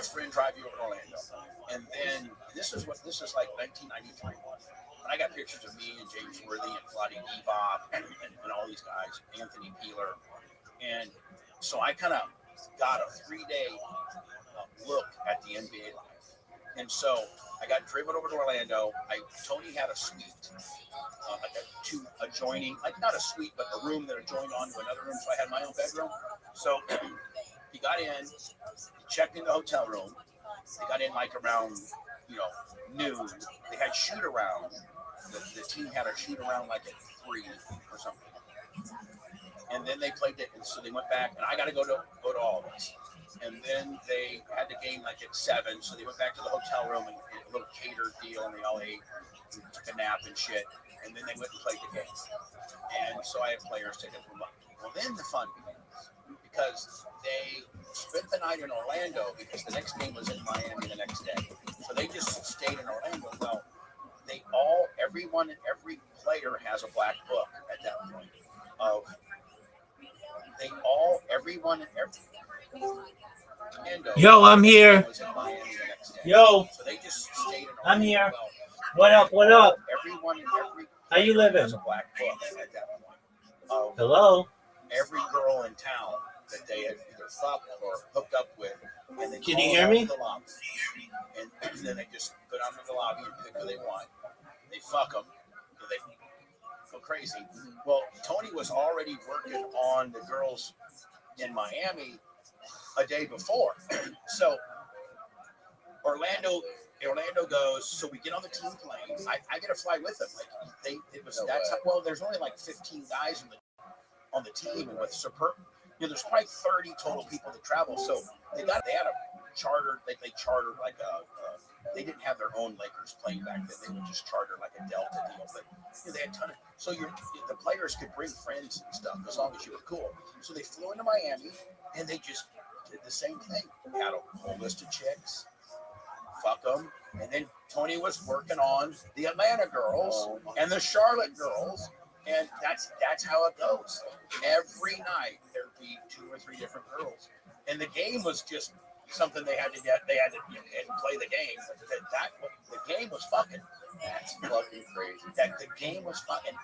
friend drive you over to Orlando, and then this is like 1993. And I got pictures of me and James Worthy and Vlade Divac and all these guys, Anthony Peeler. And so I kind of got a 3-day look at the NBA Live. And so I got driven over to Orlando. Tony had a suite, like two adjoining, like not a suite, but a room that adjoined onto another room. So I had my own bedroom. So he got in, he checked in the hotel room. They got in like around, noon. They had shoot around. The team had a shoot around like at 3 or something. And then they played it, and so they went back, and I got to go to all of this. And then they had the game like at 7, so they went back to the hotel room and a little catered deal, and they all ate and took a nap and shit. And then they went and played the game. And so I had players take it from up. Well, then the fun begins because they spent the night in Orlando because the next game was in Miami the next day. So they just stayed in Orlando. Well, every player has a black book at that point of everyone and every Yo, I'm here. Yo, so they just stayed in Orlando. I'm here. What up? What up? Everyone and every How you living? has a black book at that point. Hello. Every girl in town that they had either fucked or hooked up with, and they Can you hear me? The lobby. And then they just go down to the lobby and pick who they want. They fuck them. So they go crazy. Well, Tony was already working on the girls in Miami a day before. So Orlando goes. So we get on the team plane. I get a fly with them. Like there's only like 15 guys on the team, and with superb, there's probably 30 total people that travel. So they had a chartered. They chartered like they didn't have their own Lakers plane back then. They would just charter like a Delta deal. But they had a ton of. So the players could bring friends and stuff as long as you were cool. So they flew into Miami, and they just did the same thing. Had a whole list of chicks. Fuck them. And then Tony was working on the Atlanta girls and the Charlotte girls. And that's how it goes. Every night there'd be 2 or 3 different girls. And the game was just something they had to get. They had to play the game. The game was fucking. That's fucking crazy. That the game was fucking.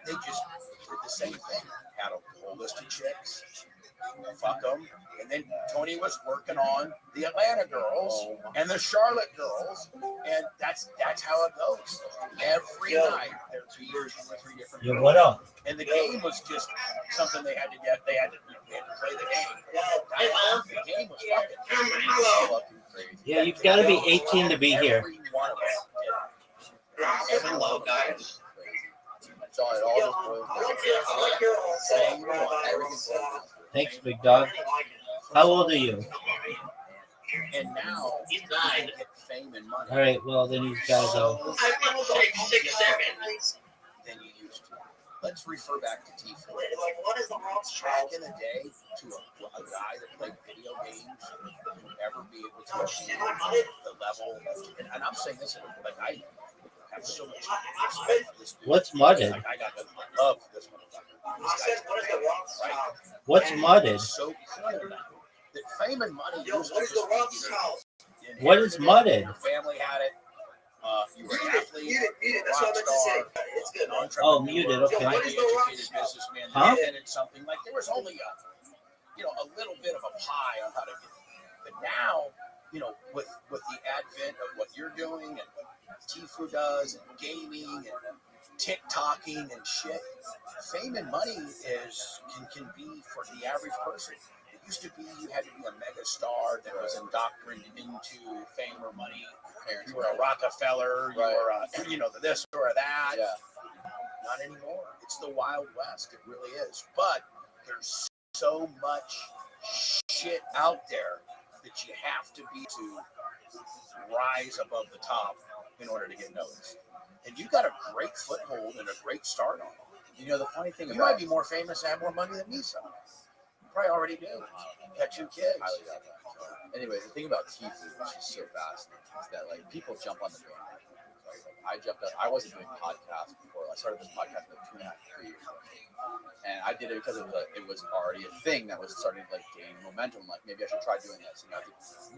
They just did the same thing. Had a whole list of chicks. Fuck them. And then Tony was working on the Atlanta girls and the Charlotte girls, and that's how it goes. Every night there'd be 2 or 3 different. Yo, what up? And the game was just something they had to get. They had to play the game. The game was fucking crazy. Yeah, you've got to be 18 to be here. Every one of us did. Hello, guys. Thanks, big dog. How old are you? And now he's died. Get fame and money. All right, well then you guys go. Than you used to. Let's refer back to T4. Back in the day, to a guy that played video games would ever be able to achieve the level. And I'm saying this like I have so much respect for this dude. What's mudded? Like, I got the love for this motherfucker. Right? What's mudded? It's so cool now. That fame and money used to just be What is mudded? Your family had it. You were an athlete, rock star, Oh, muted. Okay. highly educated businessman. Huh? And it's something like there was only a little bit of a pie on how to get it. But now, with the advent of what you're doing and what Tifu does and gaming and TikToking and shit, fame and money can be for the average person. It used to be you had to be a mega star that was indoctrinated into fame or money. You were a Rockefeller, you were the this or that. Yeah. Not anymore. It's the Wild West. It really is. But there's so much shit out there that you have to be to rise above the top in order to get noticed. And you got a great foothold and a great start on it. The funny thing, you might be more famous and have more money than me, son. You probably already do. You got 2 kids. Anyway, the thing about Tifu, which is so fascinating, is that people jump on the bandwagon. I jumped up. I wasn't doing podcasts before. I started this podcast like 2.5 to 3 years ago. And I did it because it was already a thing that was starting to like gain momentum. Like maybe I should try doing this. You know,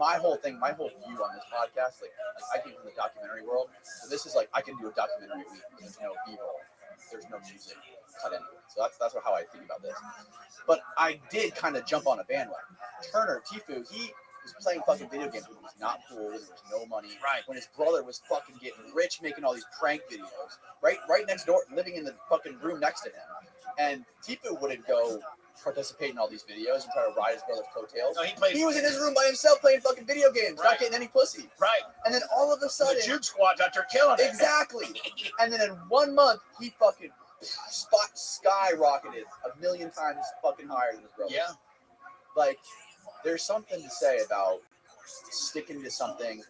my whole view on this podcast, like I came from the documentary world, so this is like I can do a documentary a week. There's no B-roll, there's no music cut into it. So that's how I think about this. But I did kind of jump on a bandwagon. Turner Tifu, he was playing fucking video games when it was not cool, when there was no money. Right. When his brother was fucking getting rich, making all these prank videos. Right next door, living in the fucking room next to him. And Tifu wouldn't go participate in all these videos and try to ride his brother's coattails. No, he was in his room by himself playing fucking video games, not getting any pussy. Right. And then all of a sudden, the Juke Squad's out there killing it. Exactly. And then in 1 month, he fucking skyrocketed 1,000,000 times fucking higher than his brother. Yeah. Like, there's something to say about sticking to something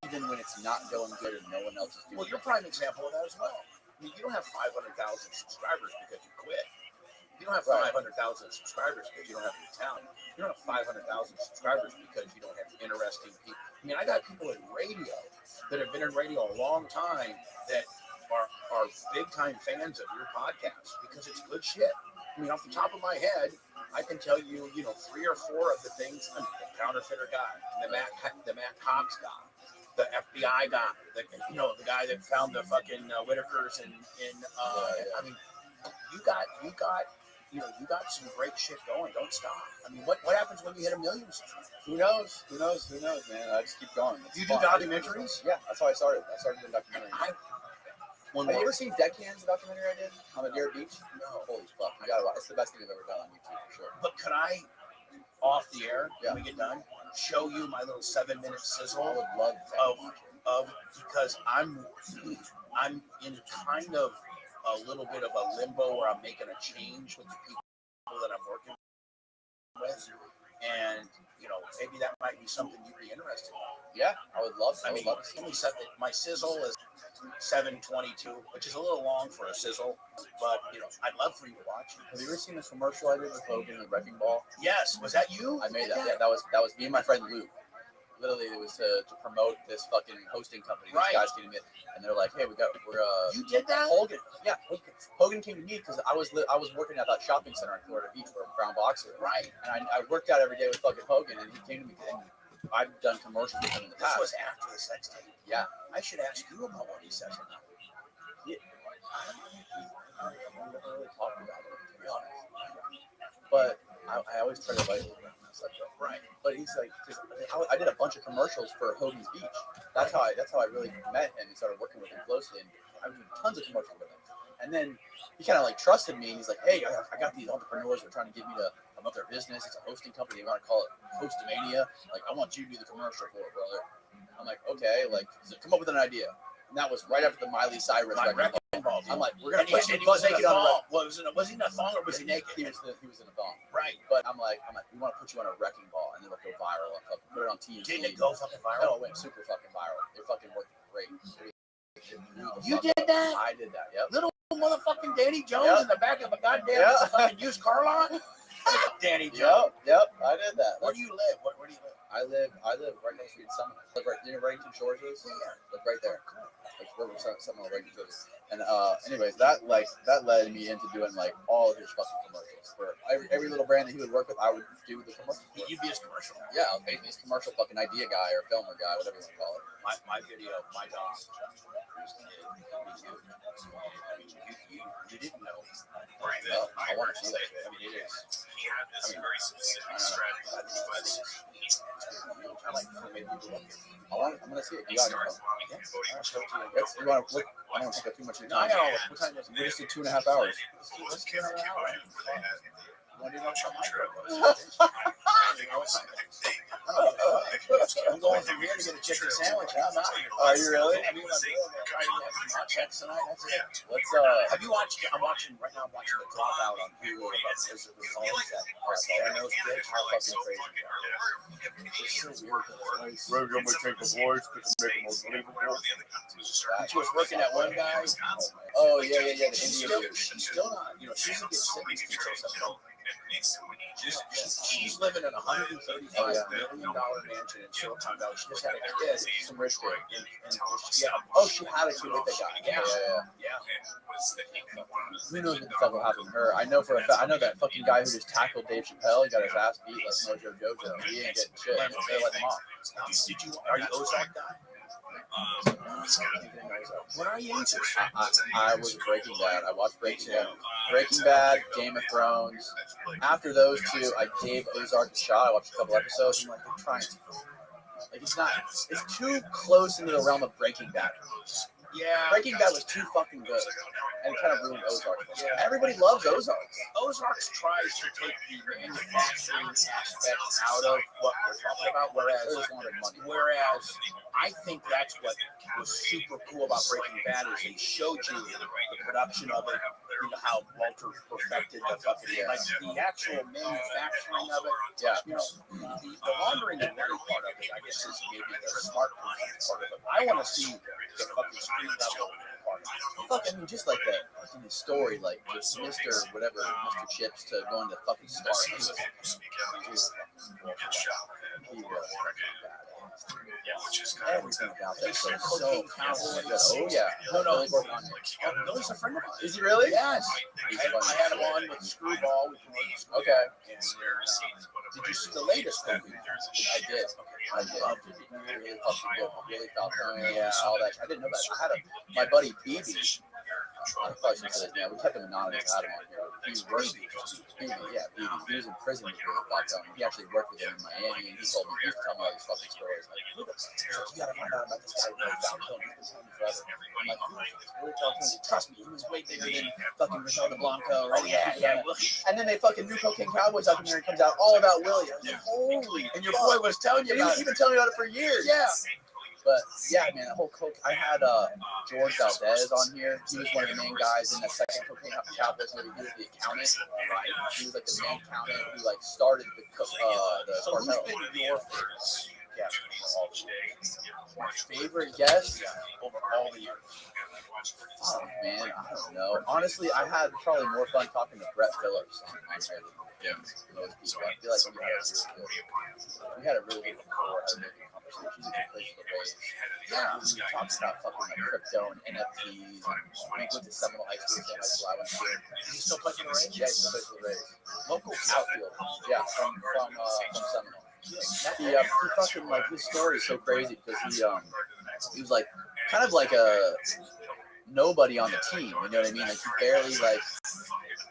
even when it's not going good and no one else is doing it. Well, you're a prime example of that as well. I mean, you don't have 500,000 subscribers because you quit. You don't have 500,000 subscribers because you don't have any talent. You don't have 500,000 subscribers because you don't have interesting people. I mean, I got people in radio that have been in radio a long time that are big time fans of your podcast because it's good shit. I mean, off the top of my head, I can tell you, 3 or 4 of the things. I mean, the counterfeiter guy, the Matt Cox guy, the FBI guy, the guy that found the fucking Whitakers I mean, you got some great shit going. Don't stop. I mean, what happens when you hit 1 million subscribers? Who knows, man? I just keep going. You do documentaries? Yeah, that's how I started. I started doing documentaries. Have you ever seen Deckhands, the documentary I did on the Deer Beach? No. Holy fuck, you gotta watch. It's the best thing I've ever done on YouTube for sure. But could I, off the air, when we get done, show you my little 7-minute sizzle? I would love of because I'm in kind of a little bit of a limbo where I'm making a change with the people that I'm working with, and maybe that might be something you'd be interested in. Yeah, I would love. I mean, my sizzle is 7:22, which is a little long for a sizzle, but I'd love for you to watch. Have you ever seen this commercial I did with Hogan and Wrecking Ball? Yes, was that you? I made that. Yeah, that was me and my friend Luke. Literally, it was to promote this fucking hosting company. These guys came to me, and they're like, "Hey, we're You did that? Hogan, yeah. Hogan came to me because I was working at that shopping center in Florida Beach for Brown Boxer. Right. And I worked out every day with fucking Hogan, and he came to me. And I've done commercials with him in the past. This was after the sex tape. Yeah. I should ask you about what he says. Yeah. I never really talked about it, to be honest. But I always try to lighten the subject. Right. But he's like, I did a bunch of commercials for Hogan's Beach. That's how I really met him and started working with him closely. And I was doing tons of commercials with him. And then he kind of like trusted me, and he's like, "Hey, I got these entrepreneurs who are trying to get me to promote their business. It's a hosting company. They want to call it Hostomania. Like, I want you to do the commercial for it, brother." I'm like, "Okay." Like, so come up with an idea. And that was right after the Miley Cyrus record. I'm like, "We're gonna put you naked on a was he in a thong or was he naked? He was in a thong. Right. But I'm like, we want to put you on a wrecking ball, and then it'll go viral. I'll put it on TNT. Didn't it go fucking viral? No, it went super fucking viral. It fucking worked great. You did that? I did that. Yep. Little motherfucking Danny Jones in the back of a goddamn fucking used car lot. Danny Jones. Yep. I did that. Where do you live? Where do you live? I live right next to Summit. Like right near Reddington Shores is. Yeah. Like right there. Like where Summit on Reddington Shores. And anyways, that led me into doing like all of his fucking commercials. For every little brand that he would work with, I would do the commercial. You'd be his commercial. Yeah, I'll make this commercial fucking idea guy or filmer guy, whatever you want to call it. My video, my dog. You didn't know. Right. Well, I want to see that. I mean, it is. He had this very specific strategy, but I like to make people look. I'm gonna see it. he You got started it. vlogging and voting for Trump. You want to look? I don't want to take up too much of your No, I time. know. What time is it? We just did 2.5 hours. Let's get her out. Want to do that? I'm going from here to get a chicken sandwich. I'm out here. Are you really? I mean, my hot checks tonight. That's it. Let's Have you watched? I'm watching right now. I'm watching the Dropout on Hulu about this onset. And those kids are fucking crazy. It's so weird. We're going to take the voice because it makes it more believable. She was working at one guy. Oh yeah. The She's Indian still not. She's a good sentence until September. She's living in a $135 million mansion in Silicon Valley. She just had a kid, Some rich kid. yeah. Oh, she had a kid with the guy. Yeah. Who knows what the fuck will happen to her? I know for a fact. I know that fucking guy who just tackled Dave Chappelle. He got his ass beat like Mojo Jojo. He ain't getting shit. They let him off. Are you Ozark guy? What are you into? I was Breaking Bad. I watched Breaking Bad. Breaking Bad, Game of Thrones. After those two, I gave Ozark a shot. I watched a couple episodes. I'm like, they're trying to. Like, it's not. It's too close into the realm of Breaking Bad. Yeah. Breaking Bad was too fucking good, and it kind of ruined Ozark. Yeah. Everybody loves Ozark. Ozarks tries to take the manufacturing aspect out of what we're talking about, whereas I think that's what was super cool about Breaking Bad is they showed you the production of it, you know, how Walter perfected the fucking like the actual manufacturing of it. Yeah. You know, the laundering and money part of it, I guess, is maybe the smart part of it. I want to see the fucking street level part of it. Fuck, I mean, just like that in the story, like just Mr. whatever, Mr. Chips to go into fucking Spark. Everything about that so good. Oh yeah. No. Billy's a friend of mine. Is he really? Yes. I had him on with Screwball. Okay. And did you see the latest movie? I did. Really fucking good. Really Falcone. Yeah, all that. I didn't know that. I had my buddy BB. I probably shouldn't say his name. We kept him anonymous. I had him on here. He worked. BB. He was in prison with Billy Falcone. He actually worked with him in Miami, and he told me he used to tell me all these fucking stories. Like, you gotta find out about this guy Billy Falcone. He's been telling me forever. I'm like, Billy Falcone. Trust me, he was way bigger than fucking Griselda Blanco. Right? Yeah. And then they fucking New Cocaine Cowboys up in here and comes out all about Willie. Holy. And your boy was telling you about it. He's been telling me about it for years. Yeah. But yeah, man, that whole coke. I had George Valdez on here. He was one of the main guys in that second Cocaine Cowboys movie. He was the accountant, right? He was like the main accountant who like started the So who's cartel. been your favorite guest of all the years? My favorite guest Over all the years. Oh man, I don't know. Honestly, I had probably more fun talking to Brett Phillips on here than most people. I feel like we had a really good rapport. Had a really good conversation. He's a good place to raise. Yeah, we talked about fucking like crypto and NFTs. We went to Seminole High School, same high school I went to. He still playing the Rays? Yeah, he still plays for the Rays. Local Outfield. Yeah, from Seminole. He fucking like his story is so crazy because he was like kind of like a nobody on the team. You know what I mean? Like he barely like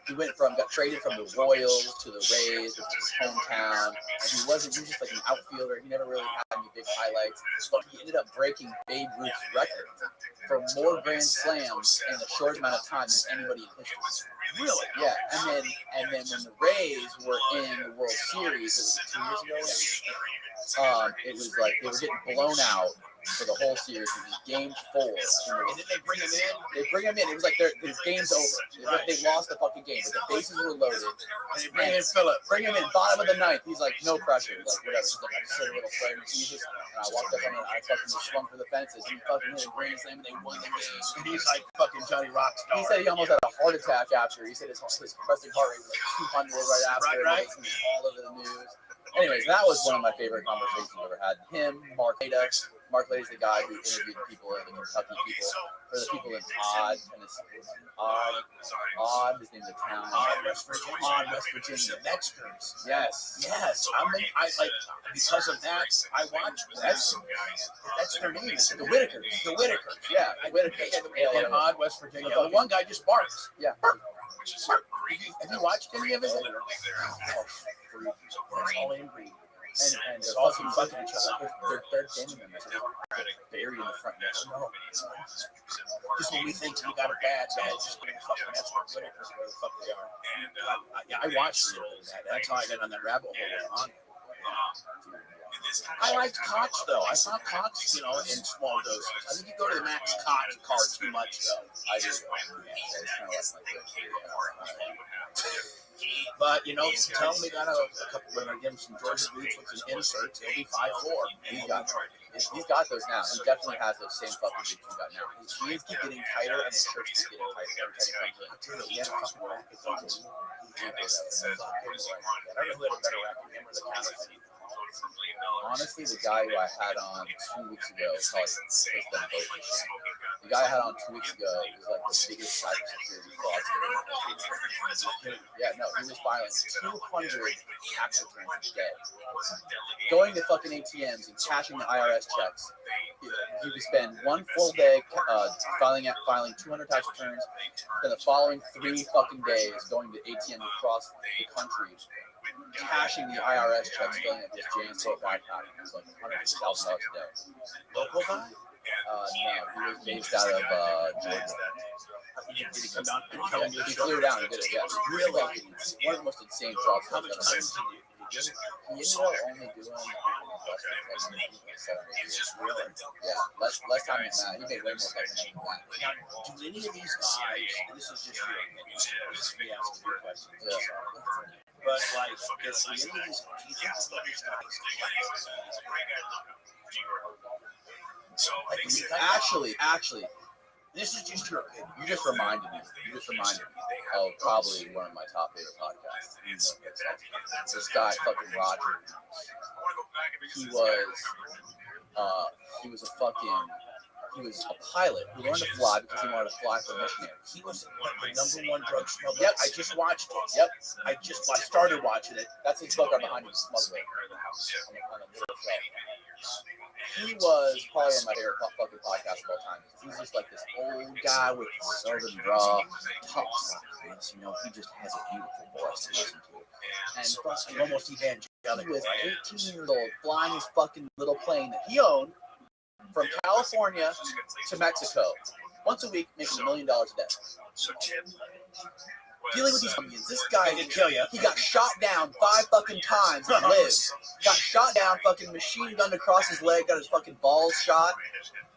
he got traded from the Royals to the Rays, which is his hometown, and he was just like an outfielder. He never really had any big highlights, but he ended up breaking Babe Ruth's record for more grand slams in the short amount of time than anybody in history. Really? Yeah, and then when the Rays were in the World Series, it was 2 years ago. It was like they were getting blown out for the whole series. It was Game 4. And then they bring him in. They bring him in. It was like their game's over. They lost the fucking game, but the bases were loaded. And they bring in Phillip. Bring him in, bottom of the ninth. He's like, no pressure. He's like, whatever. He's like, I just said a little prayer to Jesus. And I walked up on it. I fucking just swung for the fences. He fucking hit a grand slam, and they won the game. And he's like fucking Johnny Rockstar. He said he almost had a heart attack after. He said his resting heart rate was like 200 right after. Right. It was all over the news. Anyways, that was one of my favorite conversations I've ever had. Him, Mark Leda. Mark Leda's the guy who interviewed the people, the Kentucky people, or the people in Odd, Tennessee. Odd is the name of the town. West Virginia. Dexters. Yes. I like because of that. I watched that's their name. The Whitakers. Yeah, Whitakers. In Odd, West Virginia. The one guy just barks. Yeah. Have you watched any of it? That's all they breed. And it's all fucking each other. Their third family members are buried in the front yard. Just when we think we got a bad, just getting fucking that's what Whitakers where the fuck they are. And I watched that. That's how I got on that rabbit hole. I liked Koch though. I saw Koch, in small doses. I think you go to the Max Koch card too much though. I do. But tell him we got a couple. We're gonna give him some Georgia boots with some inserts. He'll be 5'4". He's got those now. He definitely has those same fucking boots he's got now. His jeans keep getting tighter and his shirts keep getting tighter every time he comes in. He had a fucking racket. Nixon says Boise won. I don't know who had a better record, him or the counterfeit. Voted for $1 million. Honestly, the guy who I had on 2 weeks ago probably puts them both to shame. The guy I had on 2 weeks ago was like the biggest cybersecurity fraudster in history. Yeah, no, he was filing 200 tax returns a day, going to fucking ATMs and cashing the IRS checks. You could spend one full day filing 200 tax returns, then the following 3 fucking days going to ATMs across the country, cashing the IRS checks, filling up this James Coat backpack. It was like $150,000 a day. Local guy? No, he was based out of Georgia. Did he come down? Yeah, he flew down and did it. Yes, really. One of the most insane jobs How I've much ever time done. did you do? He ended up only doing less than 7 years. Really? Yeah, less time than that. He made way more fucking money than that. Now, do any of these guys, and this is just your opinion, this is me asking you questions, Yeah. but like, does any of these, do you think some of these guys, Actually, this is just your opinion. you just reminded me of probably one of my top favorite podcasts. This guy, fucking Roger. He was a pilot who learned to fly because he wanted to fly for a missionary. He was like the #1 drug smuggler. Yep. I just watched it. Yep. I started watching it. That's his book right behind you, Smuggler. On a little show. He was probably one of my favorite fucking podcasts of all time. He's just like this old guy with southern draw, talks like this, you know. He just has a beautiful voice to listen to. And fucking Almost evangelical. he was 18 years old, flying his fucking little plane that he owned from California to Mexico once a week, making $1 million a day. Dealing with these Colombians. This guy didn't kill you. He got shot down 5 fucking times and lived. Got shot down, fucking machine gunned across his leg, got his fucking balls shot.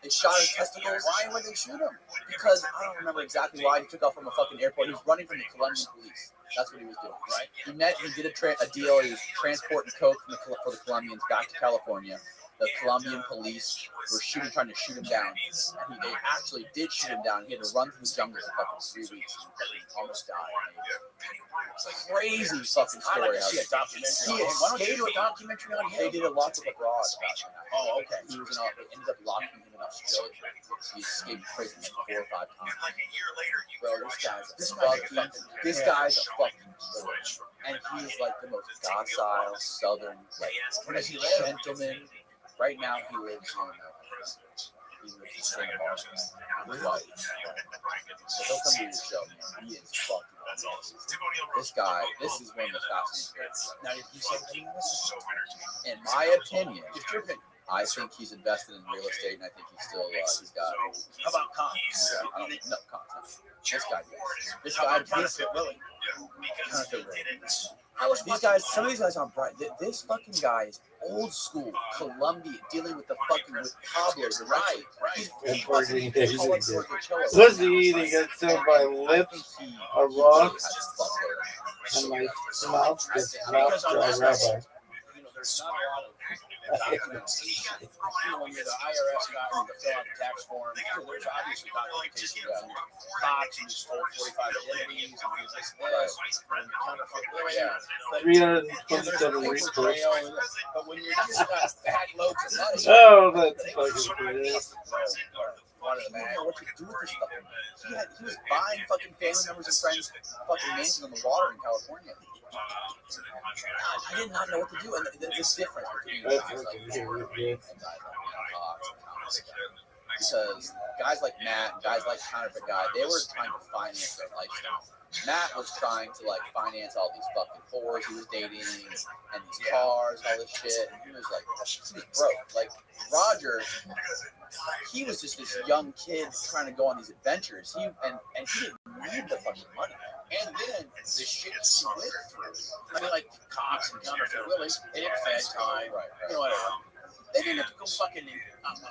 They shot his testicles. Why would they shoot him? Because I don't remember exactly why he took off from a fucking airport. He was running from the Colombian police. That's what he was doing. Right? He did a deal. He was transporting coke for the Colombians back to California. The Colombian police were trying to shoot him down. And they actually did shoot him down. He had to run through the jungle for fucking 3 weeks. And he almost died. It's a crazy fucking I'd story. like to see a documentary. Why don't you do a documentary on him? They did a lot of abroad about him. Oh, okay. He was they ended up locking him in Australia. He escaped prison like 4 or 5 times. Bro, this guy's a fucking killer. And he's like the most docile, southern, like gentleman. Right now, he lives in Santa Barbara. His wife. So he'll come to your show, man. He is fucking amazing. This guy, this is one of the fascinating characters. Now, if you said In my opinion, just your opinion. I think he's invested in real estate, and I think he's still he's got. How about Khan? I don't know. Content. This How guy, about Counterfeit Willie? Counterfeit Willie. How was These guys, some of these guys aren't bright. This fucking guy is old school, Colombia, dealing with the fucking with Pablo's, right? And 14 days ago. Was Was he eating it till my lips are raw and my mouth gets wrapped to a rabbi? You know, there's not a lot of documentation. You know, when you're the IRS guy and you fill out the tax form, there's obviously documentation about Cox and his 45 identities and he's this and counterfeit Willie. But 327 there's a reports. trail, but when you're just got bag loads of money, Oh, that's fucking good. I don't know what to do with this stuff. He was buying fucking family members and friends fucking mansion on the water in California. I did not know what to do, and this difference between That's guys like fucking Jordan good. and guys like Cox and Counterfeit guy. Because guys like Matt and guys like Counterfeit guy, they were trying to finance their lifestyle. Matt was trying to like finance all these fucking whores he was dating and these cars, all this shit. And he was like, he was broke. Like Roger, he was just this young kid trying to go on these adventures. He didn't need the fucking money. and then the shit he went through. I mean, like Cox and Counterfeit Willie, they didn't Fed time, you know whatever. They didn't have to go fucking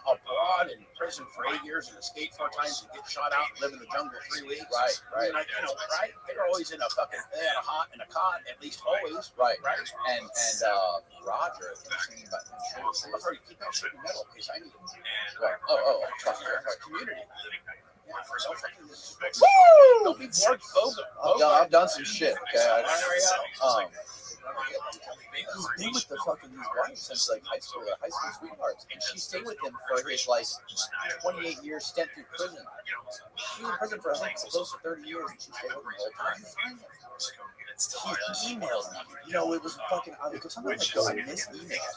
abroad in prison for 8 years and escape 4 times and get shot out and live in the jungle 3 weeks. Right. I mean, like, you know, right? They were always in a fucking in a cot, at least always. Right. Right. And Roger, thinking about I've heard you keep that shit in the middle because I need it. trust me. Community. Don't be bored, I've done some shit. Okay. He's been with the fucking these wives since like high school sweethearts, and she stayed with him for his like 28-year stint through prison. She was in prison for I think close to 30 years, and she stayed with him the whole time. He emailed me. You know, it was fucking. Because sometimes I miss emails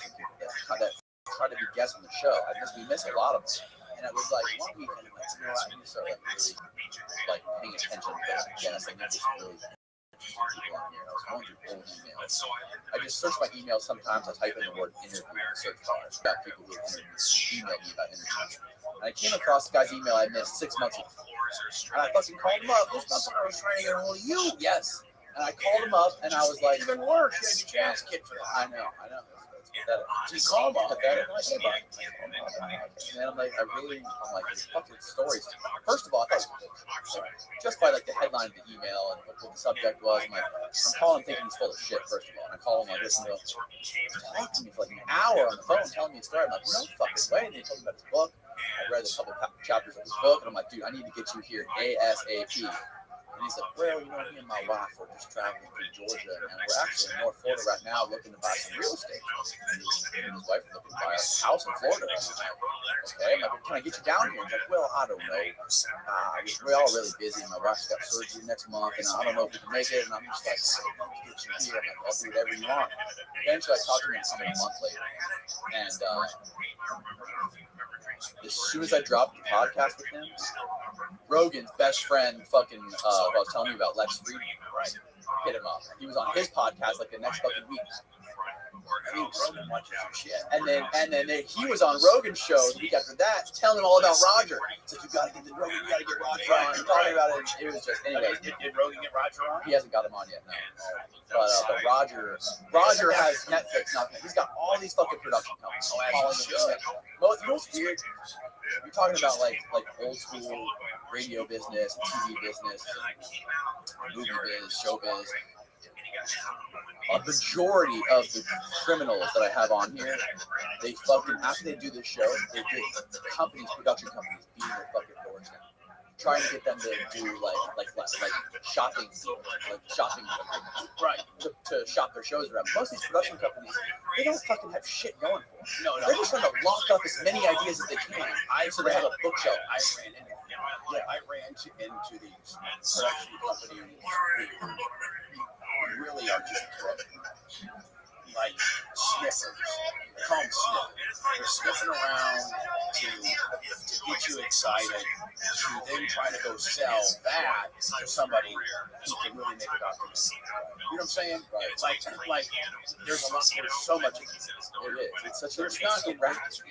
that try to be guests on the show. We miss a lot of them. And it was like one week, and like, you know, I need to start like really like paying attention to guests. I need to just really people on here. I was going through old emails. I just search my emails sometimes. I type in the word interview in the search bar. Got people who emailed me about interviews. And I came across the guy's email I missed 6 months ago. And I fucking called him up. This month I was trying to get a hold of you. Yes. And I called him up, and I was like, even worse. You had your chance kicked for that. I know. So you call him up. And I'm like, these fucking stories. First of all, I thought just by like the headline of the email and what the subject was, I'm calling thinking he's full of shit. First of all, and I call him like, listen, he's talking to me for like an hour on the phone, telling me a story. I'm like, no fucking way. And he told me about his book. I read a couple chapters of his book, and I'm like, dude, I need to get you here ASAP. And he's like, well, you know, me and my wife are just traveling through Georgia, and we're actually in North Florida right now looking to buy some real estate. And his wife is looking to buy a house in Florida. And I'm like, okay, I'm like, can I get you down here? He's like, well, I don't know. We're all really busy. My wife's got surgery next month, and I don't know if we can make it. And I'm just like, I'll get you here. I'm like, I'll do whatever you want. Eventually, I talked to him a month later, and as soon as I dropped the podcast with him, Rogan's best friend, fucking, who I was telling you about, Restream, right? Hit him up. He was on his podcast like the next fucking week. I mean, Rogan watches some shit. And then he was on Rogan's show the week after that, telling him all about Roger. He said, you gotta get Rogan, you gotta get Roger on. Talking about it. It was just, anyway. Did Rogan get Roger on? He hasn't got him on yet, no. But Roger has Netflix now. He's got all these fucking production companies. Well, you know what's weird? You're talking about like old school radio business, TV business, movie biz, show biz. A majority of the criminals that I have on here, they fucking, after they do this show, they get production companies beating their fucking doors down, trying to get them to do like shopping right, to shop their shows around. Most of these production companies, they don't fucking have shit going for them. No. They're just trying to lock up as many ideas as they can, so they have a bookshelf. I ran into these production companies who really are just corrupt. Like sniffers. They call them sniffers. They're sniffing around to get you excited, to then try to go sell that to somebody who can really make a documentary. You know what I'm saying? Right. It's like there's so much of it. It is. It's such a racket.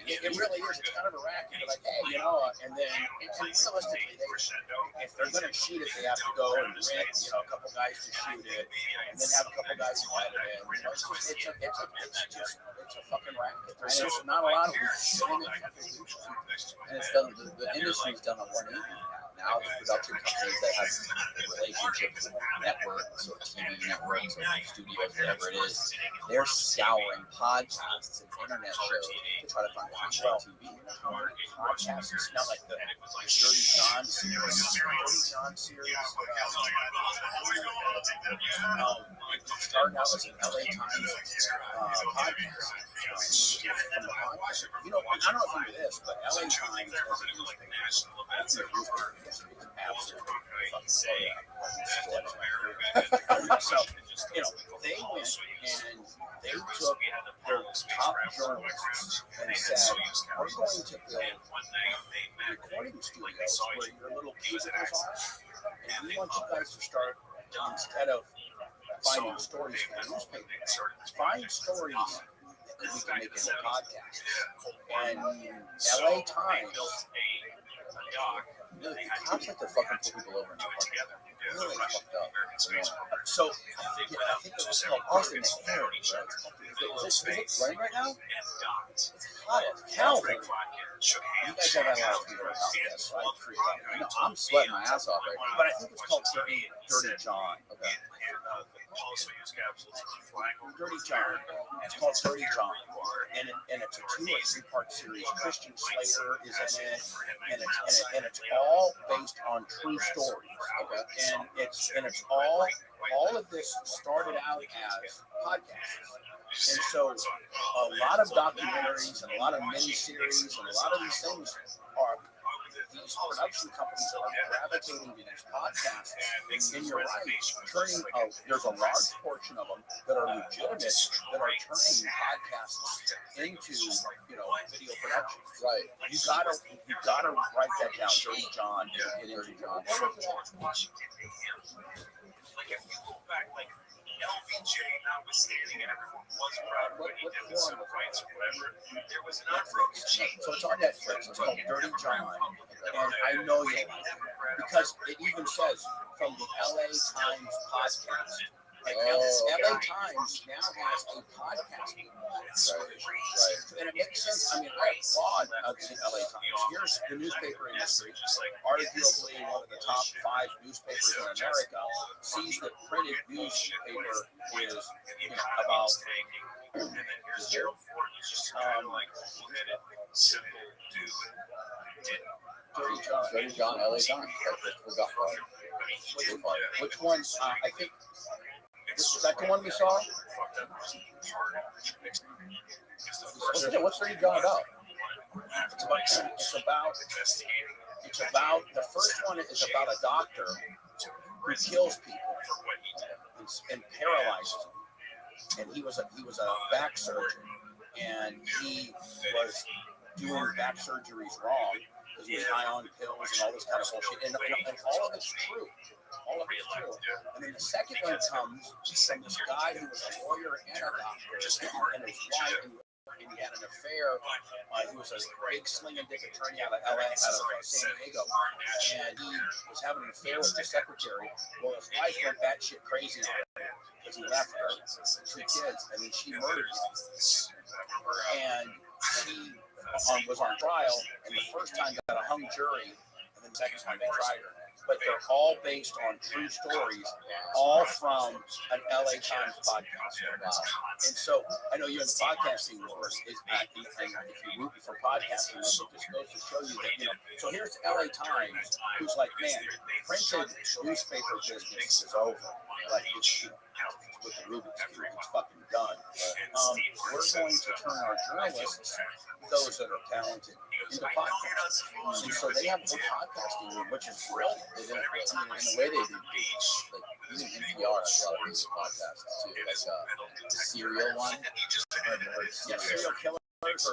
It really is. It's kind of a racket. They're like, hey, you know, and then realistically, if they're going to shoot it, they have to go and rent, a couple guys to shoot it, and then have a couple guys to edit it. It's a fucking racket. There's not a lot of legitimate and it's done. The industry's done a 180 now. The production companies that have relationships with networks or TV networks or studios, whatever it is, they're scouring podcasts and internet shows to try to find content on TV. Podcasts is not like the Dirty John series. Starting out as an LA Times podcast. From the podcast. You know, I don't know if you knew this, but LA Times has a newspaper. Absolutely fucking so, they went and they took their top journalists and said, we're going to build recording studios where your little cubicles are, and we want you guys to start, instead of finding stories from the newspaper, find stories that we can make into podcasts. And LA Times, really, cops like to fucking pull people over and really fucked up. So I think it was called Austin Air, right? Is it running right now? It's hot as hell. You guys have had a lot of people out there, so I'm sweating my ass off right now. But I think it's called Dirty John. Okay. Dirty John. It's called Dirty John. it's a 2 or 3 part series. Christian Slater is in it, and it's all based on true stories. Okay, and it's all of this started out as podcasts. And so a lot of documentaries and a lot of miniseries and a lot of these things are, these production companies are gravitating to these podcasts. And you're right, there's a large portion of them that are legitimate, that are turning podcasts into, video production. Right. You gotta write that down. Dirty John. Dirty John. Like if you go back, like LBJ notwithstanding, and everyone was proud of the civil rights or whatever, there was not So it's on Netflix. It's called Dirty John, and I know you like it because it even says from the LA Times podcast. And LA Times now has a podcasting. Right. And it makes sense. I mean, I applaud the LA Times. Here's the newspaper industry, arguably one of the top 5 newspapers in America, sees that printed newspaper is about. And then here's Gerald Ford, who's just kind of like cool-headed, simple dude. Dirty John, LA Times. Forgot about it. Which one? I think. Is that the one we saw? What's Dirty John about? It's about the first one is about a doctor who kills people and paralyzes them. And he was a back surgeon, and he was doing back surgeries wrong because he was high on pills and all this kind of bullshit. And all of it's true. All of it's true. And then the second one comes from this guy who was a lawyer and a doctor, and his wife, and he had an affair. He was a big slinging dick attorney out of LA, out of San Diego, and he was having an affair with the secretary. Well, his wife went batshit crazy on him because he left her 2 kids, and then she murdered him. And she was on trial, and the first time got a hung jury, and then the second time they tried her. But they're all based on true stories, all from an LA Times podcast. And so I know you're in the podcasting world. And if you're rooting for podcasting, it just goes to show you that, So here's LA Times, who's like, man, printed newspaper business is over. Like, it's, with the Rubik's Cube, it's fucking done. We're going to turn our journalists, those that are talented, into podcasts. And so they have a podcasting room, which is brilliant. In the way they do, like even NPR has a lot of music podcasts too, like the Serial one. Serial Killer. It's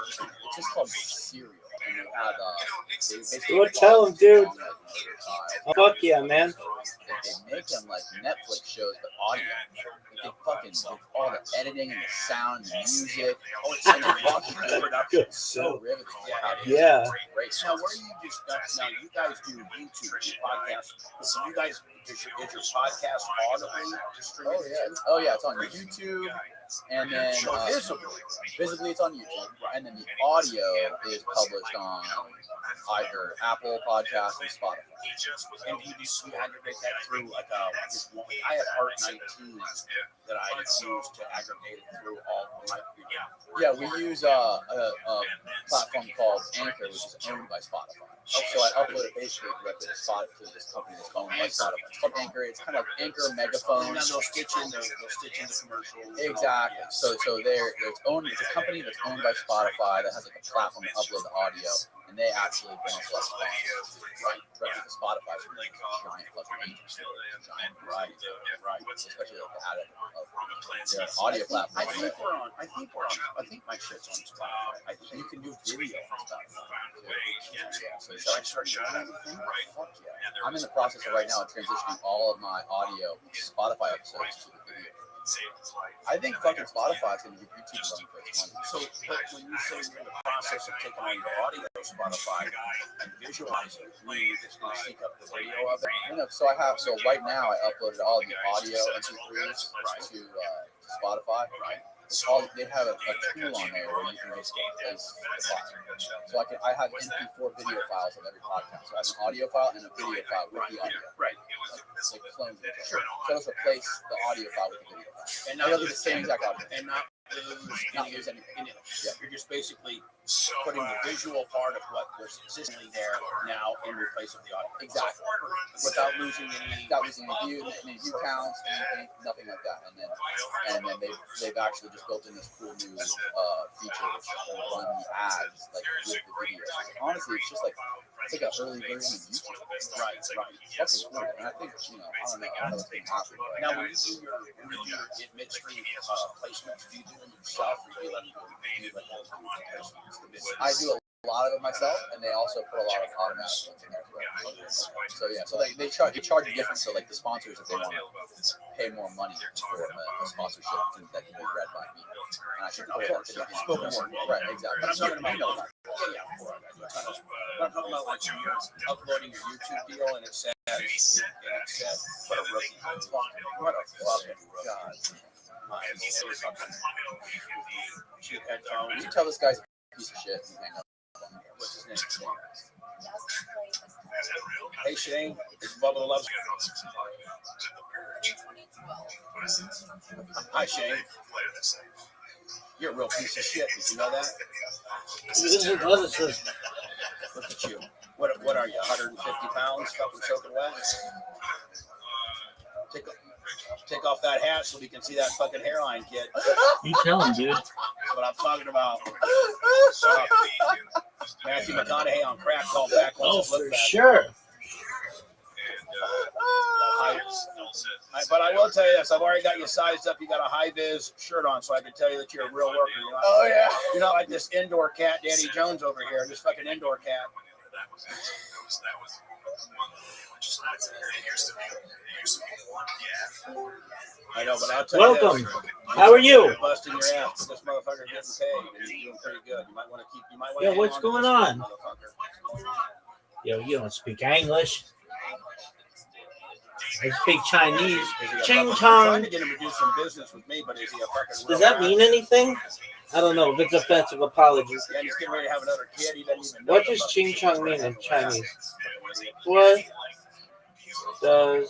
just called Serial. And they had Go tell them, dude. Fuck yeah, man. They make them like Netflix shows, but audio. They fucking with all the editing and the sound and the music. Oh, it's like a production. So riveting. Yeah. Great. Now, where you you guys do YouTube podcasts. So you guys, is your podcast audibly distributed? Oh yeah, it's on YouTube. And then visibly it's on YouTube, and then the audio is published on either Apple Podcasts and Spotify. And you aggregate that through like I have Art 19 that I use to aggregate it through all of my. Yeah, we use a platform called Anchor, which is owned by Spotify. So I upload it basically directly to this company that's owned by Spotify. It's called Anchor. It's kind of like Anchor Megaphone. And then they'll stitch in the commercials. Exactly. So it's a company that's owned by Spotify that has like a platform to upload the audio, and they actually bring us less costs directly to Spotify from like giant fucking agency. Right. Especially like the added of their audio platform. I think my shit's on Spotify. I think you can do video on Spotify. So I started doing everything. Fuck yeah. I'm in the process of right now transitioning all of my audio Spotify episodes to the video. I think fucking Spotify is going to give YouTube running for its money. So, but when you say you're in the process of taking on your audio Spotify and visualizing, you just going to sync up the video of it? So right now I uploaded all the audio MP3s to Spotify. Right. They have a tool on there where you can just replace the file. So I have MP4 video files of every podcast. So I have an audio file and a video file with the audio. Right. Like clones each other. So let's replace the audio file with the video file. And it'll be the same exact audio. And not not lose anything. You're just basically putting the visual part of what was existingly there now in place of the audio. Exactly. Without losing any view counts, nothing like that. And then they've actually just built in this cool new feature which will run the ads like with the video. Honestly, it's just like an early version of YouTube. Right. That's cool. And I think I don't know what's going to happen. Now, when you do your midstream placements, do you do them yourself, or do you let them do placements? I do a lot of it myself, and they also put a lot of automatic ones in there. So yeah, so they charge you different. So like the sponsors, if they want to pay more money for a sponsorship, that can be read by me. And I should put it into the spoken word. Right, exactly. But I'm talking about I'm talking about like you're uploading your YouTube deal, and it says what a rookie. What a fucking god. Cheap headphones. You tell this guy's a piece of shit and hang up. What's his name? Hey Shane, it's Bubba the Love. Hi Shane. You're a real piece of shit. Did you know that? Look at you. What are you? 150 pounds, fucking soaking wet? Take off that hat so we can see that fucking hairline, kid. You tell him, dude. That's what I'm talking about. Matthew McConaughey on crack called back. Oh, for sure. But I will tell you this: I've already got you sized up. You got a high vis shirt on, so I can tell you that you're a real worker. You're not like this indoor cat, Danny Jones over here. This fucking indoor cat. I know, but I'll tell Welcome. you this. How are you? Busting your ass. This motherfucker getting paid, and you're doing pretty good. You might want to keep. You might want Yo, to. what's going on? Yo, you don't speak English. I speak Chinese. Ching I'm chong. trying to get him to do some business with me, but is he a fucking? Does that mean anything? I don't know. If it's offensive, apologies. Yeah, he's getting ready to have another kid. He doesn't even know. What does ching chong mean in Chinese? What does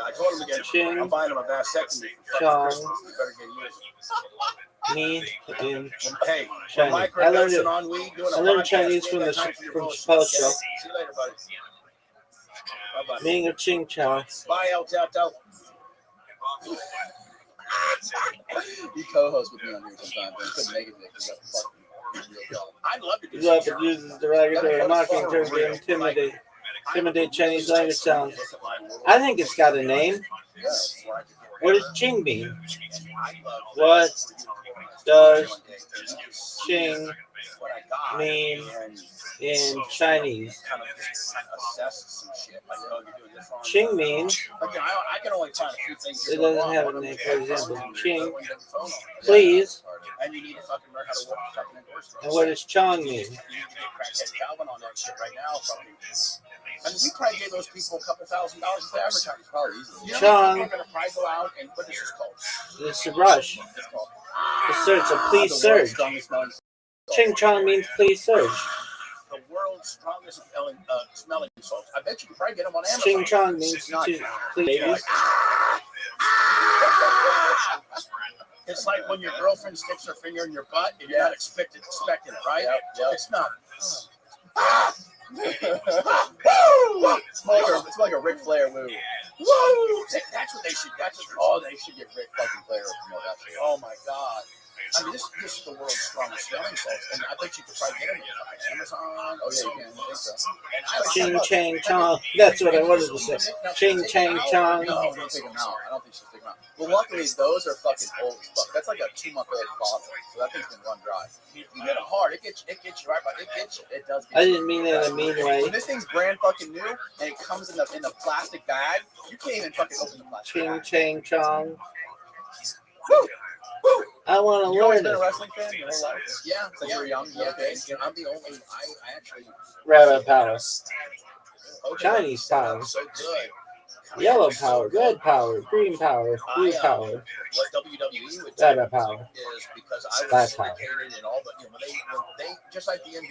I told him again. Ching I'm buying him a vasectomy for chong Christmas. You better get used. mean in Hey, Chinese? Mike I learned Redemption it. on weed doing a I learned podcast. Chinese from the Time for your from bullshit, Chappelle's okay? show. See you later, buddy. Bye-bye. Meaning of ching chong. Bye, El Tato. He co-hosts with me on here sometimes, but he couldn't make it because he got fucking real job. I'd love to do This some often uses derogatory mocking terms to intimidate Chinese language sounds. I think it's got a name. What does ching mean? What does ching mean in Chinese? Ching means I can only find a few things. it doesn't have a name. For example, ching, please. And you need to fucking learn how to work fucking endorsement. And what does chong mean? You need to get crackhead Calvin on that shit right now. I mean, we probably gave those people a couple $1,000 for advertising. Probably easily. You know, Chong. we're going to probably go out and what is this called? It's a brush. It's called The search, so please search. Ching chong means please search. the world's strongest smelling salts. I bet you can probably get them on Amazon. Ching chong means to please. It's like when your girlfriend sticks her finger in your butt and you're not expecting it, right? Yep. It's not. It's like a Ric Flair move. Woo! That's what they should. They should get Ric fucking Flair to promote that shit. Oh my god. I mean, this is the world's strongest smelling salts, and I bet you could probably get them on Amazon. Oh yeah, you can. I think so. And I like Ching that. chang chong. That's what I wanted to say. Ching chang chong. No, don't take them out. I don't think she'll take them out. Well, luckily those are fucking old as fuck. That's like a 2-month-old bottle, so that thing's been run dry. You get it hard. It gets you right, but it gets you. It does. Get I didn't mean it in a mean way. When this thing's brand fucking new and it comes in the plastic bag, you can't even fucking open the plastic Ching bag. chang chong. Woo! Woo! I want to You always learn been a it. wrestling fan your whole life? Yeah, Since you were young? Yeah, Okay. and I'm the only. I actually. Rabbit power. Okay, Chinese power. So good. Yellow power. Red power. Green power. Blue power. What WWE would do Rabbit power. is because I was Black power. syndicated in all the, when they just like the NBA,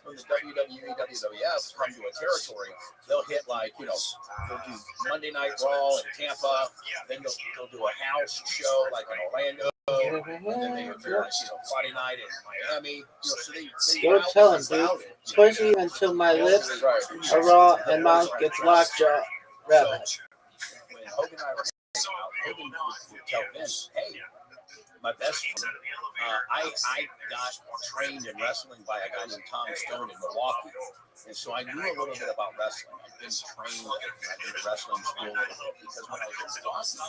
when the WWE, WWF come to a territory, they'll hit they'll do Monday Night Raw in Tampa, then they'll do a house show like in Orlando, and then they would like, Friday night in Miami. So they Go tell him, dude. routed, Especially until my lips Right. are raw and mouth gets lockjaw. Rabbit. So when Hogan and I were hanging out, Hogan would tell Vince, hey, my best friend, I got trained in wrestling by a guy named Tom Stone in Milwaukee. And so I knew a little bit about wrestling. I've been trained, I've been to wrestling school because when I was in Milwaukee,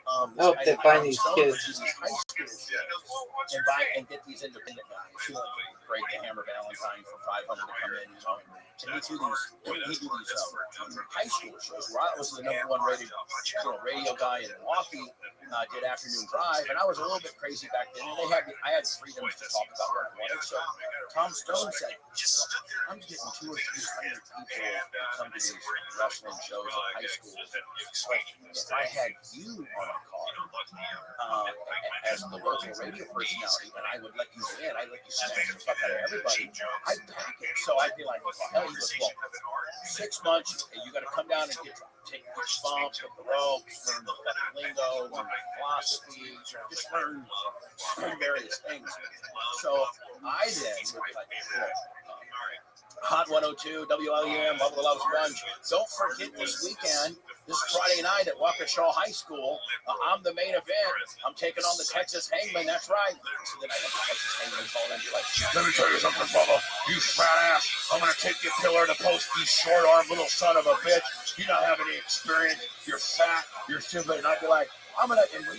I hope they find these kids. These high school shows and get these independent guys, break the Hammer Valentine for $500 to come in, and he do these high school shows. Where I was the #1 rated radio guy in Milwaukee. Did afternoon drive, and I was a little bit crazy back then. And I had freedoms to talk about what I wanted. So Tom Stone said, "I'm getting 200 or 300 people to come to these wrestling shows at high schools. If I had you on a card as the local radio personality, and I would let you in, I'd let you smash the fuck out of everybody. I'd pack it. So I'd be like, well, hell, he goes, well, 6 months, you got to come down and take each bump, hit the ropes, learn the fucking lingo, learn the philosophy, just learn various things. So I then would be like, cool. Hot 102, WLUM, Love the Loves Bunch. Don't forget this weekend, this Friday night at Waukesha High School, I'm the main event. I'm taking on the Texas Hangman. That's right. So then I got the Texas Hangman called and be like, let me tell you something, Bubba. You fat ass. I'm going to take you pillar to post, you short arm little son of a bitch. You don't have any experience. You're fat. You're stupid. And I'd be like, I'm going to, and we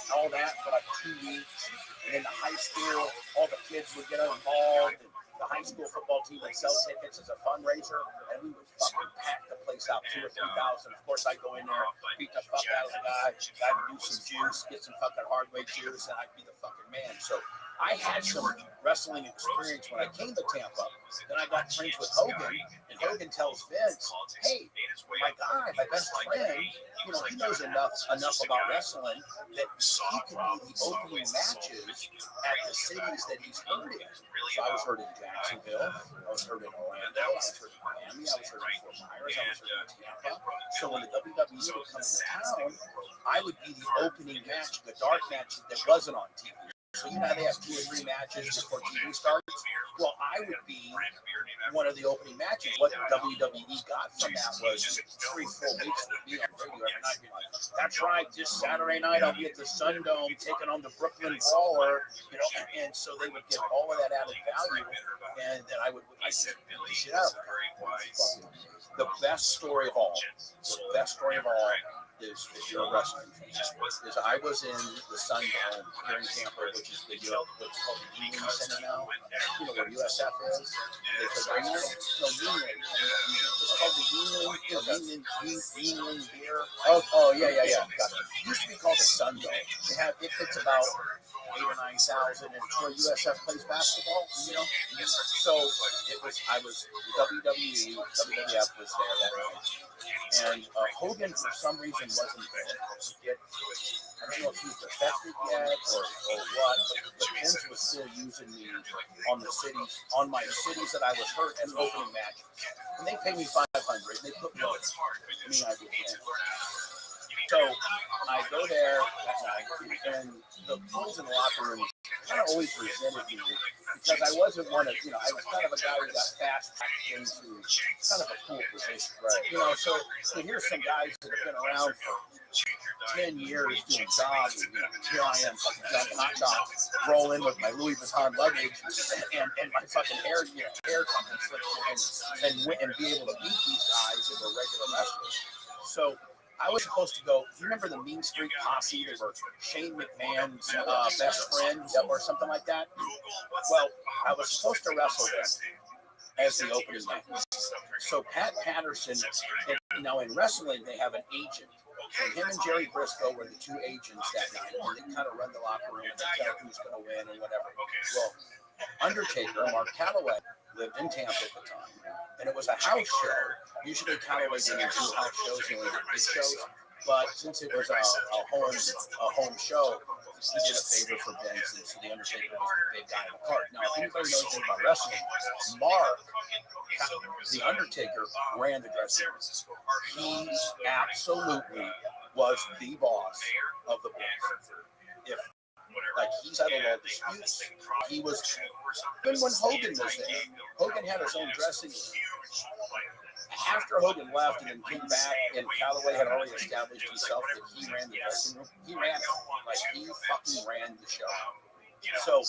all that for like 2 weeks. And in the high school, all the kids would get involved. And the high school football team would sell tickets as a fundraiser, and we would fucking pack the place out, 2,000 or 3,000. Of course, I'd go in there, beat the fuck out of the guy. I'd do some juice, get some fucking hardware juice, and I'd be the fucking man. So I had some wrestling experience when I came to Tampa. Then I got friends with Hogan, and Hogan tells Vince, hey, my guy, my best friend, he knows enough about wrestling that he can do the opening matches at the cities that he's heard in. So I was heard in Jacksonville, I was heard in Orlando, I was heard in Miami, I was heard in Fort Myers, I was heard in Tampa. So when the WWE would come into town, I would be the opening match, the dark match that wasn't on TV. So they have 2 or 3 matches before TV starts. Well, I would be one of the opening matches. What WWE got from that was 3 full weeks of being on radio every night. Being like, that's right, this Saturday night I'll be at the Sun Dome taking on the Brooklyn Brawler, and so they would get all of that added value, and then I would beat the shit out of them. The best story of all is your wrestling fan. Is I was in the Sun Dome here in Tampa, which is what's called the Union Center now. Where USF is. It's called the Union Beer. Oh, yeah. Gotcha. It used to be called the Sun Dome. It fits about 8,000 or 9,000, and it's where USF plays basketball. So I was the WWF was there that night, and Hogan for some reason wasn't there. I don't know if he's defected yet or what, but Vince was still using me on my cities that I was hurt and opening matches. And they paid me $500. They put me on. I would win. So I go there that night, and the boys in the locker room kind of always resented me because I wasn't one of, I was kind of a guy who got fast into kind of a cool position, right? So here's some guys that have been around for 10 years doing jobs, and here I am fucking jumping hot dog, roll in with my Louis Vuitton luggage and my fucking hair fucking slips and be able to beat these guys that were regular wrestlers. So I was supposed to go. You remember the Mean Street Posse? They were Shane McMahon's best friends or something like that. Well, I was supposed to wrestle them as the opening match. So Pat Patterson, now in wrestling, they have an agent. And him and Jerry Briscoe were the 2 agents that night. And they kind of run the locker room and they tell who's going to win and whatever. Well, Undertaker, Mark Calloway, lived in Tampa at the time. And it was a house show. Usually Calloway didn't do house shows, he only did big shows. But since it was a home show, he did a favor for Vince, and so the Undertaker was the big guy in the card. Now, if anybody knows anything about wrestling, Mark, the Undertaker, ran the dressing room. He absolutely was the boss of the Bulls. if like he's had a lot of disputes. He was even when Hogan was there. Hogan had his own dressing room. After Hogan left and then came back, and Calloway had already established himself that he ran the dressing room. He ran it. Like he fucking ran the show. So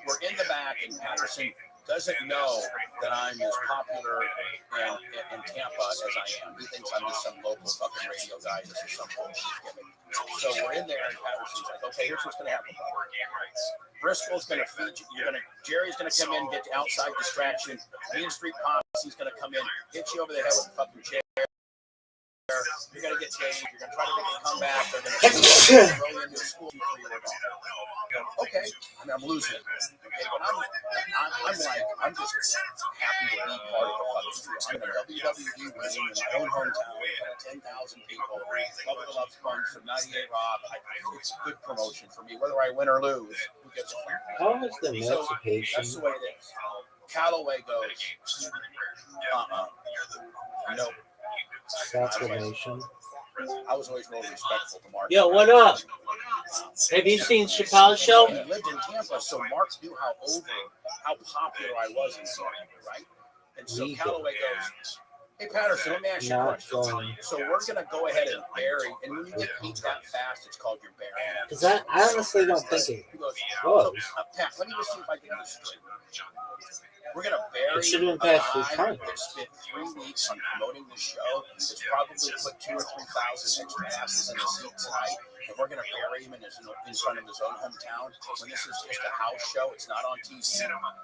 we're in the back, and Patterson doesn't know that I'm as popular in Tampa as I am. He thinks I'm just some local fucking radio guy. This is some bullshit gimmick. So we're in there, and Patterson's like, okay, here's what's going to happen. Bristol's going to feed you. Jerry's going to come in, get the outside distraction. Main Street Posse's going to come in, hit you over the head with a fucking chair. You're going to get changed. You're going to try to make a comeback. They're going to throw you into a school. Okay, I mean, I'm losing it. Okay, but I'm just happy to be part of the fucking deal. I'm a WWE winning in my own hometown with 10,000 people. Love the Love Sponge from 98 Rock. It's a good promotion for me, whether I win or lose. Who gives a fuck? How is the emancipation? That's the way it is. Calloway goes, nope. Proclamation. I was always really respectful to Mark. Yo, what up? Have you seen Chappelle's show? He lived in Tampa, so Mark knew how popular I was in Tampa, right? And so Calloway goes, hey, Patterson, let me ask you a question. So we're going to go ahead and bury, and when you get beat that fast, it's called your burying. Because I honestly don't think it He goes, was. so, Pat, let me just see if I can do this straight. We're going to bury It should have been past the a guy time. that spent 3 weeks on promoting the show. It's probably put 2,000 or 3,000 extra asses in the seat tonight. And we're going to bury him in front of his own hometown. When this is just a house show, it's not on TV.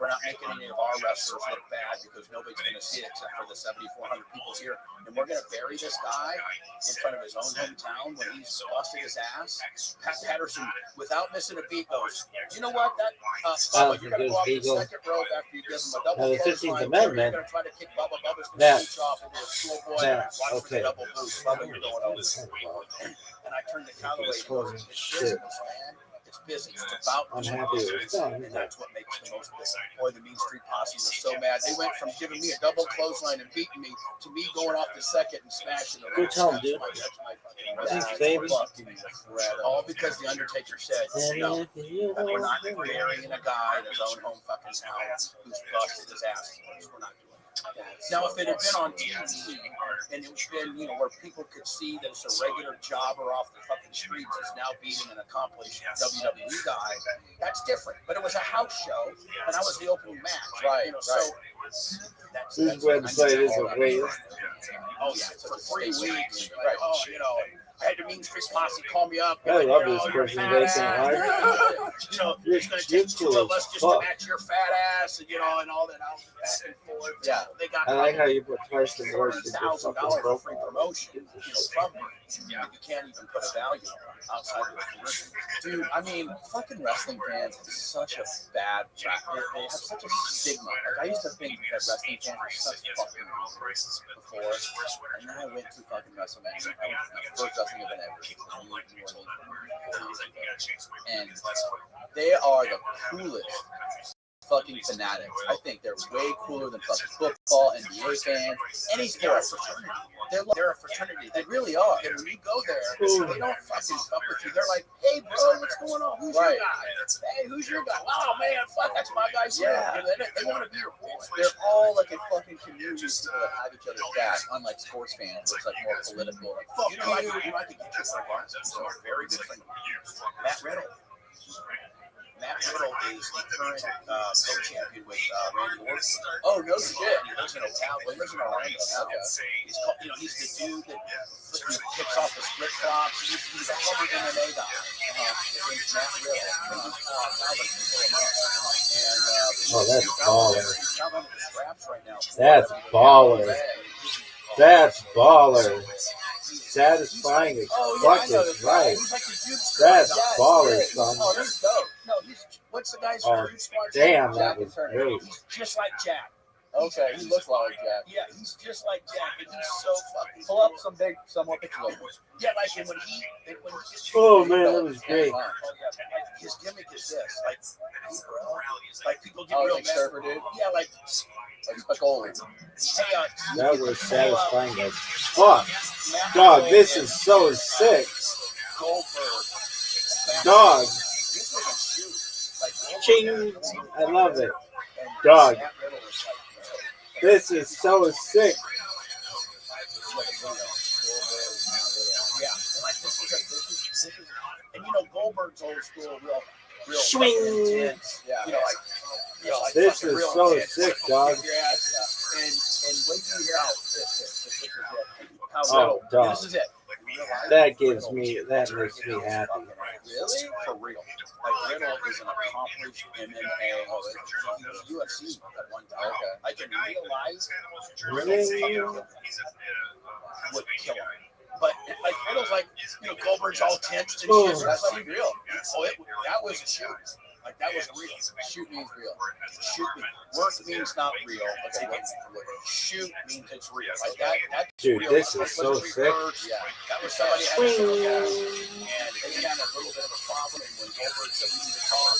We're not making any of our wrestlers look bad because nobody's going to see it except for the 7,400 people here. And we're going to bury this guy in front of his own hometown when he's busted his ass. Pat Patterson, without missing a beat, goes, you know what? That you're going to go off the second rope after you give him a double the 15th clothesline. Amendment. You're going to try to kick Bubba. Bubba's going to reach off into a schoolboy. Watch for the Okay. double boot. Bubba, you're going over. And I turned to Calloway. It's business, man. It's business. It's about I'm happy with it. and that's what makes the most business. Boy, the Mean Street Posse was so mad. They went from giving me a double clothesline and beating me to me going off the second and smashing them. Good tell him, dude. That's Baby. all because the Undertaker said, no, we're not burying a guy in his own home fucking house who's busted his ass. We're not doing it. Now, if it had been on TV and it's been, where people could see that it's a regular jobber off the fucking streets is now beating an accomplished WWE guy, that's different. But it was a house show, and I was the opening match, right? So that's This website is a waste. Oh yeah, so for 3 weeks, right? Oh, I had the Mean Street Posse call me up. I love this person. They can it's going to take 2 of us just to match your fat ass, and and all that. Back and forth. Yeah, they got. I like how you put twice the words in $1,000 for free promotion. From me. You can't even put a value outside of the Dude, I mean, fucking wrestling fans have such a bad rap. They have such a stigma. Like, I used to think that wrestling fans were such fucking before, and then I went to fucking WrestleMania. I went to the first wrestling event ever. New Orleans, 4 years ago. And they are the coolest fucking fanatics. I think they're way cooler than fucking football, NBA fans, any sport. They're a fraternity. They really are. And when you go there, they don't fucking fuck with you. They're like, hey, bro, what's going on? Who's your guy? Hey, who's your guy? Oh, man, fuck, that's my guy. Yeah. They want to be your boy. They're all like a fucking community of people that have each other's back, unlike sports fans, where it's like more political. Like, fuck you. I could get you for a very good friend. Matt Riddle. Matt Riddle is the current co-champion with Randy Orton. Oh, no shit. He lives in Orlando. He's the dude that kicks off the split flops. He's a former MMA guy. His name's Matt Riddle. Oh, that's baller. He's got one of the straps right now. That's baller. That's baller. Satisfying as fuck is right. That's baller, son. Oh, that's dope. No, what's the guy's name? Damn, that was great. He's just like Jack. Okay, he looks a lot like Jack. Yeah, he's just like Jack, and he's so fucking. Pull up some more pictures of him. Yeah, like when he Oh man, that was great. His gimmick is this, like people get real like surfer dude. Yeah, like goal. That was satisfying as fuck. Dog, this is so sick. Goldberg. Dog, Ching! I love it. Dog. This is so sick. Yeah, like this is, and you know Goldberg's old school, real Swing. fucking intense. Yeah. You know, like This fucking is real so intense. sick, Kick dog. your ass, and wait till you hear how Oh, little. dog. This is it. That makes me happy. Really? For real. Like Riddle is an accomplished MMA. He was UFC at one time. Okay. I can realize Really? would kill him. But like Riddle's like, you know, Goldberg's all tense and Oh. shit. That's like real. Oh, that was a shoot. Like that was real. Shoot means real. Shoot me. Work means not real. Okay, shoot means it's real. Like that's Dude, real. this Like, is so was sick. reversed. Yeah. That was somebody had a stroke at him, and they had a little bit of a problem. And when Goldberg said we need to talk,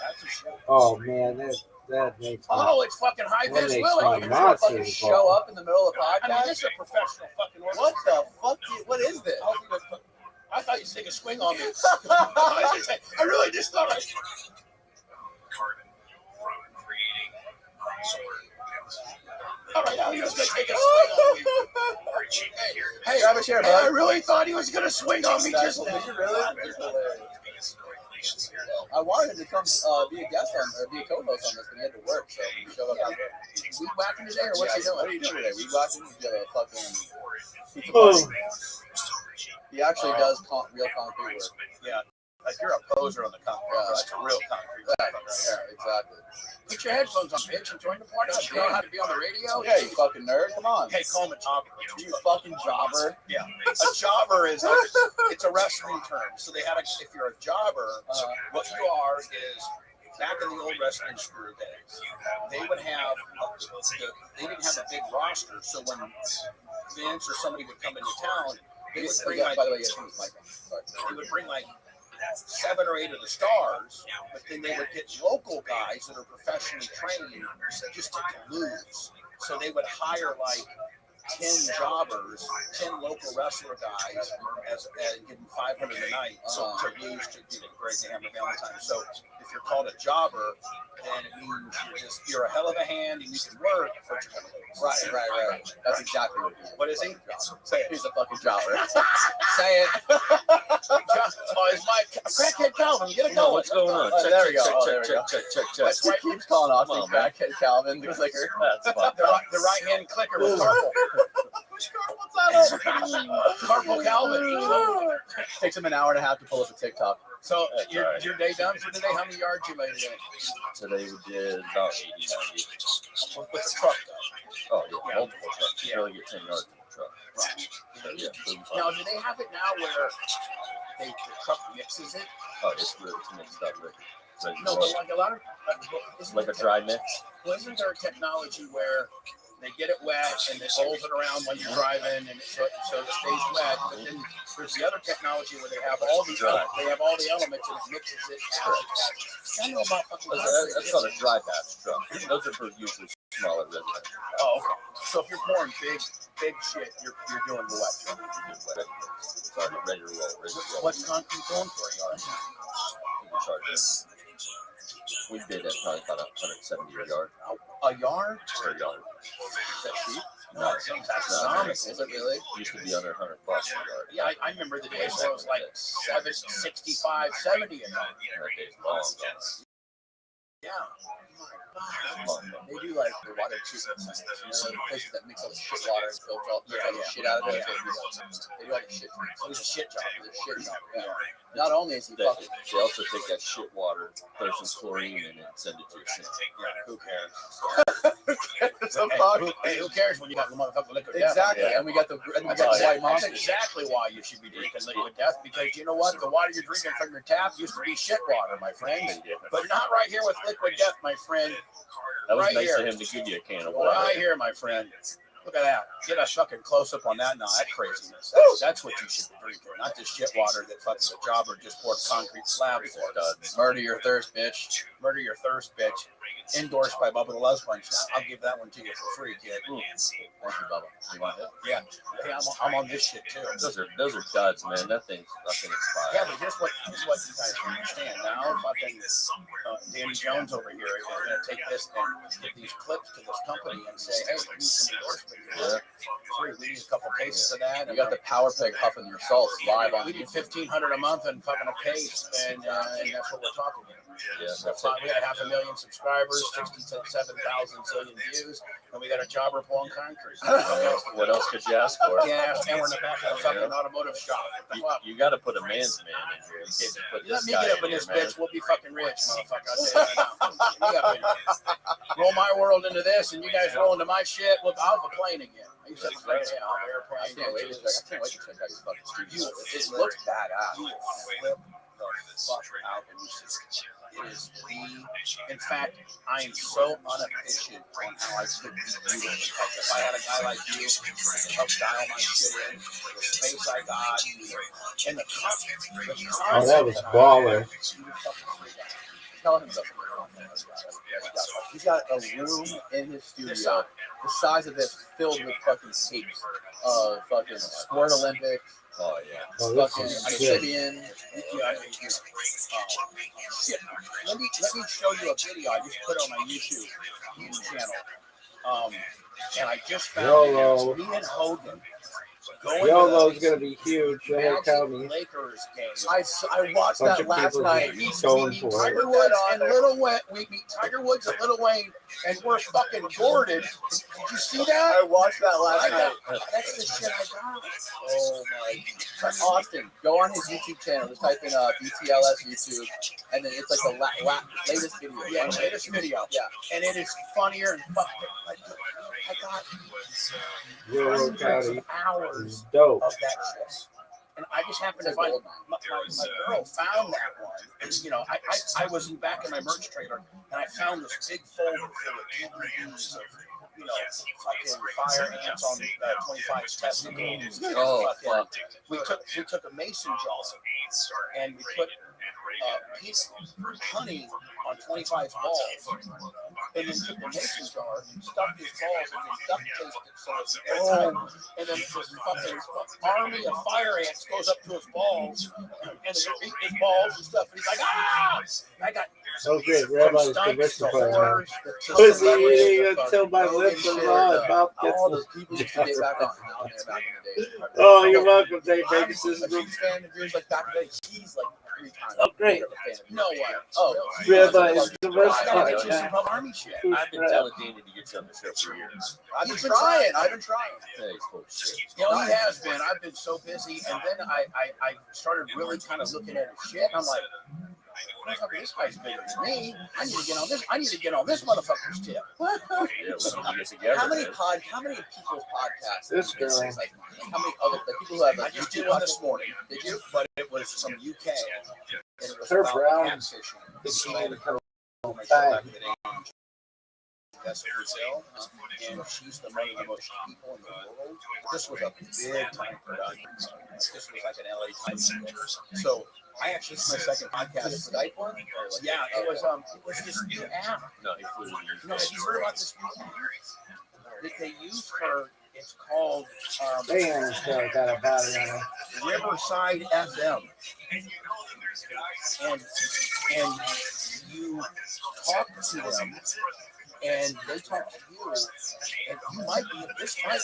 that's a shoot. Oh man, that makes me. Oh, it's fucking high That vis makes Willie. my You can nuts fucking is Show up in the middle of the I mean, podcast. this is a professional fucking order. What the fuck? What is this? I thought you'd take a swing on me. I really just thought I. Carbon from creating All right, now he was gonna take a swing on me. Hey, grab a chair, Hey, I bud. really thought he was gonna swing on me just Did now. you really? I wanted him to come be a guest on or be a co-host on this, but he had to work, so he showed up after. Weed whacking today, or what's he doing? What are you doing today? Weed whacking? He's got a fucking. Oh. He actually does real concrete work. Yeah, like you're a poser on the concrete. Yeah. That's a real concrete. Yeah, exactly. Put your headphones on, bitch, and join the party. You know how to be on the radio? Yeah, you fucking nerd. Come on. Hey, call him a jobber. You fucking jobber. Yeah, a jobber is it's a wrestling term. So they had a, if you're a jobber, what you are is back in the old wrestling screw days, they would have they didn't have a big roster. So when Vince or somebody would come into town, they would bring like, By the way, you have to mic on. Sorry. they would bring like 7 or 8 of the stars, but then they would get local guys that are professionally trained just to lose. So they would hire like 10 jobbers, 10 local wrestler guys, and give them $500 a night. So to lose to Greg the Hammer Valentine. So if you're called a jobber, then it means you're a hell of a hand and you can work, but you're gonna lose. Right. That's exactly what he is. What is he? Say it. He's a fucking jobber. Say it. Oh, it's my crackhead Calvin. Get it going. What's going on? Oh, there we go. Check. That's why he keeps calling Austin Come on, man. crackhead Calvin. The clicker. That's fine. The right hand clicker was Carpal. Carpal Calvin. Takes him an hour and a half to pull up a TikTok. So That's your, all right. your day done for today? How many yards you made today? Today we did about 80, 90. With the truck Oh, yeah, multiple trucks. You Yeah. only get 10 yards in the truck. though. Yeah, it'll be fine. Now, do they have it now where the truck mixes it? Oh, it's mixed up. Ready to No, roll. but like a lot of isn't Like a there dry mix. Isn't there technology where they get it wet and it rolls it around when you're driving and so it stays wet? But then there's the other technology where they have all the elements and it mixes it. I know about fucking That's called a dry patch truck. Those are for usually smaller residents. Oh, okay. So if you're pouring big shit, you're doing the wet truck. Ready to roll. What's concrete going for a yard? We bid at probably about 170 a yard A yard? per yard. Is that cheap? No, it seems no, astronomical. Is it really? Used to be under 100 bucks a yard. Yeah, I remember the days where it was like 65, 70 a yard. That day's long gone. Yeah. They do like the water treatment centers, you know, the places that mix all the shit water and filter all the shit out of it. They do like a shit treatment. It was a shit job. It's a shit job. Yeah. Not only is he They fucking also take that shit water, throw some chlorine in it, and send it to your sink. Who cares? Hey, who cares when you got the motherfucking liquid death? exactly, Yeah. and we got the white That's monster. exactly why you should be drinking liquid death, because you know what? The water you're drinking from your tap used to be shit water, my friend. But not right here with liquid death, my friend. That was right nice here. of him to give you a can of water. Right here, my friend. Look at that. Get a fucking close up on that now. That craziness. That's what you should be drinking. Not this shit water that fucking the jobber just poured concrete slab for. Murder your thirst, bitch. Murder your thirst, bitch. Endorsed by Bubba the Love Sponge. I'll give that one to you for free, kid. Thank you, Bubba. You want it? Yeah. Hey, I'm on this shit too. Those are duds, man. That thing's expired. Yeah, but here's what you guys don't understand. Now, fucking Danny Jones over here is going to take this and get these clips to this company and say, hey, we need some endorsement. Yeah. Free. We need a couple cases of that. You got the power peg huffing your salts live on We need YouTube. $1,500 a month and fucking a case, and that's what we're talking about. Yeah, So we got 500,000 subscribers, 67,000 zillion views, and we got a jobber pulling concrete. What else could you ask for? Yeah, and we're in the back of a fucking automotive shop. You got to put a man's man in here. You can't just put Let this me guy get up in in here, this man. bitch. We'll be fucking rich, motherfucker. I'll tell you right now. Me up in here. Roll my world into this, and you guys roll into my shit. Look, I'll have a plane again. I used to have a plane, yeah, I'll airplane. I can't wait to check out your fucking studio. It You looks badass. will flip the fuck out when you see it. It is the, in fact, I am so unefficient on how I could be beautiful. Like if I had a guy like you that could help dial my shit in, the space I got, and the Oh, that was baller. Tell him something. He's got a room in his studio the size of this filled with fucking tapes of fucking Sport Olympics, Oh yeah. Oh, this fucking is sick. Amphibian. Shit. Let me show you a video I just put on my YouTube channel. And I just found YOLO. it. Me and Hogan going YOLO's to gonna be huge. the You'll tell me. Lakers game. I watched Bunch that of last people night. going for it. Tiger Woods and Little Wayne. We meet Tiger Woods and Little Wayne, and we're fucking boarded. Did you see that? I watched that last night. That's the shit I got. Oh my! Austin, go on his YouTube channel. Just type in BTLS YouTube, and then it's like the latest video. Yeah, latest video. Yeah. And it is funnier and fucking. I got YOLO hundreds County of hours is dope. of that shit. And I just happened to find my girl found that one. And, you know, I was back in my merch trailer and I found this big folder full of DVDs of, you know, fucking fire ants on 25's testicles. Oh, fuck. We took a mason jar and we put honey on 25's balls, and then took the mason jar, stuffed his balls, and then duct taped it so it's airtight. And then this fucking army of fire ants goes up to his balls, and they're eating his balls and stuff. And he's like, ah! I got Oh, great. from Rabbi's stunts to diversifying now. whores to Pussy celebrities eating to until my Rogan lips are shared, raw. About all gets the people used to get back on now and back in the day. Oh, you're welcome, Dave I'm Vegas. a This is huge fan of yours. Like back in the day, he's like 3 times. Oh, great. no one. Oh, Rabbi is I gotta diversifying get you some now. army shit. I've been telling Danny to get you on the show for years. I've been trying. I've been trying. Yeah, he's full of shit. You know, he has been. I've been so busy, and then I started really kind of looking at his shit. And I'm like, motherfucker, this guy's bigger than me. I need to get on this. I need to get on this motherfucker's tip. Yeah, we need to get together. How many man. people's podcasts? This girl. Like, how many other people who have I like just YouTube did one this morning. Did you? But it was from UK. And it was Her about brown catfishing. bikini color Back in the day. That's Brazil, and she's one of the most people in the world. This was a big time production. This was like an LA type thing. So I actually, this is my second podcast. Skype one? Yeah, it was this new app. No, he flew to You know, have you heard about this new app that they use for? It's called Damn, still got a body on it. Riverside FM, and you talk to them, and they talk to you, and you might be this might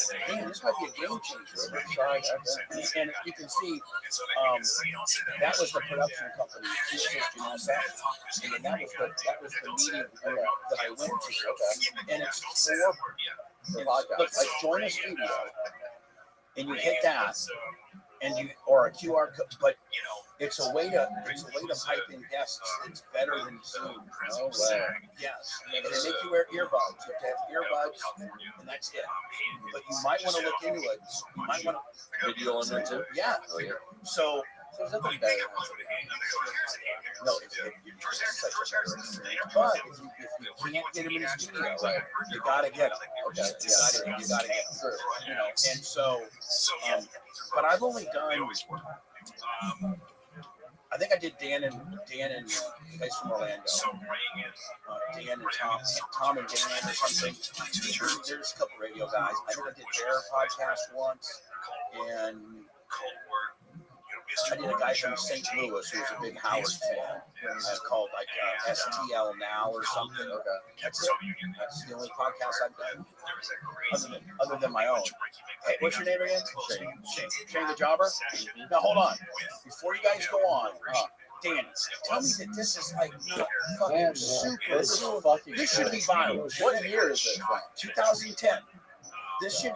be a game changer. Riverside FM, and you can see that was the production company, and then that was the meeting that I went to, and it's for the podcast. Look, like join a studio, and you hit that, and you or a QR code, but it's a way to pipe in guests. It's better than Zoom. No way. Yes, and they make you wear earbuds. You have to have earbuds, and that's it. But you might want to look into it. You might want to video on there too. yeah. Oh yeah. So There's nothing better than No, it's such a better experience. But if you can't get him in the studio, right, you gotta get him. Okay, you gotta get him. Sure. You know, and so, but I've only done. I think I did Dan and guys from Orlando. Dan and Tom and Dan or something. There's a couple radio guys. I think I did their podcast once, and I did a guy from St. Louis who was a big Howard fan. Called like STL Now or something. Okay. That's the only podcast I've done, other than my own. Hey, what's your name again? Shane the Jobber. Now hold on, before you guys go on, Dan, tell me that this is like not fucking super. This should be viral. What year is this? 2010. This should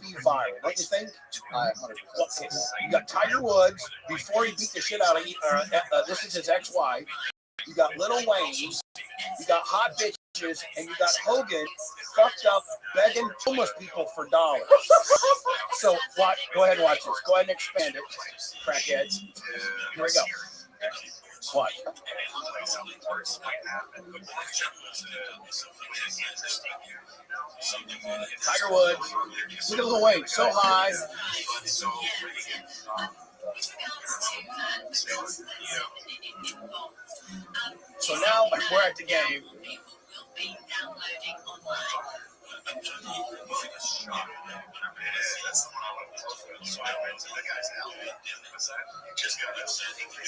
be viral. Don't you think? 100%. Okay. You got Tiger Woods before he beat the shit out of this is his ex-wife. You got Lil Wayne. You got hot bitches, and you got Hogan fucked up begging homeless people for dollars. So watch. Go ahead and watch this. Go ahead and expand it, crackheads. Here we go. What? Tiger Woods. Look at Lil Wayne. So high. So now we're at the game.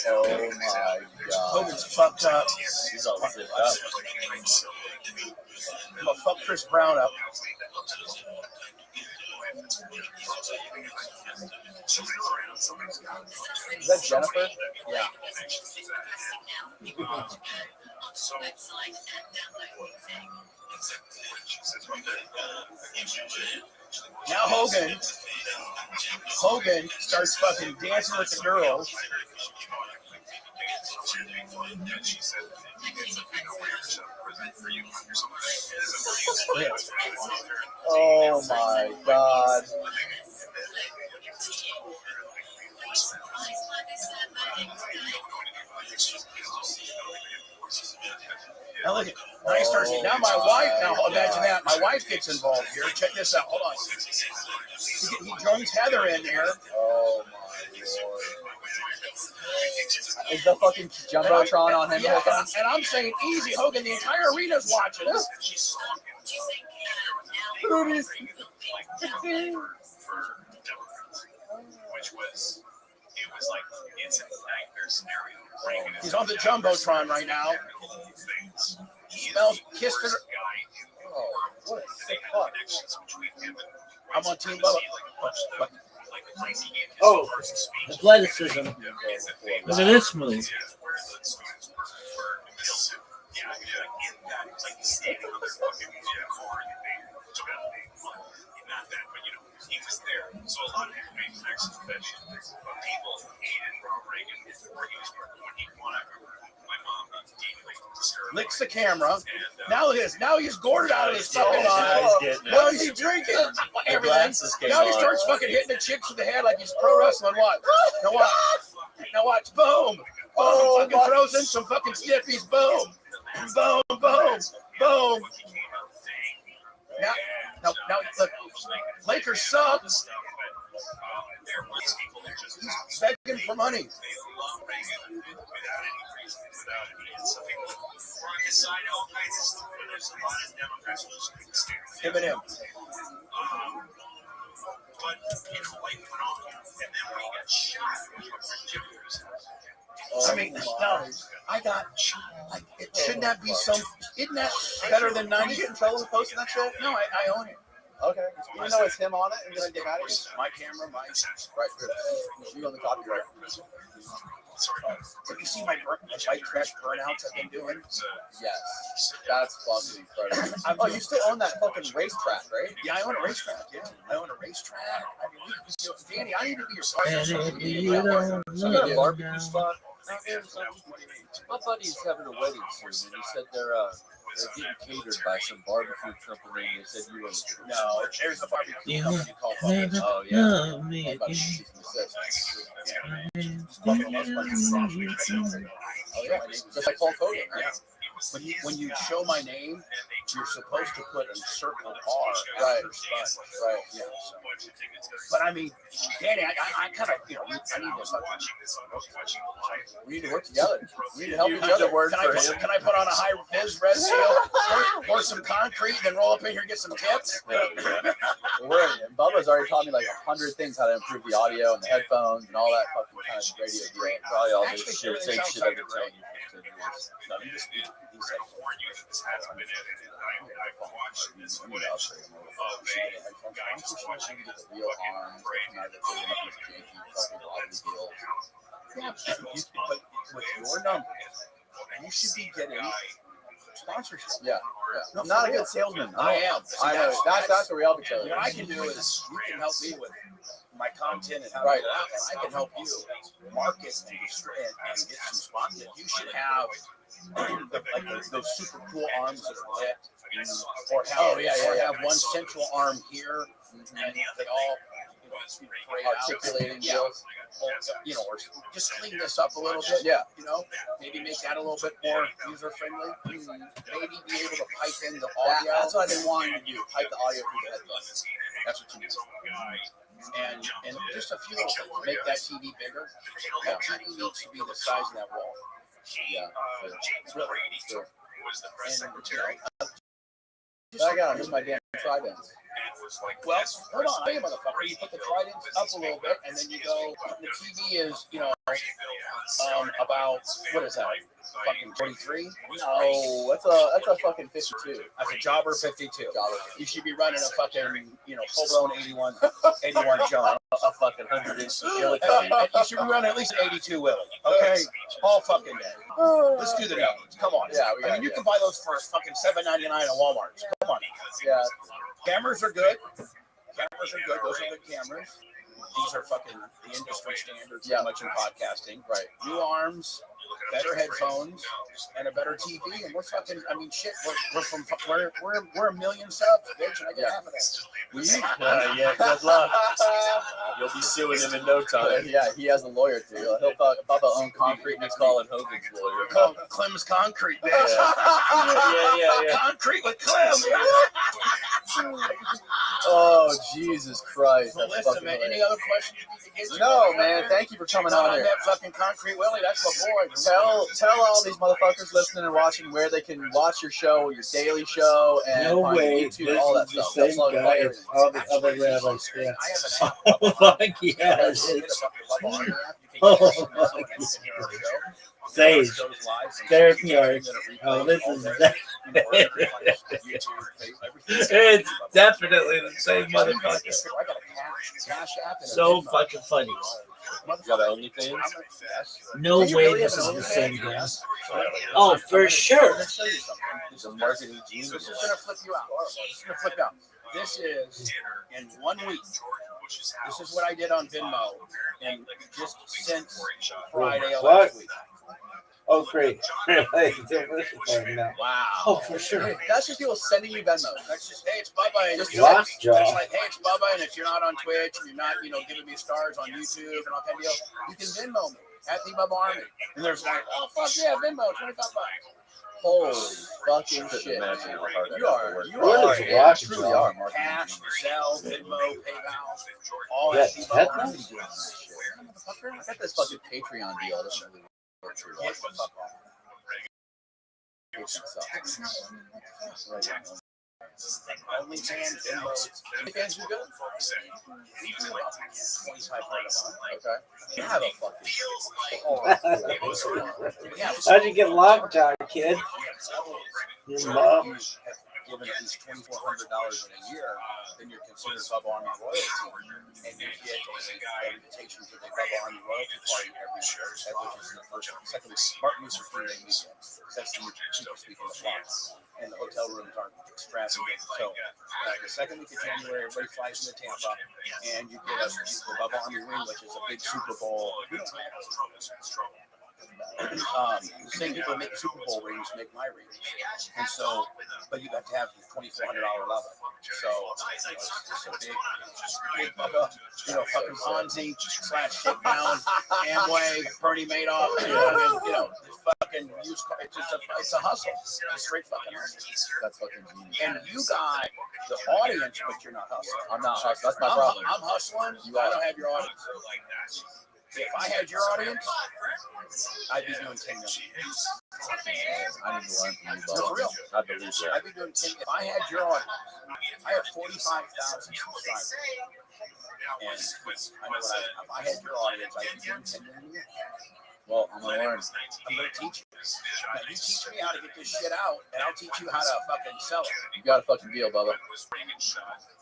Oh my god. Hogan's fucked up. He's all zipped up. I'm gonna fuck Chris Brown up. Is that Jennifer? Yeah. Now Hogan starts fucking dancing with the girls. Oh my god. Now look at now he starts. Now my wife. Now imagine that my wife gets involved here. Check this out. Hold on. He joins Heather in there. Oh my lord. Is the fucking Jumbotron on him? Yeah, and I'm saying easy, Hogan. The entire arena's watching us. Booties. He's on the Jumbotron right now. Smells kissed her. Oh, what a sick fuck. I'm on Team Bubba. Oh, athleticism. Look at this move. So a lot of people made connections with that shit. But people hated Ronald Reagan when he was when he won. I remember my mom licks the camera. Now it is. Now he's gored out of his fucking eyes. Now he's drinking everything. Now he starts fucking hitting the chicks in the head like he's pro wrestling. What? Now watch. Now watch. Boom. Oh, fucking throws in some fucking stiffies. Boom. Boom. Boom. Boom. Now, look, Lakers suck. He's begging for money. Him and him. I mean, no, I got. Like, it shouldn't that be some? Isn't that better than 90? Get in trouble with posting that shit? No, I own it. Okay. Even though it's him on it, and you're gonna get mad at you? My camera, my. Right, good. You on the copyright. Have you seen my white trash burnouts I've been doing? Yes. That's fucking incredible. Oh, you still own that fucking racetrack, right? Yeah, I own a racetrack. Yeah, I own a racetrack. I mean, Danny, I need to be your partner. You got a barbecue spot? My buddy's having a wedding soon, and he said getting catered by some barbecue company. They said you were. No, there's a barbecue You company called never Bubba's. Oh yeah. love me About again. cease and desist. Oh yeah, Just like Hulk Hogan, right? yeah. When you show my name, you're supposed to put a circle R Right. after Spud. Right. Yeah. So. But I mean, Danny, I kind of, I need to fucking. We need to work together. We need to help You each use the other. word can I put on a high vis red seal, pour some concrete, then roll up in here and get some tips? Bubba's already taught me like 100 things how to improve the audio and the headphones and all that fucking kind of radio deal. Probably all this Actually, shit. it Same sounds shit like I've been it, telling you for 10 years. No, you just he said. Real arms, not the janky fucking lottery deal. Yeah, but with your number, you should be getting sponsorship. Yeah. No, I'm not for a real. good salesman. I am. I know. That's where we help each other. What I can do is you can help me with my content and how Right. to get it out, and I can help you market and get some sponsorship. You should have those super cool arms that are lit, or have one central arm here, and they all parade out. Articulating Yeah. deals. Or just clean this up a little bit. Yeah. Maybe make that a little bit more user friendly. Maybe be able to pipe in the That, audio. that's what I've been wanting to do. Pipe the audio through the headphones. That's what you need. And just a few little things. Make that TV bigger. That TV needs to be the size of that wall. Yeah. It's really Sure. And, I got my damn tridents. well, hold on, wait a motherfucker. You put the tridents up a little bit, and then you go. The TV is, about what is that? Fucking 43. No, that's a fucking 52. That's a jobber 52. Jobber. You should be running a fucking, full blown 81 John. A fucking 100-inch You should be running at least an 82 Willie. Okay, all fucking day. Let's do the numbers. Come on. Yeah, I mean, you can buy those for fucking $7.99 at Walmart. Come on. Yeah. Cameras are good. Those are good cameras. These are fucking the industry standards, Yeah. much in podcasting. Right. New arms, better headphones, and a better TV. And we're fucking. I mean, shit. We're a million subs, bitch. And I get half of that. Yeah, good luck. You'll be suing him in no time. Yeah, he has a lawyer too. He'll Bubba own concrete He's next calling Hogan's lawyer. Called Clem's Concrete, bitch. Yeah. Concrete with Clem. Oh, Jesus Christ. Well, That's listen, fucking man. Any hilarious. other questions you can get? No, man. Thank you for coming Not on on here. that fucking Concrete Willie. That's my boy. Tell all these motherfuckers listening and watching where they can watch your show, your daily show, and No find way. YouTube, This all that is the stuff. same That's all guy everything. as all the other rabbis. Yeah. I have an app. Oh, fuck yes. Sage. Derek Yard. Oh, this is it's definitely the same motherfucker. So fucking funny. You got OnlyFans? No way this is the same guy. Oh, for sure. He's a marketing genius. This is gonna flip you out. This is in 1 week. This is what I did on Venmo, and just since Friday of last week. Oh, great. Wow. Oh, for sure. That's just people sending you Venmo. That's just, hey, it's Bubba. And Just lockjaw. It's like, hey, it's Bubba. And if you're not on Twitch and you're not, giving me stars on YouTube and all that deal, you can Venmo me at the Bubba Army. And there's like, oh, fuck yeah, Venmo, $25. Holy fucking Couldn't shit. imagine how hard that You are, work. you What are, is you lockjaw? truly are, Mark. Cash, Zelle, Venmo, PayPal, all Yeah, at the Bubba Army. tetanus? I got this fucking Patreon deal. It doesn't really work too well. Get the fuck off. OnlyFans, Venmo. OnlyFans, you good? We do about $2,500 a month. Okay. You have a fucking. How'd you get lockjaw, kid? Your mom. Given at least $2,400 in a year, then you're considered Bubba Army royalty, and you get an invitation to the Bubba Army royalty party every year, which is the second Martin Luther King Day weekend. That's the cheapest week in the block, and the hotel rooms aren't extravagant. So the second week of January, everybody flies into Tampa, and you get the Bubba Army ring, which is a big Super Bowl. We don't have The same people that make the Super Bowl rings make my rings, and so, but you have to have the $2,400 level. So it's just a big fucking Ponzi / shakedown, Amway, Bernie Madoff, this fucking used car. It's a hustle. It's a straight fucking hustle. That's fucking genius. And you got the audience, but you're not hustling. I'm not hustling. That's my problem. I'm hustling. I don't have your audience. If I had your audience, I'd be doing 10 million. I need to learn from you, No, for bro. real. I believe that. I'd be doing 10. If I had your audience, I have 45,000 subscribers. And I know if I had your audience, I'd be doing 10 million. Well, I'm gonna learn. I'm gonna teach you. Now, you teach me how to get this shit out, and I'll teach you how to fucking sell it. You got a fucking deal, Bubba.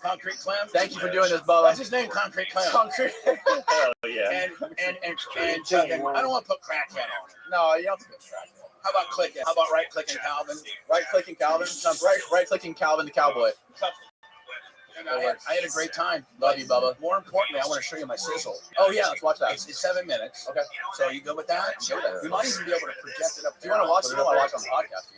Concrete Clem. Thank you for doing this, Bubba. What's his name? Concrete Clem. Concrete. Hell yeah. And fucking, I don't want to put crackhead on it. No, you don't have to get tracked. How about clicking? How about right clicking Calvin? Right clicking Calvin. Right clicking Calvin the cowboy. And I had a great time. Love you, Bubba. More importantly, I want to show you my sizzle. Oh yeah, let's watch that. It's 7 minutes. Okay. So you good with that? Go with that. We might even be able to project it up. Do you want to watch it? I watch on the podcast.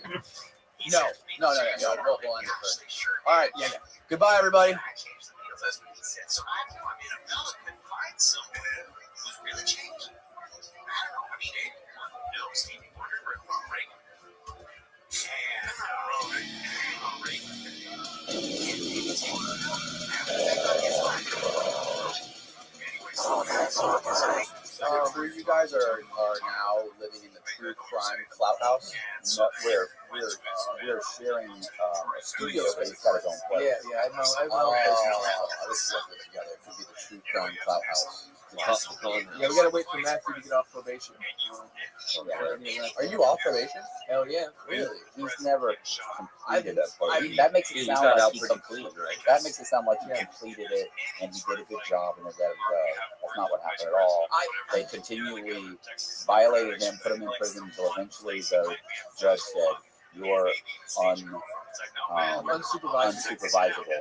No. No. We'll end it first. All right. Yeah. Goodbye, everybody. So I know I'm in a development, find someone who's really changed. I don't know. I mean, no, Stevie Wonder, Ronald Reagan. You guys are now living in the true crime clout house. We're sharing a studio space. It's got its own place. Yeah. I know. This is what we're together. It could be the true crime clout house. Yeah, we gotta wait for Matthew to get off probation. Are you off probation? Hell yeah. Really? He's never completed that part. That makes it He sound got like out he pretty completed. clean, right? That makes it sound like he completed it and he did a good job and let it go. That's not what happened at all. They continually violated him, put him in prison until eventually the judge said, "You're unsupervisable."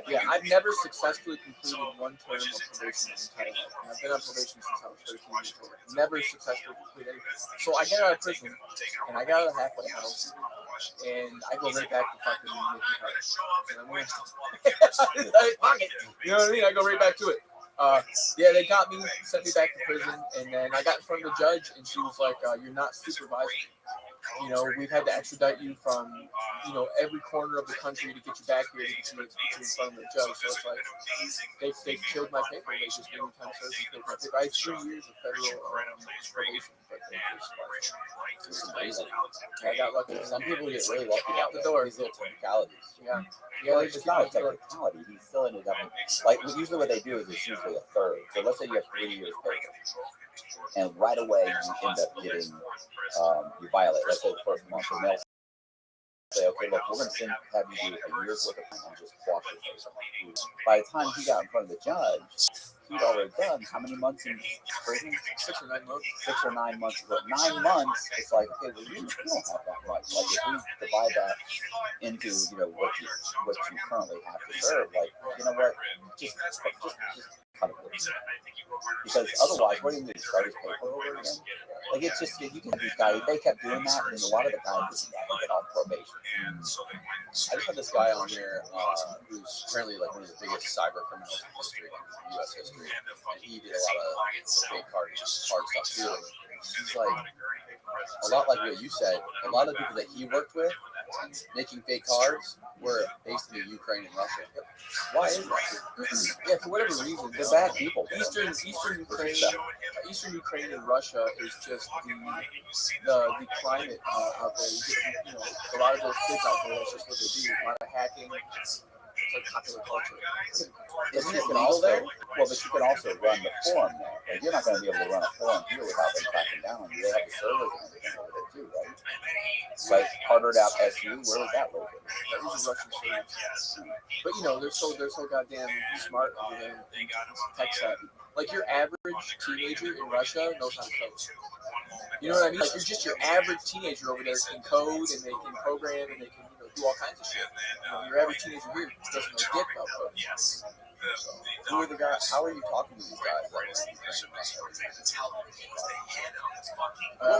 Yeah, I've never successfully completed one term of probation in my entire life. And I've been on probation since I was 13 years old. Never successfully completed anything. So I get out of prison, and I got out of the halfway house, and I go right back to fucking making cars. And I'm like, fuck it. You know what I mean? I go right back to it. Yeah, they got me, sent me back to prison, and then I got in front of the judge, and she was like, "You're not supervising. You know, we've had to extradite you from, every corner of the country to get you back here to get you in front of the judge." So it's like, they killed my paper. They just gave me time to serve and killed my paper. I had 2 years of federal probation, but they just Amazing. I got lucky. Some people get really lucky Out the door. These little technicalities. Yeah, Well, they it's just not a keep out the door. technicality. He still ended up like usually what they do is it's usually a third. So let's say you have 3 years paper, and right away you end up getting you violate. Let's say the first month, and they'll say, "Okay, look, we're going to have you do a year's worth of time and just quash your case." By the time he got in front of the judge, he'd already done how many months in prison? 6 or 9 months. 6 or 9 months. But 9 months, it's like, okay, well, you don't have that much. Like if we divide that into what you currently have to serve, like you know what, just cut it. Because otherwise, what do you do? Start his paper over again? Like it's just you can these guys. They kept doing that, and a lot of the guys just get on probation. I just had this guy on here who's apparently like one of the biggest cyber criminals in history, in U.S. history, and he did a lot of fake card stuff too. And he's like a lot like what you said. A lot of the people that he worked with making fake cards were based in Ukraine and Russia. Why is that? Yeah, for whatever reason, They're bad people. Eastern Ukraine and Russia is just the climate out there. A lot of those kids out there, that's just what they do. A lot of hacking. It's like popular culture. Isn't it legal there? Well, but you can also run the forum there. Like, you're not going to be able to run a forum here without them cracking down on you. They have the servers and everything over there too, right? Like Harvard out SU, where is that located? That was a Russian server. But they're so goddamn smart over there and tech savvy. Like your average teenager in Russia knows how to code. You know what I mean? Like your average teenager over there can code and they can program and they can do all kinds of shit. Your average teenager here doesn't know dick about coding. Who are the guys? How are you talking to these guys? What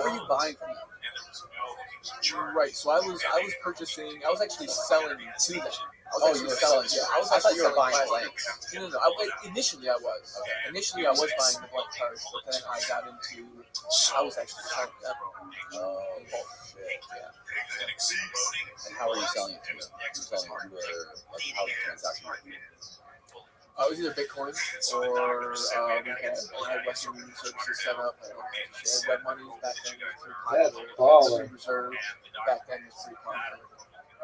were you buying from them? Right. So I was purchasing. I was actually selling to them. You were selling. Yeah, I thought you were buying plastic. blanks. No. Initially, I was. Okay. Initially, I was buying the blank cards, but then I got into. I was actually selling them. Oh shit! Yeah. And how are you selling it to them? You're selling it to how the transaction? It was either Bitcoin or we had Western Union services set up. Shared web money back then was pretty That's popular. baller. Reserve back then was pretty popular.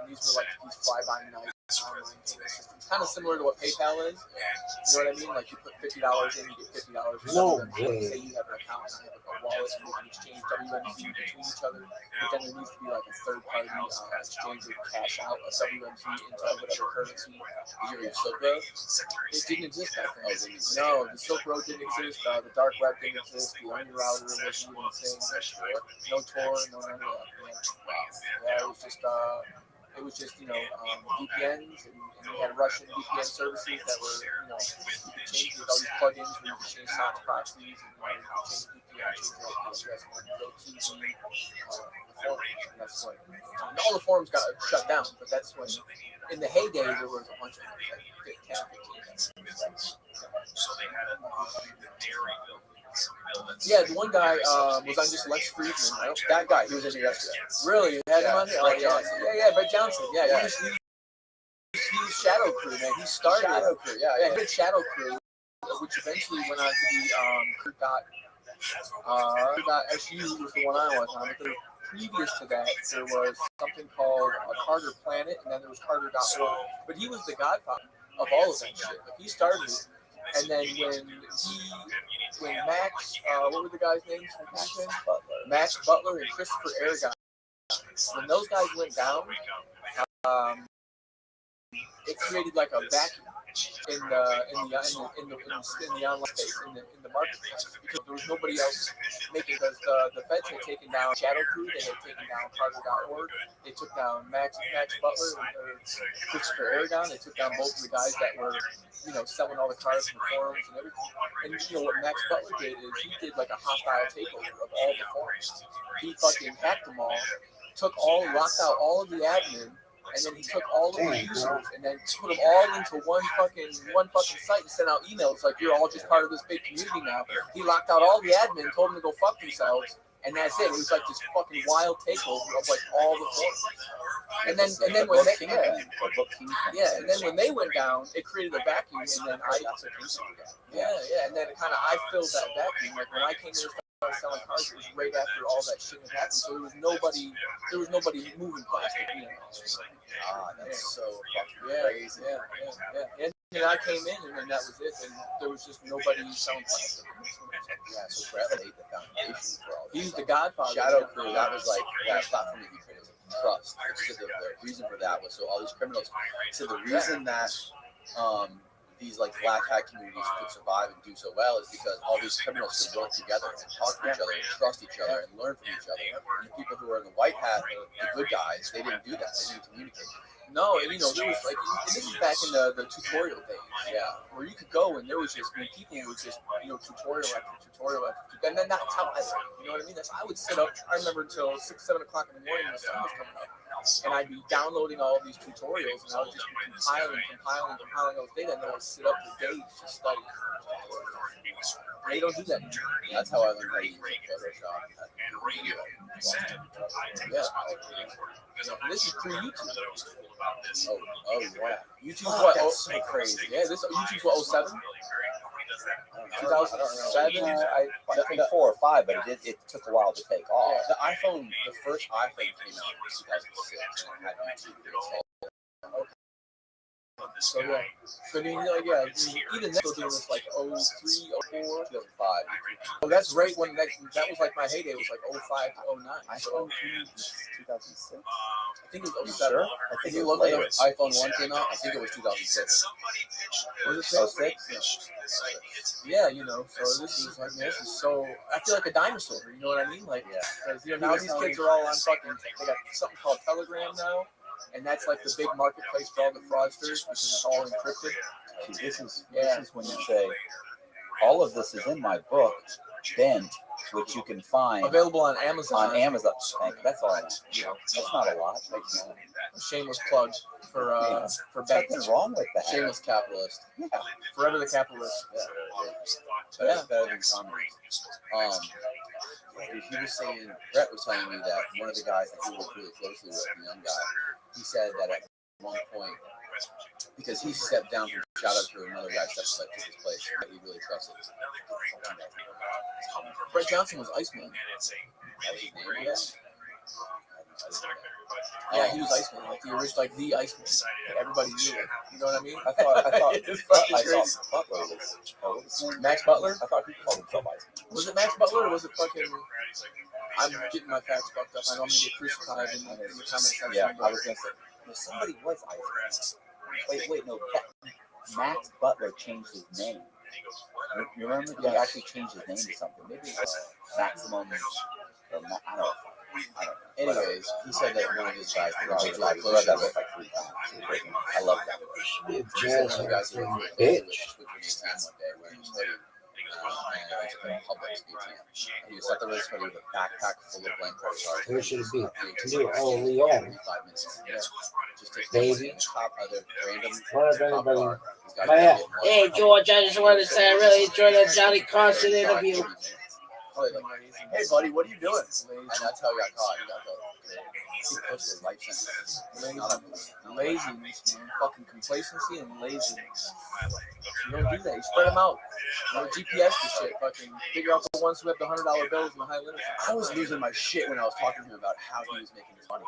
And these were like these fly-by-night online payment systems, kind of similar to what PayPal is. You know what I mean? Like you put $50 in, you get $50. No Say way. you have an account and you have a wallet and you can exchange WMC between each other. But then there needs to be like a third-party exchange or cash out a WMC into whatever currency. Your Silk Road? It didn't exist back then. Oh, it didn't exist. No, the Silk Road didn't exist. The dark web didn't exist. The Onion router wasn't even a thing. No Tor, no none of that. Yeah, it was just VPNs, and we had Russian VPN services that were you could change with all these plugins where you could change SOCKS proxies and you could change VPN, change the IP address, and go to the forums. And that's when all the forums got shut down. But that's when, in the heyday, there was a bunch of them, like 10, 15. Yeah, the one guy was on just Lex Friedman. That guy, he was in here yesterday. Really? You had him on here? Brett Yeah. Johnson. Yeah, Brett Johnson. Yeah, Yeah. He's Shadow Crew, man. He started. Shadow Crew, Yeah, he did Shadow Crew, which eventually went on to be Crew.SU was the one I was on. But previous to that, there was something called Carter Planet, and then there was Carter.org. But he was the godfather of all of that shit. Like, he started it. And then when Max, what were the guys' names? Max Butler and Christopher Aragon. When those guys went down, it created like a vacuum in the online space, in the marketplace, because there was nobody else making. Because the feds had taken down Shadow Crew, they had taken down Carter.org, they took down Max Butler and Christopher Aragon, they took down both of the guys that were selling all the cards in the forums and everything. And what Max Butler did is he did like a hostile takeover of all the forums. He fucking hacked them all, locked out all of the admin. And then he took all of the users and then put them all into one fucking site and sent out emails like, you're all just part of this big community now. He locked out all the admin, told them to go fuck themselves, and that's it. It was like this fucking wild takeover of like all the forums. And then when they went down, it created a vacuum, and then and then I filled that vacuum. Like when I came in and started selling cards, it was right after all that shit had happened. So there was nobody moving plastic. That's so fucking crazy. Yeah. And I came in, and then that was it. And there was just nobody selling plastic. Yeah, so Brett laid the foundation for all this. He's the godfather. Shadow Crew, that was like that platform that he created was trust. So the reason for that was so all these criminals. So the reason that these like black hat communities could survive and do so well is because all these criminals could work together and talk to each other and trust each other and learn from each other. And the people who were in the white hat, the good guys, they didn't do that. They didn't communicate. No, and there was like, and this is back in the tutorial days. Yeah, where you could go and there was just people would just tutorial after tutorial after, and then that's how I learned. You know what I mean? I would sit up. I remember until 6, 7 o'clock in the morning when the sun was coming up, and I'd be downloading all of these tutorials, and I would just be compiling all this data, and then I would sit up for days just studying. They don't do that anymore. That's how I learned how to use Photoshop. This is pre-YouTube. Oh, yeah. YouTube's what? That's so crazy. Yeah, YouTube's what, 07? 2007? I think 4 or 5, but it took a while to take off. The first iPhone came out in 2006, and it had YouTube. So yeah, but even then, still doing this like 03, 04, 2005. Oh, that's right when that was like my heyday. It was like 05 to 09. iPhone 2006. I think it was 07. Sure. I If think you it look was at later. iPhone 1 came out, I think it was 2006. Was it 06? Yeah, so this is so, I feel like a dinosaur, you know what I mean? Like, because now these kids are all on fucking, they got something called Telegram now, and that's like the big marketplace for all the fraudsters because it's all encrypted. See, this is when you say all of this is in my book, Bent, which you can find Available on Amazon. on Amazon. That's all I know. That's not a lot. Shameless plug for Nothing Bent. wrong with that. Shameless capitalist. Yeah. Forever the capitalist. Better than communist. He was saying, Brett was telling me that one of the guys that he worked really closely with, the young guy, he said that at one point, because he stepped down from shout out to another guy that took his place that he really trusted. Brett Johnson was Iceman. That was his name, yes. Yeah, he was Iceman, like the original, like the Iceman. Everybody knew it. You know what I mean? I thought It's fucking I crazy. thought Butler was. Oh, what was his name? Max Butler? I thought he called himself Iceman. Was it Max Butler or was it fucking? I'm getting my facts fucked up. I know I'm gonna get crucified in the comment section. Yeah, but I was gonna say. No, somebody was Iceman. Wait, no. Max Butler changed his name. You remember? He actually changed his name to something. Maybe it was Maximum. Or I don't know. Anyways, he said that one of his guys, I really read close that to book like 3 times. I love that book. Be a He said jazz one of the guys that fucking worked really closely with bitch. was with his ATM one day wearing his hoodie. And it was a Publix ATM. He was at the wrist hoodie with a backpack full of blank credit cards. Where should it be? He You, oh, Leon. 5 minutes. Yeah. Just take Baby. the top of the random What if top anybody? car. These guys Oh, yeah. get more Hey, than George, I just wanted to say I really enjoyed that Johnny Carson interview. Probably like, hey buddy, what are you doing? And that's how he got caught. He got he pushed his life sentence. laziness, man. Fucking complacency and laziness. You don't do that. You spread them out. You know, GPS the shit. Fucking figure out the ones who have the $100 bills and the high limits. I was losing my shit when I was talking to him about how he was making his money.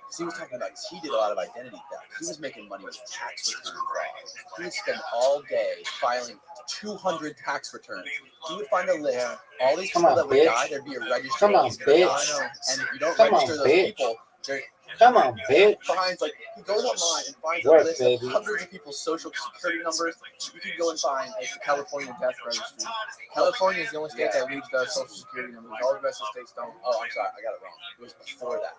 Because he was talking about, he did a lot of identity theft. He was making money with tax return fraud. He would spend all day filing 200 tax returns. He would find a list. All these people that would die, there'd be a registry. Come on, bitch. And if you don't Come on, register those bitch. people, there Come on, bitch. finds, like, he goes online and finds Work, a list baby. of hundreds of people's social security numbers. You can go and find a California death registry. California is the only state that leaves the social security numbers. All the rest of the states don't. Oh, I'm sorry, I got it wrong. It was before that.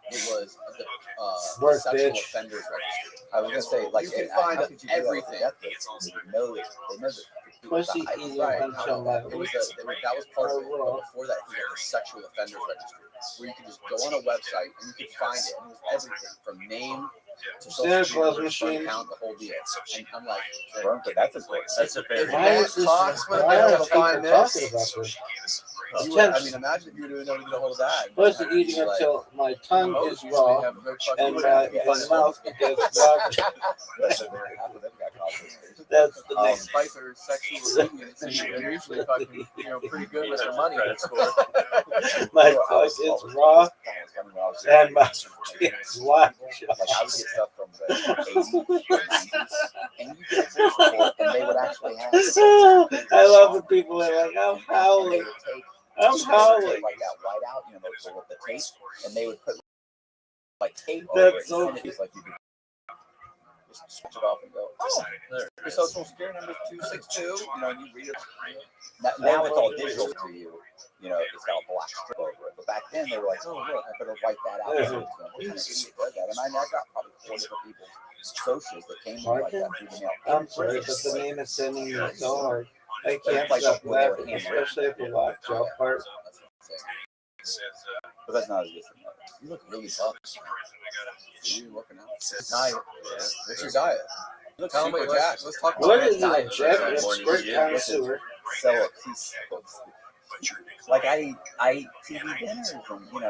It was the Work, sexual bitch. offenders registry. I was gonna say, like, You can how find could you do that with everything. death rates? They know that. Pussy I- eating Right. until my It was that was part of it. But before that, he had the sexual offenders registry, where you could just go on a website and you could find it. And it was everything from name to Santa social Claus security, machine. count, the whole deal. And I'm like, But that's a great. That's a very Why is this? Talks with Why them are to people find talking this. about this? you would, I mean, imagine if you were doing everything to hold that. Pussy eating Like, until my tongue is Usually raw have no and fucking- my mouth gets blocked. Half of them got caught. That's the They next. spite their sexual obedience, and they're usually fucking, pretty good with their money. credit score. My tongue is raw and my mouth gets blocked. Like I would get stuff from the 80s, 90s, and you get a search report, and they would actually have. I love the people that are like, I'm They howling. would take I'm howling. like that whiteout, with the tape, and they would put like tape over That's it, so and it's like you could just switch it off and go, oh, your social security number is 262. And you read it. Now it's all digital to you. It's got a black strip over it. But back then they were like, oh look, I better wipe that out. Yeah. What kind of idiot does that? And I got probably 4 different people's socials that came in like that through the mail. I'm sorry, but the name is sending me so hard. I can't stop laughing, especially at the lockjaw part. But that's not as good. You look really buff. You're working out. Diet. Yeah. What's your diet? You look Tell them super what jacked. let's talk about What that is it, a diet. jet squirt connoisseur? So like I eat TV dinners and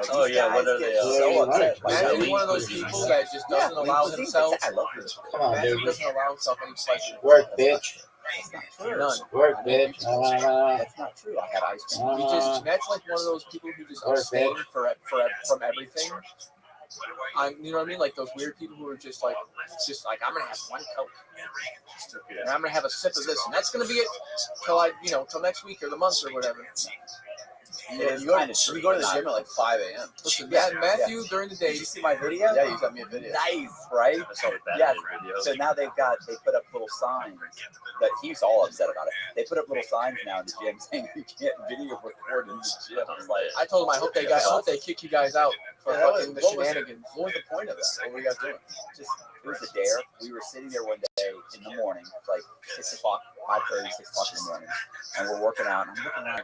Oh, these yeah, guys what are get they, so upset. Like, Matt lean is one of those cuisine. people that just doesn't lean allow cuisine. himself. I love this. Come on, Matt baby. doesn't allow himself any pleasure. Work, bitch. That's not true. None. Work, bitch. That's not true. I had ice cream. He just Matt's like one of those people who just Work, abstain bitch. from everything. You know what I mean? Like those weird people who are just like I'm gonna have one Coke, and I'm gonna have a sip of this, and that's gonna be it till next week or the month or whatever. You go to the gym at like 5 a.m. Listen, Matthew during the day. Did you see my video? Yeah, you got me a video. Nice, right? I saw the Yeah. Batman video. So now they put up little signs that he's all upset about it. They put up little signs now in the gym saying you can't video record in the gym. I was like, I told him I hope they kick you guys out for fucking the What was shenanigans. the point of that? What were you guys doing? it was a dare. We were sitting there one day Wednesday in the morning. It's like 6 o'clock, 5:30, 6 o'clock in the morning, and we're working out. And I'm looking around.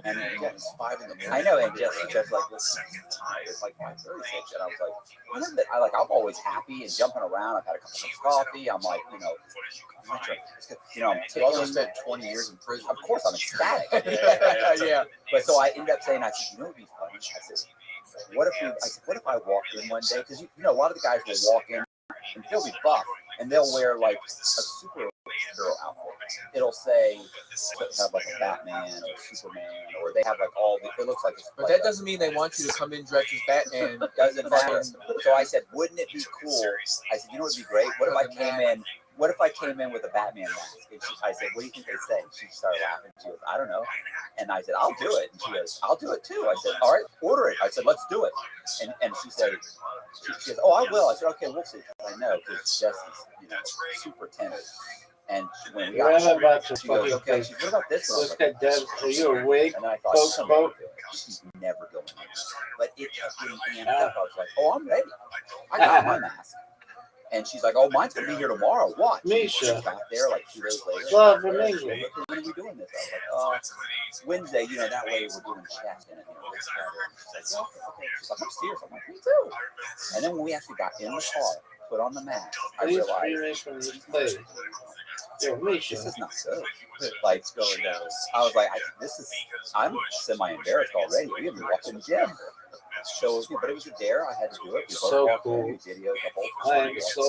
And it's 5 in the morning. I know, and just like listen, it's like 5:36, and I was like, what is it? I'm always happy and jumping around. I've had a couple of coffee. I'm like, I'm You also spent 20 years in prison. of course, I'm ecstatic. Yeah. But so I ended up saying, I said, it'd be funny. I said, what if I walked in one day? Because a lot of the guys will walk in and they'll be buff and they'll wear like a superhero outfit. It'll say have like a Batman or Superman, or they have like it looks like it's. But that doesn't mean they want you to come in dressed as Batman. Doesn't matter. So I said, wouldn't it be cool? I said, it'd be great. What if I came in? What if I came in with a Batman mask? And I said, what do you think they say? She started laughing. She goes, I don't know. And I said, I'll do it. And she goes, I'll do it too. I said, all right, order it. I said, let's do it. And she said, she goes, oh, I will. I said, okay, we'll see. I know, because Jesse's, super tender. And when we got home, she goes, okay, what about this one? Let's get Deb. Are you awake? And I thought, she's never going there. But it kept getting amped up. I was like, oh, I'm ready. I got my mask. And she's like, oh, mine's going to be here tomorrow. Watch. Misha. She got there like 2 days later. Love from England. When are we doing this? I was like, Wednesday, that way we're doing chest in it. She's like, okay. She's like, I'm serious. I'm like, me too. And then when we actually got in the car, put on the mask, I realized, this is not good. Like, going down. I was like, I'm semi-embarrassed already. We haven't walked in the gym. So, but it was a dare. I had to do it. We both walked in, we videoed the whole time. I am so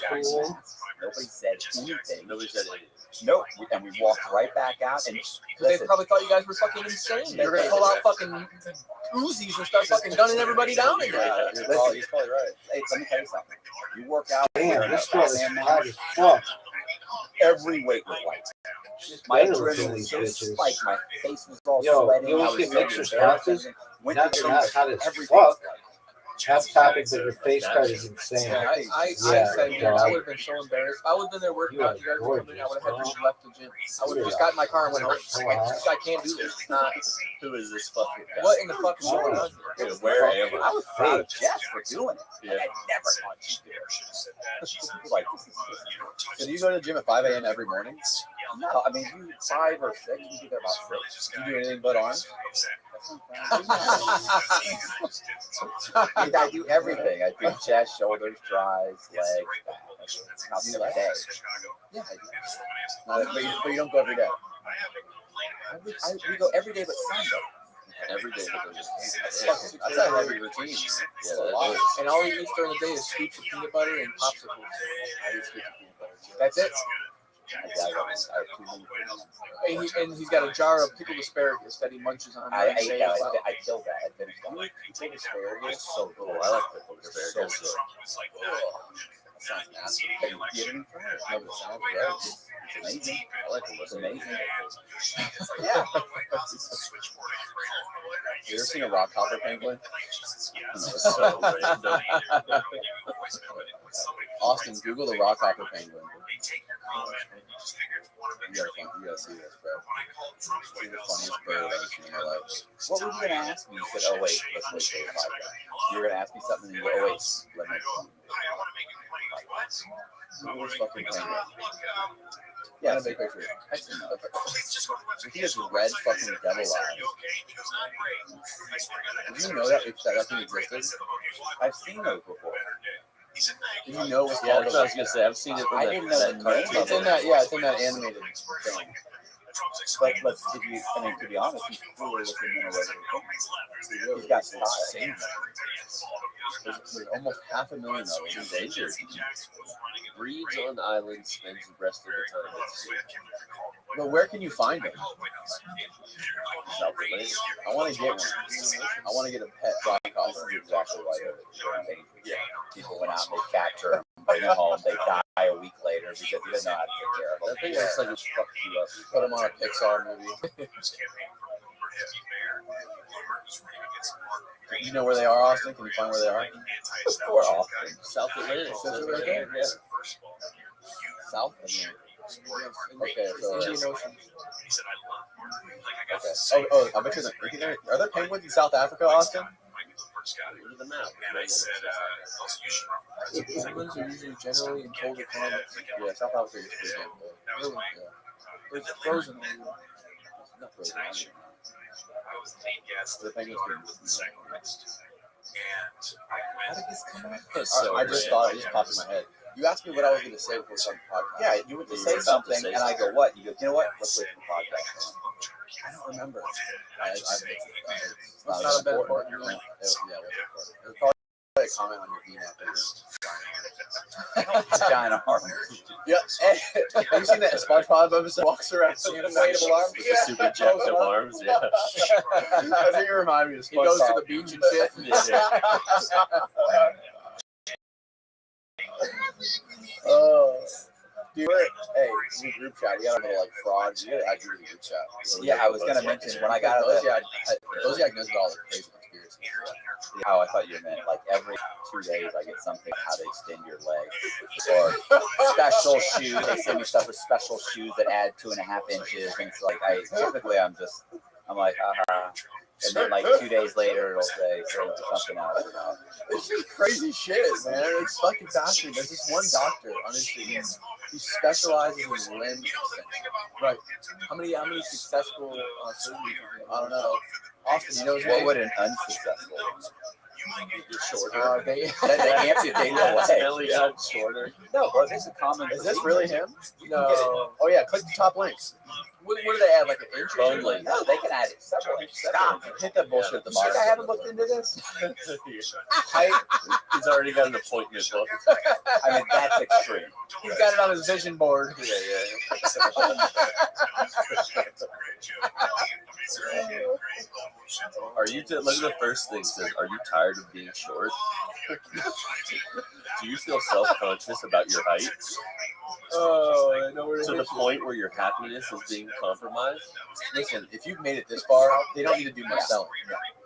cool. Nobody said anything. Nobody said anything. Nope. And we walked right back out. And they probably thought you guys were fucking insane. They were gonna pull out fucking Uzis and start fucking gunning everybody down again. He's probably right. Hey, let me tell you something. You work out. Damn, this girl is hot as fuck. Every weight was white. My adrenaline spiked. My face was all sweating. You always get mixed responses. Not hot as fuck. Half topic, but your face card is insane. I would have been so embarrassed. I would have been there working out. You guys were coming in. I would have had to left the gym. I would have just got in my car and went home. I can't do this. Who is this fucking guy? What in the fuck is going on here? Where am I? I was proud of Jess for doing it. Yeah. I never thought she'd do it. Like, So do you go to the gym at 5 a.m. every morning? No, I mean, you 5 or 6. You do there about 6. Do you do anything but arms? I do everything. I do chest, shoulders, tries, legs, back. I'll do that day. Yeah, I do. But you don't go every day. We go every day but Sunday. Every day. That's a heavy routine. Yeah, that is. And all he eats during the day is scoops of peanut butter and popsicles. I do scoop of peanut butter. That's it. I have 2 minutes. And he's got a jar of pickled asparagus that he munches on. I ate that. I killed that. I finished that. Pickled asparagus, so Oh, good. I like pickled asparagus. So good. That sounds nasty. You didn't try it. No, but it sounds great. It's amazing. I like it. It's amazing. Yeah. You ever seen a rock hopper penguin? So random. Austin, Google the rock hopper penguin. You gotta see this, bro. It's the funniest bird I've ever seen in my life. What were you going to ask me? You said, oh, wait, let's wait for the 5 guys. You were going to ask me something, and you go, oh, wait, let me Where's fucking penguin? Yeah, Big picture. I see that. He has red fucking devil eyes. Did you know that thing existed? I've seen those before. Did you know it was Yeah, called that's what I was gonna say. I've seen it. I didn't know the name. It's in that, yeah, it's in that animated thing. But if you, I mean, to be honest, he's cooler looking than a regular. He's got style. There's almost 500,000 of them. It's endangered. Breeds on the island, spends the rest of the time at sea. But where can you find them? South Atlantic. I want to get one. I want to get a pet rock This hopper. is exactly why they're endangered. Yeah. People went out and they capture them, bring them home, they die a week later because you didn't know how to take care of them. That thing looks like it's fucked you up. Put them on a Pixar movie. You know where they are, Austin? Can you find where they are? Poor Austin. South Atlantic. That's That's right right there. there. Yeah. South? Okay, so. Indian Ocean. Okay. Oh, I bet you are there penguins in South Africa, Austin? Look at the map. And I said, also, you should run for president. Penguins are usually generally in colder climates. Yeah, South Africa is pretty damn cold. That was my It's frozen over there. Not really Tonight warm. Show. I was the lead guest. The thing is, daughter was the second guest. And I How went. did this come up? That's so I just random. thought it just popped in my head. You asked me what I was going to say before we started the podcast. Yeah, you went to You say were about to something, say and I go, something. "What?" You go, "You know what? Let's wait for the podcast." I don't remember. Must It's not have been important. Yeah, it was important. It was probably a comment on your email thing. Giant arm. Yeah. Have you seen that SpongeBob episode? Walks around with inflatable arms. With the super jacked up arms, yeah. I think you remind me of He goes to SpongeBob. the beach and shit. Oh, dude, hey, new group chat. You got a little like fraud. You gotta add your group chat. Yeah, I was gonna mention when I got out of that. Those guys knows about all the crazy conspiracies. How I thought you meant like every 2 days I get something how to extend your leg or special shoes. They send me stuff with special shoes that add 2.5 inches, and it's like I'm like, haha. And then like 2 days later it'll say something else. It's just crazy shit, man. It's fucking fascinating. There's this one doctor on Instagram. He specializes in limb extension. Right. How many successful surgeries? I don't know. Austin, you know his What name? would an unsuccessful? Shorter. They That they amputate the His leg. belly got shorter. No, bro, this is a common. Is this really him? no. Oh yeah, click the top links. What do they add? Like an inch? or Bone something? length. No, they can add it several inches. Stop. Hit that bullshit at the bottom. I haven't looked into this. Height. He's already got an appointment booked. I mean, that's extreme. He's got it on his vision board. Are you? Look at the first thing. Says, "Are you tired of being short? Do you feel self-conscious about your height Oh, I know where to the point where your happiness is being compromised?" Listen, if you've made it this far, they don't need to do much selling.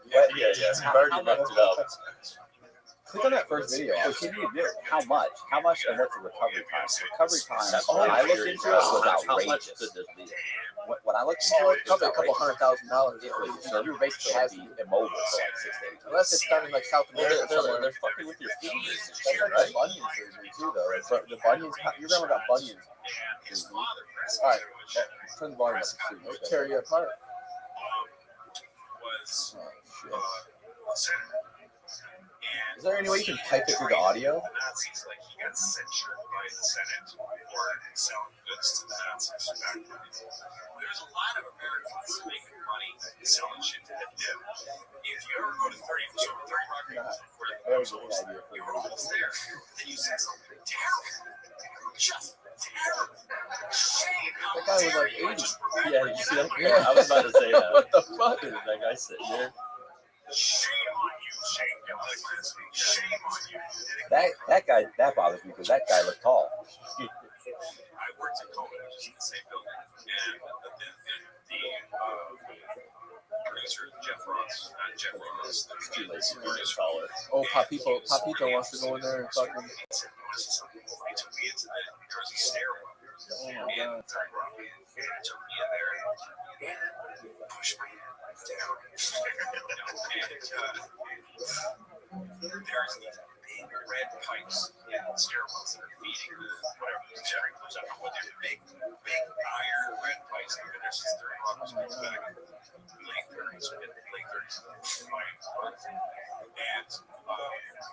Yeah. You've already mucked it up. Click on that first video. What you need to do? How much? How much? And what's the recovery time? Recovery time. That's When I looked very into it, was How much outrageous. could this be? When I looked into it, Probably a couple $100,000. $100,000. It was, so you were basically had to be immobile for like 6 to 8 weeks. Unless it's done in like South America They're somewhere. fucking with your fingers and That's shit, like right? the bunion surgery too, though. But the bunions, your grandma got bunions. All right, turn the volume up. It'll tear you apart. Was Oh, shit. Is there any way you can pipe it through the audio? Nazis, like he got censured by the Senate for selling goods to the Nazis back then. There's a lot of Americans making money selling shit to the dip. If you ever go to 30 Rock, where That was a good idea. you were almost there, then you said something terrible. Just terrible. Shame. How That guy was like dare you. 80. Yeah, you see that? Yeah. I was about to say that. What the fuck? That guy sitting there. Shame on you. Shame. Shame on you. That bothers me because that guy looked tall. I worked at Coleman, which is in the same building, and the producer, Jeff Ross, the Too lazy to get taller. Oh, Papito wants to go in there and fucking. he took me into the New Jersey stairwell. Oh my god. And took me in there and pushed me down. And there's these big red pipes in the stairwells that are feeding whatever the sprinklers. I don't know what they're big iron red pipes. I've been there since 30 Rock was back in the late 30s, late 30s. And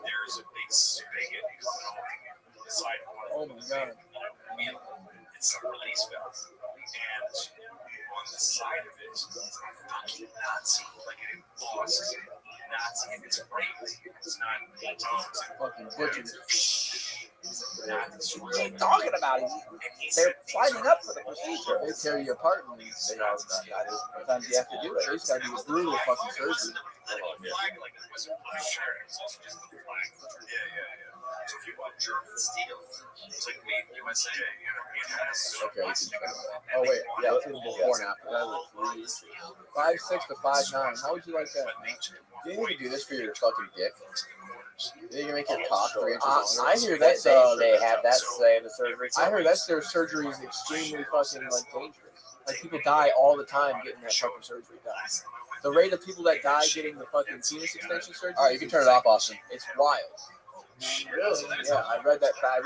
there's a big spigot coming off the side of one. Oh my god. And it's somebody's valve. And on the side of it, it's a fucking Nazi, like an embossed Nazi. And it's great. It's not Fucking butchered. What are you talking about? They're signing up for the procedure. They tear you apart. And They are. Sometimes you have to do it. they just gotta do a brutal fucking surgery. So if you want German steel, it's like made in USA. It has Okay, you can try that. Oh wait, yeah, let's do the before and after. That was 5'6" to 5'9". How would you like that? Man? Do you need to do this for your fucking dick? You can make your cock 3 inches longer. I hear They, that's they have that say in the surgery. I heard that's their surgery is extremely fucking like dangerous. Like people die all the time getting that fucking surgery done. The rate of people that die getting the fucking penis extension surgery. All right, you can turn it off, Austin. It's wild. Really? Yeah, I read that fact.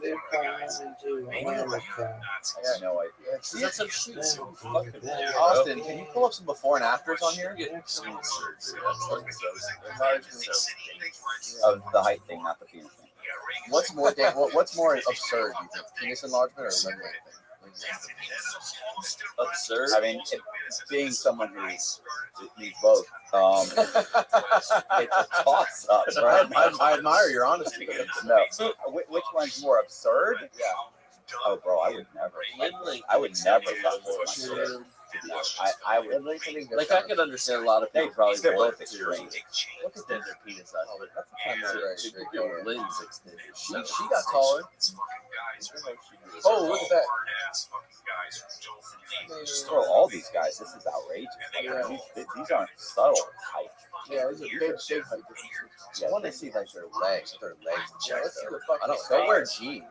Live calm into America. I have no idea. Yeah, see, that's some shit. Austin, can you pull up some before and afters on here? Of the height thing, not the penis thing. What's more what's more absurd? You think penis enlargement or limb lengthening? Absurd. I mean, being someone who needs both, it's a toss up. Right? I admire your honesty. No, which one's more absurd? Yeah. Oh, bro, I would never. I would never fuck with my kid. I would. Like I could understand a lot of people probably They're want both to extreme. extend their penis out. But That's the time that's very to straight. get your limbs extended. She got taller. Oh, look at that. Bro, all these guys, this is outrageous. Like, Yeah. these aren't subtle height. Yeah, there's a big height difference. I want to see like their legs. Yeah, let's see the I fucking. don't. Go wear jeans.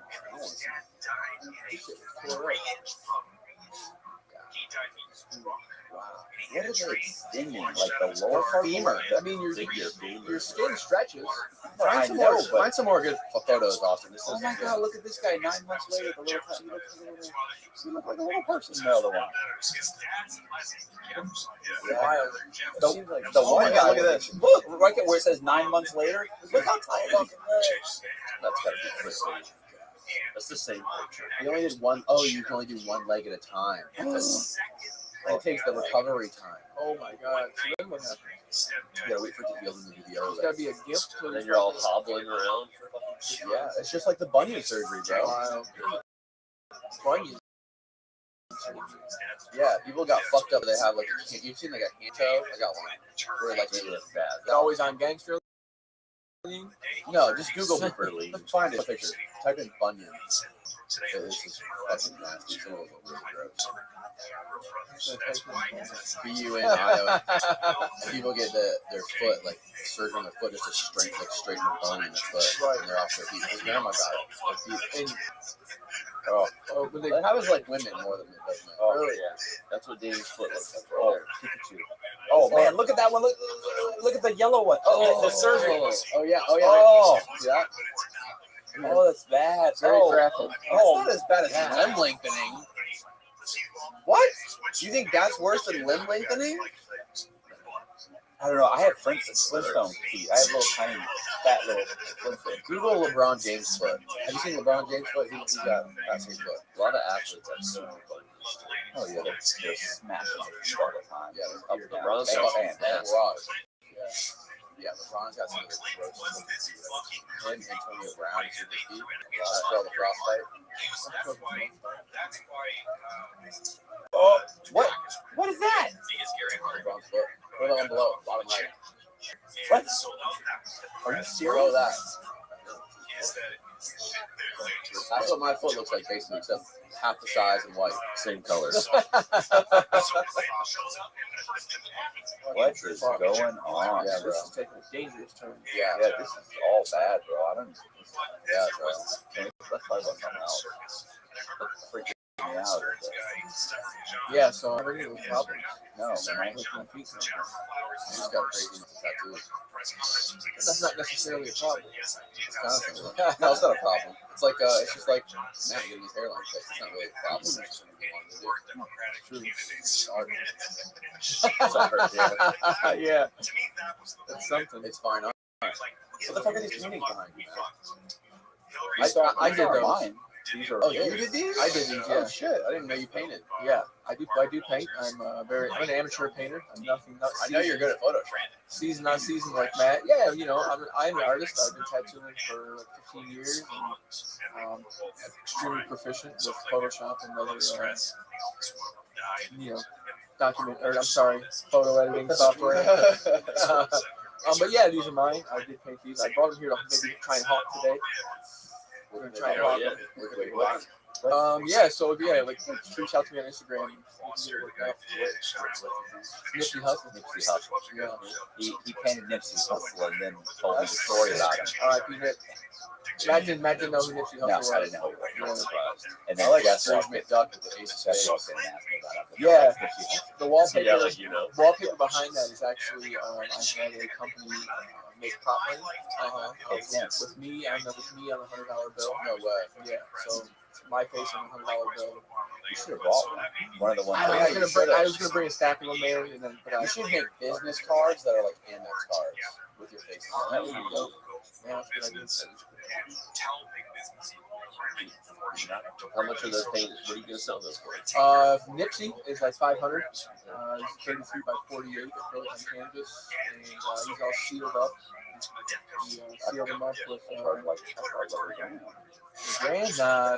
Wow. What are they extending? Like the lower part? Femur. I mean, Your skin stretches. I know, but Find some more good photos, Austin. This oh is my god, look at this guy 9 months later. The little person, he looks like a little person. No, the one. wild. The Oh my one God, guy. look at this. Look, right there where it says 9 months later. Look how tiny he is. That's gotta be tricky. That's the same picture. You only did one. Oh, you can only do one leg at a time. It takes the recovery time. Oh my god. So then what happens? You gotta wait for it to heal and do the other It's gotta leg. be a gift to And then you're all hobbling around. Yeah, it's just like the bunion surgery, bro. Wow. Bunions. Yeah, people got fucked up. They have like you've seen like a hand toe. I got one. Where like They look bad. It's always on gangster. no, just Google Superly. find a picture. Type in bunion. This is fucking nasty. Some of them look really gross. BUNIO. People get their foot like surgery on their foot just to straighten the bone in the foot. And they're off their feet. His grandma got it. Like, And oh, oh, but they, that happens like women more than it does men. Oh yeah, that's what Dave's foot looks like. Oh, Right Pikachu. Oh man, look at that one. Look at the yellow one. Oh, the surgery. Oh yeah. Oh yeah. Oh, See that? oh, that's bad. Very Oh, graphic. Oh. That's not as bad as Yeah. limb lengthening. What? You think that's worse than limb lengthening? I don't know. I have Flintstone feet. I have little tiny, fat little Flintstone. Google LeBron James foot. Have you seen LeBron James foot? He's got that same foot. A lot of athletes have super butt. Oh yeah, they're smashing it all the time. Yeah, Up they're down. LeBron's Bang, got bang, some bang. nasty. Yeah, LeBron's got some of the gross. Him, Antonio Brown, he's super feet. After all the frostbite. Oh, what is that? LeBron's foot. Put it on below, bottom right. What? Are you serious? Below that. That's what my foot looks like, basically, except half the size and white. Same colors. What is going on? Yeah, this is taking a dangerous turn. Yeah, Yeah, this is all bad, bro. I don't. yeah, bro. Let's talk about something else. Freaking me out. Yeah, so I really have problems. No, man. With my feet. You just got crazy with the tattoos. That's not necessarily a problem. It's kind of no, it's not a problem. It's like it's just like man, getting these hairline fixed. It's not really a problem. It's just something you wanted to do. It's art. It's not hurt, yeah. Yeah, that's something. It's fine art. What the fuck are these paintings behind you, man? I did those. Mine. These are Oh, you did these? I did these, Oh yeah. shit! I didn't know you painted. Yeah, I do paint. I'm an amateur painter. I'm nothing. Not I know you're good at Photoshop. season on season like Matt. Yeah, you know, I'm an artist. I've been tattooing for like 15 years and extremely proficient with Photoshop and other, photo editing software. But yeah, these are mine. I did paint these. I brought them here to maybe try and hawk today. We're gonna try and hawk them. Wait, what? Yeah. So yeah, like just reach out to me on Instagram. We can get it worked out. Nipsey Hussle. Nipsey Hussle. Yeah. He painted Nipsey Hussle and then told me the story about him. R.I.P. Nip. Matt didn't know who Nipsey Hussle No, was. I didn't know he was. Surprised. And I then like Jeff Scrooge walked in. McDuck with the Ace of Jeff Spades. walked in and asked me about it. Yeah. Nipsey Hussle. The wallpaper. Yeah, like, you know. Wallpaper behind that is actually I had a company make prop money. With me on the $100 bill. No way. Yeah. So my face on the $100 bill. You should have bought one of the ones. I was gonna bring a stack of them there, and then but You should make business cards that are like Amex cards with your face on. That would be dope. Yeah, that's a good idea. How much are those painted? What are you gonna sell those for? Nipsey is like 500. He's 33 by 48 acrylic on canvas, and he's all sealed up. He sealed them up with grand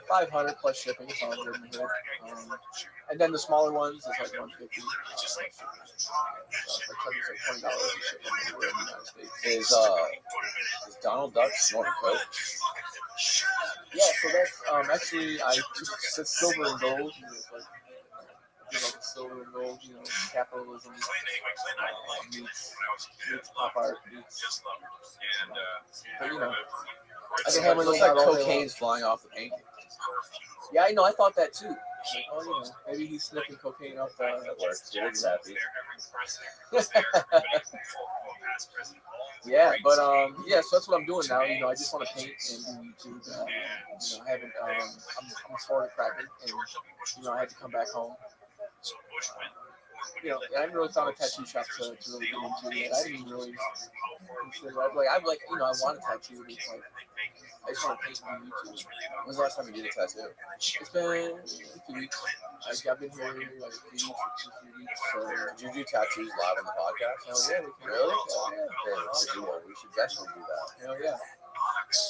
500 plus shipping. It's all good in the hood. And then the smaller ones is like 150. Like $20 to ship them in the United States. Is Donald Duck snorting coke? Yeah, so that's actually I took silver and gold. Like silver and gold, capitalism meets pop art meets. But I think it looks like cocaine's flying off the painting. Yeah, I know. I thought that too. Oh, maybe he's sniffing cocaine up. That works. He looks happy. Yeah, but yeah. So that's what I'm doing now. I just want to paint and do YouTube. I haven't. I'm a Florida cracker, and I had to come back home. I haven't really found a tattoo shop to really get into yet. I didn't even really consider. I want a tattoo. But it's like I just want to paint on YouTube. When was the last time you did a tattoo? It's been a few weeks. I've been here like 3 weeks. So Did you do tattoos live on the podcast? hell yeah, we can. Really? Yeah. We should definitely do that. Hell yeah.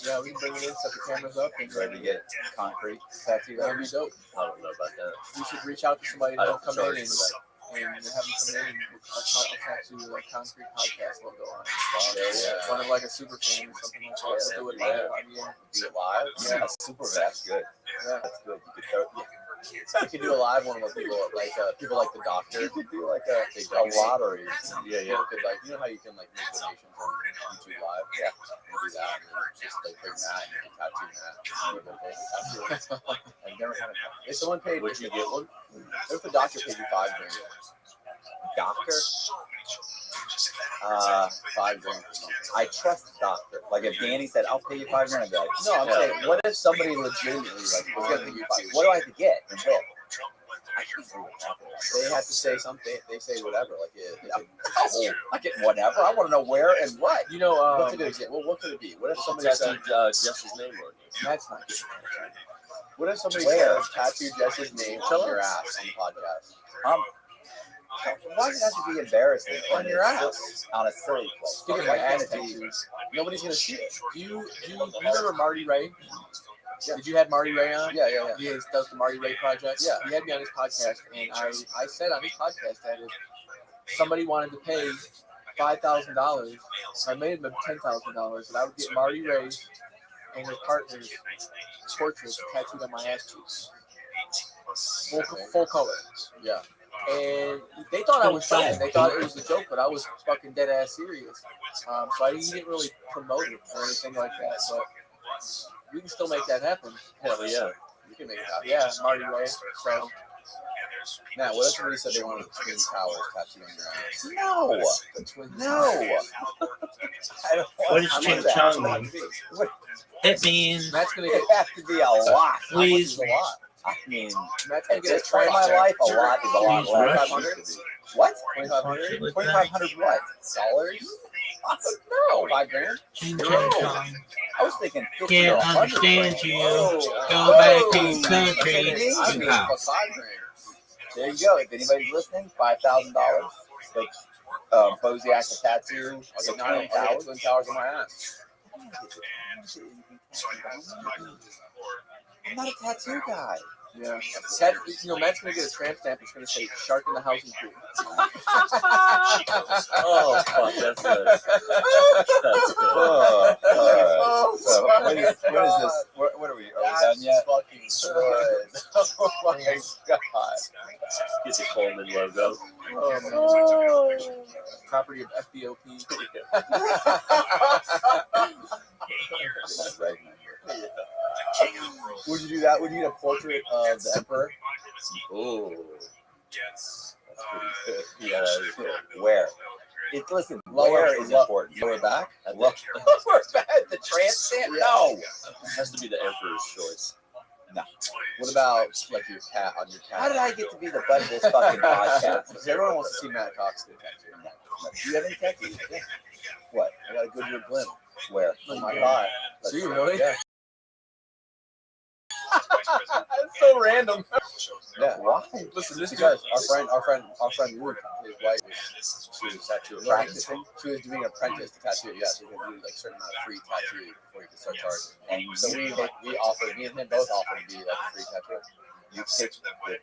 Yeah, we can bring it in, set the cameras up, and Ready to get concrete tattoo? that'd be dope. I don't know about that. We should reach out to somebody I that'll don't come in charge and for that. have them come in and I'll tattoo like concrete podcast logo on it. Yeah. One of like a super fan or something like that. We'll do it live. Do it live? Yeah, super. That's good. Yeah. That's good. You could throw, We could do a live one with people like the doctor. you could do like a lottery. Yeah. Could how you can like make donations on YouTube Live? Yeah. We'll do that. And then just like bring that and you can tattoo that. I've never had a if someone paid, Would you get one? if the doctor paid you $5 grand, Doctor? $5 grand or something. I trust the doctor. Like if Danny said, "I'll pay you $5 grand," I'd be like, No, I'm Yeah. saying, what if somebody legitimately like was gonna give you "What do I have to get?" And where? They have to say something. They say whatever. Like Oh, I get whatever. I want to know where and what. what's a good example? What could it be? What if somebody said Tattoo Jess's name on you. That's not good. What if somebody Where? says tattoo Jess's name on your ass on the podcast? Why does it have to be embarrassing? On your ass. On a silly place. Speaking of Like ass that. tattoos, nobody's gonna see it. Do you remember Marty Ray? Yeah. Did you have Marty Ray on? Yeah. He does the Marty Ray project. Yeah. He had me on his podcast, and I said on his podcast that if somebody wanted to pay $5,000, I made him $10,000, and I would get Marty Ray and his partner's portraits tattooed on my ass cheeks, full color. Yeah. And they thought I was joking. They thought it was a joke, but I was fucking dead ass serious. So he didn't really promote it or anything like that. But we can still make that happen. Hell yeah. You can make it happen. Yeah, Marty Ray. So Now, what if somebody said they wanted the Twin Towers tattooed on your ass? No. the twins. No. I don't What want does How Ching much that Chong have mean? to be? It means Matt's gonna get. it has to be a lot. please. A lot. I mean, Matt's gonna at get a this point in my transplant. life, a lot is a lot Please less. rush. What? 2,500 $2,500 what? dollars? No. $5 grand? Ching Chong Chong. I was thinking 50 Can't to 100 understand you. Whoa. Go back to your I was country. thinking Wow. $5 grand. There you go. If anybody's listening, $5,000. Go Bosiak a tattoo. I'll I'll get Twin Towers. Twin Towers on my ass. I'm not a tattoo guy. Yeah. Matt's gonna get a tramp stamp. It's gonna say "Shark in the Housing Crew." Oh, fuck, that's good. That's good. So when is this? What are we? Are we done yet? Fucking good. Oh my god. Get the Coleman logo. Oh, man. Property of FBOP. Would you do that? Would you get a portrait of the emperor? Oh, That's pretty good. yeah, that is good. Where? Listen, Lower where is important? Lower back? Lower back? The trans stamp? No. It has to be the Emperor's choice. What about like your cat on your cat? How did I get to be the butt of this fucking podcast? Because everyone wants to see Matt Cox get a tattoo. Do you have any tattoos? Yeah. What? I got a Goodyear blimp. Where? Oh my god. Do you really? Yeah. That's so random. Yeah. Why? Listen, this because our friend Luke, his wife, she was tattoo practicing. She was doing an apprentice to tattoo. Yeah, so you can do like a certain amount of free tattoo before you can start charging. And So we offered, me and him both offered to be like a free tattoo. you picked the good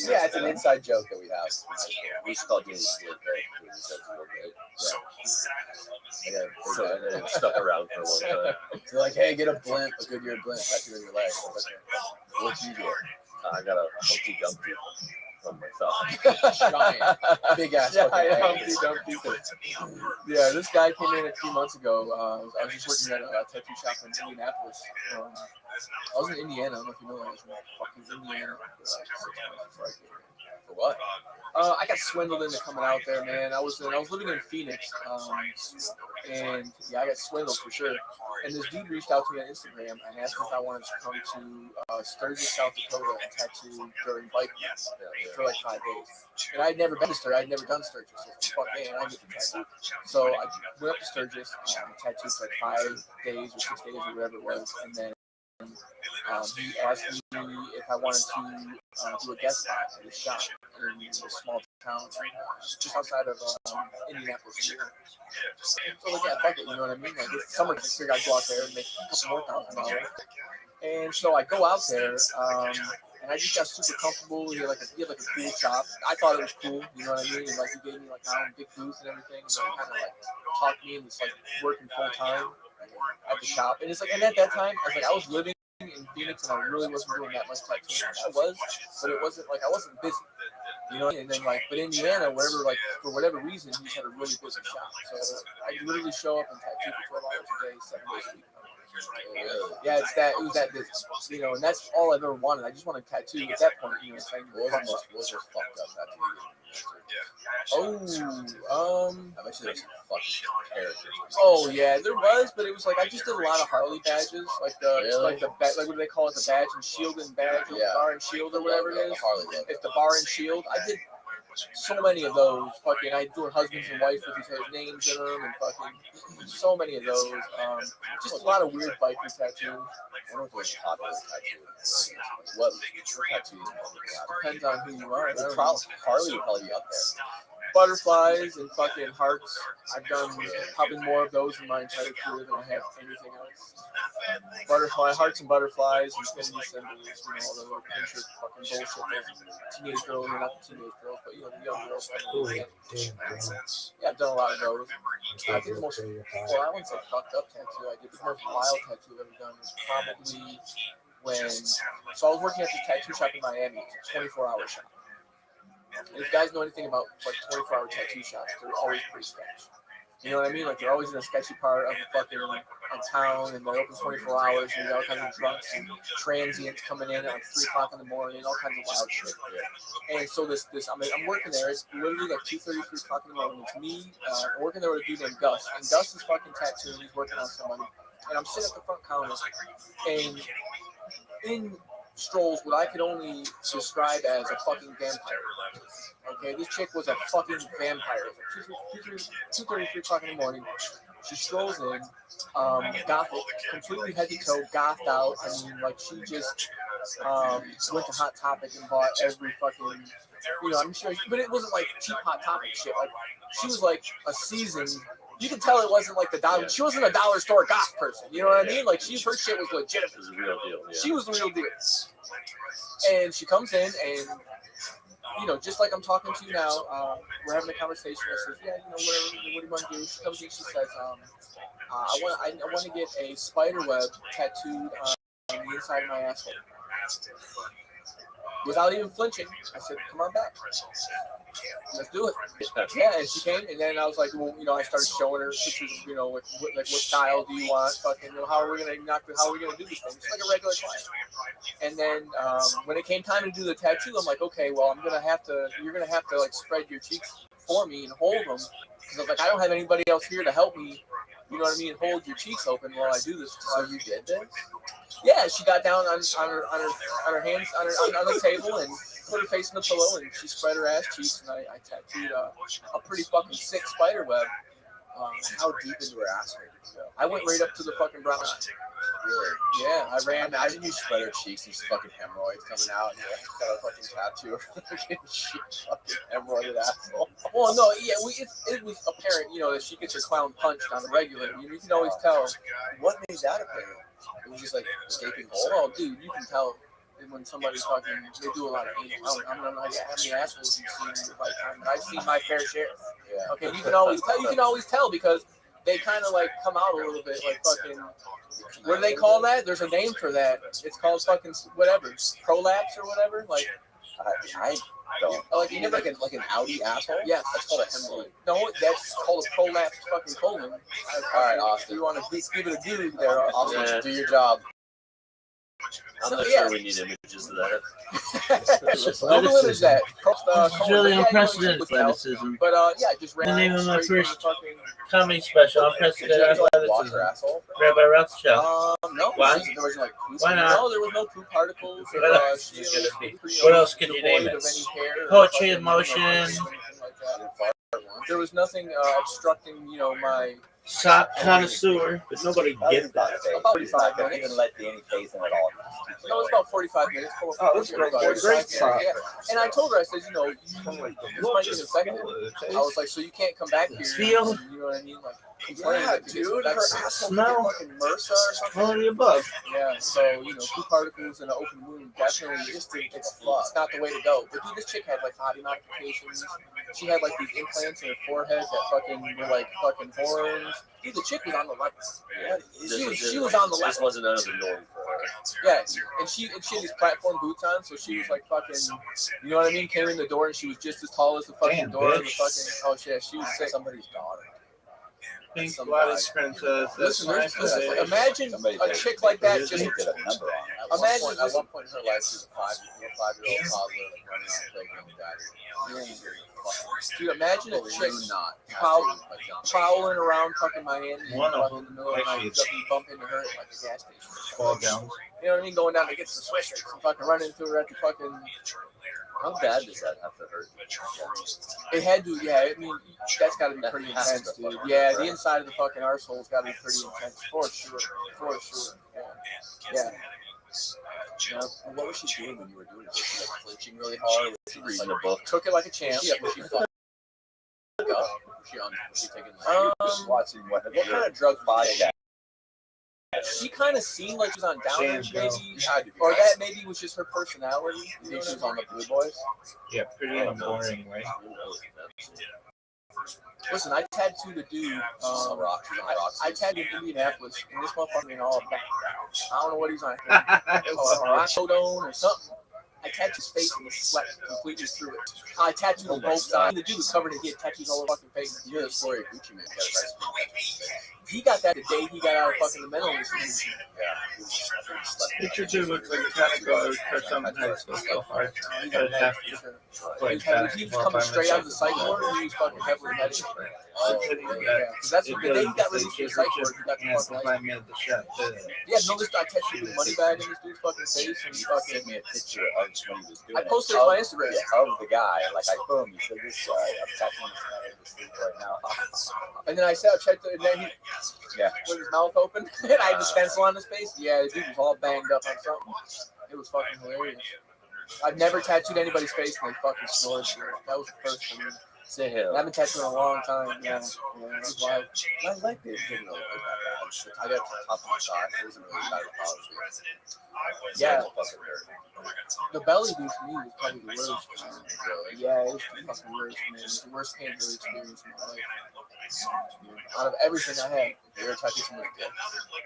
Yeah, it's an inside joke that we have. We used to call Danny Split, right? Yeah. So it stuck around for a long time. They're like, hey, get a blimp, a Goodyear blimp tattoo in your leg. What'd you get? I got a Humpty Dumpty on myself. Giant, big ass Yeah, fucking yeah, egg. Humpty Dumpty. Yeah, this guy came in a few months ago. I was just working at a tattoo shop in Indianapolis. I was in Indiana. I don't know if you know that. I was in fucking Indiana for like 6 months before I came here. For what? I got swindled into coming out there, man. I was living in Phoenix, and yeah, I got swindled for sure. And this dude reached out to me on Instagram and asked me if I wanted to come to Sturgis, South Dakota, and tattoo during bike week for like 5 days. And I'd never been to Sturgis. I'd never done Sturgis. So fuck man, I get to tattoo. So I went up to Sturgis, tattooed for like 5 days or 6 days or whatever it was, and then he asked me if I wanted to do a guest spot at his shop in a small town just outside of Indianapolis, Indiana. So like, yeah, fuck it, you know what I mean? Like, it's summer, I figured I'd go out there and make a couple more $1,000. And so I go out there, and I just got super comfortable. He had like a cool shop. I thought it was cool, you know what I mean? And like he gave me like my own big booth and everything, and so he kind of like talked me into like working full time at the shop. And it's like, and at that time, I was living in Phoenix, and I really wasn't doing that much tattooing. I was, but it wasn't like I wasn't busy, you know. And then like, but Indiana, wherever, like for whatever reason, he just had a really busy shop. So I could literally show up and tattoo for 12 hours a day, 7 days a week. Yeah, it was that busy, you know, and that's all I've ever wanted. I just wanted a tattoo at that point, you know. Saying, What was your fucked up tattoo? oh, I bet you there's some fucking characters. oh yeah, there was, but it was like I just did a lot of Harley badges, like the Really? like what do they call it, the badge and shield and badge, or Yeah. bar and shield or whatever it is. Harley logo. It's the bar and shield. I did so many of those. Fucking, I do husbands and wife with each other's names in them, and fucking so many of those. Just a lot of weird biker tattoos. I wonder if there's popular tattoos. What tattoo you have? Depends on who you are. I don't know. Harley would probably be up there. Butterflies and fucking hearts. I've done probably more of those in my entire career than I have anything else. Butterfly hearts and butterflies and infinity symbols, you know, all the little Pinterest fucking bullshit. Those teenage girls, or not the teenage girls, but you know, the young girls. Yeah, I've done a lot of those. I think the most, well, I wouldn't say fucked up tattoo I did. The most wild tattoo I've ever done was probably when, so I was working at this tattoo shop in Miami. It's a 24-hour shop. And if you guys know anything about like 24-hour tattoo shops, they're always pretty sketchy. You know what I mean? Like they're always in a sketchy part of the fucking town, and they're open 24 hours, and you got all kinds of drunks and transients coming in at like 3 o'clock in the morning, all kinds of wild shit. And so I'm working there. It's literally like 2:30, 3 o'clock in the morning. It's me working there with a dude named Gus, and Gus is fucking tattooing. He's working on somebody, and I'm sitting at the front counter, and in strolls what I could only describe as a fucking vampire. Okay, this chick was a fucking vampire. It was like 2:30, 3 o'clock in the morning. She strolls in, gothic, completely head to toe, gothed out. I mean, like she just went to Hot Topic and bought every fucking, you know, I'm sure, but it wasn't like cheap Hot Topic shit. Like she was like a seasoned. You can tell it wasn't like the dollar. She wasn't a dollar store goth person. You know what I mean? Like her shit was legitimate. It was a real deal. Yeah. She was the real deal. And she comes in and, you know, just like I'm talking to you now, we're having a conversation. I says, yeah, you know, whatever, what do you want to do? She comes in, she says, I want to get a spider web tattooed on the inside of my asshole. Without even flinching, I said, "Come on back. Let's do it." Yeah, and she came, and then I was like, well, I started showing her pictures, like what style do you want? Fucking, how are we gonna do this thing? It's like a regular client. And then when it came time to do the tattoo, I'm like, okay, well, you're gonna have to like spread your cheeks for me and hold them, because I was like, I don't have anybody else here to help me. You know what I mean? Hold your cheeks open while I do this. So you did this? Yeah, she got down on her hands on the table and put her face in the pillow, and she spread her ass cheeks, and I tattooed a pretty fucking sick spider web. How deep into her asshole did you go? I went right up to the fucking brown eye. Really? Yeah, I ran. Imagine you spread her cheeks and fucking hemorrhoids coming out, and you got a fucking tattoo of her fucking hemorrhoided asshole. Well, no, yeah, it was apparent, that she gets her clown punched on the regular. You can always tell. What made that apparent? It was just like escaping hole. Oh, dude, you can tell when somebody's fucking. They do a lot of anal. I don't know how many assholes you've seen in your lifetime, but I've seen my fair share. Yeah. Okay, you can always tell because they kind of like come out a little bit like fucking. What do they call that? There's a name for that. It's called fucking whatever, prolapse or whatever. Like I don't. like you never Like an Audi asshole? Yeah, That's called a hemorrhoid. No, that's called a prolapsed fucking colon. All right, Austin. You want to give it a good there, Austin? Yeah. Do your job. I'm not Yeah. sure we need images of that. Google image that. It's really unprecedented athleticism. But yeah, just ran The name of my straight first from the fucking. comedy special, Did unprecedented you ever, like, wash athleticism. her asshole? Rabbi Rothschild. No. Why? There was like poop. Why not? No, there was no poop particles. Or, What else she is it was gonna be? pretty, What else can you name devoid it? of any hair or Poetry in fucking, motion. anything like that. There was nothing obstructing, my. Sock connoisseur, but nobody gets that. About He's not 45 going to minutes. even let Danny face him at all. No, it's about 45 minutes. Oh, that's great. 45 Great minutes, sock. yeah. And I told her, I said, you might get infected. I was like, so you can't come back here. Feel? You know what I mean? Like, complain. Yeah, because dude. Her that's- asshole Smell. fucking MRSA or something. All of the above. Yeah, so poop particles in an open wound definitely it's not the way to go. But dude, this chick had like body modifications. She had like these implants in her forehead that fucking were like fucking horns. Dude, the chick was on the level. She was on the This level. wasn't out of the norm for her. Yeah, and she had these platform boots on, so she was like fucking. You know what I mean? Came in the door and she was just as tall as the fucking Damn, door. Of the bitch. fucking she was sick. Somebody's daughter. Pink Somebody- Blooded Princess. Listen, That's listen, nice. imagine Somebody a did- chick like that just. They did a number on it. Imagine At one point in her life, she was a 5-year-old toddler like, running on a playground with daddy. Dude, imagine a chick not prowling around fucking Miami One of in the middle of the night, actually, you bump into her at like a gas station. Fall down. You know what I mean? Going down to get some swishers and fucking run into her at the fucking. How bad does that have to hurt? It had to, yeah. I mean, that's got to be pretty intense, dude. Yeah, the inside of the fucking arsehole's got to be pretty intense, for sure. For sure. Yeah. Yeah. What was she doing when you were doing it? Was she like flinching really hard? Was she Reading a book. Took it like a champ. Was she fucking up? Was she taking like, Just watching what kind of drug body that? She kind of seemed like she was on downers, Same maybe. You had to be. Or that maybe was just her personality. You think she was on the Blue Boys? Yeah, pretty in a boring way. Listen, I tattooed a dude. On the rock. She's on the rocks. I tagged in Indianapolis, and this motherfucker in all black. I don't know what he's on. Oxodone or something. I tattooed his face and the sweat completely through it. I tattooed on both sides. The dude was covered in tattoos all over fucking face. You hear the story of Gucci Man got his ice cream. He got that the day he got out of fucking the mental institution. Picture two looks like a kind of goes for some high school so hard. He But got half he was coming straight out of the psych ward, and he was fucking heavily medicated. Yeah, 'cause that's what the day he got released from the psych ward, he got the fucking license. made the shot. Yeah, no, this I texted the money bag in this dude's fucking face, and he sent fucking. me a picture of when he was doing I it. posted it on my Instagram. Of the guy. Like, I boom, he said, this guy, I'm talking to sleep right now. And then I said, I checked it, and then he, Yeah. with his mouth open, and I had the stencil on his face. Yeah, the dude was all banged up on something. It was fucking hilarious. I've never tattooed anybody's face and they fucking snored. That was the first for me. Say And hell. I've been tattooing a long time. Yeah, it was wild. My leg didn't really look that bad. I got to top of my side. It wasn't really bad at all. Yeah. Fucking hurt. The belly dude for me was probably the worst. Yeah, it was the fucking worst, man. It was the worst pain really experienced in my life. Out of everything I had, You're touching something.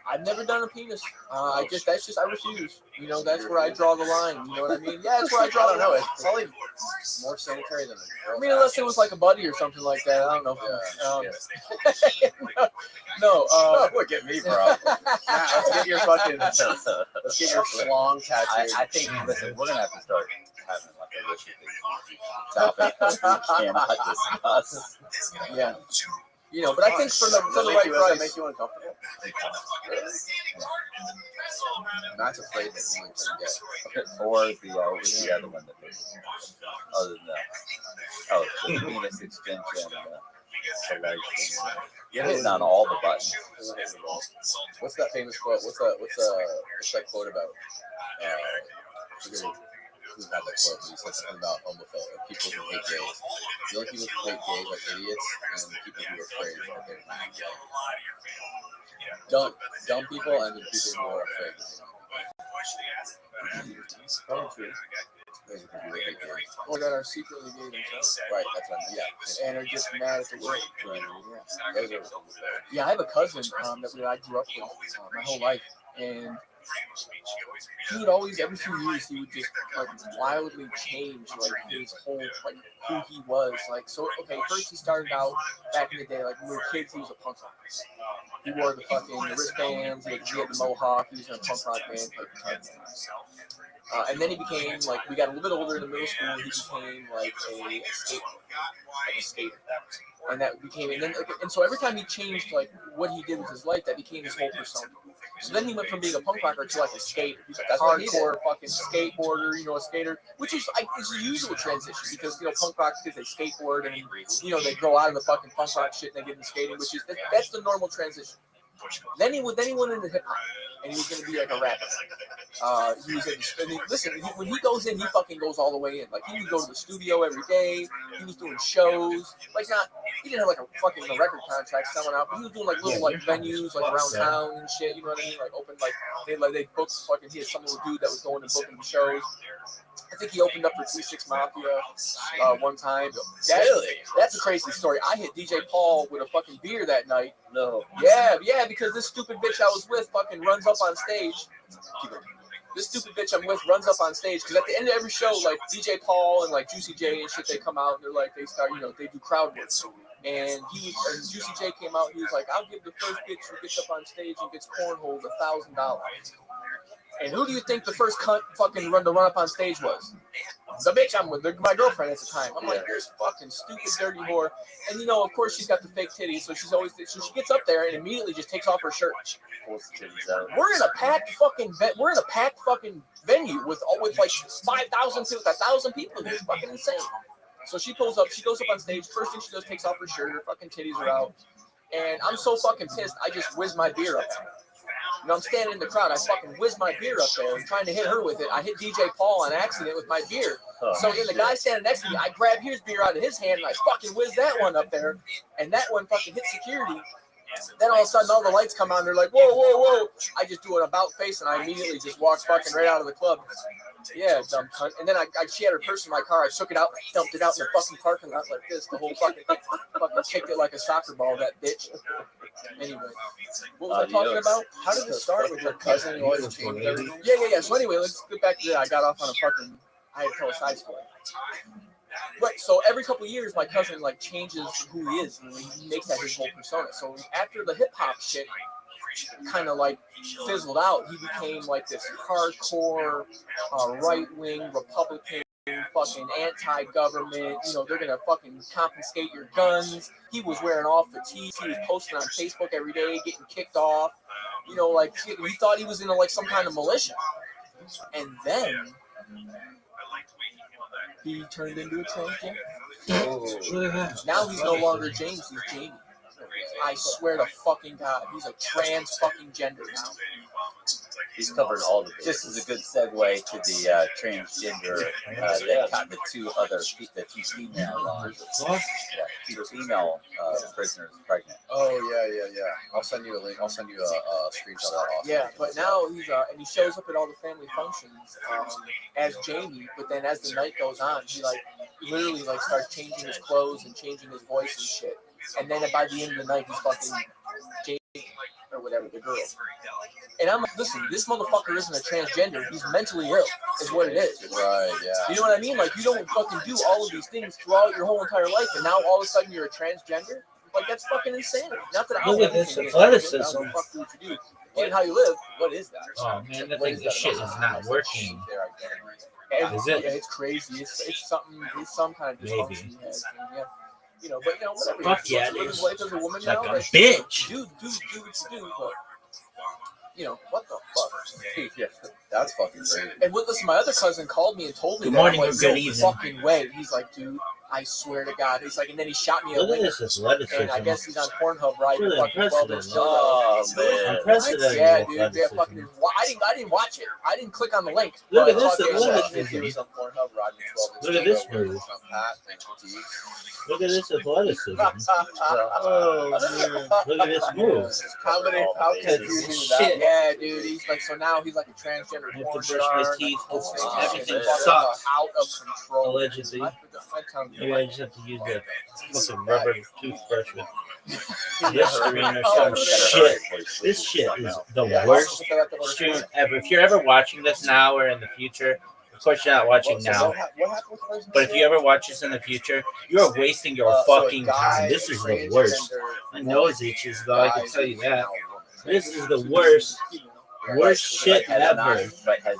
I've never done a penis. I refuse. You know, that's where I draw the line. You know what I mean? Yeah, that's where I I draw don't the know. line. It's probably more sanitary than I mean, unless it was like a buddy or something like that. I don't know. No. Look at me, bro. Let's get your fucking. Let's get your schlong tattoo. I think. Listen, we're gonna have to start having like a list of things topic we cannot discuss. Yeah. You know, but I think for the right Does that price. make you uncomfortable? Matt's afraid that you might turn gay. Or what was the other one that they other than that? Oh, the penis extension. The leg thing. You're hitting on all the buttons. What's that famous quote? What's that quote about? Who had that quote? He said something about homophobia, people who hate gays. The only people who hate gays are idiots, and the people who are afraid that they're not gay. Dumb people and the people who are afraid. Or that are secretly gay themselves. Right, that's what I'm, yeah. And are just mad at the world. Yeah. Yeah, I have a cousin that I grew up with my whole life, and he would always, every few years, he would just like wildly change like his whole like who he was. Like, so okay, first he started out back in the day, like when we were kids, he was a punk rocker. He wore the fucking wristbands, he had the mohawk, he was in a punk rock band, played guitar. And then he became like, we got a little bit older in the middle school, he became like a skater. And that became, and so every time he changed like what he did with his life, that became his whole persona. So then he went from being a punk rocker to like a skater. He's like a hardcore fucking skateboarder, you know, a skater, which is like is a usual transition because you know punk rock kids they skateboard and you know they grow out of the fucking punk rock shit and they get into skating, which is that's the normal transition. Then he went into hip hop and he was gonna be like a rapper. He was listen, when he goes in, he fucking goes all the way in. Like he would go to the studio every day. He was doing shows, like he didn't have like a fucking record contract selling out, but he was doing like little like venues like around town and shit. You know what I mean? Like open they booked fucking. He had some little dude that was going and booking the shows. I think he opened up for 3-6 Mafia one time. That's a crazy story. I hit DJ Paul with a fucking beer that night. No. Yeah, because this stupid bitch I was with fucking runs up on stage. This stupid bitch I'm with runs up on stage because at the end of every show, like DJ Paul and like Juicy J and shit, they come out and they're like, they start, you know, they do crowd work. And Juicy J came out and he was like, I'll give the first bitch who gets up on stage and gets cornholed $1,000. And who do you think the first cunt fucking run up on stage was? The bitch I'm with, my girlfriend at the time. I'm like, this fucking stupid, dirty whore. And you know, of course, she's got the fake titties, so she gets up there and immediately just takes off her shirt. We're in a packed fucking venue with like 5,000 to 1,000 people. It's fucking insane. So she goes up on stage. First thing she does, takes off her shirt. Her fucking titties are out. And I'm so fucking pissed, I just whiz my beer up there. You know, I'm standing in the crowd. I fucking whiz my beer up there. I'm trying to hit her with it. I hit DJ Paul on accident with my beer. So then the guy standing next to me, I grab his beer out of his hand and I fucking whiz that one up there. And that one fucking hit security. Then all of a sudden, all the lights come on. They're like, whoa, whoa, whoa. I just do an about face and I immediately just walk fucking right out of the club. Yeah, dumb cunt. And then she had her purse in my car. I took it out, dumped it out in the fucking parking lot like this. The whole fucking thing. Fucking kicked it like a soccer ball, that bitch. Anyway, what was I talking about? How did it start with your cousin? You always change everything. Yeah. So anyway, let's get back to that. I got off on a fucking. I had to tell a side story. Right. So every couple of years, my cousin like changes who he is, and he makes that his whole persona. So after the hip hop shit kind of like fizzled out, he became like this hardcore right wing Republican. Fucking anti-government, you know, they're gonna fucking confiscate your guns. He was wearing all fatigues. He was posting on Facebook every day, getting kicked off. You know, like he thought he was in like some kind of militia. And then he turned into a transgender. Oh. Now he's no longer James, he's Jamie. I swear to fucking God, he's a trans fucking gender now. He's covered all the. This is a good segue to the transgender that got the two female prisoners pregnant. Oh yeah. I'll send you a link. I'll send you a screenshot of that. Yeah, but now he's and he shows up at all the family functions as Jamie. But then as the night goes on, he like literally like starts changing his clothes and changing his voice and shit. and then by the end of the night, he's fucking Jake or whatever, the girl. And I'm like, listen, this motherfucker isn't a transgender. He's mentally ill, is what it is. Right, yeah. You know what I mean? Like, you don't fucking do all of these things throughout your whole entire life, and now all of a sudden you're a transgender? Like, that's fucking insane. Not that I Look don't at this anything athleticism. against it. I don't fuck what you do. Get how you live. What is that? Oh man, I What think is this that shit about? is not working. Their identity. Is it? Yeah, it's crazy. It's something. It's some kind of dysfunction. Maybe. He has. And, yeah. You know, but you know, whatever. Fuck yeah, Living dude. life as a woman Like now, a like, bitch. Do what you do, but you know what the fuck? Yeah, that's fucking crazy. And listen, my other cousin called me and told me Good that. morning I'm or like, good no evening. fucking way. He's like, dude, I swear to God. He's like, and then he shot me a Look at link, this athleticism. and I guess he's on Pornhub riding Really fucking 12 inch unprecedented. dildo. Oh man. Unprecedented Yeah, dude. Yeah, athleticism. fucking. I didn't watch it. I didn't click on the link. Look at but this fucking- athleticism. He was on Pornhub riding 12 Look at this move. Look at this athleticism. Oh man. Look at this move. How confusing is that? Shit. Yeah, dude. He's like, so now he's like a transgender I have to porn brush star. my and teeth. the whole thing is Everything fucking sucks. out of control. Allegedly. I tell you. Maybe I just have to use that fucking rubber toothbrush with Restream or some shit. This shit is the worst stream ever. If you're ever watching this now or in the future, of course you're not watching now. But if you ever watch this in the future, you're wasting your fucking time. This is the worst. My nose itches though, I can tell you that. This is the worst shit ever.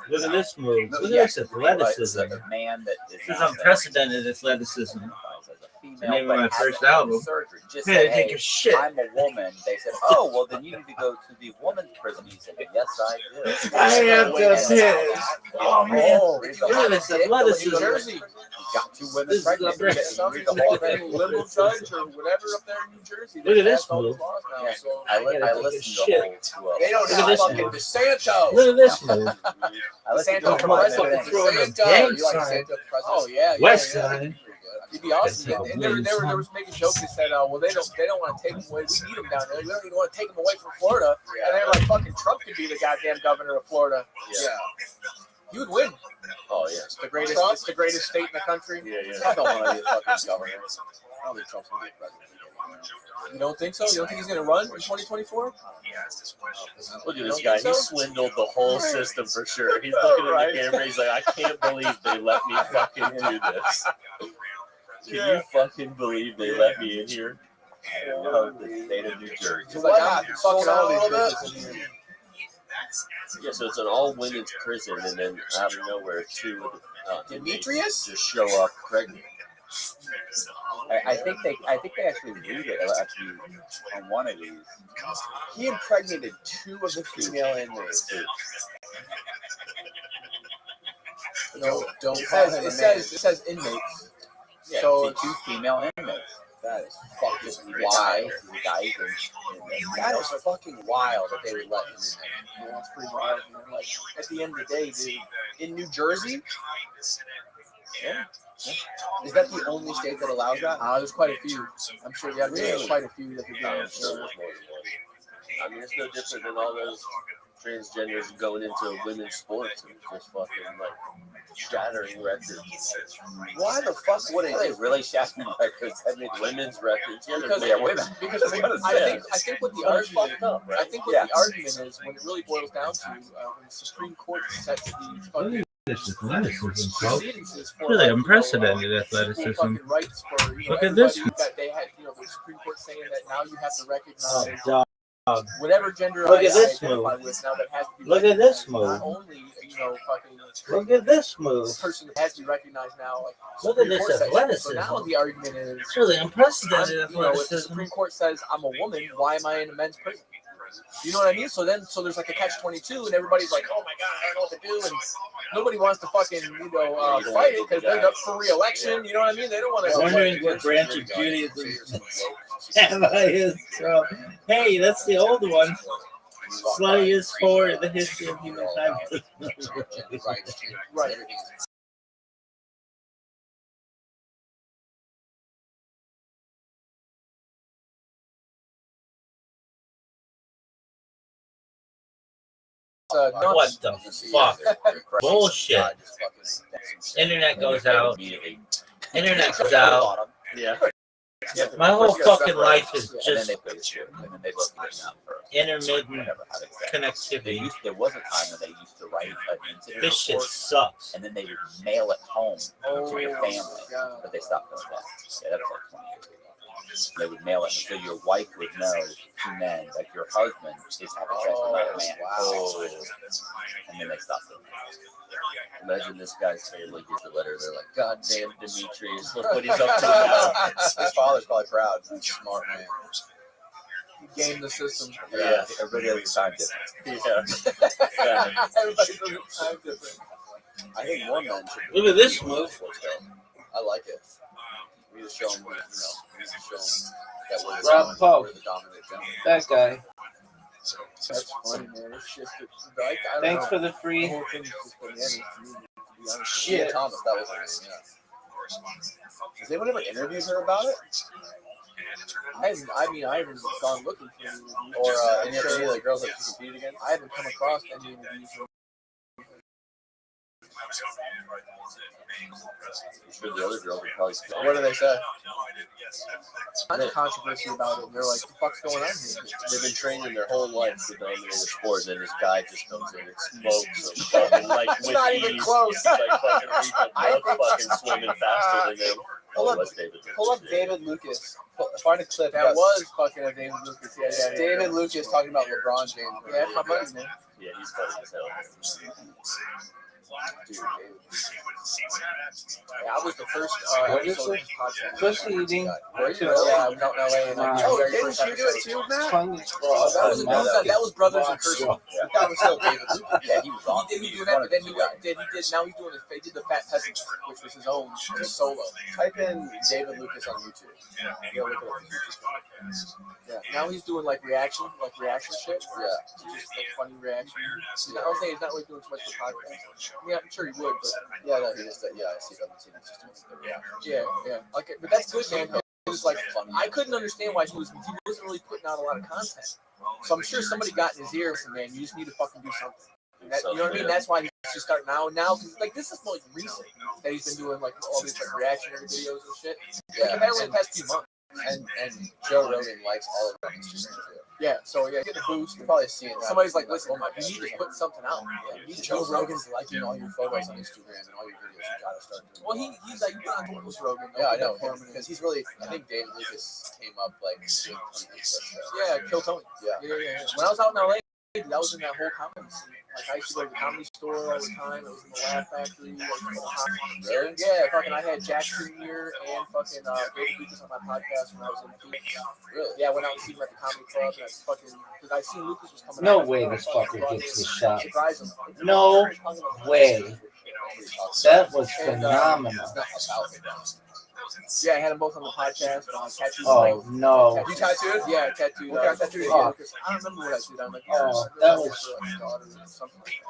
Look at this move. Look at this athleticism. This is unprecedented athleticism. The name of my first album. Just Hey, say, take your shit. I'm a woman. They said, oh, well, then you need to go to the woman's prison. He said, yes, I do. I have to piss. Oh man. Look Look at this athleticism. Jersey. got 2 women This is pregnant. the Get some liberal judge or whatever up there in New Jersey. Look at this That's all move. the laws now, Yeah. so- I gotta take a listened shit. to They don't Look at have this fucking move. DeSanto. Look at this move. I listened DeSanto to for motherfucker president. throwing a DeSanto. gang You like sign. DeSanto for president? Oh yeah. West yeah. Side. He'd be awesome. That's And how they wins, were making jokes. They said, well, they don't want to take him away. We need him down there. We don't even want to take him away from Florida. And they're like, fucking Trump could be the goddamn governor of Florida. Yeah. He would win. Oh yeah. It's the greatest. It's the greatest state in the country. Yeah, yeah. I don't want to be a fucking governor. I don't think Trump's going to be president. You don't think so? You don't think he's going to run in 2024? Look at this guy. He swindled the whole system for sure. He's looking at the camera. He's like, I can't believe they let me fucking do this. Can you fucking believe they let me in here? of the state of New Jersey. He's like, I'm fucking all these bitches in here. Yeah, so it's an all-women's prison, and then out of nowhere, 2 Demetrius? just show up pregnant. I think they actually read it actually on one of these. He impregnated 2 of the female inmates. No, don't. It says inmates. Yeah, So so 2 female inmates. That is fucking Why? wild. Guys That is fucking wild that they would let him in there. Yeah, it's pretty wild, man. Like, at the end of the day, dude, in New Jersey, Is that the only state that allows that? there's quite a few. I'm sure, yeah, there's quite a few that could do I'm it. sure there's more than one. I mean, it's no different than all those transgenders going into women's sports and just fucking like shattering records. Why the fuck would Are they it? really shattering records? I mean, Women's records. Yeah, Because- they're women. Because I was gonna I think what the It's argument, fucked up, right? I think what Yeah. the argument is, when it really boils down to, when the Supreme Court sets the fucking This athleticism, folks. proceedings for, Really like, unprecedented equal athleticism. fucking rights for, Look at this. everybody that they had, the Supreme Court saying that now you have to recognize Oh, dog. whatever gender Look I at this identify move. with now that has to be Look at this recognized. Not move. only, fucking Look at this move. the person that has to be recognized now, like Look at Supreme this Court says. athleticism. So now the argument is, It's really unprecedented if the athleticism. Supreme Court says I'm a woman, why am I in a men's prison? You know what I mean? So there's like a catch-22, and everybody's like, oh my god, I don't know what to do, and nobody wants to fucking fight it because they're up for re-election. You know what I mean? They don't want to. I'm wondering what branch of Judaism Rabbi is. So, hey, that's the old one. Slutty is for the history of humankind. Right. What the fuck? Bullshit. Internet goes out. Internet goes out. Yeah. Yeah, My whole first you gotta fucking separate. life is And then just they played shit, and then they looked at it for intermittent whatever. How they say. connectivity. There was a time when they used to write an incident This shit report, sucks. and then they would mail it home to your family. God. But they stopped doing that. Yeah, that was like 20 years ago. They would mail it, so your wife would know, two men, like your husband is having sex with another man. Oh. And then they stopped doing that. Imagine this guy's family gets a letter. They're like, God damn Demetrius, look what he's up to now. His father's probably proud. He's a smart man. He gamed the system. Yeah, everybody has a time difference. Yeah. Everybody does it time different. I think more men should. Look at this move. I like it. We just show them, we just show them that we're Rob Poe. we're the dominant gentleman. That guy. That's funny, man. It's just, I don't Thanks know. for the The free whole thing's just bananas to me, to be honest. shit. Thomas, that was her name, yeah. Has anyone ever interviewed her about it? I haven't gone looking for any reviews. Or any of the girls that she competed against? I haven't come across any reviews. I'm sure the other girls would probably say, What do they say? Kind of controversy about it. They're like, "What the fuck's going on here?" they've been training their whole life to dominate the sport, and then this guy just comes in and smokes them. Fucking, like, It's with not even ease. close. It's like fucking Reaper, fucking swimming faster than them. Pull up- Unless David Pull up Lucas. David Lucas. Find a clip. That was fucking a David Lucas. Yeah. David Lucas talking about LeBron James. Yeah, how about man? Yeah, he's funny as hell. Dude, Yeah, I was the first What is episode it? of this podcast. Pussy eating. Where you Really? Yeah, I was out in LA and I Oh, very didn't first you do it episode. too, Matt? Fun. That was Brothers in Person. That was still David Lucas. Yeah, he was on. He did do that, but then he did. Now he's doing. They did the Fat Peasant, which was his own, just solo. Type in David Lucas on YouTube. You'll look at his Yeah. Now he's doing like reaction shit. Yeah. Just like funny reaction. I don't think he's not really doing too much for podcast. I mean, I'm sure he would, but Yeah, no, he just, yeah, I see it on the team. It's just doing the reaction. yeah. Like, but that's good, man. It was like I couldn't understand why he wasn't really putting out a lot of content. So I'm sure somebody got in his ear and said, "Man, you just need to fucking do something." And that, you know what I mean? That's why he's just starting now, because like this is more like recent that he's been doing like all these like reactionary videos and shit. Yeah, Like, only the past few months. and Joe Rogan likes all of them. It's just Yeah, so yeah, get the boost. you're probably seeing that. Somebody's like, "Listen, you need to put something out. Yeah, you need to Joe show Rogan." Rogan's liking all your photos on Instagram and all your videos. You gotta start doing. Well, he's like, "You're on board with Rogan." Yeah, I know, For him. because he's really. I think David Lucas came up like doing Yeah, Kill Tony. Yeah. Yeah. When I was out in LA, I was in that whole comedy scene. Like I used to go to the Comedy Store all the time. It was in the Laugh Factory. Really? Yeah, fucking. I had Jack Jr. and fucking David Lucas on my podcast when I was in the Phoenix. Really? Yeah, I went out and seen him at the comedy club. And I fucking because I seen Lucas was coming. No out. way this fucker gets the shot. Surprise him. No way. That was phenomenal. It's not about it. Yeah, I had them both on the podcast. Tattooed Oh no. You tattooed? Yeah, tattooed. What kind of tattoo did you get? I don't remember what I did. I'm like, Oh, that was-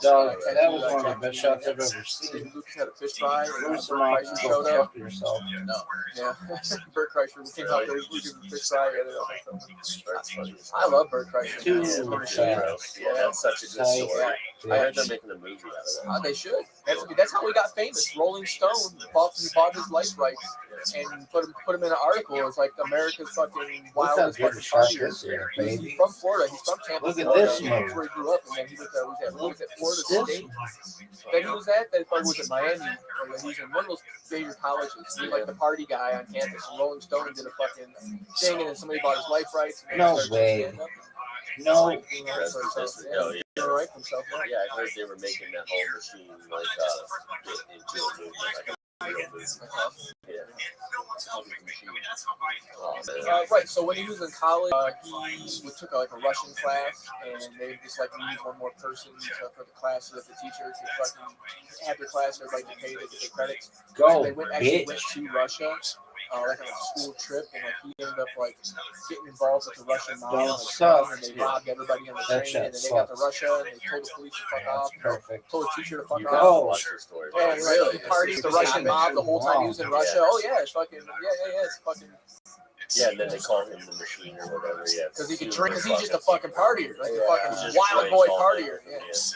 Dog, that was one of the best shots I've ever seen. Lucas had a fish fry. Where's the Bert mom? Kreischer Go showed up. fuck yourself. No. Yeah, Bert Kreischer came out there. We did the fish fry. I love Bert Kreischer. Two Yeah, that's such a good Tight. story. I Yeah. heard they're making a movie out of that. They should. That's how we got famous. Rolling Stone bought his life rights and put him in an article. It's like America's fucking Look how wildest good fucking the shot partier. this year, He's baby. from Florida. He's from Tampa. Look at Florida. this That's move. where he grew up, and then he was at Florida This State. Then he was at was it Miami? Or he was in one of those major colleges. He was like the party guy on campus. And Rolling Stone did a fucking thing, and then somebody bought his life rights. And No started way. stand up. No. Yeah, Oh, he did right for himself. Yeah, I heard they were making that whole machine like get into a movie, like a real movie. Yeah. Oh, man. Right. So when he was in college, he took like a Russian class, and they just like needed one more person for the class so that the teacher could fucking have their class. Everybody could pay to get their credits. So Go, they went to bitch. Russia, like on a school trip, and like he ended up like getting involved with the Russian mob. Don't Like, suck. and they robbed everybody on the That train, shit and then they got to sucks. Russia, and they told the police to fuck off. Perfect. Told the teacher to fuck You off. gotta Go. watch the story. Yeah, and Really? like, he partied with the Russian mob the whole time he was in Russia. Oh yeah, it's fucking it's fucking Yeah, and then they call him the machine or whatever. Yeah, because he could drink. Because he's just a fucking partier, like a He's fucking just wild drinks boy all partier. night.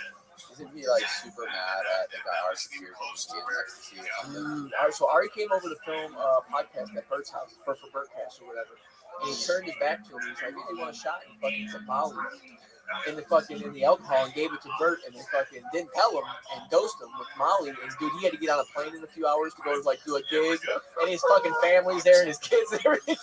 Yeah. be like super mad at the guy Archie Spears when he's in ecstasy or something? All right, so Ari came over to film a podcast at Bert's house, for Bertcast or whatever, and he turned his back to him. He's like, "Hey, you want a shot?" And fucking put Molly in the alcohol and gave it to Bert, and then fucking didn't tell him and dosed him with Molly. And dude, he had to get on a plane in a few hours to go like do a gig, and his fucking family's there and his kids and everything.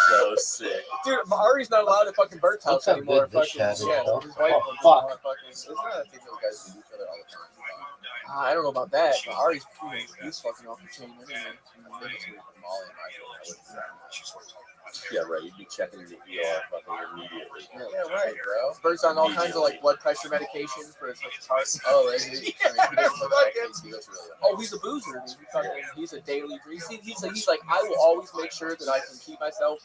So sick. Dude, Ari's not allowed at fucking Bert's house Look how anymore. good this Fucking, shot is, yeah, though. his wife Oh, was fuck. on fucking. Isn't that a thing that guys do each other all the time? I don't know about that, but Ari's he's fucking off the chain anyway. Molly and I would Yeah, right. You'd be checking the ER fucking immediately. Yeah, right, bro. Bert's on all kinds of like blood pressure medication for his like heart. Oh, is he? I mean, he doesn't look like he looks really Oh, he's a boozer. He's a daily. He's like, I will always make sure that I can keep myself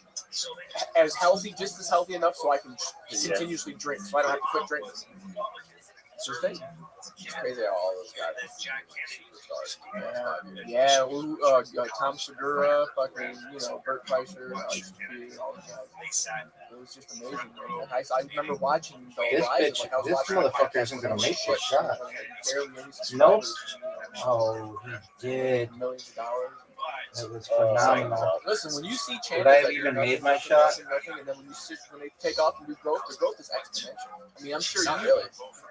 as healthy, just as healthy enough, so I can continuously drink, so I don't have to quit drinking. It's his thing. It's crazy how all those guys are superstars. Yeah. Tom Segura, fucking, Bert Kreischer, all the guys. It was just amazing, man. I remember watching the This rise. bitch, Like, I was this watching motherfucker podcasts isn't gonna and make shit, this shot. barely any Nope. subscribers, Oh, he did. millions of dollars. That was Oh, phenomenal. Listen, when you see channels Would I that even do made my nothing, shot? and then when they take off and do growth, the growth is exponential. I mean, I'm sure Not you. really.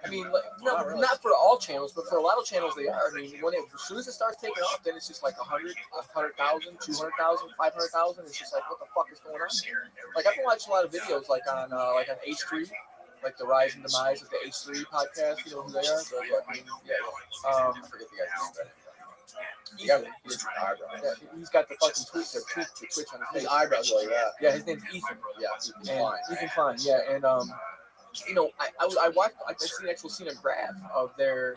I mean, like, not for all channels, but for a lot of channels they are. I mean, as soon as it starts taking off, then it's just like 100, 100,000, 200,000, 500,000. It's just like, what the fuck is going on here? Like, I've been watching a lot of videos like on H3, like the rise and demise of the H3 podcast. You know who they are? I forget the guy's name. Yeah, His eyebrows. he's got the fucking twitch on his face. His eyebrows are like that. Yeah, his name's Ethan. Yeah, And fine. Ethan Klein, yeah, and I watched, I seen a graph of their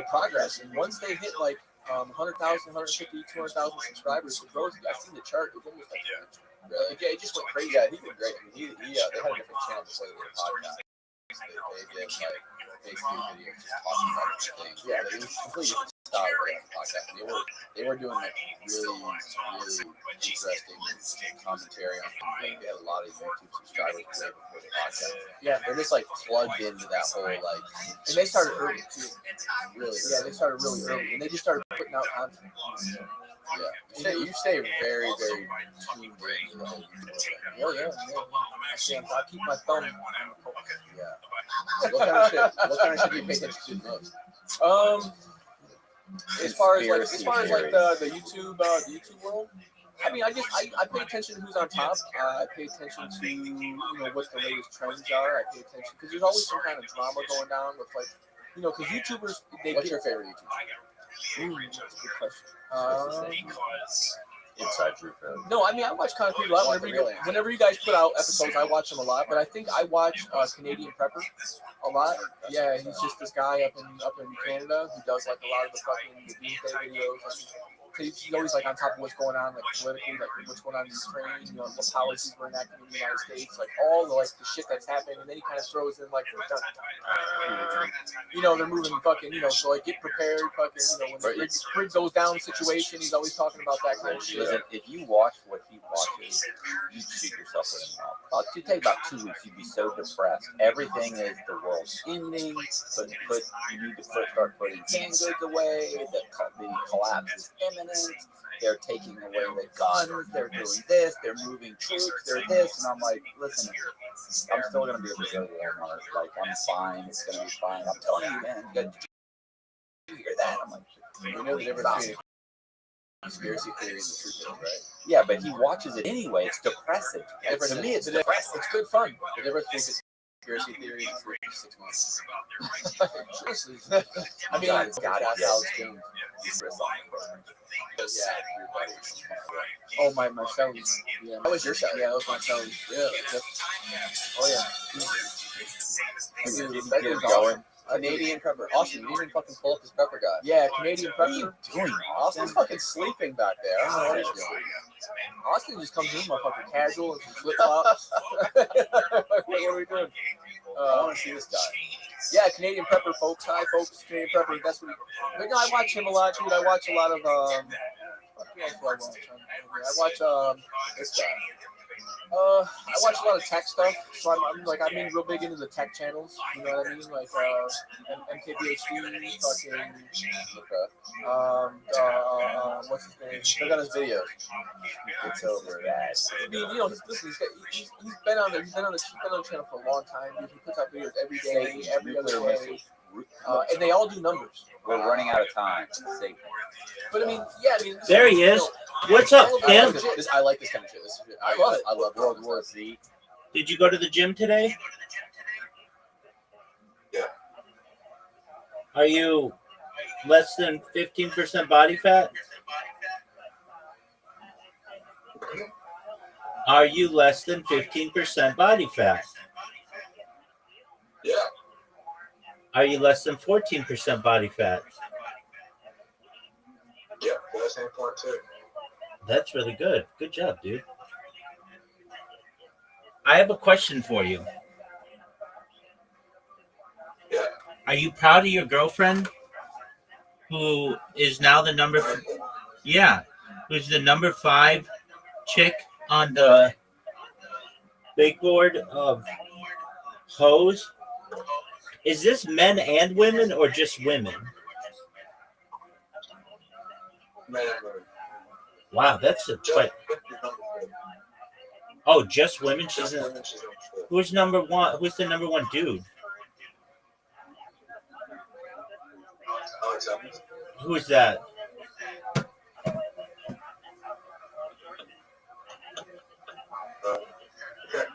progress, and once they hit like 100,000, 150, 200,000 subscribers, it grows. I seen the chart. It almost like Really? yeah, it just went crazy. Yeah, he did great. I mean, they had a different channel before they did a podcast. They did like basically videos just talking about different things. Yeah, it was completely different style of the podcast. They were doing like really interesting commentary on things. They had a lot of YouTube subscribers way before the podcast. Yeah, They're just like plugged into that whole like. and they started early too. Really. Yeah, they started really early, and they just started putting out content. Yeah. You stay very, very tuned into the whole YouTube thing. I keep my thumb. Yeah. So what kind of shit do you pay attention to the most? As far as Conspiracy like the YouTube world, I mean, I pay attention to who's on top. I pay attention to what the latest trends are. I pay attention because there's always some kind of drama going down with like because YouTubers What's your favorite YouTuber? That's a good question. Inside Truth. No, I mean I watch Concrete a lot. Whenever you guys put out episodes, I watch them a lot. But I think I watch Canadian Prepper a lot. Yeah, he's just this guy up in Canada who does like a lot of the doomsday videos. He's always like on top of what's going on, like politically, like what's going on in Ukraine, what policies were enacted in the United States, like all the the shit that's happening, and then he kind of throws in like, they're moving fucking, so like get prepared, fucking, when the brig goes down situation, he's always talking about that kind of shit. Listen, if you watch what he watches, you'd shoot yourself in the mouth. It'd take about 2 weeks. You'd be so depressed. Everything is the world's ending. You need to start putting canned goods away. The collapse is imminent. They're taking away the guns. They're doing this. They're moving troops. They're this. And I'm like, listen, I'm still gonna be able to go to Walmart. Like, I'm fine. It's gonna be fine. I'm telling you, man. Did you hear that? I'm like, You know the difference between conspiracy theory and the truth is, right? yeah, but he watches it anyway. It's depressing. To me, it's depressing. It's good fun. The difference between conspiracy theory and truth is 6 months. Seriously. I mean, God, it's got it. Alex Jones. Oh, my fellas. Yeah. How was your shot? Yeah, that was my fellas. Yeah. Oh, yeah. Get it going. Canadian prepper. Austin, you didn't even fucking pull up this prepper guy. Yeah, Canadian What are you prepper. doing? Austin's fucking sleeping back there. I don't know what he's doing. Austin just comes in, motherfucking casual and some flip flops. What are we doing? I want to see this guy. Yeah, Canadian Prepper, folks. Hi, folks. Canadian Prepper. That's what. But no, I watch him a lot, dude. I watch a lot of. What else do I watch? I watch this guy. I watch a lot of tech stuff, so I'm in real big into the tech channels. You know what I mean? Like MKBHD, fucking what's his name? Check out his videos. It's over that. I mean, you know, he's been on there. He's been on the channel for a long time. Dude. He puts out videos every day, every other day, and they all do numbers. We're running out of time. Save. But I mean, yeah, I mean, There he is. What's up, I Tim? like this kind of shit. I love it. I love World War Z. Did you go to the gym today? Yeah. Are you less than 15% body fat? Are you less than 15% body fat? Yeah. Are you less than 14% body fat? Yeah. That's 8.2. That's really good. Good job, dude. I have a question for you. Yeah. Are you proud of your girlfriend who is now the who's the number 5 chick on the big board of hoes? Is this men and women or just women? Man, Wow, that's a quite. Oh, just women. She's a, who's number 1? Who's the number 1 dude? Alex Evans. Who is that?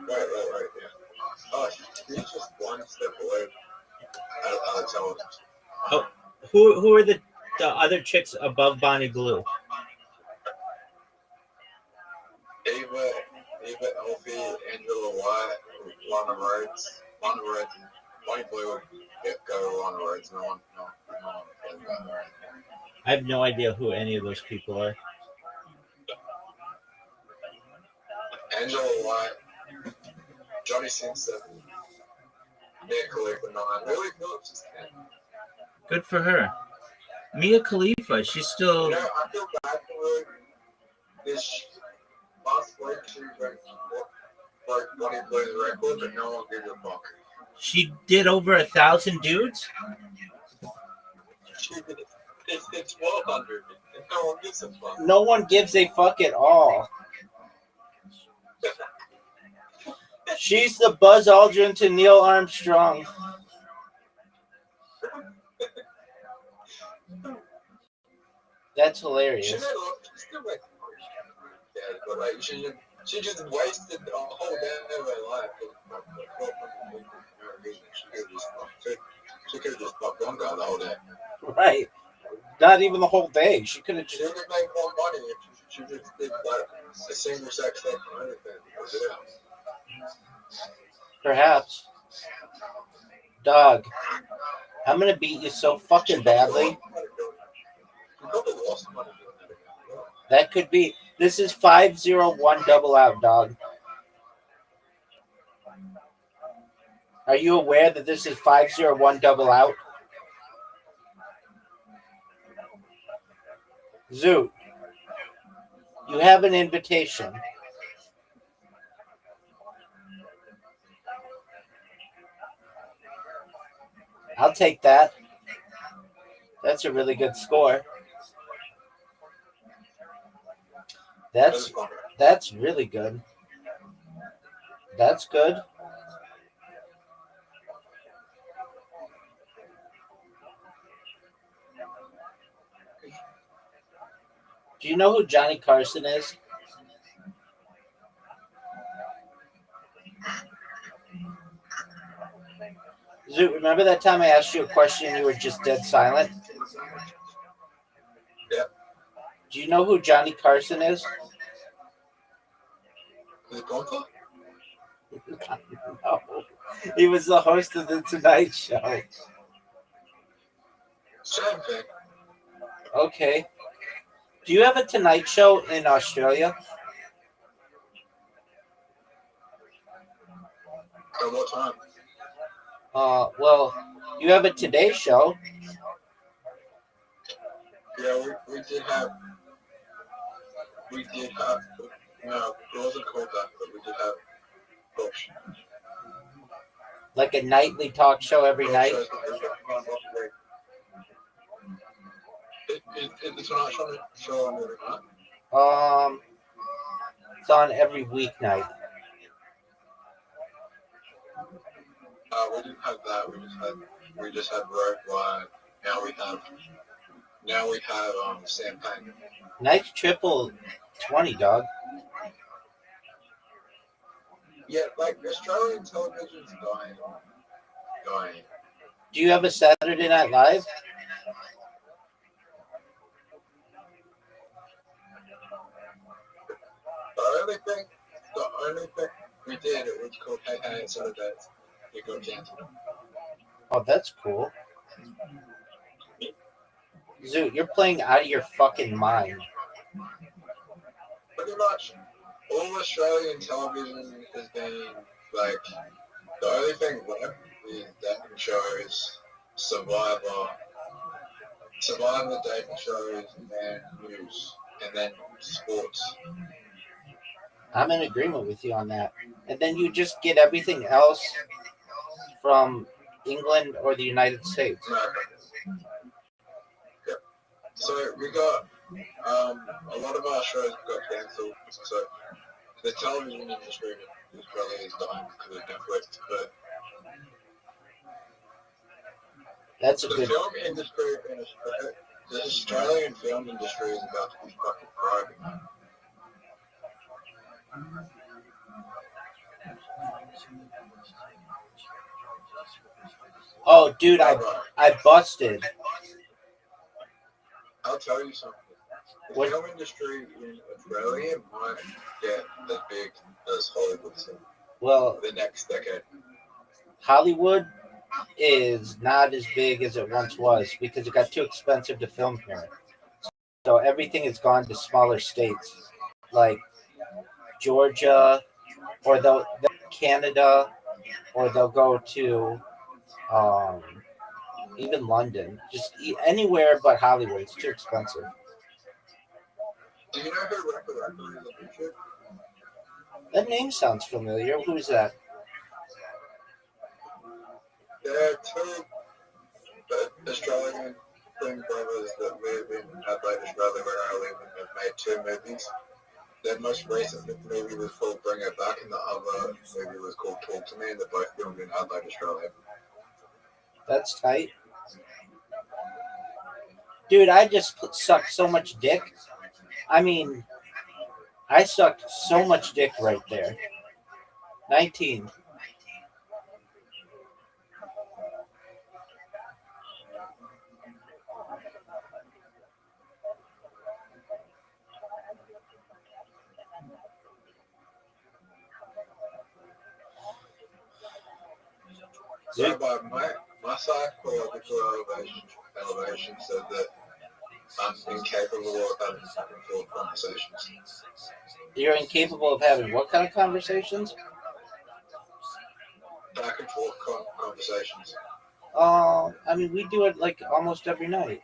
Right. Yeah. He's just one step away. Alex Evans. Oh, who are the other chicks above Bonnie Blue? Ava, Elfie, Angela Watt, Lana Rhodes, and Bonnie Blue would go Lana Rhodes. No one cares about her. I have no idea who any of those people are. Angela Watt, Johnny Simpson, Nick Khalifa 9, Lily Phillips is 10. Good for her. Mia Khalifa, she's still. You know, I feel bad for her. This last week she broke Bonnie Blue's record, but no one gives a fuck. She did over 1,000 dudes. It's 1,200. No one gives a fuck. No one gives a fuck at all. She's the Buzz Aldrin to Neil Armstrong. That's hilarious. She still makes yeah, but like she just wasted a whole day of her life. She could have just fucked one guy the whole day. Right. Not even the whole day. She could have She just. would have made more money if she just did like a single sex stuff or anything. Perhaps. Dog. I'm gonna beat you so fucking badly. That could be. This is 501 double out, dog. Are you aware that this is 501 double out? Zoot, you have an invitation. I'll take that. That's a really good score. That's really good. That's good. Do you know who Johnny Carson is? Zoot, remember that time I asked you a question and you were just dead silent? Yeah. Do you know who Johnny Carson is? Is it Gonta? No. He was the host of the Tonight Show. Same thing. Okay. Do you have a Tonight Show in Australia? At what time? Well, you have a Today Show. Yeah, we did have No, it wasn't called that, but we did have talk Like a nightly talk show every night? shows that we got on the Tonight Show on every night. It's on every weeknight. We didn't have that. We just had Road Wide. Now we have Sam Payne. Night triple 20, dog. Yeah, like Australian television's dying. Do you have a Saturday Night Live? The only thing we did, it was called Hey Hey It's Saturdays. It got canceled. Oh, that's cool. Zoo, you're playing out of your fucking mind. Pretty much all Australian television has been like the only thing left is dating shows, Survivor dating shows, and news, and then sports. I'm in agreement with you on that. And then you just get everything else from England or the United States. America. Yep. So we got a lot of our shows got cancelled. So the television industry is probably dying because of Netflix, but That's a the good. film industry in Australia, the Australian film industry is about to be fucking thriving. Oh, dude, I busted. I'll tell you something. The What? film industry in Australia might get as big as Hollywood Well, the next decade. Hollywood is not as big as it once was because it got too expensive to film here. So everything has gone to smaller states like Georgia, or they'll Canada, or they'll go to even London. Just anywhere but Hollywood. It's too expensive. Do you know who Rapper is, Richard? That name sounds familiar. Who's that? There are two Australian twin brothers that live in Adelaide, Australia, where I live, and they've made two movies. Their most recent movie was called Bring It Back, and the other movie was called Talk to Me, and they're both filmed in Adelaide, Australia. That's tight. Dude, I just sucked so much dick. I mean, I sucked so much dick right there. 19. So my psychological elevation said that I'm incapable of having back and forth conversations. You're incapable of having what kind of conversations? Back and forth conversations. I mean, we do it like almost every night.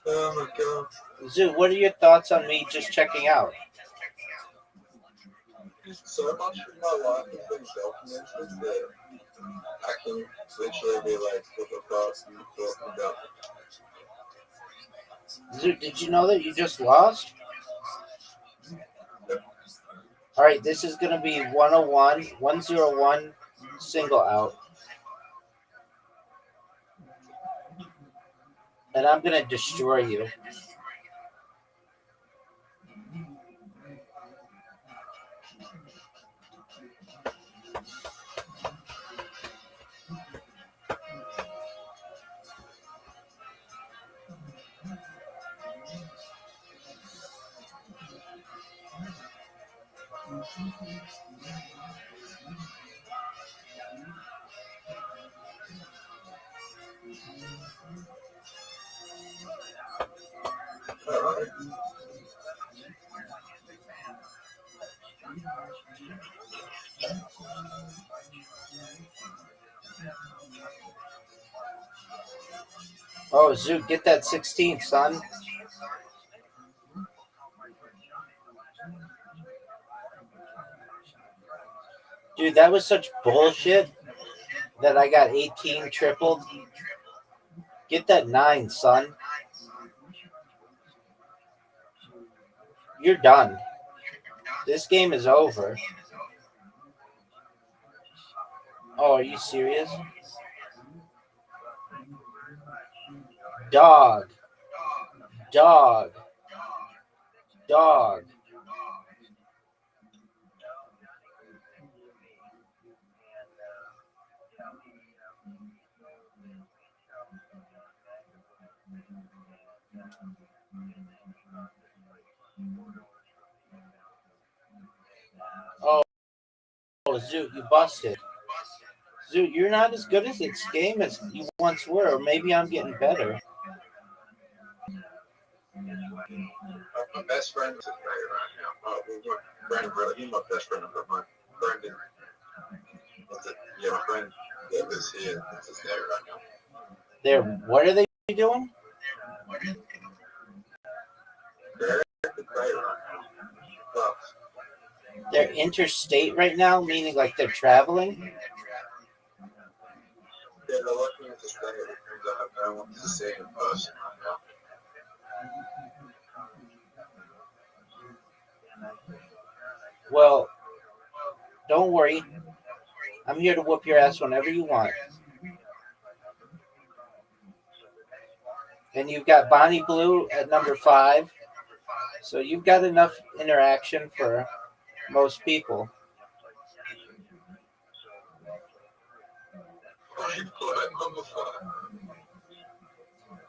Oh my god. Zoo, what are your thoughts on me just checking out? So much of my life has been documented that I can literally be like, what the fuck are you talking about? Zoo, did you know that you just lost? All right, this is going to be 101 single out. And I'm going to destroy you. Alright. Oh, Zoot, get that 16, son. Dude, that was such bullshit that I got 18 tripled. Get that 9, son. You're done. This game is over. Oh, are you serious? Dog. Dog. Dog. Oh, Zoot, you busted. Zoot, you're not as good at this game as you once were, or maybe I'm getting better. My best friend is right now. Brandon, really, he's my best friend. But my friend, my friend that lives here is there right now. There, what are they doing? They're right now. Well, They're interstate right now, meaning like they're traveling. they're looking at the state of things I want to see in person right now. Well, don't worry. I'm here to whoop your ass whenever you want. And you've got Bonnie Blue at number 5. So you've got enough interaction for most people.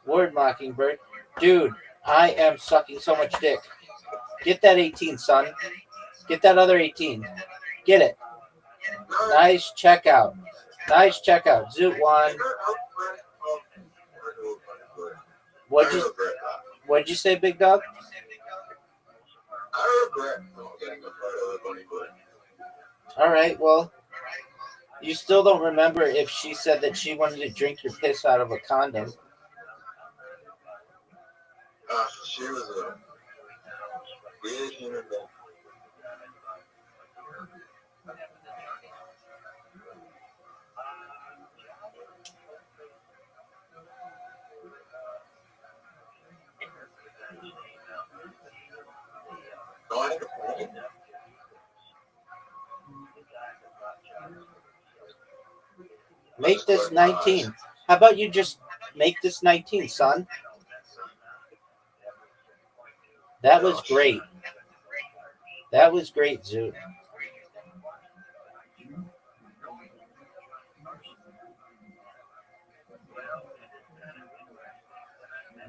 Word, Mockingbird. Dude, I am sucking so much dick. Get that 18, son. Get that other 18. Get it. Nice checkout. Nice checkout. Zoot 1. What'd you say, Big Dog? I regret not getting a photo of Bonnie Blue. All right, well, you still don't remember if she said that she wanted to drink your piss out of a condom. She was a weird human being. Make this 19. How about you just make this 19, son? That was great. That was great, Zoot.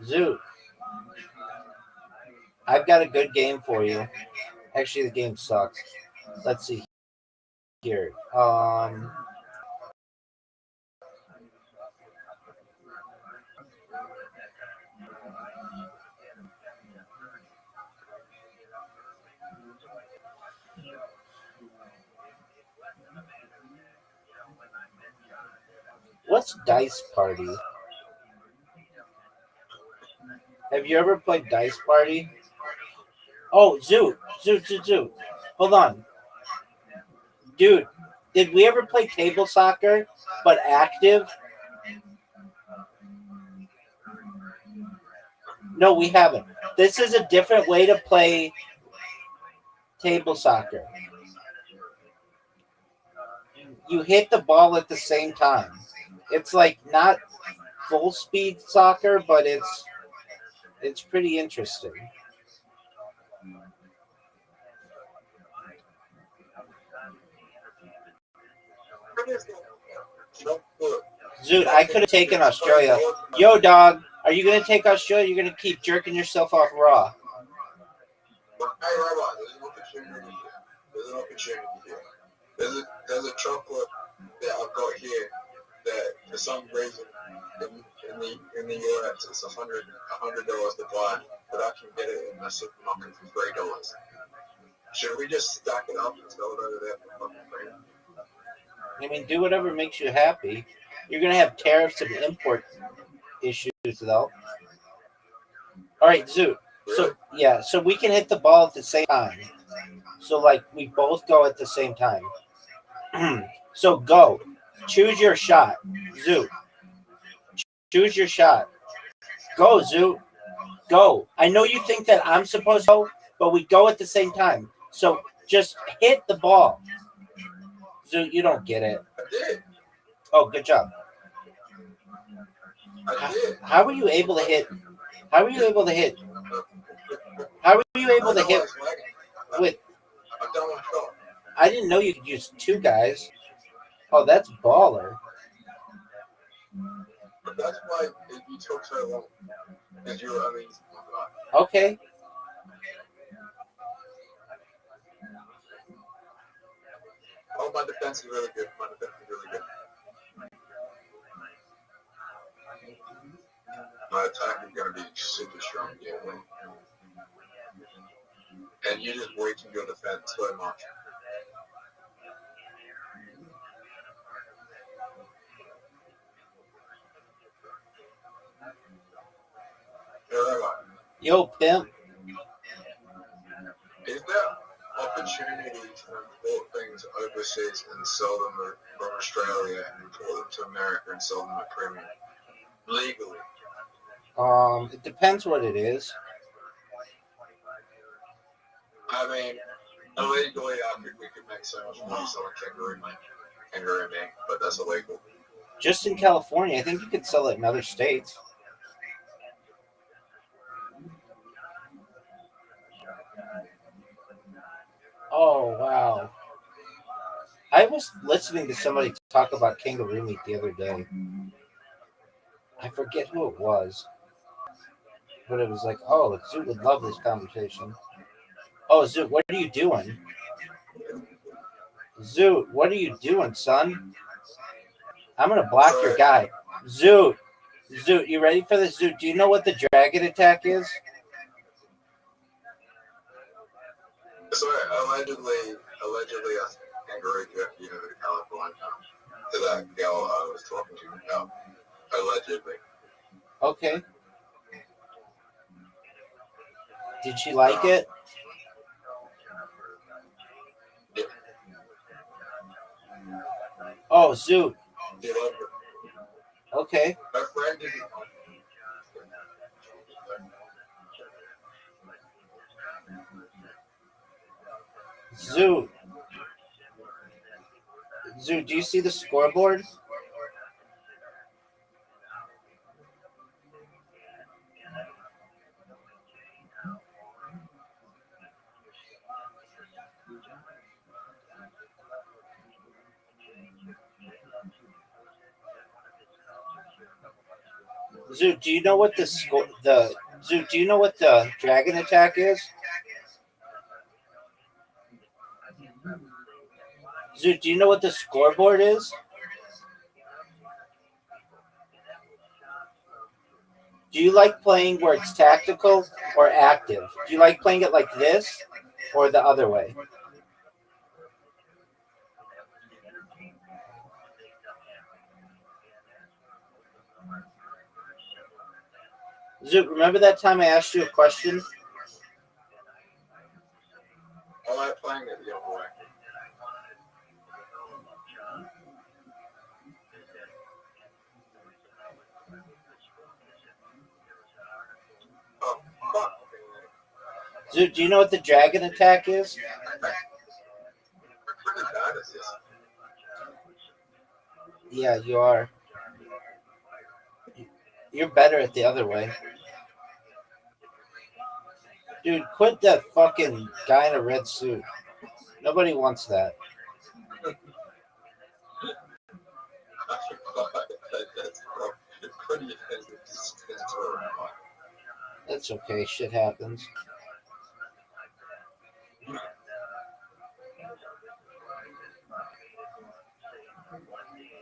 Zoot, I've got a good game for you. Actually, the game sucks. Let's see here. What's Dice Party? Have you ever played Dice Party? Oh, Zoot. Hold on. Dude, did we ever play table soccer, but active? No, we haven't. This is a different way to play table soccer. You hit the ball at the same time. It's like not full speed soccer, but it's pretty interesting. Zoot, I could have taken Australia. Yo, dog, are you gonna take Australia? You're gonna keep jerking yourself off raw. Hey, Robot, there's an opportunity here. There's a chocolate that I've got here that for some reason in the US it's $100 to buy, but I can get it in the supermarket for $3. Should we just stack it up and sell it over there for fucking free? I mean, do whatever makes you happy. You're gonna have tariffs and import issues though. All right, Zoot. So yeah, so we can hit the ball at the same time. So like we both go at the same time. So go. Choose your shot. Zoot. Choose your shot. Go, Zoot. Go. I know you think that I'm supposed to go, but we go at the same time. So just hit the ball. Zoot, you don't get it. I did. Oh, good job. I did. How were you able to hit? How were you able to hit? How were you able to hit with? I'm done with shot. I didn't know you could use two guys. Oh, that's baller. But that's why you took so long. Because you were having. Okay. Oh, my defense is really good. My defense is really good. My attack is going to be super strong. Yeah. And you just weaken your defense so much. Yo, pimp. Is there opportunity to import things overseas and sell them from Australia and import them to America and sell them at premium legally? It depends what it is. I mean, illegally, I think we could make so much money selling kangaroo meat, but that's illegal. Just in California, I think you could sell it in other states. Oh wow! I was listening to somebody talk about kangaroo meat the other day. I forget who it was, but it was like, "Oh, Zoot would love this conversation." Oh, Zoot, what are you doing? Zoot, what are you doing, son? I'm gonna block your guy. Zoot, Zoot, you ready for this? Zoot, do you know what the dragon attack is? So allegedly, a kangaroo got to California to that gal I was talking to about. Allegedly. Okay. Did she like it? Yeah. Oh, Zoot. He loved her. Okay. My friend didn't. Zoot. Zoot, do you see the scoreboard? Zoot, do you know what Zoot, do you know what the dragon attack is? Zoot, do you know what the scoreboard is? Do you like playing where it's tactical or active? Do you like playing it like this or the other way? Zoot, remember that time I asked you a question? I like playing it the other way. Oh, fuck. Zoot, do you know what the dragon attack is? We're pretty bad at this. Yeah, you are. You're better at the other way. Dude, quit that fucking guy in a red suit. Nobody wants that. That's pretty offensive. That's okay. Shit happens.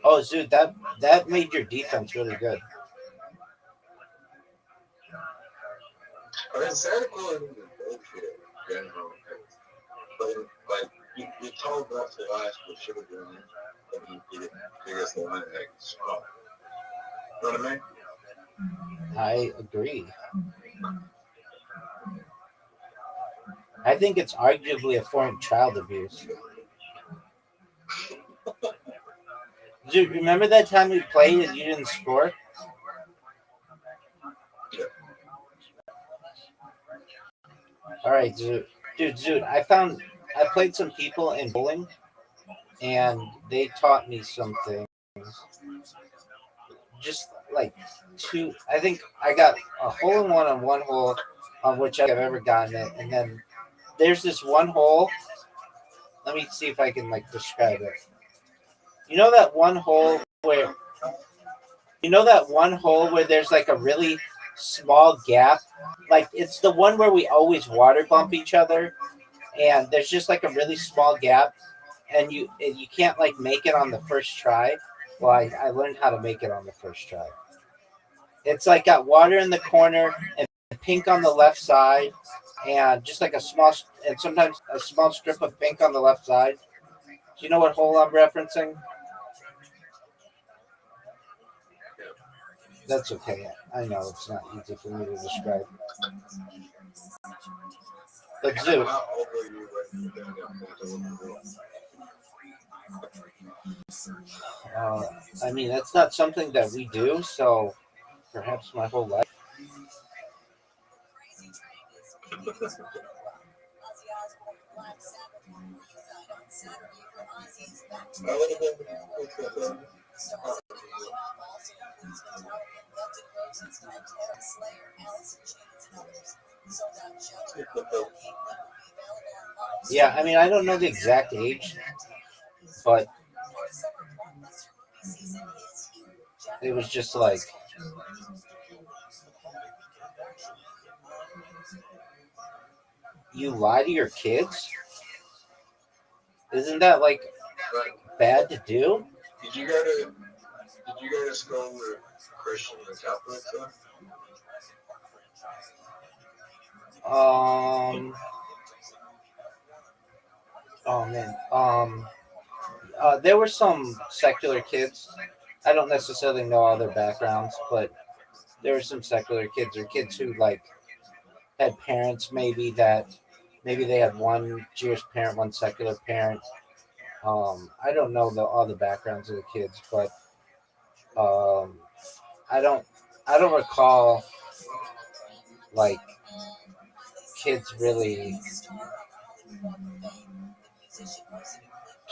Oh, Zoot, that made your defense really good. I mean, Santa Claus is bullshit in general. But, like, you told us to last, we should have done it. But he didn't. He gets the one egg spot. You know what I mean? I agree. I think it's arguably a form of child abuse. Dude, remember that time we played and you didn't score? All right, dude, I played some people in bowling, and they taught me some things. Just like two, I think I got a hole in one on one hole on which I've ever gotten it, and then there's this one hole. Let me see if I can like describe it. You know that one hole where there's like a really small gap? Like it's the one where we always water bump each other, and there's just like a really small gap, and you can't like make it on the first try. Well, I learned how to make it on the first try. It's like got water in the corner and pink on the left side, and just like sometimes a small strip of pink on the left side. Do you know what hole I'm referencing? That's okay. I know it's not easy for me to describe. But Zoo, uh, I mean, that's not something that we do, so perhaps my whole life. Yeah, I mean, I don't know the exact age, but it was just like, you lie to your kids? Isn't that like bad to do? Did you go to school with Christian and Catholic stuff? Oh man. There were some secular kids. I don't necessarily know all their backgrounds, but there were some secular kids or kids who like had parents maybe they had one Jewish parent, one secular parent. I don't know all the backgrounds of the kids, but um, I don't I don't recall like kids really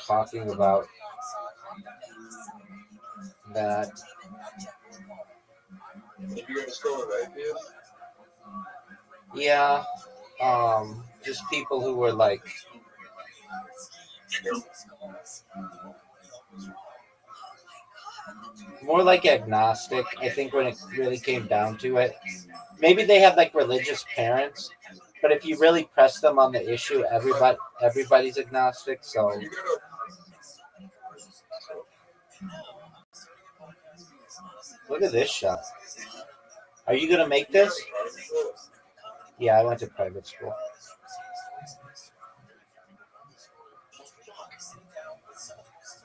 talking about that. Did you go to school with atheists? Yeah, just people who were like more like agnostic. I think when it really came down to it, maybe they had like religious parents, but if you really press them on the issue, everybody's agnostic. So Did you go to look at this shot. Are you gonna make this? private school? Yeah, I went to private school.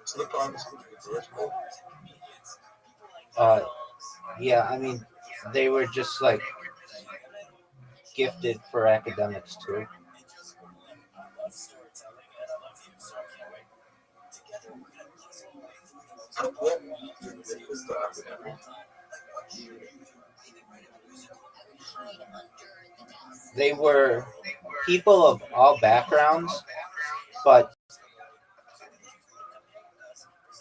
So the private school is your school? Uh, yeah, I mean, they were just like gifted for academics too. What is the academic? They were people of all backgrounds, but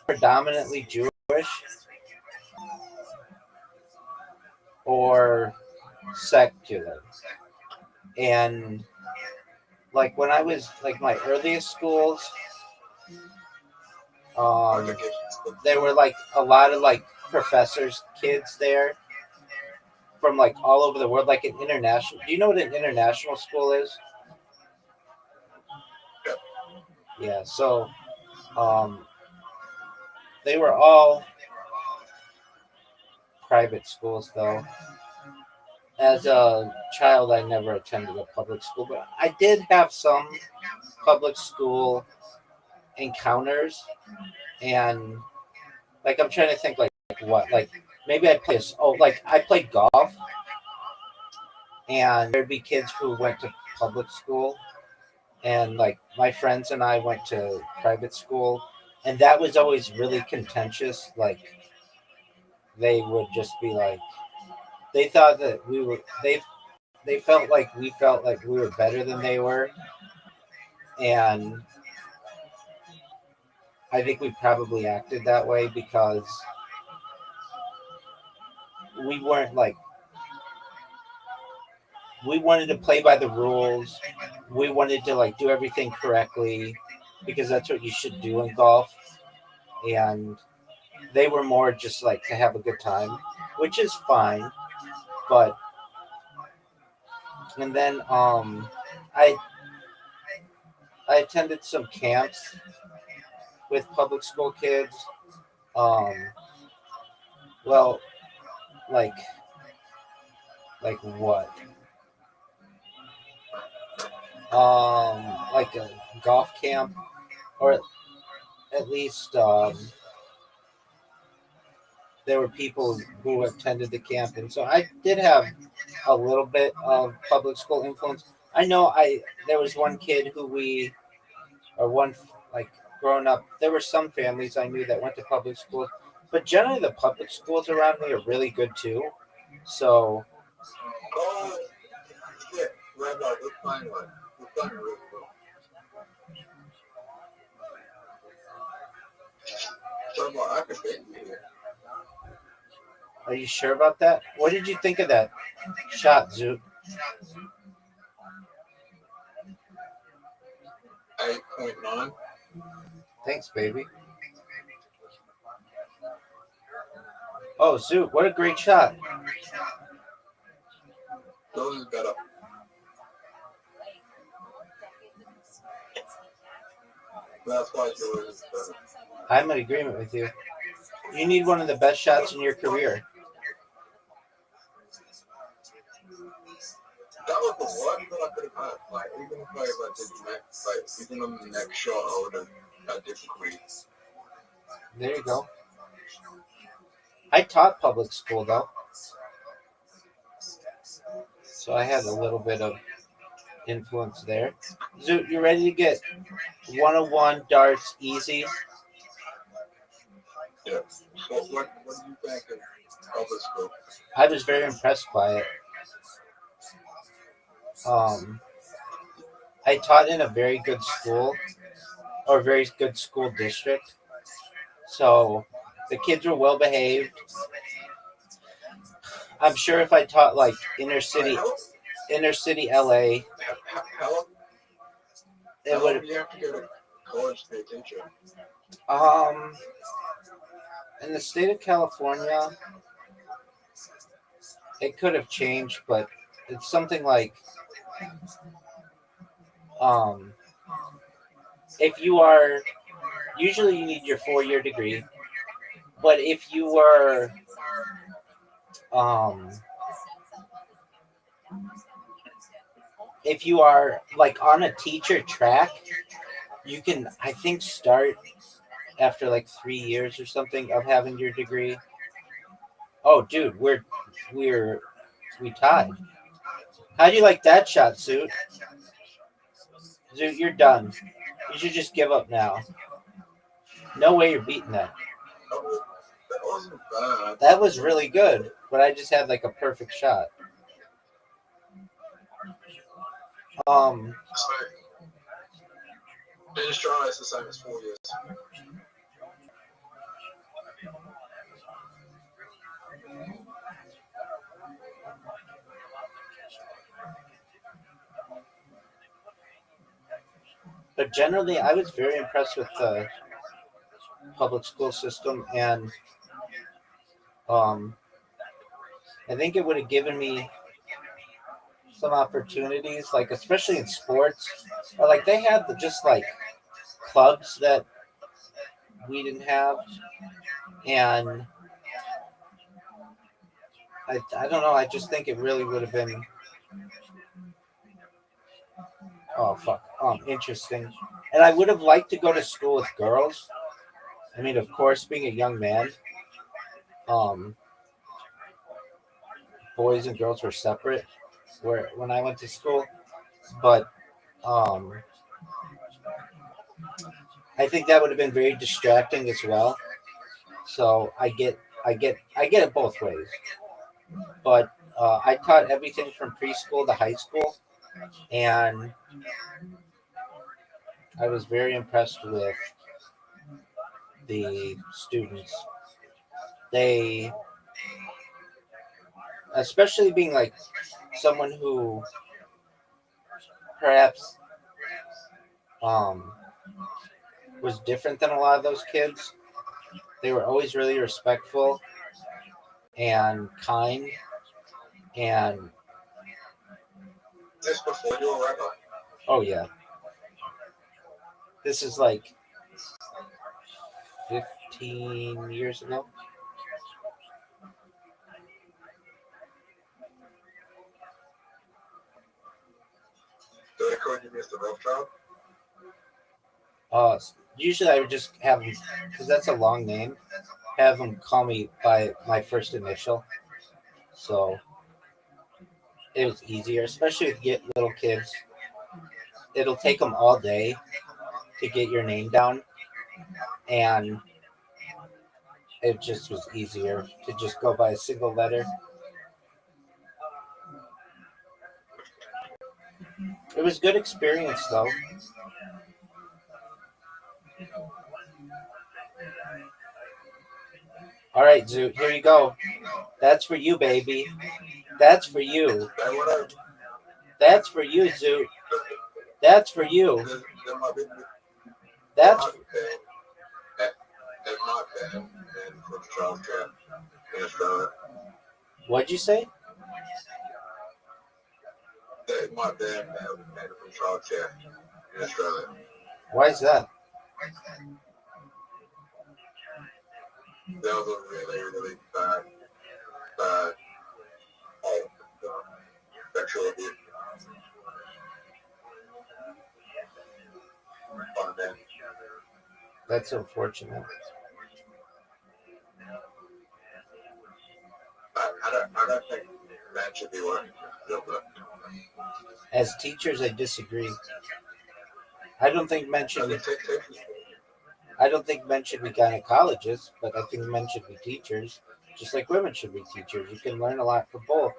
predominantly Jewish or secular. And like when I was like my earliest schools, um, there were like a lot of like professors' kids there from like all over the world, like an international. Do you know what an international school is? Yeah, so um, they were all private schools though. As a child, I never attended a public school, but I did have some public school encounters. And like I'm trying to think like what like maybe I play. Like I played golf, and there'd be kids who went to public school, and like my friends and I went to private school, and that was always really contentious. Like they would just be like, they thought that they felt like we were better than they were, and I think we probably acted that way because we weren't like we wanted to play by the rules. We wanted to like do everything correctly because that's what you should do in golf. And they were more just like to have a good time, which is fine. But and then I I attended some camps with public school kids. Um, well, like what? Like a golf camp, or at least there were people who attended the camp, and so I did have a little bit of public school influence. I know there was one kid who or one like growing up. There were some families I knew that went to public schools, but generally the public schools around me are really good too. So Oh, shit. Red light. We're playing one. We're playing really well. So, I could beat you here. are you sure about that? What did you think of that shot, Zoot? 8.9. Thanks, baby. Oh, Zoot, what a great shot. Those is better. That's why yours is better. I'm in agreement with you. You need one of the best shots in your career. That was the one that I could have had. Like, even if I did next, like, even on the next shot, I would have had different reads. There you go. I taught public school though, so I had a little bit of influence there. Zoot, you ready to get 101 darts easy? Yeah. What do you think of public school? I was very impressed by it. I taught in a very good school, or very good school district, so the kids were well behaved. I'm sure if I taught like inner city LA, How it long would do you have to go to college to be a teacher? in the state of California, it could have changed, but it's something like um, if you are usually you need your 4-year degree, but um, if you are like on a teacher track, you can I think start after like 3 years or something of having your degree. Oh, dude, we tied. How do you like that shot, Suit? Dude, you're done. You should just give up now. No way you're beating that. That wasn't bad. That was really good, but I just had like a perfect shot. Um, They just try it's the same as 4 years. but generally, I was very impressed with the public school system, and um, I think it would have given me some opportunities, like especially in sports, or like they had just like clubs that we didn't have, and I don't know. I just think it really would have been interesting, and I would have liked to go to school with girls. I mean, of course, being a young man, um, boys and girls were separate when I went to school, but I think that would have been very distracting as well. So I get it both ways. But I taught everything from preschool to high school, and I was very impressed with the students. They, especially being like someone who perhaps um, was different than a lot of those kids. They were always really respectful and kind, and This before you were rabbi. oh yeah, this is like 15 years ago. So they called you Mr. Rothschild? Usually I would just have them, because that's a long name, have them call me by my first initial. So it was easier, especially with little kids. It'll take them all day to get your name down, and it just was easier to just go by a single letter. It was good experience though. All right, Zoot, here you go. That's for you, baby. That's for you. That what I That's for you, Zoot. That's for you. that might be That's at my camp and Rothschild camp in Australia. what'd you say? That my dad had a Rothschild camp in Australia. Why is that? That was a really, really bad sexual abuse on them. That's unfortunate. I don't think that should be working. As teachers, I disagree. I don't think men should be. I don't think men should be gynecologists, but I think men should be teachers, just like women should be teachers. You can learn a lot from both.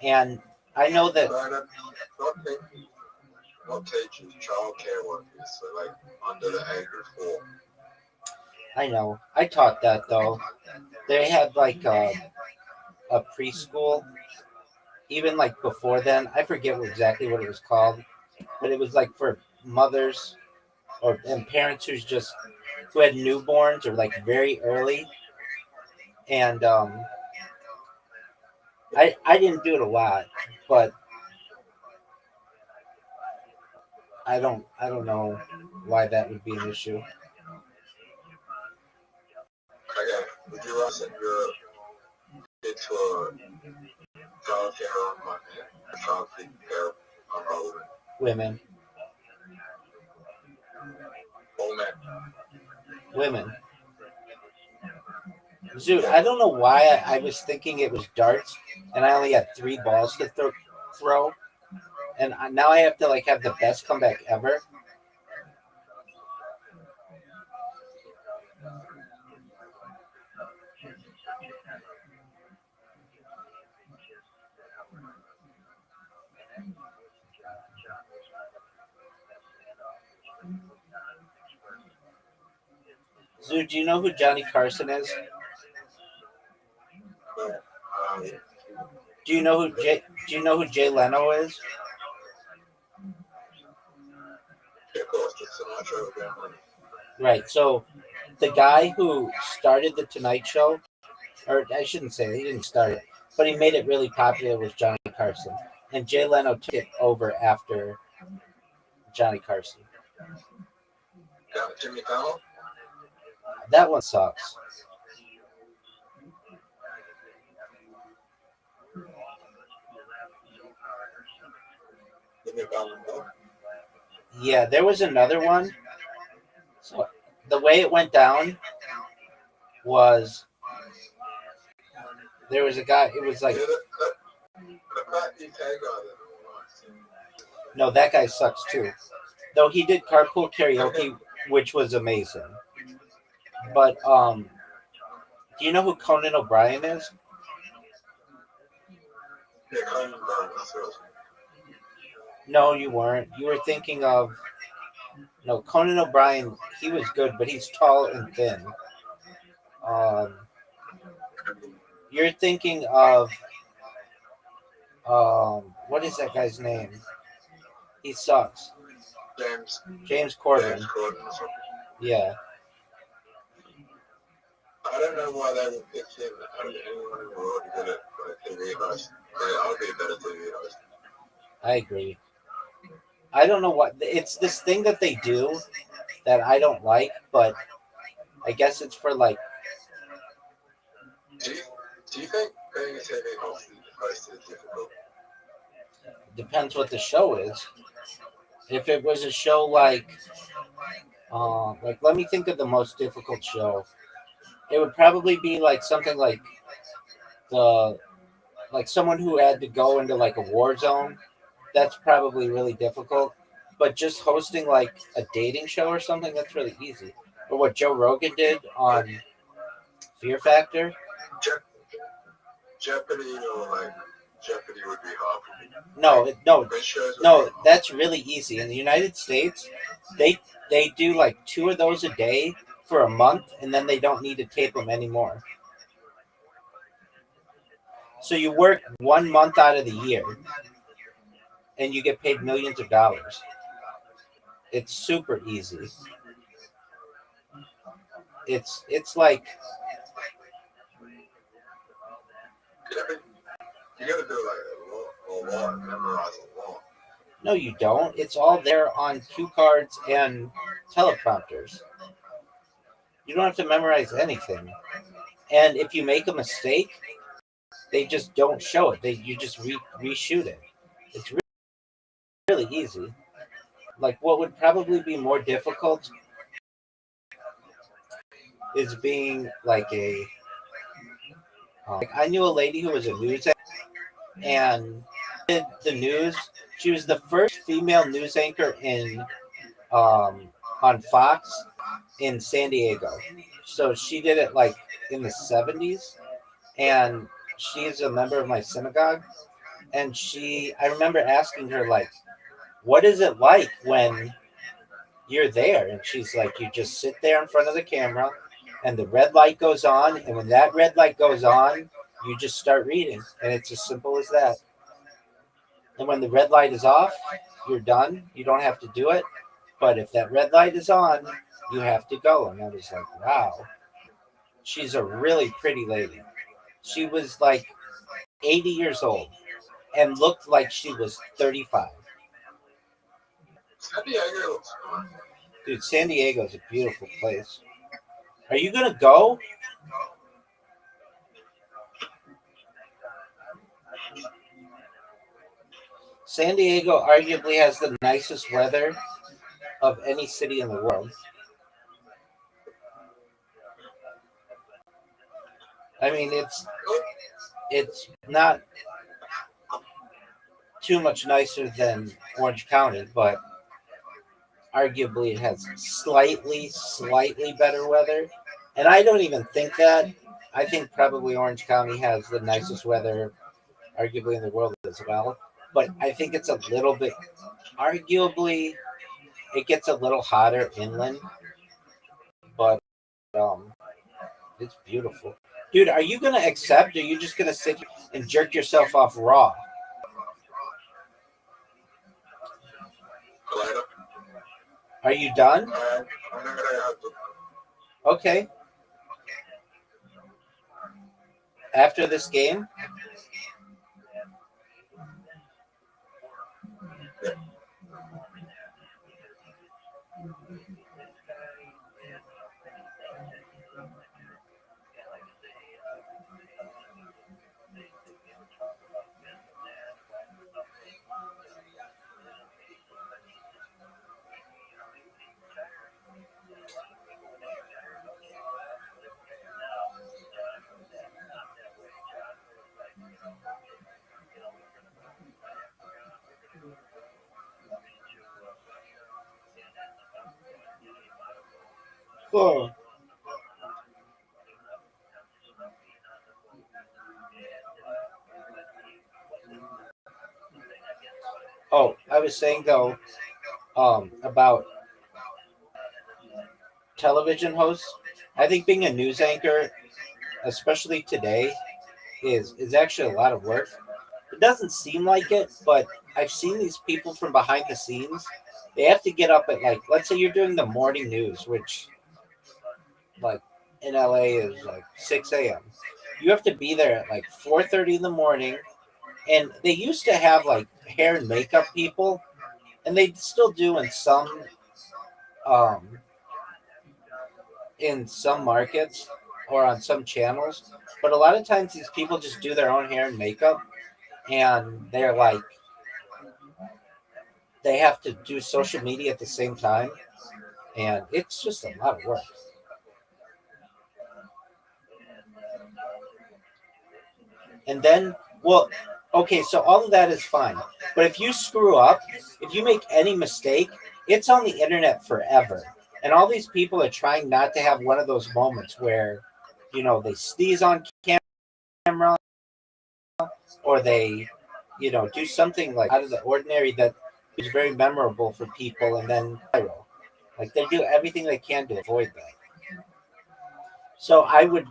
And I know that Not teachers, child care workers, so like under the age of 4. I know. I taught that though. They had like a preschool, even like before then. I forget exactly what it was called, but it was like for mothers and parents who had newborns or like very early. And I didn't do it a lot, but I don't know why that would be an issue. Okay, would you rather send your kid to a child care on Monday, a child care on Halloween? Women, All men. women. Dude, I don't know why I was thinking it was darts, and I only had 3 balls to throw, and now I have to like have the best comeback ever. Zoo, do you know who Johnny Carson is? Do you know who Jay Leno is? Of course, just Sinatra family. Right. So the guy who started the Tonight Show, or I shouldn't say he didn't start it, but he made it really popular, was Johnny Carson, and Jay Leno took it over after Johnny Carson. Jimmy Fallon? That one sucks. Jimmy Fallon, no? Yeah, there was another one. So the way it went down was there was a guy. It was like No, that guy sucks too. Though he did carpool karaoke, which was amazing. But do you know who Conan O'Brien is? No, you weren't. You were thinking of no Conan O'Brien. He was good, but he's tall and thin. Um, you're thinking of what is that guy's name? He sucks. James Corden. Yeah. I don't know why they would pick him out of anyone in the world to get it for a TV host. I'll be a better TV host. I agree. I don't know what it's this thing that they do that I don't like, but I guess it's for like. Do you think being a TV host is difficult? Depends what the show is. If it was a show like let me think of the most difficult show. It would probably be like something like the like someone who had to go into like a war zone. That's probably really difficult. But just hosting like a dating show or something, that's really easy. Or what Joe Rogan did on Fear Factor. Jeopardy or like Jeopardy would be hard for me. No. That's really easy. In the United States, they do like 2 of those a day for a month, and then they don't need to tape them anymore. So you work 1 month out of the year, and you get paid millions of dollars. It's super easy. It's like you gotta do like a lot, memorize a lot. no, you don't. It's all there on cue cards and teleprompters. You don't have to memorize anything. And if you make a mistake, they just don't show it. You just reshoot it. It's really easy. Like what would probably be more difficult is being like a. Like I knew a lady who was a news anchor and did the news. She was the first female news anchor in on Fox in San Diego. So she did it like in the 70s, and she's a member of my synagogue. And I remember asking her like, "What is it like when you're there?" And she's like, "You just sit there in front of the camera, and the red light goes on, and when that red light goes on, you just start reading, and it's as simple as that. And when the red light is off, you're done. You don't have to do it. But if that red light is on, you have to go." And I was like, wow. She's a really pretty lady. She was like 80 years old and looked like she was 35. San Diego looks fun. Dude, San Diego is a beautiful place. Are you going to go? San Diego arguably has the nicest weather of any city in the world. I mean, it's not too much nicer than Orange County, but arguably it has slightly better weather. And I don't even think that. I think probably Orange County has the nicest weather, arguably in the world as well. But I think it's a little bit, arguably, it gets a little hotter inland. But it's beautiful. Dude, are you going to accept, or are you just going to sit and jerk yourself off raw? Later. Are you done? I'm not gonna have to. Okay. After this game? Cool. Oh, I was saying though, about television hosts. I think being a news anchor, especially today, is actually a lot of work. It doesn't seem like it, but I've seen these people from behind the scenes. They have to get up at, like, let's say you're doing the morning news, which like in LA is like 6 a.m. You have to be there at like 4:30 in the morning, and they used to have like hair and makeup people, and they still do um in some markets or on some channels. But a lot of times these people just do their own hair and makeup, and they're like they have to do social media at the same time, and it's just a lot of work. And then, well, okay, so all of that is fine, but if you screw up, if you make any mistake, it's on the internet forever. And all these people are trying not to have one of those moments where, they sneeze on camera, or they, do something like out of the ordinary that is very memorable for people, and then viral. Like, they do everything they can to avoid that. So I would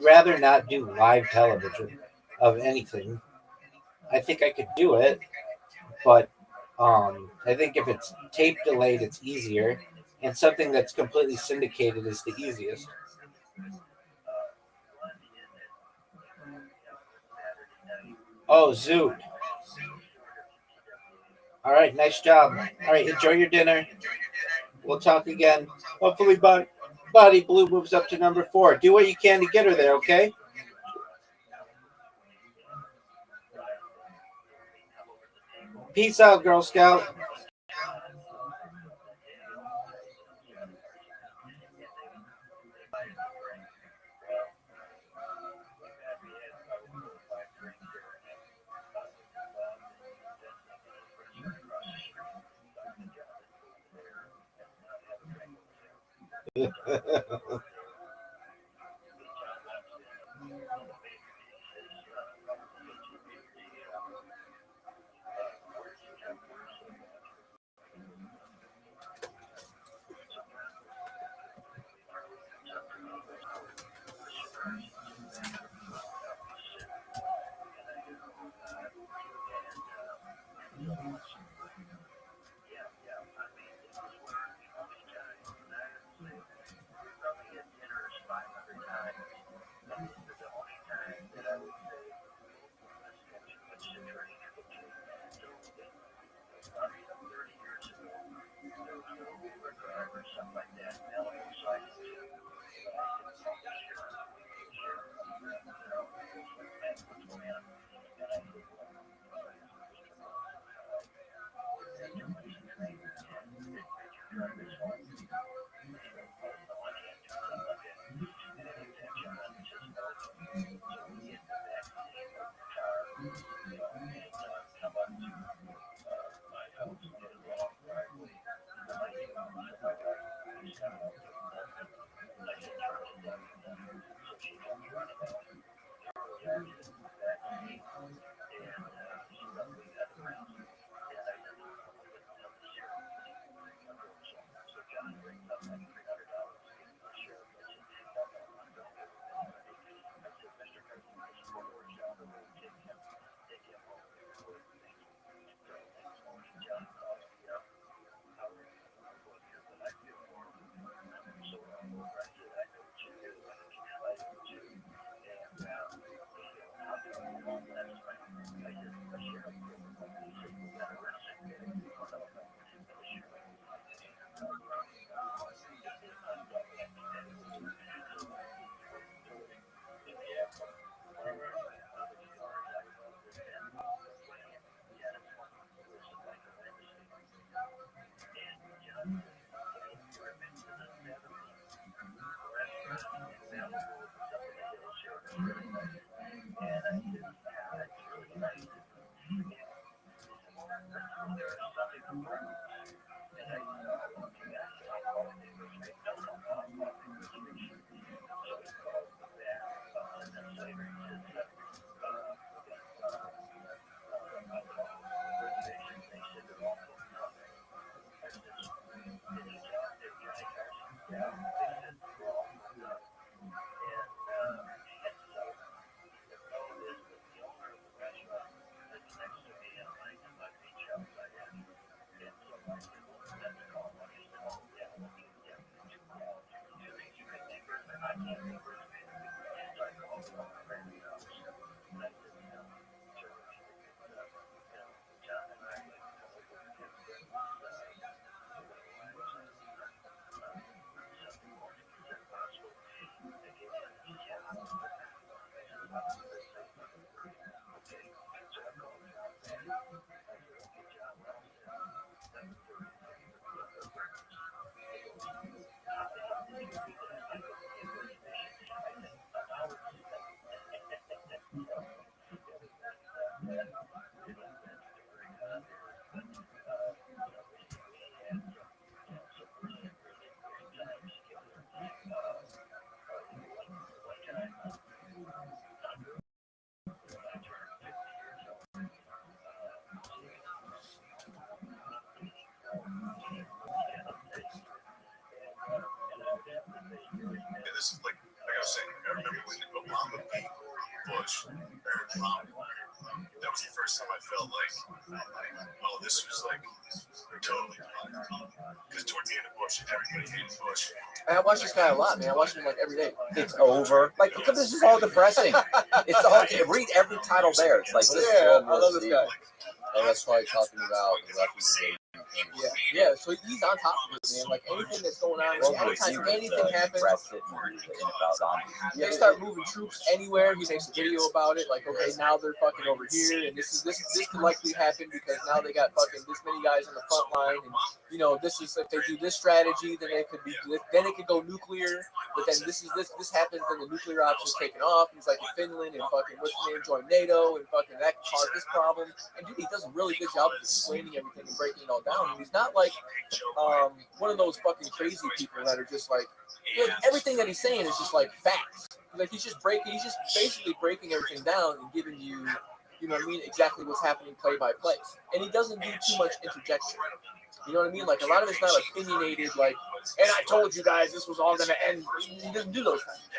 rather not do live television of anything. I think I could do it, but I think if it's tape delayed, it's easier, and something that's completely syndicated is the easiest. Oh, Zoot. All right, nice job. All right, enjoy your dinner. We'll talk again. Hopefully, Body Blue moves up to number 4. Do what you can to get her there, okay? Peace out, Girl Scout. And this is like I was saying, I remember when Obama beat Bush, Barack Obama. That was the first time I felt like, oh, this was like totally because toward the end of Bush, everybody hated Bush. And I watch this guy a lot, man. I watch him like every day. It's over. Like, because this is all depressing. It's all. Read every title there. It's like this. Yeah, I love this guy. Oh, that's probably talking about the refugee. Yeah. So he's on top of it, man. Like anything that's going on, anytime anything happens, they start moving troops anywhere. He makes a video about it. Like, okay, now they're fucking over here, and this could likely happen because now they got fucking this many guys on the front line, and you know, this is if they do this strategy, then it could be, then it could go nuclear. But then this happens, then the nuclear option's taken off. He's like Finland and fucking what's the name, join NATO, and fucking that could cause this problem. And dude, he does a really good job of explaining everything and breaking it all down. And he's not like one of those fucking crazy people that are just like everything that he's saying is just like facts. Like he's just basically breaking everything down and giving you, you know what I mean, exactly what's happening play by play. And he doesn't do too much interjection. You know what I mean? Like a lot of it's not opinionated. Like, and I told you guys this was all gonna end. He doesn't do those things.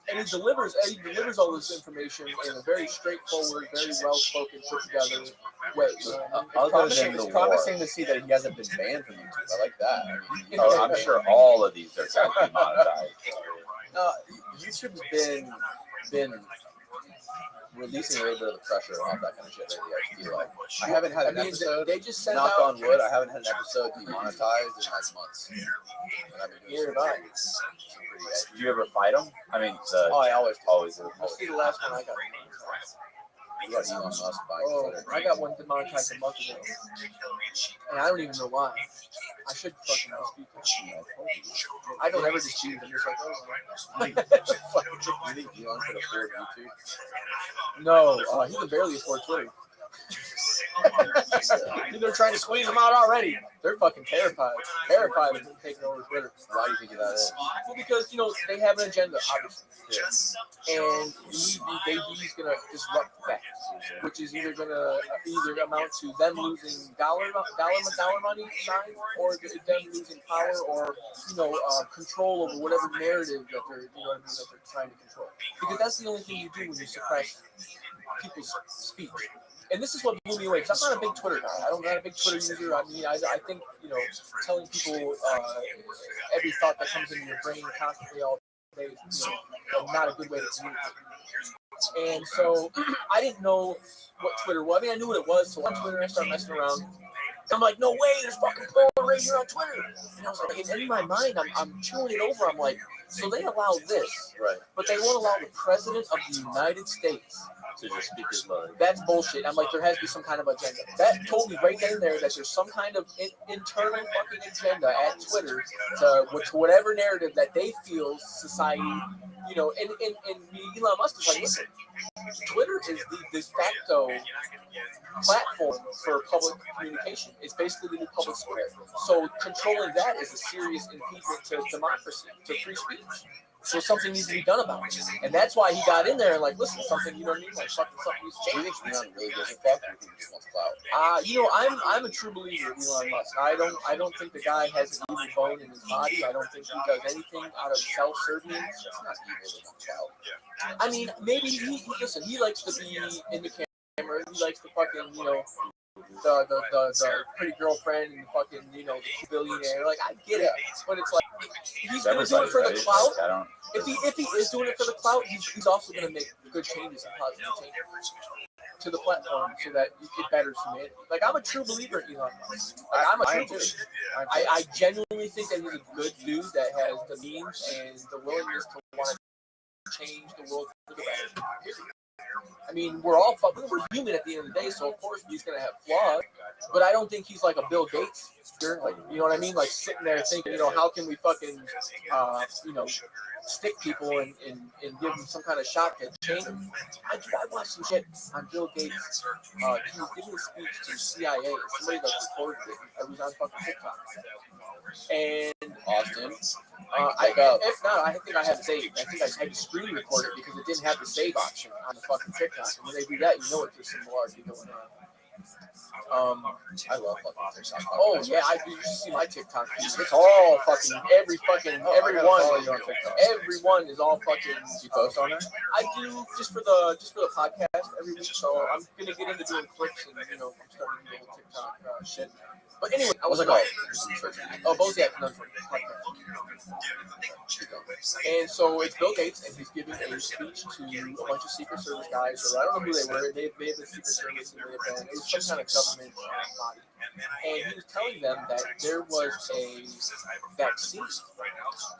And he delivers all this information in a very straightforward, very well-spoken, put-together way. It's promising to see that he hasn't been banned from YouTube. I like that. I mean, I'm sure all of these are going to be monetized. YouTube's been releasing a little bit of the pressure off that kind of shit lately. I feel like I haven't had an episode. They just sent knock out, on wood. I haven't had an episode demonetized in like months. And I've been doing some pretty Do you ever fight them? I mean, I always do. Let's see the last one I got. You got Elon Musk buying Twitter. I got one demonetized a month ago, and I don't even know why. I should fucking dispute that. I don't ever dispute it. I'm just like, oh, You think Elon could afford YouTube? no, he can barely afford Twitter. They're trying to squeeze him out already. They're fucking terrified of him taking over Twitter. Why do you think that is? Well, because, you know, they have an agenda, obviously. Yeah. And he's going to disrupt that, which is either going to amount to them losing dollar money sign, or them losing power, or, you know, control over whatever narrative that they're, you know what I mean, that they're trying to control. Because that's the only thing you do when you suppress people's speech. And this is what blew me away, because I'm not a big Twitter guy. I'm not a big Twitter user. I mean, I think, you know, telling people every thought that comes into your brain constantly all day is, you know, not a good way to communicate. And so I didn't know what Twitter was. I mean, I knew what it was. So on Twitter, I started messing around. I'm like, no way, there's fucking porn right here on Twitter. And I was like, in my mind, I'm chewing it over. I'm like, so they allow this, Right. but they won't allow the president of the United States to just speak his mind. That's bullshit. I'm like, there has to be some kind of agenda. That told me right then and there that there's some kind of internal fucking agenda at Twitter to whatever narrative that they feel society, you know, and Elon Musk is like, listen, Twitter is the de facto platform for public communication. It's basically the new public square. So controlling that is a serious impediment to democracy, to free speech. So something needs to be done about it. And that's why he got in there and like, listen, something, you know what I mean? Like, something needs to change. Do you think Elon really gives a fuck, or do you think he just wants clout? You know, I'm a true believer in Elon Musk. I don't think the guy has an evil bone in his body. I don't think he does anything out of self-serving. It's not evil to want clout. I mean, maybe he likes to be in the camera. He likes to fucking, you know, the pretty girlfriend and fucking, you know, the billionaire. Like, I get it, but it's like he's gonna do it for the clout. If he is doing it for the clout, he's also gonna make good changes and positive changes to the platform so that it betters humanity. Like, I'm a true believer in Elon Musk. Like, I'm a true believer. I genuinely think that he's a good dude that has the means and the willingness to want to change the world for the I mean, we're human at the end of the day, so of course he's gonna have flaws. But I don't think he's like a Bill Gates, like, you know what I mean? Like sitting there thinking, how can we fucking, stick people and give them some kind of shot to change them. I watched some shit on Bill Gates. He was giving a speech to the CIA, and somebody like recorded it. It was on fucking TikTok. And Austin. If not, I think I have it saved. I think I had to screen record it because it didn't have the save option on the fucking TikTok. And when they do that, you know it's just some malarkey going on. I love fucking TikTok. Oh yeah, you should see my TikTok feed. It's all fucking everyone is all fucking. You post on it? I do just for the podcast every week. So I'm gonna get into doing clips and I'm starting to do TikTok shit. But anyway, I was like, both and so it's Bill Gates, and he's giving a speech to a bunch of Secret Service guys, or I don't know who they were. They may have been Secret Service, and it was some kind of government body. And he was telling them that there was a vaccine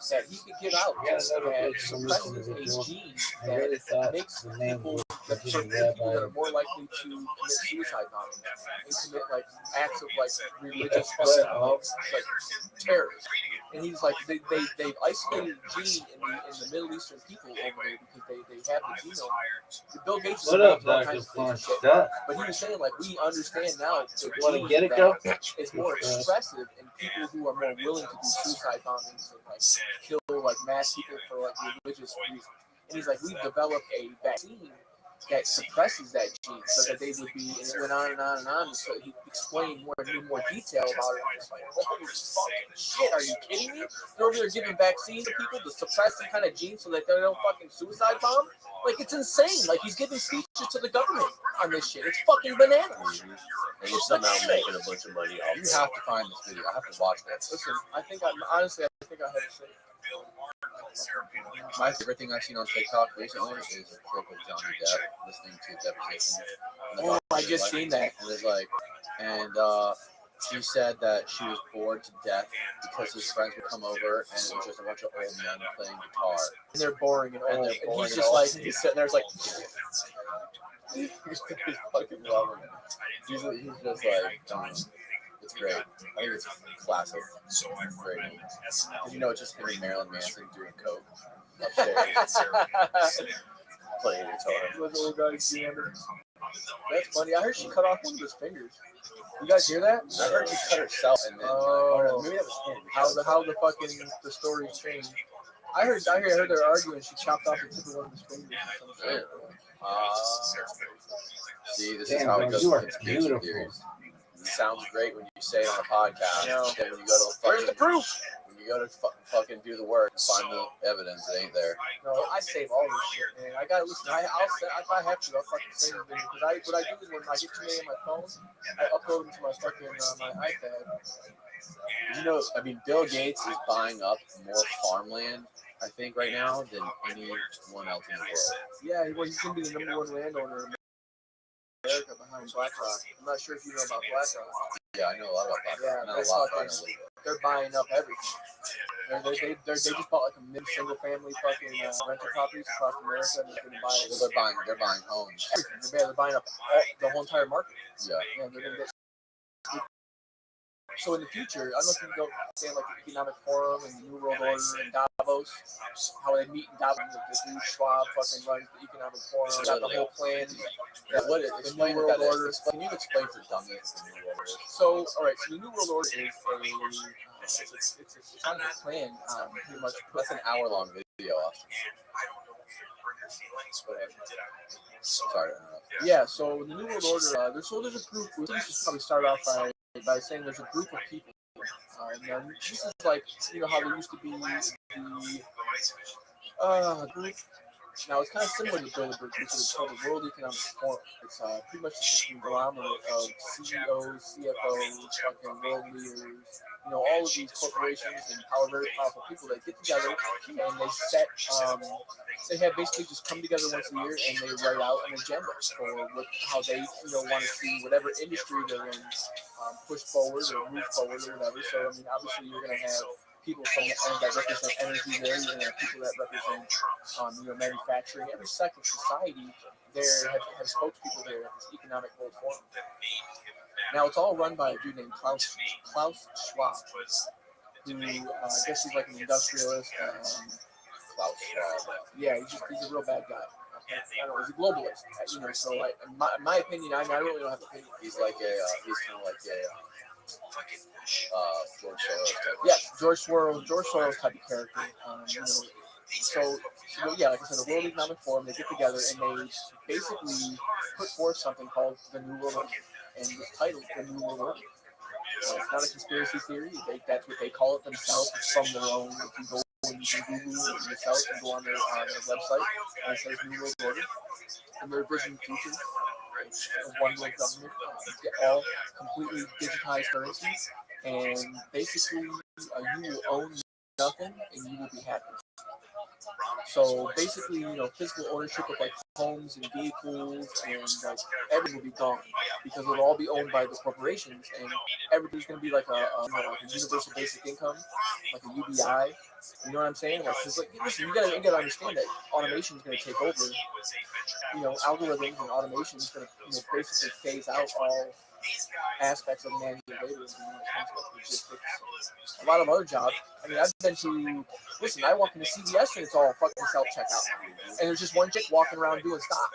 that he could give out that suppresses a gene that makes people that are more likely to commit suicide bombing and commit like acts of like religious like terrorism. And he's like, they've isolated the gene in the Middle Eastern people over there because they have the genome. Bill Gates is all kinds of shit. But he was saying like, we understand now the gene that is more expressive in people who are more willing to do suicide bombings and like kill like mass people for like religious reasons. And he's like, we've developed a vaccine that suppresses that gene so that they would be, and it went on and on and on. So he explained more detail about it. It's like, holy fucking shit, are you kidding me? They're over there giving vaccines to people to suppress some kind of gene so that they don't fucking suicide bomb? Like, it's insane. Like, he's giving speeches to the government on this shit. It's fucking bananas. And you're somehow making a bunch of money off You it. have to find this video. I have to watch this. Listen, I think I have it saved. My favorite thing I've seen on TikTok recently is a clip of Johnny Depp listening to Devastation. Oh, I just seen that. And there's like, she said that she was bored to death because his friends would come over and it was just a bunch of old men playing guitar. And they're boring and old. And he's just like, he's sitting there, like, he's fucking loving it. He's just like, it's great. I think it's classic. Great. And it's just him and Marilyn Manson doing coke upstairs. Playing guitar. Those old guys jamming. That's funny. I heard she cut off one of his fingers. You guys hear that? I heard she cut herself and then maybe that was him. How the fucking the story changed. I heard they're arguing. She chopped off the tip of one of his fingers or something. See, this is how it goes with conspiracy beautiful. theories. It sounds great when you say it on a podcast. Then when you go to Where's the proof? When you go to fucking do the work and find the evidence, it ain't there. No, I save all this shit, man. I gotta listen. I'll if I have to, I'll fucking save the video. Because what I do is when I get too many on my phone, I upload them to my fucking my iPad. Bill Gates is buying up more farmland, I think, right now than anyone else in the world. Yeah, he's gonna be the #1 landowner in America behind BlackRock. I'm not sure if you know about BlackRock. Yeah, I know a lot about that. Yeah, Not a lot, but I know. they're buying up everything. They just bought like a single family fucking rental properties across America, and they're gonna buy. Well, they're buying homes. They're buying up the whole entire market. Yeah. Yeah, they're gonna get. So in the future, I don't know if you go say like the Economic Forum and the New World Order and Davos, how they meet in Davos. The dude Schwab fucking runs the Economic Forum, got the whole plan. Yeah, what is the New World Order? Can you explain for dummies the New World Order? So, all right, so the New World Order is it's kind of a plan, pretty much. That's an hour-long video, Austin. Sorry. Yeah, so the New World Order, there's a group. We should probably start off by saying there's a group of people. And then this is like, how there used to be the group. Now, it's kind of similar to Bilderberg, which is called the World Economic Forum. It's pretty much just a conglomerate of CEOs, CFOs, fucking world leaders, all of these corporations and very powerful people that get together and they set, they have basically just come together once a year and they write out an agenda for how they, want to see whatever industry they're in push forward or move forward or whatever. So, obviously you're going to have people from the end that represent energy there. You're going to have people that represent, manufacturing. Every sector society there have spokespeople there at this economic world forum. Now it's all run by a dude named Klaus Schwab, who I guess he's like an industrialist. Klaus Schwab. Yeah, he's a real bad guy. I don't know, he's a globalist, you know. So, like, in my opinion, I really don't have an opinion. He's like he's kind of like George Soros type. Yes, George Soros type of character. You know, so yeah, like I said, the World Economic Forum, they get together and they basically put forth something called the New World Order, and it's titled the New World Order. It's not a conspiracy theory. That's what they call it themselves. It's from their own. If you go and you can Google it yourself and go on their website, and it says New World Order, and their vision future of one world government, all completely digitized currency, and basically you will own nothing and you will be happy. So basically, you know, physical ownership of like homes and vehicles and like everything will be gone because it'll all be owned by the corporations, and everything's going to be like a universal basic income, like a UBI. You know what I'm saying? Like, cause like, listen, you gotta understand that automation is going to take over. You know, algorithms and automation is going to basically phase out all aspects of manual labor when it comes to logistics. A lot of other jobs. I mean, I've been to. Listen, I walk into CVS and it's all fucking self-checkout, and there's just one chick walking around doing stock.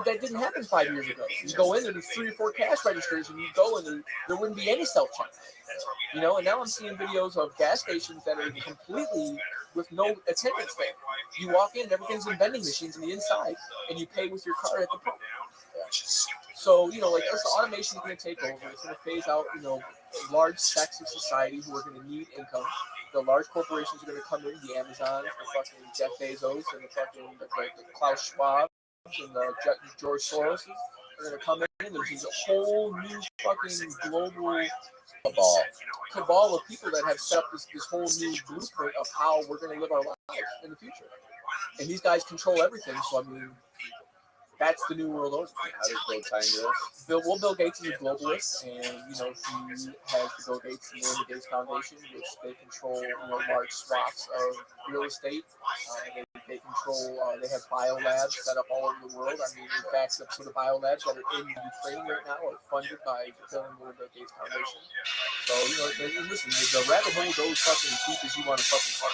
That didn't happen 5 years ago. You go in, there's 3 or 4 cash registers, and you go and there wouldn't be any self-checkout. You know, and now I'm seeing videos of gas stations that are completely with no attendance there. You walk in, everything's in vending machines on the inside, and you pay with your card at the pump. So, you know, like, this automation is going to take over. It's going to phase out, you know, large sects of society who are going to need income. The large corporations are going to come in, the Amazon, the fucking Jeff Bezos, and the fucking the Klaus Schwab, and the George Soros are going to come in, and there's a whole new fucking global cabal of people that have set up this whole new blueprint of how we're going to live our lives in the future. And these guys control everything, so I mean, that's the new world order. How does Bill tie into this? Bill Gates is a globalist, and you know he has the Bill Gates and Melinda Gates Foundation, which they control, you know, large swaths of real estate. They control. They have biolabs set up all over the world. I mean, in fact, some of the biolabs that are in Ukraine right now are funded by Bill and Melinda Gates Foundation. So you know, listen, the rabbit hole goes fucking deep as you want to fucking park.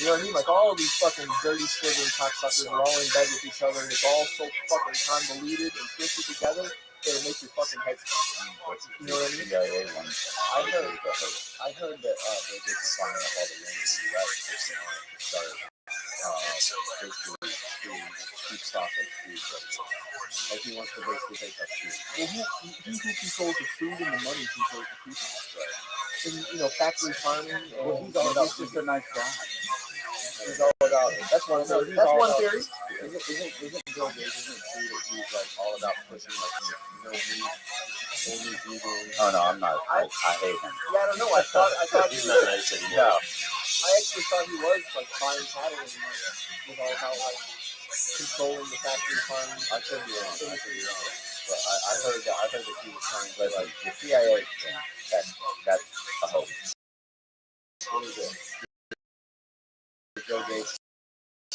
You know what I mean? Like, all of these fucking dirty, slithering cocksuckers are all in bed with each other, and it's all so fucking convoluted and twisted together that it makes your fucking head spin. You know what I mean? CIA one. I heard that Bill Gates is buying up all the land in the U.S. because he wanted to start basically doing cheap stock of food. Like, he wants to basically take up food. Well, he who controls the food and the money controls the people. Right. And, you know, factory farming. Well, he's all about. He's just a nice guy. He's all about. That's one theory. That's one theory. Isn't Bill Gates, isn't it true that he's like all about pushing like no meat, only vegan? Oh no, I'm not. I hate him. Yeah, I don't know. I thought He's not nice anymore. No. I actually thought he was like buying cattle and was all about like controlling the factory farming. I could be wrong. But I heard that he was trying to like the CIA thing. That's a hoax. What is it? Bill Gates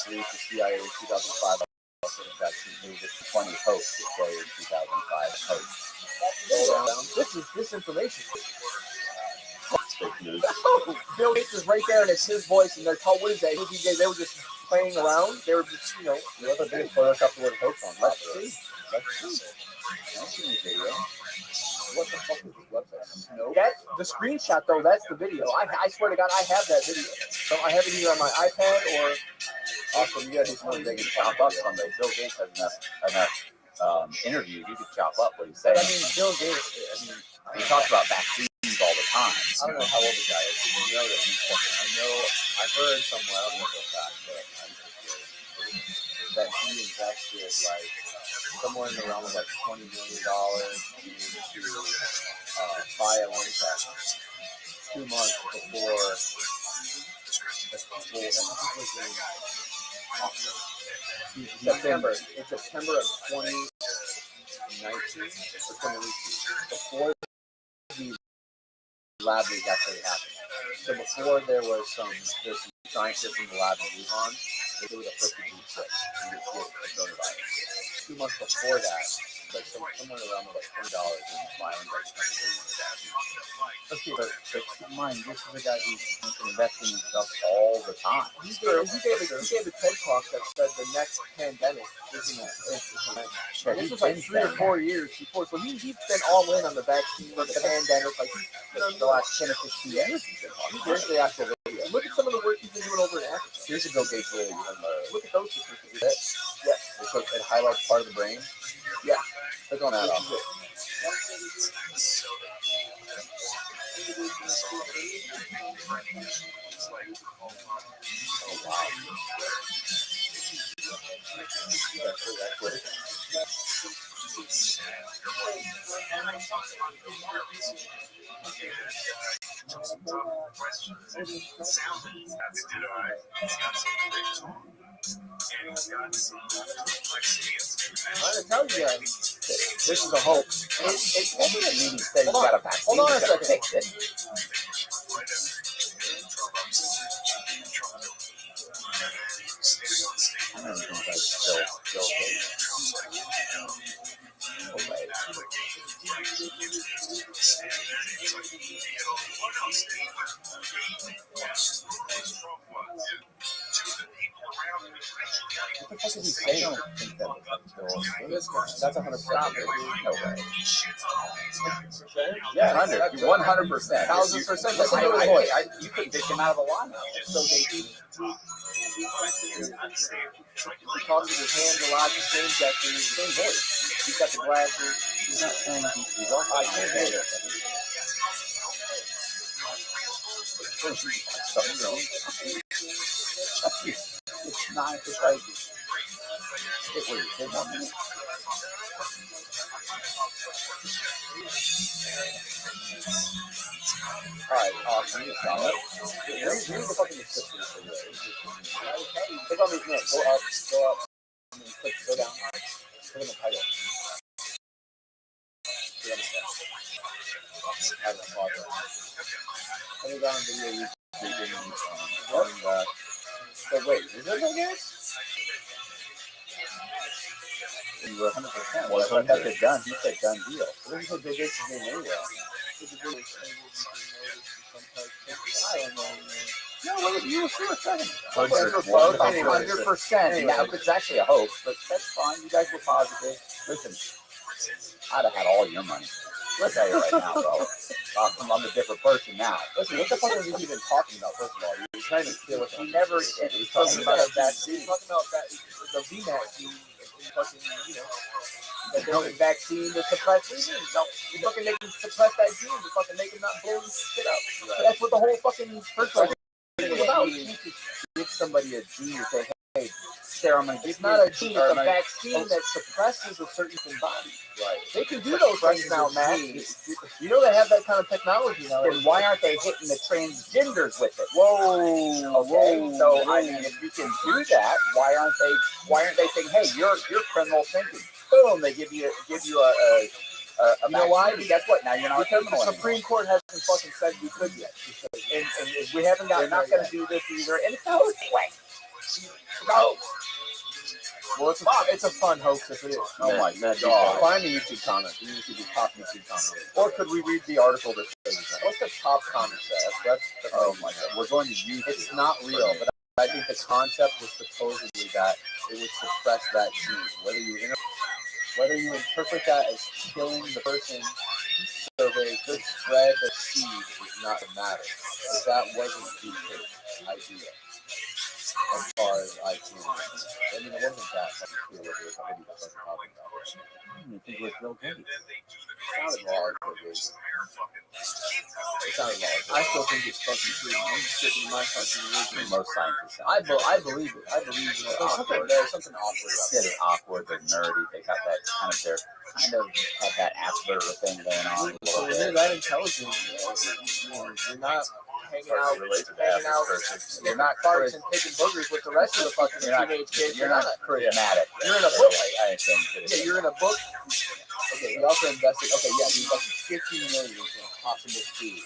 leaves the CIA in 2005. It was a funny hoax that played in 2005 hoax. This is disinformation. Fake news. Bill Gates is right there, and it's his voice, and they're told, what is that? They were just playing around. They were just, you know. The other big Photoshop the word hoax on. Let's see. I've seen the video. What the fuck is this website? No. That's the screenshot, though. That's the video. I swear to God, I have that video. So I have it either on my iPad or. Awesome. You gotta do something they can chop up someday. Bill Gates has enough interviews. You could chop up what he's saying. I mean, Bill Gates. I mean, he talks about vaccines all the time. I don't know how old the guy is, but You know that he's fucking. I heard somewhere. I don't know for a fact, but that he invested like somewhere in the realm of like $20 million into BioNTech 2 months before. September. In September of 2019 or 2018. Before the lab leak actually happened. So before there's some scientists in the lab in Wuhan They do the first degree slip. You get coronavirus. 2 months before that, like somewhere around like $20 in violence. Okay, but keep in mind, this is a guy who's investing in stuff all the time. He gave a TED talk that said the next pandemic isn't Yeah, this he's was like been 3 or saying 4 years before. So he's been all in on the vaccine, the pandemic. Like the last 10 or 15 years he's been talking. Here's the actual video. look at some of the work he's been doing over in Africa. Here's a Bill Gates video. You have Look at those statistics. it highlights part of the brain. Yeah. Click on that. This is it. Oh wow. That's what it is. I tell you guys, this is a hoax. It doesn't mean he said he Hold on. got a vaccine. Hold on a he's gonna second. fix it. I don't think that's still okay. What the fuck is he saying? I don't think that was until This guy. That's 100%. no way. Yeah, 100. 100%. 1000%. Listen to his voice. You couldn't take him out of the lineup. So he talks with his hands a lot, the same gesture, the same voice. He's got the glasses. He's not saying he's off. I can't hear it. It's not just like it was. It wasn't. Alright, awesome. Here's the fucking description of the video. Click on these notes. Go up, and then click, go down. Click on the title. Click on the title. Have it pause it. Coming down video, so wait, is there no gas? You were 100%. Well, I thought it's done. He said done deal. What is the Bill Gates' name anyway? I don't know, man. No, wait, you were sure a second. 100%. Now, it's actually a hoax, but that's fine. You guys were positive. Listen, I'd have had all your money. Let's tell you right now, bro. I'm a different person now. Listen, what the fuck was he even talking about, first of all? He was trying to steal it. He never said he was talking Talking about about a that. vaccine. He's talking about that. The VMAX. Fucking, that they're a vaccine to suppress disease. No, you fucking make them suppress that gene. You fucking make them not blow shit up. Right. That's what the whole fucking first one is about. You could give somebody a gene and say, hey, Sarah, I'm going to It's not a gene. It's a vaccine that suppresses a certain body. Right. They can do those things now, Matt. You know they have that kind of technology now. Then why aren't they hitting the transgenders with it? Whoa, Okay, so I mean, if you can do that, why aren't they saying, hey, you're criminal thinking? Boom, they give you a You know why? vaccine. Guess what? Now you're not a Because criminal the anymore. Supreme Court hasn't fucking said we could yet. And we haven't They're gotten not there going to yet. do this either. And it's no way. No. Well, it's a fun hoax if it is. Oh my God. God. Find the YouTube comment. You need to be top YouTube comment. Or could we read the article that says that? What's the top comment say? That's Oh my God. We're going to YouTube. It's not real, but I think the concept was supposedly that it would suppress that gene. Whether you interpret that as killing the person so they could spread the seed does not matter. But that wasn't the idea. As far as I can, I mean, it wasn't that fucking clear what they were talking about. I think it was Bill Gates. It sounded large, it sounded large. I still think it's fucking true. I'm just sitting in my fucking religion. Most scientists. I believe it. I believe it. There's something awkward about Yeah, they're awkward, they're nerdy, they got that kind of have that Asperger thing going on a So little when you're bit. that intelligent, you're not hanging out, You're not parks and picking boogers with the rest of the fucking teenage kids. You're not charismatic. You're in a book. I think Yeah, you're in a book. Okay, he also invested. Okay, yeah, he invested $50 million in possible food.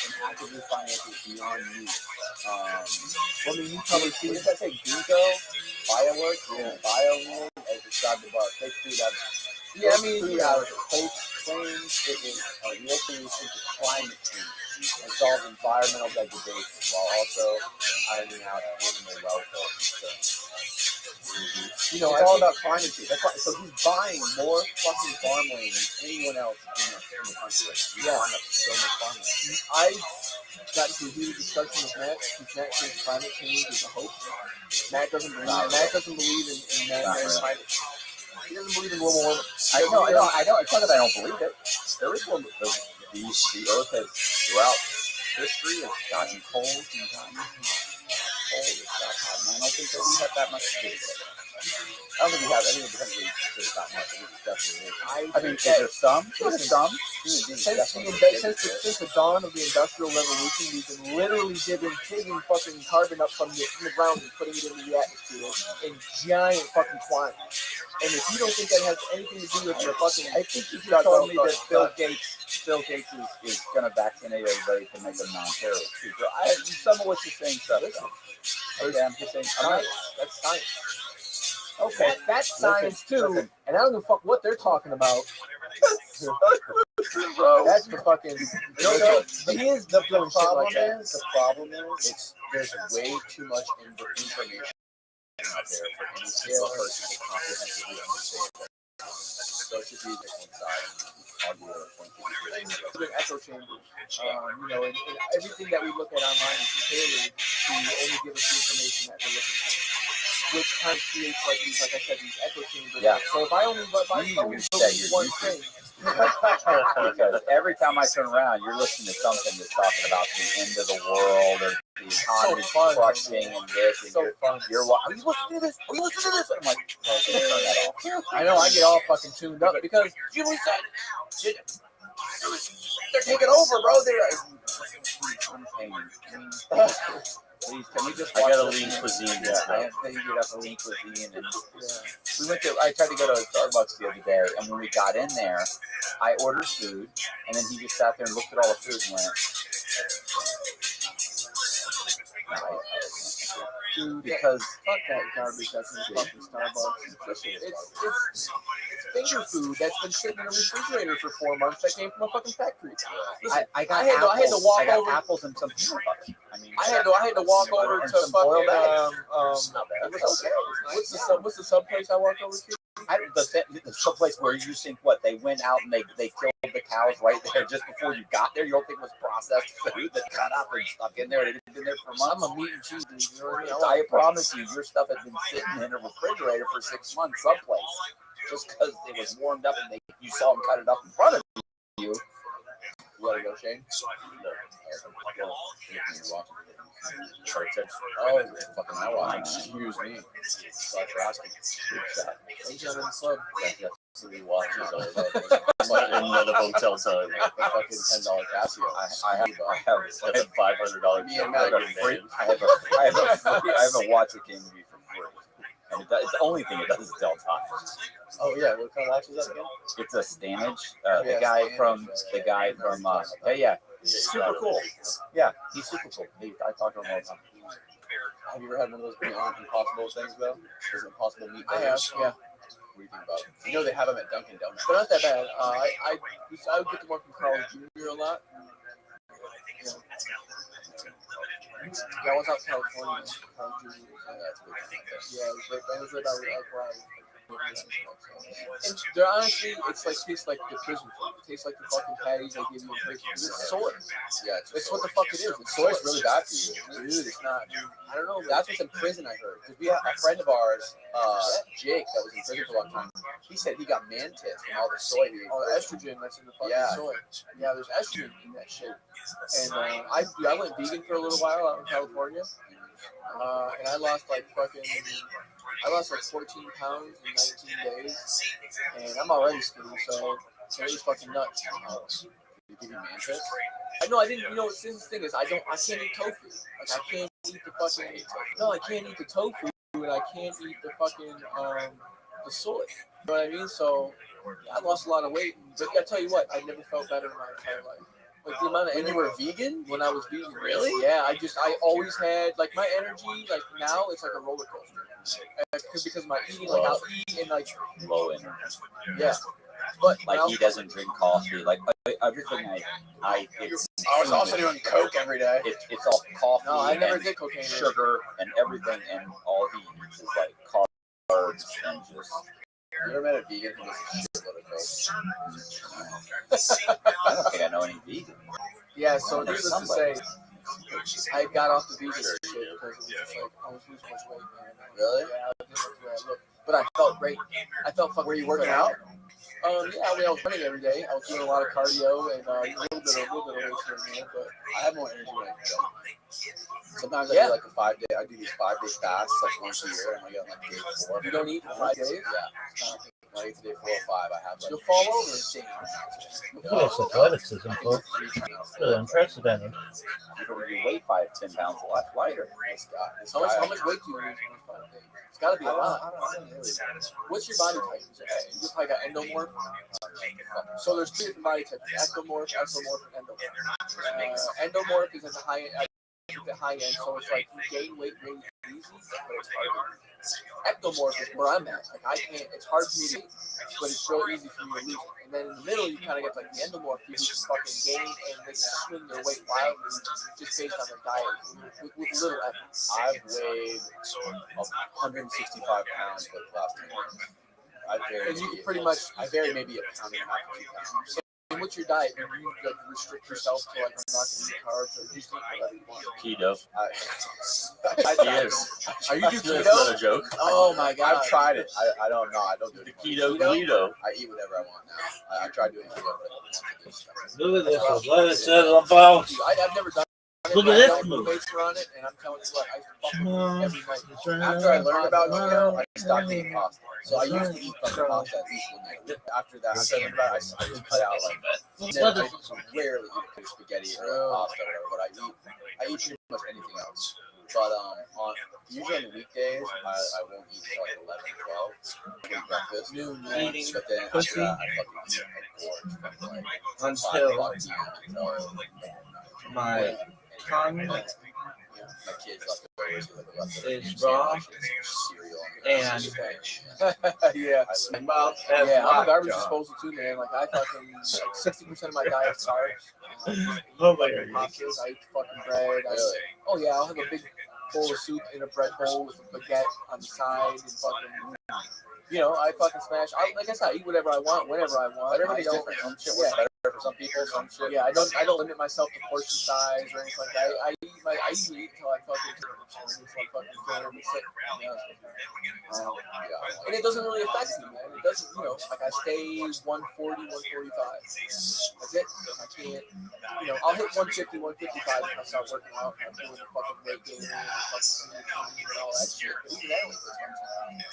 and actively finance it beyond me. I mean, you probably What see. does that say? Ginkgo, Bioworks, Biomed, as described above. Take food out. Yeah, I mean, food out of it. Claims it is a real solution to climate change and solve environmental degradation while also ironing out animal welfare concerns. You know, It's I all think, about climate change. That's why, so he's buying more fucking farmland than anyone else in the country. He's buying up so much farmland. I got into a heated discussion with Matt. Matt thinks climate change is a hoax. Matt doesn't believe. Matt doesn't believe in man-made climate. He doesn't believe in global warming. I know. It's not that I don't believe it. There is one. The Earth has throughout history has gotten cold and gotten cold. It's got hot. And I don't think that we have that much to do with it. I don't think we have. I think it doesn't really consider that much. I think it definitely is. I mean, is there some? There's some. Since the dawn of the Industrial Revolution, we've been literally digging fucking carbon up from the ground and putting it into the atmosphere in giant fucking quantities. And if you don't think that has anything to do with your fucking, I think you just told me that Bill Gates is going to vaccinate everybody to make them non-terrorists. So some of what you're saying stuff. Okay, I'm just saying. that's science. Okay, That's science too. And I don't give a fuck what they're talking about. That's the fucking. He is the problem. The problem is there's way too much information out there for any single person to comprehensively understand. So it should be one side. I'll do a point An echo chamber. You know, and everything that we look at online is tailored to only give us the information that we're looking for. Which kind of creates like I said, these echo chambers. Yeah. So if I only believe one thing. Because every time I turn around, you're listening to something that's talking about the end of the world or the economy crushing and this. And you're are you listening to this? Are you listening to this? I'm like, well, turn that off. I know, I get all fucking tuned up because Julie said they're taking over, bro. Please, can we just? I got a lean cuisine. Yeah, I have to get up a lean cuisine, and we went to. I tried to go to Starbucks the other day, and when we got in there, I ordered food, and then he just sat there and looked at all the food and went, Dude, because fuck that garbage that's in fucking Starbucks. It's finger food that's been sitting in a refrigerator for 4 months that came from a fucking factory. Listen, I had to walk over apples and some peanut butter. I mean, I had to walk over to some boiled eggs. what's the sub place I walked over to? The someplace where you think what they went out and they killed the cows right there just before you got there. You don't think it was processed food that cut up and stuck in there? It had been there for months. I'm a meat and cheese dude. You know what I mean? I promise you, your stuff had been sitting in a refrigerator for 6 months someplace just because it was warmed up and you saw them cut it up in front of you. You gotta go, Shane? Oh, fucking I watch. Excuse me. Sorry for asking. Ain't you in the club? That's 3 watches all Another hotel time. Fucking $10 Casio. I have That's a $500 Me and bill. Matt got free. I have a watch that came to me for free, and it's the only thing it does is tell time. Oh yeah, what kind of watch is that again? It's a Stanage. The guy from yeah, super cool. Yeah, he's super cool. I talk to him all the time. Have you ever had one of those Beyond Impossible things though? Those Impossible meat I have, burgers? yeah. What do you think about it? You know they have them at Dunkin' Donuts. But not that bad. I would get to work from Carl Jr. a lot. Yeah, I was out in California. Carl Jr. Yeah, it was right by where I and they're honestly, tastes like the prison food. It tastes like the fucking patties they give you in prison. It's soy. Yeah, it's what the fuck it is. Soy's really bad for you. Dude, it's not. I don't know. That's what's in prison, I heard. Because we have a friend of ours, Jake, that was in prison for a long time. He said he got man tits from all the soy he ate. Oh, the estrogen that's in the fucking soy. Yeah, there's estrogen in that shit. And I went vegan for a little while out in California. And I lost like 14 pounds in 19 days. And I'm already skinny, so it was fucking nuts. You give me man tits? I know I didn't. You know, the thing is, I can't eat tofu. Like I can't eat the fucking. No, I can't eat the tofu, and I can't eat the fucking the soy. You know what I mean? So I lost a lot of weight. But I tell you what, I never felt better in my entire life. Like the amount of When energy you were vegan? when I was vegan. Really? Yeah, I always had like my energy. Like now, it's like a roller coaster. Because of my eating, like I'll eat and like Low energy. yeah. But Like now, he doesn't drink coffee. Like everything I it's I was also doing coke every day. it's all coffee no, I never and did cocaine. sugar and everything, and all he eats is like carbs and just. You ever met a vegan who does a shitload of coke? I don't think I know any vegan. Yeah, so There's needless to somebody. say, I got off the vegan shit because it was just like I was losing much weight, man. Really? Yeah, I didn't look the way I looked, but I felt great. I felt fucking. Were you working out? Yeah, I was running every day. I was doing a lot of cardio and a little bit of weights here and there, but I have more energy when I don't. Sometimes I Yeah. do like a 5 day. I do these 5 day fasts like once a year, and I get on like day 4. you don't eat for 5 days. Yeah. When I get to day 4 or 5, I have like. You'll fall over. That's athleticism, folks. Really unprecedented. You weigh 5-10 pounds lighter. This guy. How much weight do you lose in those 5 days? It's got to be a lot. What's your body type? You probably got endomorph. So there's 2 different body types: ectomorph, exomorph, and endomorph. Endomorph is at the high end. So it's like you gain weight really easy, but it's hard. Ectomorph is where I'm at. Like I can't. It's hard for me to eat, but it's real easy for me to lose. And then in the middle, you kind of get like the endomorph people who fucking gain and they swing their weight wildly just based on their diet with little effort. I've weighed 165 pounds for the last 10 years. And you can pretty much. I vary maybe a pound and a half to 2 pounds. And what's your diet? Do you like restrict yourself to like I'm not going to eat carbs, or do you eat whatever you want? Keto. I He is. Are you do That's not keto? a joke. Oh my god! I've tried it. I don't know. I don't do The it. keto anymore. Guido. I eat whatever I want now. I tried doing keto, but I don't do stuff. Look at this. What it says on box. I've never done it. Look but at this I know move. weights are on it, and I'm telling you what, I fucking Come every night. on. After I learned about keto, I stopped eating pasta. So I used to eat fucking pasta at least 1 night. After that, after I learned about it, I just cut out like I rarely eat spaghetti or pasta or whatever, but I eat pretty much anything else. But usually on the weekdays, I won't eat till like 11 or 12. I eat breakfast. Eating But then after pussy. that, I fucking eat like pork from like 5 Until o'clock p.m. until my tongue my kids left is raw cereal and Yeah. my mouth has Yeah, I'm a garbage lockjaw. disposal too, man. Like I fucking like 60% of my diet's carbs. Oh my Fucking god. pastas, I eat fucking bread. Oh yeah, I'll have a big bowl of soup in a bread bowl with a baguette on the side and fucking. I fucking smash. Like I said, I eat whatever I want, whenever I want. Everybody's I don't- different. Some shit works better for some people. Some shit. Yeah, I don't limit myself to portion size or anything like that. I usually eat until I fucking sick. And it doesn't really affect me, man. It doesn't, like I stay 140, 145. That's it. I can't, I'll hit 150, 155 if I start working out. I'm doing the fucking weight gain and all that shit. But even that weight was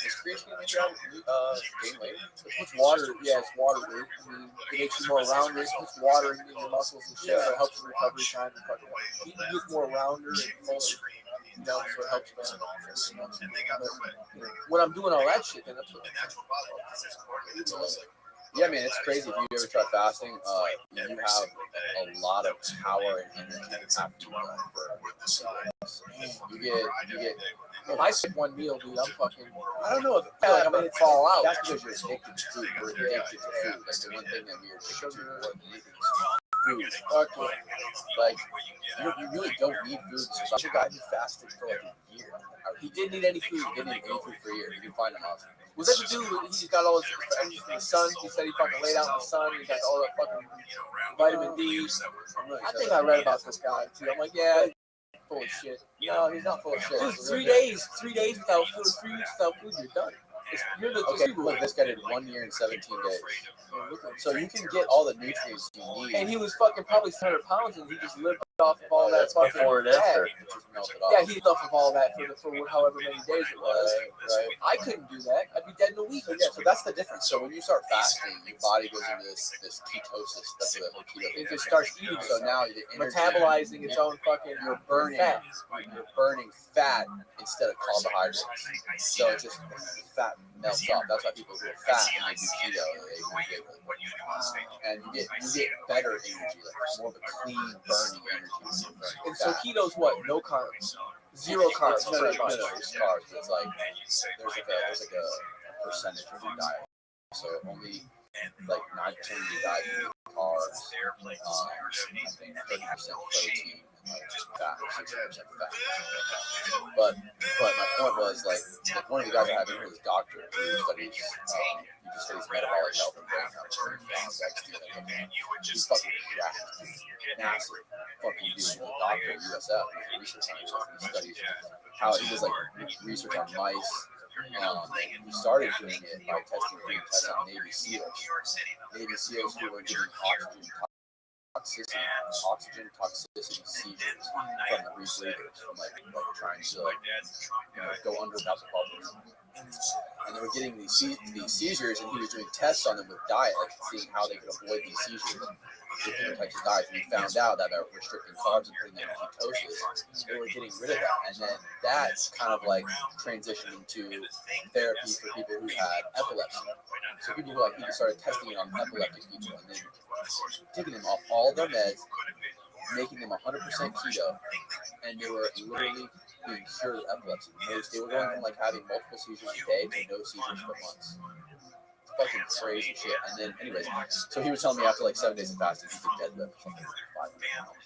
Is creatine make you gain weight? it's water. Yeah, it's water weight. I mean, it makes you more rounder. It puts water in your muscles and shit, so it helps with recovery time. And fucking, you get more rounder and fuller. So it helps. When I'm doing all that shit, then that's what. Yeah, man, it's crazy. If you ever try fasting, you have a lot of power and energy after you get. If I skip one meal, dude, I'm fucking. I don't know if I'm gonna fall out. That's because you're addicted to food. We're addicted to food. That's the one thing that we're addicted to more than anything. Food. Like you really don't need food. So your guy who fasted for like a year. He didn't eat any food. He didn't eat any food for a year. You can find him out. Was that the dude? He's got all his energy from the sun. He said he fucking laid out in the sun. He got all that fucking vitamin D. I think I read about this guy too. I'm like, yeah, he's full of shit. No, he's not full of shit. Dude, 3 days without food, 3 weeks without food, you're done. You're the Okay, look, this guy did 1 year and 17 days. So you can get all the nutrients you need. And he was fucking probably 100 pounds, and he just lived off of all that That's fucking before and fat. after. Just melt it off. Yeah, he lived off of all that for however many days it was. Right. I couldn't do that. I'd be dead in a week. So that's the difference. So when you start fasting, your body goes into this ketosis. That's what the keto. It just starts eating. So now the energy, Metabolizing its own fucking. you're burning fat. You're burning fat instead of carbohydrates. So it's just the fat melts off. That's why people who are fat when they do keto, and you get better energy, like more of a clean burning energy. And so keto's what? No carbs. Zero carbs. No, there's carbs. It's like there's like a percentage of your diet. So only like 9% of your diet can be carbs. I think 30% protein and like fat, 60% fat. But my point was like one of the guys I had here was a doctor who studies metabolic health and brain health. He's fucking jacked, massive fucking dude. A doctor at USF, research scientist. He studies how he does like research on mice. We started doing it by tests on Navy SEALs who were getting oxygen toxicity seizures from the rebreathers, from like trying to go under without the bubbles. And they were getting these seizures, and he was doing tests on them with diet, like seeing how they could avoid these seizures with different types of diets. And he found out that by restricting carbs and putting them in ketosis, they were getting rid of that. And then that's kind of like transitioned into therapy for people who had epilepsy. So people who he just started testing it on epileptic people, and then taking them off all their meds, making them 100% keto, and they were literally being cured of epilepsy. They were going from like having multiple seizures a day to no seizures for months. It's fucking crazy shit. And then, anyways, so he was telling me after like 7 days of fasting, he could deadlift something like 500 pounds.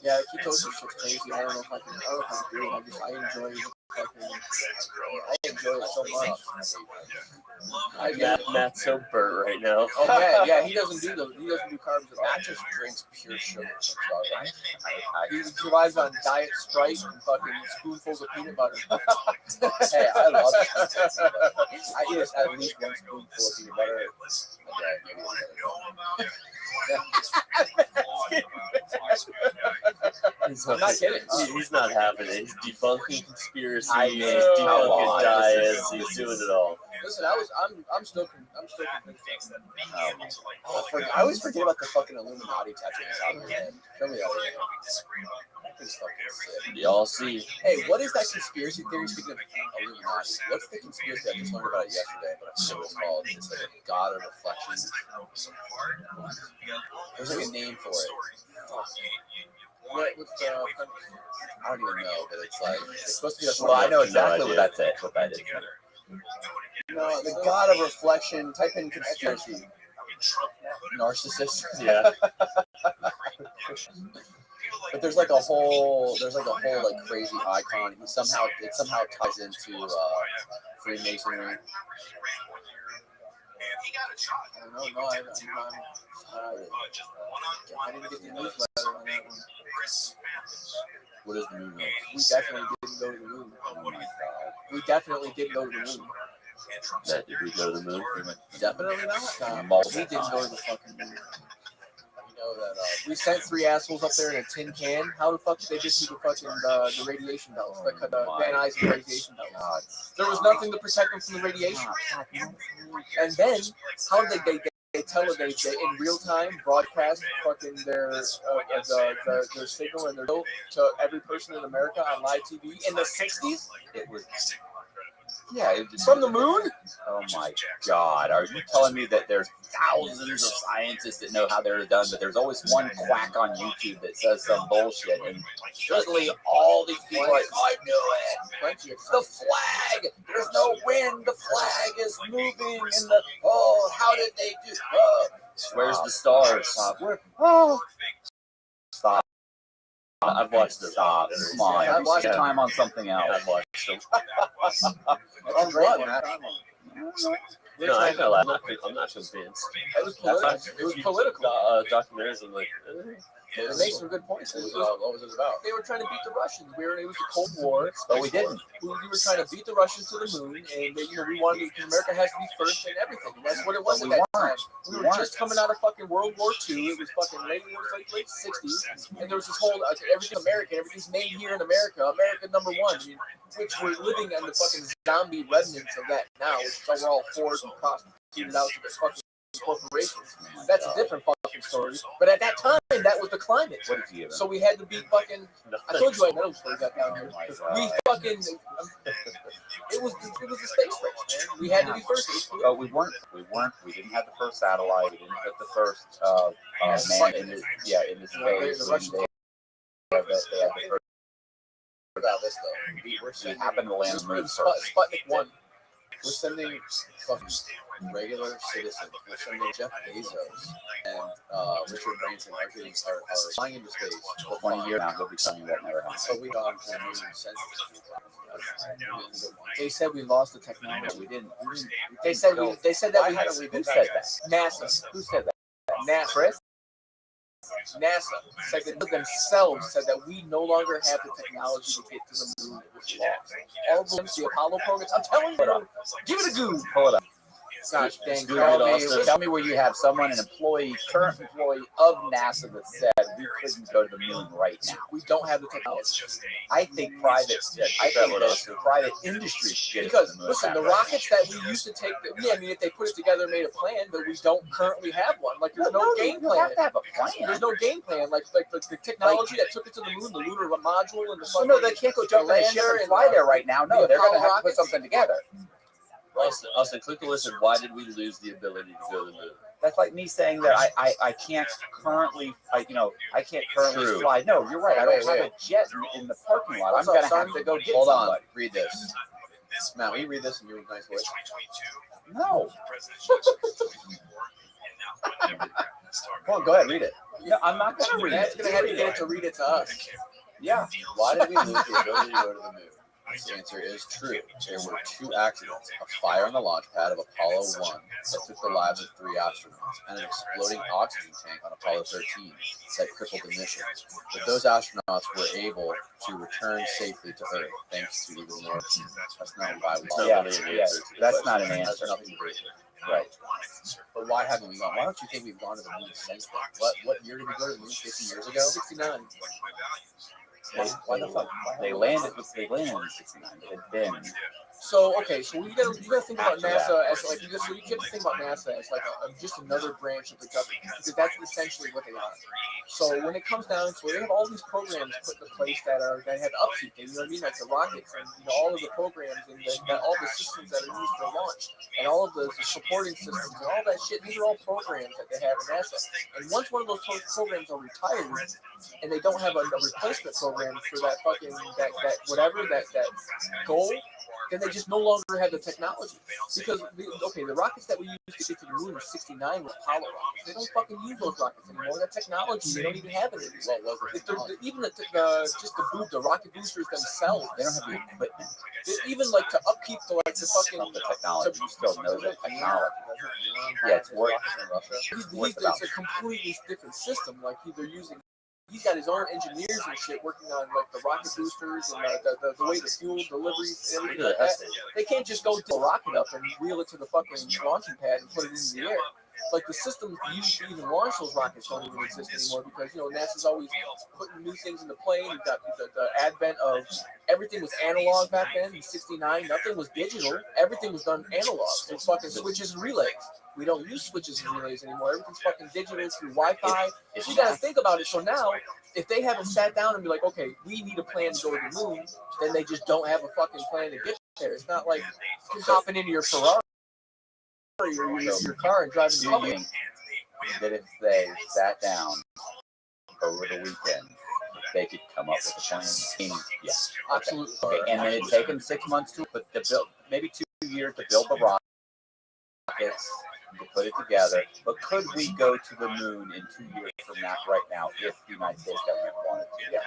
Yeah, ketosis is crazy. I don't know if I can do it. I enjoy it. I enjoy it so much. Matt's so burnt right now. Oh yeah, he doesn't do carbs at all. Matt just drinks pure sugar. He survives on diet Sprite and fucking spoonfuls of peanut butter. Hey, I love it. I eat at least one spoonful of peanut butter a day. I'm not kidding. He's not having it. He's debunking conspiracies. He's come debunking on. diets. He's doing it all. Listen, I'm still convinced. I always forget about the fucking Illuminati tattoos on your head. Show me that. It's fucking sick. Y'all see. Hey, what is that conspiracy theory? Speaking of Illuminati, what's the conspiracy? I just learned about it yesterday, but I forget what it's called. It's like a god of reflection. There's like a name for it. What's the? I don't even know, but it's like it's supposed to be. Well, I know No exactly idea. what that is. No, the god of reflection. Type in conspiracy. Narcissist. Yeah. But there's like a whole like crazy icon. It somehow ties into Freemasonry. I don't know. I didn't get the newsletter on that one. What is the moon? We definitely didn't go to the moon. Oh my god. We definitely didn't go to the moon. Matt, did we go to the moon? Definitely not. We didn't go to the fucking moon. You know that. We sent 3 assholes up there in a tin can. How the fuck did they get through the fucking the radiation belts? The Van Eisen radiation belts. There was nothing to protect them from the radiation. And then how did they telegraph in real time broadcast fucking their signal and their note to every person in America on live TV in the 60s? It was. Yeah, From the moon? Oh my god! Are you telling me that there's thousands of scientists that know how they're done, but there's always one quack on YouTube that says some bullshit, and suddenly all these people are like, "I knew it! The flag! There's no wind. The flag is moving, and how did they do? Where's the stars? Stop! I've watched this. Stop! Come on! I've watched Waste time on something else. I've watched them. On what, man? No, I know. I'm not convinced. It was political. It was political. Documentaries. I'm like, They made some good points. What was it about? They were trying to beat the Russians. It was the Cold War. But we didn't. We were trying to beat the Russians to the moon, and we wanted because America has to be first in everything. And that's what it was But at we that weren't. time. We were just coming out of fucking World War II. It was fucking late 60s, and there was this whole everything's American, everything's made here in America, America number one. I mean, which we're living on the fucking zombie remnants of that now, which is we're all forced and prostituted out to the fucking corporations. That's a different fucking story. But at that time, that was the climate. What did you give So we had to be fucking. I told you I know before we got down here. We fucking. It was a space race, man. We had to be first. But we weren't. We didn't have the first satellite. We didn't put the first man in the space. The Russians. They had the first. About this though, We happened to land on the moon first. Sputnik 1. we're sending fucking regular citizens. We're sending Jeff Bezos and Richard Branson are flying into space For 20 years now, he'll be telling you that never happened. So we gone to the moon since. They said we lost the technology. We didn't. They said that Who said that? NASA. Who said that? NASA. Chris? NASA said that themselves said that we no longer have the technology to get to the moon. It was lost. All of them, the Apollo programs. I'm telling you, give it a go. Pull it up. Gosh dang, Tell me where you have someone, an employee, current employee of NASA that said we couldn't go to the moon right now. we don't have the technology. I think private industry should get Because to the moon. listen, the rockets that we used to take, I mean, if they put it together and made a plan, but we don't currently have one. Like there's no game You plan. have to have a plan. There's no game plan. Like the technology that took it to the moon, the lunar module, and the So no, they can't go jump in a ship lander and fly there right now. No, the they're going to Apollo have to put rockets. something together. Austin, click the listen. Why did we lose the ability to go to the moon? That's like me saying that I can't currently True. fly. No, you're right. I don't Wait. have a jet in the parking lot. What's I'm up, going to have son? to go get Hold on, somebody. read this. Matt, will you read this in your nice voice? No. Come on, go ahead, read it. No, I'm not going to read That's it. gonna have to get it to read it to us. Yeah. Why did we lose the ability to go to the moon? The answer is true. There were two accidents: a fire on the launch pad of Apollo 1 that took the lives of 3 astronauts, and an exploding oxygen tank on Apollo 13 that crippled the mission. But those astronauts were able to return safely to Earth thanks to even more. That's not why we It's not Yeah, really an yeah, answer to the that's question. not an That's answer. nothing to do with it. Right. But why haven't we gone? Why don't you think we've gone to the moon since then? What year did we go to the moon? 50 years ago? 69. Why the fuck? They landed in 69. It had been. So okay, so you gotta think about NASA as like you have to think about NASA as like just another branch of the government because that's essentially what they are. So when it comes down to it, they have all these programs put into place that have upkeep. You know what I mean? Like the rockets and all of the programs and all the systems that are used for launch and all of the supporting systems and all that shit. These are all programs that they have in NASA. And once one of those programs are retired and they don't have a replacement program for that fucking that goal, then they just no longer have the technology. Because the rockets that we used to get to the moon in '69 were Apollo rockets. They don't fucking use those rockets anymore. That technology, they don't even have it anymore. Even just the rocket boosters themselves, They don't have the equipment. even like to upkeep the fucking Of the technology. You still know the technology. Yeah, it's working. It's a completely different system. Like they're using. He's got his own engineers and shit working on like the rocket boosters and the way the fuel deliveries and everything like that. They can't just go to a rocket up and wheel it to the fucking launching pad and put it into the air. Like the systems used to even launch those rockets don't even exist anymore because NASA's always putting new things in the plane. You've got the advent of everything was analog back then in '69. Nothing was digital. Everything was done analog. So fucking switches and relays. We don't use switches and relays anymore. Everything's fucking digital through Wi-Fi. You gotta think about it. So now, if they haven't sat down and be like, okay, we need a plan to go to the moon, then they just don't have a fucking plan to get there. It's not like hopping into your Ferrari or your car and driving Do to you public. think that if they sat down over the weekend, they could come up with a plan? Yeah. Absolutely. Okay. And then it'd take them 6 months to build, maybe 2 years to build the rockets, to put it together. But could we go to the moon in 2 years from now, right now, if the United States government wanted to? Yeah,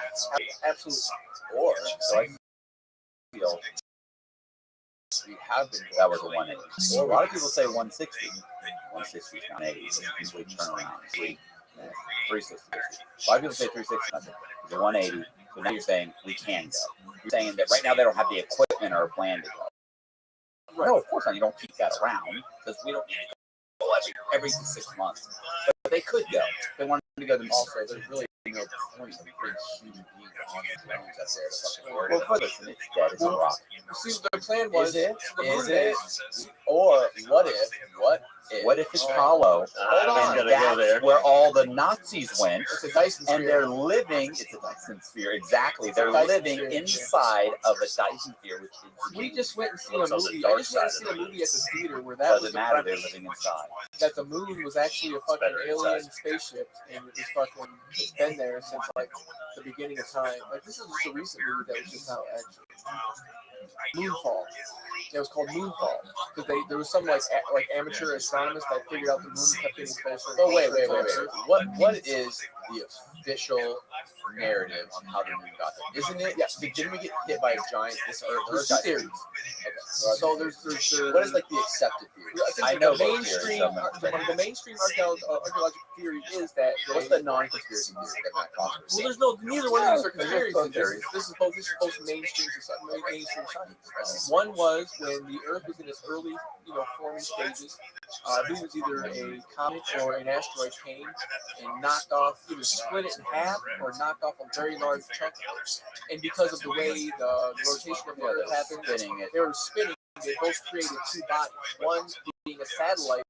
absolutely. Or, so I feel We have been. that was a 180. Or a lot of people say 160. 160 is not 80. It's a complete turnaround. 360. A lot of people say 360. It's a 180. So now you're saying we can go. You're saying that right now they don't have the equipment or a plan to go. Right. No, of course not. You don't keep that around because we don't need to go every 6 months. But they could go. If they wanted to go, then also there's really no point in putting human beings on the drones out there to fucking work. Well, listen, it's dead. It's a rock. See, the plan was. Is it? Or what if it's hollow? I'm gonna go there. Where all the Nazis went, It's a Dyson sphere. and they're living. It's a Dyson sphere, exactly. They're living inside of a Dyson sphere, which is. We just went and seen a movie. I just went and seen a movie at the theater where that was Doesn't the matter. They're premise. living inside. That the moon was actually a fucking better alien inside. spaceship, and it was fucking been there since like the beginning of time. Like this is just a recent movie that was just out actually. Moonfall. It was called Moonfall because there was some like amateur astronomers that figured out the moon kept getting closer. Oh wait. What is the official narrative on how the moon got there? Isn't it? Yeah. Didn't we get hit by a giant? There's two theories. Okay. So there's What is like the accepted theory? I know the both mainstream theories. the mainstream archaeological theory is that What's the non-conspiracy theory that Matt Costner well, said? there's no neither one of these are There's conspiracies. both theories. This is both mainstream science. One was when the Earth was in its early, forming stages. This was either a comet or an asteroid came and knocked off, either split it in half or knocked off a very large chunk of it. And because of the way the rotation of the Earth happened, they were spinning. They both created two bodies. One being a satellite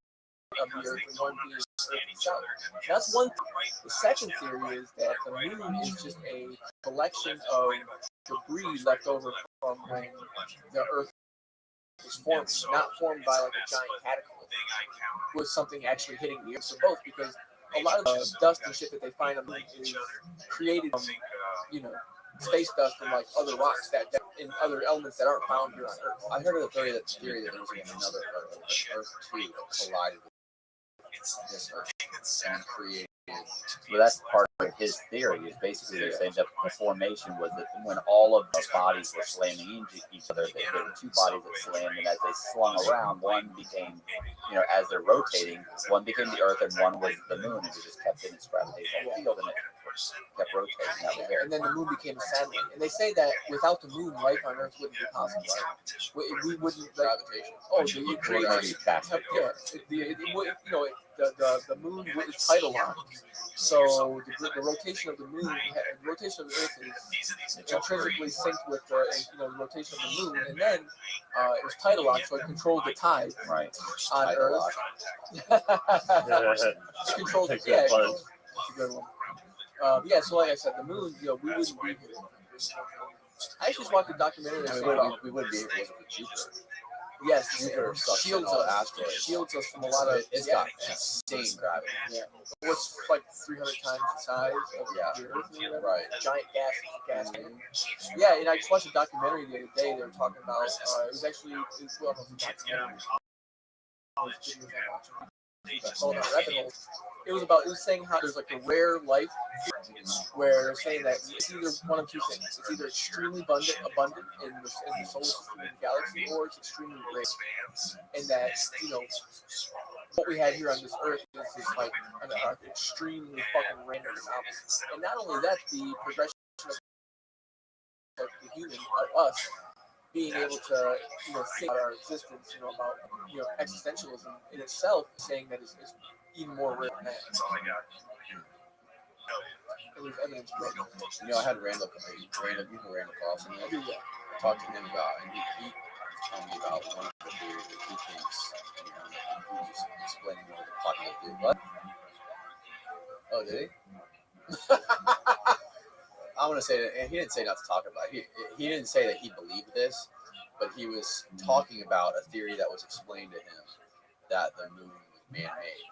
of the Earth and one being the Earth itself. That's one theory. The second theory is that the moon is just a collection of debris left over from when the Earth was formed, not formed by like a giant cataclysm, was something actually hitting the Earth. So both, because a lot of the dust and shit that they find on the moon is created from, space dust and like other rocks that and other elements that aren't found here on Earth. I heard of the theory that there was another Earth 2 that collided with this Earth and created. Well, that's part of his theory. Is basically they're saying that the formation was that when all of the bodies were slamming into each other, there were two bodies that slammed, and as they slung around, one became, as they're rotating, one became the Earth and one was the moon, and it just kept in its gravitational field, and it kept rotating. That was And then the moon became a satellite. And they say that without the moon, life on Earth wouldn't be possible. We wouldn't Gravitation. you create the moon is tidal line. So the rotation of the moon, the rotation of the Earth is intrinsically synced with the rotation of the moon, and then it was tidal lock, so it controlled the tide on Earth. It controls it. Yeah, it's a good one. So like I said, the moon, we wouldn't be here. I actually just watched a documentary. We wouldn't be able to for Jupiter. Yes, Jupiter shields us from a lot of. It's got insane gravity. Yeah, what's like 300 times the size of the Earth? Right. Giant gas. Yeah, and I just watched a documentary the other day. They were talking about. It was actually a documentary. It was saying how there's like a rare life where they're saying that it's either one of two things. It's either extremely abundant in the solar system and the galaxy, or it's extremely rare. And that, what we have here on this Earth is just like an extremely fucking random amount. And not only that, the progression of the human, of us, being able to, think about our existence, about, existentialism in itself, saying that is even more rare than that. That's all I got. It was evidence. I had Randall Carlson. I talked to him about, and he was telling me about one of the theories that he thinks, he was explaining one of the popular theories. What? Oh, did he? I'm gonna say that, and he didn't say not to talk about it. He didn't say that he believed this, but he was talking about a theory that was explained to him that the moon was man-made.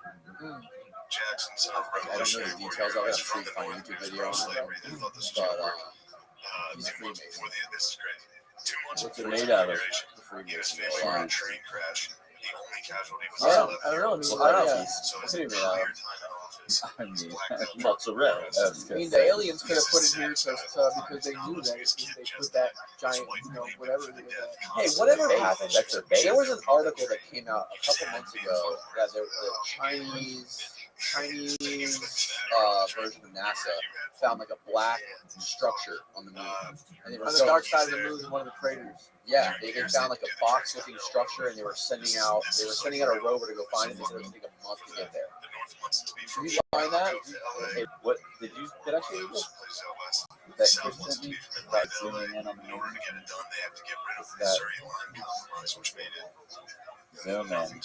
Jackson's I don't know the details of it. I'm sure you can find a YouTube video on it. But he's a Freemason. This is great. 2 months What's it before made his out of? inauguration, The Freemason. he was Yeah. in a train crash. The only casualty was I don't know. So So what do you mean? I mean, Mozzarella. The aliens could have put it here because they knew that if they put that giant, whatever it is. Hey, whatever happened? That's their base. There was an article that came out a couple months ago that the Chinese Chinese version of NASA found like a black structure on the moon. And they were On the dark side of the moon is one of the craters. Yeah, they found like a box-looking structure, and they were sending out a rover to go find it. They said it would take a month to get there. Can you find that? Hey, what did I show you this? That Chris sent me about zooming in on the moon. That zoom in.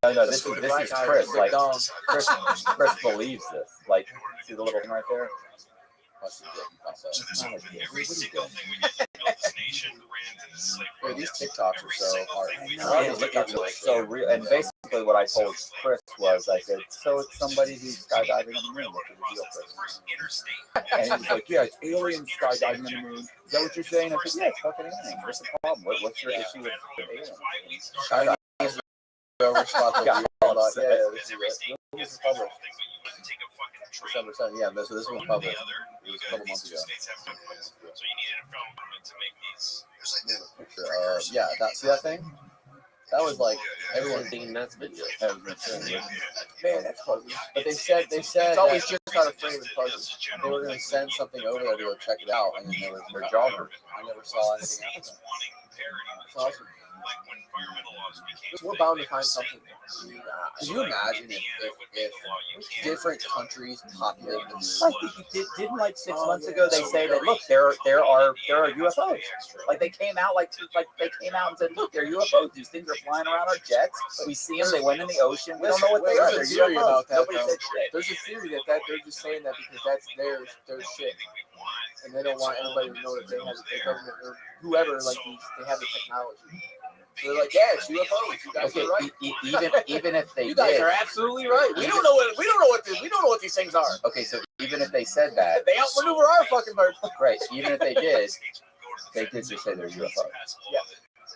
No, this is Chris. Like Chris believes this. Like, see the little thing right there? These TikToks are so hard. So real, and basically what I told Chris was, I said, so it's somebody who's skydiving on the moon. What's the deal, Chris? And he was like, yeah, it's aliens skydiving on the moon. Is that what you're saying? I said, yeah, it's fucking aliens. What's the problem? What's your issue with aliens? Chinese rover spot that we all thought, this is public. December 7th, yeah, so this was public. It was a couple months ago. Yeah, see that thing? That was like Everyone's thinking that's video. man, that's fuzzy. But they said It's always just out of frame and fuzzy. they were going to send something over there to go check it out, and then there was their joggers. I never saw anything after that. It's awesome. We're bound to find something. Can you imagine if different countries populated the moon? Like didn't like 6 months ago they say that look there are UFOs. Like they came out and said look there are UFOs. These things are flying around our jets. We see them. They went in the ocean. We don't know what they are. There's They're a theory UFOs. about that. Nobody Though. said shit. There's a theory that they're just saying that because that's their shit, and they don't want anybody to know that they have the government or whoever they have the technology. So they're like, yeah, it's UFOs. You guys Okay, are right. even if they You guys did, are absolutely right. We don't know what these things are. okay, so even if they said that, They outmaneuver our fucking bird. right? Even if they did just say they're UFOs. Yeah.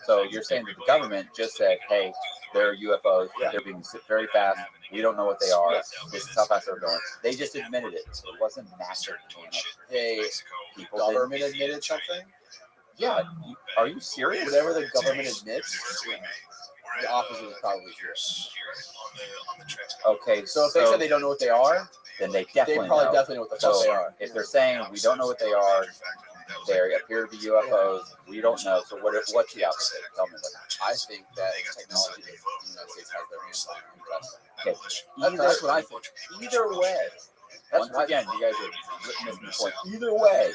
So you're saying that the government just said, hey, they're UFOs. Yeah. They're being very fast. We don't know what they are. This is how fast they're going. They just admitted it. So it wasn't massive. Hey, People government admitted something? Yeah. Are you serious? Whatever the government admits, the opposite is probably true. Okay, So if they said they don't know what they are, then they they definitely probably know. definitely know what the fuck So they are. if they're saying we don't know what they are, they appear to be UFOs. We don't know. So what's the opposite? Tell me what. I think that technology that the United States has their hands on. Okay. That's what I think. Either way. That's Once again, you guys are missing the point. Either way,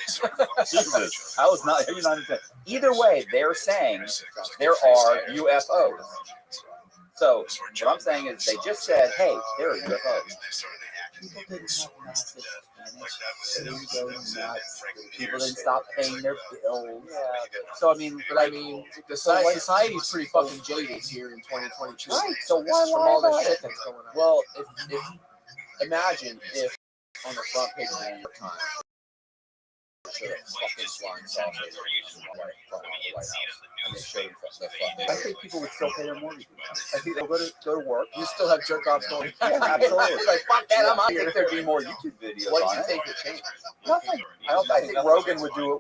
Jesus, I was not. You're not even. Either way, they're saying there are UFOs. So what I'm saying is, they just said, "Hey, there are UFOs." People didn't have massive panic. They didn't go nuts. People didn't stop paying their bills. Yeah. So I mean, But I mean, the society's pretty fucking jaded here in 2022. right? So why From all lie the about shit it? that's going on. Well, if imagine if on the front page of the New York Times, they showed a fucking flying saucer in the front of the White House, and they showed the fucking. I think people would still pay their mortgage. I think they'll go to work. You still have jerk offs going. Yeah, absolutely. Like, fuck that, I'm I out think here. there'd be more YouTube videos. What on do you it. think would change? Nothing. I think Rogan would do a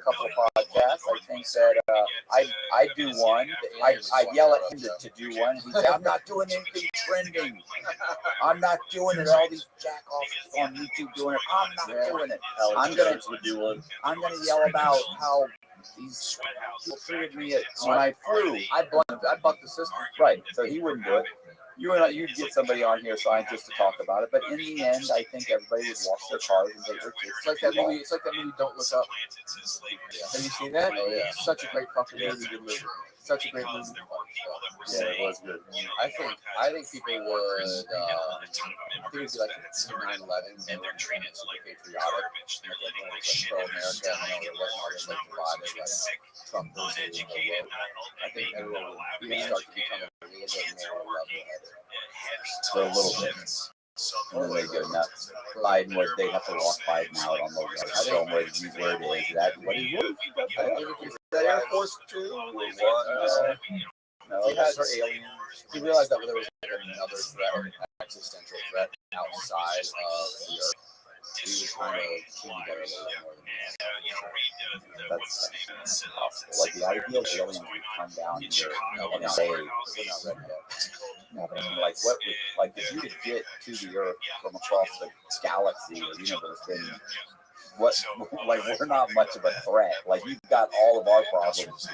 couple of podcasts. I think that I'd do one. I'd yell at him to do one. He'd say, "I'm not doing anything trending. I'm not doing it. All these jack-offs on YouTube doing it. I'm not doing it. I'm gonna yell about how these people treated me when I flew. I bucked the system. Right. So he wouldn't do it. You'd get somebody on here, scientists, to talk about it. But in the end, I think everybody would wash their cars and take their kids. It's like that movie. It's like that movie. Don't Look Up. Have you seen that? Oh, yeah. Such a great fucking movie. Such a great movie. Yeah, it was good. I think people would. I think it'd be like 9/11, and they're treated like patriotic, like pro-America, and there wasn't all this like divided, like Trump versus the world. I think everyone would start to become a little bit more level-headed. So a little bit. And then they go nuts. Biden would, they'd have to walk Biden out on the road, show him where it is. That what he would. That Air Force Two was No, those are aliens. he realized that there was another threat, an existential threat outside of the Earth. He was kind of came together a little bit more than That's possible. Like the idea of aliens would come down here and say we're not ready yet. No, but I mean, like what would, like if you could get to the Earth from across the galaxy or universe, then what, like we're not much of a threat. Like you've got all of our problems.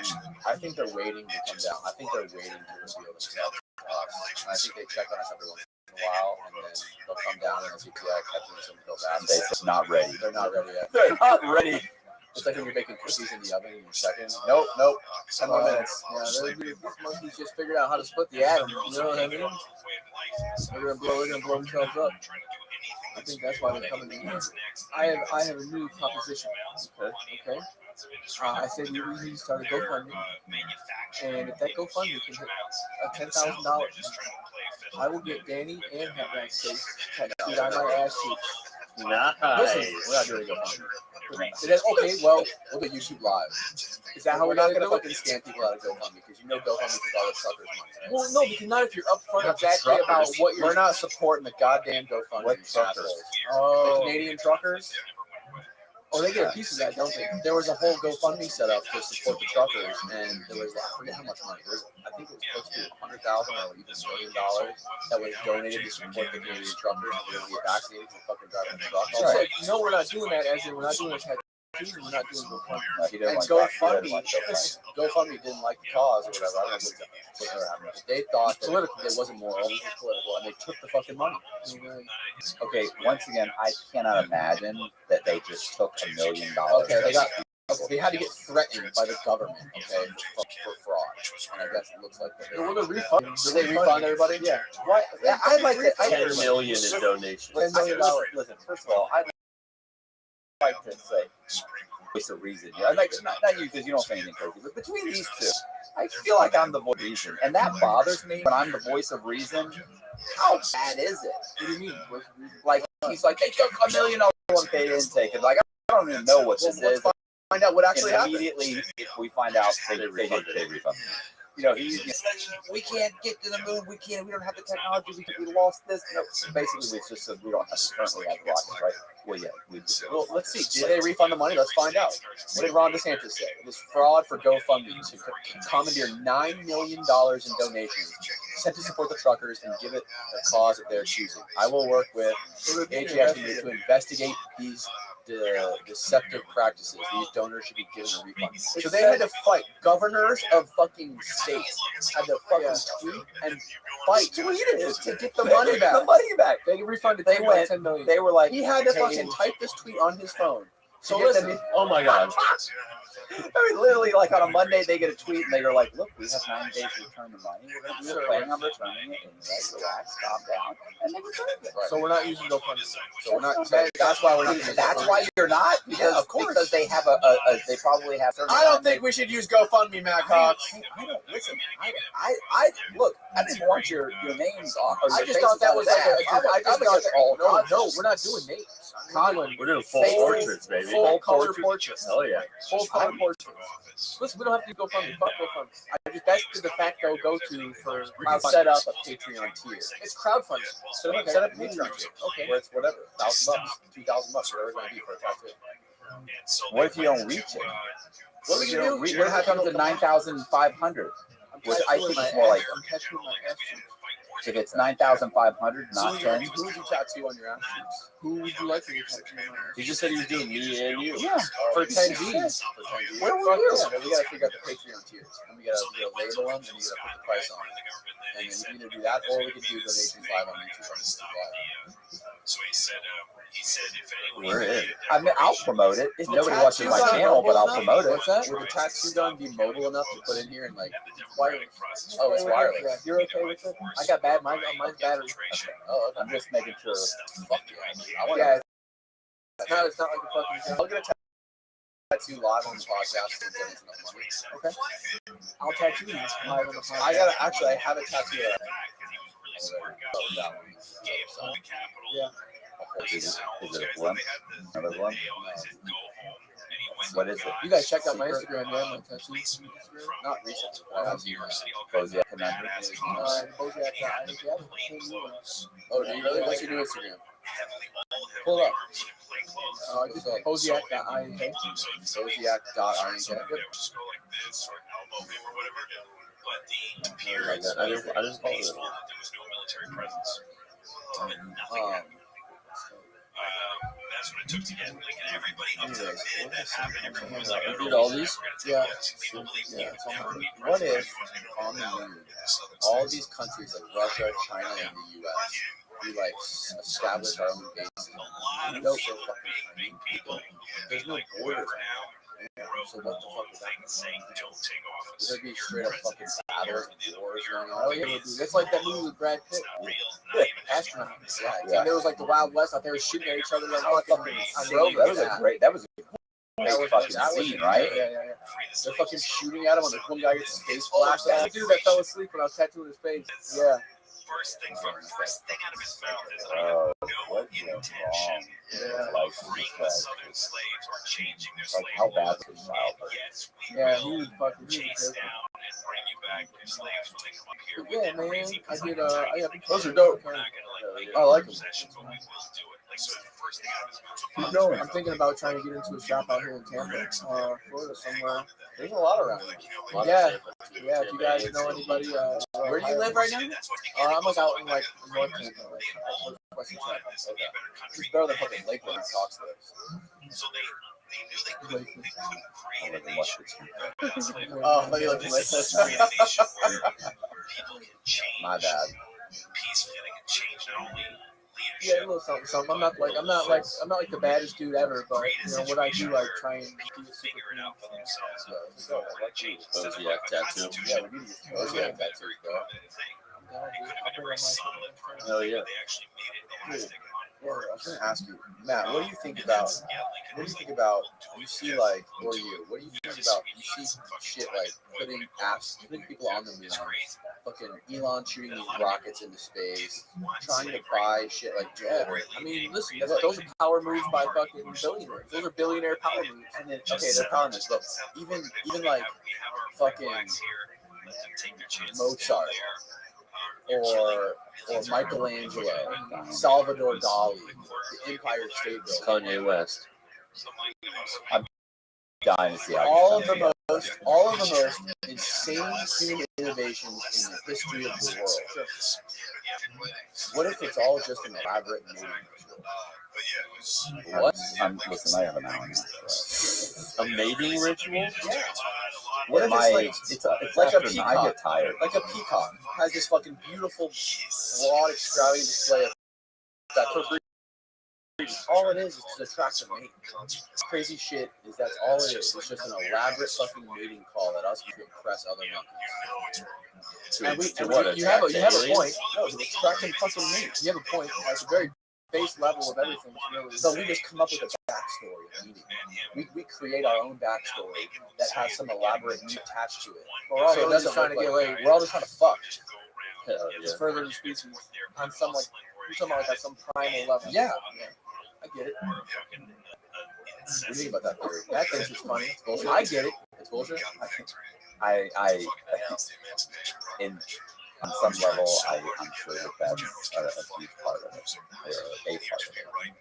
I think they're waiting to come down. I think they're waiting to reveal themselves to us. And I think they check on us every once in a while, and then they'll come down and see, yeah, Captain and go back. They say not ready. They're not ready yet. They're not ready. It's like when you're baking cookies in the oven and you second. Nope. 10 more minutes. Yeah, these monkeys just figured out how to split the atom. You know what I mean? They're gonna blow themselves up. I think that's why they're coming in. I have a new proposition. Okay. I said we need to start a GoFundMe, and if that GoFundMe can hit $10,000, I will get Danny and Hatman's face tattooed on my ass cheeks. Nice. Listen, we're not doing a GoFundMe. Okay, well, we'll do YouTube Live. Is that how we're not going to fucking scam people out of GoFundMe? Because you know GoFundMe took all the suckers' money. Well, no, because not if you're upfront exactly about what you're. We're not supporting the goddamn GoFundMe. What truckers? The Canadian truckers. Oh, they get a piece of that, don't they? There was a whole GoFundMe set up to support the truckers, and there was, I forget how much money. I think it was close to $100,000 or even $1 million that was donated to support the Canadian truckers who were get vaccinated for fucking driving trucks. Right. So, no, we're not doing that. As in, we're not doing a tattoos, we're not doing GoFundMe. And GoFundMe didn't like the cause or whatever. I don't know what they're having. They thought that it wasn't moral, it was political, and they took the fucking money. Okay, once again, I cannot imagine that they just took $1 million. Okay, they had to get threatened by the government, okay, for fraud. And I guess it looks like they were refunded. Did they refund everybody? Yeah. What? I'd like to. $10 million in donations. $10 million. Listen, first of all, I'd like to say, voice of reason. Yeah, like not you because you don't say anything crazy, but between these two, I feel like I'm the voice of reason, and that bothers me when I'm the voice of reason. How bad is it? What do you mean? Like he's like they took $1 million on paid intake, and like I don't even know what this is. Find out what actually happened. Immediately, if we find out they refund. You know, we can't get to the moon. We don't have the technology. We lost this. No, basically, it's just that we don't currently have rockets, right? Well, yeah, we do. Well, let's see. Did they refund the money? Let's find out. What did Ron DeSantis say? It was fraud for GoFundMe to commandeer $9 million in donations sent to support the truckers and give it a cause of their choosing. I will work with HESB to investigate these deceptive practices. These donors should be given a refund. So they had to fight. Governors of fucking states had to fucking tweet and fight to get the money back. The money back. They refunded. They went. $10 million. They were like, he had to fucking type this tweet on his phone. So listen. Oh my God. I mean, literally, like on a Monday, they get a tweet and they're like, "Look, we have 9 days to return the money. We're planning on returning it, and relax, calm down, and they return it." So we're not using GoFundMe. So we're not. That's why we're not. That's why you're not. Because, of course, because they have they probably have. I don't think we should use GoFundMe, Matt Cox. I don't listen. I look. I didn't want your names on. I just thought that was like I just thought all. No, we're not doing names. We're doing full portraits, baby. Full color portraits. Hell yeah. Full color portraits. Listen, we don't have to go GoFundMe. Fuck GoFundMe. That's the de facto go-to for set up a Patreon tier. It's crowdfunding. Set up a Patreon tier. Okay. Where it's whatever, $1,000, $2,000, whatever it's going to be for a tattoo. What if you don't reach it? What would you do? What happens to 9,500? Which I think is more like. I'm tattooing my ass cheeks. If it's 9,500, not 10. Who would you tattoo on your ass cheeks? Who would you like to get tattooed on your ass? He just said he was doing me and you. Yeah. For 10 G's. Where were you? We got to figure out the Patreon tiers. And we got to label them and we got to put the price on it. And then we can either do that or we can do donations live on YouTube. So he said if anyone We're in. I mean, I'll promote it. Nobody watches my channel, but I'll promote it. What's that? Would the tattoo gun be mobile enough to put in here and like wireless? Oh, it's wireless. Yeah. You're okay with it? I got mine's battery. Okay. Oh, okay. I'm just making sure. Fuck yeah. It's not like a fucking. I'll get a tattoo live on the podcast. Okay. I'll tattoo you live on the podcast. I have a tattoo. Yeah. Is it a blimp? Another blimp? What is it? You guys checked out my Instagram, yeah? My tattoo Instagram? Not recently. Bozak Conundrum. Oh, do you really? What's your new Instagram? Pull it up. Just Hosiak.ink. Zodiac.ink. Just go like this or elbow him or whatever. But the I appearance just call it. peaceful, there was no military presence. But nothing happened. That's what it took to get like everybody up to the bid that happened. Everyone was like, You did all these? Yeah. People believe he would never be What president. if on the moon, all these countries like Russia, China, and the U.S. we like establish our own bases? A lot of No, people, big people. There's no borders. So what the fuck is that? Things saying don't take office. Would there be straight up fucking battles and wars going on? Oh yeah, it's like that movie with Brad Pitt. Not real. Not even Astronauts. Yeah. And there was like the Wild West out there shooting at each other like That fucking was on that was rovers. a great. That was a That was- fucking that was- scene, right? Yeah. free the They're slaves. fucking shooting at him when the one guy gets his face Oh, blasted. That's the dude that fell asleep when I was tattooing his face. Yeah. First thing out of his mouth is Oh, no what went intention Yeah. Like, of freeing the southern slaves or changing their like slave how bad laws. was his childhood? Yes, we Yeah, he will was fucking chase crazy. down and bring you back your slaves when they come up here. But yeah, man, I did. Those are dope. We're not gonna like I like them. possession, but we will do it. Like so, the first thing out of his mouth. Keep going. I'm thinking about trying to get into a shop out here in Tampa, Florida somewhere. There's a lot around here. Yeah, if you guys know anybody, Where do you live right now? I'm like out in like North Tampa, like Western Tampa. It's better than fucking Lakeland and Cox lives. So they knew they couldn't create a Like, nation. Oh, let me look at this. People can change. My bad. Peacefully, they can change not only Yeah, a leadership. little something. I'm not like the baddest dude ever, but you know what I do, like try and be a super Figure it out for cool. themselves. So, Like change. Zodiac tattoo. yeah, we need to get Zodiac tattoos, bro. Yeah, It could have I'll been a bring very my solid president, Hell yeah. but they actually made it elastic on Yeah, I words. was gonna ask you, Matt. What do you think about? What do you think about? You see, like, or you? What do you think about? You see shit like putting people on the moon, fucking Elon shooting these rockets into space, trying to buy shit like jet. I mean, listen, those are power moves by fucking billionaires. Those are billionaire power moves. And then okay, they're calling this, but even like fucking Mozart or Michelangelo, Salvador Dali, the Empire State Building. Kanye West. Dying to see how All of the most insane human innovations in the history of the world. What if it's all just an elaborate mating ritual? What? Listen, I have an hour now. A mating ritual? What if My it's like age, it's like a after I peacock? get tired. Like a peacock has this fucking beautiful, broad, extravagant display of that for breeding. All it is to attract a mate. Crazy shit is that's all it is. It's just an elaborate fucking mating call that us to impress other monkeys. To You have a aliens? point. No, to attract and fucking mate. You have a point. At the very base level of everything, it's really. So we just come up with a backstory of meeting. We create our own backstory that has some elaborate meat attached to it. We're all So it really doesn't just trying to look get like- laid. We're all just trying to fuck. Hell It's yeah. further the species on some like you're talking about like at some primal level. Yeah. I get it. What do you think about that theory? That thinks it's funny. It's bullshit. I get it. It's bullshit. I in on some level, I'm sure that that's a huge part of it, or a part of it.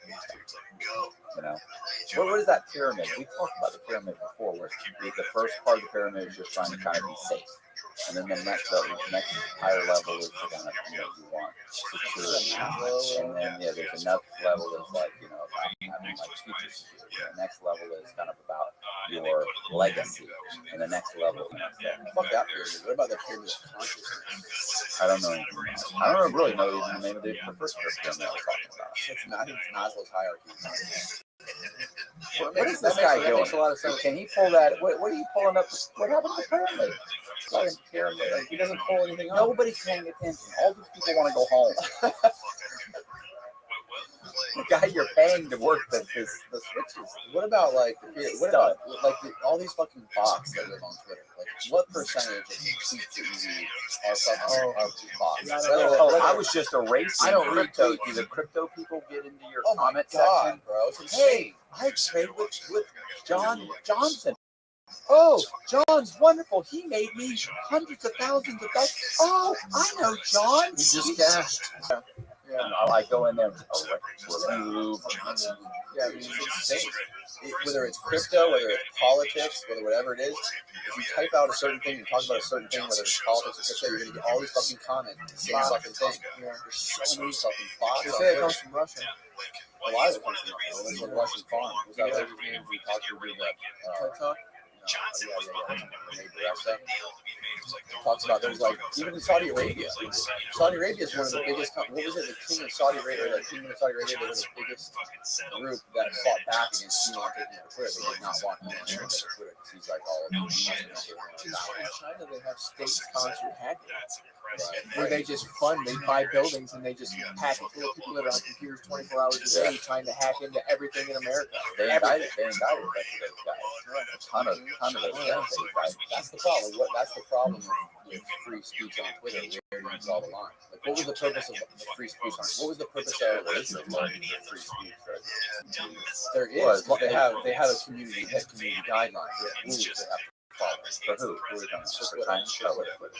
You know, what is that pyramid? We talked about the pyramid before, where the first part of the pyramid is just trying to kind of be safe, and then the next higher level is the kind of you want security, and then there's another level is like about having like future security. The next level is kind of about your legacy, and the next level Fuck that pyramid. What about the pyramid of consciousness? I don't know anything about it. I don't really know even the name of the first pyramid I was talking about. I think it's Maslow's hierarchy. What is this guy That doing? makes a lot of sense. Can he pull that? What are you pulling up? What happened to the pyramid? It's like a pyramid. Like, he doesn't pull anything up. Nobody's paying attention. All these people want to go home. The guy you're paying to work the switches. What about like all these fucking bots that live on Twitter? Like, what percentage of the tweets that you read are bots? Yeah, Oh, I was just erasing I don't read crypto. tweets. Do the crypto people get into your Oh my comment god, section? bro! It's insane. Hey, I trade with John Johnson. Oh, John's wonderful. He made me hundreds of thousands of dollars. Oh, I know John. He just cashed. Yeah. And I go in there and review. Yeah, I mean, it's insane. Whether it's crypto, whether it's politics, whatever it is, if you type out a certain thing and talk about a certain thing, whether it's politics or crypto, you're gonna get all these fucking comments, the same fucking thing. Yeah. There's so many fucking bots. They on say it Twitter. comes from Russia. A lot of it comes from Russia. Well, it's a Russian farm. Was that what his name? We talked to him about. TikTok. Talks about there's like even in Saudi Arabia. Saudi Arabia is one of the biggest. What was it? The king of Saudi Arabia. The kingdom of Saudi Arabia. They were the biggest group that fought back against Elon taking over Twitter. They did not want Elon taking over Twitter because he's like all. In China, they have state-sponsored hacking, where they just fund, they buy buildings, and they just hack it full of people that are on computers 24 hours a day trying to hack into everything in America. They indicted those guys. A ton of those guys. That's the problem. That's the problem with free speech on Twitter. Where do you draw the line? Like, what was the purpose of free speech on? What was the purpose of There is no line for free speech, right? There is. But they have a community guidelines. Rules they have to follow. For who? Who are we talking about? For China? Oh, wait.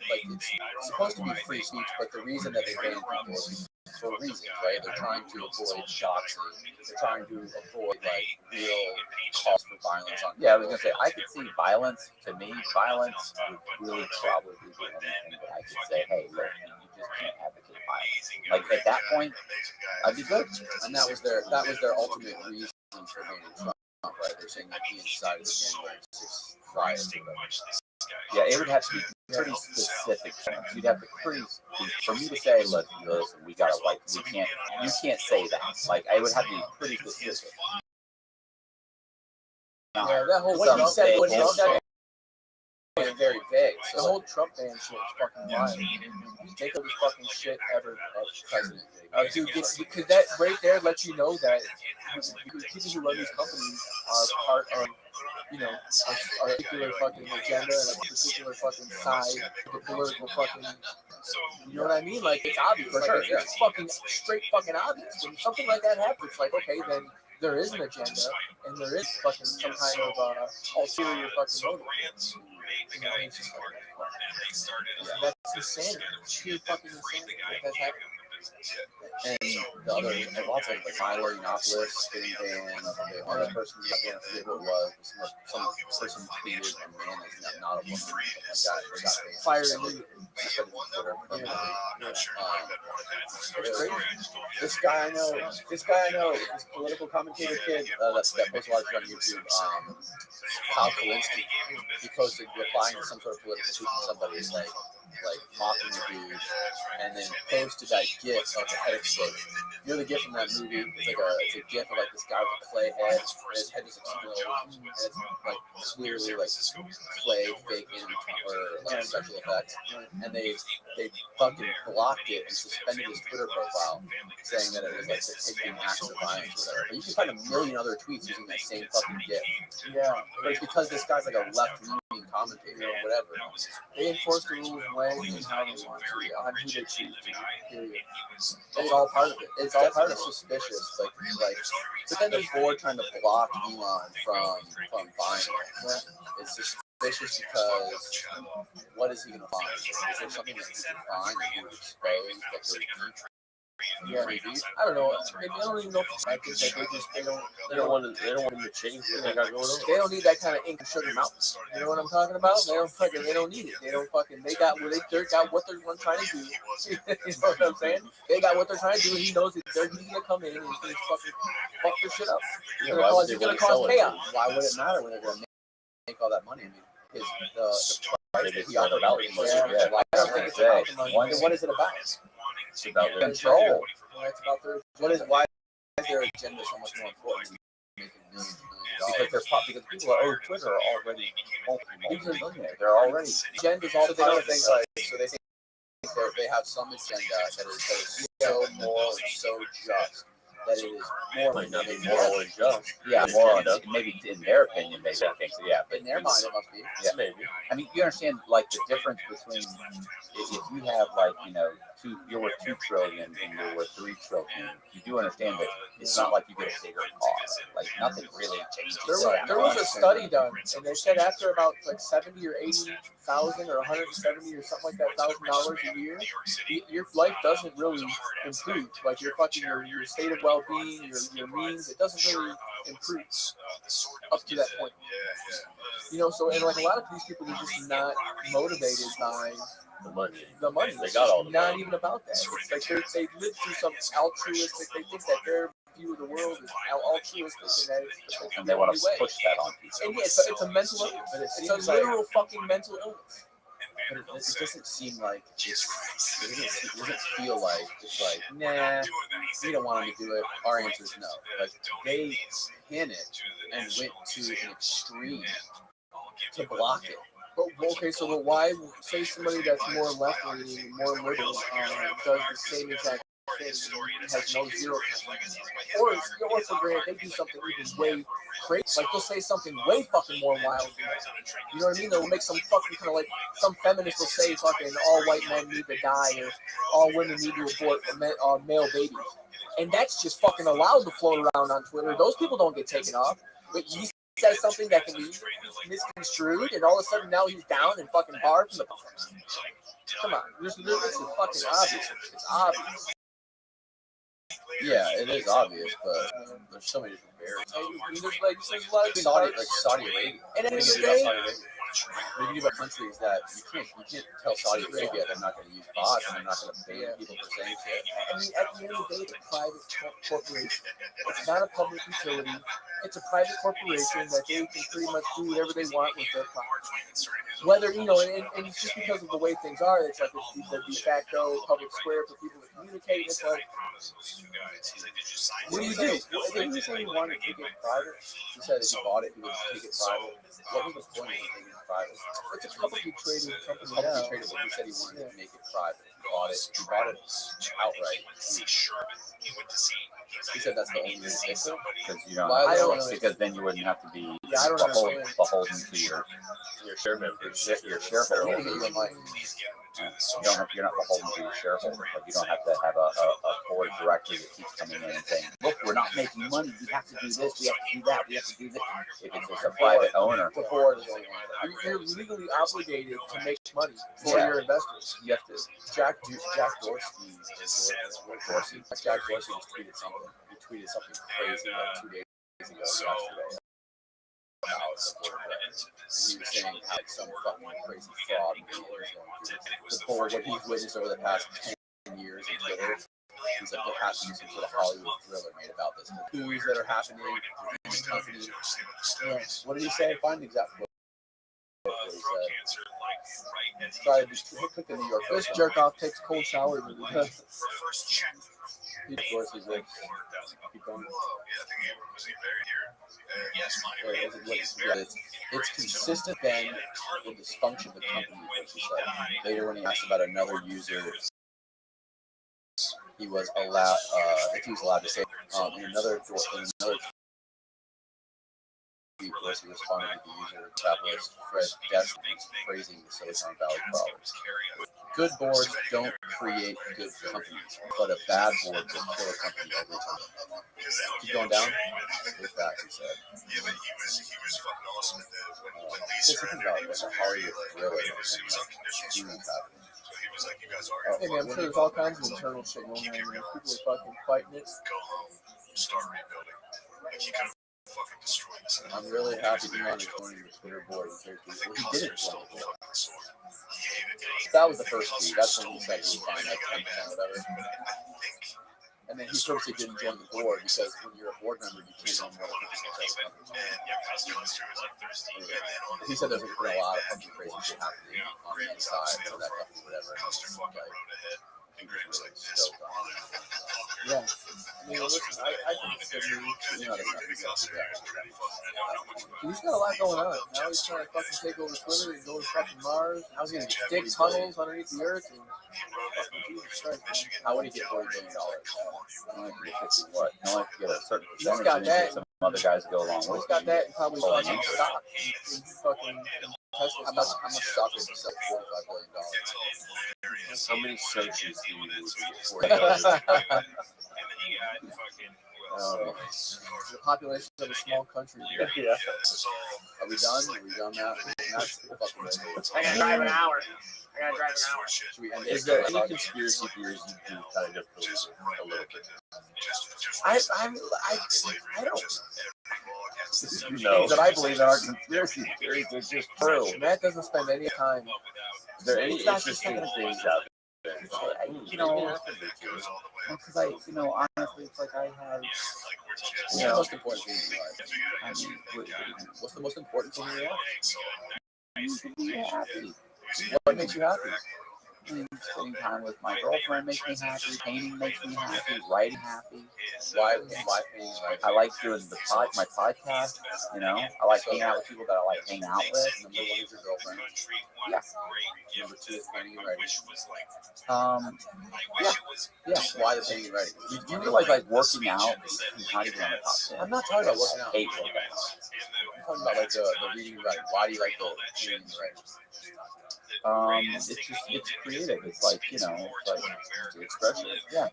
Like it's supposed to be free speech, but the reason that they ban people is for reasons, right? They're trying to avoid shots. They're trying to avoid like real cause for violence on. Yeah, I was gonna say I could see violence. To me, violence would really probably be the only thing that I could say, hey, look, you just can't advocate violence. Like at that point, I'd be good. And that was their ultimate reason for banning Trump, right? They're saying that he incited the January 6th riot. Yeah, it would have to be pretty specific. You'd have to for me to say, look, listen, we gotta you can't say that. Like, it would have to be pretty specific. Yeah, that whole What he Trump said ban, was very vague. the So whole Trump ban shit is fucking wild. They the fucking shit ever of president. Dude, because that right there lets you know that the people who run these companies are part of, a particular fucking agenda and a particular fucking side, the political fucking. You know what I mean? Like, it's obvious. For like, sure, it's fucking straight fucking obvious. When something like that happens, it's like, okay, then there is an agenda and there is fucking some kind of ulterior fucking motive. You know, it's just like, that's insanity. Sheer fucking insanity. Like, that's happening. and the other, and lots of like Milo Yiannopoulos getting banned. The other person who got banned, I forget who it was. Some person tweeted a man is not a woman. They got banned. Fired immediately. This guy I know, this political commentator kid that posts a lot of shit on YouTube, Kyle Kalinske, he posted replying to some sort of political tweet from somebody like mocking the dude, and then posted that gif of the head exploding. You know the gif from that movie? It's a gif of like this guy with a clay head, and his head just explodes, and it's like clearly like clay fake or like special effects, and they fucking blocked it and suspended his Twitter profile, saying that it was like depicting acts of violence or whatever. But you can find a million other tweets using that same fucking gif. Yeah. But it's because this guy's like a left-leaning commentator or whatever. They enforce the rules when and how they want to, on who they choose to. Period. It's all part of it. It's all part of suspicious. Like, but then there's board trying to block Elon from buying it. It's suspicious because what is he going to find? Is there something that he can find that he would expose that goes deep? Yeah, I don't know. They don't even know. I think that They don't want him to change what they got going on. they don't need that kind of ink and sugar mountains. You know what I'm talking about? They don't need it. They don't fucking. They got what they're trying to do. You know what I'm saying? They got what they're trying to do. And he knows that he's gonna come in and he's gonna fucking fuck their shit up. He's gonna cause chaos. Why would it matter when they're going to make all that money? I mean, the price that he offered out is I don't think it's about the money. What is it about? It's about Control. It's about their. Why is their agenda so much more important than making millions and millions of dollars? because people are Twitter are already multi-millionaire. They're already Agenda's all So they part don't of think things. they have some agenda that is so moral and so just that it is more Might not be than moral and just. more maybe in their opinion, maybe I think so. Yeah, but in their mind it must be. Yeah. Maybe. I mean, you understand like the difference between if you have like you're worth 2 trillion and you're worth 3 trillion. You do understand that it's not like you get a bigger car. Like nothing really changes. There was a study done, and they said after about like 70 or 80,000 or 170 or something like that $1,000 a year, your life doesn't really improve. Like your fucking your state of well-being, your means, it doesn't really improve up to that point. You know, so and like a lot of these people are just not motivated by The money. the money. They It's got just all the not money. even about that. It's like they live through some altruistic. They think that their view of the world is altruistic, and that it's And they want to push that on people. And yeah, it's a mental illness. But it It's a seems like, literal fucking mental illness. but it doesn't seem like it doesn't feel like it's like, nah, we don't want him to do it. Our answer is no. Like they panicked and went to an extreme to block it. But okay, so but why say somebody that's more left leaning, more liberal, does the same exact thing, has no zero consequences? Or for granted, they do something even way crazy. Like they'll say something way fucking more wild than that. You know what I mean? They'll make some fucking kind of like some feminists will say fucking all white men need to die or all women need to abort male babies. And that's just fucking allowed to float around on Twitter. Those people don't get taken off. But he says something that can be misconstrued, and all of a sudden now he's down and fucking barred from the. Come on, this is fucking obvious. It's obvious. Yeah, it is obvious, but there's so many different variables. There's a lot of Saudi Arabia. And at the end of the What day, do you do about countries that you can't tell Saudi Arabia they're not going to use bots and they're not going to pay people for saying shit. I mean, at the end of the day, it's a private corporation. It's not a public utility. It's a private corporation that they can pretty much do whatever they want with their products. Whether, you know, and it's just because of the way things are, it's like it's the de facto public square for people to communicate. It's like, What do you do? Didn't he say he wanted to take it private? He said if he bought it, he would take it private. What was the point of taking it private? it's a publicly traded company It's publicly now. traded, but he said he wanted to make it private. He bought it outright. He said that's the only reason. Because you don't, I don't know. because then you wouldn't have to be Yeah, I don't understand. beholden to your share members. your shareholder. You're not beholden to your shareholder. Like you don't have to have a board of directors that keeps coming in and saying, look, we're not making money. We have to do this. We have to do that. We have to do this. If it's just a private owner, The board is only one. You're legally obligated to make money for your investors. You have to. Jack Dorsey just tweeted something. He tweeted something crazy like 2 days ago yesterday. About the board of directors. And he was saying how some fucking crazy fraud was going through the board, what he's witnessed over the past 10 years in Twitter. He's like, there has to be some sort of Hollywood thriller made about this. The coups that are happening in these companies. What did he say? Find the exact quote. What he said. Try to pick the New York. This jerk off takes cold showers. Of course, he's like, keep going. It's consistent then the dysfunction of the company, what she said. Later, when he asked about another user, he was allowed, if he was allowed to say, in another tweet, of course, he responded to the user, capitalist Fred Destiny, praising the Silicon Valley problems. Good boards don't create good companies, but a bad board will kill a company every time. Keep going down. With that, he said. Just think about what a Hollywood thriller is. Hey man, I'm sure there's all kinds of internal shit going on. People are fucking fighting it. I'm really happy he managed to join the Twitter board. Well, he did it. That was the first tweet. That's when he said he was buying like 10% or whatever. And then he purposely didn't join the board because when you're a board member, you can't own more than 50% of the company. He said there's been a lot of fucking crazy shit happening on the inside of that company, whatever. And it's like, he was really stoked on it. Yeah. I mean, listen, I think it's good news. You know, he's He's got a lot going on. Now he's trying to fucking take over Twitter and go to fucking Mars. I was going to Dig tunnels underneath the earth. And how would he get $40 billion? only get 50 what? You only get a certain He's percentage. got and that. some other guys go along He's with got you. that and probably Oh, some yeah. stock in fucking Tesla I'm not stock. shocked it's $45 billion. How many searches do you need to get The population of a small country. Yeah. Are we done? Are we done now? That's fucking I gotta drive an hour. Should we end Is there any conspiracy theories you do kind of believe a little bit? I don't. No. Things that I believe aren't conspiracy theories, they're just true. Matt doesn't spend any time. Is there any It's not interesting just things out there? You know, because honestly, it's like I have, What's the most important thing in your life? I mean, What's the most important thing in your life? to be happy. What makes you happy? I mean, spending time with my girlfriend makes me happy. Painting makes me happy. Writing happy. Why painting? I like doing my podcast. You know, I like hanging out with people that I like hanging out with. Number one is your girlfriend. Yeah. Number two is painting and writing. Yeah. Why the painting and writing? Do you realize like working out is kind of on the top 10? I'm not talking about working out. Hate working out. I'm talking about like the reading and writing. Why do you like the painting and writing? It's creative. It's like, you know, it's like the expression. Yeah.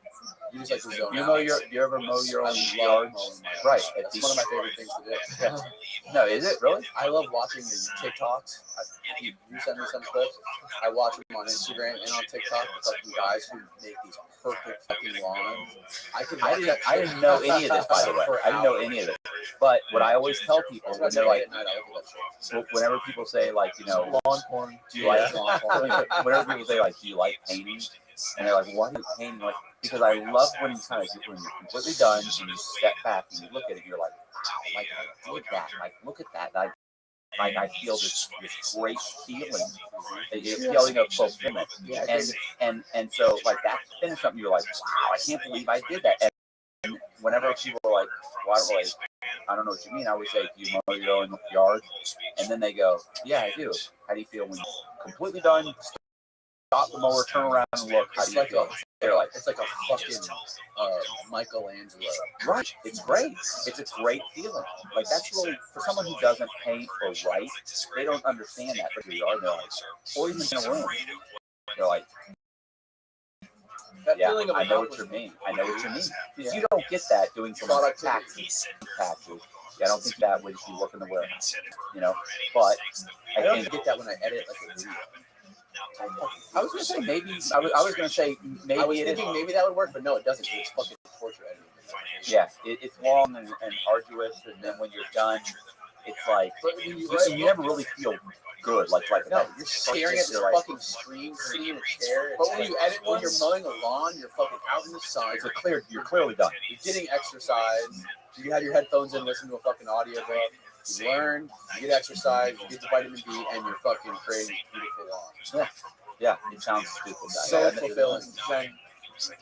You just like to zone You out. you ever mow your own I love yard? mowing my yard. Right. That's one of my favorite things to do. No, is it really? I love watching the TikToks. You send me some clips. I watch them on Instagram and on TikTok. It's like guys who make these perfect fucking lawns. I didn't know any of this, by the way. I didn't know any of it. But what I always tell people when they're like, whenever people say like, you know, Lawn porn. do you like lawn porn? Whenever people say like, do you like painting? And they're like, why do you paint? Like, because I love when you when you're completely done and you step back and you look at it, you're like, wow, like I did that. Like, look at that. I feel this great feeling, a feeling of fulfillment. And so like that finish something, you're like, wow, I can't believe I did that. And whenever people are like, well, I don't know what you mean, I would say, do you mow your own yard? And then they go, yeah, I do. How do you feel when you're completely done? Stop the mower, turn around and look. How do you feel? They're like, it's like a fucking Michelangelo. Right. It's great. It's a great feeling. Like that's really for someone who doesn't paint or write, they don't understand that. But they are, they're like, or even in a room, they're like, That yeah, feeling of I know what you mean. I know what you mean. Because you don't get that doing some taxes. Yeah, I don't think that would if you work in the warehouse, you know. But I don't get that when I edit like a video. I was gonna say maybe. I was gonna say maybe. I was thinking maybe that would work, but no, it doesn't. It's fucking torture editing. Yeah, it's long and arduous, and then when you're done, it's like you never really feel good. Like no, you're staring at this fucking screen, sitting in a chair. But when you edit, when you're mowing a lawn, you're fucking out in the sun. It's you're clearly done. You're getting exercise. You have your headphones in, listen to a fucking audiobook. You learn, you get exercise, you get the vitamin D, and you're fucking creating beautiful lawns. Yeah, it sounds stupid. So fulfilling.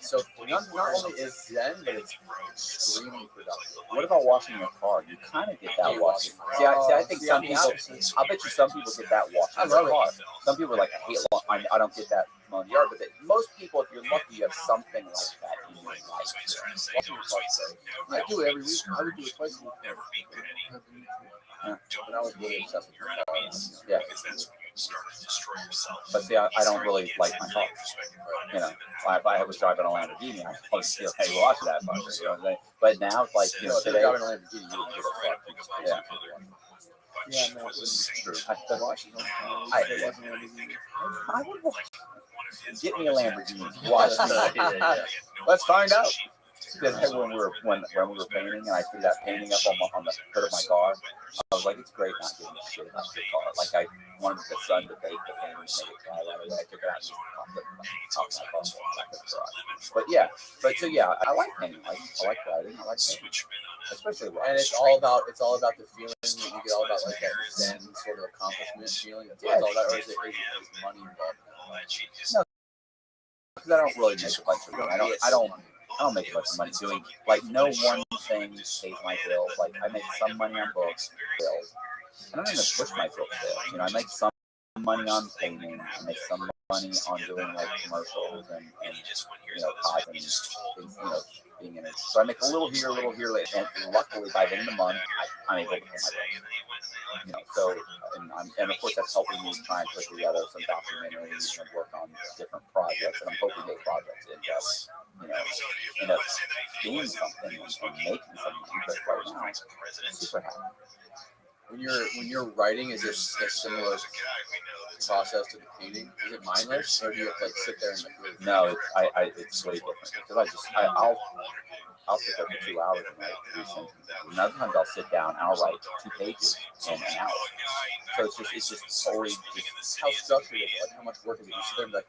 So not only is Zen, but it's extremely productive. What about washing your car? You kind of get that washing. See, I think some people. I bet you some people get that washing their car. Some people are like, I hate lawn. I don't get that mowing the yard. But most people, if you're lucky, you have something like that in your life. I do it every week. I would do it twice a week. When I was really obsessed with my car. Yeah. But see, I don't really like my car. You know, if I was driving a Lamborghini, I'd probably feel, hey, watch that fucker. You know what I'm saying? But now it's like, you know, today. Driving a Lamborghini, you don't give a fuck. Yeah. Yeah, no, it's True. I would watch. Get me a Lamborghini. Watch Yeah. Let's find out. Because when we were painting, and I threw that painting up on the hood of my car, I was like, it's great not giving a shit about your car. Like I wanted the sun to bake the painting, and make it dry right away. I took it out and popped it on my car back in the garage. But yeah, I like painting. I like writing. I like painting. Especially writing. And it's all about the feeling that you get, all about like that Zen sort of accomplishment feeling. That's all about, or is it money involved? No, because I don't really make a bunch of money. I don't make much money doing like no one thing pays my bills. Like I make some money on books, bills. I don't even push my book sales. You know, I make some money on painting. I make some money on doing like commercials and you know, pods and things, you know, being in it. So I make a little here, and luckily by the end of the month, I'm able to pay my bills. So and of course that's helping me try and put together some documentaries and work on different projects, and I'm hoping those projects end up being something and making something. But right now, I'm super happy. When you're writing, is it a similar process to the painting? Is it mindless, or do you have to like sit there and like? No, it's way different because I'll sit there for 2 hours and write 3 sentences. And other times I'll sit down and I'll write 2 pages in an hour. So it's just always just How structured is it? Like how much work is it? You sit there and be like,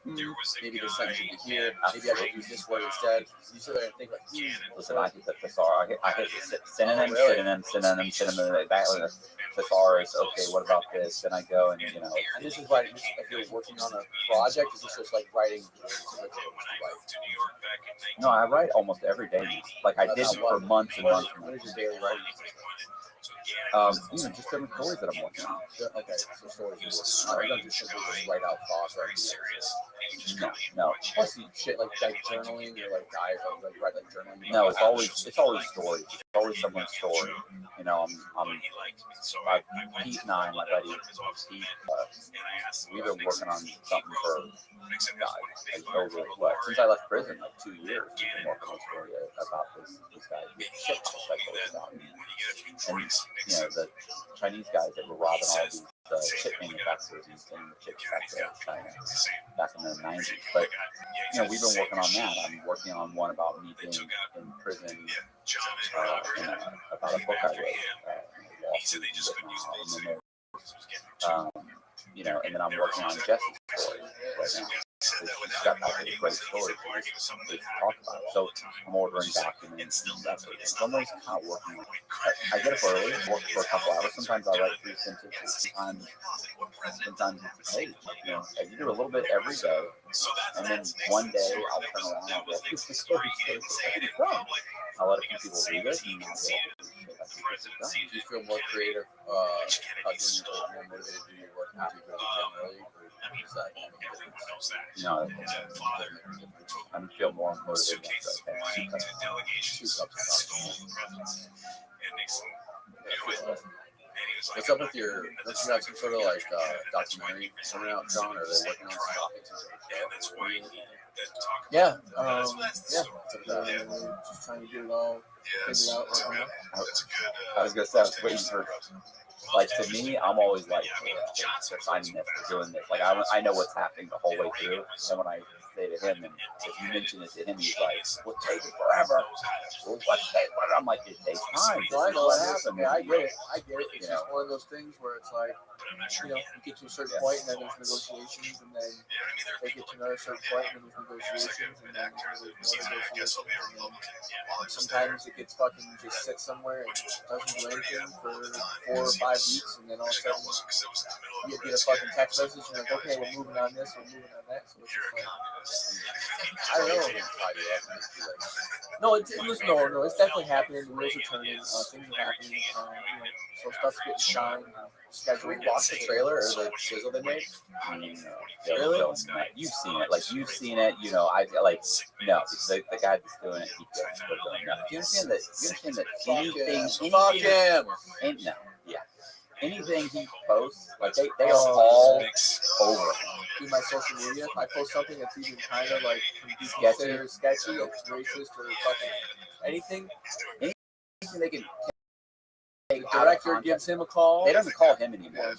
maybe this sentence should be here. Maybe I should use this word instead. You sit there and think like, listen, I hit the thesaurus. I hit the synonym. Back with the thesaurus. Okay, what about this? Then I go and And this is writing. If you're working on a project, is this just like writing? No, I write almost every day. Like I did for months and months and What months. is your daily writing? Just different stories that I'm working on. Okay, so stories you're working on. You don't just simply just write out thoughts. No. Plus, shit like journaling or like diary, like write like journaling. No, it's always stories. It's always someone's story. Pete and I, my buddy Pete, we've been working on something for over since I left prison, like 2 years. We've been working on a story about this guy who's shit about. And the Chinese guys that were robbing all these chip manufacturers and sending the chips back to China back in the 90s. But we've been working on that. I'm working on one about me being in prison, about a book I wrote. And then I'm working on Jesse's story right now. She's got a great story to talk about. So I'm ordering documents and that sort of thing. So I'm always kind of working. I get up early, work for a couple hours. Sometimes I write 3 sentences. Sometimes it's a page. I do a little bit every day, and then one day I'll turn around and I'll go, "This is the story. I'll let a few people read it, and I'll go, Do you feel more creative? More motivated to do your work after you go to gym early? No, I feel more motivated. What's up with your? Don't you have some sort of like documentary coming out, John? Or are they working on some topics? Yeah. Just trying to get it all figured out right now. I was gonna say I was waiting for. Like to me, I'm always like, I'm doing this. Like I know what's happening the whole way through. And when I say to him, and if you mention it to him, he's like, "Well, take it forever." Well, what's that? I'm like, it takes time. So I know what what happened. happened. I get it. It's just one of those things where it's like, you get to a certain point and then there's negotiations, and then they get to another certain point and then there's negotiations, and then there's more negotiations. And sometimes it gets fucking just sit somewhere and doesn't do anything for 4 or 5 weeks, and then all of a sudden you get a fucking text message and you're like, okay, we're moving on this, we're moving on that. So it's just like, I don't know. No, it's definitely happening. The wheels are turning. Things are happening. So stuff's getting shine. Can we watch the trailer or the sizzle they made? Really? You've seen it. Like you've seen it. I like no. The guy that's doing it, he's doing it. Do you understand that? Anything? Fuck him. No. Yeah. Anything he posts, like they are all over him. Through my social media, if I post something that's even kind of like considered sketchy, or racist, or fucking anything they can the director gives him a call. They don't call him anymore.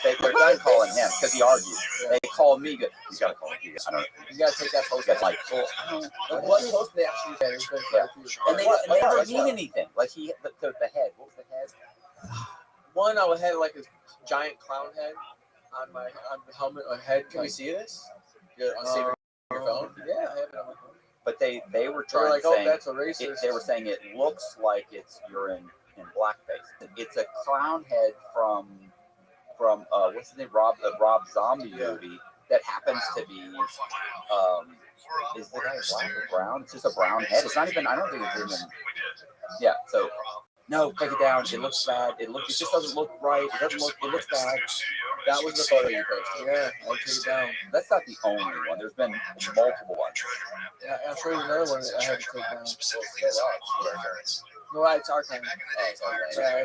They're done calling him because he argued. They call me. Good. He's got to call me. I don't know. You got to take that post. That's like, what post they actually did? And they never mean anything. Like the head. What was the head? One, I had like a giant clown head on the helmet, a head. Can we see this? You're on saving your phone? Yeah, I have it on my phone. But they were trying like, to say, that's a racist. They were saying it looks like you're in blackface. It's a clown head from what's his name? Rob Zombie movie that happens to be is the guy black or brown? It's just a brown head. It's not even. I don't think it's even. Yeah. So no, take it down. It looks bad. It just doesn't look right. It doesn't look. It looks bad. That was the photo you posted. Yeah, I took it down. That's not the only one. There's been multiple ones. Yeah, I'll show you another one that I had to take down. No, it's our time. Yeah,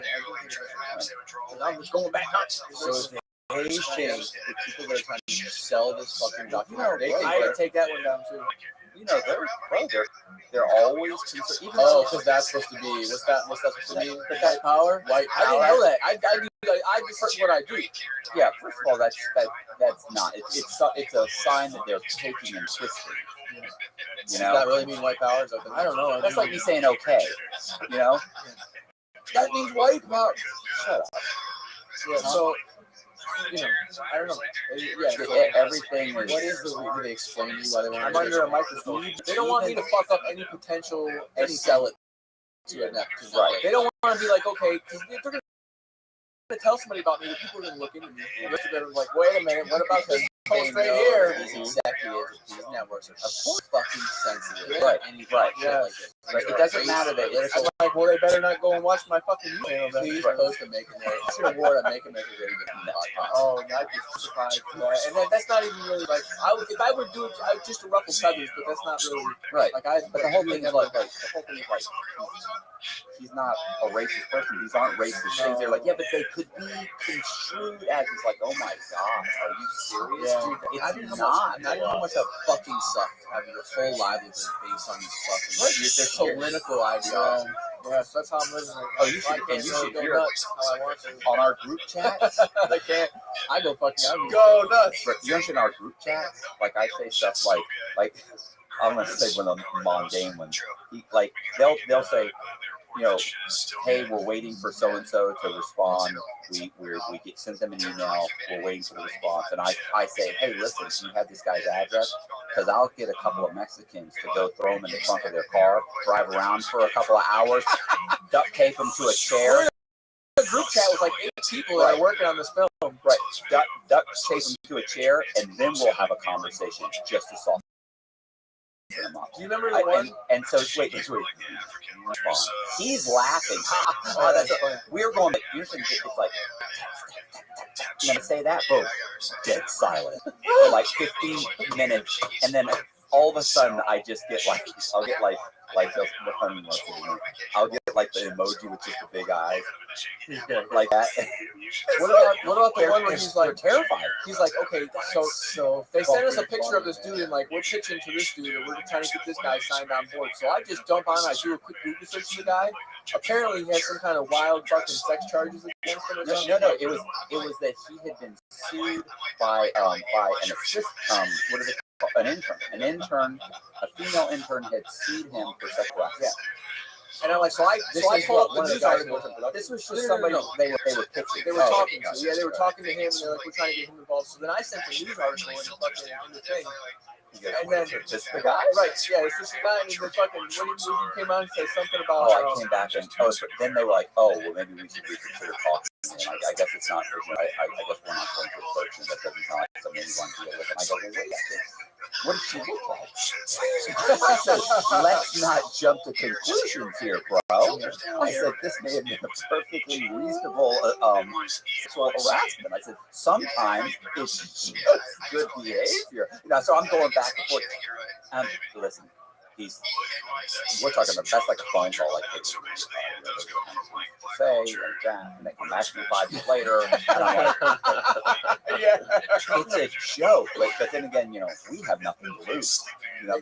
I'm just going back nuts. So they think the people that are trying to sell this fucking documentary, they think I had to take that one down too. they're always concerned. oh, because that's supposed to be what's that supposed to be? White power. White I didn't power. know that. I just what I do. Yeah, first of all, that's not. It's a sign that they're taking and twisting. Does that really mean white power? I don't know. That's like me saying okay. You know, That means white power. shut up. Yeah, so I don't know. Everything is. What is the reason they explain to you why they want I'm to under a microscope. They don't want me to fuck up any potential and sell it to a Neptune? Right. They don't want to be like, okay, because they're going to tell somebody about me. The people are going to look into me. They're going to be like, wait a minute, what about this post right here? These executives, these networks are so fucking sensitive. Right. And you Right. shit like this. Right. It doesn't matter that it's. I'm like, well, they better not go and watch my fucking YouTube. Please post a Make America. I should award a Make America Great Again podcast. Oh, I'd be surprised for that. And that's not even really like, if I would do it, just to ruffle feathers, but that's not really, Right. like, But the whole thing is like he's not a racist person. These aren't racist things. They're like, yeah, but they could be construed as it's like, oh my god, are you serious, Yeah. dude? I It's didn't not. know how much that fucking suck having your whole livelihood based on these fucking their political ideology. yeah, so that's how I'm living right now. Oh, you should- I can't and you really should go hear nuts how I want to. On our group chat, I can't. I go fucking out. Go nuts. you understand our group chat? Like I say stuff like I'm gonna say one of the mundane ones. Like they'll say, you know, hey, we're waiting for so and so to respond. We get sent them an email. We're waiting for the response, and I say, hey, listen, do you have this guy's address? Because I'll get a couple of Mexicans to go throw him in the trunk of their car, drive around for a couple of hours, duct tape him to a chair. The group chat was like 8 people that are working on this film. Right, duct tape him to a chair, and then we'll have a conversation just to soften him up. Do you remember the one? And so wait. He's laughing. Oh, that's funny. We're going. It's like I'm gonna say that, boom, dead silent for like 15 minutes, and then all of a sudden I just get I'll get I'll get like the emoji with just the big eyes, like that. What about the one where he's like terrified? He's like, okay, so they sent us a picture of this dude, and like we're pitching to this dude, and we're trying to get this guy signed on board. So I just jump on, I do a quick Google search of the guy. Apparently, he has some kind of wild fucking sex charges against him. Or something. No. It was that he had been sued by an assist. What is it? An intern, a female intern had sued him for sexual assault. Yeah. And I'm like, so I pulled up the news article. This was just somebody they were pitching. They were talking to. Yeah, they were talking to him, and they're like, we're trying to get him involved. So then I sent the news article in the thing. And then just the guy, right? Yeah, it's just the guy, and the fucking when he came out and said something about. I came back and then they were like, well, maybe we should reconsider talking. And I guess it's not. I guess we're not going to approach him. That doesn't sound like something you want to deal with. And I go, well, wait a second. What does she look like? I said, let's not jump to conclusions here, bro. I said, this may have been a perfectly reasonable sexual harassment. I said, sometimes it's just good behavior. So I'm going back and forth. Listen, we're talking about, that's like a phone call, like, say, like that, and they come back to me 5 years later, and I'm like, it's a joke. But then again, we have nothing to lose.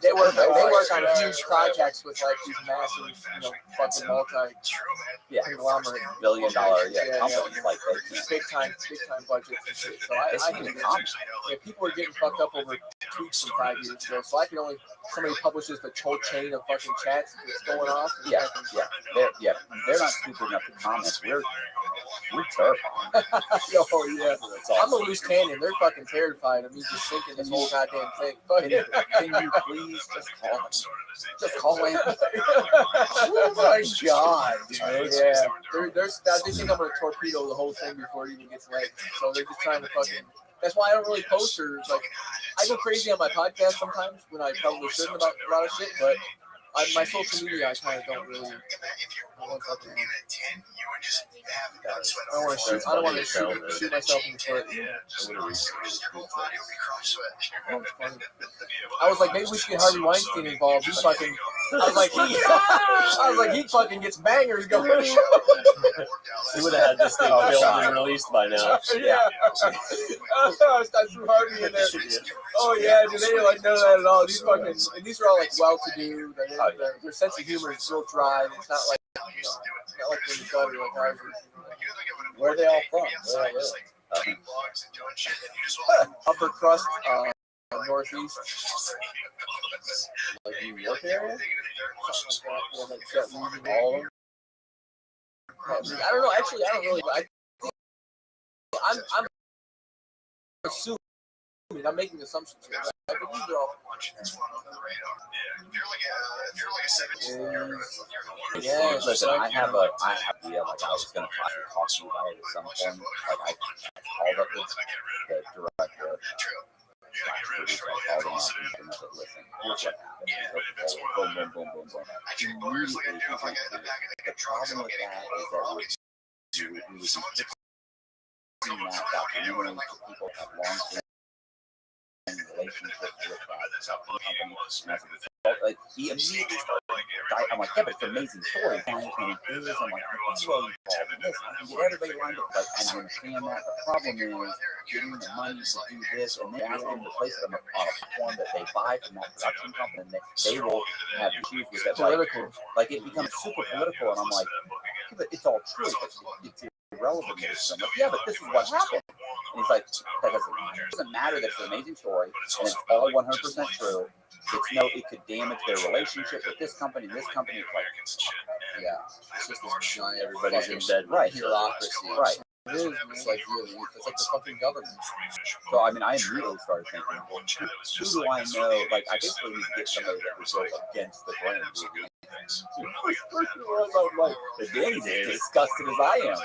They work on huge projects with like these massive, fucking multi-conglomerate billion-dollar companies, like big time budgets and shit. So I can people are getting fucked up over tweets from 5 years ago. So I can only somebody publishes the whole chain of fucking chats that's going off. They're not stupid enough to comment. We're terrified. Oh yeah, I'm a loose cannon. They're fucking terrified of me just thinking this whole goddamn thing. Can you please just call him? Just call him. Oh my god, dude. Yeah, they think I'm gonna torpedo the whole thing before it even gets legged. So they're just trying to fucking. That's why I don't really post or like. I go crazy on my podcast sometimes when I probably shouldn't about a lot of shit, but my social media I kind of don't really. I don't want to shoot myself in the foot. I was like, maybe we should get Harvey Weinstein involved. He fucking he fucking gets bangers going. He would have had this thing filmed and released by now. Yeah. I threw Harvey in there. Oh yeah, dude, they didn't like none of that at all. These are all like well-to-do. Their sense of humor is real dry. It's not like not like when you thought it like ours. Where are they all from? Where are they? Upper crust, northeast, Like New York area? all of them. I don't know. Actually, I don't really. I'm assuming. I'm making assumptions here. I believe they're all. Yeah, listen, I have an idea. Like I was going to talk to you about it at some point. Like I called up the director. Producer, I called him up and said, "Listen, here's what happened. Boom, boom, boom, boom, boom." Immediately, he went to the problem with that is that we would be fixing that documentary for people that have long-term relationships with companies. Like he immediately started. I'm like, yeah, but it's an amazing story. And it is. I'm like, I'm really involved in this. I can get everybody lined up. Like, and I understand that. The problem is getting the money to do this, and then asking to place it on a platform that they buy from that production company, and they will have issues with that. Like it becomes super political, and I'm like, yeah, but it's all true. It's irrelevant. I'm like, yeah, but this is what happened. And he's like, it doesn't matter that it's an amazing story, and it's all 100% true. It could damage their relationship with this company and this company. It's like, Yeah, it's just this giant everybody's in bed, right? Bureaucracy, Right. It is. It's like the fucking government. So I mean, I immediately started thinking, well, who do I know? Like, I basically need to get somebody that would go against the grain. But Danny's as disgusted as I am.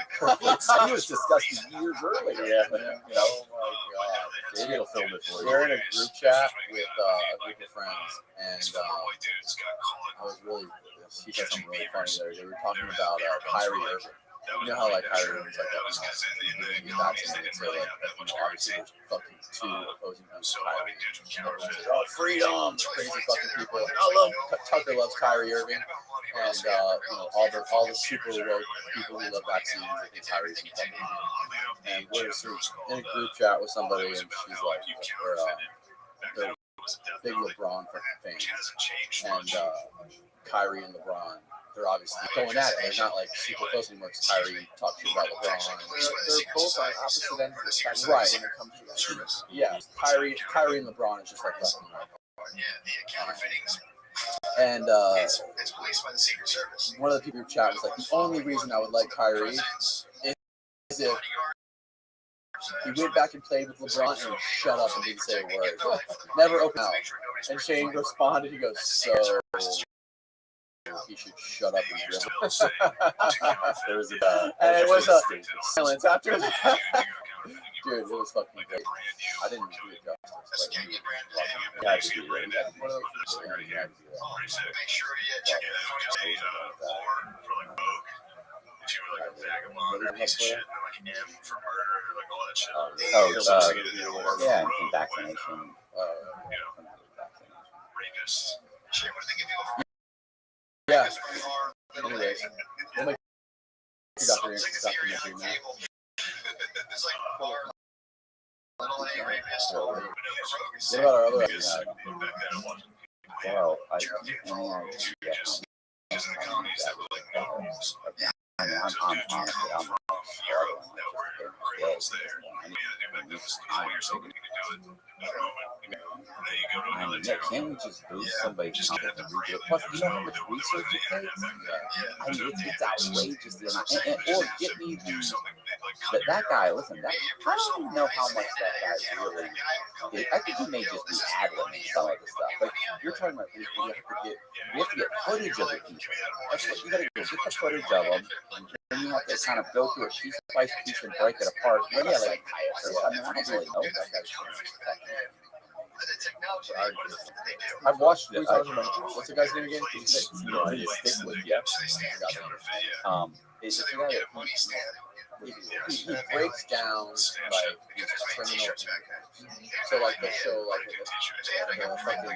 He was disgusted years earlier. Yeah. You know? Oh my god. Maybe he'll film it for you. We're in a group chat with a group of friends, and I was really. She said something really funny there. They were talking about Kyrie Irving. You know how like Kyrie Irving's like that. He's vaccinated, so like obviously there's fucking two opposing views of Kyrie. Everyone's like, oh, freedom, crazy fucking people. I love Tucker loves Kyrie Irving, and all the super woke people who love vaccines. I think Kyrie's in fucking. And we're in a group chat with somebody, and she's like, they're big LeBron fans, and Kyrie and LeBron. They're obviously going at it. They're not like super close anymore because Kyrie talks shit about LeBron. They're both on opposite ends of the spectrum when it comes to that. Yeah, Kyrie and LeBron is just like left and right. And one of the people who chat was like, the only reason I would like Kyrie is if he went back and played with LeBron and shut up and didn't say a word. Never opened out. And Shane responded, he goes, so he should shut up and dribble. There was it was a silence after that. Dude, it was fucking great. I didn't do it justice. Yeah, I do it. One of those things, yeah, Make sure you check it out. Just need or for like Vogue. If you were like a vagabond or a piece of shit, like M for murder, like all that shit. Yeah, and vaccination. Rapists. Shit, what do they give you? Yeah. Anyways, we'll make a documentary now. It's like little A rapist. What about our other episode? Well, can't we just boost somebody? Plus, you know how much research it takes? I mean, it's outrageous the amount. Or get me that guy. Listen, I don't even know how much that guy really did. I think he may just be ad-libbing some of the stuff. But you're talking about we have to get footage of the people. That's what you got to do. Get the footage of them. Then you have to kind of go through it piece by piece and break it apart. But yeah, like I mean, I don't really know that guy's. I've watched it. What's the guy's name again? No idea. It's the guy that he breaks down like these criminal. So like they show like the fucking,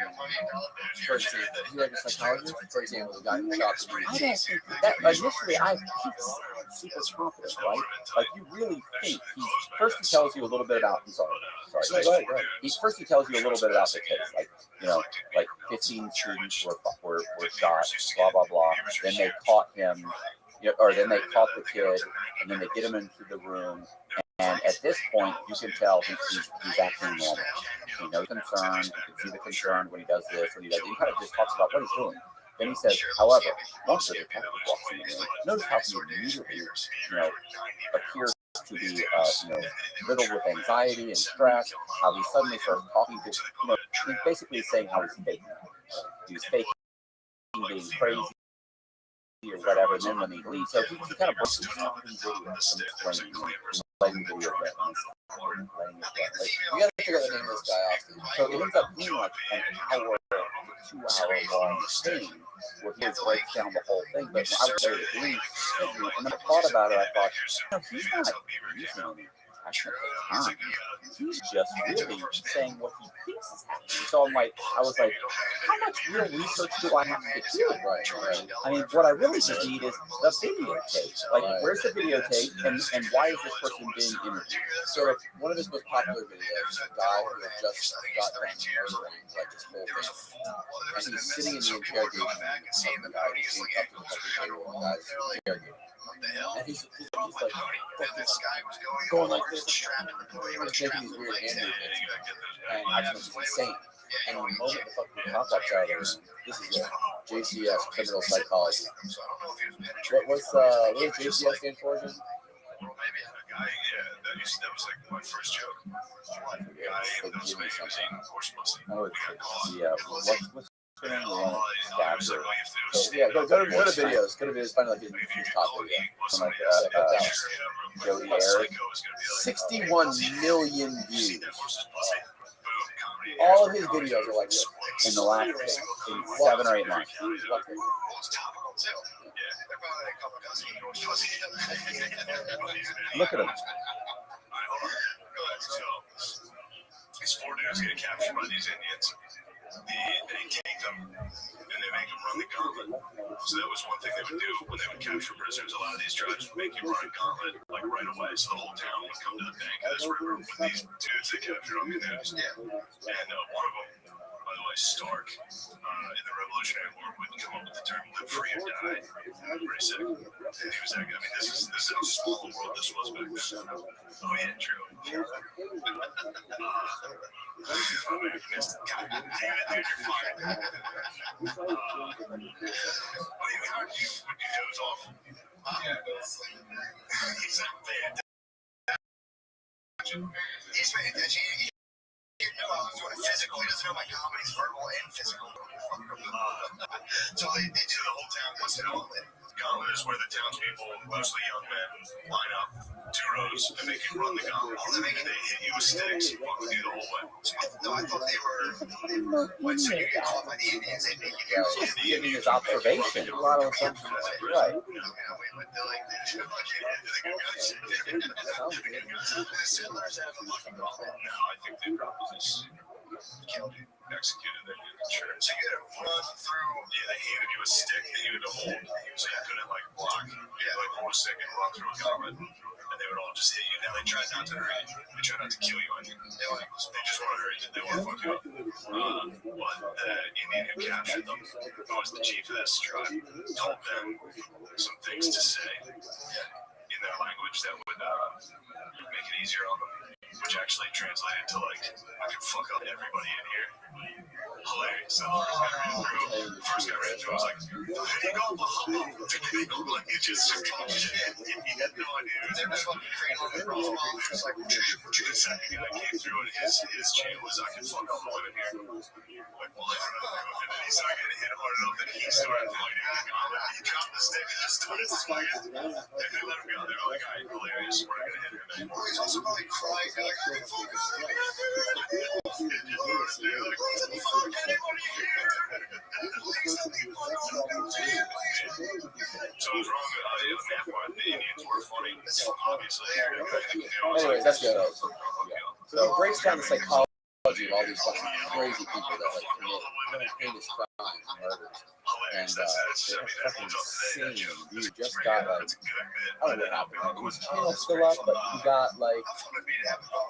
for example, you like a psychologist? For example, the guy who shot the I don't think that initially he's super confident, right? Like you really think first he tells you a little bit about. I'm sorry. Go ahead. First he tells you a little bit about the case, like like 15 students were shot, blah blah blah. Then they caught him, or then they caught the kid, and then they get him into the room. And at this point, you can tell he's acting normal. You know, concerned. You can see the concern when he does this, when he does. He kind of just talks about what he's doing. Then he says, however, once the detective walks in the room, notice how he immediately, appears to be, riddled with anxiety and stress. How he suddenly starts talking to, he's basically saying how he's faking. He's faking being crazy or whatever. And then when he leaves, so he kind of breaks his playing video games. You gotta figure out the name of this guy, Austin. So it ends up being like an hour, 2 hour long thing where he breaks down the whole thing. But I was there to leave, and then I thought about it. I thought, he's not using actual time. He's just really saying what he thinks is happening. So I was like, how much real research do I have to do? Right. I mean, what I really just need is the videotape. Like, where's the videotape, and why is this person being interviewed? So one of his most popular videos, a guy who had just got done murdering like this whole thing, and he's sitting in the interrogation room of the guy who's being up to the fucking guy's interrogation. And he's like, this guy was going like this, he's making these weird hand movements, and I think he's insane. And the moment the fucking cop walks out of the room, this is it. JCS, criminal psychology. What was JCS stand for? That was like my first joke. That was when he was eating horse pussy. Yeah, go to videos. Go to videos. Find like his top video. Jody Eric. 61 million views. All of his videos are like this. In the last 7 or 8 months. Look at him. These 4 dudes get captured by these Indians. They take them and they make them run the gauntlet. So that was one thing they would do when they would capture prisoners. A lot of these tribes would make you run a gauntlet like right away. So the whole town would come to the bank of this river with these dudes they captured on canoes. And one of them, by the way, Stark, in the Revolutionary War would come up with the term "live free or die." Pretty sick. And he was like, I mean, this is how small the world this was back then. Oh yeah, true. Oh man, you missed it. God damn it, dude, you're fired. What do you doze off? He's not paying attention. He's paying attention. He didn't know I was doing it physical. He doesn't know my comedy's verbal and physical. So they do the whole town. What's the gauntlet? Gauntlet is where the townspeople, mostly young men, line up 2 rows and make you run the gauntlet. Oh, they hit you with sticks and walk with you the whole way. No, I thought they were. Wait, so you get caught by the Indians? They make you go. Just giving his observation. A lot of assumptions. Right. The settlers have a fucking gauntlet. No, I think they probably just killed you, executed them. Sure. So you had to run through. Yeah, they handed you a stick that you had to hold. So you couldn't like block. You had to like hold a stick and run through a gauntlet. And they would all just hit you. Now they tried not to hurt you. They tried not to kill you. I think they just want to hurt you. They want to fuck you up. But the Indian who captured them, who was the chief of this tribe, told them some things to say in their language that would make it easier on them. Which actually translated to like, I can fuck up everybody in here. Hilarious. So the first guy ran through, I was like, you just you had no idea. They were fucking crazy. They were all just like, the second guy came through and his chant was, I can fuck all the women here. Like, well, I don't know. And then he started getting hit hard enough that he started fighting. He dropped the stick and just started fighting. And they let him go. They're like, all right, hilarious. We're not going to hit him anymore. He's also probably crying. They're like, I can fuck all the women here. Like, what the fuck? Anybody here? Please, the people I don't know. So it was wrong. The Indian Anyways, that's good. So it breaks down the psychology of all these fucking crazy people that like commit heinous crimes and murders. And they're fucking insane. You just got like, I don't know what happened. Like, his channel's still up, but he got like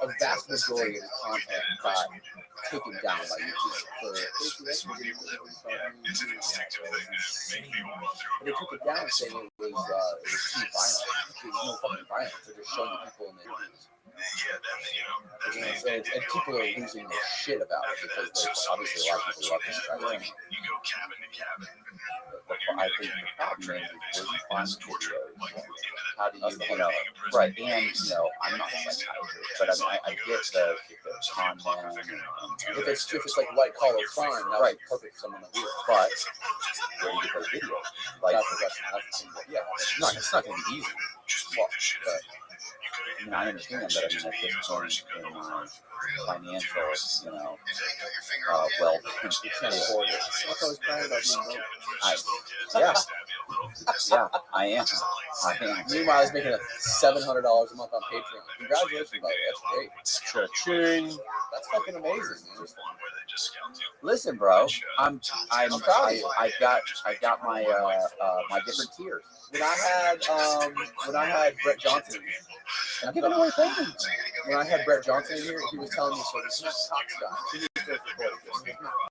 a vast majority of his content got taken down by YouTube. But they took it down saying it was too violent. There's no fucking violence. They're just showing people in the news. And people are losing their shit about it because obviously a lot of people love this guy. I think the problem is where you find videos. How do you know, right? And I'm not a psychiatrist, but I get the content. If it's like white collar crime, that's right, perfect for someone to do it. But where do you get those videos? Like, Yeah, it's not going to be easy. Well, but, I understand, but at this point in my financial, wealth, you can't afford it. That's always crying about being broke. yeah, I am. Meanwhile, I was making $700 a month on Patreon. Congratulations, buddy. That's great. Cha-ching. That's fucking amazing, man. Listen, bro, I'm proud of you. I got my my different tiers. When I had Brett Johnson in here, I'm giving away things. when I had Brett Johnson in here, he was telling me, so this is not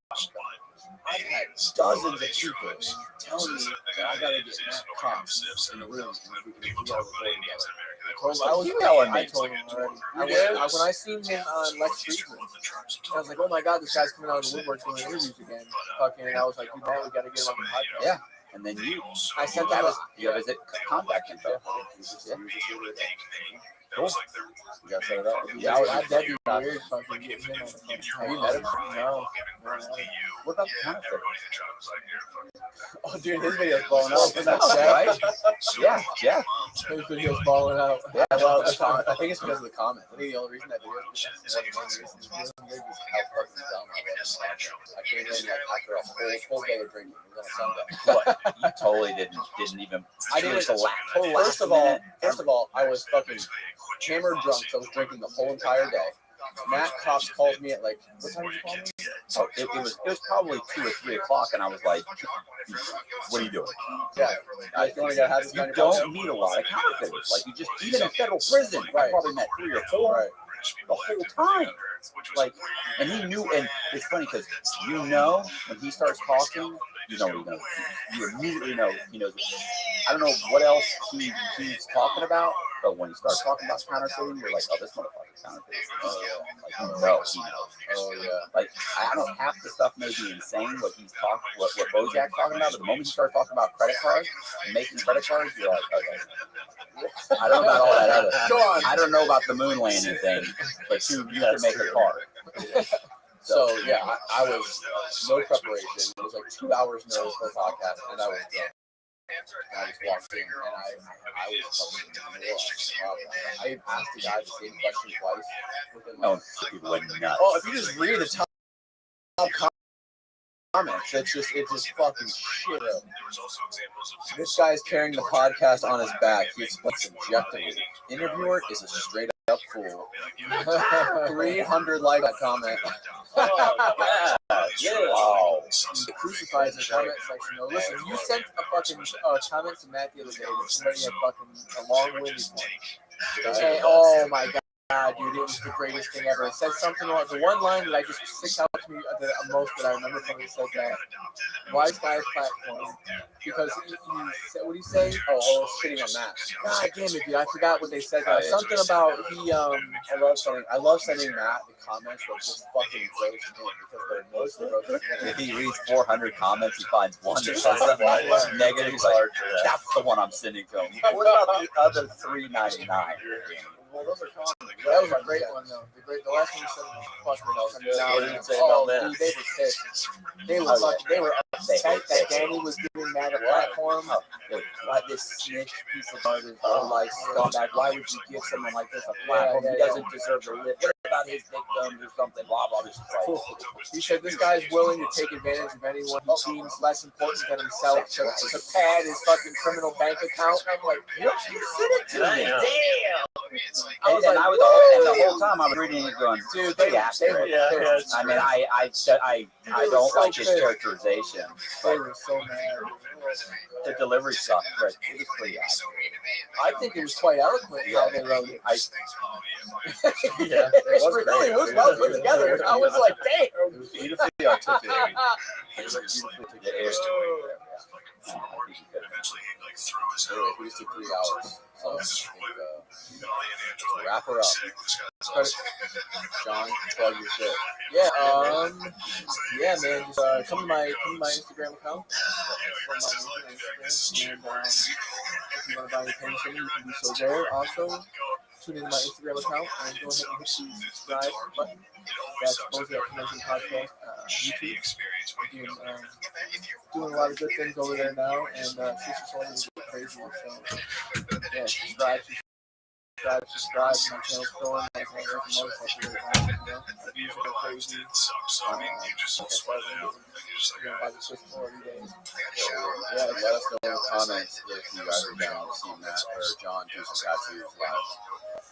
Cox guy. I've had dozens of people telling me that I gotta get Matt Cox in the room and we can record together. I told him already. When I seen him on Restream, I was like, oh my god, this guy's coming out of the woodwork doing interviews again. Fucking, and I was like, you man, we gotta get him on the podcast. Yeah. And then I sent that as his contact info. Cool. You got set it up? Yeah, that'd be weird. Fucking getting him on the phone. Have you met him? No. What about the counterfeit? Oh, dude, his video's blowing up. Isn't that Right? Yeah. His video's blowing up. Yeah. Well, I think it's because of the comments. I think the only reason that video is how fucking dumb I came in like after a full day of drinking. It was on Sunday. What? You totally didn't even. I didn't. First of all, I was fucking hammered drunk, so I was drinking the whole entire day. Matt Cox called me at like, what time did you call me? Oh, it was probably 2 or 3 o'clock, and I was like, "What are you doing?" Yeah, you don't need a lot of counterfeiters. Like, you just, even in federal prison, I probably met 3 or 4 the whole time. Like, and he knew, and it's funny because when he starts talking, he knows. You immediately know he knows. I don't know what else he's talking about, but when he starts talking about counterfeiting, you're like, oh, this motherfucker's counterfeiting. Like, he knows. Oh yeah. Like, I don't know, half the stuff may be insane what Bojack's talking about, but the moment you start talking about credit cards and making credit cards, you're like, okay. I don't know about all that other. Go on. I don't know about the moon landing thing, but you can make a card. So yeah, I was no preparation. It was like 2 hours notice for a podcast, and I was drunk. And I just walked in, and I was fucking I asked the guy the same question twice. People went nuts. Oh, if you just read the top comments, it's just fucking shit up. This guy's carrying the podcast on his back. He explains subjectively. Interviewer is a straight up fool. 300 like that comment. Wow. He crucifies the comment section. Now, listen, you sent a fucking comment to Matt the other day that somebody had fucking a long-winded one. And, oh my god, dude, it was the greatest thing ever. It said something like the one line that I just sticks out to me the most that I remember from it said that Wise Guy's platform because he said, what did he say? Oh, shitting on Matt. God damn it, dude, I forgot what they said. Something about I love sending Matt the comments that just fucking roast him because they're mostly roasting him. If he reads 400 comments, he finds one that says something negative. He's like, that's the one I'm sending to him. What about the other 399? Well, those are common. That was a great one, though. The last one you said was fucking What did it say about that? Dude, they were pissed. They were upset that Danny was giving Matt a platform. Like this snitch piece of garbage, like scumbag. Why would you give someone like this a platform? He doesn't deserve to live. about his victims or something, blah, blah. It's just like, He said this guy's willing to take advantage of anyone who seems less important than himself to pad his fucking criminal bank account. I'm like, you sent it to me. Damn. Damn. I was And like, the whole time I was reading it going, dude, they accurate. it's I mean, I don't like his characterization. they were so mad. The delivery sucked, but it was pretty accurate. I think it was quite eloquent how they wrote it. Yeah. It really was well put together. I was like, damn. It was beautifully articulated. Eventually, he like threw his head Really, over we used the to 3 hours. So This is from I think, Dolly and Angela. wrap her up. Sick, this guy's awesome. John, plug your shit. Yeah, yeah, man. Just come to my Instagram account. From my Instagram, and if you want to buy any paintings from me, you can do so there. Also, tune into my Instagram account and go ahead and hit the subscribe button. That's Posey at Convention Podcast, YouTube. Doing a lot of good things over there now, and Sister Soul is crazy. So, yeah, subscribe. My channel's growing. Like, my motherfucker right now. My views are crazy. I mean, you just sweat it out. And you're just like, By the Swiss 40 days. Yeah, let us know in the comments if you guys are down to see Matt or John do some tattoos live.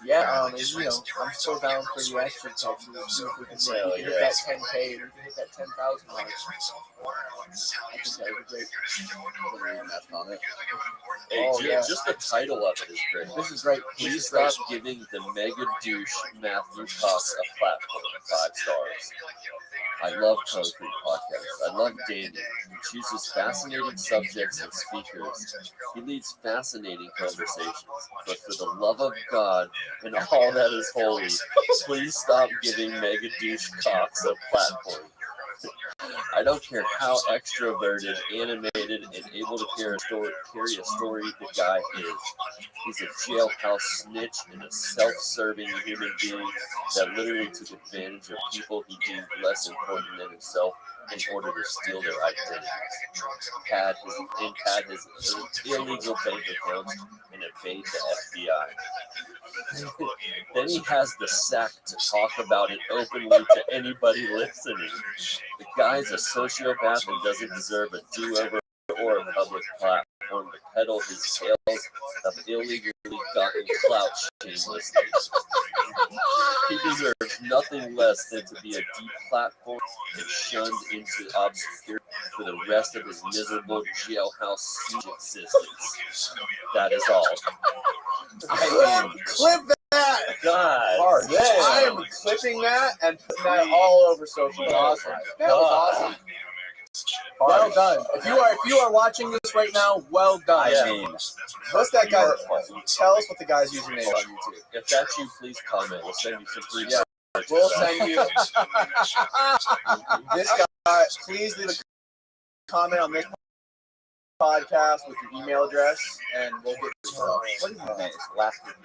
Yeah, and you know, I'm still down for the extra tattoos. See if we can hit that 10K, we can hit that 10,000 mark. I think that would be great. Matt's comment. Hey, Oh, yeah. just the title of it is great. This is great. Please stop giving the mega douche Matthew Cox a platform. 5 stars. I love Concrete Podcast. I love Danny. He chooses fascinating subjects and speakers. He leads fascinating conversations. But for the love of God and all that is holy, please stop giving mega douche Cox a platform. I don't care how extroverted, animated, and able to carry a story the guy is. He's a jailhouse snitch and a self-serving human being that literally took advantage of people he deemed less important than himself in order to steal their identities. Pad his illegal bank accounts and evade the FBI. Then he has the sack to talk about it openly to anybody listening. The guy's a sociopath and doesn't deserve a do-over or a public platform to peddle his tales of illegally gotten clout shamelessly. He deserves nothing less than to be a deplatformed and shunned into obscurity for the rest of his miserable jailhouse siege existence. That is all. Clip that! God, Hard. damn. I am clipping that and putting that all over social media. Awesome. That was awesome. Well done. If you are watching this right now, well done. I mean, What's that guy? Tell us what the guy's username is on YouTube. If that's you, please comment. We'll send you some free. Yeah. We'll send you this guy. Please leave a comment on this podcast with your email address, and we'll get you. what is his name? It's last week.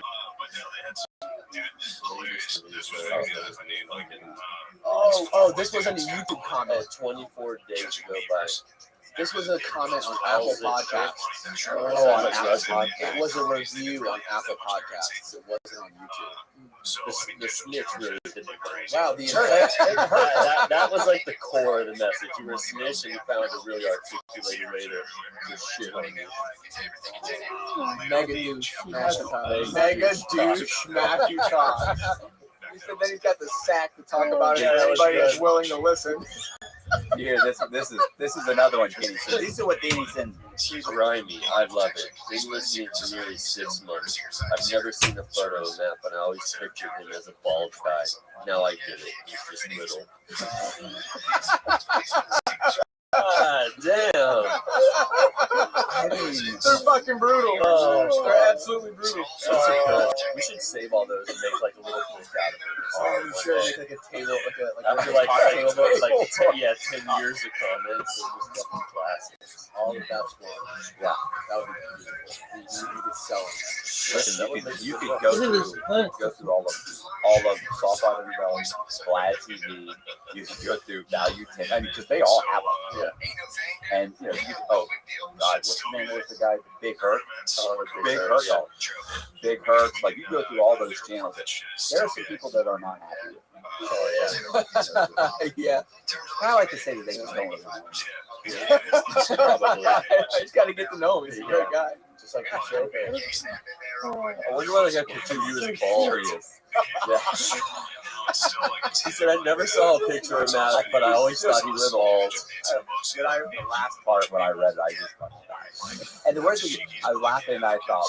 Oh, this wasn't a YouTube comment. 24 days go by. This was a comment on Apple Podcasts. Oh, on Apple Podcasts. It was a review on Apple Podcasts. It wasn't on YouTube. The snitch really did it. Wow, the That was like the core of the message. You were a snitch and you found a really articulated way to shit on you. mega douche Matthew Cox. Mega douche Matthew Cox. He said then he's got the sack to talk about it. Yeah, that was Anybody good. is willing to listen. Here, this is another one. Katie. So these are what Danny sends me. She's grimy. I love it. Been listening for nearly 6 months. I've never seen a photo of Matt, but I always pictured him as a bald guy. Now I get it. He's just little. God damn. They're fucking brutal. Oh. They're absolutely brutal. We should save all those and make like a little book out of it. Oh, sure, make like a table, After like cocktail book. 10 years of comments and just fucking classics. All the best ones. Yeah. That would be beautiful. You could sell them. Listen, you could go through all of Soft Bottom Rebellion, Glad TV. You could go through Value 10. I mean, because they all have them. Yeah. And you know, God, what's the name of the guy? Big Hurt. Big Hurt, Hurt. yeah. Big Hurt. Like you go through all those channels. There are some people that are not happy with me. Oh Yeah. I like to say that they just don't really know. yeah. Probably. I just got to get to know him. He's a great guy. Just like the show. I wonder why they got picture of you as bald. Yeah. He said, I never saw a picture of Matt, but I always thought he was bald. Then the last part when I read it, I just fucking died. And the worst thing, I was laughing and I thought,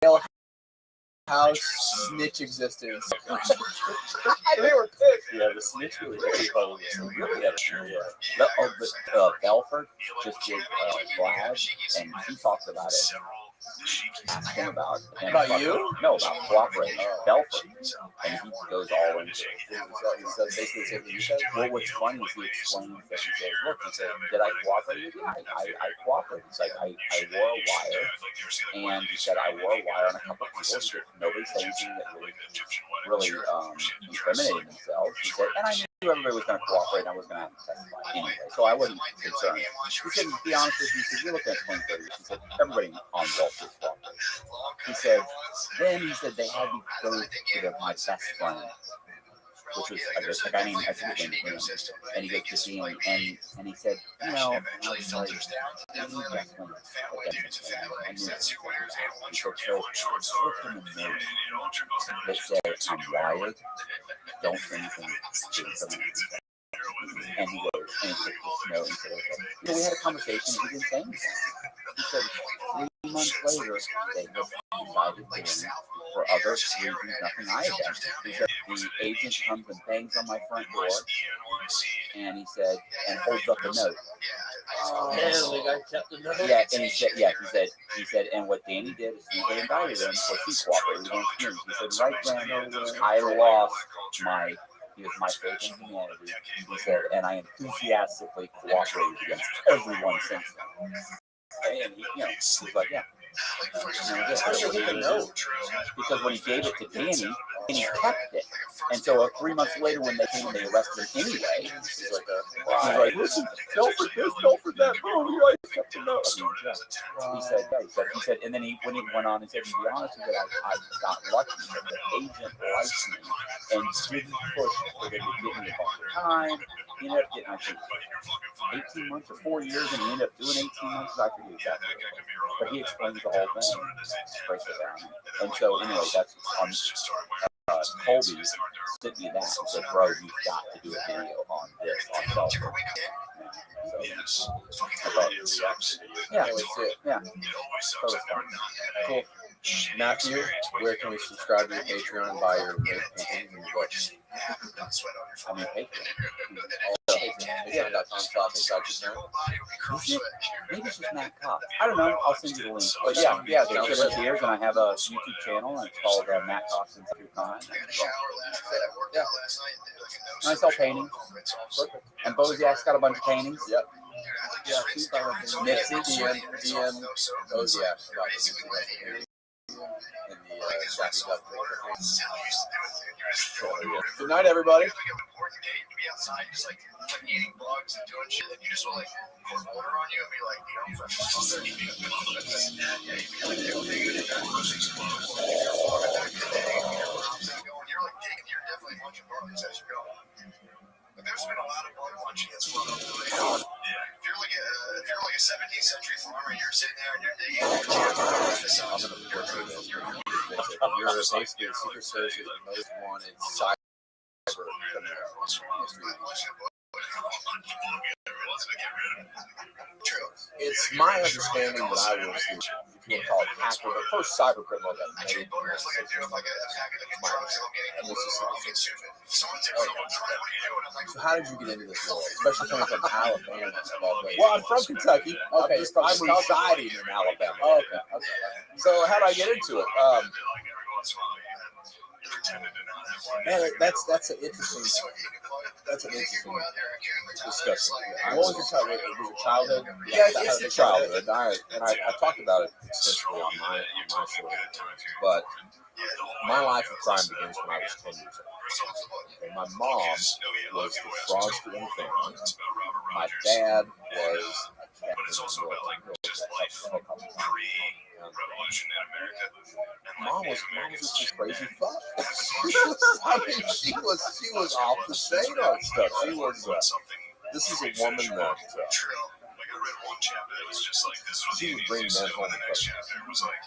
well, How snitch existence. they were pissed. Yeah, the snitch really probably really had a yeah. Belford just did Vlad, and he talks about it. Ask him about him. About you? No, about cooperating. Belford. And he goes all into it. He said basically the same thing you said. Well, what's funny is he explains that he says, look, he said, did I cooperate? Yeah, I cooperated. He's like, I wore a wire, and he said, I wore a wire on a couple of people. He said, nobody said anything that really incriminated themselves. He said, and I knew everybody was going to cooperate, and I was going to have to testify anyway, so I wasn't concerned. He said, to be honest with you, he said, you're looking at 20, 30 years. He said, everybody on Wall Street cooperated. He said, then he said, they had me go to my best friend, which was, I guess, a guy named, I think his name was Ian, and he goes to see him, and he said, you know, and I was like, I knew best friend, I knew that. He said, so, look in the note that said, I'm wired, don't say anything to him. And he goes, and he took this note and said, okay. You know, we had a conversation, he didn't say anything. He said, 3 months later, they just decided to, for other reasons, nothing I had done. He said, the agent comes and bangs on my front door, and he said, and holds up a note. Man, the guy kept the note. Yeah, and he said, and what Danny did is he indicted him for he cooperated against me. He said, right then, I lost my faith in humanity. He said, and I enthusiastically cooperated against everyone since then. And he, you know, he's like, yeah. Because when he gave it to Danny, and he kept it. And so 3 months later, when they came and they arrested him anyway, he's like, listen, Belford this, Belford that. Oh, you guys kept the note. He said, and then when he went on and said, to be honest with you, I got lucky that the agent liked me and didn't push for them to give me a bunch of time. He ended up getting, I think, 18 months or 4 years, and he ended up doing 18 months. I forget exactly. But he explains the whole thing, breaks it down. And so, anyway, that's Colby sent me that. He said, bro, you've got to do a video on this, on Belford. So, yeah, totally fun. Cool. Matthew, where can we subscribe to your Patreon and buy your paintings and books? I mean, Patreon. Maybe it's just Matt Cox. I don't know. I'll send you the link. But yeah, it's different tiers, and I have a YouTube channel, and it's called Matt Cox and True Con. Yeah. And I sell paintings. And Boziak's got a bunch of paintings. Yep. Yeah, Nipsey, DM, Boziak. Good night, everybody. Outside, just like eating bugs and doing shit, and you just want like pour water on you and be like, you know, fresh as fuck. Yeah, you feel like the only good that most explodes. You're walking back to the day, you're like taking, you're definitely munching bugs as you go. But there's been a lot of bug munching as well. Yeah, if you're like a 17th century farmer, you're sitting there and you're digging. I'm gonna portray this. You're basically a Secret Service's most wanted cyber criminal. It's my understanding that I was, if you want to call it hacker, the first cyber criminal that made So how did you get into this world, especially coming from Alabama? Well, I'm from Kentucky. Okay, I'm residing in Alabama. Oh, okay. So how did I get into it? Man, that's an interesting discussion. What was your childhood? Was it childhood? Yeah, it's a childhood. And I talked about it extensively on my show, but my life of crime begins when I was 10 years old. And my mom was the fraudster in the family. My dad was a captain in the military. just life pre-revolution in America. And Mom like was Americans just crazy and fuck. I mean, she was off the chain on stuff. She was. This is a woman that true. Like I read one chapter that was just like this was she the would bring easiest men step, home. and the next chapter was like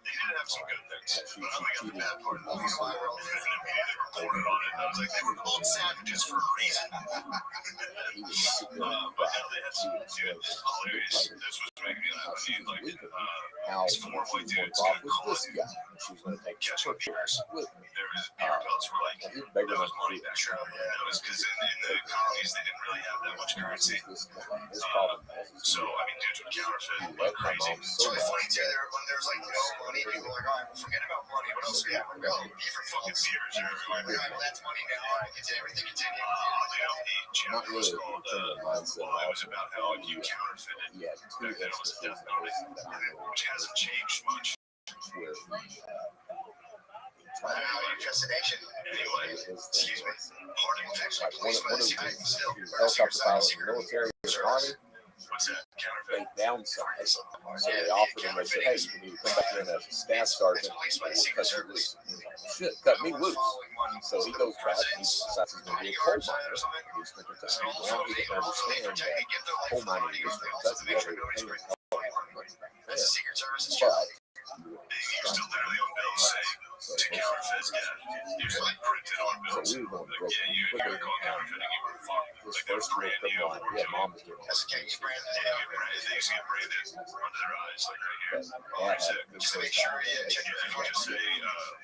they did have some good things. She But I got the cheated. bad part. And immediately reported on it, and I was like, they were called savages for a reason. He was super But now they had some dude. This is hilarious. This was making me laugh. She I was mean, leaving. like, How these she four was white going dudes off gonna with call this it guy. And she was going to take catching bears. with me. There was beer belts were like He's bigger that was than money back then. That was because in the colonies they didn't really have that much currency. His problem was So I mean, dudes would counterfeit he like loved my crazy. mom so It's much. funny too. There was like no money. People were like, all right, forget about money. What else do we have? We're going for fucking beers. Everywhere. All right, well, that's money now. Everything continue. Oddly enough, the Not chapter was really called. a mindset. Well, it was about how if you counterfeited. He had two Back then it was a instances death notice, which hasn't changed much. where Your destination. Anyway, excuse me. Harding was actually like one police by of the the CIA. Still, helicopter pilots in the military and the army, what's that? they Counterfeit. downsized. So they offered him, they said, hey, you can either come back in as a staff sergeant or we'll cut you loose. He's like, shit, cut me loose. So he goes back and he decides he's going to be a coal miner in Eastern Kentucky. Now he doesn't understand that coal mining in Eastern Kentucky, they were paying much back That's a then. Secret Service's But job. You're still literally on bills saying to counterfeit. Yeah. Usually printed on so bills. we were going broke Yeah, you quicker. call counterfeiting, you were fucked. His Like they first were year branding you. criminal, yeah, mom was doing all That's the okay. things. You branded it. They used to get branded under their eyes, like right here. Dad Like I said, had just to make sure, yeah, check your phone. Just say,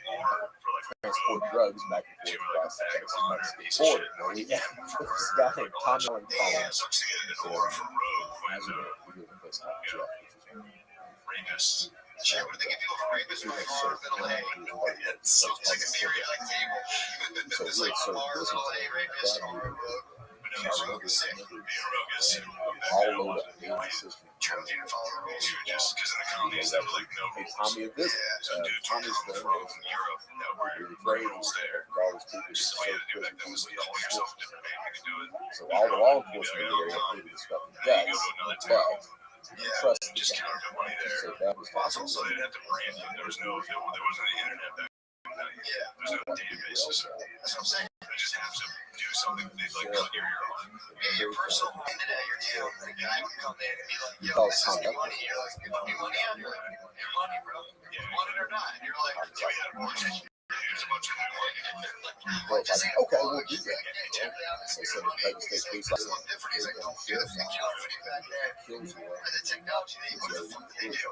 or for like transport drugs back and forth across the Texas-Mexican border. Well, we had this guy named Tommy Allen yeah, Collins. sucks to get an aura from Rogue when He was a place called Jeff, which is rapists. Shit, what do they give people for rapists when they're on middle A? So it's like a periodic table. so It's we like had R, certain middle A, rapist, business. R, Rogue. But no, Rogue is sick. Being Rogue is sick. All loaded up in the system. Germans didn't follow the rules. Just because in the colonies they were like no Hey, rules. Tommy, a visit. Yeah, so dudes would Tommy's come there. from Europe that were criminals there. All these people Just just all you had to do so back then was like call yourself a different name. You could do it. So all the law enforcement in the area hated this fucking Then you guys, go to another but town. Yeah, trust the just guy. counterfeit money there. So that was Well, it's awesome. also they didn't have to brand you. There wasn't any internet back then. Yeah, there's no databases. That's what I'm saying. They just have to do something. They like cut your ear off. Yeah, your personal ended at your deal. The guy would come in and be like, "Yo, this is new money." You're like, "New money? Yeah, you're like, new money, bro. You want it or not?" And you're like, "Yeah, we had a mortgage. Here's a bunch of new money." Well, like, okay, we'll do that. So some United States police It's a little different. He's like, "Don't do the counterfeiting back there." kills you. And the technology, what the fuck did they do?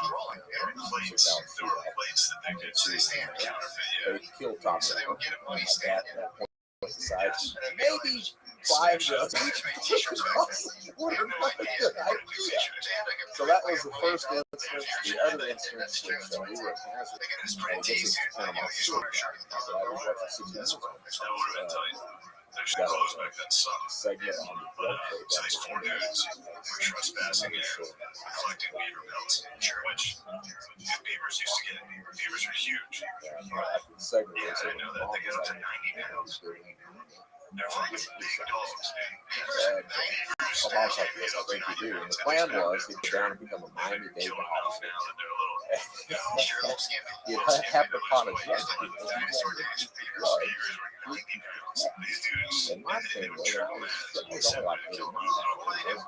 Drawing. There were plates. There were plates that they could stand counterfeit. Yeah. They killed Tommy. So they would get a money My stamp. dad at that point decides And then maybe 5 snapshots. dozen. We used to make t-shirts back then. What You a have no fucking idea. good They would do idea. t-shirts and I could So print that like was a the money first bill. instance. If The you're other that, instance that's was true. we were in Hazard. They can just print And this is easy. kind of my You just order a shirt. So I was watching 6 minutes. That would have been tight. Their shit clothes back then sucked. Segment on the drug trade. So these four dudes were trespassing and collecting beaver pelts, which beavers used to get. Beavers are huge. After the segment, Yeah, I know that. They get up to 90 pounds. They're fucking big dogs, dude. A house like this, I think you do. And the plan was he'd go down and become a Miami-Dade Killing them house. off now that they're a little. Sure, a little skimpy. You'd have to pot his He's like the dinosaur days. Beavers were 90 pounds. These dudes, And my they thing would was, kill them. it They was said only like they 8 would kill them months. on a plane.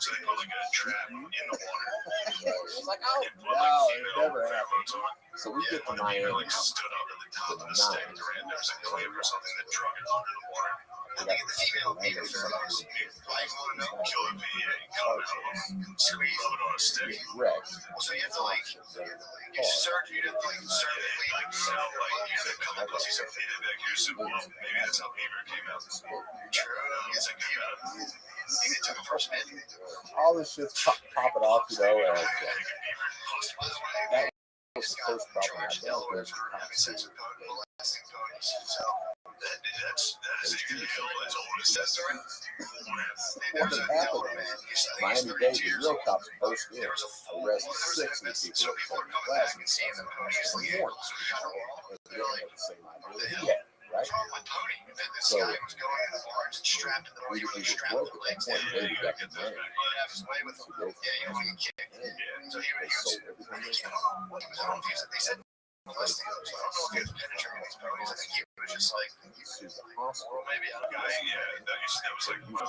So they put like a trap in the water. It's like, oh, And put no, like it female never happened. pheromones on. So we Yeah, get to when the beaver Miami. like stood up at the top of the stick, there was a clip or something that drug it under the water. And they get the female beaver pheromones. Why you want to know? Kill the PA, cut it out, squeeze, rub it on a stick. Wrecked. So you have to like, you surgery to like surgically like sell like you have to cut the pussies up. They did like here's some well, maybe that's how beaver came out. True. It's like they took a first man. All this shit's popping off, you know, and By the way, that was the first problem I George had Delaware was for having sex with molesting ponies. So that is a hill as old as that story. what had happened. Miami-Dade, the real cops burst in, arrested 6 of the people that were taking class and sent them home for warrants. They didn't have the same idea that he had, right? So we broke at that point. David got the money to go for it. So they sold everything. Sued the hospital. That was like one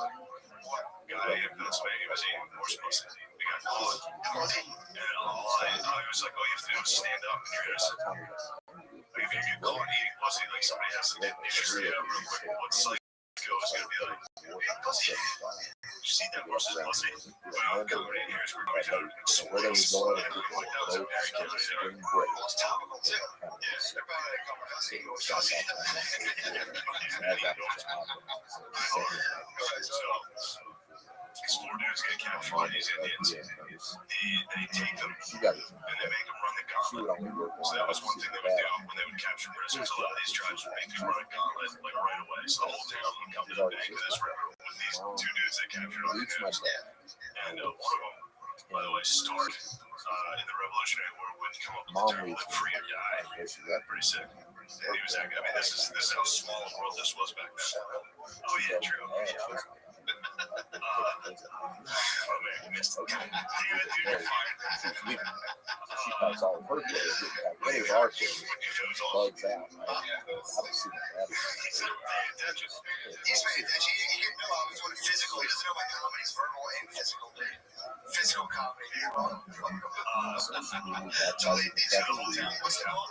guy in Pennsylvania was eating horse pussy. We got caught. And I was like, all you have to do is stand up and you're innocent. Like, if you get caught eating pussy, like somebody has to get straight up real quick. What psycho is going to be like, eat pussy? You see that horse's pussy? Well, coming in here is we're going to Where they was going to like that was a very good spring break. Well, it's topical too. Yeah, everybody come on, see what's pussy. These four dudes get captured by these Indians. They take them She got it. and they make them run the She would gauntlet. only work So that was one thing they would do when they would capture prisoners. A lot of these tribes would make them run a gauntlet like right away. So the whole town would come to the bank of this river with these two dudes they captured on the news. And one of them, by the way, Stark, in the Revolutionary War, would come up with the term "live free or die." Pretty sick. And he was like, I mean, this is how small a world this was back then. Oh yeah, true. Oh man, you missed it. Damn it, dude, you're fired. She thought all of her kids didn't have any of our kids. Bugs out. Right? I don't see that. He's not paying attention. He's paying attention. He didn't know I was doing physical. He doesn't know my comedy's verbal and physical. Physical comedy. So these are the whole town. What's the whole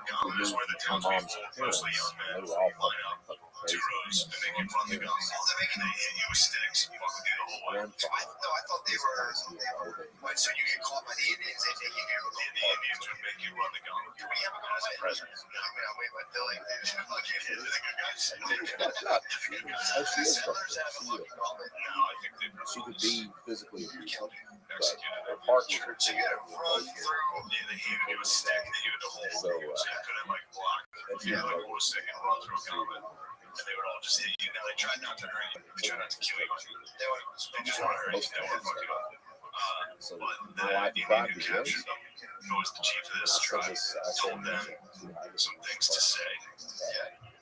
gauntlet is where the townspeople, mostly young men, line up 2 rows and they can run the gauntlet. They hit you with sticks and fuck with you the whole way. I thought they were. So you get caught by the Indians, they take you here. The Indians would make you run the gauntlet. Do we have a gauntlet? As a president. No, I mean, I'm waiting with Billy. I can't hit the good guys. No, I think they She could be physically abusive, but executed her it. partner would So be you gotta run through. They handed you a stick that you had to hold. So you couldn't like block. You had like hold a stick and run through a gauntlet. And they would all just hit you. Now they tried not to hurt you. They tried not to kill you. They just want to hurt you. They want to fuck you up. so But my the wife Indian tried who to do captured them, who was the chief of this tribe, told them some things to say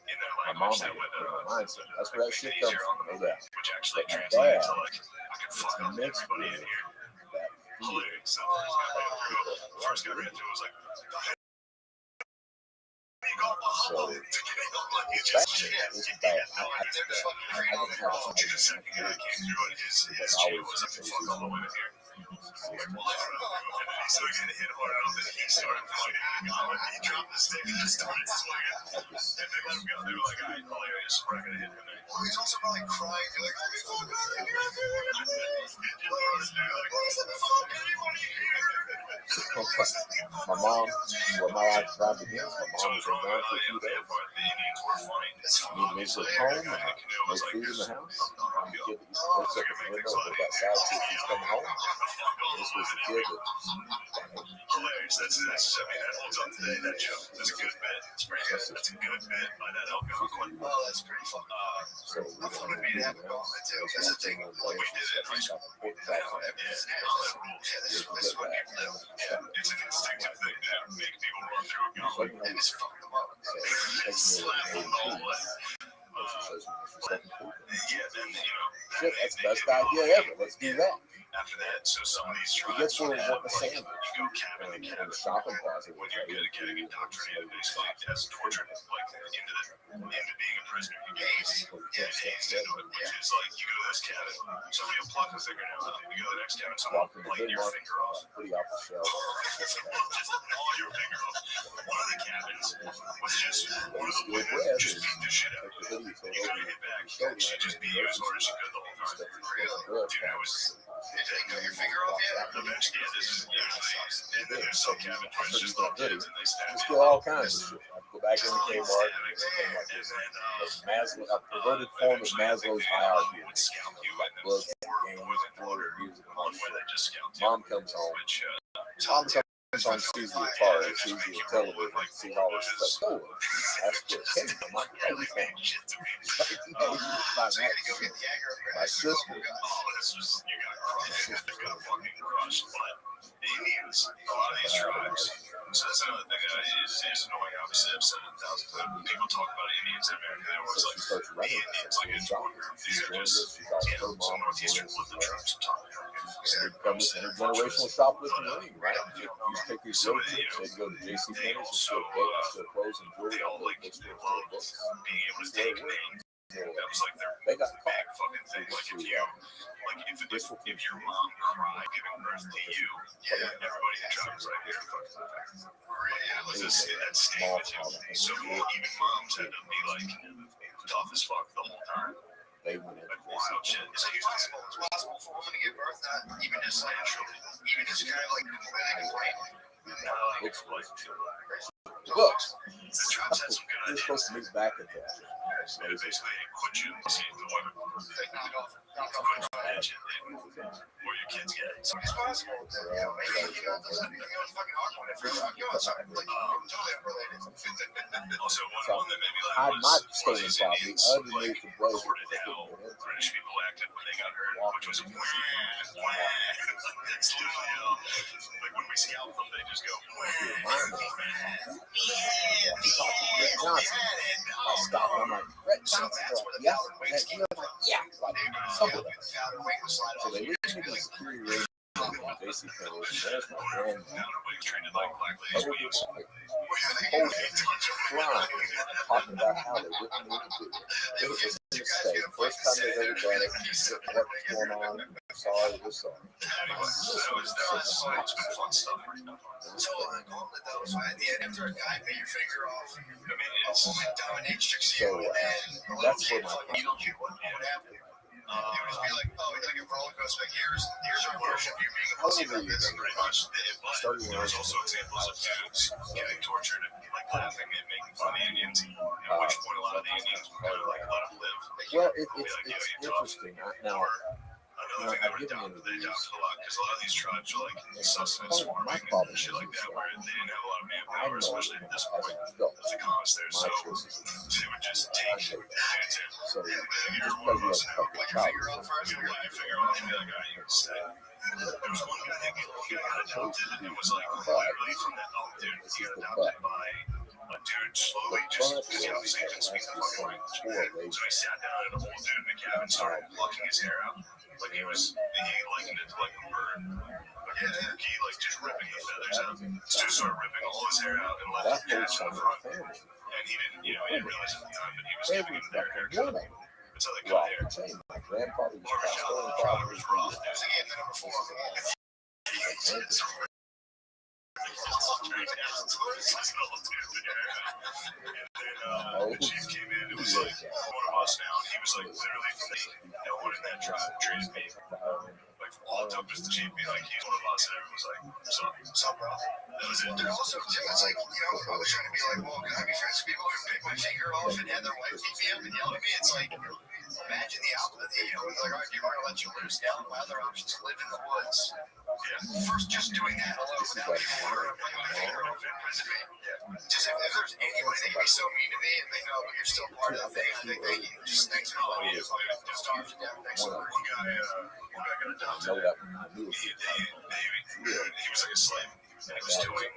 in their my mom language had that would my mindset. That's where that make shit it comes easier from. on them, No doubt. which actually But my translated dad, to like, I can fuck up mixed everybody with in here. that Hilarious. So the first guy I ran into was like, So it's it's bad. I didn't have a the second guy came through and his chief was like, fuck all the women here. So he kind of hit hard enough that he started fighting the gauntlet. He dropped the stick and just started swinging. And they let him go. They were like, all right, hilarious. We're not going to hit him anymore. Well, he's also probably crying. They're like, let me fuck out of here, dude. Please, let me fuck anybody here. My mom, when my life dropped again, my mom was in gone for a few days. The Indians were funny. We went to home, no food in the house. The kid that used to post up at the window, look outside, see if he's coming home. This was the kid that Hilarious. That's I mean, that holds up today. That joke. That's a good bit. It's pretty good. That's a good bit by that Algonquin. Oh, that's pretty fun. so we I thought it'd be to have a gauntlet too. Because the thing, like we did it in high school. This is what people do. It's an instinctive thing to make people run through a gauntlet and just fuck them up. Slap them all the way. Yeah, then shit, that's the best idea ever. Let's do that. after that, so some of these I tribes guess we'll have want the like same. you go cabin to And cabin. the shopping plaza When was you're like, good at getting indoctrinated, basically, as tortured, like into being a prisoner, you get hazed into it, which is like you go to this cabin, somebody will pluck a fingernail out, you go to the next cabin, someone walked will in the bite big your market, finger off. pretty off the shelf. Just all your finger off. One of the cabins was just one of the women just beat the shit out of you. You gotta get back. She just beat you as hard as she could the whole time. Really? Dude, I was. They cut your finger off yet? Eventually, yeah, this is and then there's some cabins where it's just little kids and they stab Just you. do all kinds of shit. I go back into Kmart and everything like this. Maslow, a perverted form of Maslow's hierarchy. Would scalp you and then Books, pour games, boiling water music, and all on this where they shit. just scalped you. Mom comes home. Which, Mom comes home, sees the Atari, sees the television, sees all this stuff. Oh, that's just hey, I'm like, hey, we can't. My sister. Oh, this was, you got crushed. You got fucking crushed. But Indians, a lot of these tribes. So that's another thing that is annoying. Obviously, I've said it 1,000 times. When people talk about Indians in America, they always like the Indians, like it's one group. These are just, some northeastern woodland tribes on top of it. Generational shoplifting learning, right? You take these road trips, they go to JC Penney's, steal clothes and jewelry, they all like love being able to take names. That was like their They got big fucking thing. Like if your mom cried giving birth to you, everybody in the tribe was like, "You're fucking." It was that statement. So even moms had to be like tough as fuck the whole time. They went in. Like wild shit. It's like it's possible for a woman to give birth, not even just naturally, even just kind of like Books. The tribes had some good You're ideas. supposed to move back into that. They basically quit you. See the women. They knock off edge or your kids get it. So it's possible. Maybe you know, fucking hard one. If you're outside, like totally unrelated. Also, one that maybe I like might was stay in these property Indians underneath the road. reported how British people acted when they got hurt, which was it's literally like when we scalp them, they just go I stopped and I'm like, Brett Johnson. Yeah, yeah, like something. So they leave me this security ring. JC Penney's, there's my grandma. treated like black ladies. Talking about how they didn't need to do it. It was a mistake. First time they ever done it, what's going on? Sorry, we're sorry. That was been fun stuff. So at the end, after a guy bit your finger off, I mean, it's dominatrix you, and then That's where my needle you. What happened? It would just be like, oh, it's like a roller coaster. Like, here's our version of you being a pussy. That's pretty much it. But there was also examples of dudes getting tortured and like laughing and making fun of Indians. At which point, a lot of the Indians would kind of like let them live. Well, it's interesting. Now, Another thing that would adopt, they adopted a lot because a lot of these tribes are like sustenance farming and shit like that, where they didn't have a lot of manpower, especially at this point with the cost there. So they would just take you. So You're one of us now. Like your finger off first. You're like your finger off. You'd be like, I even say. There was one guy that got adopted, and it was like literally from that. Oh, dude, he got adopted by a dude slowly just because he obviously couldn't speak the fucking language. So he sat down and a whole dude in the cabin started plucking his hair out. Like he likened it to like a bird. Like a turkey, like just ripping the feathers out. This dude started ripping all his hair out and left it down in the front. And he didn't realize at the time that he was giving him their haircut. That's how they cut hair. My grandfather was Barbershop tribe was rough. It was again the number 4. The chief came in. It was like one of us now. He was like literally from no one in that tribe treated me like walked up as the chief, be like, he's one of us, and everyone was like, what's up, bro? That was it. There's also too, it's like, I was trying to be like, well, can I be friends with people who pick my finger off and had their wife beat me up and yell at me? It's like, imagine the outlet. It's like, all right, you're going to let you loose now. My other option is live in the woods. Yeah. First, just doing that alone without people putting my finger off it. Just if there's anybody that can be so mean to me and they know you're still part of the thing, I think they just thanks for all you. Starve to death. Thanks for one guy got adopted. He was like a slave. And he was doing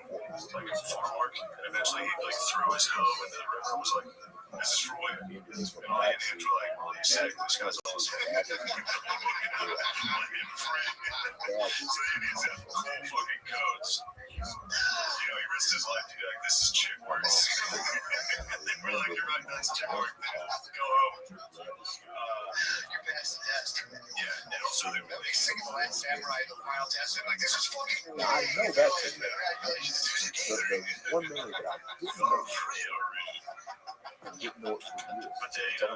like farm work. And eventually he like threw his hoe into the river and was like, this is for women. And all the Indians were like, well, he's sick. This guy's awesome. So the Indians have full fucking codes. He risked his life to be like, this is chick work. We're like, you're right, that's chick work. Go home. You're past the test. Yeah, and also they were like, single last samurai, the final test. And like, this is fucking. I know that. The one thing that I didn't know. I didn't know it for years. But they, too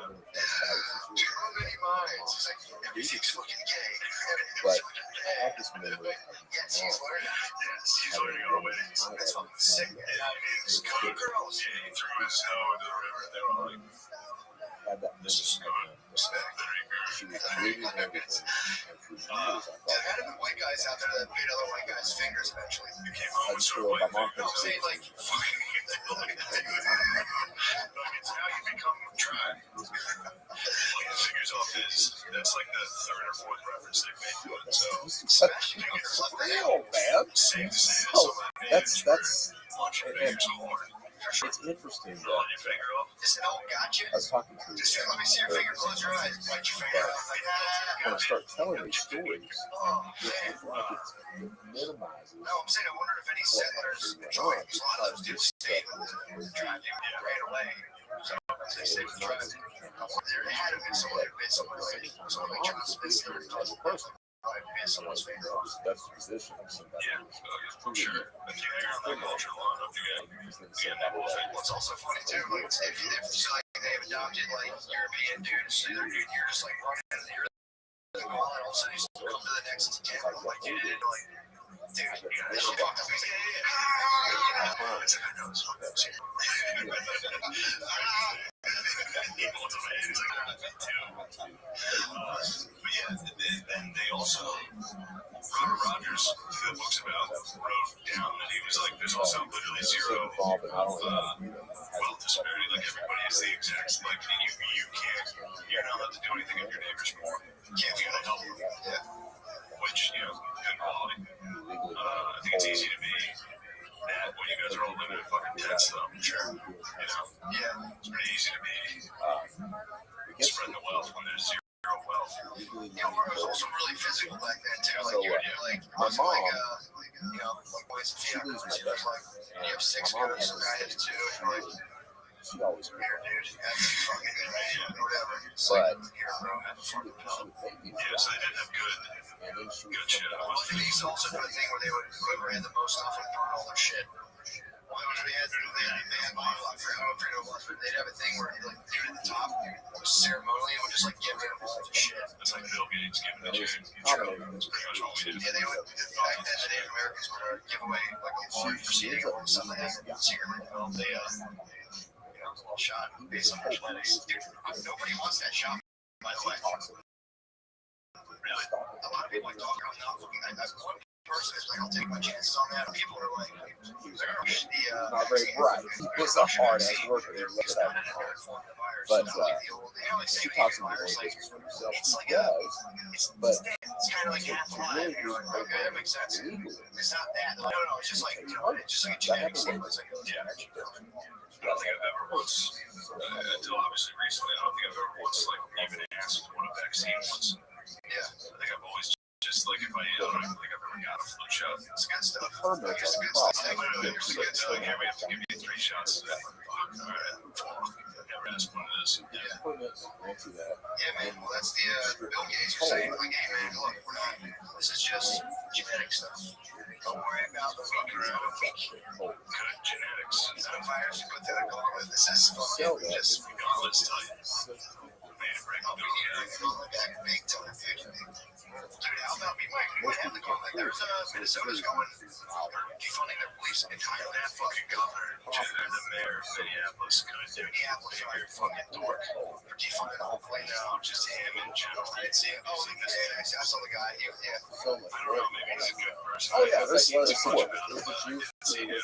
many minds. It's like, everything's fucking gay. But I have this memory of yes, he's learning. Yes, he's learning on weddings. That's fucking sick. It's good girls. Yeah, he threw his hoe into the river. They were like, had that this is good. Respect. she was reading everything, and for years I There had to be white guys out there that bit other white guys' fingers eventually. You came thought home with sort of my like, mom thinks say, like, fucking, it's how you become tribe. Like, the fingers shoes off that's like the third or fourth reference they've made to it. So real, man. Same to say So that's launching and figures so hard. it's interesting Fill that your finger off. I was talking to Just let me see your finger. Close your eyes. Bite your finger off. when I start telling these stories, Oh, it's like it minimizes no, I'm saying I wondered if any settlers joined. A lot of those dudes stayed with the tribe. They ran away. So they stayed with the tribe. There had to be someone who bit someone like John Smith or as a person. bit someone's finger off. That's the position. Yeah, sure. If you hear like culture long enough, you get that whole thing. What's also funny too, like if they've adopted like European dudes, so you're just like running and you're like, all and all of a sudden you come to the next town, like dude, dude, this shit fucked up. He's like, yeah. It's like, I know it's fucked up. But yeah, then they also Robert Rogers, who the book's about, wrote down that he was like, there's also literally zero wealth disparity. Like everybody is the exact like you're not allowed to do anything if your neighbor's poor. You can't feel help. Yeah. Which, good quality. I think it's easy to be mad when you guys are all living in fucking tents though. Sure. Yeah. It's pretty easy to be spreading the wealth when there's zero wealth. It was also really physical back then too. Like my mom, boys and fiacres. You have 6 goats, and I had 2. And like, she always here, dude, that's fucking good, right? Whatever. but Here, bro, have a fucking pill. Yeah, so they didn't have good shit. They used to also do a thing where they would, whoever had the most stuff would burn all their shit. They had I forgot what it was, but they'd have a thing where like the dude at the top was ceremonially would just like give rid of all the shit. It's like Bill Gates giving the Jews. That's pretty much what we did. Yeah, they would back then the Native Americans would give away like a large proceeding or something like that secretly developed a little shot based on their genetics. Dude, nobody wants that shot, by the way. Really? A lot of people like talk about not fucking one person is like, I'll take my chances on that. People are like, not very bright. It's a hard ass worker. But she talks about the business for herself. She does, but it's kind of like half line. You're like, okay, that makes sense. It's not that. No, it's just like, it's just like a genetic thing. It's like, yeah. I don't think I've ever once, until obviously recently, I don't think I've ever once like even asked what a vaccine was. Yeah, I think I've always just like if I don't think I've ever got a flu shot. It's good stuff. I guess the good stuff. Literally, you're so good. Like, yeah, we have to give you 3 shots. Fuck. All right. Never asked what it is. Yeah. Yeah, man. Well, that's the Bill Gates was saying, like, hey, man, look, we're not. This is just genetic stuff. Don't worry about the fucking good genetics. Virus to go through the gauntlet. This is fucking just gauntlet's tight. Dude, how about we might have the gauntlet? There's Minnesota's going defunding their police entirely. That fucking governor, the mayor of Minneapolis, Minneapolis, you're a fucking dork for defunding the whole place. No, just him in general. I didn't see him. Oh, I saw the guy. Yeah. I don't know. Maybe he's a good person. Oh yeah, that's much cool. about see him.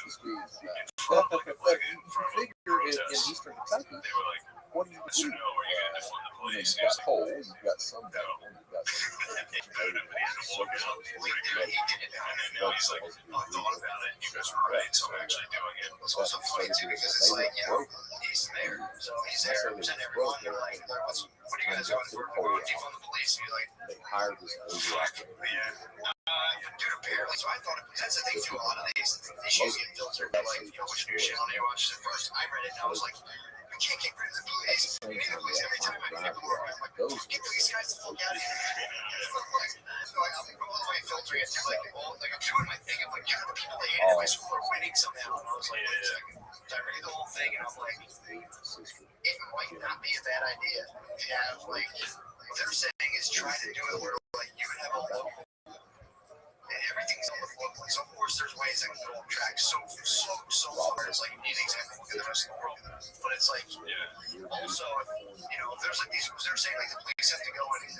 Figure in Eastern Kentucky. They were like, what do you so no, are you going to defund the police? You've got coal, you've got some down, you've got some. And then now he's like, I thought about it. You guys were right, so I'm actually doing it. It's also funny too because it's like, he's the mayor, so he's there representing everyone. They're like, what are you guys doing for defund the police? And you're like, they hired this overactor. Dude, apparently, so I thought that's the thing too. A lot of these issues get filtered. Like, what's your shit on there? Watch it first. I read it and I was like, I can't get rid of the police. We need the police every time I get a door. I'm like, get these guys the fuck out of here. So I'm like, all the way filtering it to like, I'm doing my thing. I'm like, yeah, the people that hated my school are winning somehow. And I was like, wait a second. So I read the whole thing and I'm like, it might not be a bad idea to have like, what they're saying is try to do it where like you would have a local. Everything's on the local. So of course there's ways that can go on track so far. It's like you need exactly look at the rest of the world. But it's like also if there's like these they're saying like the police have to go and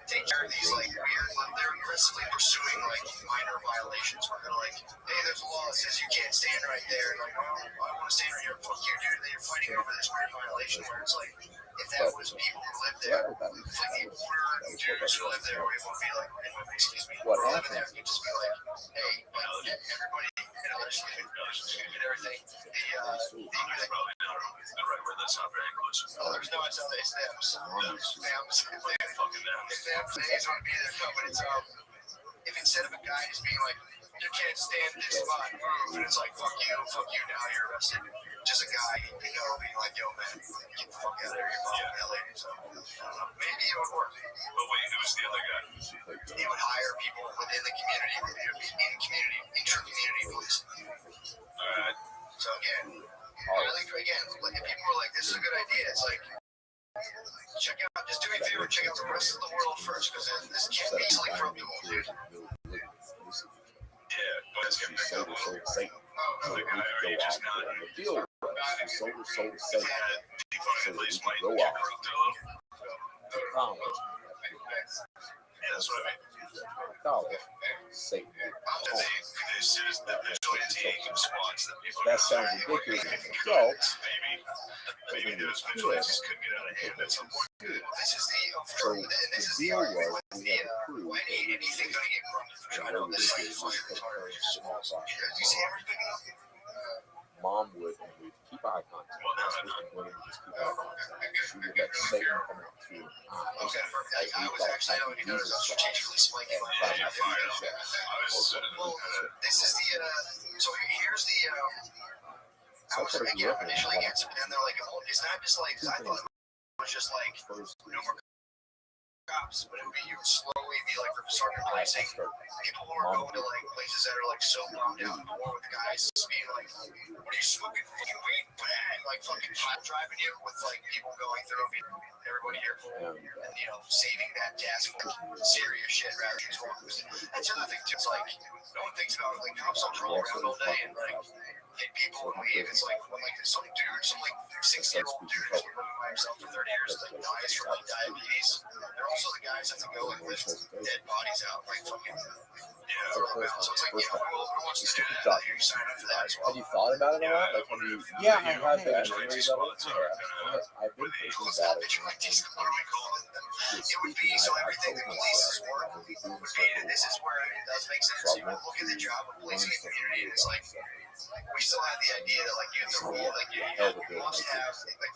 take care of these like weird they're aggressively pursuing like minor violations where they're like, hey, there's a law that says you can't stand right there. Like, well, I want to stand right here, fuck you, dude. And then you're fighting over this weird violation where it's like if that was people who lived there, it's like the older dudes who live there, we would be like, excuse me, What we're living happened? there, you just be like, hey, everybody, there's food and everything. Probably not right where that's not very inclusive. Oh, there's no, it's thems. Fucking thems. They just want to be there, but it's if instead of a guy just being like, you can't stand this spot, move, and it's like, fuck you, now you're arrested. Just a guy, being like, yo, man, get the fuck out of there, you're in LA. So, maybe it would work. But wait, who's the other guy? He would hire people within the community, intra-community police. Alright. So again, if people were like, this is a good idea, it's like, just do me a favor, check out the rest of the world first, because this can't be easily corruptible, dude. Yeah, but it's getting picked up. So The guy already just not. the deal was she sold her soul to Satan. Defunded police might Go get off. corrupt a little. College. Yeah, that's what I mean. College. Satan. This is the vigilante squads that people That sounds ridiculous as an adult. Maybe those vigilantes couldn't get out of hand at some point. This is So the deal was we had a crew. anything gonna get corrupted for sure. This is like fucking retarded. You see everything? Mom would, and we'd keep eye contact. And women would just keep eye contact. She would let Satan come out through her eyes. Okay, perfect. I was actually, strategically spiking my this is the, so here's the, I was initially against it, but then they're like, well, it's not just like, I thought it was just like, no more cops, but it would be, you would slowly be like, start replacing people who are going to like places that are like so bombed out in the war with the guys being like, what are you smoking? Fucking weed? Bang! Like fucking driving you with like people going through, everybody here, and saving that task for serious shit rather than just that's the other thing too. It's like, no one thinks about it. Like, cops don't roll around all day and like hit people and leave. It's like when like some dude, some like 60-year-old dude who's been living by himself for 30 years, like dies from like diabetes. They're also the guys that have to go like lift dead bodies out, like fucking so it's like, who wants to do that? You sign up for that as well. Have you thought about it a lot? Like, have you? Yeah, you have been memories of it. I've been thinking about it. What do we call it? It would be so everything the police is work would be, and this is where it does make sense. You look at the job of policing the community, and it's like we still have the idea that like you have to rule, like you must have like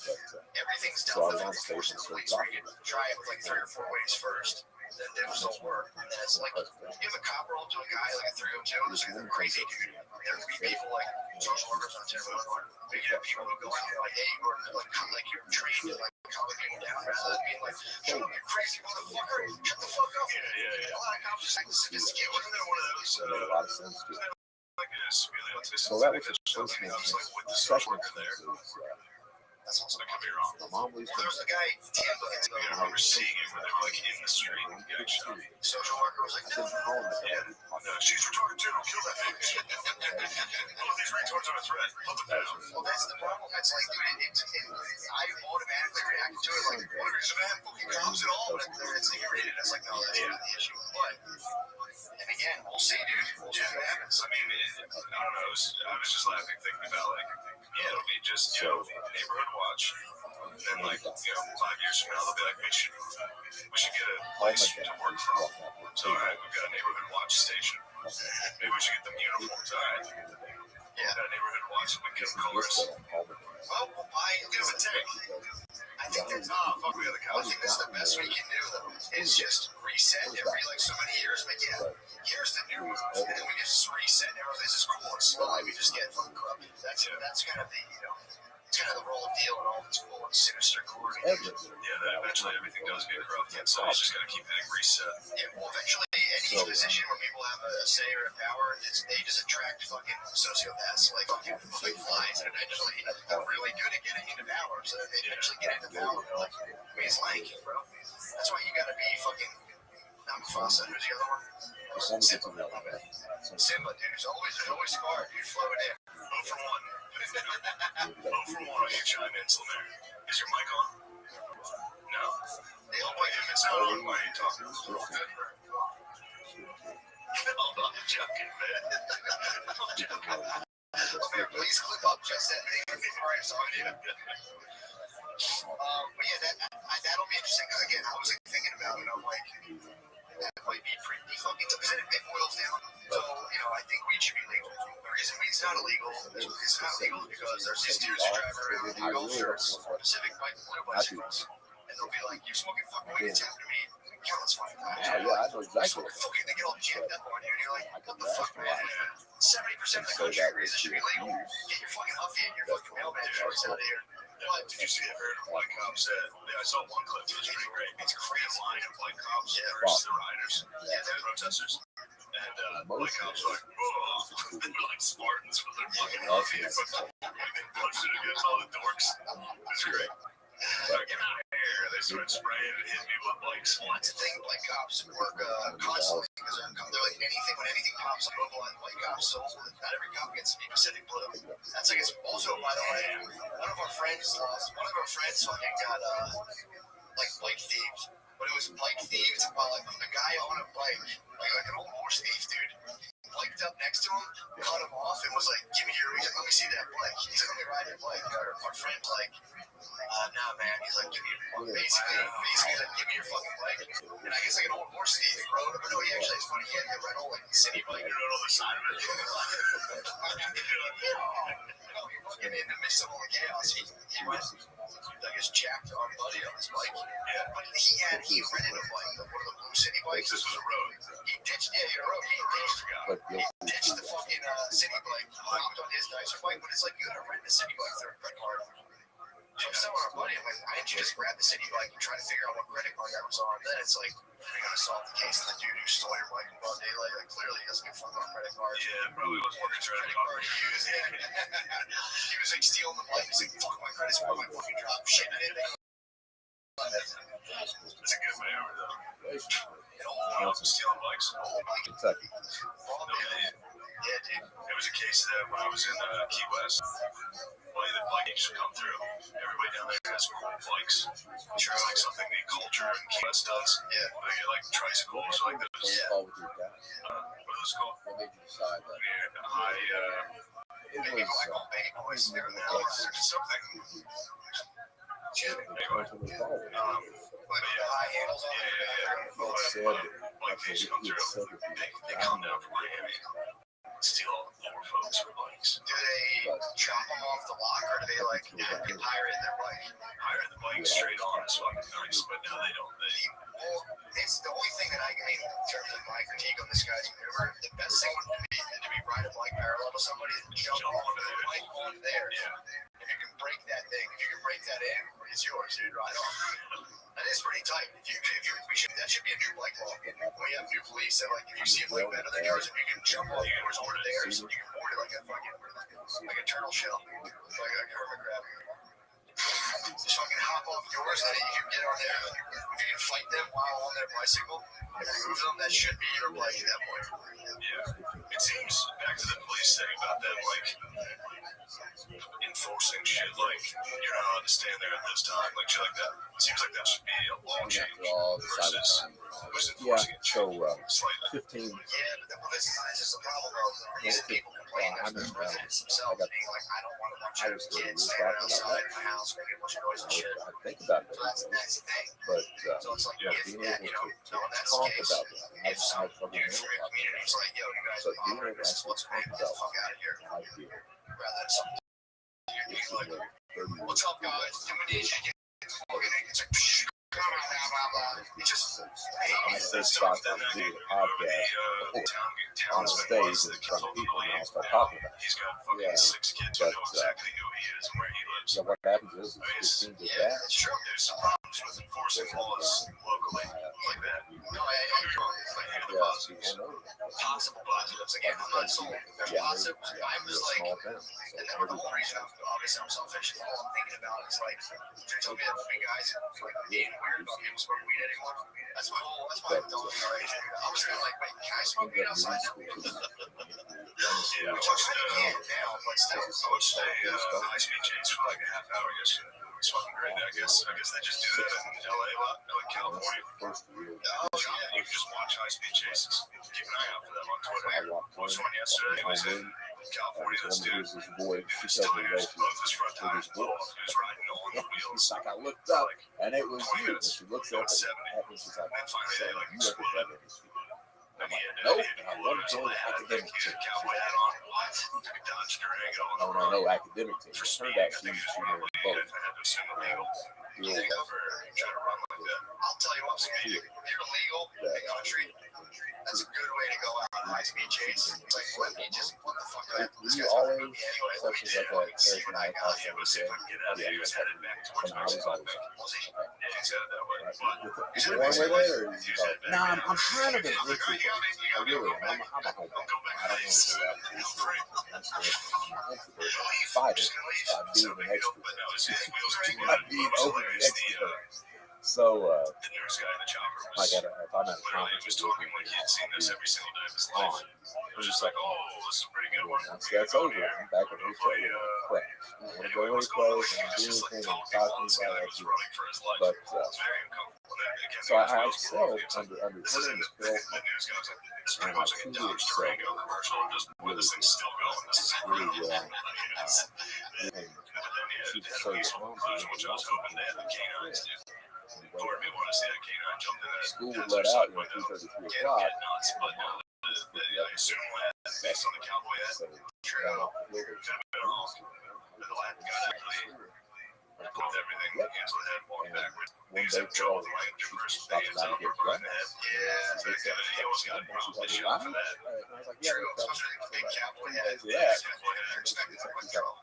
everything's done with the force of the police. Where you can try it with like 3 or 4 ways first. Then they just don't work. And then it's like, you have a cop roll to a guy like a 302, this is crazy dude. There would be people like social workers on telephone. But you have people who go out there like, hey, like you're trained to like calm people down rather than being like, shut up, you crazy motherfucker, shut the fuck up. A lot of cops just like sophisticated. Wasn't there one of those? It made a lot of sense to me. So that was the first thing. Like with the social worker there. That's also I could be wrong. My mom was. There was a guy, Tim, I remember seeing it where they were like in the street getting shot. social worker was like, no, No, she's retarded too. Kill that bitch. All of these retards are a threat. Put them down. well, that's the problem. It's like, dude, I automatically reacted to it like, what are you gonna have fucking cops at all? And it's like, you're rated. It's like, no, that's not the issue. But, and again, we'll see, dude. We'll see what happens. I mean, I don't know. I was just laughing thinking about like, it'll be just neighborhood watch. And like 5 years from now, they'll be like, we should get a place to work from. So all right, we've got a neighborhood watch station. Maybe we should get them uniforms. All right. Yeah, got a neighborhood watch. We can get them colors. Well, we'll buy a little tank. I think that's Fuck, we got the I think that's the best we can do, though, is just reset every like so many years. But yeah, here's the new one, and then we just reset everything. This is cool, and slowly we just get fucking corrupted. That's kind of the it's kind of the role of deal and all this full and sinister coordination. Yeah, that eventually everything does get corrupted. So it's just gotta keep hitting reset. Yeah, well, eventually any position where people have a say or a power, they just attract fucking sociopaths like fucking flies, and eventually they're really good at getting into power, so that they eventually get into power. Like, he's like, bro, that's why you gotta be fucking. Not Mufasa, who's the other one? Simba, dude, he's always smart, dude, flowing in. 0 for 1. 0 for 1 on your chime in, Slimmer. Is your mic on? No. If it's not on, why are you talking? I'm joking, man. I'm joking. Okay, please clip up just that thing before I saw it. But yeah, that'll be interesting because again, I was like, thinking about it. I'm like, that might be pretty fucking. Because it boils down. So I think weed should be legal. The reason weed's not illegal is not legal because there's these dudes who drive around in golf shirts, Pacific bicycles, and they'll be like, "You smoking fucking weed? It's happened to me." Yo, let's fucking Yeah, I know exactly. fucking they get all jammed up on you, and you're like, "What the fuck, man?" 70% of the country agrees it should be legal. Get your fucking Huffy and your fucking mailman shorts out of here. But did you see that heard of white cops said? Yeah, I saw one clip. It was pretty great. It's a crazy line of white cops versus the riders. Yeah, they're protesters. And white cops are like, oh, they're like Spartans with their fucking Huffy. They punched it against all the dorks. It's great. Like, get out of here. They started spraying and hitting me with bikes. Well, that's the thing. White cops work constantly because they're like anything when anything pops up. White cops, so not every cop gets to be Pacific Blue. That's I guess also by the way, one of our friends fucking got like bike thieves, but it was bike thieves about like a guy on a bike, like an old horse thief, dude. Biked up next to him, cut him off, and was like, "Give me your." He's like, "Let me see that bike." He's like, "Let me ride your bike." Our friend's like, "Nah, man." He's like, "Give me your basically, he's like, give me your fucking bike." And I guess like an old horse thief rode. But no, he actually it's funny. He had the rental like city bike. You rode on the side of it. In the midst of all the chaos, he went, I guess, jacked our buddy on his bike. Yeah. But he rented a bike, like one of the blue city bikes. This was a road. He ditched, he ditched the fucking city bike, hopped on his nicer bike, but it's like you gotta rent the city bike through a credit card. So I'm telling our buddy, I'm like, why didn't you just grab the city bike and try to figure out what credit card I was on? Then it's like, you're gonna solve the case of the dude who stole your bike in broad daylight. Like, clearly he doesn't give a fuck about credit cards. Yeah, probably was working credit card. He was like stealing the bike. He's like, fuck my credit score, my fucking drop shit. I didn't make It's a good maneuver, though. Stealing bikes. Kentucky. Yeah, dude. It was a case that when I was in Key West, one of the bikes would come through. Everybody down there has cool bikes. Sure, it's like something the culture in Key West does. Yeah. They get like tricycles, like those. Call with your dad. What are those called? What made you decide that? Yeah, high. It was Baby boys, they're Something. Like high handles on it. Like these come through. They come down from Miami. Steal all the poor folks for bikes. Do they chop them off the lock or do they like hire in their bike? Hire the bike straight on is fucking nice, but no, they don't. Well, it's the only thing that I mean in terms of my critique on this guy's maneuver. The best thing would be to be riding a bike parallel to somebody and jump off their bike on there. Yeah. If you can break that thing, if you can break that in, it's yours, dude. Right on. That is pretty tight. That should be a new bike law. We have new police that like if you see a bike better than yours, if you can jump off yours onto theirs, you can board it like a fucking like a turtle shell, like a hermit crab. Just fucking hop off yours, and then you can get on there. If you can fight them while on their bicycle and remove them, that should be your bike at that point. Yeah. It seems back to the police thing about that, like enforcing shit, like you're not allowed to stand there at this time, like shit like that. It seems like that should be a law change versus enforcing it. So, Slightly. 15. Yeah, but that's just the problem, bro. These people complain that the residents themselves being like, I don't want a bunch of kids standing outside of my house making a bunch of noise and shit. I think about it. So that's the thing. But So it's like, yeah, if being that, able no, in to that talk case, about it. if some dude from your community is like, yo, you guys So are bothering us, let's get the fuck out of here. how you feel. Rather than some dude being like, what's up, guys? Intimidation. It's like, blah, blah, blah, blah. It just, I say start to do the podcast on stage in front of people and I'll start talking about it. He's got fucking 6 kids who know exactly who he is and where he lives. So what happens is it seems that yeah, it's true. There's some problems with enforcing laws locally like that. No, I agree. Like, yeah, people know. Possible positives. Again, I'm not sold. There's positives. I was like, and then the whole reason, obviously, I'm selfish. All I'm thinking about is like, you told me that big guys like being weird about people smoking weed anymore. That's my thought. Right? I was kind of like, wait, can I smoke weed outside now? Yeah, I watched now, but still. a high-speed chase for like a half hour yesterday. It's fucking great. I guess they just do that in LA a lot, like California. You can just watch high-speed chases. Keep an eye out for them on Twitter. I watched one yesterday. It was in California, This this woman dude who's this boy, she was tells me telling that both of his front with tires his blew boy. off. He was riding on the wheels. She's like, I looked up Like, and it was 20 you. And minutes. she looks Going up and 70. she's like, And finally, so they like you work exploded. at Beverly Street. And he had, Nope. he had I want to on go to the hat, academic he had team. a cowboy hat on. What? Like a Dodge Durango. No, no, no, academic team. For It turned speeding, out I she think was it's shooting probably, both. if I had to assume, illegal. The You old ever try to run like that? I'll tell you what, speeding. If you're legal in the country, that's a good way to go out on high speed chase. It's like, let me just, what the fuck? This you guy's not always, gonna be anyway. Let me especially just like fucking see what I got here. Let's see if I can get out of yeah, here. He was headed back towards and I was Mexico. always Was he? Yeah, he's headed that way. But is it warm with it or is he's it headed about? back Nah, I'm down. kind of an I'm like, icky. you gotta I really go am. back. I'm a homebody. Go back. I don't want to go out to the street. I'm still an introvert. Fighter by being an extrovert. But no, his wheels are By being over the extrovert. So, the nurse guy in the chopper was like if I'm at a literally conference was or talking like he had seen this every single day of his life. on, It was just like, oh, this is a pretty good one. once that's over, I'm back at the hotel with my crap. I don't want to go any close and do Just like anything and talking talk while to this guy anybody was else. running for his life. But, It's very uncomfortable. so I excelled under her name is The Carol. news guy was like, it's pretty And much like a truly Dodge excelled. Durango commercial. Just when this thing's still going, this is Really incredible. well. And And then he she had a so police responsible. montage, which I was hoping they had the canines, dude. Lord, we want to see that canine jump in that. School would let out, 2:30, 3 Get o'clock. nuts, but no, I assume based on the cowboy hat, So, trail, off the hill, could have been all. And the Latin guy actually with everything, he usually had walk backwards. one Because day, if Joe was Carol, right, your first she stopped day is by to out get for the gas. head. Yeah, it's activity. He always got a problem issue for that. And I was like, yeah, True, no problem. especially a big cowboy hat. Yeah. Expected to win trouble.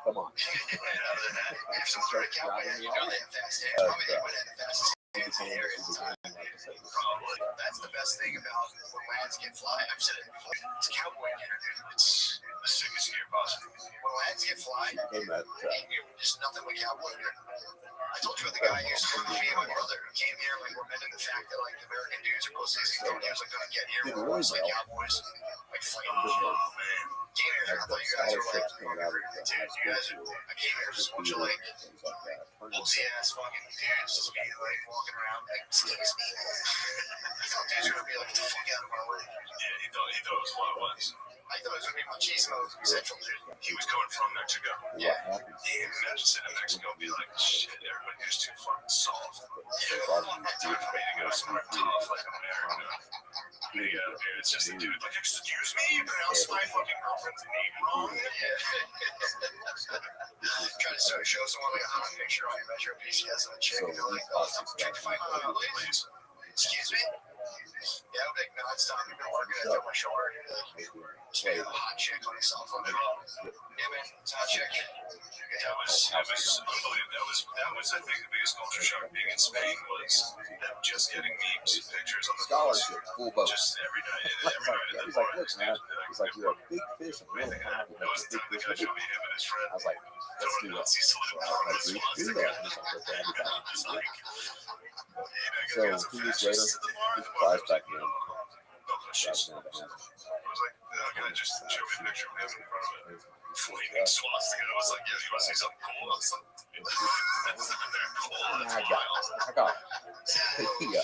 Come on. If someone tried a cowboy hat, you know they have fast hands. Probably they would have the fastest hands in the area. Probably. That's the best thing about when lads get fly. I've said it before. It's cowboy gear, dude. It's the sickest gear possible. When lads get fly, there's nothing like cowboy gear. I told you about the guy who used to work with me and my brother who came here and lamented the fact that like American dudes are pussies. He was like gonna get here with us like cowboys, like flaming shit. Came here, I thought you guys were like, dude, you guys are. I came here just a bunch of like woodsy ass fucking dudes just be like walking around like, excuse me. I thought dudes were gonna be like, get the fuck out of my way. Yeah, he thought it was a lot of ones. I thought it was gonna be machismo central, dude. He was coming from Mexico. Yeah. Damn, imagine sitting in Mexico and be like, shit, everybody here's too fucking soft. Yeah. Time for me to go somewhere tough like America. Yeah, dude, it's just a dude like, excuse me, you pronounced my fucking girlfriend's name wrong. Yeah. Trying to show someone like a hot picture on your Metro PCS of a chick, and they're like, oh, stop objectifying my ladies. Excuse me? Yeah, I'm like, no, it's not. You've been working at my shoulder. Speaking of a hot chick on your cell phone. Yeah, man, it's a hot chick. That was unbelievable. That was, I think, the biggest culture shock being in Spain was them just getting memes and pictures on the Scholarship, full boat. just every night. He's like, look, man. He's like, you're a big fish. I'm really happy That was with the big guy fish. showed me him and his friend. I was like, let's do that. So I agreed to do that. He's like, okay, I'll be back in 2 weeks. So 2 weeks later, he flies back in. Drives down to Hampton. I was like, the guy just showed me a picture of him in front of it. Flaming swastika. I was like, yeah, you want to see something cool? I was like, that's not that cool. I got it. Yeah.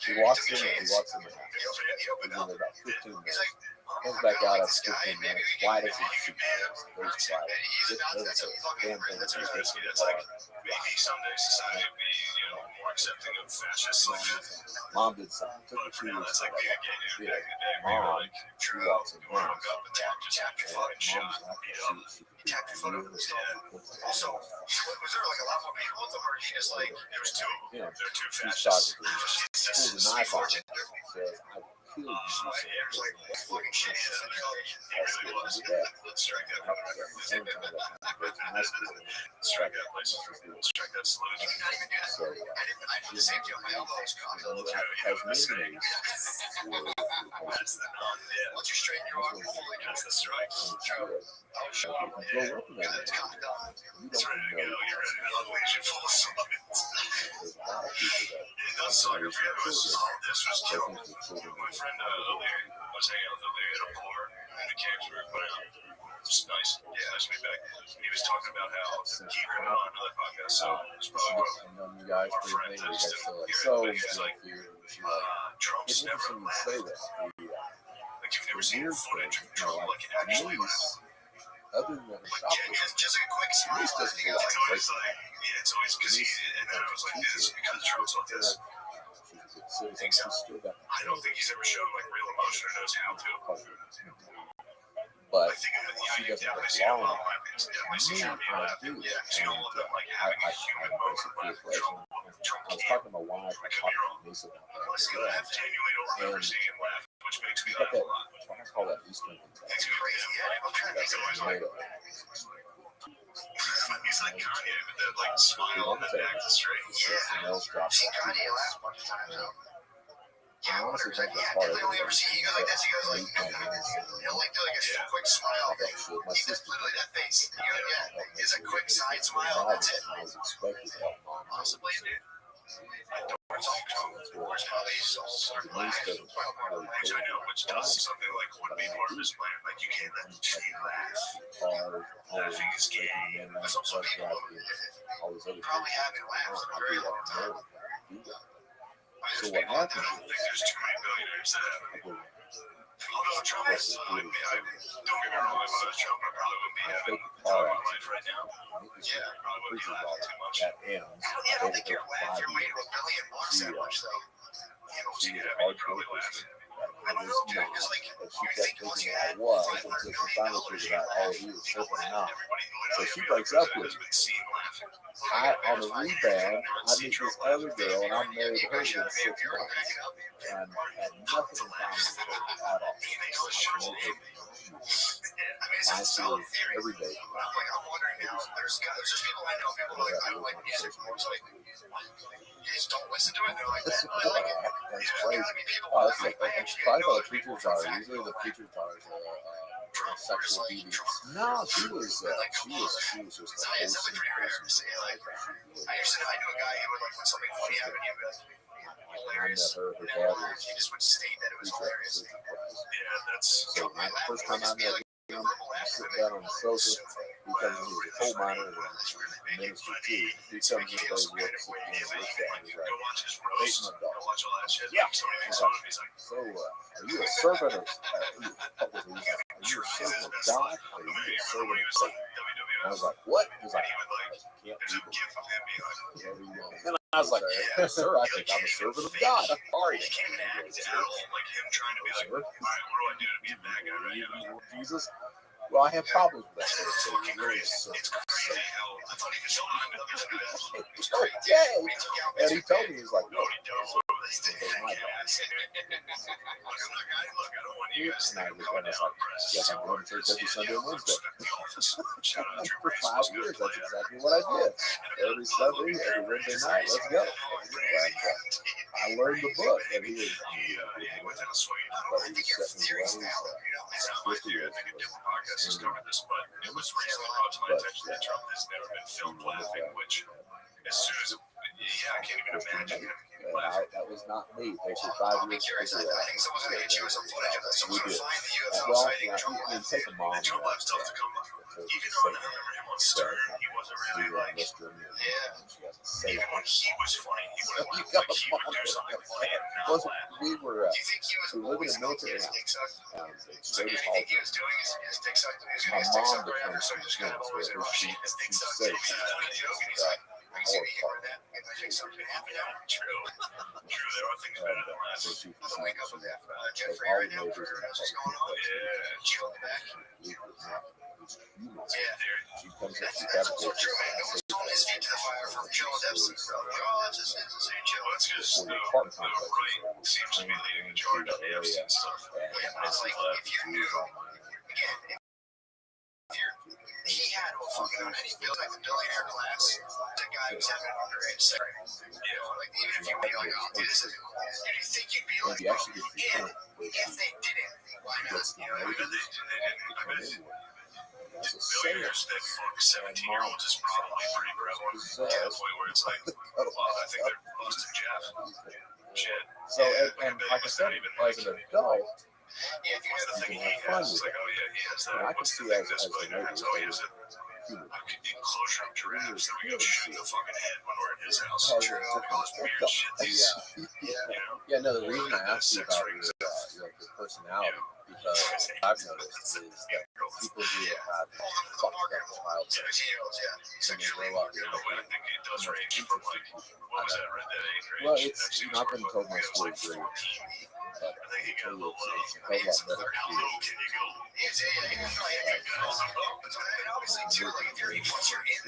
He walks in there. He's in there about 15 minutes. Comes back out after 15 minutes. Why does he shoot? Goes quiet. Just does the damn thing. That's like, maybe someday society will be, more accepting of fascists. Mom did something. Took her 2 weeks. That's like being a gay dude back in the day. Mom, Like, she true, walks in you want to hook up and tap your fucking shot. Tap your foot over the stove. Also, was there like a lot more people with them, or he just like, there was two? Yeah. There were two She fascists. shot pulls a knife on him. Says, I killed you. It was like, fucking shit. He really was. Let's strike that from the record. Strike that place. Strike that salute. So, I did the same deal. My elbow was caught. Tasmanians were Once you straighten your arm, that's the strike. True. Oh, sure. go working And on then it's it. coming down. You It's don't ready to go. know. You're ready to unleash your full summons. There's a lot of people that It does suck. If it was, this was they dope. think the children My friend O'Leary was hanging out with O'Leary at a bar in the camps we were putting out. Just nice. Yeah, nice to be back. He was talking about how he heard it on another podcast. So it's probably I know you guys our pretty friend thing. You just guys didn't feel hear it, but like so he's like, fear. It's Trump's never interesting you say that. like you've weird thing, you know, like like actually Denise, other than her shop just like a quick smile. Denise doesn't do It's always like like, yeah, it's always because and then I was like this because Charles like this. she's still got, I don't think he's ever shown like real emotion or knows how to. but I think she doesn't definitely get see a long lot enough. of definitely see Me, Charlie I laughing. do, Yeah, see all of them like having a human moment laughing. I was talking to my wife, I talked to my niece about that. Honestly, I genuinely don't remember seeing him laugh, which makes me Got laugh that, a lot. what I call that Eastern It's crazy. Yeah, I'm trying to think of tomato. he's like Kanye with that like smile on that act straight. Yeah. Seen Kanye laugh a bunch of times though. Yeah, I wonder. Yeah, definitely only ever see you like that. He goes like, he'll like do like a quick smile thing. He does literally that face. Yeah, it's a quick side smile. That's it. I was expecting that. Possibly, dude. Which I know, which does something like would be part of his plan. Like you can't let laughing is gay. That's also people probably haven't laughed in a very long time. So what happened? I don't think there's too many billionaires that have. Although Trump is, don't get me wrong, if I was Trump, I probably wouldn't be having my life right now. Yeah, I probably wouldn't be laughing too much. I don't think your way to $1 billion bucks that much though. You know, so yeah, I mean, you probably laugh. I don't know, dude, because like, you think once you had $500 billion, you So she breaks up with me. On the rebound, I meet this other girl, and I married her in 6 months. And had nothing in common with her at all. I see her every day. I'm wondering now, there's just people I know, people like, I don't like music, or it's like, you just don't listen to it, they're like, I like it. That's crazy. That's like, probably all the preachers are. Usually the preachers are sexual deviants. No, she was just a wholesome person. I used to know a guy who would like when something funny happened, he would hilarious. Her dad was He just would state that it was hilarious. Yeah, that's so the first time I met him, I sit down on the sofa. He comes in, he's a coal miner and a minister too. He comes in, goes, looks at me, and looks at me, he's like, bait my dog. Yeah. He's like, so, are you a servant of, are you a servant of God, or are you a servant of Satan? And I was like, what? He's like, can't be whatever you want. And I was like, yes, sir, I think I'm a servant of God. Sorry. Jesus. Well, I have problems with that sort of thing. It's crazy how I thought he was okay. And he told me, he's like, no, and I was like, yes, I'm going to church every Sunday and Wednesday. For 5 years, that's exactly what I did. Every Sunday, every Wednesday night, let's go. I learned the book, and he was it was recently brought to my attention that Trump has never been filmed laughing, which as soon as I can't even imagine him laughing. That was not me. They said 5 years. I think someone's gonna hit you with some footage of this. Someone's gonna find the UFO Well, sighting of Trump. take a mom. Trump left stuff to come up. Even though I remember him on Stern, he wasn't really like, even when he was funny, he would do something funny and not laugh. We were Do you think he was always living in out to his military dick sucked? house. So you think he was doing his dick sucked when he was My getting his dick mom sucked right after, becomes so he just kind of always in rushing his dick she's sucked. safe. He's a joke, and he's like, "Are you saying you heard that? Get my dick sucked?" True. There are things better than laughing. I'm gonna wake up with that Jeffrey right now for that's what's going on. Yeah, chill back. She comes up, she That's also true, man. No one's throwing his feet to the fire from Joe Epstein. Oh, that's just insane, Joe. That's because the right seems to be leading the charge on the Epstein stuff. It's like, if you knew, again, he had a fucking on any bill, like the billionaire class, the guy who's having an underage sex. Like, even if you be like, oh, dude, this is, you think you'd be like, oh, if they didn't, why not? Even they didn't. Billionaires that fuck 17-year-olds is probably pretty prevalent to the point where it's like, well, I think they're busting Jeff. Shit. So, and like I said, as an adult, yeah, if you know the thing he has, it's like, oh yeah, he has that. What's the thing this billionaire has? Oh, he has it. Enclosure of giraffes that we go shoot in the fucking head when we're in his house. All this weird shit. Yeah, no, the reason I asked you about your your personality, because what I've noticed is that people who have fucked up childhood, when they grow up, they end up being the most interesting people I've ever met. Well, it's not been told my story great, but I tell you, it's a hell of a lot better to Obviously, too, like if you're in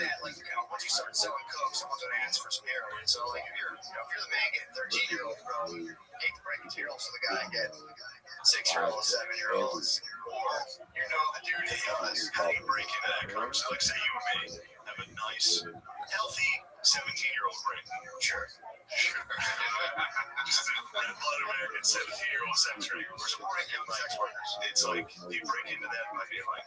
that, like once you start selling coke, someone's gonna ask for some heroin. So like if you're the man getting 13-year-old bro, hate to break it to you, also the guy getting 6-year-old, 7-year-olds, or the dude who does how you break into that car. So like say you and me have a nice, healthy 17-year-old brain. Sure. Just a American 17-year-old sex ring. We're supporting young sex workers. It's like you break into that by being like,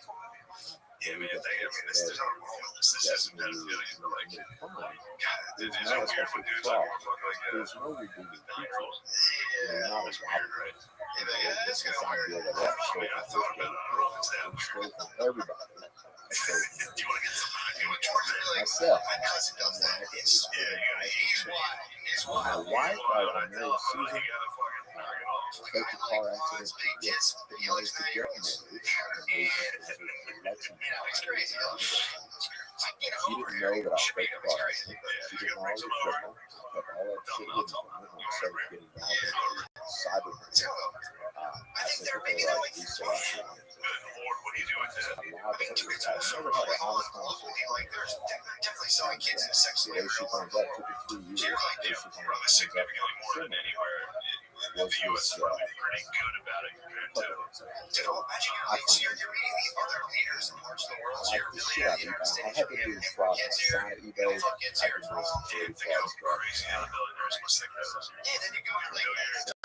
yeah, man, there's nothing wrong with this. This isn't pedophilia. But like, God, there's no weird when dudes like motherfucker like that. there's no redeeming features. Yeah, You're not it's a weird, right? Yeah, but that's kind of weird. idea that I mean, I thought about it. I don't know if it's that weird. from everybody. Do you want to get some? Do you want George? Like, Myself. my cousin does that. It's he's why. It's why. My wife, I married He Susan, got a fucking target off. faked a car accident to get He likes to get married. it's crazy. She didn't know that I faked a car accident. She didn't know I was a criminal. I kept all that shit hidden from her when I started getting down into cyber. I think said they're to making her, it like, like these are Good Lord, what do you do with that? allowed to Dude, it's I also never really had an honest globally, conversation. like there's definitely selling kids in a sex The way slave she all over finds the out world. took her 3 years. You're like, The way she probably finds out significantly more than anywhere in the U.S. is probably pretty good about it compared to. Imagine you're meeting the other leaders in parts of the world. I like the shit out of eBay. I had to do fraud outside of eBay. I could do security Think how fraud crazy the billionaires must think that is. Yeah, then you go to like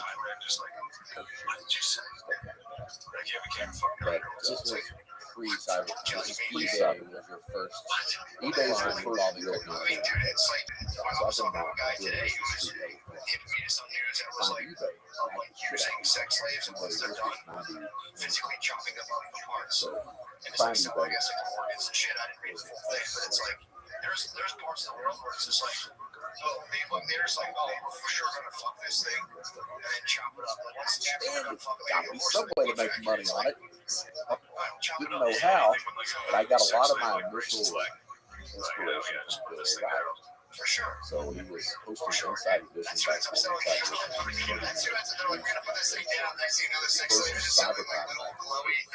Thailand, just like, what did you say? Like, yeah, we can't fucking But know. this was pre-cyber. This is Pre-cyber. eBay was your first. eBay was your first real I mean, dude, it's like I was talking to a guy today who was interviewed us on the news and was like, using sex slaves and once they're done, physically chopping them up for parts. And it's like, so I guess like the organs and shit. I didn't read the full thing, but it's like there's parts of the world where it's just like, oh, they're just like, oh, we're for sure gonna fuck this thing and then chop it up. Like, once it's we're gonna fuck it. Got me some way to make money on it. Chop it Didn't up. know how, but I got a lot of my initial inspiration from Bill Wright. For sure. So he was hosting Inside Edition back when Inside Edition was the first cybercrime about being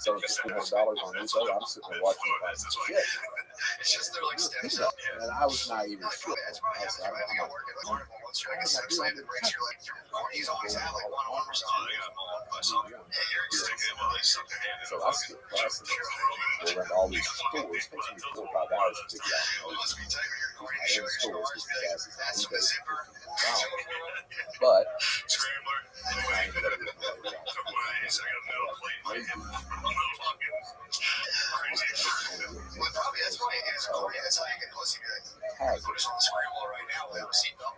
so it's $200 on eBay. I'm sitting there watching it like, shit. It's just they're like stem cells. And I was not even sure. That's why I think I work at the carnival. Once you're like a sex slave that breaks your like he's always had like 1%. Yeah, you're something. So I sit classes. Go around all these stores. Takes me 4 or 5 hours to figure out. Well, must be tight when you're recording. Show your scores. That's the zipper. But Scrambler. I ended up with I got no plate. Well, probably that's why it's Corey. That's how you get pussy good. Put us on the scramble right now without a seatbelt.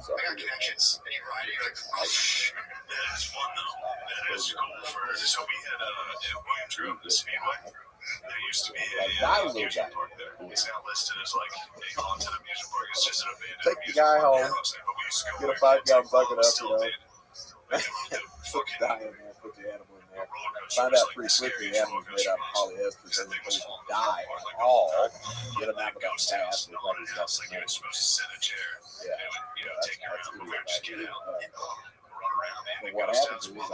so I got connections. And you ride it, you're like, oh, that is fun though. That is cool. So we had Williams Grove, the Speedway. There used to be a amusement park there. It's now listed as like a haunted amusement park. It's just an abandoned take the guy home, get a 5-gallon bucket up, put the guy in there, put the animal in there. Find out pretty quickly the animal's made out of polyester, doesn't supposed to die at all. Get him out of that path, look like he's got some You're supposed to sit in a chair. Yeah, Take your around the room, just get out. Run around, man. but what happens is I rip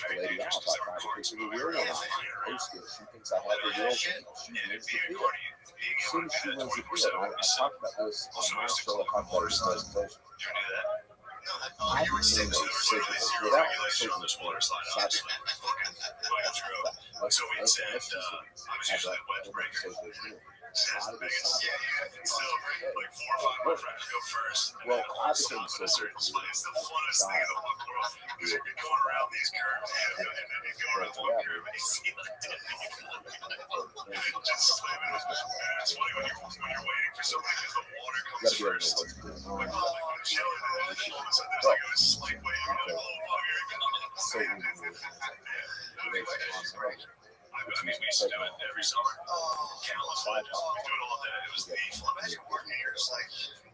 the lady off. I try to fix her real one. Post it. She thinks I have the real thing. She wins the deal. As soon as she wins the deal, I talked about this on my show. I talked about this presentation. I didn't even know she said without taking the spoiler slide. So we said, I was usually a wet breaker. So like 4 or 5 of my friends go first. Well, I became so It's the funnest thing in the whole world because you're going around these curves and going around the one curve and you see like just slamming his ass. It's funny when you're waiting for something because the water comes first. Like, oh, like chill, and then all of a sudden there's like a slight wave, and you're like, oh, fuck, here it comes. so we used to do it every summer. Countless times. We do it all day. It was the imagine working here just like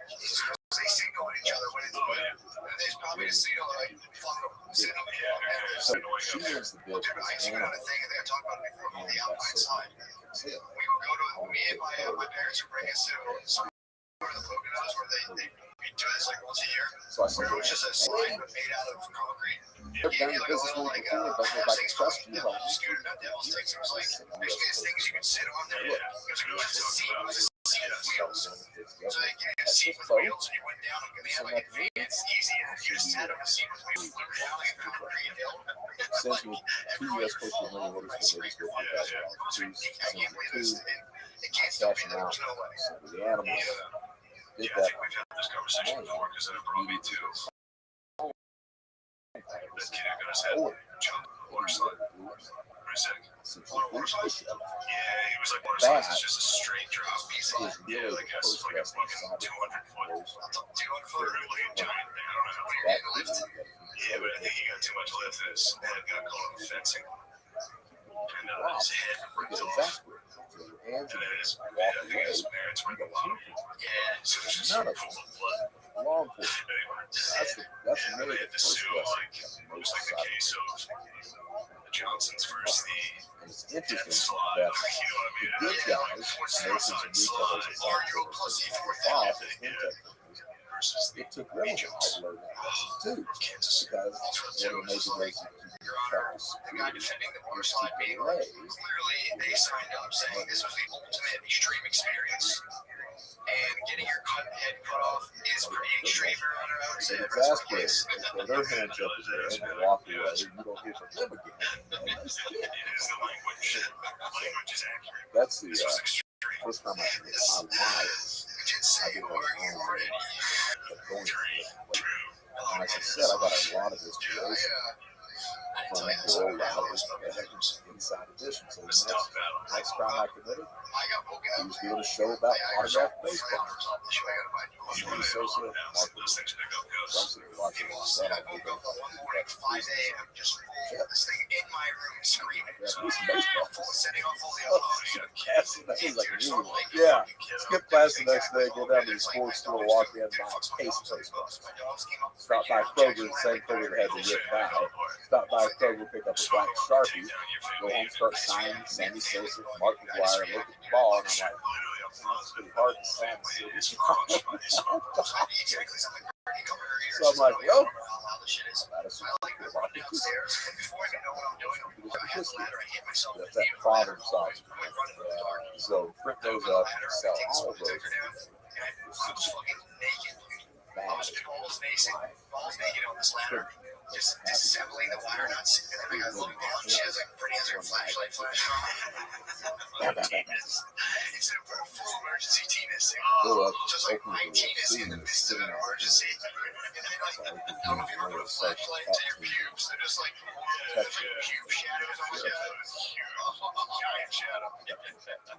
they signal at each other when it's there's probably a signal like fuck them, send them. So she was the bitch. I used to go to the thing and they talked about it before on the outside side. We would go to my parents would bring us to the Poconos where they do this like once a year. So I said, It was just a slide but made out of concrete. I've done the business one before, but nobody trusts you. Scooter, not Devil's Sticks. It was like basically these things you could sit on there. It was just a seat. It was a seat with wheels. So they gave you a seat with wheels and you went down and they had like advanced easy. You just had a seat with wheels. You were down like a concrete hill. Sends me 2 U.S. Postal Money Orders for Ladies Go It can't stop me. There was no way. the animals did I that. think we've had this conversation before because it brought me to this kid who got his head jumped water slide. Pretty sick. Water slide? Yeah, he was like water slides. It's just a straight drop. He's like, yeah, like a fucking 200 foot. 200 foot really giant thing. I don't know how many you're gonna lift. Yeah, but I think he got too much lift and his head got caught on the fencing. And his head ripped off. And then his parents were in the bottom. Yeah, so it was just a pool of blood. Law enforcement. That's And really they had to sue, like, it was like the case of the Johnsons versus the it's Death interesting Slide. that You know what I mean? good guys, What's the nurses outside and slide? retailers, Are you a pussy for off that? as fintech Versus the it took criminals to learn that lesson too, Kansas. because one of the major ways to Your Honor, the guy defending the water slide being clearly they signed up saying this was the ultimate extreme experience. And getting your head cut off is pretty extreme, Your Honor. I would say It that's the exasperates case. them. They throw their hands up in the air and they walk away. You don't hear from them again. It is the language. Language is accurate. That's the This was extreme. first time I heard in my life. We did say, I didn't are know you ready? going and as I said, I got a lot of inspiration from the old albums Inside Edition. So the next crime I committed, he was doing a show about autographed baseball. Jimmy Sosa, Mark watching I woke up one morning, 5 a.m., just this thing in my room screaming. Baseball. Setting off all the alarms. Yeah. Skip class the next day, go down to the sports store, walk in, buy a case of baseball. Stop by Kroger, the same Kroger that had the Rick by. Stop by Kroger, pick up a black Sharpie, go home, start signing Sammy Sosa, Mark McGuire, look at the ball, and I'm like, it's pretty hard to stand the city. So I'm like, yo, that's that problem solving. So print those up and sell all of those. I was fucking naked. I was almost naked on this ladder. Just disassembling the wire nuts, and then I got looked down. She has like pretty as her flashlight flash on. It's a full emergency T-ness. Just like my T-ness in the midst of an emergency. I don't know if you ever put a flashlight to your pubes. They're just like pube shadows on your head. Giant shadow.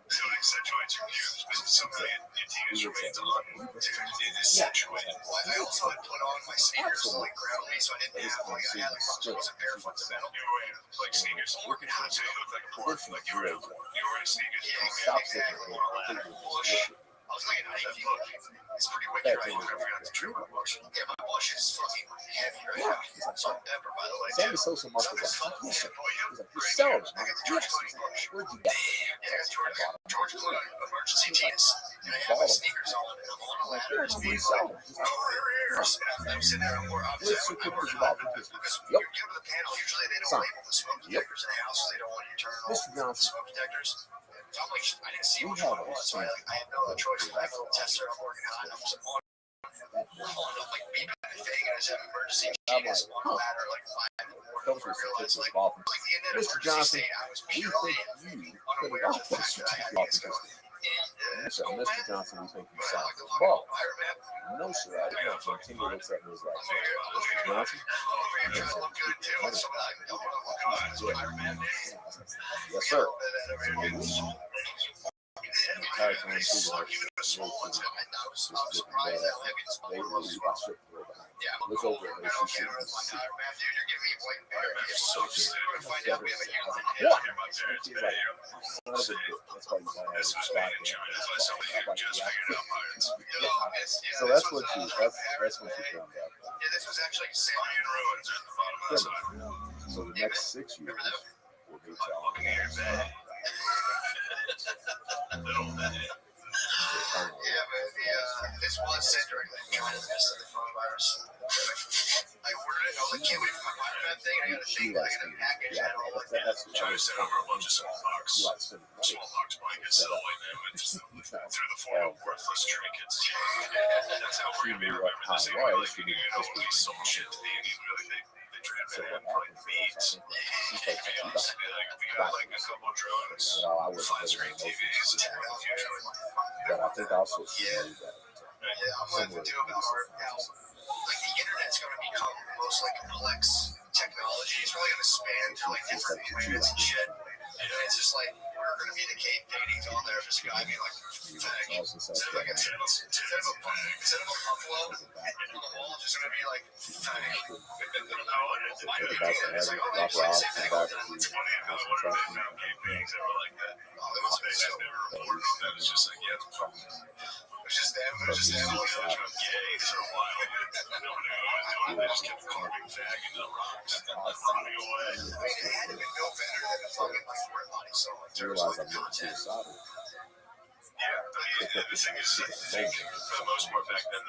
So it accentuates your pubes, but somehow your T-ness remains on. It accentuated. I also had put on my sneakers like groundly, so I didn't have like I had like I wasn't barefoot to metal. Like sneakers. Working hot, so you look like a pork. Like you were wearing sneakers. Yeah, exactly. I was like, it's pretty wicked right now. I forgot to trim my bush. Yeah, my bush is fucking heavy right now. Salt and pepper, by the way. Sammy Sosa must have been he's like, you're selling it. I got the George Clooney. Where'd you get Yeah, I got George Clooney, emergency teams. And I have my sneakers on, and I'm on a ladder. It's being like, I'm sitting there, I'm working hard. Because when you're given the panel, usually they don't label the smoke detectors in the house, so they don't want you to turn off the smoke detectors. So I'm like, I didn't see which one it was, so I had no other choice. I have a little tester, I'm working on it. I'm just on like beeping the thing, and I just have emergency keys on the ladder, like 5 in the morning. Before I realized, like the end of Mr. emergency Johnson, state, I was we purely think you unaware of the fact that I had things going. So, Mr. Johnson, we think you sound ball. No, sir, I didn't. So, Tingle looks at me and is like, Mr. Johnson? Yes, sir. Let's over it. conversation. We're gonna find out we have a year left. What? My parents He's like, son of a bitch. That's why you gotta have This was made in China by somebody who just figured out pirates. So that's what you found out. Yeah, this was actually Samian ruins at the bottom of the side. So the next 6 years will be Looking at your bed. Little bed. Yeah, but this was sent during the China test of the coronavirus. I ordered it. I was like, can't wait for my that thing. I got a thing. I got a package. I had all of that. China sent over a bunch of smallpox blankets to the white man through the form of worthless trinkets. That's how we're gonna be remembered. This ain't really thinking about when we sold shit to the Indians. Really, they traded it for like beads. Chaos. We got like a couple drones, 5 screen TVs, and the future. But I think also Yeah, I'm going to do it hard now. Like the internet's going to become most like complex technology. It's probably going to span through like different planets and shit. And then it's just like we're going to be the cave paintings on there. Just guy being like, instead of like instead of a buffalo on the wall, it's just going to be like, it's like, oh, it's funny how one of the found cave paintings that were like that. They never reported on that. It's just like, yeah, it's just them. It's just them. I'm gay for a while. They just kept carving fag into the rocks and running away. I mean, it had to be no better than a fucking like foreign body. So in terms of like content. Yeah, the thing is, for the most part back then,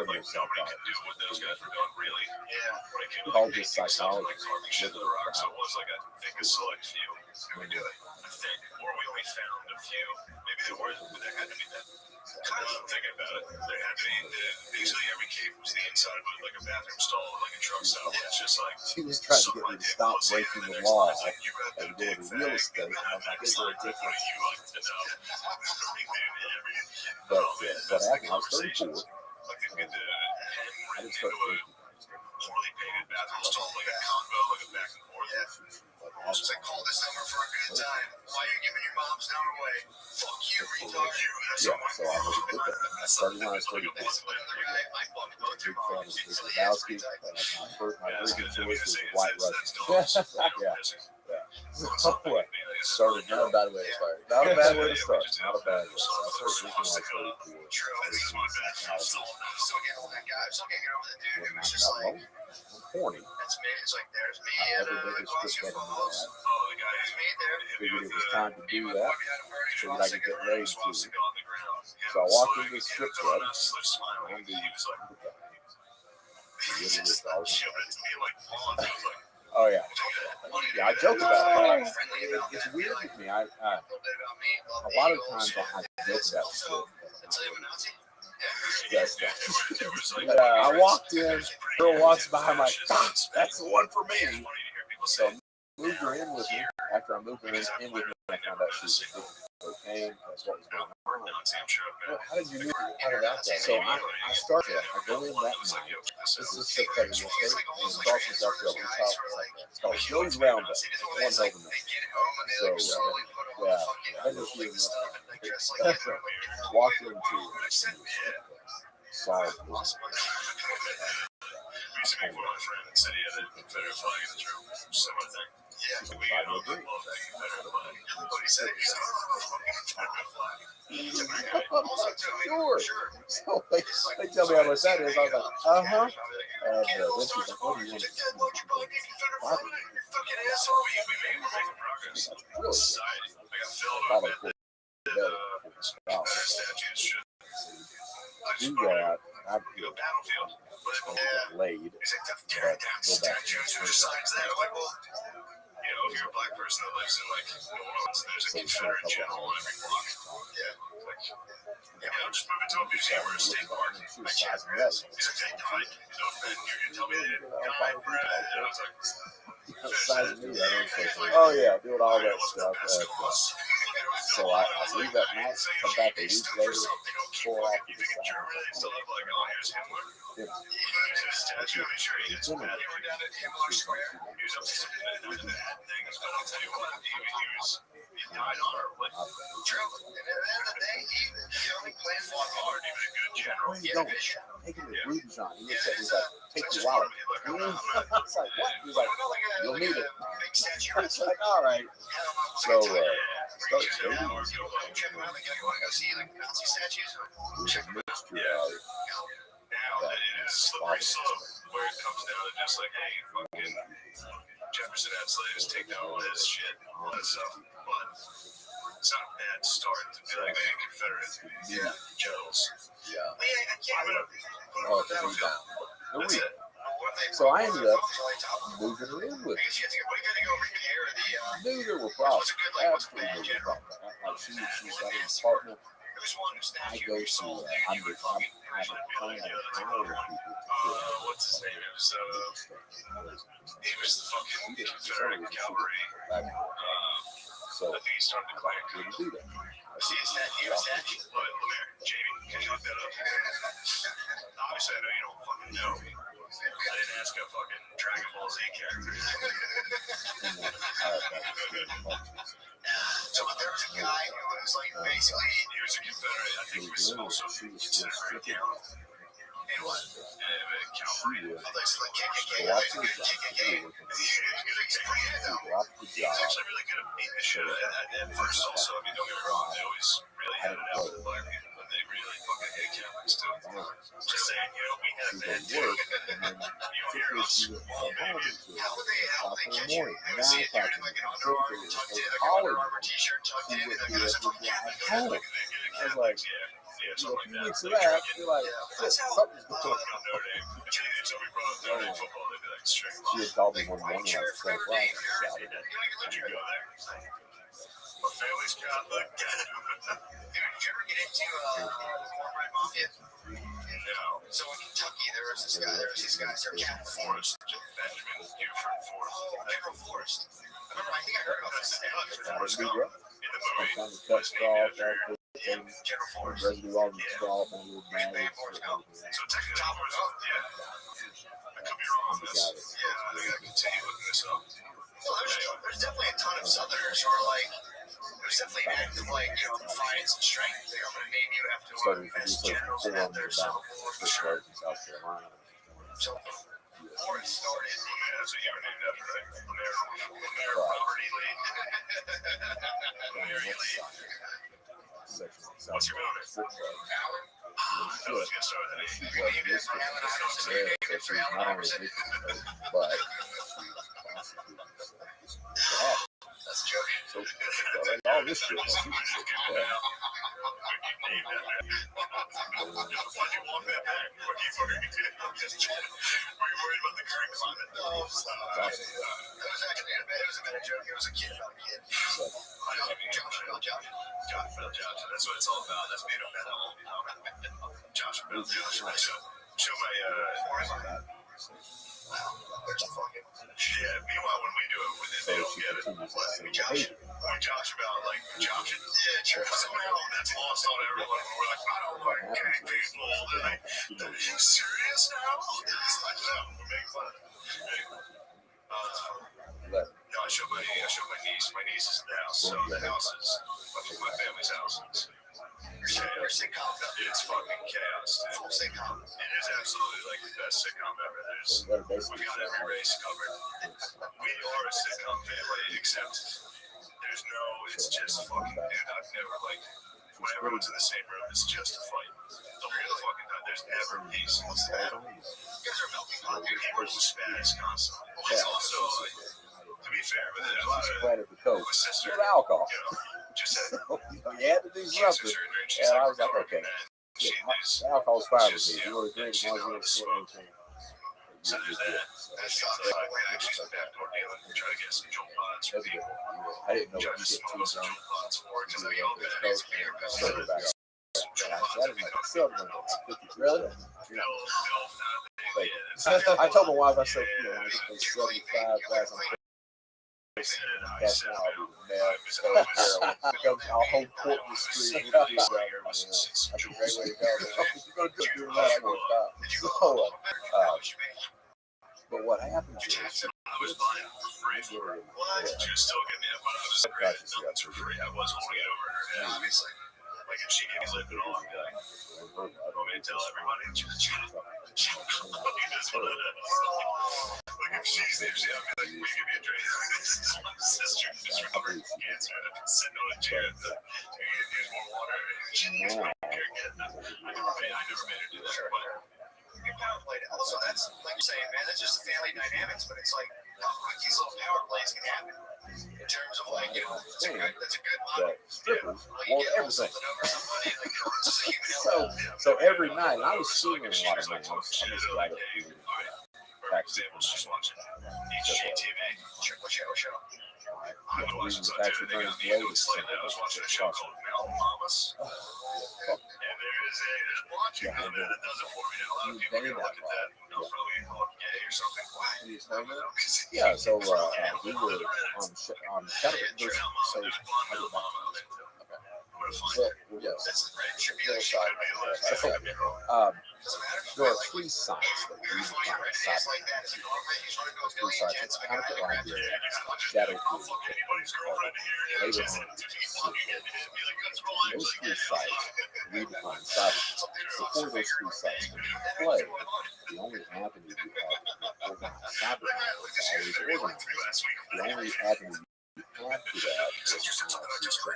like nobody could do what those guys were doing, really. Yeah, when it came to like painting stuff and like carving shit into the rock, so it was like I think a select few who would do it. I think, or we only found a few. Maybe there were, but there had to be that. Kind of thinking about it, there had to be basically every cave was the inside of like a bathroom stall or like a truck stop. It's just like she was trying to get me to stop breaking the law and go to real estate. I was like, is there a difference? But what happened? I was 34. I didn't start breaking. Poorly painted bathroom stall, like a convo, like a back and forth. Yeah. It's like, call this number for a good time. Why are you giving your mom's down away? Fuck you, retard. Yeah, so I was a good guy. I started when I was 34. Big fan of Big Lebowski. My first choice was White Russian. Yeah. What? Started not a bad way to start. Not a bad way to start. Not a bad way. So I started drinking when I was 34. I'm still getting over that guy. I'm still getting over the dude who was just like, I'm horny. that's me. It's like, there's me I and never did Glossy this Falls. that. Oh, the guy who's me there. Figured it was time to do that. Figured I could get laid too. So So I walked into the strip club. I'm the Oh yeah. Yeah, I joke about it. It's weird with me. A lot of times I joke about it. Yes, I walked in, girl walks by, I'm like, that's the one for me. So I moved her in with me. After I moved her in with me, I found out she was addicted to cocaine. That's what was going on. Well, how did you know? How did that go? So I started. I go in that night. This is strip club in the state. And Boston, South Carolina. It's called Joe's Roundup. It's one hell of a night. So yeah, I know she was walked into solid. Recently, one friend said he had a Confederate flag in his room. So I think, yeah, we got all that Confederate flag. But he said he's Confederate flag. Sure. So they tell me how much that is. I was like, uh-huh. And then she's like, what do you want? Fucking asshole. We made progress. Really? Society. I got filled Probably up. Statues. Do that. I'd feel Battlefield. laid. He's like, tearing down statues. Who decides that? I'm like, well, you know, if you're a black person that lives in like New Orleans, there's a Confederate general on every block. Yeah. Like, you know, just move it to a museum or a state park. I can't. He's like, they died. You know, then you're gonna tell me they didn't die, Brad? And I was like, oh yeah, doing all that stuff. So I leave that night, come back a week later, pour off to the side. died honorably. True. And at the end of the day, he only fought hard. He was a good general. Where are you going? Take him to Ruby's on. He looks at me he's like, take your wallet. I was like, what? He's like, you'll need it. I was like, all right. So, started dating. It was a mixture of Now it is slippery slope where it comes down to just like, hey, fucking Jefferson had slaves, take down all his shit, all that stuff. But it's not a bad start to be like, hey, Confederate generals. yeah. I can't remember. Oh, the rebound. The rebound. So I ended up moving her in with. Knew there were problems. Absolutely there were problems. Like she's got an apartment. I go to I'm trying to hire people to what's his name? It was he was the fucking Confederate cavalry. so I think he started the Klan. couldn't do that. See his head, but Lemire, Jamie, can you look that up? Obviously, I know you don't fucking know. I didn't ask a fucking Dragon Ball Z character. So there was a guy who was like basically he was a Confederate. I think he was also considered a general. He was cavalry. He's actually really good at beating the shit at first. Also, I mean, don't get me wrong, they always really had it out with black people, but they really fucking hate Catholics too. Just saying, we had that too. You don't hear us. How would they catch you? They would see it during like an Under Armour tucked in, like an Under Armour t-shirt tucked in, and they're just fucking Catholic. I was like, yeah, something like that. weeks of that, you're like, That's how something's going on. Notre Dame. So we brought up Notre Dame football, they'd be like, straight She had called me one morning, I was like, wow, you don't even let you go there. My family's Catholic. Dude, did you ever get into Corporate Mafia? No. So in Kentucky, there was these guys, they're Catholic. Forrest, Benjamin Buford Forrest. General Forrest. I think I heard about this. Forrest Gump in the movie. sometimes cut straw, General Forrest. residue all the straw, and we'll Big Bang Forrest Gump. So technically, Tom was up. Yeah. I could be wrong on this. Yeah, I gotta continue looking this up. Well, there's definitely a ton of Southerners who are like, there's definitely an act of like, defiance and strength there, but maybe you have to as generals and have their civil war for sure. South Carolina. So, before it started, that's what you were named after, right? Mayor Property Lane. Mary Lane. What's your middle name? I was gonna start with an A. You guys don't have an Irish name, so she's not only But that's a joke. so all this shit. Why'd you walk that back? What you fucking did? Were you worried about the current climate? No, it was actually it was a better joke. It was a kid about a kid. Josh Bell Josh. That's what it's all about. That's made up that whole, Josh Bell Josh. Show my meanwhile, when we do it with it, they don't get it. We Josh about like Josh. Yeah, somehow that's lost on everyone. We're like, I don't like gay people. They're like, are you serious now? It's like, no, we're making fun of it. No, I showed my niece. My niece is in the house, so the house is my family's house. It's fucking chaos. Full sitcom. It is absolutely like the best sitcom ever. We've got every race covered. We are a sitcom family, except it's just fucking, dude, I've never like, when everyone's in the same room, it's just a fight. The whole fucking time, there's never peace. What's that? You guys are melting pot, dude. People are spaz constantly. It's also, to be fair, but there's a lot of my sister, alcohol. Just had You had to do cancer something. surgery, and she's And I like was like, recovering, okay. man. She is, Alcohol's fine with Just, me. You were great as she's long not as a you smoke. So there's that. That's like we actually some backdoor dealing to try to get some jolt pods for people. I didn't know Try to what you get smoke too some drunk. jolt pods for it because we all got it. It's beer bells. Sober back. Some jolt And I pods said, that we like, don't silver, know. 50 really? Bill found it. Like, Yeah, that's I told my wife, I said, when I get those 75,000 cash now, I'll be mad. I'll hold court in the street. That's a great way to go. You're going to do that. I go, but what happens is, I was buying for free. What? She was still getting it, but I was great. Nothing's for free. I was holding it over her head, obviously. Like if she gave me lip it on, want me to tell everybody? Like if she's there, she'll be like, "Will you give me a drink?" My sister just recovered from cancer. I've been sitting on a chair. Here's more water. She needs me to get nothing. I never made her do that. Also, that's like you're saying, man. That's just family dynamics. But it's like these little power plays can happen in terms of like, you know, that's a good model. Strippers want everything. So every night, and I was stealing a lot of money. I was glad that we examples, just watching HGTV. Check what show. I was watching something too. They got me into it slightly. I was watching a show called Mountain Mamas. And there's a blonde chick on there that does it for me now. A lot of people are gonna look at that. They'll probably call it gay or something. Yeah, so we were on Counterfeit versus so yes. There are three sites that we find three sites. It's Counterfeit Library, Shadow Crew, later on. Those three sites redefine cyber. Before those three sites can play, the only avenue you have to organize cyber is always organized. The only avenue you have to that is rolling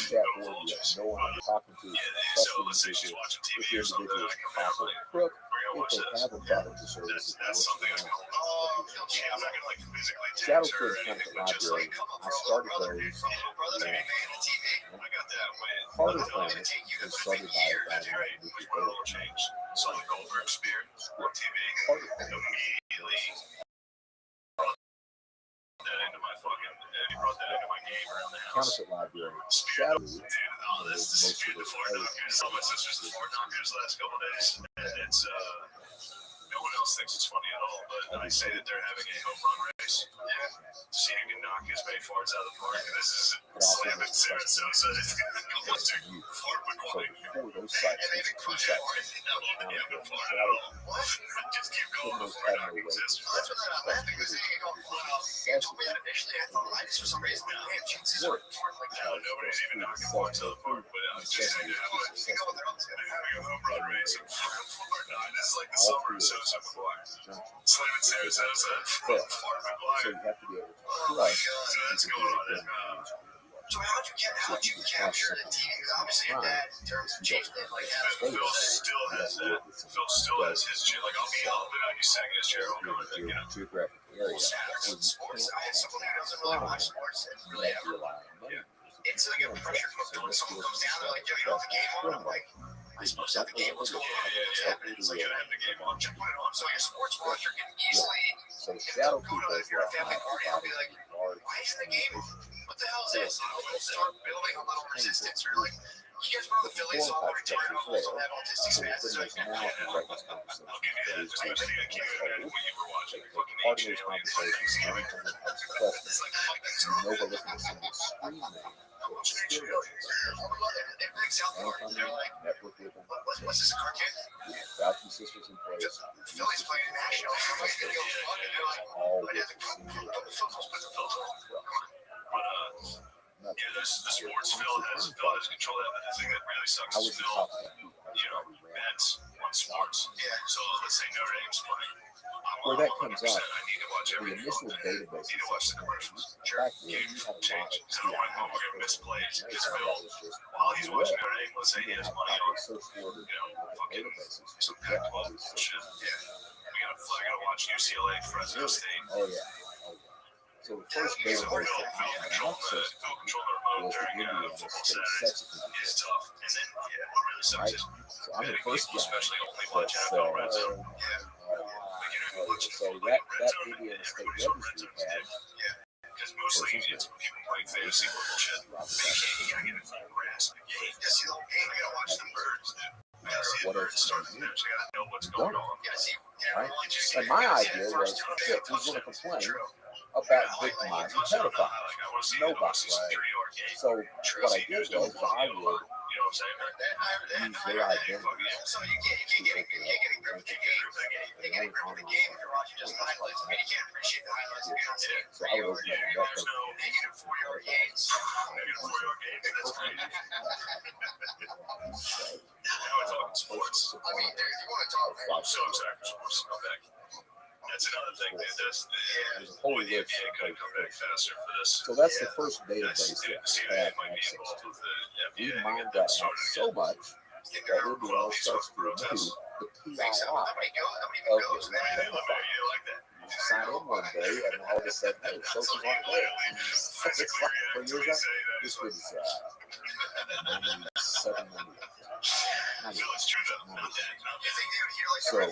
chat board, you have no one you're talking to, especially if your individual is a possible crook, if they have a product or service, Shadow Crew Counterfeit Library, I started those Harder Planet was started by a guy named Ricky Goldberg. So the Goldberg Spear on TV immediately into my fucking, he brought that into my game around the house. Counterfeit Library. Shadow. This is the Fort Knockers. All my sisters the Fort Knockers last couple of days. And it's, no one else thinks it's funny at all, but I say that they're having a home run race. Yeah. See who can knock his Bay Forts out of the park. This is slamming Sarasota. Fort McCoy. Before those sites, Just keep going before it exists. That's what I'm laughing because you go, you told me that initially. I thought I just for some reason, nobody's even knocking forts out of the park, but I'm just saying they're having a home run race. This is like the summer of Sosa McGuire. Slamming Sarasota. So you have to be able to trust people who are going to So how'd you capture the TV? Because obviously your dad, in terms of changing it like that. Phil still has that. Phil still has his chair. Like I'll be sitting in his chair all going, you know. Geographic area. Sports. I had someone who doesn't really watch sports and really ever until you get pressure cooked on. Someone comes down, they're like, yo, you know the game on? I'm like, I supposed to have the game. What's going on? Yeah. It's like, you gotta have the game on. Put it on. So like a sports watcher can easily, if you're a family party, I'll be like, why is the game on? What the hell is this? And we'll start building a little resistance. We're like, you guys know the Phillies all retired uncles don't have autistic spasms. Like, I'll give you that. Especially I can't imagine when you were watching fucking HJ on Thanksgiving. It's like, you know, but looking at some of the screen name. they're like, what's this, a cartoon? Vouching Sisters in place. Phillies playing national. Everybody's gonna go fun. And they're like, All I have to put the filters on. But the sports Phil has control of that. But the thing that really sucks is Phil, bets on sports. Yeah. So let's say Notre Dame's playing. Where that comes out, I need to watch the every initial database need to watch the commercials. back then, you had a lot Change. of So I don't want to miss plays. Because Phil, while he's watching Notre Dame, let's say he has money on, search order fucking databases. some Pac-12 bullshit. Yeah. I gotta watch UCLA, Fresno State. Oh yeah. So the first database that I had access to was the Indiana State Sex Offender. It's tough. And then, what really sucks is So I'm the first guy especially only that watch NFL Red Zone. so that Indiana State registry had Because mostly it's people playing fantasy football shit. You gotta get it full grasp. You gotta see the whole game. You gotta watch the birds, dude. You gotta see the birds start to finish. You gotta know what's going on. You gotta see. right? And my idea was, shit, who's going to complain about victimizing pedophiles? Nobody. So what I did was I would what I'm saying? use their identity. So you can't get a grip with the game. You can't get a grip with the game if you're watching just the highlights. I mean, you can't appreciate the highlights if you're not seeing So I would open it up. there's no negative 4-yard gains. Negative 4-yard gains. That's crazy. Now we're talking sports. I mean, you want to talk about I'm so excited for sports to come back. That's another thing, man. That's the NBA could come back faster for this. So that's the first database that I have access to. We mine that out so much that we'll be all starts to do the PII of this. You sign in one day and all of a sudden, hey, socials aren't there. It's like 4 years ago. This was 97, 98. So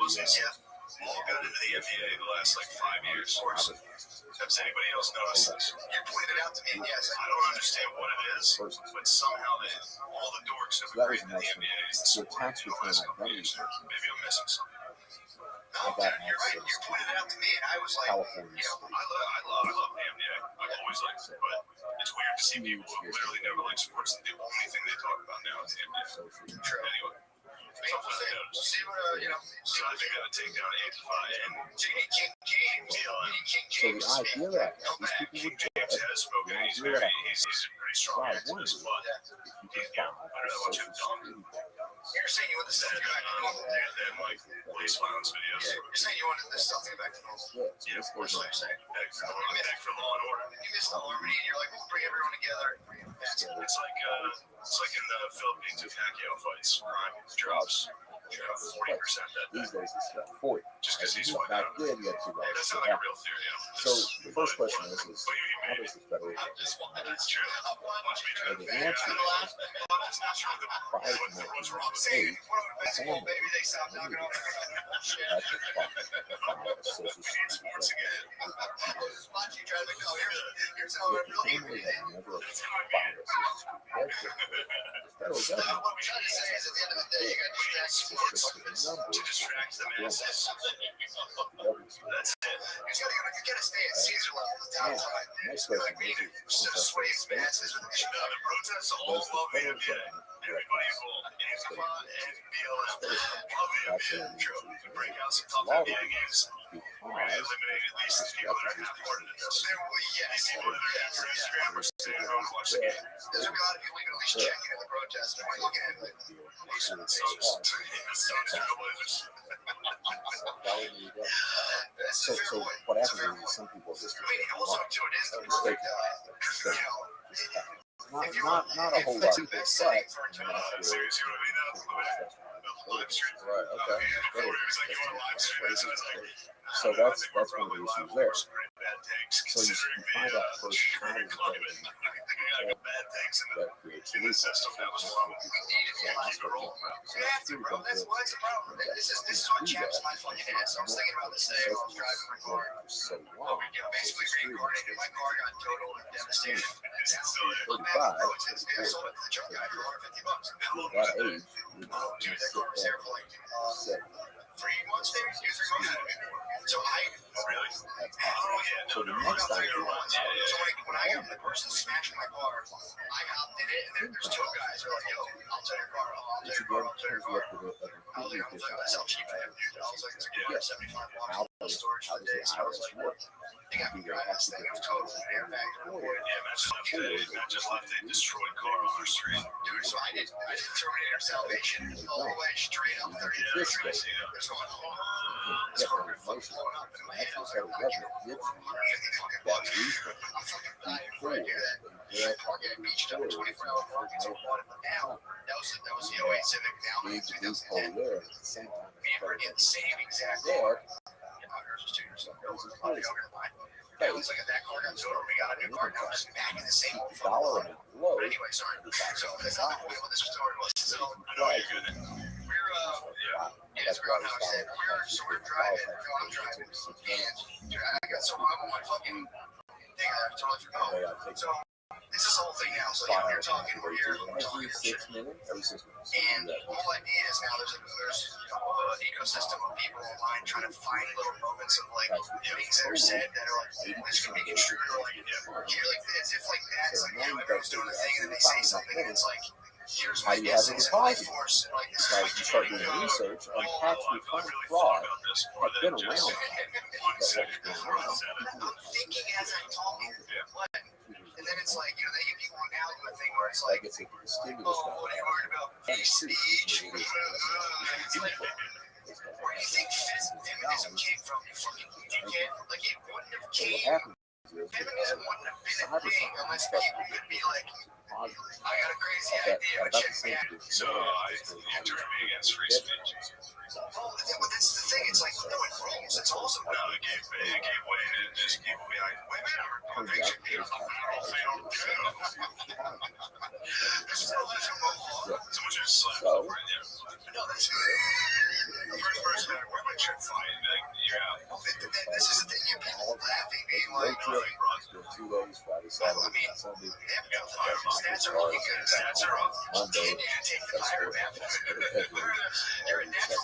the next day, all got into the NBA the last like 5 years. Has anybody else noticed this? You pointed it out to me, yes. I don't understand what it is, but somehow all the dorks have agreed that the NBA is the sport tax in the last couple of years. Maybe I'm missing something. I got You're right. You pointed it out to me, and I was like, California. I love the NBA. I've always liked it, but it's weird to see people who literally never like sports. The only thing they talk about now is the NBA. True. Anyway. See what so I think I would take down 85 and J.D. King James. So the idea that these people would James has spoken. He's pretty strong into this, but I don't know what you've done. You're saying you want the stuff to go back to normal? And like police violence videos. You're saying you wanted this stuff to go back to normal? Yeah, of course I'm saying. Back for law and order. You missed the harmony and you're like, we'll bring everyone together. It's like in the Philippines with Pacquiao fights. Crime drops 40% that these days it's 40. Just because he's white. Back then you had $2. That's not like a real theory. So the first question is how does the federal That's true. and the answer is prior to 1998, family had to file a social security if the family had never filed a social security the federal government to distract the masses. That's it. You gotta stay at Caesar level at the time. Next question Instead of swaying masses with the protests all love the NBA. Everybody involved. Antifa and BLM. Love the NBA. True. Break out some tough NBA games. We eliminate at least the people that are half-hearted in this. Yes. People that are for Instagram or stay at home watch the game. There's a lot of people who can at least check in at the protest. Why look at it? So what happens is some people just Also, too, it is the perfect, not a whole lot of people, live stream. right, okay. Before it was like you want to live stream this, and it's like, So that's one of the issues there. bad takes. So you find out first how to climate. I got bad takes that creates in the system. That was wrong. We need to keep it rolling. You have to, bro. That's why it's a problem. This is what chaps my fucking ass. I was thinking about this today while I was driving my car. So long. Basically reincarnated. My car got totaled and devastated. It's still there. 35. I sold it to the truck guy for $150. How long was That that? age, Dude, that car was there for like 3 months, maybe 2-3 months. So I really, so the next time so when I got the person smashing my car, I hopped in it, and then there's 2 guys who are like, "Yo, I'll tell your car, I'll tell your car, I'll tell your car." I was like, "I'll tell you, that's how cheap I am, dude." I was like, "It's like $75 storage for the day." So I was like, "They got me driving this thing. It was total airbag. Yeah, just left a destroyed car on our street, dude. So I did Terminator Salvation all the way straight up 39th Street. It's going, this car got fucking blown up in my head. I was like, $150 bucks. I'm fucking dying before I do that. Parking at Beach Town, 24-hour parking, so I bought it now. That was the 08 Civic. Now it's 2010. We were in the same exact car. Hers was 2 years old. It was like that car got totaled. We got a new car now. It's back in the same old fucking car. But anyway, sorry. So that's not the way what this story was. So I know you're good. It's around how I said we're driving. I'm driving. And dude, I got so I'm on my fucking thing. I totally forgot. So this it's this whole thing now. So you know, you're talking, we're here, we're talking Every 6 minutes. Every 6 minutes. and the whole idea is now there's an ecosystem of people online trying to find little moments of like things that are said that are like this could be construed or like you're like as if like that's like everyone's doing a thing and then they say something and it's like here's How my do you have guess it and life positive? force and like this is Because my you start doing research on tax refund fraud have been around. I'm thinking as I'm talking, but and then it's like then you get one out to a thing where it's like, Like it's a stimulus. oh, what are you worried about? Free speech. It's like, where do you think feminism came from? You fucking dickhead. Like it wouldn't have So what came. happens is Feminism wouldn't have been a thing unless people could be like, I got a crazy idea, but check me out. So you turned me against free speech. Well, but that's the thing. It's like, no, it rules. It's awesome. No, it gave way to just keep behind women or picture people. There's no religion of law. So much as So- no, that's the first person I wear my shirt fine. You're out. This is the thing. You people laughing, being like, It's been 2 days, Friday, Saturday, Sunday, stats are looking good. Stats are up. Monday. Continue to take the higher path. You're a natural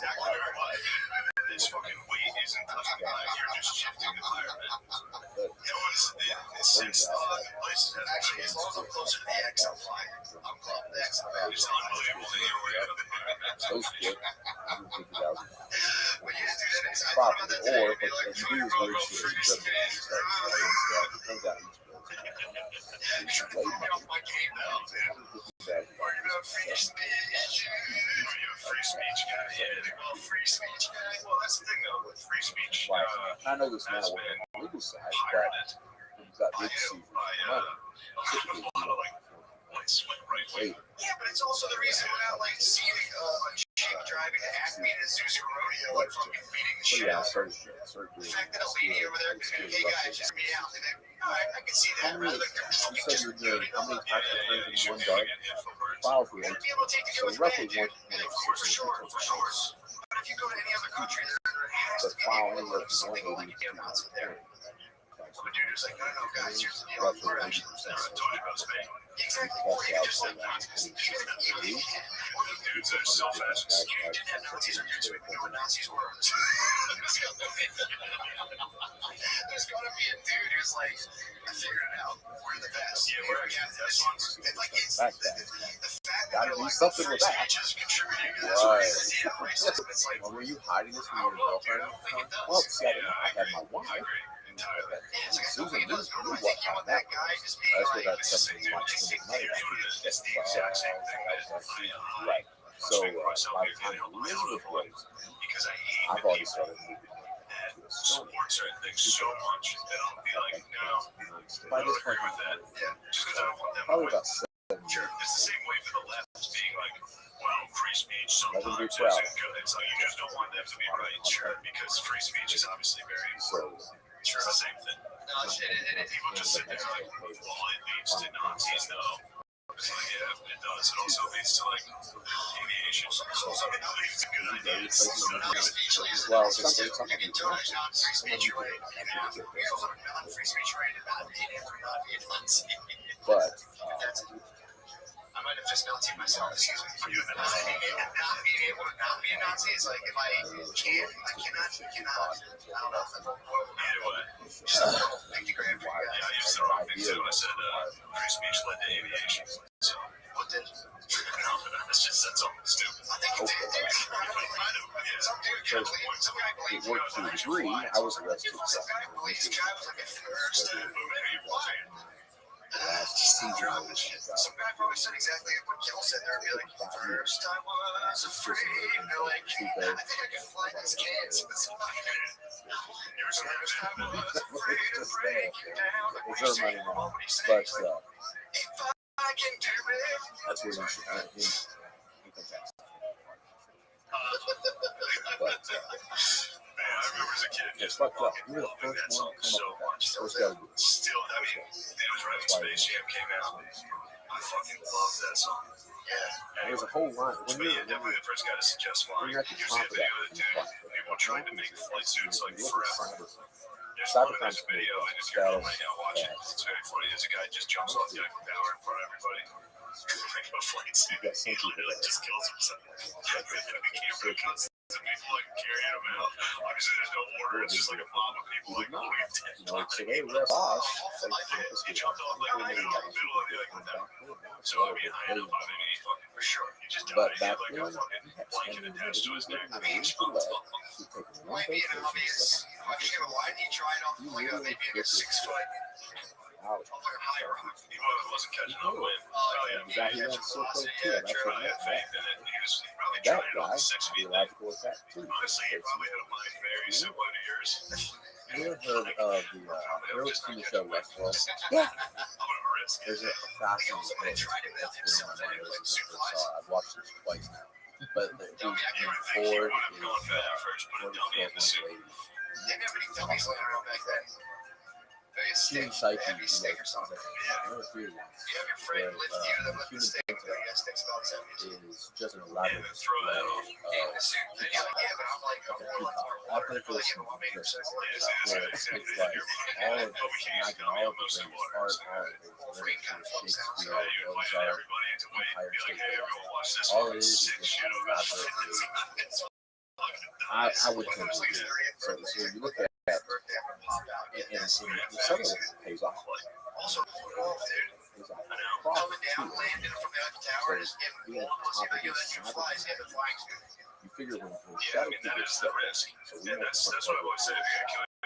this fucking weight isn't touching the high. You're just shifting the higher bit. It's since places have actually, as long as I'm closer to the X, I'm fine. I'm close to the X. It's unbelievable that you're way up there. so split, $150,000. But yeah, dude, I thought about Property, that today. or I'd be like, if you do is weird shit, free it doesn't speech. comes out each bill. You're trying to put me off my game now, dude. Worried about free speech. Are you a free speech guy? Yeah, well, free speech guy. Well, that's the thing though with free speech. Right. I know this now on the legal side, but you've got big seizures of money. Typically, A lot of like swing right way. wait, Yeah, but it's also the reason we're not like seeing a chick driving to Acme to Zuzu Rodeo and fucking beating the so shit yeah, I out of her. started The doing fact that a lady over there could hey guys, just me out. And then, all right, I can see that. How many- Rather than you said you're doing how many types of things in one you're dark? File for gonna each. be able to take the So good with roughly bad, dude. one For sure, for sure. But if you go to any other country, there has But to be file anyone anywhere like from something like 180 a to damn Nazi there. 210. But dude, it's like, no, guys, here's the deal. Roughly We're 80%. actually talking about Spain. Exactly. Or even just like Nazis. Even dudes that are so fast. You didn't have Nazis on YouTube. You know what Nazis were. There's gonna be a dude who's like, I figured it out. We're the best. Yeah, we're the best ones. Like it's the fact that Gotta they're do like something with that. speech is contributing to this Right. racism. It's like, Well, were you hiding this from oh, your look, dude, I girlfriend? don't think it does. Well, see, I had my wife. Entirely. It's like, I don't Susan think it does. knew But I what think you want that that guy just being That's like, what that's this something dude, like it's in the money. it's the exact same thing. Right. So by the time Elizabeth was, Because I hate I've already started moving to a stone. support certain things so much that I'll be like, no, By I this don't point, agree with that. Yeah, just because I don't want them to probably win. about 7 Sure. years. It's the same way for the left being like, well, free speech Let them be sometimes proud. isn't good. It's like you just don't want them to be right. Sure, because free speech is obviously very So sure the same thing. No, people just sit there like, well, it leads to Nazis though. It's like, yeah, it does. It also leads to like aviation. So it leads to good ideas. Free speech leads to well, Nazis too. some You can turn non-free speech right. You can have non-free speech right and not be a Nazi. but I might have just Nazi myself, excuse me. Not being able to not be a Nazi is like if I can't, I cannot, I don't know. Either way. Just 50 grand for you guys. Yeah, I used the wrong thing too. I said free speech led to aviation. So, what did? No, that's just said something stupid. I think it did, dude. Some dude can't believe, some guy it believes worked to a degree. I was arrested some guy believes this guy was like a first. Maybe why? last Some guy probably said exactly what Gil said there. Be like, first I was afraid. They're like, I think I can fly these kids. But first I was afraid to break you down. Like, what do you say? What do you say? But If I can do it. that's where you should have income tax. But Man, I remember as a kid. it's fucked up. You're the first one to come up with that. First gotta do it. Still, I mean, it was right when Space Jam came out. I fucking love that song. Yeah. There's a whole line. But yeah, definitely the first guy to suggest When flying. you're at the Here's top the of that, video of the dude. People trying to make flight suits like you look at forever. cyber, Cybercrime's video, and if you're not right now watching, it's very funny. There's a guy just jumps off the Eiffel Tower in front of everybody. Like a flight suit. He literally just kills himself. The camera cuts to people like carrying him out. Obviously, there's no order. It's just like a mob of people like moving him dead. He jumped off like right in the middle of the like whatever. So I mean, I ended up finding any fucking for sure. He just died. He had like a fucking blanket attached to his neck. might be an obvious. I'm just gonna lie. He tried off like maybe a 6 foot. Like a high rock. He wasn't catching up with. Oh yeah, He went so close too. I That's had faith in it. He was probably that trying it on guy. the 6 feet. Theological attack too. Honestly, he probably had a mind very similar to yours. You ever heard of the Harold TV show Westworld? Yeah. I'm gonna risk it. There's a fascinating book that's been on my list. I've watched it twice now. But the I think he would have gone fat at first, put a dummy in the suit. Didn't have any dummies laying around back then. Human psyche, heavy stick or something. You have your friend lift you, then lift the stick. That stick's about 70. Is just an elaborate Throw that off. in the suit. Yeah, but I'm like, I'm more like I think there's some It's where it's like all of the imagine all of the things, art, all of the literature, Shakespeare, Mozart, everybody into wait. Empire Be like, State hey, Building. everyone watch this All fucking it is sick just shit an about elaborate I would tend to do it. So you look at it, and some of it pays off. Also, There's a cross coming down, landing from the Eiffel Tower, and getting one plus you know that flies in the flying suit. You figure when Yeah, I shadow mean, that people is the step in, risk. so we And went that's from what I always say. If you're going to kill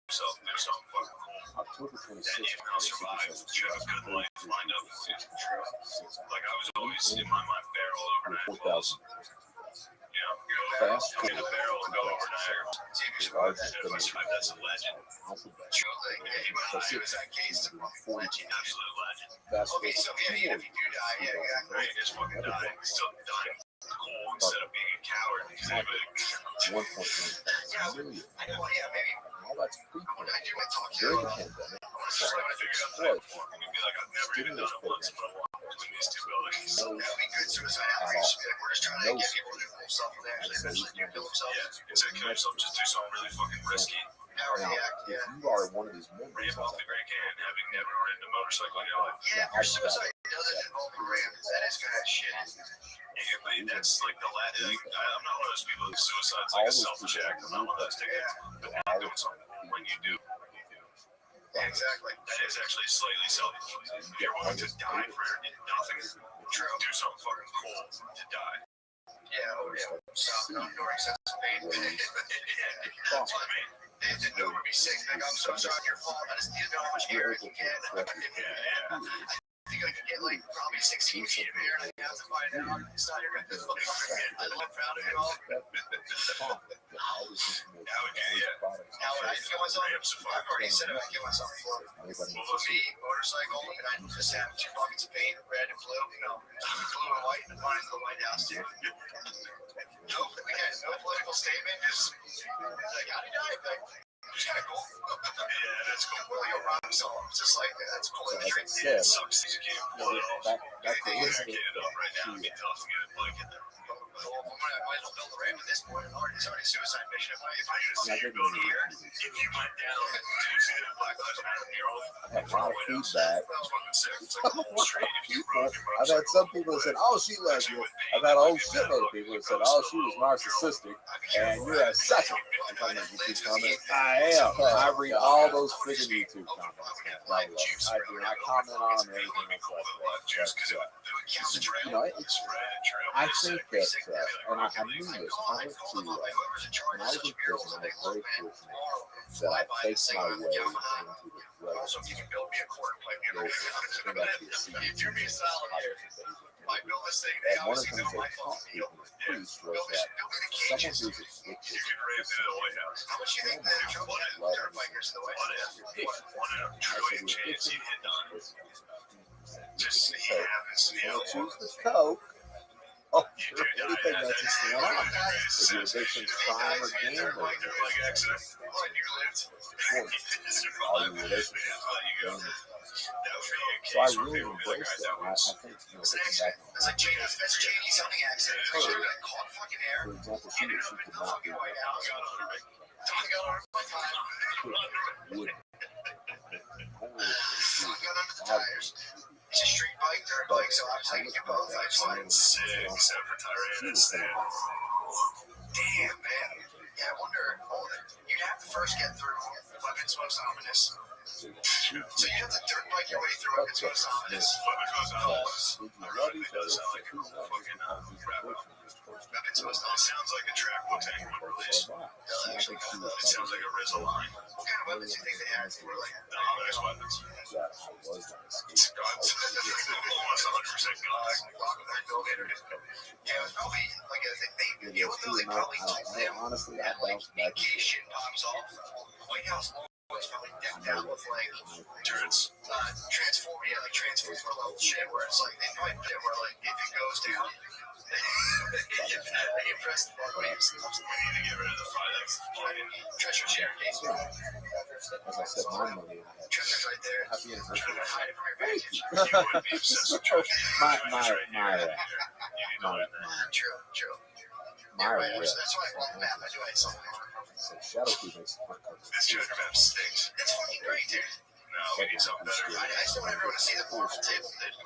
yourself, do something fucking cool. October And 26th, if you'll survive, you have a good life lined up for you. Like, I was always in my mind, barrel over Niagara Falls. 4,000. You know, Fast in a barrel and go over Niagara. largest If I survive, that's a legend. He was that case of legend, absolute legend. Fast Okay, so yeah, if you do die, yeah, exactly. Right, just fucking die. Still dying cool instead of being a coward. Because anybody, 1.1 million. I know, yeah, maybe. All that's pre When I do my talk during here, the I pandemic. want to just like figure out that before. I'm gonna be like, I've never even done it once, but I walk between these two buildings. No, That would be good suicide outreach. We're just trying to get people to do cool stuff and actually eventually do kill themselves. Yeah, instead of killing yourself, just do something really fucking risky. Power Now, react, if yeah. you are one of these members, Ramp off the Great Canyon, having never ridden a motorcycle in your life. Yeah, Yeah, if your suicide doesn't involve a ramp, that is kind of shit. Yeah, but that's like the last. Like, I'm not one of those people who suicide's like a selfish act. I'm not one of those tickets. But then you're doing something cool when you do. Yeah, exactly. That is actually slightly selfish. You're willing to die for nothing. True. Do something fucking cool to die. Yeah, oh yeah. Stop ignoring sense of pain. Yeah, that's what I mean. It would be sick. Like, I'm so sorry, your fault. I just need to know how much air I can get. Yeah. I think I can get like probably 16 feet of air, and I have to find out. It's not your guys' fucking I love proud of it all. How would you, yeah. How would I kill myself? I've already said I kill myself before. Well, for me, motorcycle, and I just have 2 buckets of paint, red and blue. You know, blue and white, and mine's the White House too. Nope, again, no political statement. Just like, how did I die? It's kind of cool. Yeah, that's cool. Well, you'll rock song. Just like that. That's cool. like I said, It sucks. You can't pull it off. that's the You list can't get it up right now. It'd be tough to get it like in there. Well, I might as well build a ramp at this point. It's already a suicide mission. If I just see you build here, if you went down to see that Black Lives Matter mural, I had a lot of feedback. that's fucking sick. It's like a whole street. If you rode your I've had some people that said, "Oh, she loves you." I've had a whole shitload of people that said, "Oh, she was narcissistic," and you're a sucker. I'm talking about YouTube comments. I am. I read all those freaking YouTube comments. I do. I comment on them and everything else like that. But, you know, it's. I think that, and I knew this. I went to when I was in prison. I was very fortunate that I faced my way into the drugs. So you can build me a quarter pipe. If you're being solid here, I build this thing. and one of the things they taught people in the priest was that someone who's You addicted could ramp into the White House. How much you think that dirt bikers in the White House? One in a trillion chance you hit on. Just happens. You know, choose the coke. Oh, you sure, do anything die. that's just one off. If your addiction's crime or gambling, Like accident. Like you lived. all your relationships, so I really embrace that. I think, you know, looking back on It's like Cheney's hunting accident. She got caught fucking air. for example, she could not be White House. I got on my would. Shotgun under the tires. It's a street bike, dirt bike, so I'm taking you both. I just wanted sick, except for Tyrannus. Damn, man. Yeah, I wonder. You'd have to first get through Weapons Most Ominous. So you have to dirt bike your way through Weapons Most Ominous. Weapons Most Ominous. It does sound like a fucking rap album. Weapons Most Ominous sounds like a track Wu-Tang would release. Actually, it sounds like a RZA line. What kind of weapons do you think they had for like the ominous weapons? Guns. Almost 100% guns. Yeah, it was probably like they probably told them Honestly, that like in case shit pops off, White House was probably decked out with like turrets, transformer level shit where it's like they probably did where like if it goes down, they impress the waves. We need to get rid of the treasure share case. as I said, my money. Treasure's right there. Happy anniversary. Hide it from your vantage. My Right, that's why I love the map. I do it something. So Shadow Key makes the front cover. This treasure map stinks. It's fucking great, dude. No, we need something better. I still want everyone to see the board table, dude.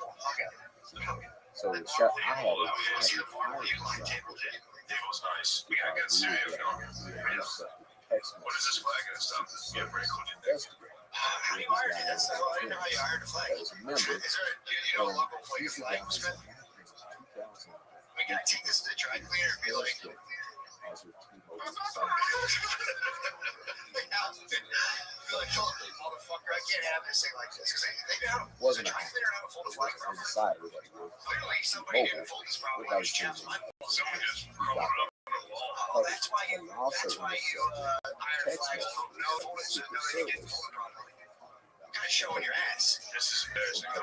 So the Shadow, I had We didn't see the board. You like table, dude. Table's nice. We got good studio going. What is this flag gonna stop this? Yeah, break on it. How do you hire it? That's I didn't know how you hired a flag. As a member, Is there a local flag smith? We gotta take this to the dry cleaner and be like, motherfucker, I can't have this thing like this. Because they got wasn't a dry cleaner and have a folded flag around. inside. Clearly, somebody didn't fold this properly. Someone just crawled it up on the wall. Oh, that's why you hired flags. No, fold it. No, they didn't get folded properly. Kind of showing your ass. This is embarrassing. I'm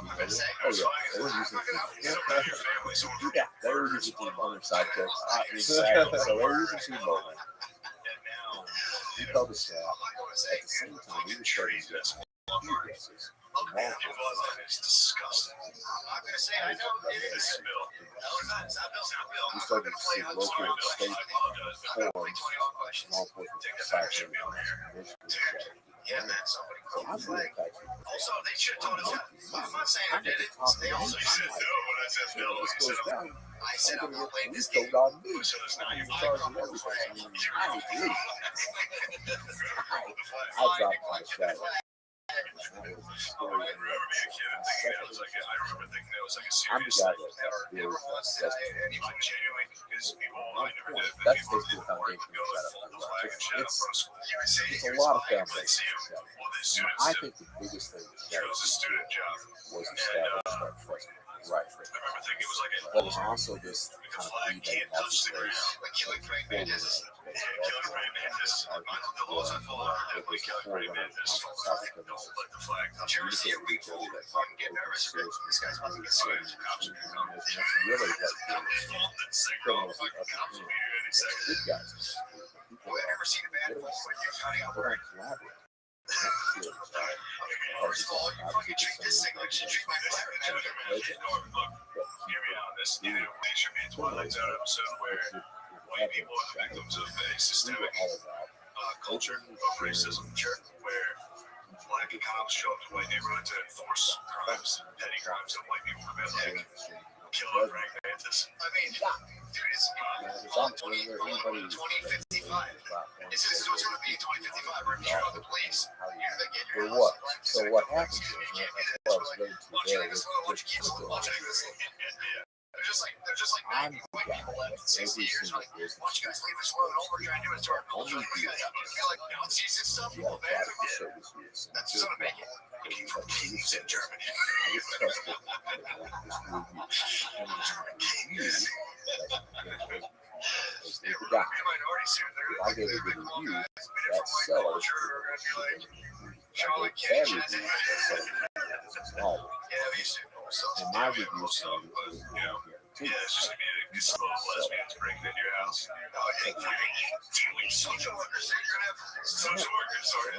not gonna say. Oh yeah, they were using Your family, so yeah, they were using other sidekicks. Exactly. So they were using T-Mobile. He called us at the same time we were starting to get some pieces. It's disgusting. I'm not gonna say I know it is. No, it's not. It's not Bill. It's not Bill. We started to see local and state forums, law enforcement society, Yeah, man. Somebody so I'm really affected. also, they should have told us that. I'm not saying I did it. They also said no when I said Bill. This goes down. I said I'm gonna play this Police game. told on me. So there's not I'm in even charge of everything. I agree. I dropped my shadow. I remember being a kid and thinking it was like I remember thinking it was like a I'm the serious guy thing. Never was anyone genuine because people I never did. That's People basically the didn't work, foundation go of and fold the flag and shit up It's front of school. USA, a here's lot of flag, foundations. let's see 'em. Well, the students I did. think the biggest thing It was a student job. was established at first. Right. I remember thinking it was like But there's also this the kind of flag eBay can't touch the ground. marketplace. Like killing praying mantis. Yeah, killing praying mantis. I know the laws I follow are definitely killing praying mantis. Don't let the flag touch. You ever see a weak fool that fucking get nervous? This guy's about to get sued. Cops are coming. That's really what Criminals fucking cops will be here any second. good guys. Well, have you ever seen a bad fool when you're cutting up They right? don't collaborate. First of all, you fucking treat this thing like you should treat my flag. Look, hear me on this. You know, there should be a Twilight Zone episode where white people are the victims of a systemic culture of racism, where black cops show up to white neighborhoods to enforce crimes, petty crimes that white people commit, like killing praying mantis. I mean, dude, it's 2055. This is what's going to be 2055. We're here on the police. You're gonna get your For what? So what happens is, that's what I was getting to there, this was they're just like I'm white the guy people that left 60 every years. single Like, business why don't you guys leave us alone? All we're trying to do is do our culture. Only You're like, Nazis and stuff. you have Well, a man, private service use. that's just gonna make it. Looking for kings in Germany. I was trusted that this review. As the guy, Minority soon. They're if I gonna gave a be good like, review, from that my seller culture, we're gonna be like, if I gave a bad review, that seller is small. yeah, we used to know some And my stuff, review but, is you know, yeah, it's just like lesbians breaking into your house. Social workers, you're gonna have social workers are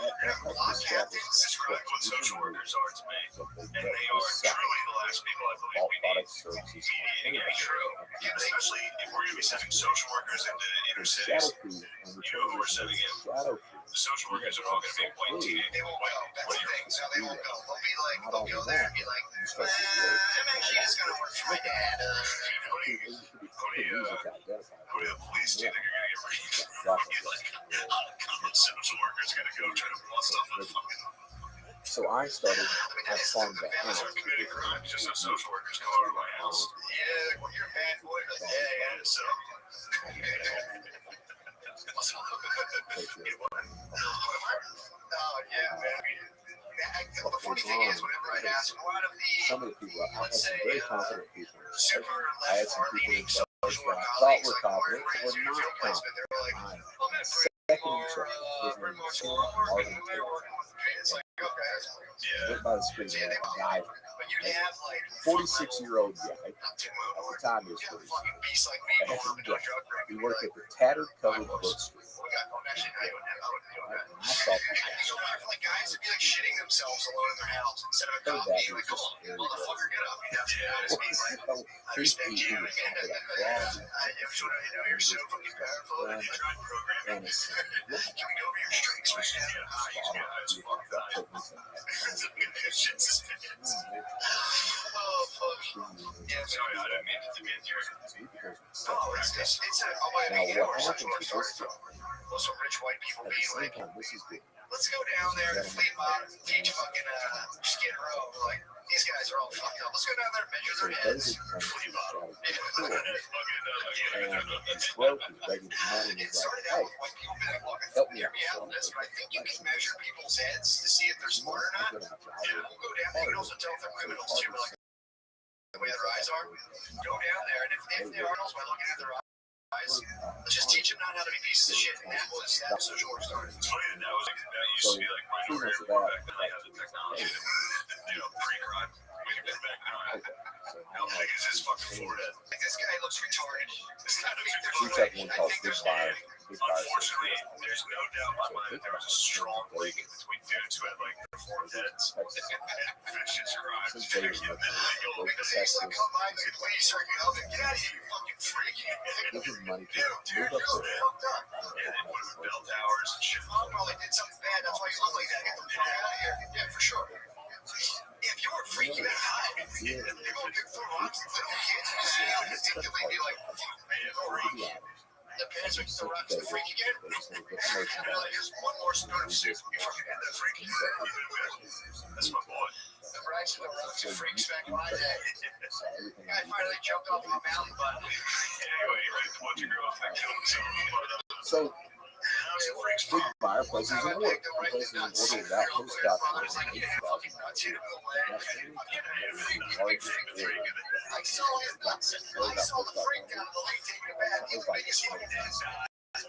describe what social workers are to me. And they are truly the last people I believe we need mediating any true. Especially if we're gonna be sending social workers into inner cities. You know who we're sending in. The social workers are all gonna be white teenagers. They won't go. That's the thing. So they won't go. They'll be like, they'll go there and be like, I'm actually just gonna work for my dad. How many police do you think are gonna get ready? Like, common social workers gonna go try to bust off the fucking. So I started at fun The families are committing crimes just so social workers come over to my house. Yeah, well, you're bad boy. Yeah, so. Oh, yeah, man. The funny thing is, whenever I ask a lot of the, some of the people, I had some very confident people. super I had left some far people leaning that social work I thought were colleagues confident, were not confident. they were like, I I'm gonna second more, check his bring name more was support, Martin and they're working with me. It's like, okay. Yeah. went by the screen So, yeah, of they a guy, but you'd have like 46-year-old guy. At the time he was 40. fucking beasts like me going up into a drug break. He worked at the Tattered Covered Bookstore. Actually, I wouldn't have. And I thought I'd be so bad for like guys to be like shitting themselves alone in their house instead of a cop that being was like, come on, very motherfucker, get up. That is me. Like, I respect you. I know you're so fucking powerful and you're trying to program. and it's Can we go over your strengths right now? Yeah, it's fucked up. Shit's just oh, fuck. Yeah, sorry, I didn't mean to demand your. Oh, it's a. Oh, wait, now you know where what sexual happens work is started this from? Those some rich white people at the being same like, time, this is good. let's go down there to Flea Market and teach fucking Skid Row. Like, these guys are all fucked up. Let's go down there and measure So their David heads. comes to Flea the Market. shadow and he's broke, he's begging for money, It he's like, started hey, out with white people being like, look, help me hear out. me out on this, but I think you can measure people's heads to see if they're smart or not. Yeah, we'll go down there. You can also tell if they're criminals too, like the way their eyes are. Go down there, and if they are criminals by looking at their eyes, let's just teach them not how to be pieces of shit. And that was social work started. It's funny that that used to be like minority report back then. They had the technology to pre-crime. We can back now. How big is his fucking forehead? Like, this guy looks retarded. This guy looks retarded. I think there's unfortunately, there's no doubt in my mind that there was a strong link between dudes who had like deformed heads and vicious crimes. Because he's like, come by, dude, please, sir, you help me. Get out of here, you fucking freak. Give him money to Dude, move up you're there. fucked up. Yeah, they put him in bell towers and shit. Mom probably did something bad. That's why you look like that. Get the fuck out of here. Yeah, for sure. If you were a freak, you would hide. People would throw rocks at little kids and just instinctively be like, fuck, man, throw rocks. The parents would throw rocks at the freak again. Here's one more spoon of soup. You fucking had that freak. That's my boy. Remember, I used to throw rocks at freaks back in my day. The guy finally jumped off my mountain, but anyway, you're ready to watch your girl that killed himself. So, big fireplaces in the work. The president ordered that post document in 2009. I saw the freak down in the lake taking a bath. He was the biggest fucking ass. I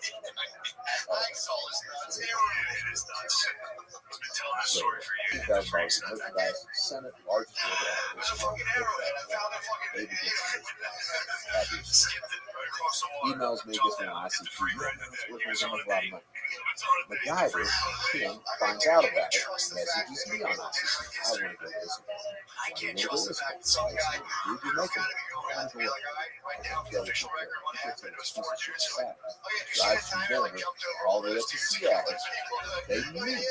saw his nuts. They were in his nuts. He's been telling this story for years. $2,000 Senate largest There's a fucking arrowhead. I found it fucking. Skipped it right across the water. emails me this one ICP. We're going to make a lot of money. MacGyver, Tim, finds out about it, messages me on ICP. I want to go listen. I can't trust the fact that some guy You'd be who's making got to be going out to be like, all right, write down the official record what happened. It was 4 years. You're like, oh yeah, you see that time I like jumped over all the way up to Seattle. They meet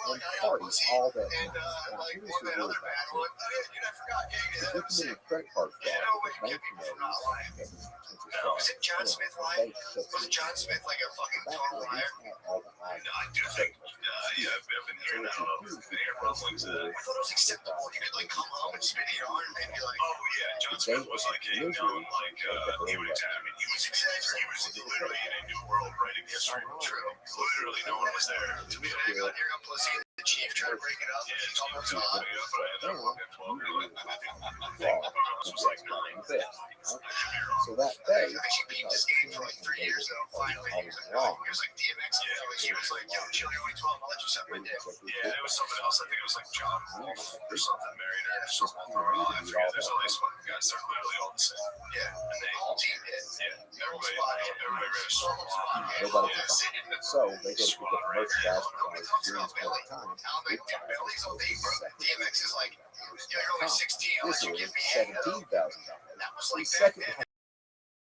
and parties all that and night. Now, like here's one the that real other bad thing. one. Oh yeah, dude, I forgot. Yeah, you If did you that. commit a credit card You fraud, know, the it bank kept people from not knows lying. that it's potential No, fraud. was it John Smith The lying? bank shuts Was it it John down. Smith like a fucking Back total then, liar? he's not all the lies. I do think, yeah, I've been hearing that. I don't know if they ever rumblings of that. I thought it was acceptable. You could like come home and spit in your arm and be like, oh yeah, John Smith was like a known like he was literally in a new world writing history. True. Literally, no one was there. To be like, here come pussy. The chief tried to break it up. Yeah, he almost got it up, but I ended up fucking 12. I was like 9. So that day, I actually beat this game for like 3 years though. Finally, he was like DMX. He was like, yo, chill, you're only 12. I'll let you suck my dick. Yeah, it was something else. I think it was like John Wolf or something married her or something. I forget. There's all these fucking guys, they're literally all the same. Yeah, and they all team hit. Yeah, everybody ran a strong line. Nobody can find. So they go to pick up merchandise during this point of time. Billy's all day, bro. DMX is like, you're only 16. I'll This let you was give me $17,000. That was like Second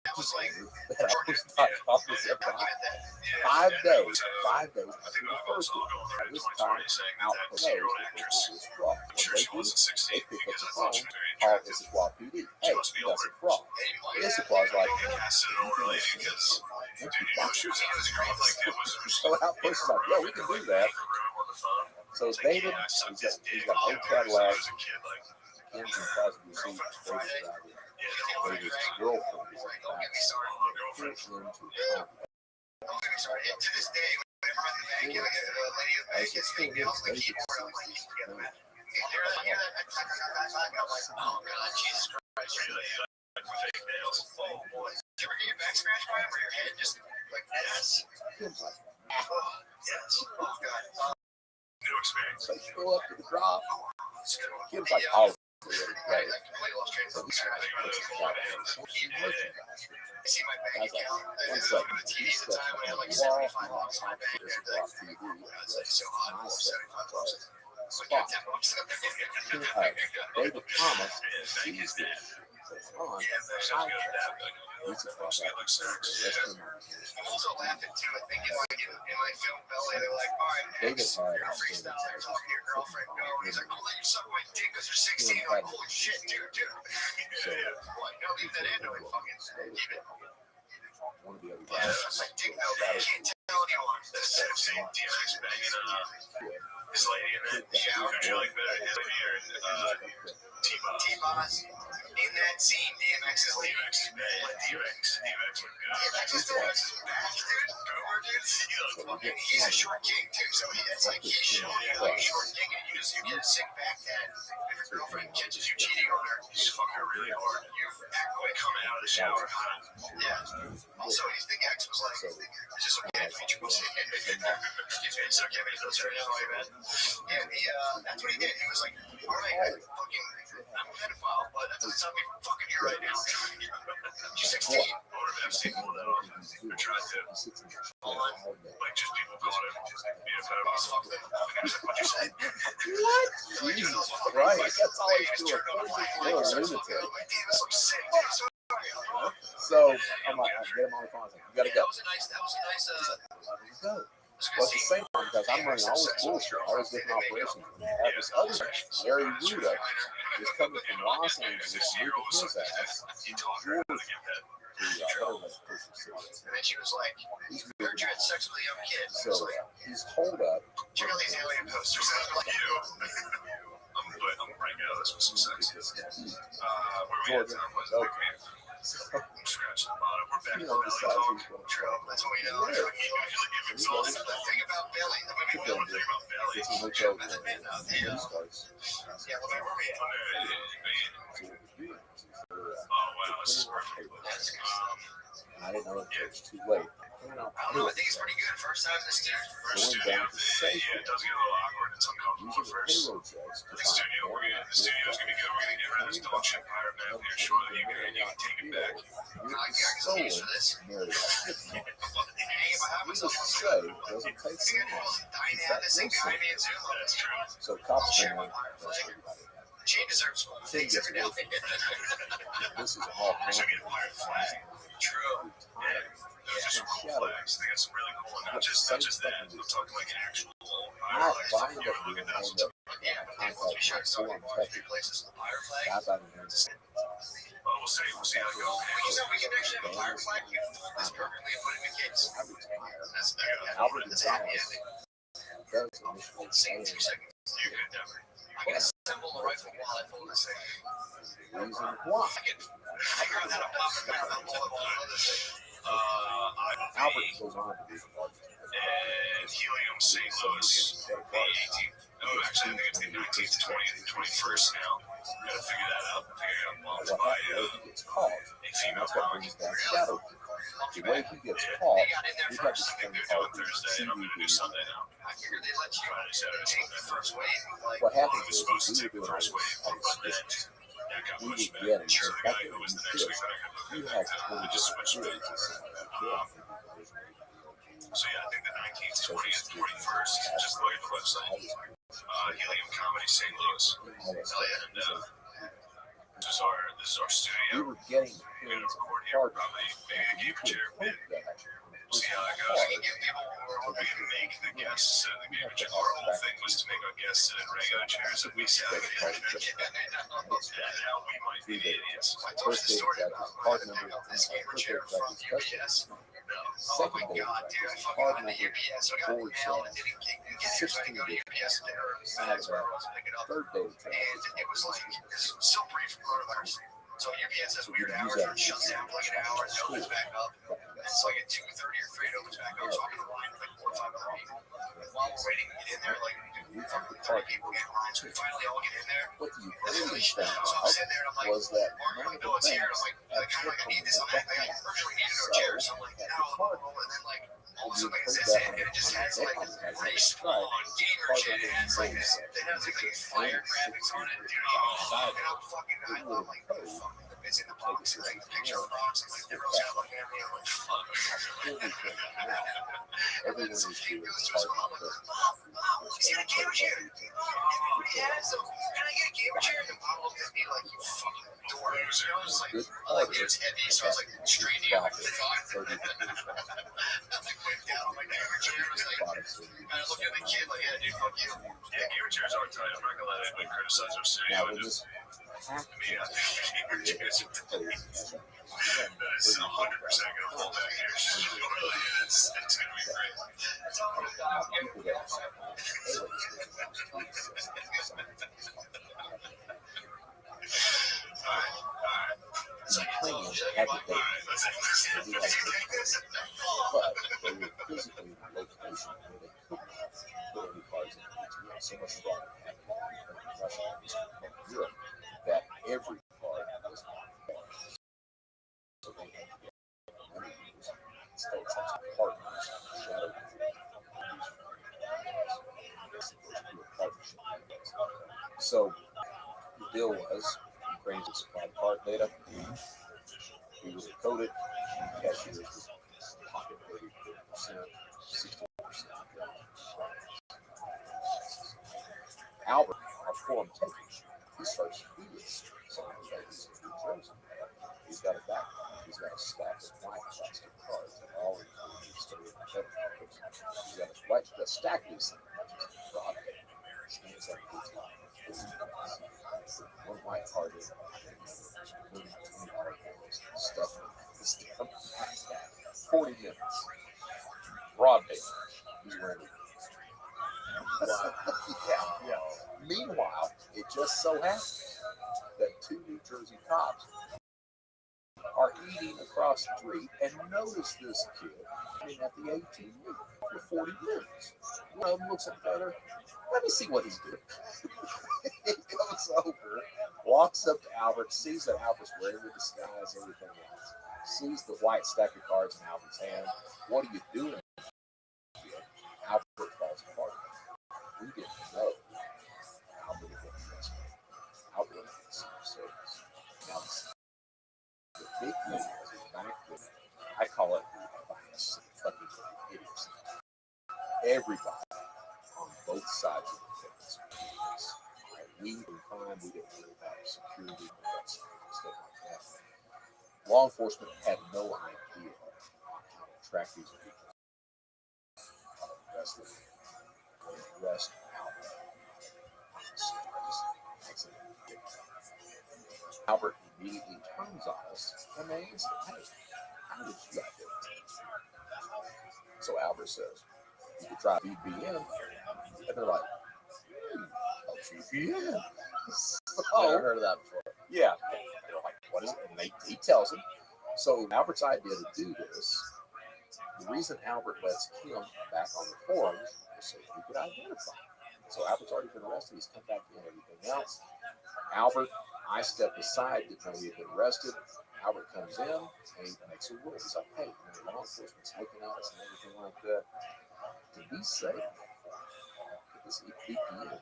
that was like that I was not off this ever. 5 days. 5 days. After the first one. At this time, out for those was fraud. What they do, they pick up the phone, call Issaquah PD. Hey, that's a fraud. Issaquah's like, so out pushes like, yeah, we can do that. So David, he's got old Cadillacs. Ken's in possibly see David's driving. David's girlfriend is like that. Here's into conflict. to this day, whenever I'm in the bank, a lady at the bank gets fake nails on the keyboard, I'm like, hear that? I'm like, oh god, Jesus Christ. Fake nails. Oh boy. Did you ever get your back scratched by him or your head? Just like, yes. Ken's like, Yes. Oh god. New experience. so you go up to the drop. Ken's like, oh, Right, like completely lost train of thought. I see my bank account. I was like the TV at the time when I had like $75 in my bank. It's like so hot. $75. Like $10. David Thomas sees this. On side I'm also laughing too. I think in my film belly, they're like, all right, David X, had you're freestyle. They're talking to your girlfriend. Go. He's like, I'll let you suck my dick because you're 16. I'm like, holy shit, dude. Like, no, leave that in. No, fucking keep it. one of the other Yeah, guys. that's like dick milk. I can't tell anyone. That's the same DMX banging his lady in that shower. Who'd you like better, his lady or T-Boss? In that scene, DMX is leaving. DMX looked good. DMX is back, dude. He's a short king, too, so it's like he's short. Like short king, and you get a sick back tat. If your girlfriend catches you cheating on her, you just fuck her really hard. You act like coming out of the shower. Yeah. Also, his big X was like, it's just okay for each pussy. Excuse me, it's okay, but it's not sorry, man. Yeah, that's what he did. He was like, all right, I'm a pedophile, but that doesn't stop me from fucking you right now. She's 16. I've seen one of those who tried to, like, just people calling him, be a pedophile. What you said? What? Jesus Christ. That's all he's doing. You're a lunatic. So I'm like, I get him on the phone. You gotta go. That was a nice. Go. Well, at the same time, because I'm running all this bullshit, all these different operations. I have this other guy, Larry Ruda, is coming from Los Angeles, moving his ass to Georgia. And then she was like, you heard you had sex with a young kid. So he's holed up. Check out these alien posters. I'm like, I'm right now. This was some sex. Where we at? I'm scratching the bottom. We're back on the trail. That's what we know. If it's all the thing about Billy, the movie we know the thing about Billy. Method Man, yeah, where were we at? Oh, wow, this is perfect. That's good. I didn't know it was too late. I don't know. I think it's pretty good. First time in the studio. Going down to safe. Yeah, it does get a little awkward. It's uncomfortable at first. Payload checks. The studio's gonna be good. We're gonna get rid of this dog shit pirate man here shortly. You can take it back. Stolen married. Needless to say, doesn't take so long. That's true. So cops came in. She deserves things every now and then. This is all Should get a pirate flag. True. Yeah. Those are some cool flags. They got some really cool, not just that. I'm talking like an actual Now, pirate if I flag. end up doing all the contact form Places the pirate flag. guys out in there, Well, we'll see how it goes. You know, we can actually have a pirate flag. We can fold this perfectly and put it in a case. That's Albert that's a happy Gonzalez ending. does initially Same say 2 seconds. You could never. I can assemble the rifle while I fold this thing. reason why. I can figure out how to pop it back up while I fold this thing. Albert goes on to be And Helium St. Louis, the 18th. Oh, actually, I think it's the 19th, 20th, and 21st now. Gotta figure that out. Figure out while it's what by he gets caught. a And female that's what comic. brings down Shadow. The way he gets caught, we have this thing called Thursday, and I'm gonna do CBD. Sunday now. I figured they'd let you What happens is we were doing all this on suspicion. we would get it. So back then, you had 20 different series. So yeah, I think the 19th, 20th, 21st, just look at the website. Helium Comedy St. Louis. Hell yeah, and this is our studio. We were getting We're gonna record here. Probably maybe a game chair. We'll see how that goes. We can give people more. We can make the guests sit in the game chair. Our whole thing was to make our guests sit in regular chairs and we sat in the internet. And now we might be the idiots. I told you the story about this gamer chair from UPS. Oh my god, dude, I fucking went into UPS. So I got an email and it didn't kick me. I usually go to UPS and that's where I was picking up. And it was like, it's still brief from coronavirus. So UPS has weird hours where it shuts down for like an hour and it opens back up. And it's like at 2:30 or 3 it opens back up. So I'm in a line with like 4 or 5 other people. While we're waiting to get in there, like 30 people get in line. So we finally all get in there. What you And then really so found I'm sitting there and I'm like, was that Mark, no, it's here. And I'm like, I need this. I urgently needed our chairs. So I'm like, no. And then like, all of a sudden like, it says it and it just has like Respawn gamer chat. It has like this, it has like these fire graphics on it. Dude, and I'm fucking, I'm like, fuck. It's in the box. It's like a picture of the box. And like, everyone's got like, I'm like, fuck. everyone was doing Mom, is there a gamer chair? Yeah, so can I get a gamer chair? And Mom looked at me like, you fucking dork. I was like, it's heavy, so I was like, straight deal. I'm like, went down on my gamer chair. I was like, and I looked at the kid like, yeah, dude, fuck you. Yeah, gamer chairs are tight. I'm not gonna let anybody criticize our studio. I just, gamer chairs are tight. That is 100% gonna pull back here. It really is. It's gonna be great. Alright. So you told me had alright, to let's take this. but they were physically in a location where they couldn't put any cards in the so much fraud in Russia and Europe that every card was so they had to get money instead of partners shadow so the deal was Ukraine would supply card data. We would code it. Cashiers would pocket 30%, 60%. Albert, our forum taker, he starts reading some of the ladies in New Jersey. He's got a back. He's got a stack of white plastic cards that all include stereotypical cards. He's got a white stack of these things, broad. Stands up to one white card is stuff. 40 minutes. Broad day. He's wearing it. Yeah. Meanwhile, it just so happens that 2 New Jersey cops are eating across the street and notice this kid at the 18 for 40 minutes. One of them looks at the other. Let me see what he's doing. He goes over, walks up to Albert, sees that Albert's wearing the disguise, everything else. Sees the white stack of cards in Albert's hand. What are you doing? Albert falls apart. We didn't know Albert had been arrested. Albert had some service. Now, the big thing is back then, I call it the bias fucking idiots. Everybody on both sides of the fence. We were fine. We didn't worry about security and stuff like that. Law enforcement had no idea on how to track these people. Arrest them. Arrest Albert. Albert immediately turns on us and they ask him, hey, how did you got there? So Albert says, you could try VPN. And they're like, VPN? I've never heard of that before. Yeah. And they're like, what is it? And he tells him. So Albert's idea to do this, the reason Albert lets Kim back on the forums is so he could identify him. So Albert's already been arrested. He's come back in everything else. Albert, I stepped aside to tell he had been arrested. Albert comes in and he makes a rule. He's like, hey, law enforcement's looking at us and everything like that. To be safe, get this VPN. You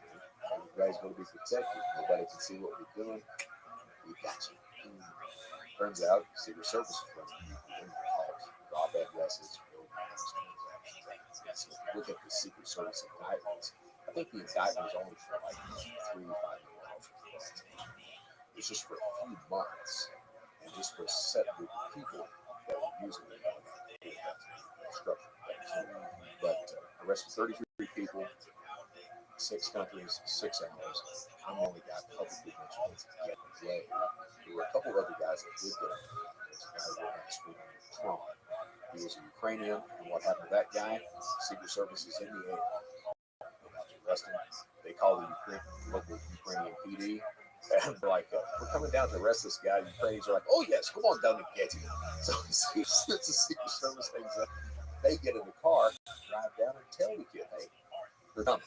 guys going to be protected. Nobody can see what we're doing. We got you. Turns out, Secret Service is running calls, drop addresses, transactions. Look at the Secret Service indictments. I think the indictment was only for like $3 to $5 million. It's just for a few months, and just for a set group of people that were using it structure. But arrested 33 people, 6 countries, 6 hours. I'm the only guy publicly mentioned yet today. There were a couple of other guys that did get it. There's a guy who went Restream named Trump. He was a Ukrainian, and what happened to that guy? Secret Service is in the air. Arrested. They call the local Ukrainian PD. And they're like, we're coming down to arrest this guy. The Ukrainians are like, oh yes, come on down and get him. So it's a Secret Service thing. They get in the car, drive down, and tell the kid, hey, they're coming.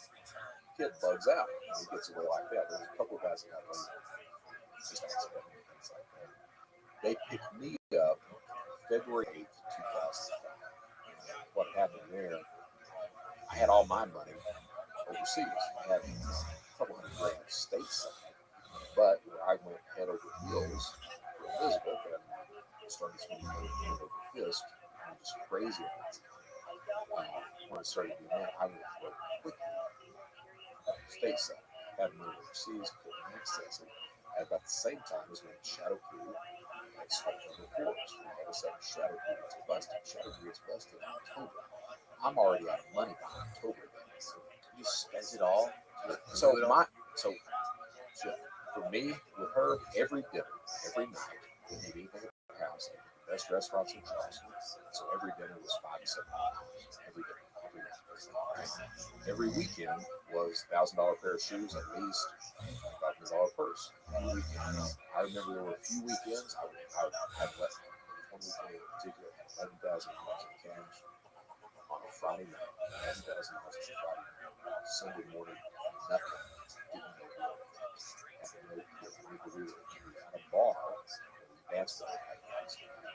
The kid bugs out. And he gets away like that. There's a couple of guys that got away. Just accidentally, things like that. They picked me up February 8th, 2005. What happened there, I had all my money overseas. I had a couple $100 grand stateside. But where I went head over heels for Elizabeth and started spending money hand over fist, I'm just crazy about it. When I started doing that, I went quickly stateside, had money overseas, couldn't access it. At about the same time as when Shadow Crew had started on the force. And all of a sudden, Shadow Crew gets busted. Shadow Crew gets busted in October. I'm already out of money by October. So you spent it all. So for me, with her, every dinner, every night, we didn't eat anything at her house. The best restaurants in Charleston. So every dinner was $5 to $7. Every dinner, every night. Right? Every weekend was $1,000 pair of shoes, at least $500 purse. Every weekend. I remember there were a few weekends I had left. One weekend in particular had $11,000 in cash on a Friday night. $11,000 on a Friday night. Sunday morning, nothing. Didn't know what. We were at a bar, we danced at a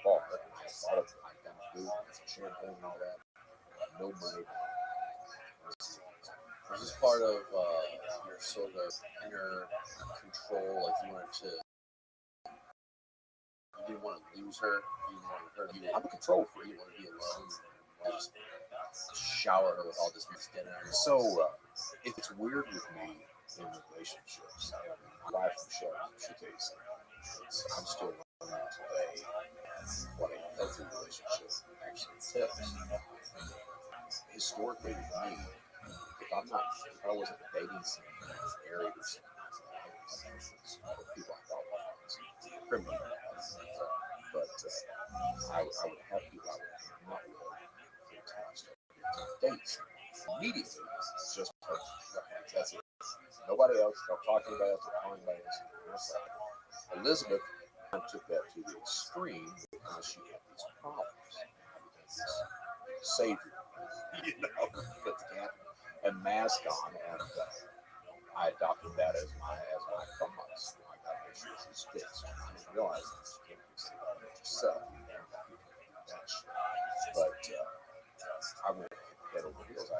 bar, I bought a pint down food, some champagne and all that. No money. Was this part of your sort of inner control? Like you didn't want to lose her. You didn't want her to be. I'm a control freak. You want to be alone. You want to shower her with all this nice dinner. So if it's weird with me in relationships, my wife Michelle, she tell you something. I'm still learning today what a healthy relationship actually entails. Historically, with me, if I wasn't dating someone, married or something, people I thought was criminal, but I would have people I would not with until I started dates. Immediately, just her. That's it. Nobody else. Don't talk to anybody else. Don't call anybody else. Elizabeth took that to the extreme because she had these problems. Savior, put the cap and mask on, and I adopted that as my promise. I got to make sure she's fixed. I didn't realize that she can't do something about it yourself. But I went head over heels.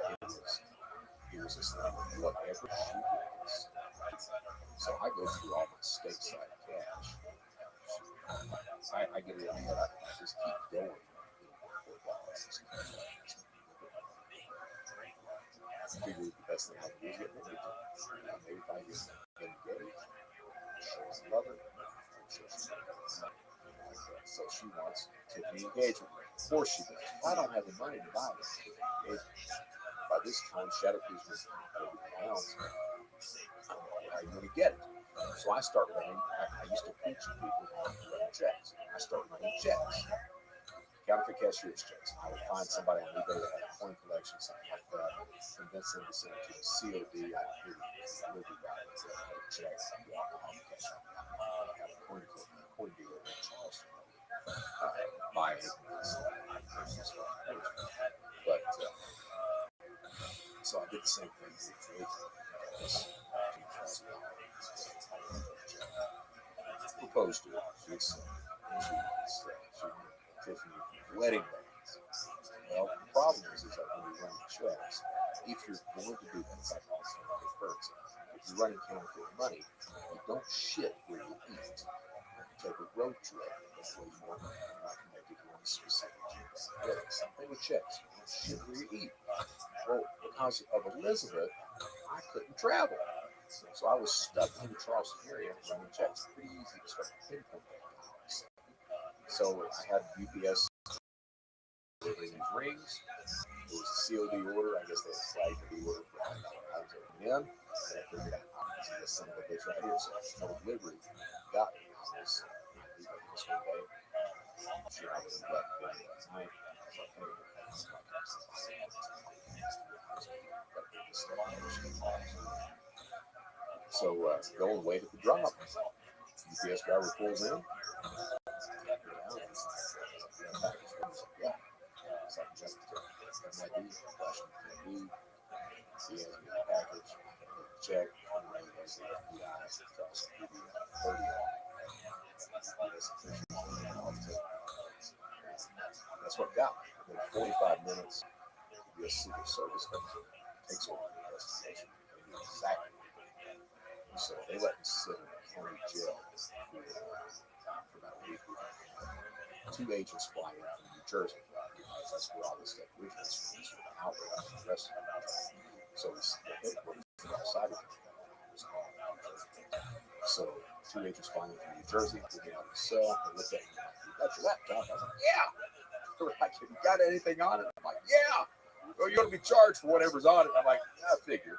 It was this thing of whatever she wants. So I go through all my stateside cash. I get it in my head. I just keep going. I figured the best thing I can do is get married. Maybe if I get engaged, show some love her. So she wants Tiffany engagement ring. Of course she does. I don't have the money to buy this engagement. By this time, Shadow Crew's was everything else. How are you going to get it? So I start running. I used to preach to people running checks. I start running checks. Counterfeit cashier's checks. I would find somebody on eBay that had a coin collection, something like that, convince them to send it to the COD. I'd hear the delivery guy check. I had a coin dealer in Charleston. Buy it. But so I did the same thing with Drake. Proposed to her. She wants Tiffany wedding bands. Well, the problem is that when you're running checks, if you're going to do that, it's like counterfeit currency. If you're running counterfeit money, you don't shit where you eat. take a road trip. That's where you're not connected to any specific geographic. Same thing with chicks. Shit where you eat. Well, because of Elizabeth, I couldn't travel. So I was stuck in the Charleston area running checks. Pretty easy to start pinpointing. So I had UPS delivering these rings. It was a COD order. I guess they flagged the order for I was in. And I figured out this son of a bitch right here. So I told delivery, got it. I was leaving this one day. Shit, I was left last night. So go and wait at the drop. UPS driver pulls in. Yeah. So I checked the ID, flashing the ID. He has me a package. Check. And he has the FBI. Tells me the 30 That's what got me. Within 45 minutes, the Secret Service comes in, takes over the investigation. They do exactly what they did. So they let me sit in the county jail for about a week. 2 agents fly in from New Jersey. That's where all this stuff originates from. This was an outrage and the rest of it. So the headquarters outside of it was called New Jersey. So 2 agents fly in from New Jersey. We get out of the cell. They look at me like, "You got your laptop?" I was like, "Yeah." They're like, "You got anything on it?" I'm like, "Yeah." "Well, you're going to be charged for whatever's on it." I'm like, "I figure."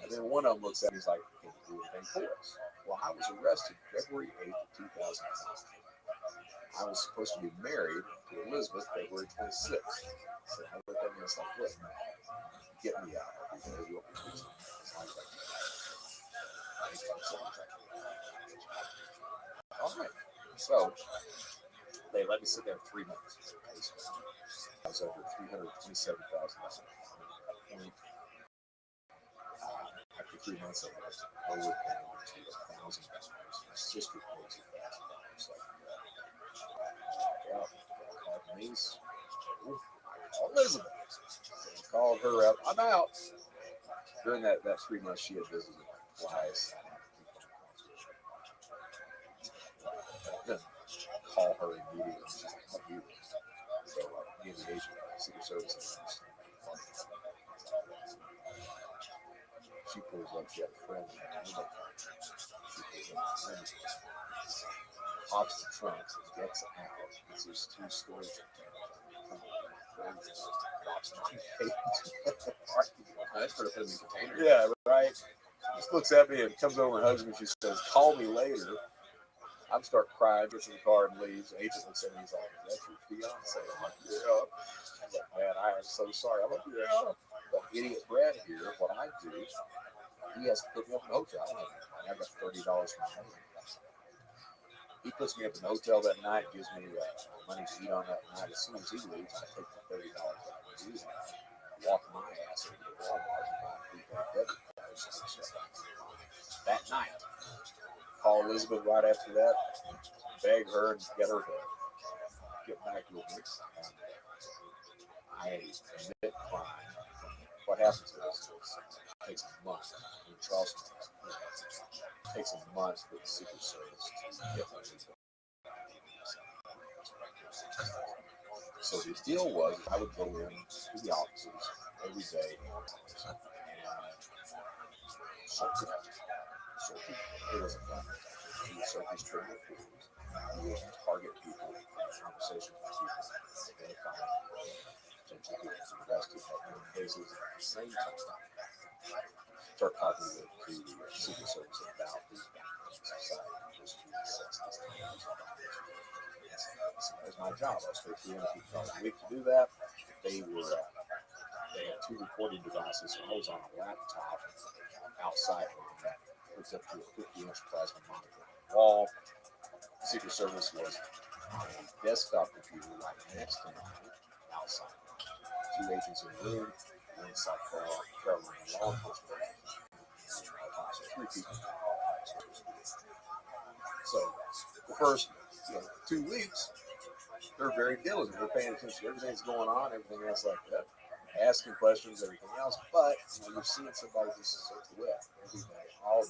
And then one of them looks at me, he's like, "Can you do anything for us?" Well, I was arrested February 8th, 2005. I was supposed to be married to Elizabeth February 26th. So I looked at me and was like, "Look, get me out. You'll be pleased." All right. So they let me sit there 3 months. I was over $327,000. After 3 months, I was lowered down to $1,000. My sister pays $1,000. Like, I called Denise. I called Elizabeth. I called her up. I'm out. During that 3 months, she had visited twice. Then call her immediately. She's like, "What do you?" So me and the agent, Secret Service, she pulls up. She had a friend. She pulls up. Pops the trunk, gets out. It's these 2 storage containers. Drops the I started putting in containers. Yeah, right. Just looks at me and comes over and hugs me. She says, "Call me later." I'm start crying, gets in the car and leaves. The agent looks at me, he's like, "Is that your fiance?" I'm like, "Yeah." I'm like, "Man, I am so sorry." I'm like, "Yeah." But idiot Brad here, what I do, he has to put me up in a hotel. I got $30 from him. He puts me up in the hotel that night, gives me money to eat on that night. As soon as he leaves, I take the $30 out of the eat. Walk my ass into Walmart and buy prepaid debit cards. That night, call Elizabeth right after that, beg her and get her to get back with me. I commit crime. What happens is it takes a month in Charleston. It takes a month for the Secret Service to get me. So the deal was I would go in to the offices every day and search it. It wasn't fun. You would search these criminal records. You would target people, conversations with people, identify potential people arrested, have cases at the same time. Start talking to the Secret Service about the society. So that was my job. I was paid $300 a week to do that. They had 2 recording devices, so I was on a laptop outside hooked up to a 50-inch plasma monitor on the wall. Secret Service was on a desktop computer right next to me outside. 2 agents in the room, 1 South Carolina law enforcement. 3 people. So the first 2 weeks, they're very diligent. They're paying attention to everything that's going on, everything else like that, asking questions, everything else. But you're seeing somebody just surf the web every day, all day.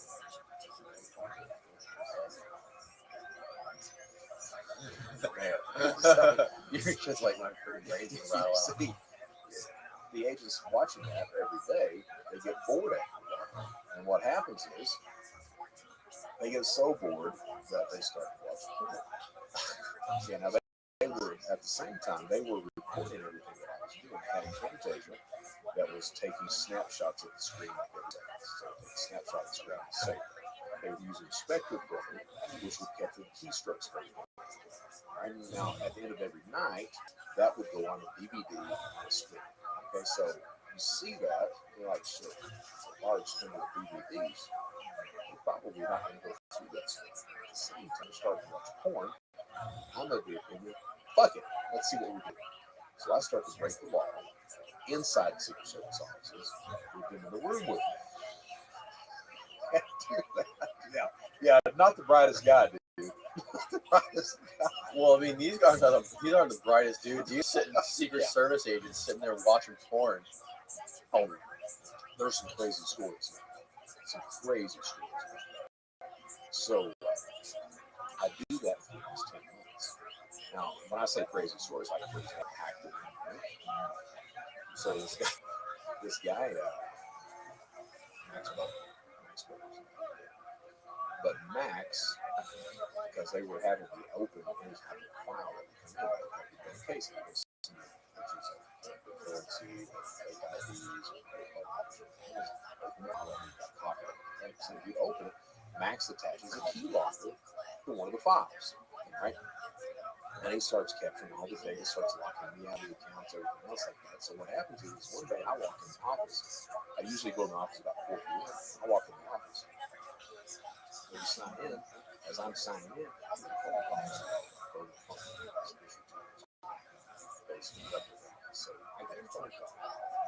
So you're just like my freaking brains are rattle out. The agents watching that every day, they get bored after a while. And what happens is they get so bored that they start watching porn. Yeah, now they were at the same time they were recording everything that I was doing. I had a Camtasia that was taking snapshots of the screen like every day. So take a snapshot of the screen and save it. They were using Spectre Program, which would capture the keystrokes for everything. Right? Now, at the end of every night, that would go on a DVD and a screen. Okay, so you see that, you're like, shit, it's a large string of DVDs. You're probably not going to go through that. At the same time, start to watch porn. I'm of the opinion, fuck it, let's see what we do. So I start to break the law inside the Secret Service offices. We've been in the room with me. Yeah, not the brightest guy, dude. The brightest guy. Well, I mean, these aren't the brightest dudes. You sitting Secret Service agents sitting there watching porn. Oh, there's some crazy stories. Some crazy stories. So I do that for the next 10 months. Now, when I say crazy stories, like for example, hacked it. Right? So this guy, Max Butters. But Max, because they were having the open, he was having a file that would come in the case. He was seeing pictures of currency, fake IDs, so if you open it, Max attaches a key locker to one of the files, right? And he starts capturing all the data, starts locking me out of the accounts, everything else like that. So what happens is one day I walk in the office. I usually go in the office about 4 p.m. I walk in the office. When you sign in, as I'm signing in, I'm going to phone calls. So I get a phone call.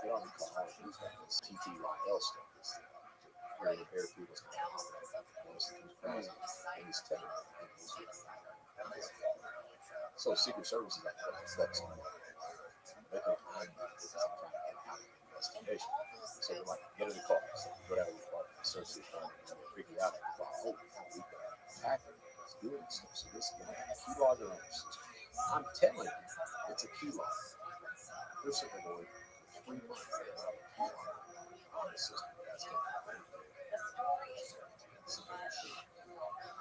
Get on the call. He's got this TTYL stuff. This where the bare people's kind of and he's telling me. So Secret Service is like, that's they can find me because I'm trying to get out of the investigation. So they're like, get in the car. So whatever we call it, search the car and figure out the car. Oh, we got an attacker that's doing stuff. So this guy has a key logger on the system. I'm telling you, it's a key logger. They're sitting there going, 3 months they have a key logger on the system. That's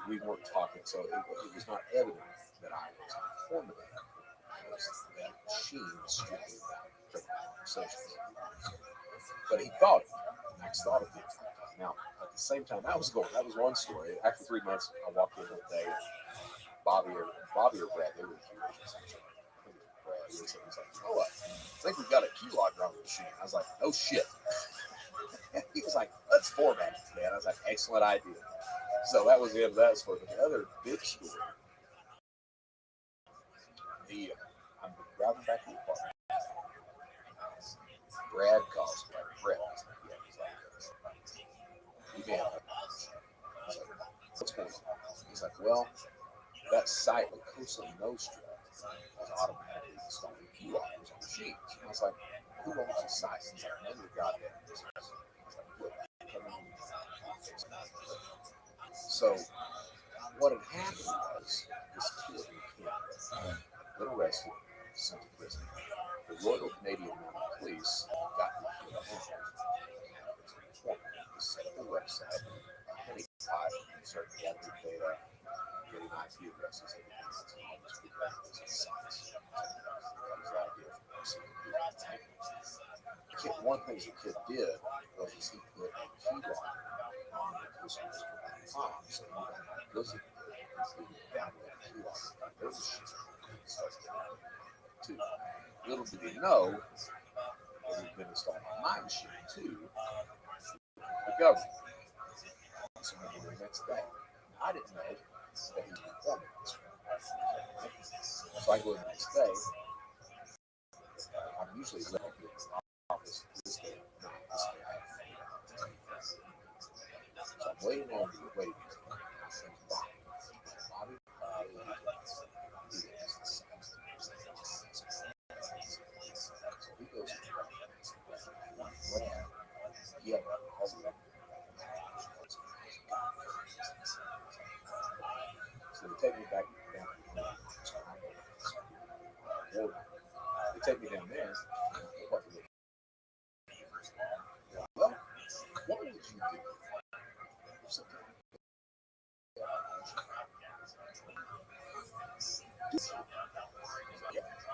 we weren't talking, so it was not evident that I was informative. That machine was strictly about criminal conversations. But he thought it. Max thought of it. Now, at the same time, that was one story. After 3 months, I walked in one day, and Bobby or Brad, they were the key agents actually. I think it was Brad. He was like, you know what? I think we've got a key logger on the machine. I was like, oh shit. He was like, let's format it today. And I was like, excellent idea. So that was the end of that story. But the other big story, I'm driving back to the apartment. Brad calls me. Brad, he's like, what's going on? He's like, well, that site, La Cosa Nostra, is automatically installing key loggers on machines. And I was like, who owns the site? He's like, none of your goddamn business. I was like, look, come on. So what had happened was this kid in Canada got arrested, sent to prison. The Royal Canadian Mounted Police got the kid out. They set up a website, and he started gathering data, getting IP addresses, everything else, and all these people have business sites. That was the idea for us. One thing the kid did was he put a key lock on the customer's.com, so you can visit download the key lock on their machine and start to. Little did he know that he'd been installed on my machine too, the government. So the next day, I didn't know that he was informing this. So I go the next day. I'm usually left in the office this day, not this day. So I'm waiting on the waiting. Bobby, so he goes to yeah, all the so they take me back down. They take me down there. What did well, what did you do?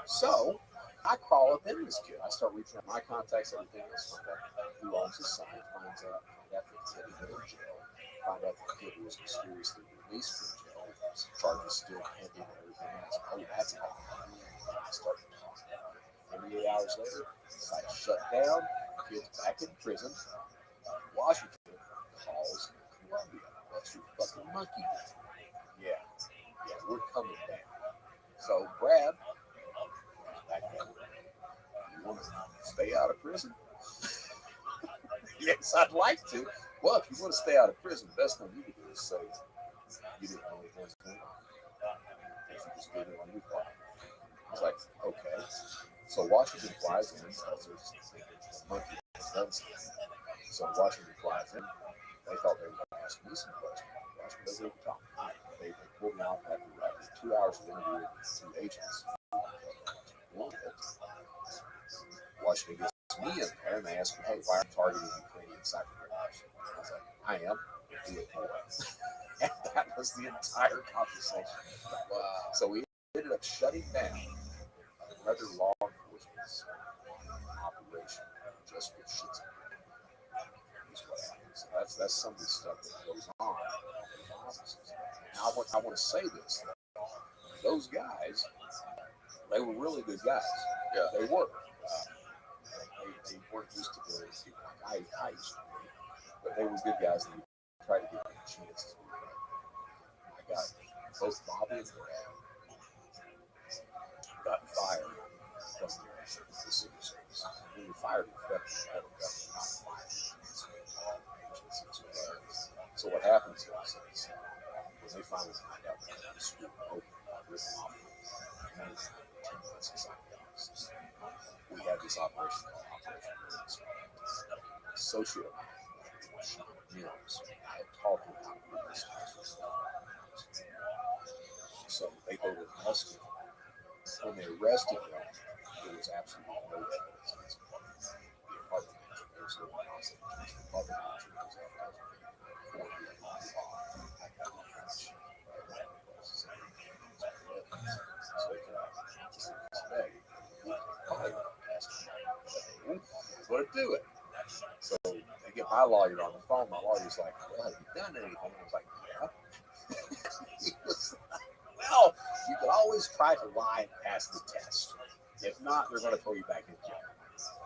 So I call up in this kid. I start reaching out my contacts, everything else. Find out who owns his site. Finds out that the kid is in jail. Find out the kid was mysteriously released from jail. Charges still pending and everything else. Oh, that's how I started talking. 48 hours later, site shut down. Kid's back in prison. Washington calls Columbia. What's your fucking monkey doing? Yeah, we're coming down. So Brad, back down. You want to stay out of prison? Yes, I'd like to. Well, if you want to stay out of prison, the best thing you can do is say you didn't know anything was going on. If you just did it on your part. I was like, okay. So Washington flies in, tells her the monkey has done something. So Washington flies in. They thought they were going to ask me some questions. Washington doesn't even talk. They pulled me out after 2 hours of interviewing two agents. Washington gets me in there and they ask me, hey, why are you targeting Ukrainian cyber criminals? I was like, I am. Do it more. And that was the entire conversation. Wow. So we ended up shutting down another law enforcement operation just for shits and giggles. What happens. So that's some of the stuff that goes on in the offices. Now I want to say this. Those guys, they were really good guys. Yeah, they were. They weren't used to dealing with people like I used to be, but they were good guys and we tried to give them a chance to do that. I got both Bobby and Brad got fired from the Secret Service. We were fired from the federal government, not fired agencies. So what happens is when they finally find out that the school open, written off, and 10 months inside the office, we had this operation called Operation Birds. Associate Sean Mills had taught him how to do this stuff. So they go to arrest him. When they arrested him, there was absolutely no evidence against him. The apartment manager, there was no one else. The apartment manager was out there for the law. So they can today. What to do it? So they get my lawyer on the phone. My lawyer's like, well, have you done anything? I was like, yeah. He was like, well, you can always try to lie and pass the test. If not, they're going to throw you back in jail.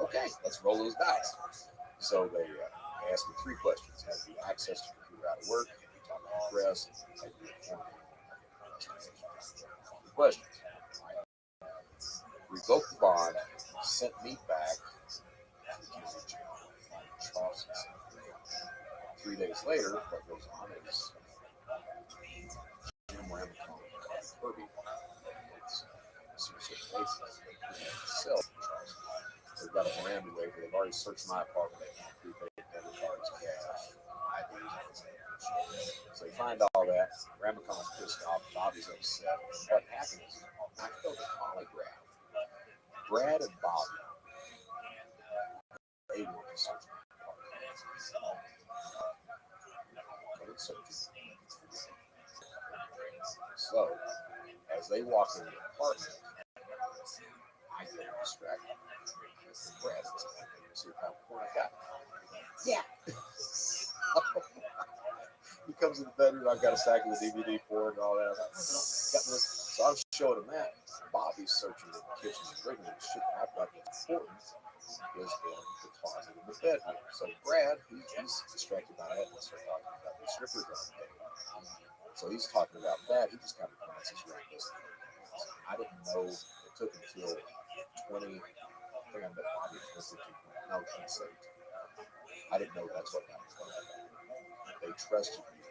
Okay, let's roll those dice. So they asked me 3 questions. Have you access to computer out of work? Have you talked to the press? Have you informed me? Questions. Revoked the bond, sent me back to the county jail in Charleston. 3 days later, what goes on is Jim Ramacon and Kirby, they've got a Miranda waiver. They've already searched my apartment. They have prepaid debit cards, cash, IDs, so they find all that. Ramacon's pissed off. Bobby's upset. What happened is I filled a polygraph. Brad and Bobby, they were searching my apartment. So, as they walk in the apartment, I get distracted. Brad is see how poor I got. Yeah. He comes in the bedroom. I've got a stack of the DVD for it and all that. I was like, got this. So I was showing him that. Bobby's searching in the kitchen and bringing the shit that I've got that's important is in the closet in the bedroom. So Brad, he's distracted by that and starts talking about the strippers on the day. So he's talking about that. He just kind of glances around this. I didn't know it took until 20. I think I met Bobby at 15. No, 27. I didn't know that's what happened. They trusted me.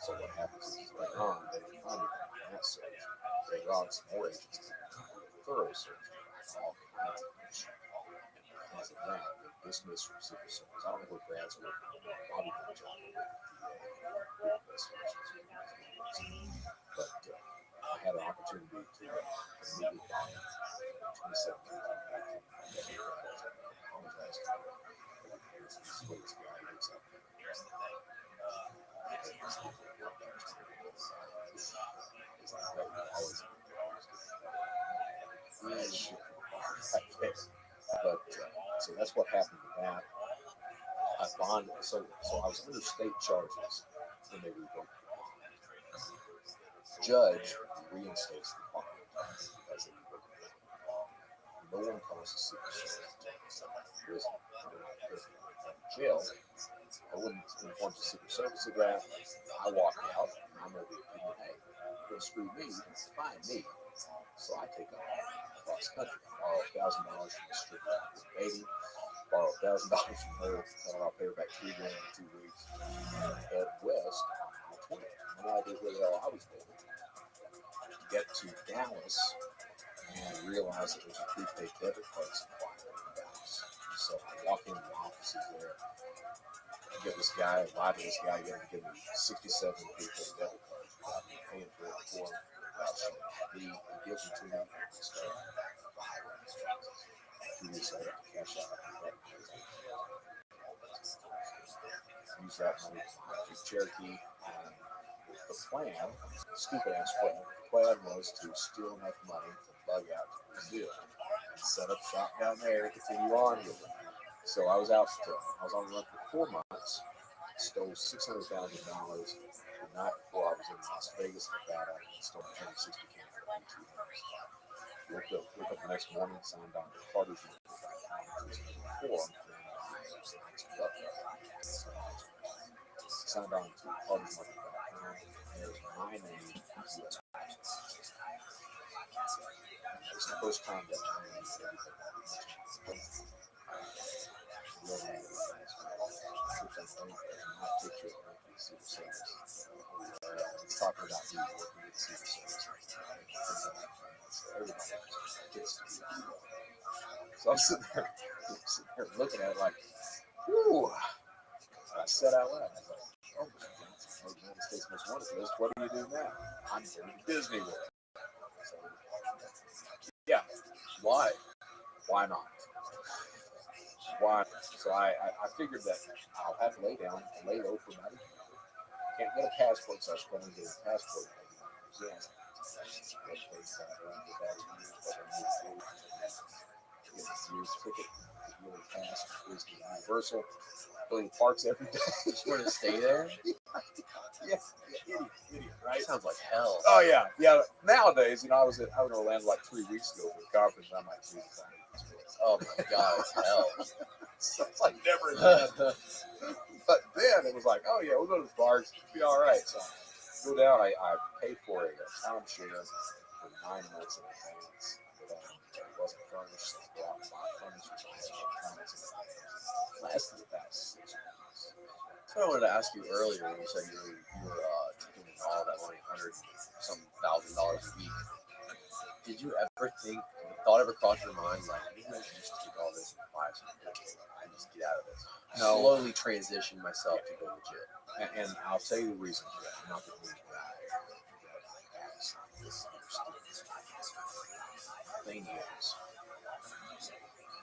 So what happens is later on, they find it in that search. Later on, some more agents thorough search. All kinds of shit. And because of that, they dismissed from Secret Service. I don't know what Brad's working on. Bobby got a job with the DA. that shit. But so that's what happened with that. I bond, so I was under state charges when they revoked the bond. Judge reinstates the bond as they revoked the bond. No one calls the secret service. Jail. I wouldn't inform the Secret Service of that. I walked out, and I'm of the opinion, hey, don't screw me, find me. So I take off across country, borrow $1,000 from the strip baby, borrow $1,000 from her, and I'll pay her back $3 grand in 2 weeks. Head west on I-20. No idea where the hell I was going. Get to Dallas and realize that there's a prepaid debit card supply in Dallas. So I walk in the offices there. Get this guy, lie to this guy, get him to give me 67 prepaid debit cards. I'm paying for it for him. He gives it to me. So 2 weeks later, I cash out. Use that money to Cherokee. And the plan, stupid ass plan, the plan was to steal enough money to bug out to Brazil and set up shop down there and continue on with it. So I was out. I was on the run for 4 months. Stole $600,000 the night before I was in Las Vegas, Nevada, and stole 160 cans of BT. Woke up the next morning, signed on to Carter's forum, signed on to Carter's Market.com, and there's my name. It's the first time that my name is He's talking about me working with Secret Service. Everybody gets to be. So I'm sitting there looking at it like, whew. I said out loud, I was like, oh, United States Most Wanted list, what do you do now? I'm going to Disney World. So, yeah, why? Why not? Why? So I figured that I'll have to lay low for about a year. Can't get a passport, so I was going to get a passport. Ticket, really fast, Disney Universal, building parks every day. Just want to stay there? Yeah, idiot, right? Sounds like hell. Oh yeah. Nowadays, I was in Orlando like 3 weeks ago for a conference. I'm like, Jesus, I hate this place. Oh my God, it's hell. So it's like never again. But then it was like, oh yeah, we'll go to the parks, it'll be all right. So go down. I paid for a timeshare for 9 months in advance. But it wasn't furnished, so I go out and buy furnished, which I had 9 months in advance. Lasted about 6 months. That's what I wanted to ask you earlier when you said you were taking all that money, $100,000 a week. Did you ever think, thought ever crossed your mind, like, maybe I should just take all this and buy some crypto and just get out of this? No. Slowly transition myself to go legit. And I'll tell you the reason for that. Not that we thing is,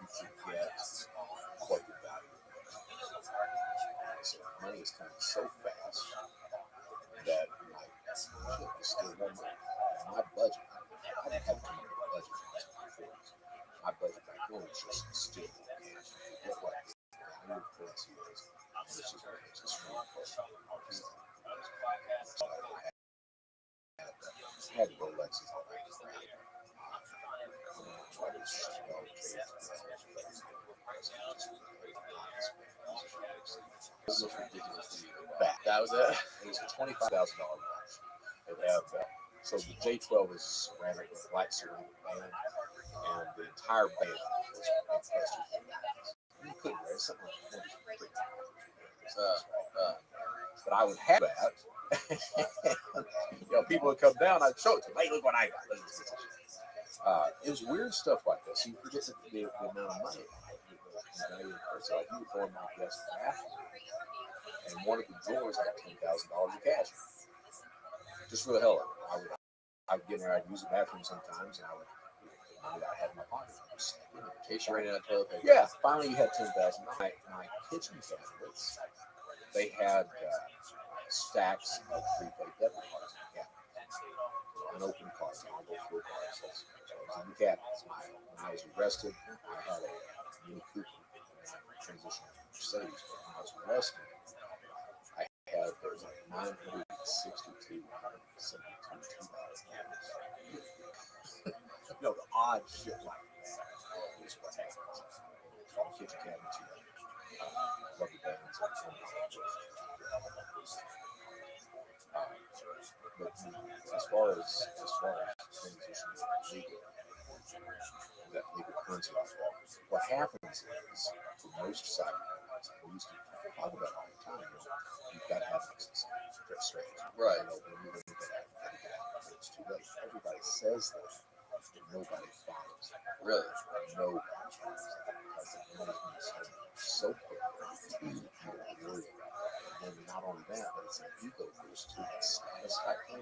you forget what your value is. So money is coming so fast that it's still more money. My budget, I didn't have to come up with a budget before. My budget back then was just still cash. Forget what your currency is. This is what it's just I had Rolexes all that crap. This was ridiculously bad. That was it? It was a $25,000 watch. It had so the J12 is ceramic with black ceramic band, and the entire band was encrusted with diamonds. You couldn't wear something like that. But I would have that. People would come down. I'd show it to them. Hey, look what I got. It was weird stuff like this. You forget the amount of money. So you would go in my guest bathroom, and one of the drawers had $10,000 in cash. Just for the hell of it. I would get in there. I'd use the bathroom sometimes, and I would. I had in my pocket. In case you ran out of toilet paper. Yeah, finally you had $10,000. My kitchen cabinets, they had stacks of prepaid debit cards. Yeah. Unopened cards. I'll go through cards. in the cabinets. When I was arrested, I had a Mini Cooper, and I transitioned to Mercedes. But when I was arrested, I had there was like 962 out of 72 $2 cameras. The odd shit like that is what happens. All kitchen cabinets, rubber bands, and but as far as transitioning legal, that legal currency like that, what happens is for most psychopaths, we used to talk about it all the time. You've got to have access. That's strange, Right. When you look at that, it's too late. Everybody says that, but nobody follows. Really? Nobody follows that because the management is so quick. You don't worry about it. And then not only that, but it's an ego boost too. It's status factor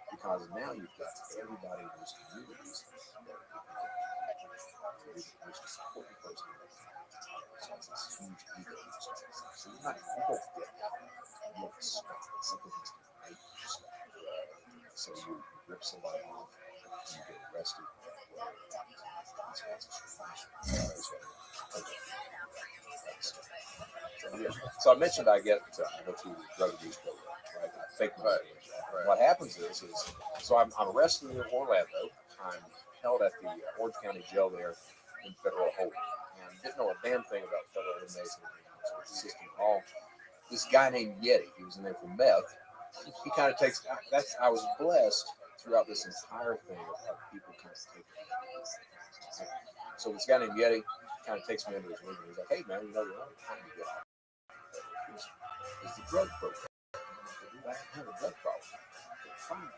because now you've got everybody in those communities that you're the most important person in the family. So it's this huge ego boost. So you don't get out of it. You have to stop. Something has to make you stop. So you rip somebody off, you get arrested, whatever happens. So I mentioned I go through the drug abuse program, right? I think about it. What happens is so I'm arrested in Orlando. I'm held at the Orange County Jail there in federal holding, and didn't know a damn thing about federal inmates and the system at all. This guy named Yeti, he was in there for meth. He kind of takes I was blessed throughout this entire thing of people kind of taking me. So this guy named Yeti kind of takes me under his wing and he's like, hey man, the only time you get out is the drug program. I have a drug problem. Fine.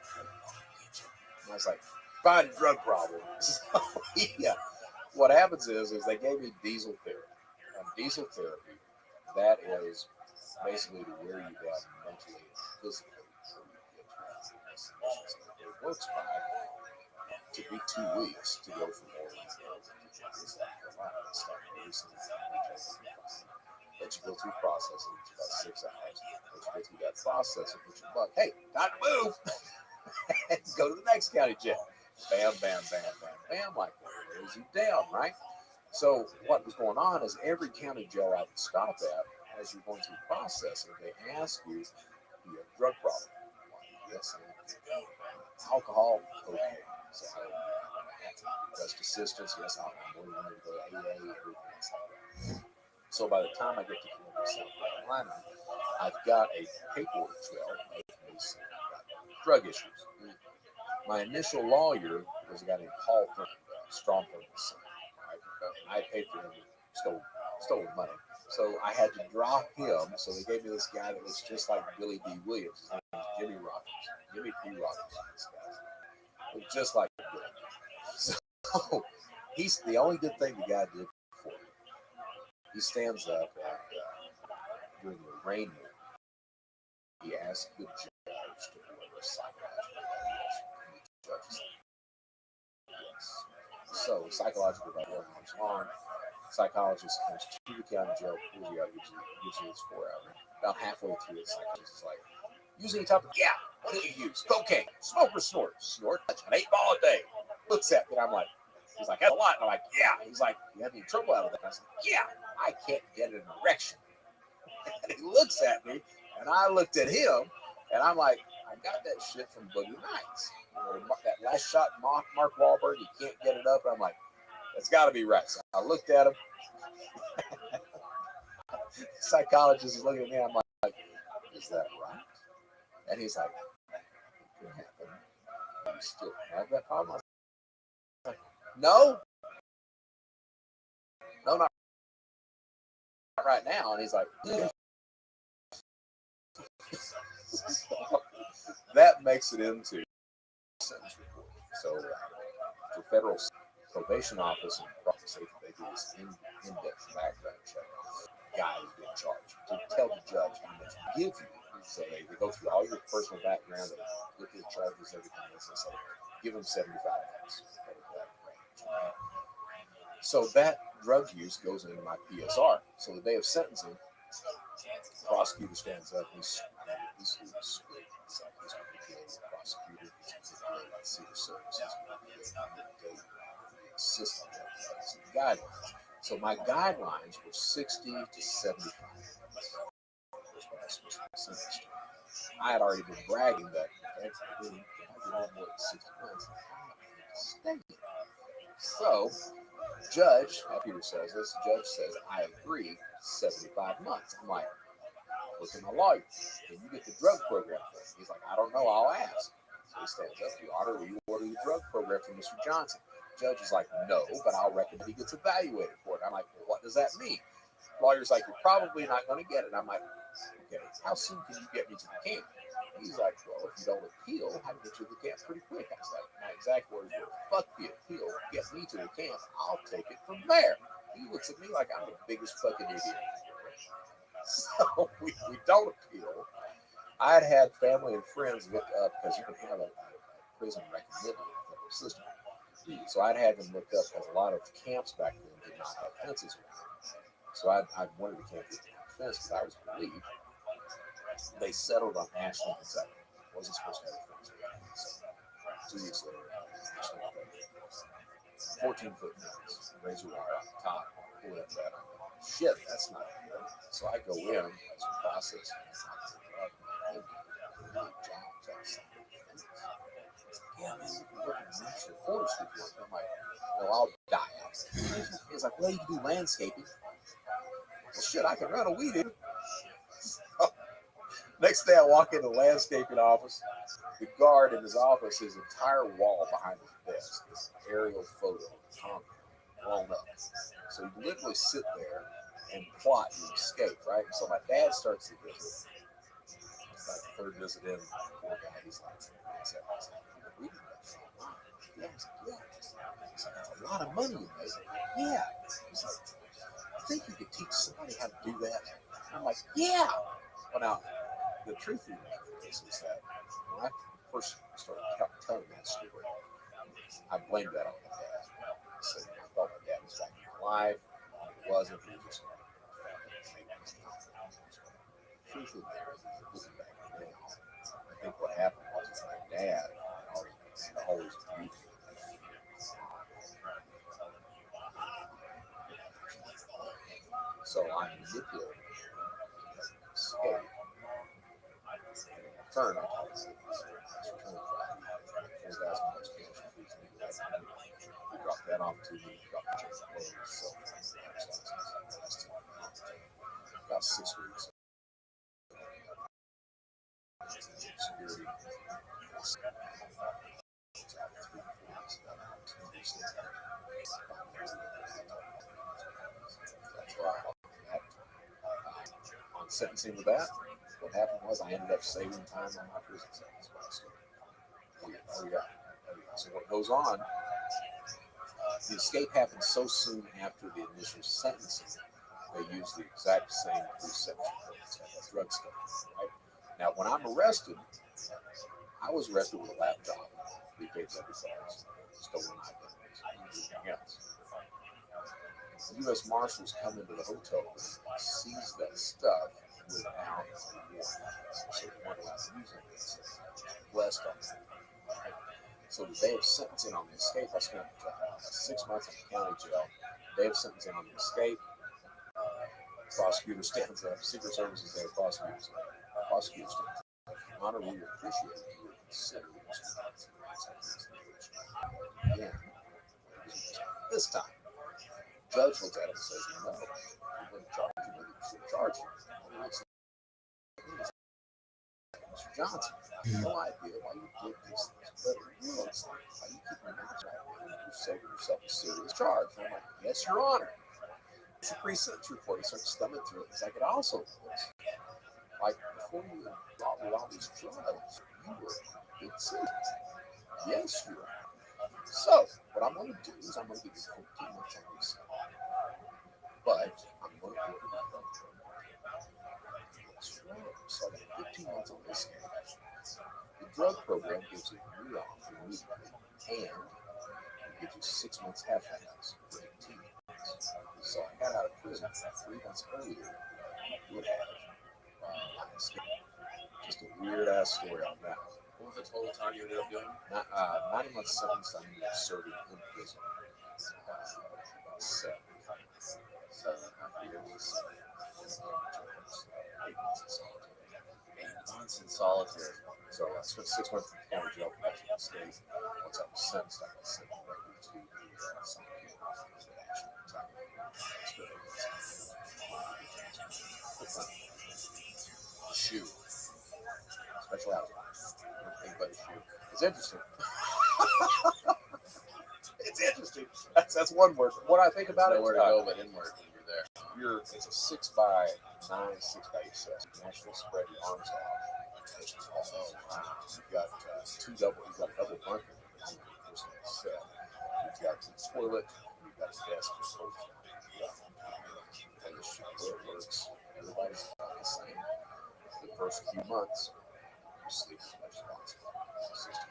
And I was like, fine drug problem. So, yeah. What happens is they gave me diesel therapy. And diesel therapy, that is basically to wear you down mentally and physically. So you get it works by to be 2 weeks to go from Orleans to South Carolina and start releasing let you go through processing, it's about 6 hours. Let you go through that processing, put your buck, hey, time to move, and go to the next county jail. Bam, bam, bam, bam, bam, like that. There's you down, right? So what was going on is every county jail I would stop at, as you're going through processing, they ask you, do you have a drug problem? Yes, I have. Alcohol, okay. So best assistance, yes, I'm more than willing to go to AA, everything else like that. So by the time I get to Columbia, South Carolina, I've got a paperwork trail of these drug issues. My initial lawyer was a guy named Paul Strong. I paid for him, stole money. So I had to drop him. So they gave me this guy that was just like Billy D. Williams. His name was Jimmy Rogers. Jimmy P. Rogers. This guy. Looked just like Billy. So he's the only good thing the guy did for me. He stands up and during the arraignment, he asked the judge to order a psychological evaluation. The judge said, yes. So psychological evaluation comes on. Psychologist comes to the county jail, pulls you out, gives you this 4 hours. About halfway through it, psychologist is like, use any type of, yeah, what do you use? Cocaine, smoke or snort? Snort, an 8-ball a day. Looks at me and I'm like, he's like, that's a lot. And I'm like, yeah. He's like, you have any trouble out of that? I was like, yeah, I can't get an erection. And he looks at me, and I looked at him, and I'm like, I got that shit from Boogie Nights. That last shot, Mark Wahlberg, he can't get it up. And I'm like, that's got to be right. So I looked at him. The psychologist is looking at me. I'm like, is that right? And he's like, it could happen. You still have that problem? I was like, no, not right now. And he's like, yeah. So that makes it into sentence report. So for federal probation office and safety, they do this in-depth background check. Guy is being charged to tell the judge how much to give you. So they go through all your personal background, they look at the charges, everything else, and say, give them 75 months. So that drug use goes into my PSR. So the day of sentencing, the prosecutor stands up, he's great. He's like, he's manipulating the prosecutor, he's manipulating the civil services, system, some guidelines. So my guidelines were 60 to 75 minutes. Was what I was supposed to be sentenced to. I had already been bragging that if I did no more than 60 minutes, I would stay. So, judge, Peter says this, judge says, I agree, 75 months. I'm like, look at my lawyer. Can you get the drug program for me? He's like, I don't know, I'll ask. So he stands up, Your Honor, will you order the drug program for Mr. Johnson? Judge is like, no, but I'll recommend he gets evaluated for it. I'm like, well, what does that mean? Lawyer's like, you're probably not going to get it. I'm like, okay, how soon can you get me to the camp? He's like, well, if you don't appeal, I can get you to the camp pretty quick. I was like, my exact words were, fuck the appeal, get me to the camp, I'll take it from there. He looks at me like I'm the biggest fucking idiot. So we don't appeal. I'd had family and friends look up, because you can have a prison recommended in the federal system. So I'd had them look up, because a lot of camps back then did not have fences around. So I wanted to camp with the fence because I was relieved. They settled on Ashland, Kentucky. Wasn't supposed to have a fence around. So 2 weeks later, 14-foot fence, razor wire on the top, pull that bed on. Shit, that's not good. So I go in, as a process, yeah, man, you can work in the national forestry work. I'm like, well, I'll die out there. He's like, well, you can do landscaping. Well, shit, I can run a weed eater. Next day, I walk into the landscaping office. The guard in his office, his entire wall behind his desk is an aerial photo of Tom blown up. So you literally sit there and plot your escape, right? So my dad starts to visit. It's like the third visit in, poor guy, he's like, we did that. Yeah, he's like, yeah. He's like, that's a lot of money you made. Yeah. He's like, I think you could teach somebody how to do that. I'm like, yeah. Well, now, the truth of the matter is that when I first started telling that story, I blamed that on my dad. I said, I thought my dad was back alive. It wasn't. He was just the truth of the matter is, looking back now, I think what happened was my dad always viewed me. So I manipulated escape. Turn, I told him, $4,000 cash. He dropped that off to me, dropped the check of clothes, so about 6 weeks. Security. That's why on sentencing with that, what happened was I ended up saving time on my prison sentence. Oh yeah. So what goes on? The escape happened so soon after the initial sentencing. They use the exact same pre-sentence drug stuff. Right? Now, when I'm arrested, I was arrested with a laptop, prepaid debit cards, stolen identities, everything else. The U.S. Marshals come into the hotel room and seize that stuff without a warrant. So they weren't allowed to use it. Blessed on that. Right? So the day of sentencing on the escape, I spent 6 months in the county jail. The day of sentencing on the escape, prosecutor stands up, Secret Service is there, prosecutor stands up. Honor, we appreciate it. You would consider yeah. This time, judge looks at him and says, no, we're going to charge you with it. We're charging you. Mr. Johnson, I have no idea why you did these things, but you know, it's like, why you keep your mouth shut? You're saving yourself a serious charge. And I'm like, yes, Your Honor. It's a pre-sentence report. He starts thumbing through it. He's like, it also was like before you brought me all these drugs, you were a big citizen. Yes, you are. So, what I'm going to do is I'm going to give you 15 months on this. But I'm going to give you so I got 15 months on this. The drug program gives you a year off immediately, and it gives you 6 months halfway house for 18 months. So I got out of prison 3 months earlier. Would have just a weird ass story on that. What was the total time you ended up doing? 90 months sentence I ended up serving in prison. 8 months in solitary. So I spent 6 months in the county jail for Mexico State. Once I was sentenced, I was sent directly to the Scientific Hospital that actually attacked me. Shoe. Special housing. Anything but a shoe. It's interesting. It's interesting. That's one word. What I think about Nowhere it, to go but inward when you're there. it's a 6x9, 6x8 set. You can actually spread your arms out. You've got you've got a double bunk in there. Set. You've got the toilet, and you've got a desk for both. And the way it works, everybody's about the same. The first few months, you sleep as much as possible. 60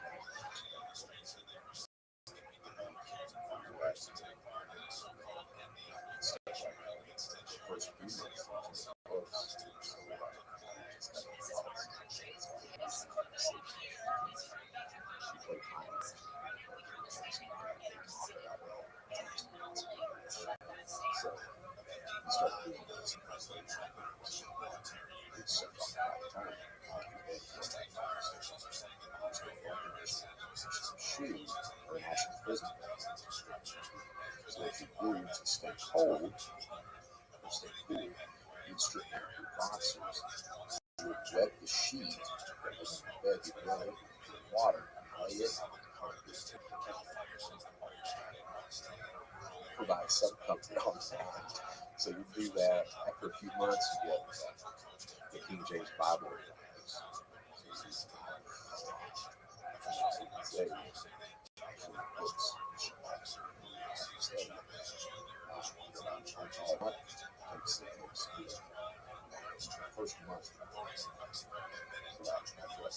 first few months, so you start doing this. It's time. Shoes are an actual prison. So if you do to stay cold, or stay cool, you'd strip down your boxers, you would wet the sheet that was on the bed, you'd run it with water, lay it on the carpet, provide some comfort on that. So you do that. After a few months, you get the King James Bible. First month,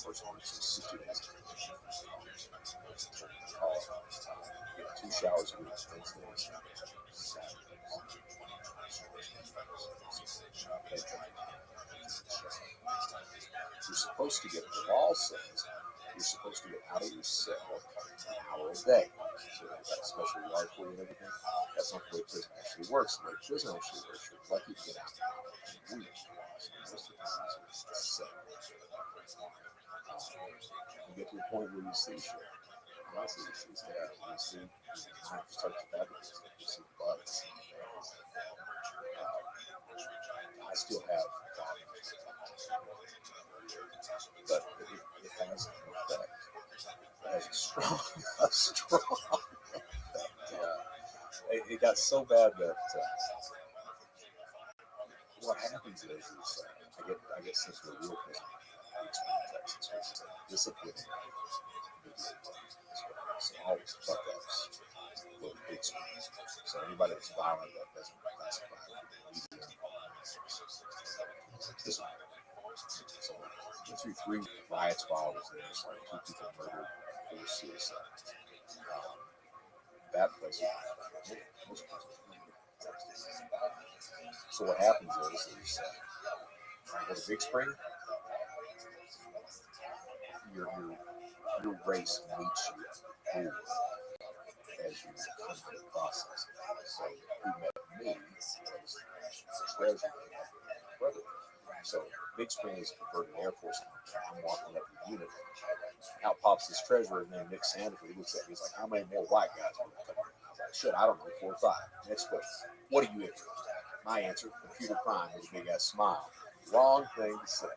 first month, 60 days. Get 2 showers a week, Wednesdays, Saturdays. You're supposed to get, the law says, you're supposed to get out of your cell an hour a day. So they've got a special yard for you and everything. That's not the way prison actually works. The way prison actually works, you're lucky to get out in a week. So most of the time, it's a cell. You get to a point where you see shit. You see knife start to fabricate. You see blood. I still have, but it has an effect. It has a strong effect. It got so bad that what happens is I get sent to a real prison. Texas, which is a discipline. So all these fuck ups go to big schools. So anybody that's violent that doesn't classify for the So 1 through 3 riots while I was there. So like 2 people murdered, 4 suicides. That place was so what happens is go to Big Spring, your race meets you as you come through the process. So who met me was Treasure, brother. So Big Spring is a converted Air Force company. I'm walking up the unit. Out pops this treasurer, and then Nick Sanford. He looks at me. He's like, "How many more white guys are we coming?" I was like, "Shit, I don't know, 4 or 5." Next question. What are you interested in? My answer: computer crime with a big ass smile. Wrong thing to say.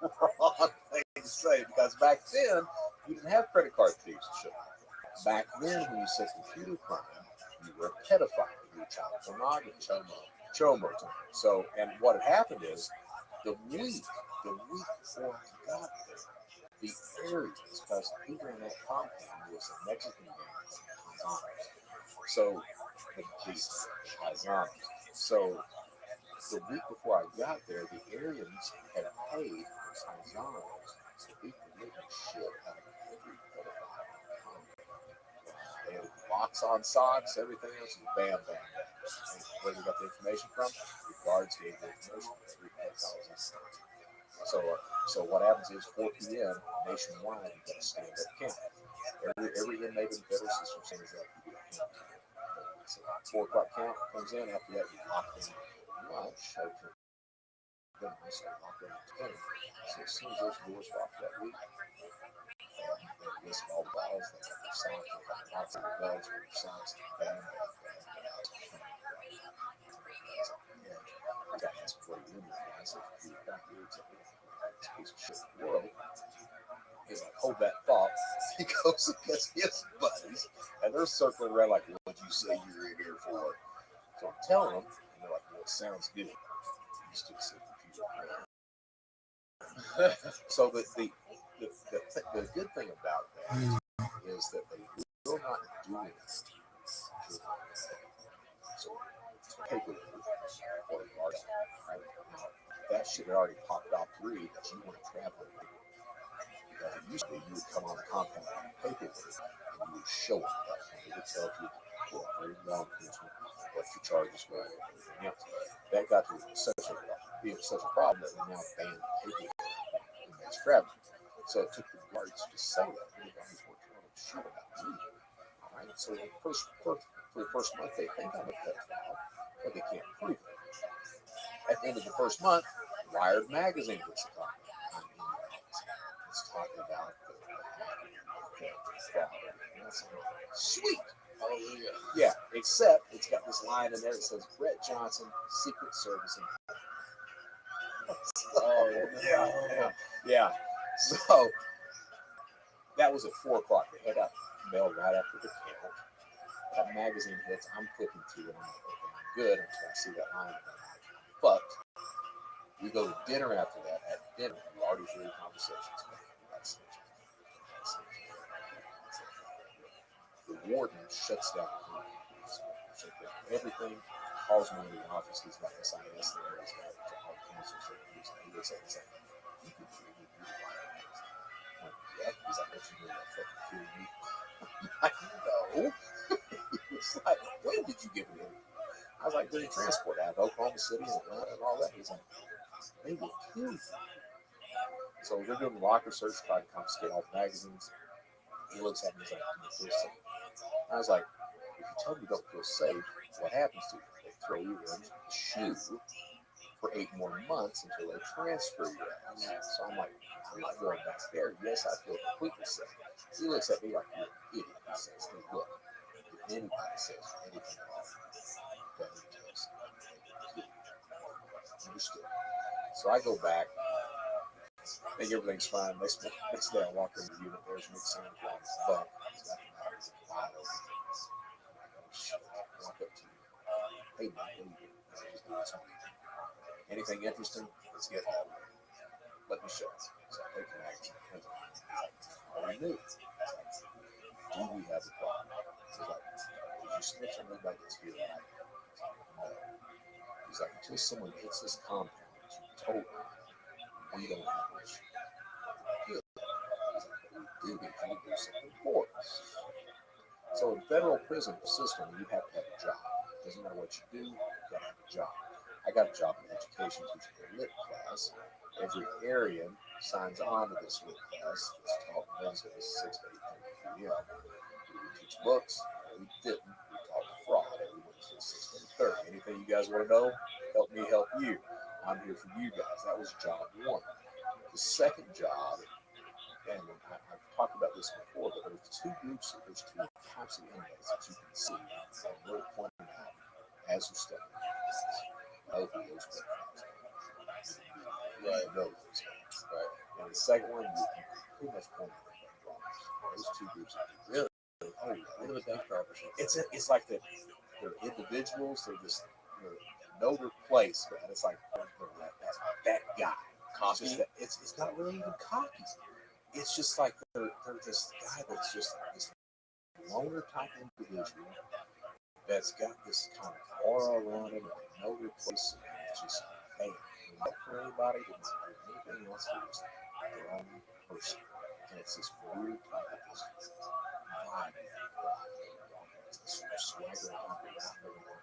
Wrong thing to say, because back then you didn't have credit card thieves and shit. Back then, when you said computer crime, you were a pedophile. You were child pornography. Chomo time. So, and what had happened is the week before I got there, the areas, because people in that compound was a Mexican gang, so the Paisanos. So the week before I got there, the area had paid for Paisanos to beat the living shit out of every pedophile. They had locks on socks, everything else, and bam, bam, bam. And where they got the information from? The guards gave the information to every pedophile. So what happens is 4 p.m. nationwide, you got to stand up camp. Every inmate in the federal system stands up. So 4 o'clock count comes in. After that, we lock in. Well, show to them. So lock in at 10. So as soon as those doors lock that week, they list all the balls. They have their socks. They have lots of belts for their socks. Bam, bam, bam. I got to ask before you in there. I said, "You back here, it's this piece of shit in the world." He's like, hold that thought. He goes and gets his buddies, and they're circling around like, what'd you say you were in here for? So I'm telling them, and they're like, well, it sounds good. You still say computer. So the good thing about that is that they will not do anything. So paper or art, right? Now, that shit had already popped off 3 that you want to travel with. Usually you would come on the compound and paper with it, and you would show them that. It would tell you very long what your charges were and everything else. That got to be such a problem that we now banned paper in mass travel. So it took the guards to say that. The guards were telling them shit about me. All right. So for the first month they think I'm a pedophile, but they can't prove it. At the end of the first month, Wired magazine gets a copy. It's talking about the fraud. Sweet. Hallelujah. Yeah, except it's got this line in there that says Brett Johnson, Secret Service. Oh, Yeah. Yeah. So that was at 4 o'clock. They had out mail right after the count. That magazine hits. I'm clicking to it. I'm like, okay, I'm good until I see that line. But we go to dinner after that. At dinner, we already hear conversations. That's the warden shuts down everything, calls me in the office. He's got SIS there. He's got all cancers there. He looks at it. He's like, you can treat me beautiful. I'm like, yeah. He's like, let you know that fucking kill you. I know. He was like, when did you give it in? I was like, during transport out of Oklahoma City and Atlanta and all that. He's like, they will kill you. So they're doing the locker search, trying to confiscate all the magazines. He looks at me, he's like, do you feel safe? I was like, if you tell me you don't feel safe, what happens to you? They throw you in the shoe for 8 more months until they transfer you out. So I'm like, I'm not going back there. Yes, I feel completely safe. He looks at me like, you're an idiot. He says, hey, look, if anybody says anything at all, that he tells you. Understood. So I go back. I think everything's fine. Next day I walk in the unit. There's Nick Sanders on his butt. He's got the mouth wide open. Walk up to you. Hey, man, what are you doing? Anything interesting? Let's get out of here. Let me show you. So I take an action. All we knew. Do we have a problem? He's like, did you snitch on anybody that's here tonight? No. He's like, until someone hits this compound that you told me, we don't have an issue. Good. He's like, we do if you do something for us. So in federal prison system, you have to have a job. Doesn't matter what you do, you gotta have a job. I got a job in education teaching a lit class. Every area signs on to this lit class. It's taught Wednesdays, 6 to 8 p.m. We teach books. We didn't. We taught fraud every Wednesday, 6 to 8:30. Anything you guys want to know? Help me help you. I'm here for you guys. That was job 1. The second job, and I've talked about this before, but there's 2 groups, there's 2 types of inmates that you can see and really pointing out as you're studying. Right. And the second one, you pretty much point out those 2 groups. Really? Oh, what are the big propositions? It's like they're individuals. They're just know their place, man. It's like that guy. Cocky. It's not really even cocky. It's just like they're this guy that's just this loner type individual that's got this kind of aura around him, and they know their place. And it's just, hey, not for anybody, they don't do anything else. They're just their own person. And it's this weird type of this vibe. It's this swagger around everyone.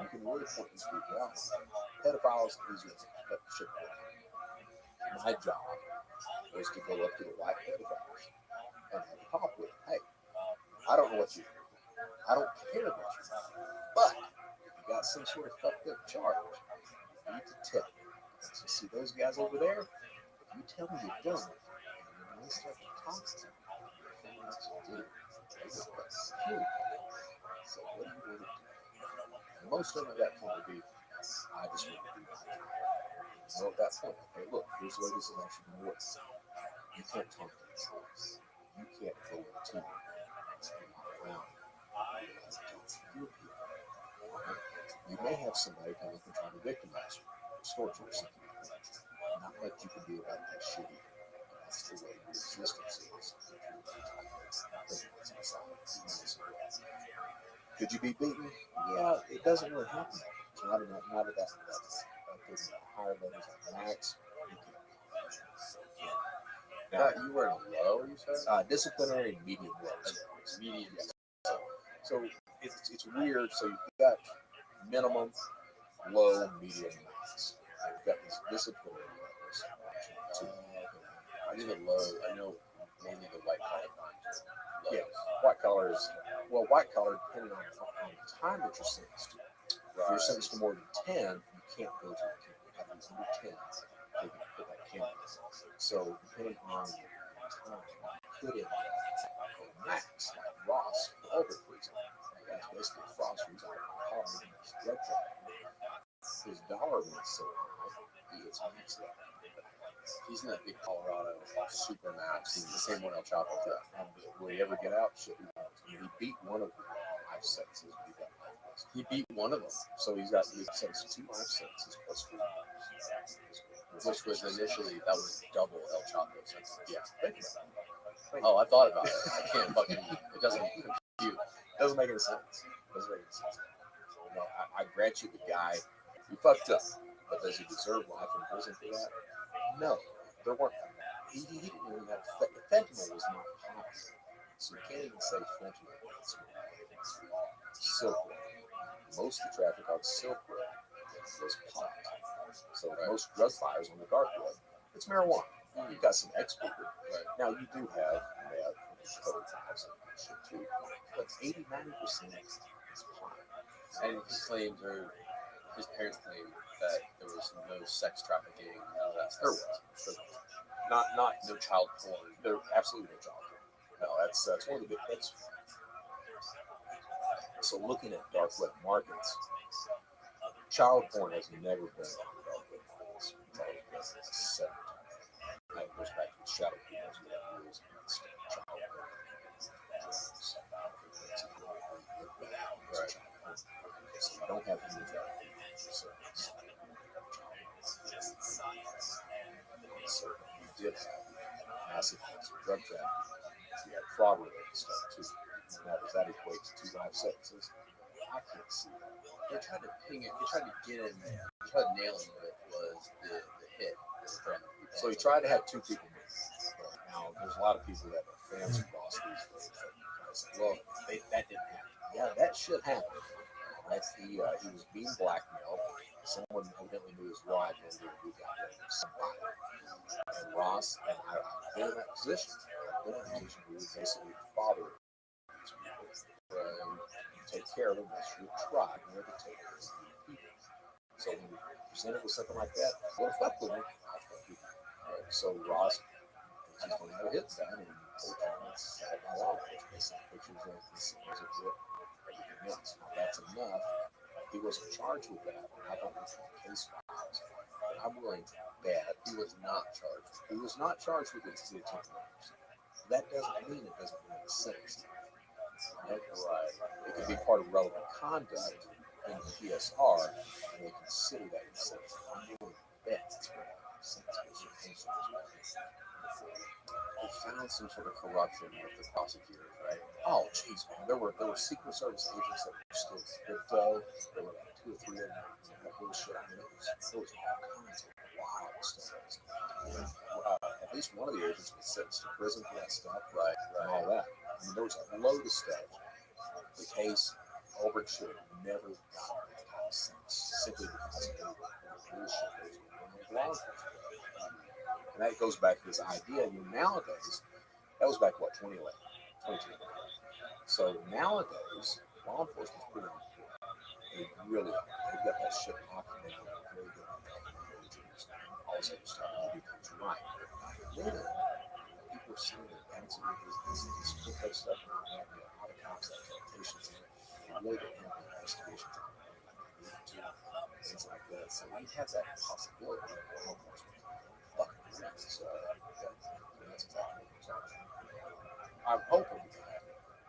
You can really point these people out. Pedophiles are easier to cut shit down. My job was to go up to the white pedophiles and have a talk with them. Hey, I don't know what you do. I I don't care about you. But if you got some sort of fucked up charge, you need to tip. So see those guys over there? If you tell me you don't, and when they start to talk to you, the thing that you do, they will kill you. So what are you going to do? And most of them at that point would be, I just want to do my job. So at that point, okay, look, here's the way this is actually going to work. You can't talk to these guys. You can't go to them. Around. You may have somebody come up and try to victimize you, extort you, or something like that. Not much you can do about that shitty. That's the way your existence is. Could you be beaten? Yeah, it doesn't really happen. It's not at that level. At higher levels like max, you can. Now, you were in a low, you said? Disciplinary medium low. Medium. So it's weird. So you've got minimum, low, medium, max. You've got these disciplinary levels. I did a low. I know mainly the white collar lines. Yeah, white collar is, well, white collar, depending on the time that you're sentenced to. If you're sentenced to more than 10, you can't go to the camp. You have to be under 10 to put that camp in. So depending on the time, you could end up a max, like Ross, over prison. That's basically a fraudster who's out hard and he's drug trafficking. His dollar went so high, he gets maxed out. He's in that big Colorado super max. He's the same one El Chapo did. Will he ever get out? Shit, he beat one of the life sentences. He beat one of them. So he's sentenced 2 life sentences plus 3 years. Which was initially, that was double El Chapo sentence. Yeah. Oh, I thought about it. I can't fucking, it doesn't compute. It doesn't make any sense. No, I grant you the guy, he fucked up. But does he deserve life in prison for that? No. There weren't. He didn't even have fentanyl was not popular. So you can't even say fentanyl. Silk Road. Most of the traffic on Silk Road was pot. So most drug buyers on the dark web, it's marijuana. You've got some export. Right. Now you do have meth and code files and shit too, but 80-90% is pot. And his claims are, his parents claim that there was no sex trafficking, none of that stuff. There was. Not no child porn. There absolutely no child porn. No, that's one of the big things. So looking at dark web markets, child porn has never been on the dark web markets. It's always been set. That goes back to the shadow peoples and that rules against child porn. Right. So you don't have any child porn. So you did have massive amounts of drug trafficking. You had fraud related stuff too. Now, does that equate to 2 life sentences? I can't see that. They tried to ping it. They tried to get in there. They tried to nail him, but it was the hit from. So he tried to have 2 people. Now, there's a lot of people that are fans of Ross these days. Well, that didn't happen. Yeah, that should happen. That's he was being blackmailed. Someone evidently knew his raw identity and who got rid of somebody. And Ross, and I've been in that position. I've been in a position where you're basically the father of these people. You take care of them, that's your tribe. You never take care of people. So when you're presented with something like that, what if I put it? So Ross, he's going to have a hit gun, and over time it's set up my life. It's pictures of the scenes of it, everything else. Now that's enough. He wasn't charged with that, and I don't know what the case was. But I'm willing to bet he was not charged. He was not charged with the attempted murders. That doesn't mean it doesn't mean the sentence. Right? It could be part of relevant conduct in the PSR, and they consider that in sentence. I'm willing to bet it's relevant sentence. They found some sort of corruption with the prosecutors, right? Oh, jeez, man. There were Secret Service agents that were still crypto. There were like 2 or 3 of them that bullshit. I mean, there was all kinds of wild stuff. At least one of the agents was sentenced to prison for that stuff, right? And all that. I mean, there was a load of stuff. The case, Albert should have never gotten that kind of sentence simply because of the bullshit that was going on with law enforcement. And that goes back to this idea. Nowadays, that was back, 2011, 2010. So nowadays, law enforcement's pretty important. They really are. They've got that shit locked down. Very good on that. All this other stuff you do things right. Later, people are seeing their bouncing their business and split that stuff around that. You know, a lot of cops have temptations in it. And really don't have the investigations on it. Things like that. So you have that possibility of law enforcement fucking around. So that's exactly what I'm talking about. I'm hoping that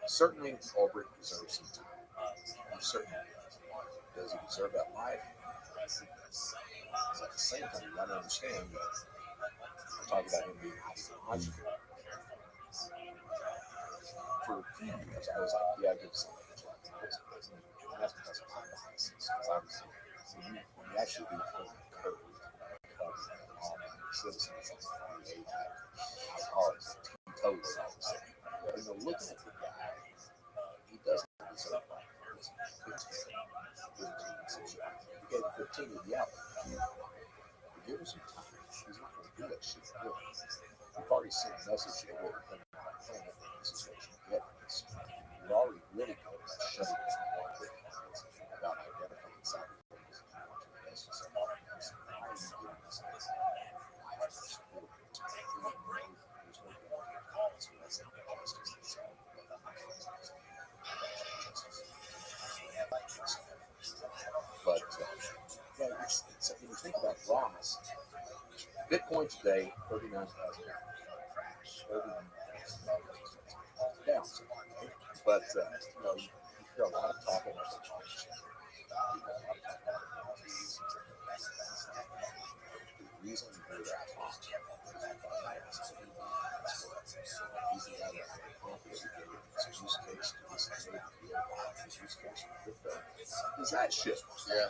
certainly Ulbricht deserves some time. He certainly does. Does he deserve that life? At the same time, you gotta understand that I talk about him being ideological. For a few years, I was like, yeah, I give something to black guys. And that's because of my biases. Because when you actually do code of all citizens, like alcoholics, teetotalers, all this stuff. You know, looking at the guy, he doesn't deserve life. You gave him 15 of the hour. Give him some time. He's not going to do that shit good. We've already sent a message to everyone that this is what you get. You're already really good about shutting down about identifying cybercriminals and want to invest in somebody else. Why are you doing this? I have to support it. There's no cause for that's not justice. It's all but yeah, it's when you think about Ross, Bitcoin today, 39,000. Down. But you know, you hear a lot of talk about the reason you hear that talk is he's the guy that use case to this use case for crypto. Is that shit? Yeah.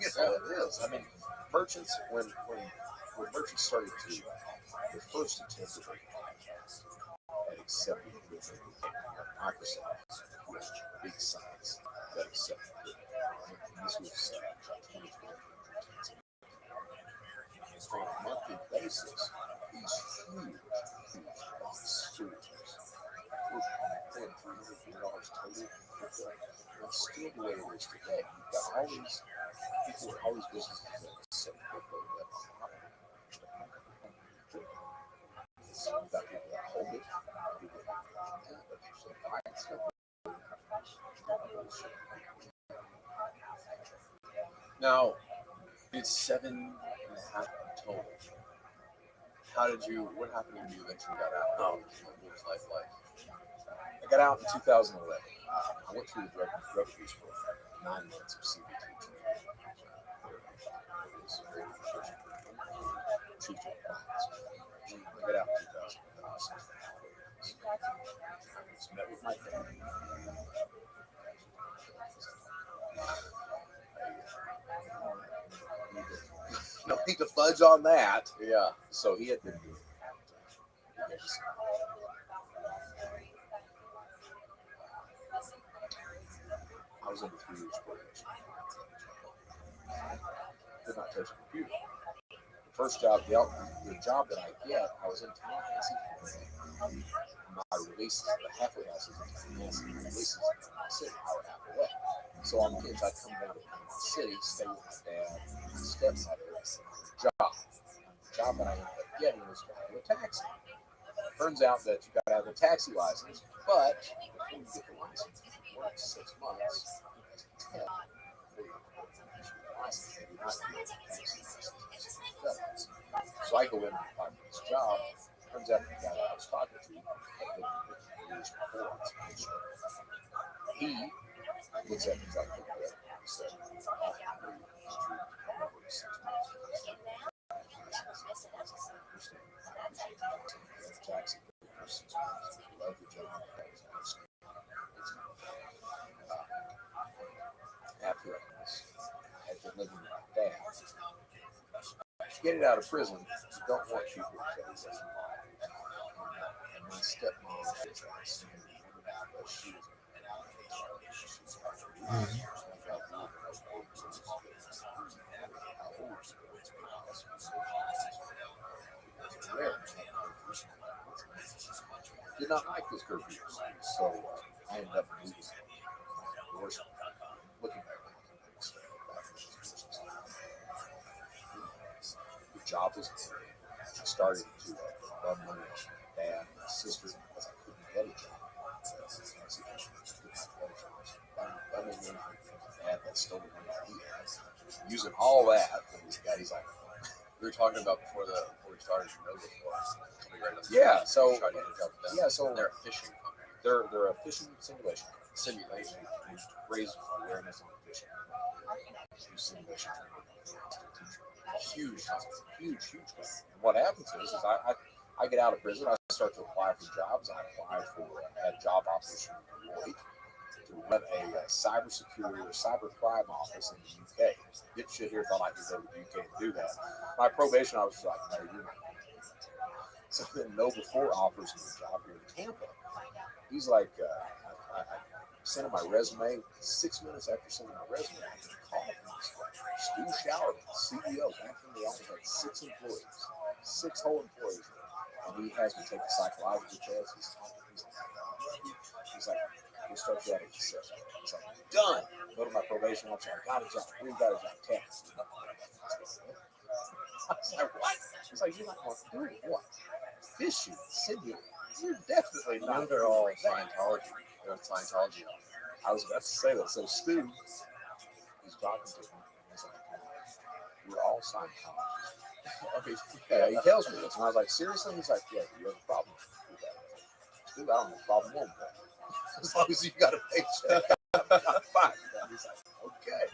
So it is. I mean, merchants when merchants started to the first attempt at accepting crypto, Microsoft was big sites that accepted crypto. Right? And this was 2012. On a monthly basis, these huge stores were paying $300 total. That's still the way it is today. You've got all these people, all these businesses that sell crypto that are so you've got people that hold it, people that actually buy it. Now, it's 7.5 total. What happened when you eventually got out? What was life like? I got out in 2011. I went through the drug abuse program, 9 months of CBT training. It was very efficient. Chief of Compliance. I got out in 2011. I met with my family. No need to fudge on that. Yeah, so he had been doing I was under 3 years probation. Could not touch a computer. The first job, the job that I get, I was in Tallahassee. My release, the halfway house is in Tallahassee. My release is in Panama City, hour and a half away. So on the kids, I'd come down to Panama City, stay with my dad, my stepmother, job. The job that I ended up getting was driving a taxi. Turns out that you got to have a taxi license, but before you get the license, you work 6 months. So I go in and apply for this job. Turns out the guy that I was talking to had been in years before. He looks at me like, he said, taxi for 6 months. Love the job. After I had been living with my dad, get it out of prison, you don't want people to tell you what's involved. And my stepmom, she did not like this curfew, so I ended up moving. worst looking at the job was I started to run money on my dad and my sister because I couldn't get a job. I mean, my dad that stole the money he had. Using all that, and this guy's like, We were talking about before we started. You know, before. yeah. So Try to get a job with them. yeah, so They're a fishing company. they're a fishing simulation. Simulation. They raise awareness on fishing. Simulation. Huge, huge, huge. And what happens is I get out of prison. I start to apply for jobs. I applied for a job option in Deloitte to run a cybersecurity or cybercrime office in the UK. Dipshit here thought I could go to the UK and do that. My probation, I was like, no, you're not. So then No Before offers me a job here in Tampa. He's like, I sent him my resume. 6 minutes after sending my resume, I get a call. Stu Showerman, CEO. Back then, they only had 6 employees, 6 whole employees. And he has me take a psychological test. He's like, we'll start you out at successful. It's like, done. Go to my probation officer. I got a job. We got a job. Test. I was like, what? He's like, you're not going to do it. What? Fishing, simulating. You're definitely No, not. they're all Scientology. They're Scientology. I was about to say that. So Stu, he's talking to me. He's like, we're all Scientologists. Okay, yeah, he tells me this. And I was like, seriously? He's like, yeah, you have a problem with that. Stu, I don't have a problem with that. As long as you got a paycheck, I'm fine. He's like, okay.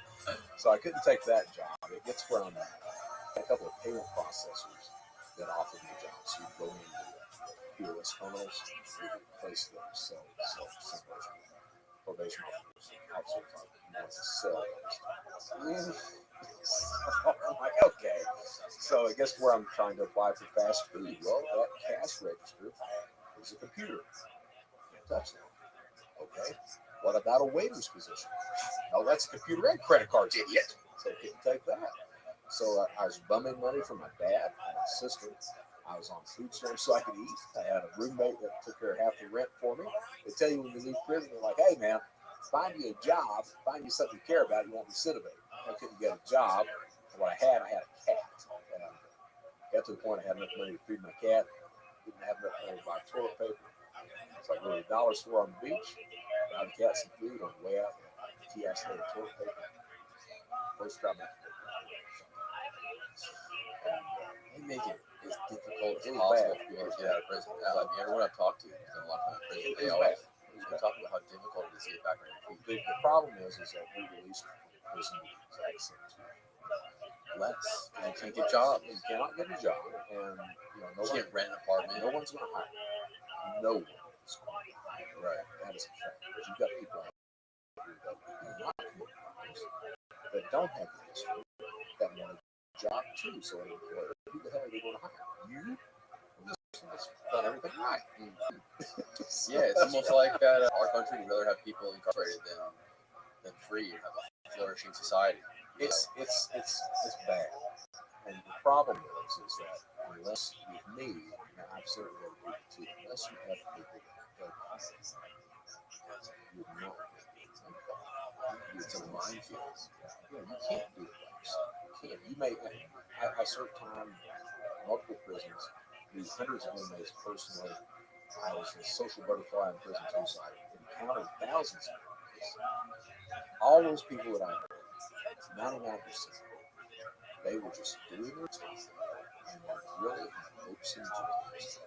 So I couldn't take that job. It gets from a couple of payment processors that offered me jobs. So you go into POS terminals, you replace those. So simulation. Probation officer like, you want to sell those. I'm like, okay. So I guess where I'm trying to apply for fast food. Well, that cash register is a computer. Can't touch that. Okay. What about a waiter's position? No, that's a computer and credit cards, idiot. So I couldn't take that. So I was bumming money from my dad and my sister. I was on food stamps so I could eat. I had a roommate that took care of half the rent for me. They tell you when you leave prison, they're like, hey, man, find you a job, find you something you care about, you won't be sitting. I couldn't get a job. And what I had a cat. And got to the point I had enough money to feed my cat. Didn't have enough money to buy toilet paper. So I go to the dollar store on the beach, buy the cat some food on the way out. T.I. Slater toilet paper. First job. They make it as difficult as It was possible bad. for people to get out of prison. Everyone I've talked to has done a lot of time in prison. They always talk about how difficult it is to get back on your feet. The problem is that we released from prison the exact same time. Less. And you can't get jobs. You cannot get a job, and no You can't rent an no apartment. one's going to hire you. No one is going to hire you. Right. That is a fact. Because you've got people out here that do not commit crimes, that don't have the history, that want a job too. So an employer, who the hell are they going to hire? You? That's done everything right. Yeah, it's almost like that. Our country would rather have people incarcerated than free and have a flourishing society. It's bad. And the problem is that unless with me, and I've certainly got people too, unless you have people that help you, you're not it's a minefield. You can't do it by yourself. You can't. You may. I served time in multiple prisons, knew hundreds of inmates personally. I was a social butterfly in prison too, so I encountered thousands of inmates. All those people that I know, 99%, they were just doing their time, and they really had hopes and dreams.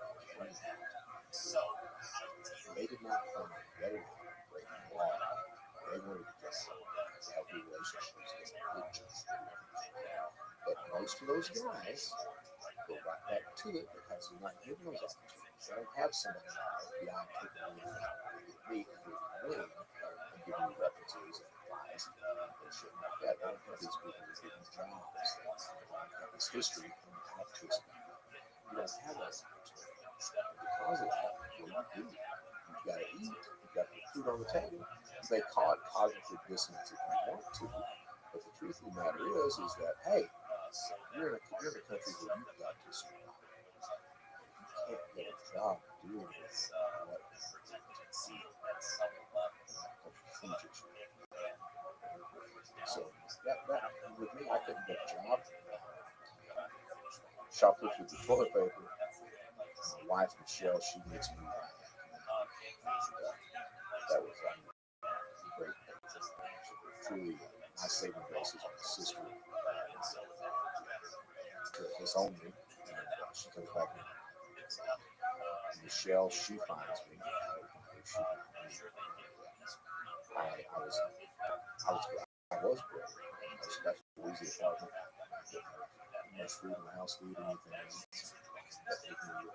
They did not come together to break the law. They wanted to get healthy relationships with good jobs. But most of those guys go right back to it because they're not given those opportunities. They don't have somebody beyond taking a little meat and wing and giving you references and advice and shit like that. They don't have these people that give them jobs. They don't have this history and talk to us about it. You don't have those opportunities. Because of that, what do you do? You've got to eat. You've got to put food on the table. You may call it cognitive dissonance if you want to, but the truth of the matter is that, hey, you're in a country where you've got to survive. You can't get a job doing this. with me, I couldn't get a job. Shoplifted the toilet paper. My wife, Michelle, she makes me that was great. Truly, my saving grace is my sister. Disowned me. And she comes back and Michelle, she finds me. I was broke. That's the easy apartment. Much food in the house to eat anything.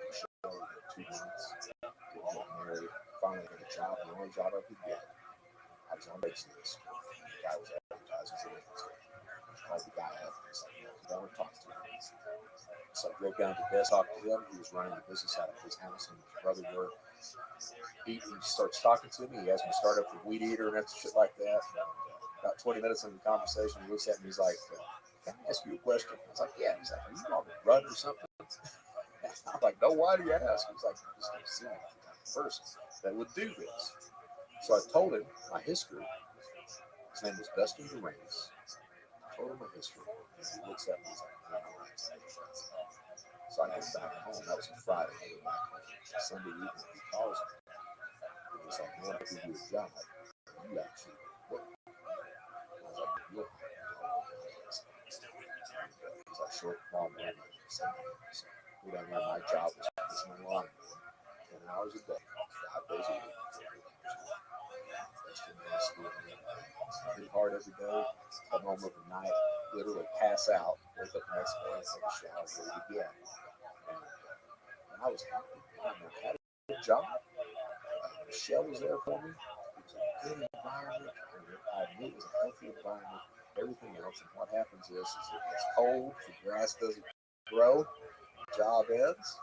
Michelle, 2 months. Didn't get married. Finally got a job. The only job I could get. I was on Craigslist. The guy was advertising for it. I called the guy up. He's like, you don't want to talk to him. So I drove down to the desk, talked to him. He was running the business out of his house, and his brother worked. He starts talking to me. He has me start up the weed eater and shit like that. About 20 minutes into the conversation, he looks at me. He's like, "Can I ask you a question?" I was like, "Yeah." He's like, "Are you on the run or something?" I'm like, "No, why do you ask?" He's like, "I just don't see a person that would do this." So I told him my history. His name was Dustin Duranis. I told him my history. And he looks at me. He's like, so I get back home. That was a Friday. I get back home. Sunday evening, he calls me. He's like, "Man, I give you a job. You actually work." I was like, "You'll He's like, "Short, long, man." So we down here, my job was pushing my line 10 hours a day, 5 days a week. Pretty hard every day. Come home overnight, literally pass out, wake up the next morning, take a shower, do it again. And I was happy. I had a good job. Michelle was there for me. It was a good environment. I knew it was a healthy environment. Everything else, and what happens is it's cold, the grass doesn't grow, the job ends.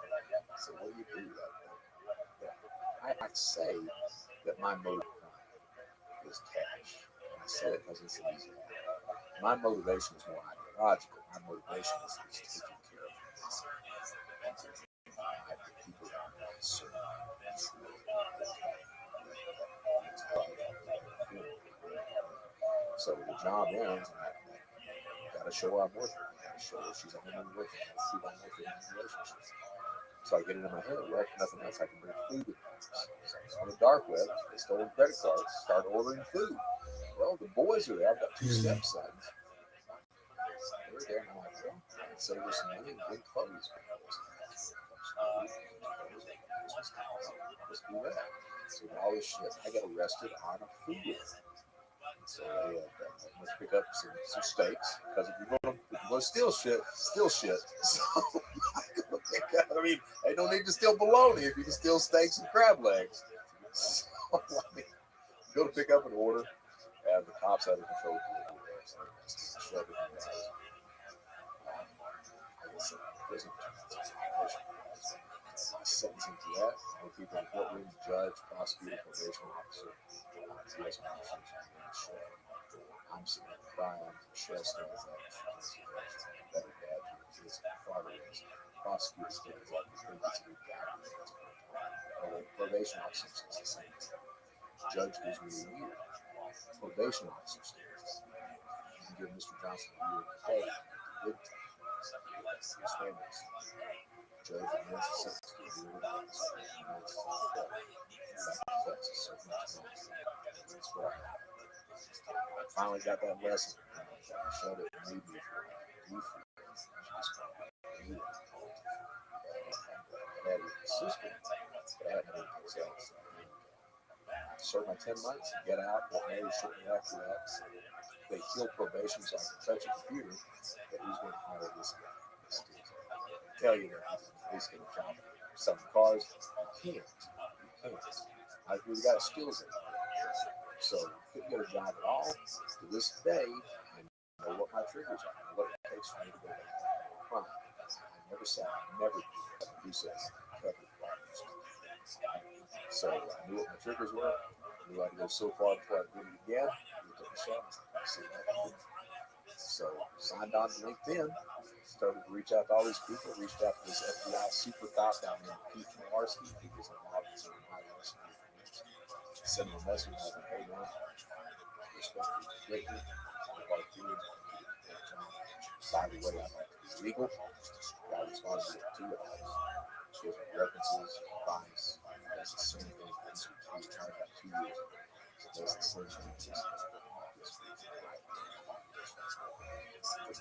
So what do you do? I'd say that my motive is cash. And I say it because it's an easy one. My motivation is more ideological. My motivation is taking care of the people that I serve. So the job ends, and I gotta show her I'm worth it. I gotta show her she's a woman worth it. I prove I'm worth it in a relationship. So I get it in my head, well, if nothing else, I can bring food with me. So on the dark web, they stole credit cards, start ordering food. Well, the boys are there. I've got 2 stepsons. They're there, and I'm like, well, instead of some money, bring clothes. Let's do that. So all this shit, I got arrested on a food order. So let's pick up some steaks, because if you're going to steal shit, steal shit. So I mean, they don't need to steal bologna if you can steal steaks and crab legs. So I mean, go to pick up an order, and the cops had a control shove it in the house. Prison. Sentencing to that, and people in the courtroom, judge, prosecutor, probation officer, U.S. officers, I'm sitting there crying, Michelle stands up, better dad, his father is, prosecutor stands up, he thinks he's a guy, probation officer says the same thing. Judge gives me a year. Probation officer stands up. You can give Mr. Johnson a year to pay. Good time. His families. Judge amends the sentence to a year to pay. That's what I finally got that lesson. I showed it immediately. I had a sister, but I had anything else. Served my 10 months, get out, got married shortly after that. They killed probation so I could touch a computer, but who's going to hire this guy? Tell you that he's going to job selling cars. You can't. I've really got skills in it. So couldn't get a job at all. To this day, I know what my triggers are. I know what it takes for me to go back to crime. I never said I never do say so I knew what my triggers were. I knew I'd go so far before I did it again. We took a shot. So signed on to LinkedIn. Started to reach out to all these people. Reached out to this FBI super cop down there, Pete Malarski. He was an officer in my life. Sent him a message. I was like, hey man, respect you greatly. By the way, I'd like to be legal. I responded to two items. Gives me references, advice. Does the same thing. He's trying about 2 years. Does the same thing. Just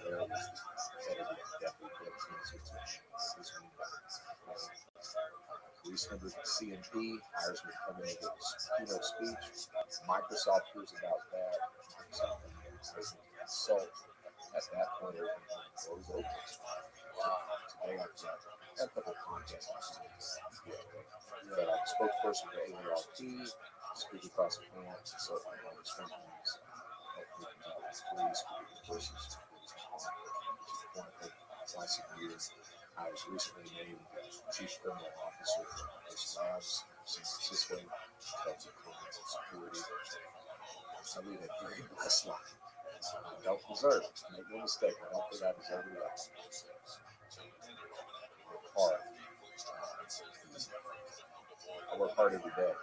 there was head of the deputy cancer team. Police members at CNP hires me to come in and give a keynote speech. Microsoft hears about that. Microsoft hires me to consult. At that point, everything goes open. Today I've got a couple of contests. The spokesperson for AARP, speak across the plant, so all the strength teams, police, versus twice a year. I was recently named Chief Criminal Officer for Police Labs, San Francisco, helps with crimes and security. I lead a very blessed life. I don't deserve it. Make no mistake, I don't think I deserve it. I work hard. I work hard every day.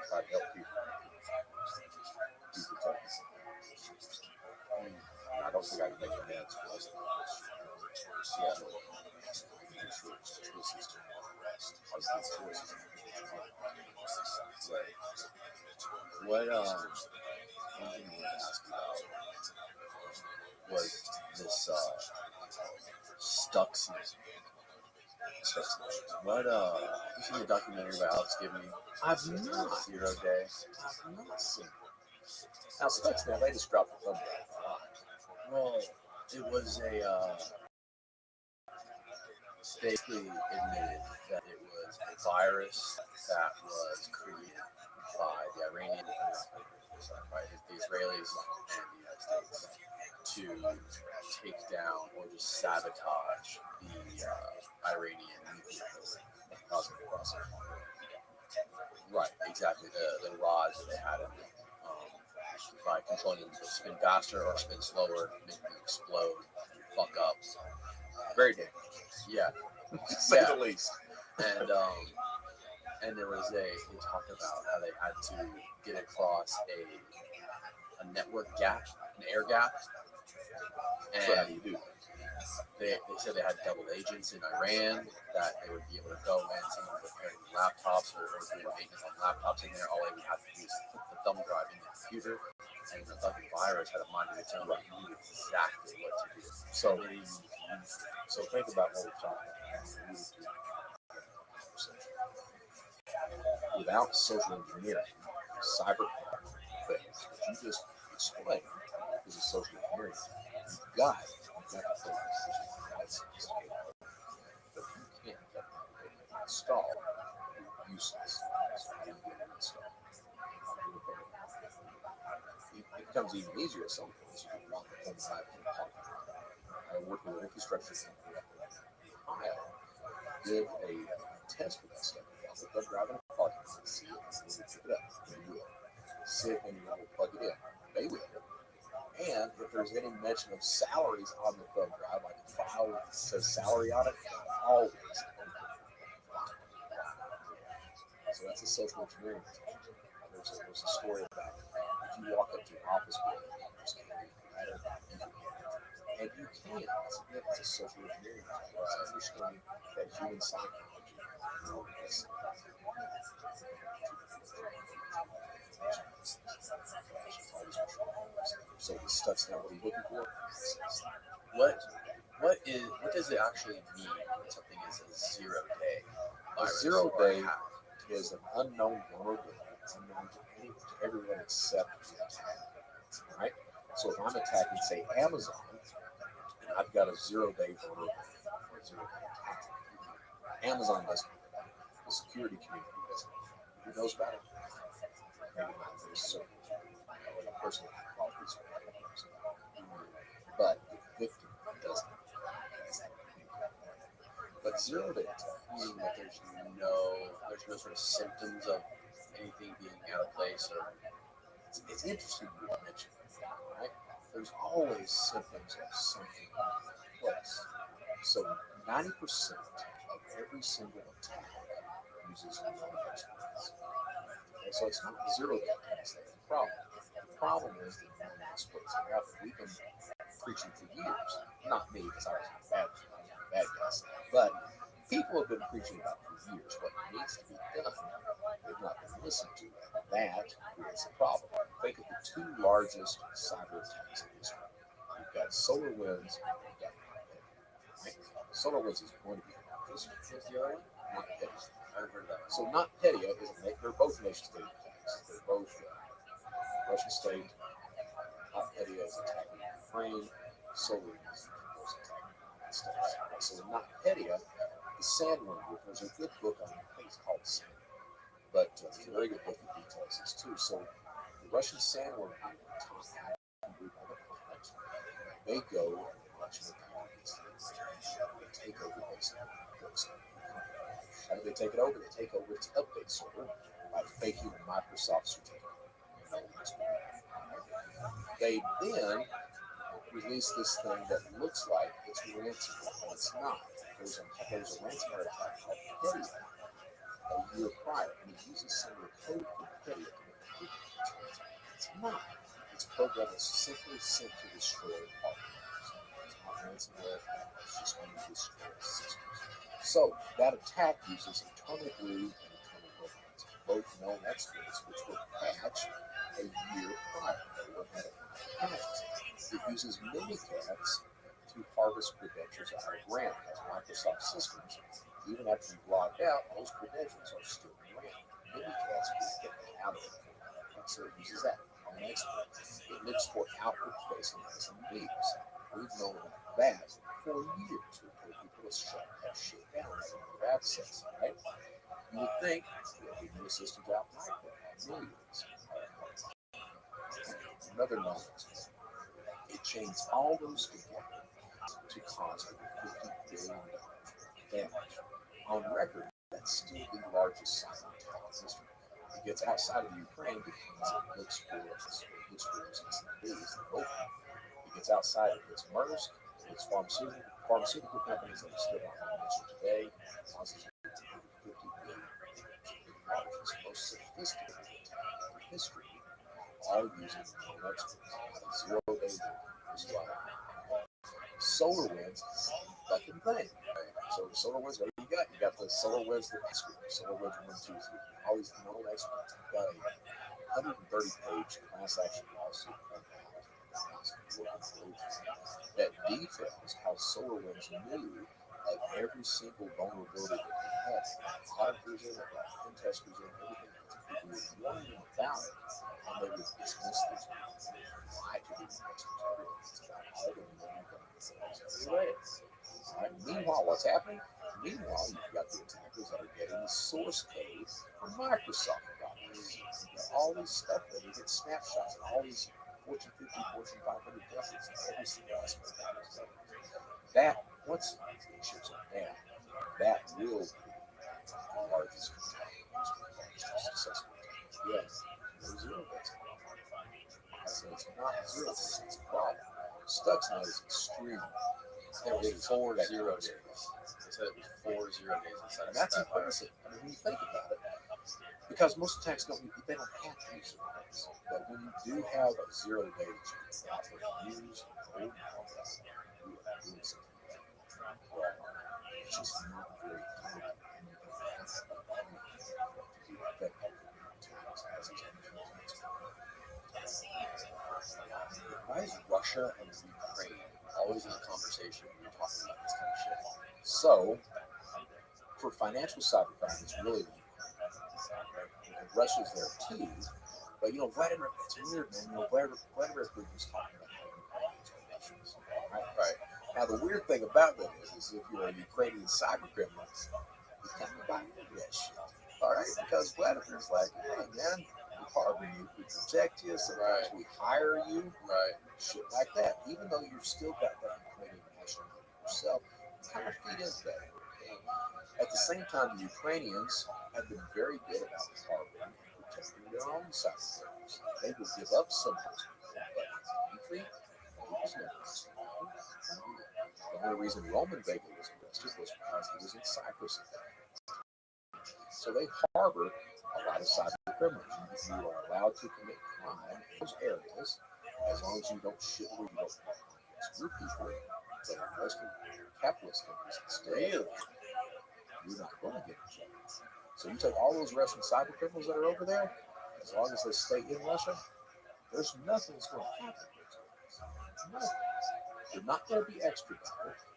Try to help people. Be protected. I don't think I can make amends for this. Yeah, what one thing I wanted to ask you about was this Stuxnet. What you seen the documentary about Alex Gibney? I've not. 0 Day. I've not seen it. Now Stuxnet, they just dropped the thumbs. Well, it was a basically admitted that it was a virus that was created by the Iranian, by the Israelis and the United States to take down or just sabotage the Iranian nuclear program. Right, exactly. The rods that they had in them. By controlling them to spin faster or spin slower, make them explode, fuck up. Very dangerous. Yeah. To say the least. And there was they talked about how they had to get across a network gap, an air gap. And so how do you do that? They said they had double agents in Iran that they would be able to go in, someone repairing laptops or doing maintenance on laptops in there. All they would have to do is put the thumb drive in the computer, and the fucking virus had a mind of its own. Right, knew exactly what to do. So think about what we're talking about. Without social engineering, cyber things that you just explained is a social engineering. You've got to focus. But you can't install useless. It becomes even easier at some points. You can lock the phone side in the pocket. I work with an infrastructure company up in Ohio. Did a test with that stuff. They'll drive in a parking lot and see it, and pick it up. They will. Sit and you will plug it in. They will. And if there's any mention of salaries on the thumb drive, like a file that says salary on it, always open. So that's a social engineering. There's a story about if you walk up to an office building, just and you can. It's a social engineering. It's understanding that human psychology. So the stuff's not what he's looking for. What does it actually mean when something is a 0 day? A 0 day is an unknown vulnerability, unknown to everyone except the attacker. Right? So if I'm attacking, say, Amazon, and I've got a 0 day vulnerability or a 0 day attack, Amazon doesn't know about it. The security community doesn't know. Who knows about it? Maybe not very certain. Or the person that called this one. But the victim doesn't. But 0 day attack Meaning that there's no sort of symptoms of anything being out of place, or it's interesting you mention that, right? There's always symptoms of something in place. So 90% of every single attack uses a known exploits. Okay, so it's not 0 day attacks that's the problem. The problem is the known exploits. We can preaching for years. Not me, because I was a bad guy. But people have been preaching about for years what needs to be done. They've not been listened to. That creates a problem. Think of the two largest cyber attacks in history. You've got SolarWinds. SolarWinds is going to be what's the other one? Not Petty. I haven't heard of that. So not Petty is they're both nation state attacks. They're both Russian state. Not Petty is attacking Ukraine. SolarWinds is attacking the United States. So not Petty, the Sandworm Group. There's a good book on it. I think it's called Sandworm. But it's a very good book that details this too. So the Russian Sandworm Group, the top hacking group on the planet, they go and launch an attack against they take over basically. How do they take it over? They take over its update server by faking a Microsoft certificate. They then release this thing that looks like it's ransomware, but it's not. There's a ransomware attack called Petty a year prior, and it uses some of the code from Petty to make it's not. It's a program that's simply sent to destroy hardware. It's not ransomware, it's just going to destroy systems. So that attack uses internal glue and internal robots, both known experts, which were patched a year prior. They were patched. It uses mimikatz to harvest credentials out of RAM, as Microsoft systems, even after you've logged out, those credentials are still in RAM. Mimikatz will get that out of it. So it uses that. It looks for outward-facing SMBs. We've known about that for years. We've told people to shut that shit down. They have access, right? You would think the new systems out there millions. Another knowledge. It chains all those together to cause over $50 billion damage. On record, that's still the largest cyber attack in history. It gets outside of Ukraine because it looks for SMBs. It gets outside of its Maersk, its pharmaceutical companies that are still not mentioned today, causes $50 billion. It's the most sophisticated attack in history, all using known experts. Zero-day SolarWinds, fucking thing. So the SolarWinds, what do you got? You got the SolarWinds, SolarWinds 1, 2, 3. All these known experts. You've got a 130-page class action lawsuit that details how SolarWinds knew of every single vulnerability that they had. Auditors in it, pen testers in it, everything else. People were warning them about it, and they would dismiss these people. Lie to these experts. It's about all the known vulnerabilities. Right? Meanwhile, what's happening? Meanwhile, you've got the attackers that are getting the source code from Microsoft products. All these stuff that you get snapshots and all these Fortune 50, Fortune 500 companies in every single aspect of this. That, once these ships are down, that will be the largest successful attack. Yes, no zero bets. So it's not zero, it's a problem. Stuxnet is extreme. There was 4 0 days. They said it was 4 0 days inside. And that's impressive. I mean, when you think about it, because most attacks don't have to use 0 days. But when you do have a 0 day that you can operate use, you are doing something. It's just not very common. Why is Russia and Ukraine always in the conversation when you're talking about this kind of shit? So, for financial cybercrime, it's really Russia's there too. But Vladimir, it's weird, man. Vladimir Putin was talking about how Ukraine is our nations. Right. Now, the weird thing about that is if you're a Ukrainian cyber criminal, you kind of buy into that shit. All right, because Vladimir's like, hey, man, we harbor you, we protect you, sometimes we hire you, shit like that. Even though you've still got that Ukrainian nationality yourself, you kind of feed into that. At the same time, the Ukrainians have been very good about harboring and protecting their own cyber criminals. They will give up some of those people, but Dmitry, he was never arrested. The only reason Roman Vega was arrested was because he was in Cyprus. So they harbor a lot of cyber criminals. You are allowed to commit crime in those areas as long as you don't shit where you don't have against your people that are Western capitalist countries instead, you're not going to get in trouble. So you take all those Russian cyber criminals that are over there, as long as they stay in Russia, there's nothing that's going to happen. Nothing. They're not going to be extradited.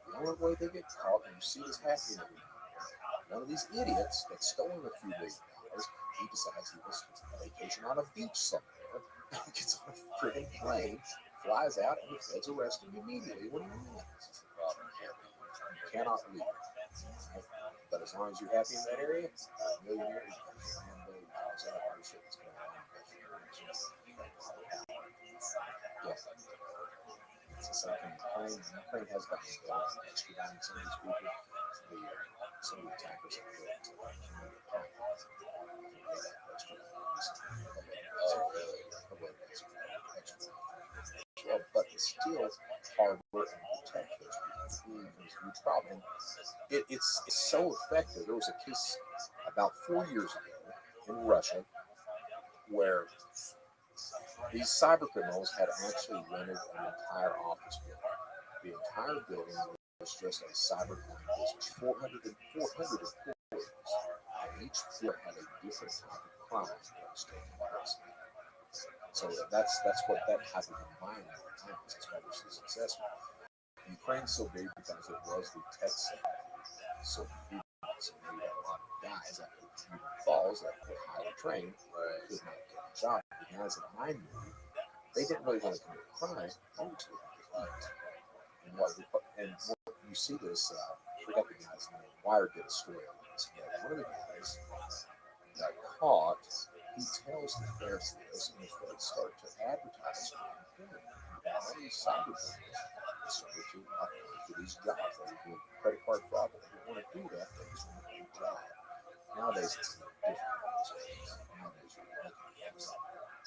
The only way they get caught, and you see this happening every now and then, one of these idiots that's stolen a few $1 million, he decides he wants to vacation on a beach somewhere, gets on a friggin' plane, flies out, and the feds arrest him immediately when he lands. You cannot leave. Right? But as long as you're happy in that area, millionaires, Lambo, cars, all that shit is going on. Yeah. It's the same thing. Ukraine has gotten extraditing some of these people. Some of the attackers have built well, but it's still hard work to protect those people. There's a huge problem. It's so effective. There was a case about 4 years ago in Russia where these cyber criminals had actually rented an entire office building. The entire building was just a cyber crime business, 400 employees, and each floor had a different type of crime that was taking place. So that's what that type of environment is. That's why we're so successful. Ukraine's so big because it was the tech center. So you had a lot of guys that were balls that were highly trained, could not get a job. The guys that I knew, they didn't really want to commit a crime until and what you see this, I forgot the guy's name. Wired did a story on this. One of the guys got caught. He tells the feds this, and the feds start to advertise for him. All these cyber criminals started to apply for these jobs. They were doing credit card fraud, but they didn't want to do that. They just want to do a job. Nowadays, it's different. Nowadays,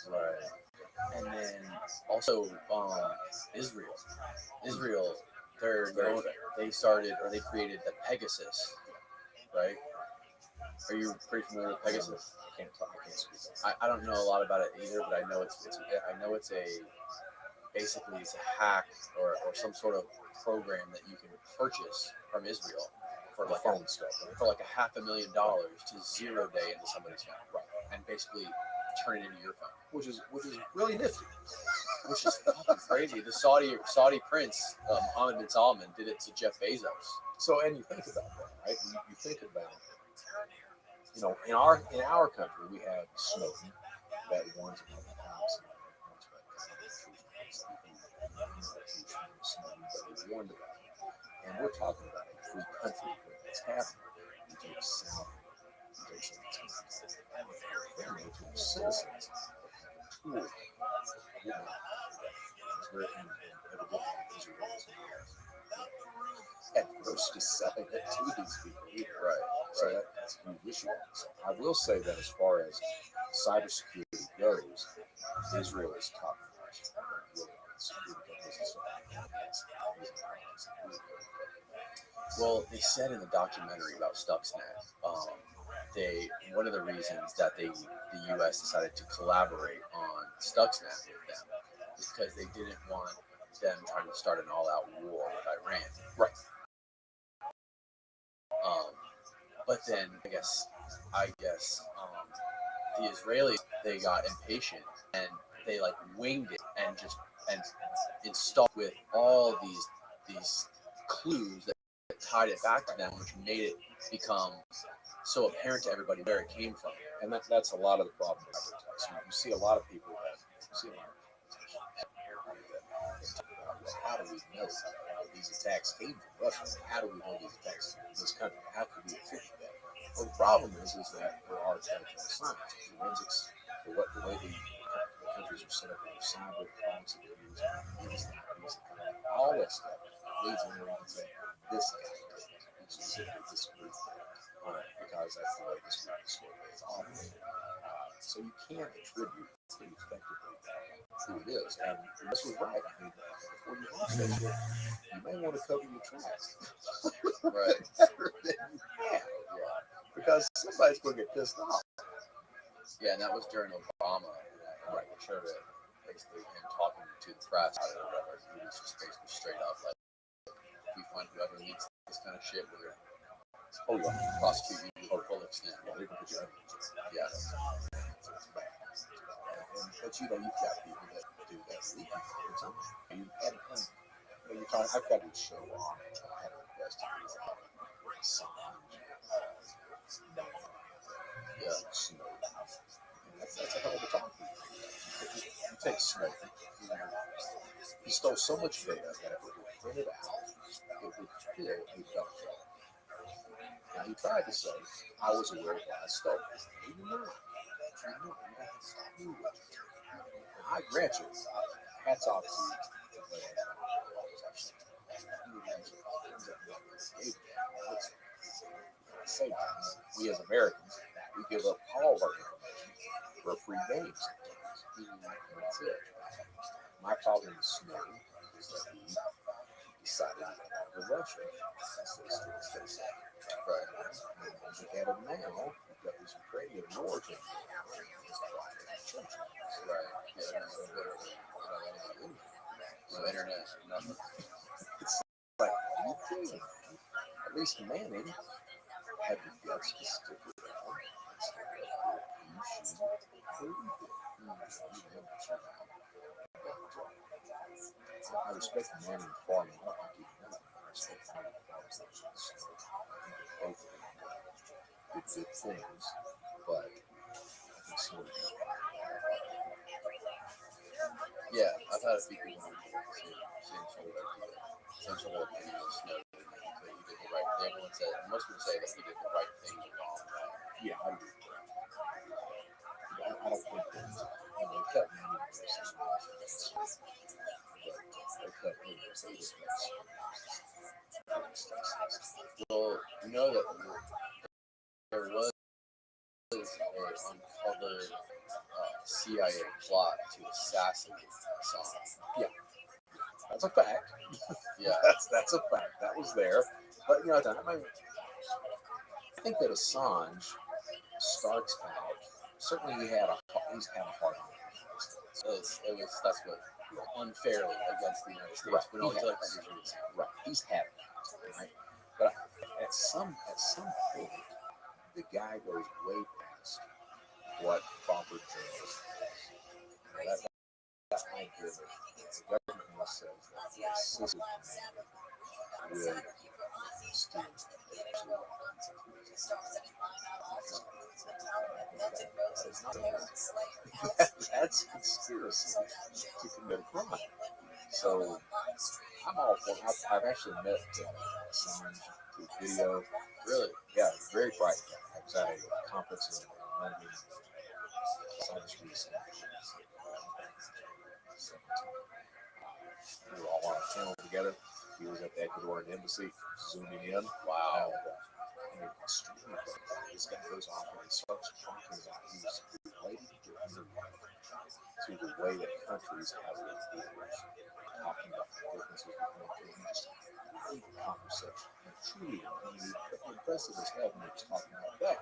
Right. And then also Israel. They started or they created the Pegasus, right? Are you pretty familiar with Pegasus? I can't speak. I don't know a lot about it either, but I know it's basically it's a hack or some sort of program that you can purchase from Israel for like phone stuff, for like $500,000 to 0 day into somebody's phone, right? And basically turn it into your phone, which is really nifty. which is fucking crazy. The Saudi prince Mohammed bin Salman did it to Jeff Bezos. So, and you think about that, right? You think about, in our country we have Snowden that warns about the house, but he warned about it. And we're talking about a free country where that's happening. You take Saudi, you take some citizens that have a tool. At first, just selling it to these people, right? So that's a huge issue. So I will say that as far as cybersecurity goes, Israel is top notch. Well, they said in the documentary about Stuxnet, one of the reasons that the U.S. decided to collaborate on Stuxnet with them is because they didn't want them trying to start an all-out war with Iran. Right. But then I guess the Israelis, they got impatient and they like winged it and installed with all these clues that tied it back to them, which made it become so apparent to everybody where it came from. And that's a lot of the problem with advertising. You see a lot of people how do we know these attacks came from Russia? How do we know these attacks came from this country? How could we fix that? Well, the problem is that there are telltale signs, forensics, the way the countries are set up, the cyber crimes that they use, all that stuff leads in where you can say, this guy did it. This group because that's the way this group is operating. So you can't attribute pretty effectively who it is. And this was right. I mean, before you launch that shit, you may want to cover your tracks. Right. Better than you have. Yeah. Because somebody's going to get pissed off. Yeah, and that was during Obama. Right. Showed it basically him talking to to the press or whatever. He was just basically straight up like, if you find whoever leaks this kind of shit, we're gonna prosecute you to the full extent. Yeah, they're gonna put you out. Yeah. But you know, you've got people that do that leaking all the time. You're talking, I've got to show on. I had a request to do yeah, Snow. That's a hell of a topic. You take Snow. He stole so much data that if it were printed out, it would fill a dump truck. Now he tried to say, I was aware of what I stole. You're not. You have to do it. And I grant you, hats off to you. We as Americans, we give up all of our information for a free game sometimes. That's it. My problem with Snow is that he decided to get out of Russia. Right. And look at him now. We've got this Ukrainian war going on. Right. Yeah. No internet, nothing. It's like, you can. At least Manning had the guts to stick around. You should prove it. I respect Manning far enough to do that. I respect Manning far enough to both did good things, but I think so. Yeah, I've had a few people saying sort of opinions. Know that he did the right thing. Everyone said, most people say that he did the right thing the wrong way. Yeah, I agree. I don't think that, they cut Manning for well, you know that there was an uncovered CIA plot to assassinate Assange. Yeah, that's a fact. Yeah, that's a fact. That was there. But you know, I think that Assange starts out. Certainly, he's had a hard time. It was that's what unfairly against the United States. Right. But no, right. He's had it, right? But at some point, the guy goes way past what proper journalism is. That idea that the government must say that the assisted will steal. That's conspiracy to commit a crime. So I'm all for. I've actually met Assange through video. Really? Yeah, very bright. I was at a conference in London. We were all on a panel together. He was at the Ecuadorian embassy, zooming in. Wow. And extremely quick. This guy goes off and he starts talking about he's relating to the way that countries have their leaders. Talking about the differences between countries. Conversation. And truly, impressive as hell when he's talking about that.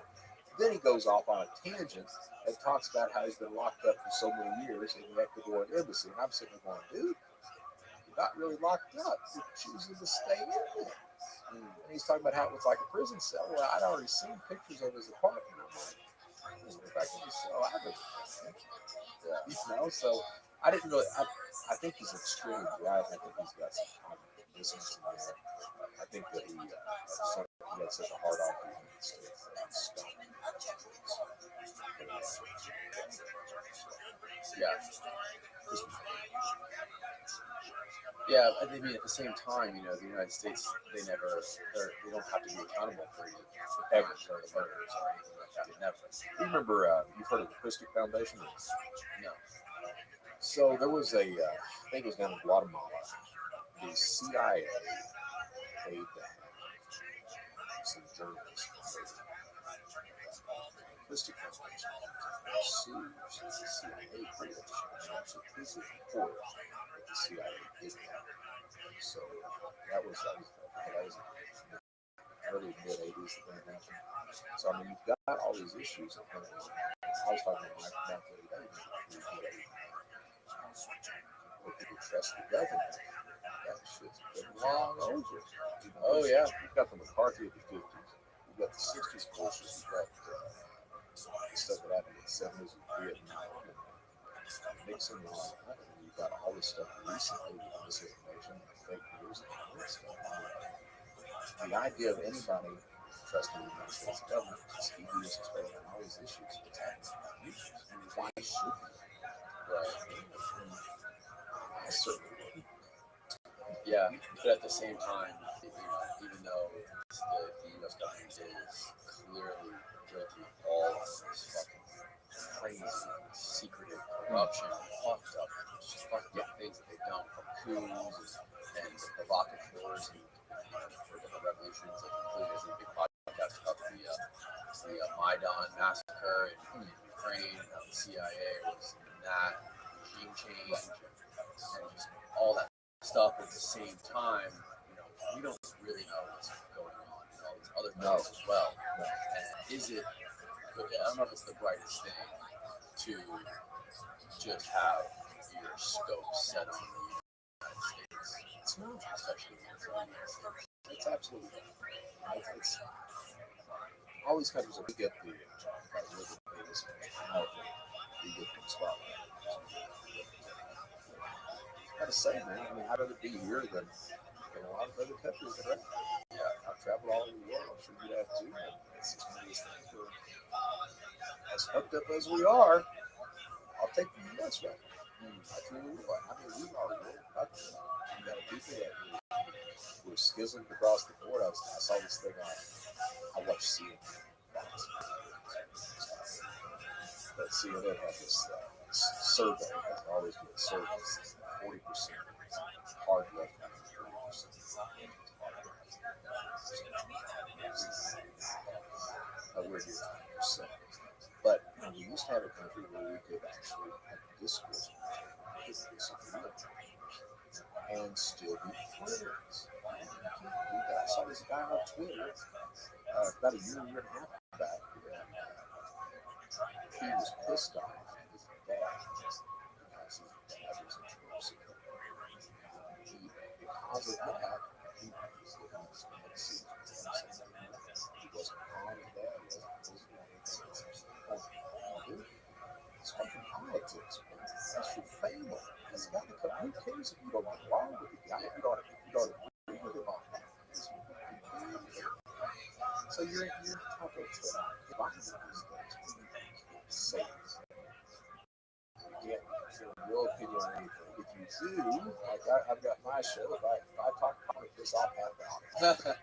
Then he goes off on a tangent and talks about how he's been locked up for so many years in the Ecuadorian embassy. And I'm sitting there going, dude, you're not really locked up. You're choosing to stay in there. And he's talking about how it was like a prison cell. Well, I'd already seen pictures of his apartment. I'm like, if I can just sell everything. Yeah. You know, so I didn't really, I think he's extremely bright. I think he's got some cognitive dissonance in there. I think that he had such a hard on for the United States that he stopped. Yeah. Yeah, I mean, at the same time, you know, the United States, they don't have to be accountable for ever, or anything like that. Never. You remember, you've heard of the Christie Foundation? No. So there was I think it was down in Guatemala, the CIA paid to have some journalists Christie Foundation sues the CIA pretty much, and actually this is report that the CIA did that. So that was early mid-80s that happened. So I mean, you've got all these issues. I was talking to Mike about the other day. Or people trust the government. That shit's been long over. Oh, yeah. You've got the McCarthy of the 50s. You've got the 60s bullshit. You've got the stuff that happened in the 70s with Vietnam. Nixon and all that. And you've got all this stuff recently with misinformation and fake news and all that stuff. The idea of anybody trusting the United States government is devious, especially on all these issues. It's happening. Why should we? Right. I certainly wouldn't. Yeah, but at the same time, even though the U.S. government is clearly guilty of all of this fucking crazy, secretive corruption, fucked up things that they've done, from coups and provocateurs and political revolutions, like including as a big podcast about the Maidan massacre in Ukraine, and how the CIA was in that regime change and just all that stuff. At the same time, we don't really know what's going on in all these other things as well. And is it? I don't know if it's the brightest thing to just have your scope set on the United States. It's not, especially in the United States. It's absolutely not. It's all these countries that we get the biggest powerful, we get the spotlight. I gotta say, man, I mean, I'd rather be here than in a lot of other countries that are. Yeah, I've traveled all over the world. I'm sure you have too. It's just one of these things where, as fucked up as we are, I'll take the U.S. right now. I truly will. I mean, we are world country. You got people that were schismed across the board. I saw this thing I watched CNN. But CNN had this survey, as always with surveys, 40% hard left and 30% we're here 10%. But we used to have a country where we could actually have discourse, and still be friends. I saw this guy on Twitter about a year and a half back. He was pissed off at his dad because his dad was in trouble. Because of that, he wasn't calling his dad. It's fucking politics, man. That's your family. It's got to come. Who cares if you don't get along with the guy? If you don't agree with him on that. So you're talking to advising these things. Say you can't your opinion on anything. If you do, like I've got my show. If I talk politics, I'll have the audience.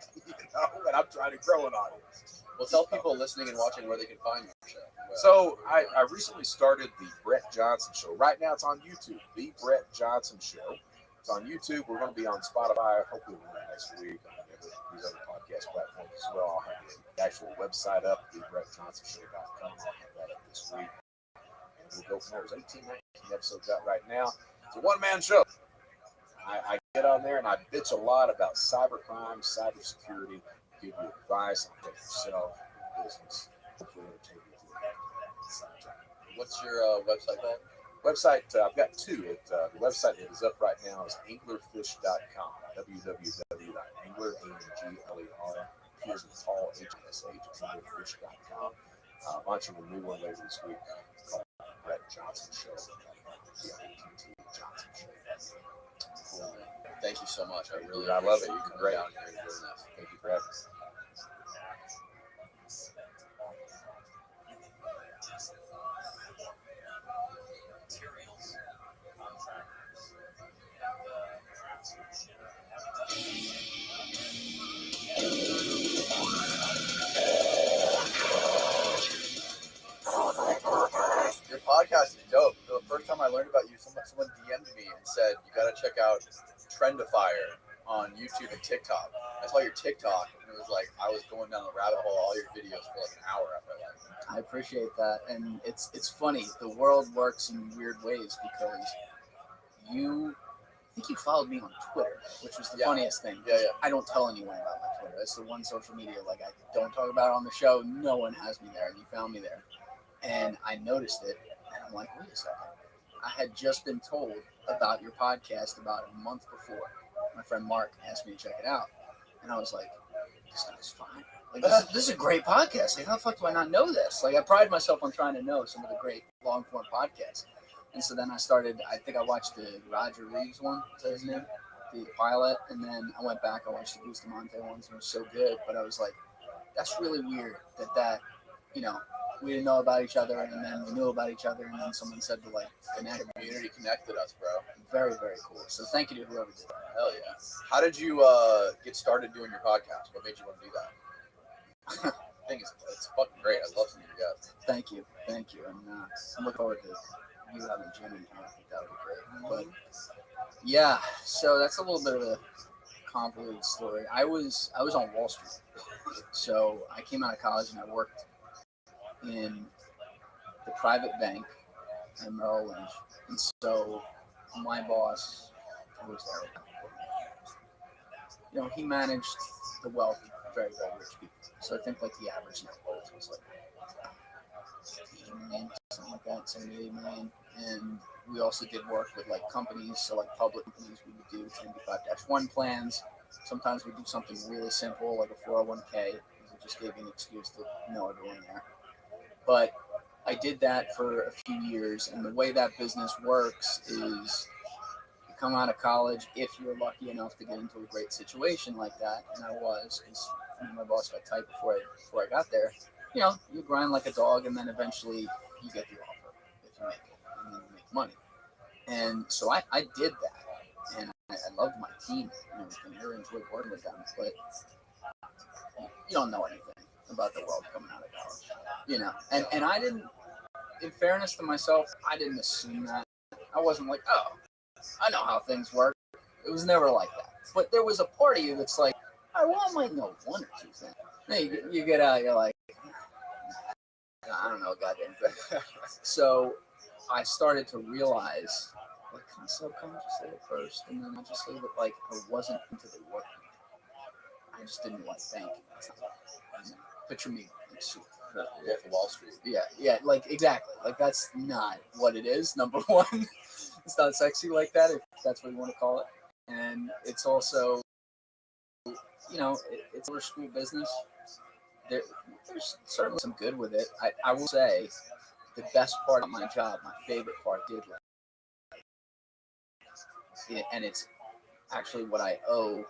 And I'm trying to grow an audience. Well, tell people listening and watching where they can find your show. So I recently started the Brett Johnson Show. Right now it's on YouTube. The Brett Johnson Show. It's on YouTube. We're going to be on Spotify. Hopefully next week. These other podcast platforms as well. I'll have the actual website up, thebrettjohnsonshow.com. I'll have that up this week. And we'll go from there. There's 18, 19 episodes out right now. It's a one-man show. I get on there and I bitch a lot about cybercrime, cybersecurity, give you advice on yourself, business, hopefully entertain you. What's your website called? Website, I've got two. The website that is up right now is anglerfish.com. www.angler, anglerfish.com. Launching a new one later this week called Brett Johnson Show. BRETT Johnson Show. Cool, man. Thank you so much. I love it. You You're great. down here and doing this. Thank you for having me. Your podcast is dope. The first time I learned about you, someone DM'd me and said, you got to check out Trendifier on YouTube and TikTok. I saw your TikTok, and it was like I was going down the rabbit hole, all your videos for like an hour after I appreciate that. And it's funny. The world works in weird ways because I think you followed me on Twitter, which was the funniest thing. Yeah. I don't tell anyone about my Twitter. It's the one social media like I don't talk about it on the show. No one has me there, and you found me there. And I noticed it, and I'm like, wait a second. I had just been told about your podcast about a month before. My friend Mark asked me to check it out, and I was like, this guy's fine. Like, this is a great podcast. Like, how the fuck do I not know this? Like, I pride myself on trying to know some of the great long form podcasts. And so then I started, I think I watched the Roger Reeves one, is that his name? The pilot. And then I went back, I watched the Bustamante ones, and it was so good. But I was like, that's really weird that, you know, we didn't know about each other, and then we knew about each other, and then someone said to, like, connect. Community connected us, bro. Very, very cool. So thank you to whoever did that. Hell yeah. How did you get started doing your podcast? What made you want to do that? I think it's fucking great. I love seeing you guys. Thank you. And I'm looking forward to you having Jim in here. I think that would be great. But yeah, so that's a little bit of a convoluted story. I was on Wall Street. So I came out of college and I worked in the private bank at Merrill Lynch. And so my boss, who was there, you know, he managed the wealth of very, very rich people. So I think like the average net worth was like 80 million, something like that, 78 million. And we also did work with like companies, so like public companies, we would do 10b5-1 plans. Sometimes we do something really simple like a 401k, because it just gave you an excuse to know everyone there. But I did that for a few years, and the way that business works is you come out of college, if you're lucky enough to get into a great situation like that, and I was, because my boss got tight before I got there, you know, you grind like a dog, and then eventually you get the offer if you make it, and then you make money. And so I did that, and I loved my team and everything. I really enjoyed working with them, but you don't know anything about the world coming out of college, you know. And I didn't, in fairness to myself, I didn't assume that. I wasn't like, oh, I know how things work. It was never like that. But there was a part of you that's like, I might know one or two things. Then you get out, you're like, I don't know a goddamn thing. So I started to realize, like, kind of subconsciously at first, and then consciously, that like I wasn't into the work. I just didn't like banking. Picture me like super. Wolf of Wall Street. Yeah, like exactly. Like that's not what it is. Number one, it's not sexy like that, if that's what you want to call it. And it's also, you know, it's a school business. There's certainly some good with it. I will say, the best part of my job, my favorite part, and it's actually what I owe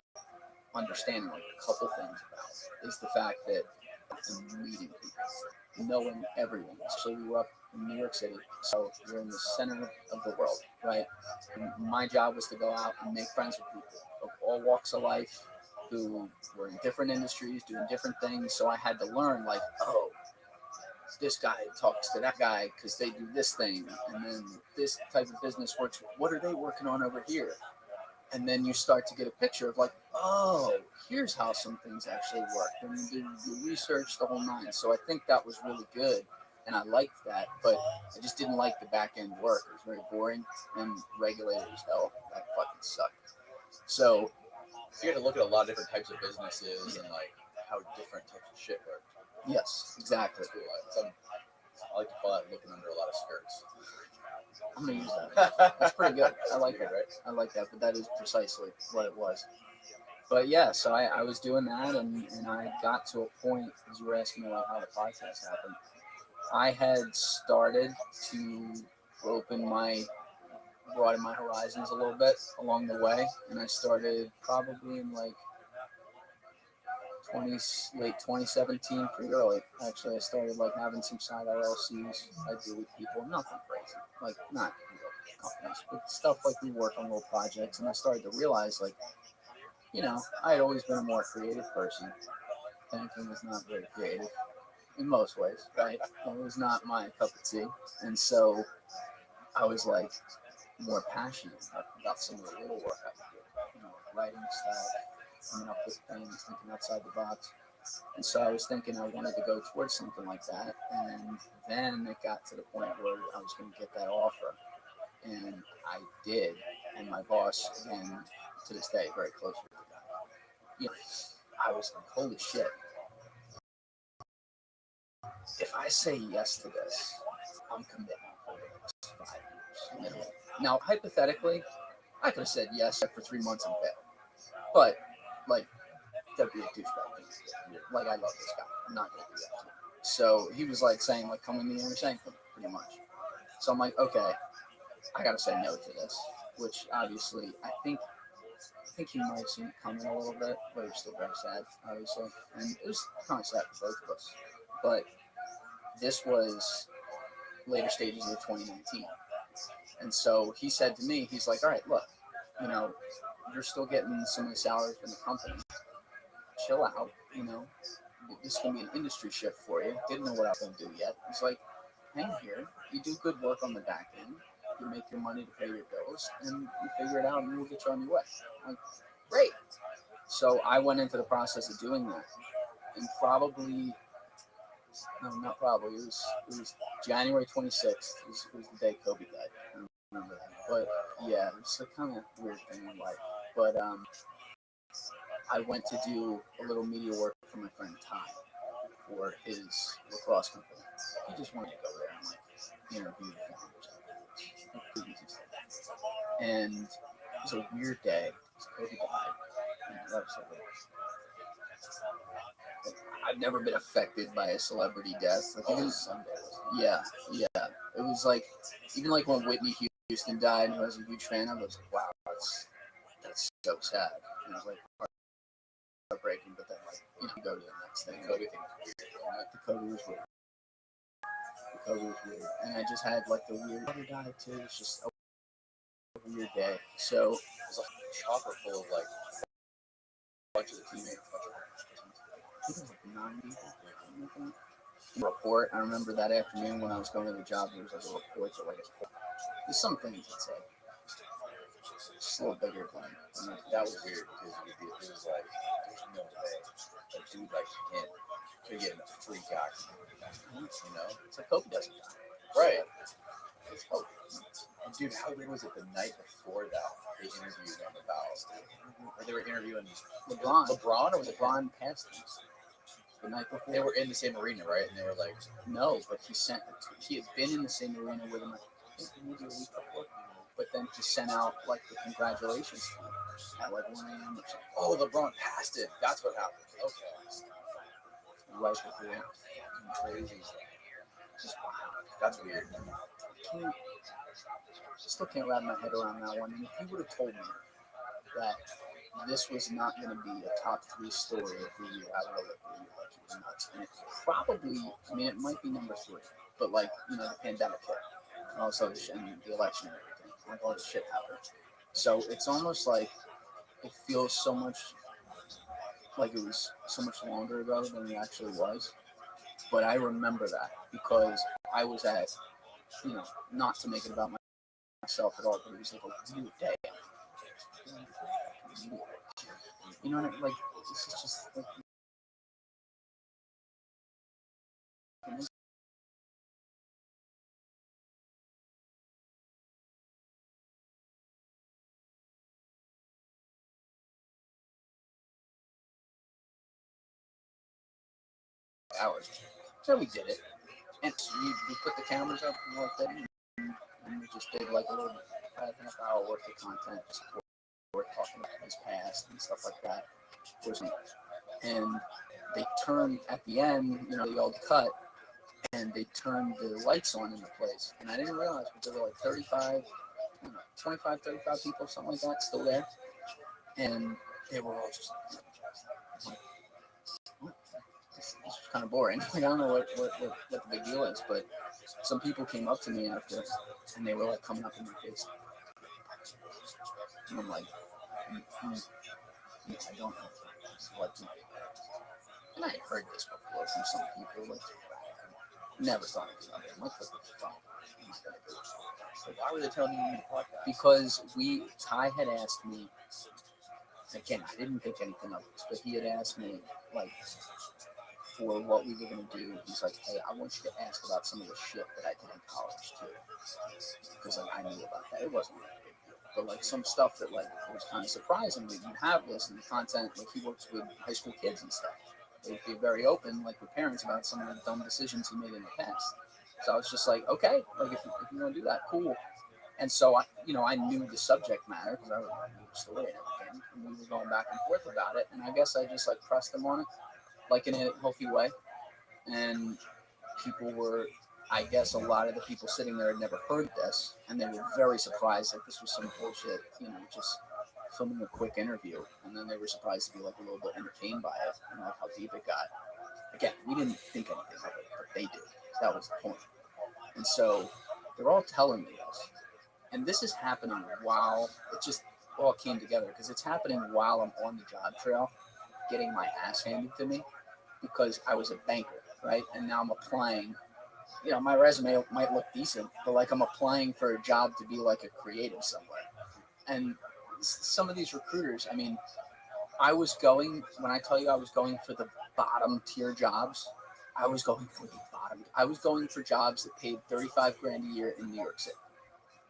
understanding like a couple things about, is the fact that I'm meeting people, knowing everyone. So we grew up in New York City, so we're in the center of the world, right? And my job was to go out and make friends with people of all walks of life who were in different industries, doing different things. So I had to learn, like, oh, this guy talks to that guy because they do this thing, and then this type of business works. What are they working on over here? And then you start to get a picture of like, oh, here's how some things actually work. And you do research, the whole nine. So I think that was really good, and I liked that. But I just didn't like the back end work. It was very boring and regulated as hell. That fucking sucked. So you had to look at a lot of different types of businesses and like how different types of shit work. Yes, exactly. That's cool. I like to call that looking under a lot of skirts. I'm gonna use that. That's pretty good. I like that. I like that, but that is precisely what it was. But yeah, so I was doing that, and I got to a point, as you were asking me, like how the podcast happened. I had started to broaden my horizons a little bit along the way, and I started probably in like late 2017, pretty early. Actually, I started like having some side LLCs I do with people, nothing crazy, like not real companies, but stuff like we work on little projects. And I started to realize, like, you know, I had always been a more creative person. Banking was not very creative in most ways, right? It was not my cup of tea, and so I was like more passionate about some of the little work I could do, you know, writing stuff, coming up with things, thinking outside the box. And so I was thinking I wanted to go towards something like that. And then it got to the point where I was going to get that offer. And I did. And my boss, again, to this day, very close with the guy. You know, I was like, holy shit. If I say yes to this, I'm committing for the next 5 years. You know? Now, hypothetically, I could have said yes for 3 months and bailed. But, like, that'd be a douchebag. Like, I love this guy. I'm not going to do that to him. So he was like saying, like, come with me and saying pretty much. So I'm like, okay, I got to say no to this, which obviously I think he might have seen it coming a little bit, but it was still very sad, obviously. And it was kind of sad for both of us. But this was later stages of 2019. And so he said to me, he's like, all right, look, you know, you're still getting some of the salary from the company. Chill out, you know. This is going to be an industry shift for you. Didn't know what I was going to do yet. He's like, hang here. You do good work on the back end. You make your money to pay your bills, and you figure it out, and we'll get you on your way. I'm like, great. So I went into the process of doing that. And probably, no, not probably, it was January 26th. It was the day Kobe died. I remember that. But yeah, it's a kind of weird thing in life. But I went to do a little media work for my friend Ty for his lacrosse company. He just wanted to go there and like interview the founders. And it was a weird day. Kobe died. And that was so weird. I've never been affected by a celebrity death. Like even Sunday. Yeah. It was like even like when Whitney Houston died, who I was a huge fan of, I was like, wow, that's so sad. And I was like heartbreaking, but then like you go to the next thing. Kobe thing was weird. The Kobe was weird. And I just had like the weird brother died too. It's just a weird day. So it was like a chopper full of like a bunch of the teammates. I think it was like 90. Report. I remember that afternoon when I was going to the job, there was like a report that like there's some things that's like just a little bigger than That was weird because it was like there's no way a dude like him could get in a freak accident. You know, it's like Kobe doesn't die. Right. It's Kobe. And dude, how weird was it the night before that they interviewed him about, or they were interviewing LeBron, or was it LeBron passed him the night before. They were in the same arena, right? And they were like, no, but he had been in the same arena with him. I think maybe a week before. But then he sent out like the congratulations to him at like 1 a.m. or something. oh, LeBron passed it. That's what happened. Okay. Right before. Crazy. Just wow. That's weird. I still can't wrap my head around that one. And if you would have told me that this was not going to be a top 3 story of the year, I would have looked at you like it was nuts. And it probably, I mean, it might be number 3, but like, you know, the pandemic hit, and also and the election and everything, like all this shit happened. So it's almost like it feels so much like it was so much longer ago than it actually was. But I remember that because I was at, you know, not to make it about myself at all, but it was like a weird day. You know what I mean? Like, this is just like. Hours. So we did it. And we put the cameras up and like that. And we just did like a little half hour worth of content. We're talking about his past and stuff like that. And they turned at the end, you know, they all cut and they turned the lights on in the place. And I didn't realize, but there were like 35, I don't know, 25, 35 people, something like that, still there. And they were all just like, this is kind of boring. Like, I don't know what the big deal is, but some people came up to me after and they were like coming up in my face. And I'm like, I don't know what. And I had heard this before from some people. Like, never thought it was nothing. Like, so why were they telling you to podcast? Because Ty had asked me, again, I didn't think anything of this, but he had asked me, like, for what we were going to do. He's like, hey, I want you to ask about some of the shit that I did in college, too. Because like, I knew about that. It wasn't really a big deal. But, like, some stuff that, like, was kind of surprising that you have this and the content, like, he works with high school kids and stuff. They'd be very open, like, with parents about some of the dumb decisions he made in the past. So I was just like, okay, like, if you want to do that, cool. And so I knew the subject matter because I knew the story and everything, and we were going back and forth about it. And I guess I just like pressed them on it, like in a healthy way. And people were, I guess, a lot of the people sitting there had never heard this, and they were very surprised that this was some bullshit, just filming a quick interview. And then they were surprised to be like a little bit entertained by it and like how deep it got. Again, we didn't think anything of it, but they did. That was the point. And so they're all telling me this. And this is happening while it just all came together because it's happening while I'm on the job trail getting my ass handed to me because I was a banker, right? And now I'm applying. My resume might look decent, but like I'm applying for a job to be like a creative somewhere. And some of these recruiters, I mean, when I tell you I was going for the bottom tier jobs, I was going for the bottom. I was going for jobs that paid 35 grand a year in New York City.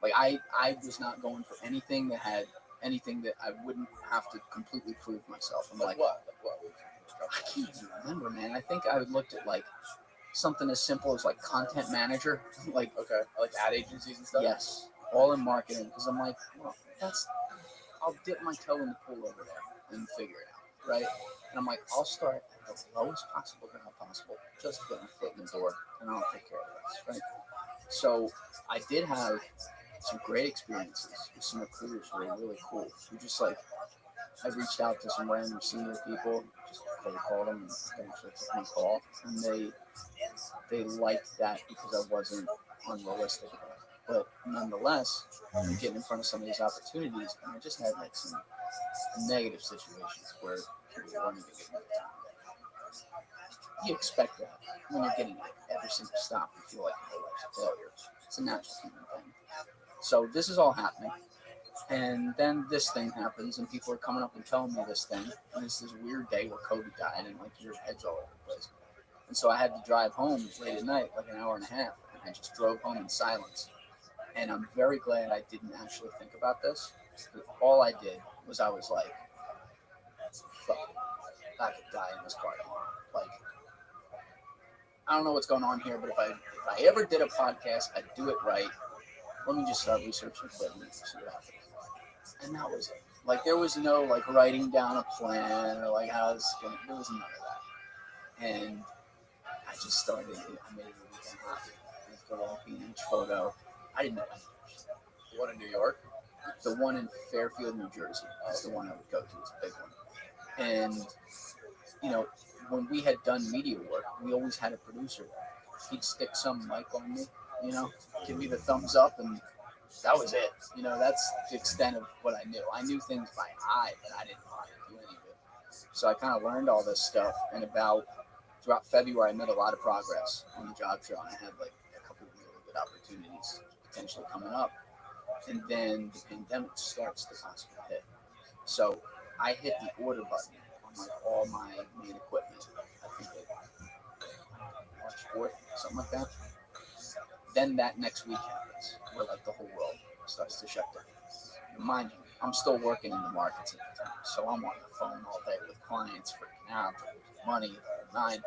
Like I was not going for anything that had anything that I wouldn't have to completely prove myself. I'm like, what? I can't even remember, man. I think I looked at like something as simple as like content manager, like ad agencies and stuff. yes, all in marketing. Because I'm like, well, I'll dip my toe in the pool over there and figure it out, right? And I'm like, I'll start at the lowest possible ground possible, just to get my foot in the door, and I'll take care of the rest, right? So I did have some great experiences with some recruiters who were really cool. Who just like, I reached out to some random senior people, just cold called them and eventually took my call, and they liked that because I wasn't unrealistic. But nonetheless, getting in front of some of these opportunities, and I just had like some negative situations where people wanted to get me the time. You expect that when you're getting like every single stop, you feel like your life's a failure. It's a natural human thing. So this is all happening. And then this thing happens, and people are coming up and telling me this thing. And it's this weird day where Kobe died, and like your head's all over the place. And so I had to drive home late at night, like an hour and a half, and I just drove home in silence. And I'm very glad I didn't actually think about this. All I did was I was like, fuck, I could die in this car tomorrow. Like, I don't know what's going on here, but if I ever did a podcast, I'd do it right. Let me just start researching equipment and see what happens. And that was it. Like, there was no like writing down a plan or like how it's going. There was none of that. And I just started. I made it a weekend hobby. I got a beach photo. I didn't know. The one in New York. The one in Fairfield, New Jersey, is the one I would go to. It's a big one. And when we had done media work, we always had a producer there. He'd stick some mic on me, give me the thumbs up, and that was it. That's the extent of what I knew. I knew things by eye, but I didn't know how to do any of it. So I kind of learned all this stuff, and throughout February, I made a lot of progress on the job trail, and I had like a couple of really good opportunities potentially coming up. And then the pandemic starts to possibly hit. So I hit the order button on like all my main equipment. I think March 4th, something like that. Then that next week happens, where like the whole world starts to shut down. And mind you, I'm still working in the markets at the time, so I'm on the phone all day with clients, freaking out, money, I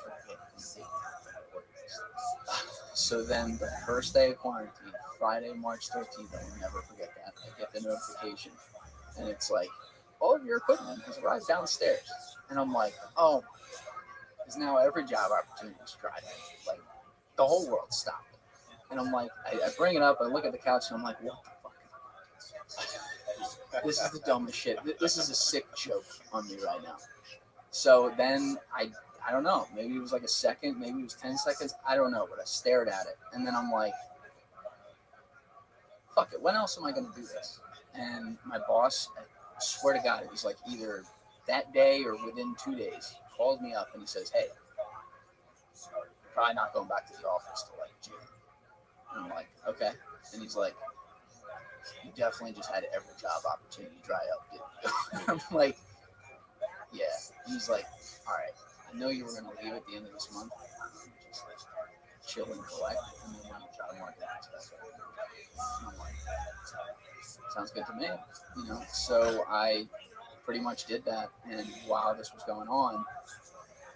forget completely how to work these things. So then the first day of quarantine, Friday, March 13th, I will never forget that. I get the notification, and it's like, all of your equipment has arrived downstairs. And I'm like, oh, because now every job opportunity is driving. Like, the whole world stopped. And I'm like, I bring it up, I look at the couch, and I'm like, what the fuck? This is the dumbest shit. This is a sick joke on me right now. So then I don't know, maybe it was like a second, maybe it was 10 seconds, I don't know, but I stared at it. And then I'm like, fuck it, when else am I going to do this? And my boss, I swear to God, it was like either that day or within 2 days, called me up and he says, hey, you're probably not going back to the office till like June. And I'm like, okay. And he's like, you definitely just had every job opportunity dry up, didn't you? I'm like, yeah. He's like, all right, I know you were going to leave at the end of this month. Just like, chill and collect, and then when the job market gets back up. And I'm like, sounds good to me. So I pretty much did that. And while this was going on,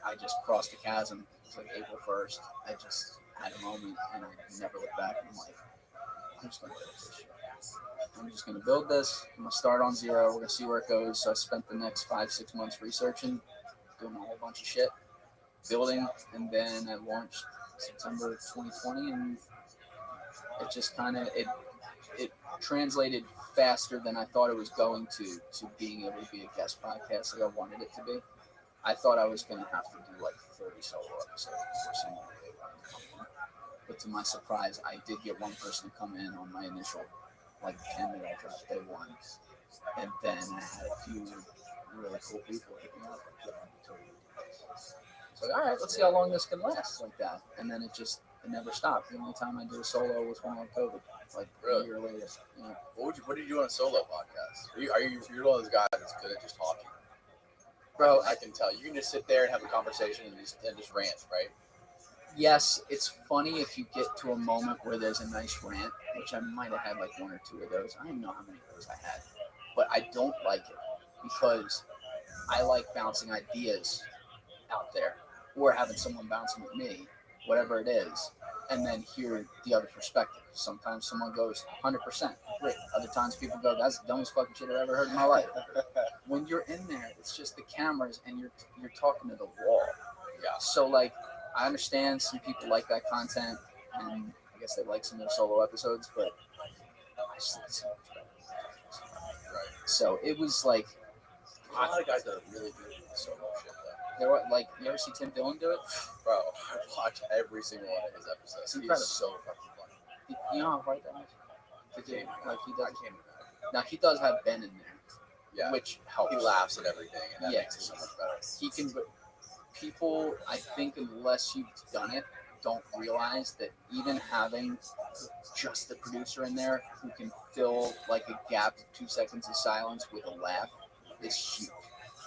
I just crossed the chasm. It was like April 1st. I just had a moment, and I never looked back. And I'm like, I'm just gonna build this shit. I'm just gonna build this. I'm gonna start on zero. We're gonna see where it goes. So I spent the next 5-6 months researching, doing a whole bunch of shit, building, and then I launched September 2020, and it just kind of it translated faster than I thought it was going to being able to be a guest podcast like I wanted it to be. I thought I was going to have to do like 30 solo episodes before someone really wanted to come in. But to my surprise, I did get one person to come in on my initial like 10 that I dropped day one. And then I had a few really cool people hit me up. So all right, let's see how long this can last like that. And then it never stopped. The only time I did a solo was when I had COVID, like a year later. Yeah. What did you do on a solo podcast? You're one of those guys that's good at just talking. Bro, I can tell. You can just sit there and have a conversation and just rant, right? Yes, it's funny if you get to a moment where there's a nice rant, which I might have had like one or two of those. I don't even know how many of those I had. But I don't like it because I like bouncing ideas out there or having someone bouncing with me, whatever it is, and then hear the other perspective. Sometimes someone goes 100%, great. Other times people go, that's the dumbest fucking shit I've ever heard in my life. When you're in there, it's just the cameras and you're talking to the wall. Yeah. So like, I understand some people like that content, and I guess they like some of their solo episodes, but I just think it's so much better. Right. So it was like, There's a lot of guys that are really good at the solo shit, though. there were like, you ever see Tim Dillon do it? Bro, I watch every single one of his episodes. It's He's incredible. so fucking funny. You know how hard that is? To do, like he I does. can't imagine. Now he does have Ben in there, Yeah. which helps. He laughs at everything, and that Yeah. makes it so much better. He can, but people, I think, unless you've done it, don't realize that even having just the producer in there who can fill like a gap of 2 seconds of silence with a laugh is huge.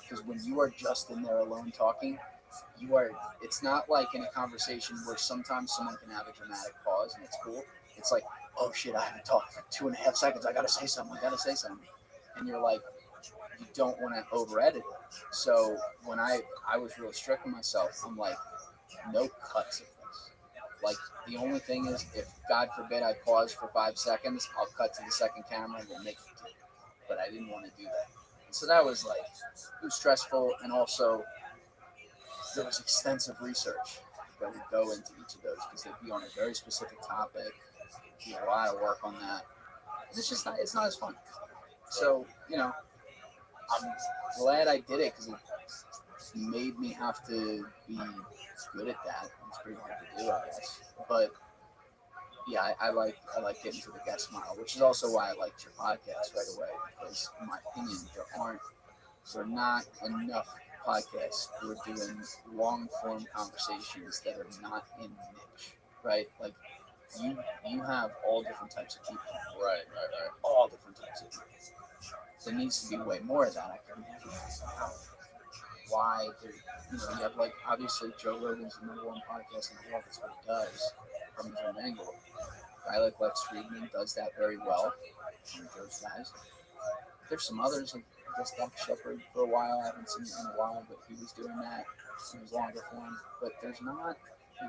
Because when you are just in there alone talking, it's not like in a conversation where sometimes someone can have a dramatic pause and it's cool. It's like, oh shit, I haven't talked for 2.5 seconds. I gotta say something. And you're like, you don't want to over edit it. So when I was real strict with myself, I'm like, no cuts of this. Like the only thing is, if God forbid I pause for 5 seconds, I'll cut to the second camera and we'll make it. But I didn't want to do that. And so that was like, it was stressful, and also there was extensive research that would go into each of those because they'd be on a very specific topic. Be a lot of work on that. It's not as fun. So I'm glad I did it because it made me have to be good at that. It's pretty hard to do, I guess. But yeah, I like getting to the guest model, which is also why I liked your podcast right away. Because in my opinion, there are not enough podcasts who are doing long form conversations that are not in niche, right? Like you have all different types of people. Right. All different types of people. There needs to be way more of that. I couldn't figure out why you have like obviously Joe Rogan's the #1 podcast in the world. That's what he does from his own angle. A guy like Restream does that very well. One of those guys. There's some others, like I guess Doc Shepard for a while. I haven't seen it in a while, but he was doing that in his longer form. But there's not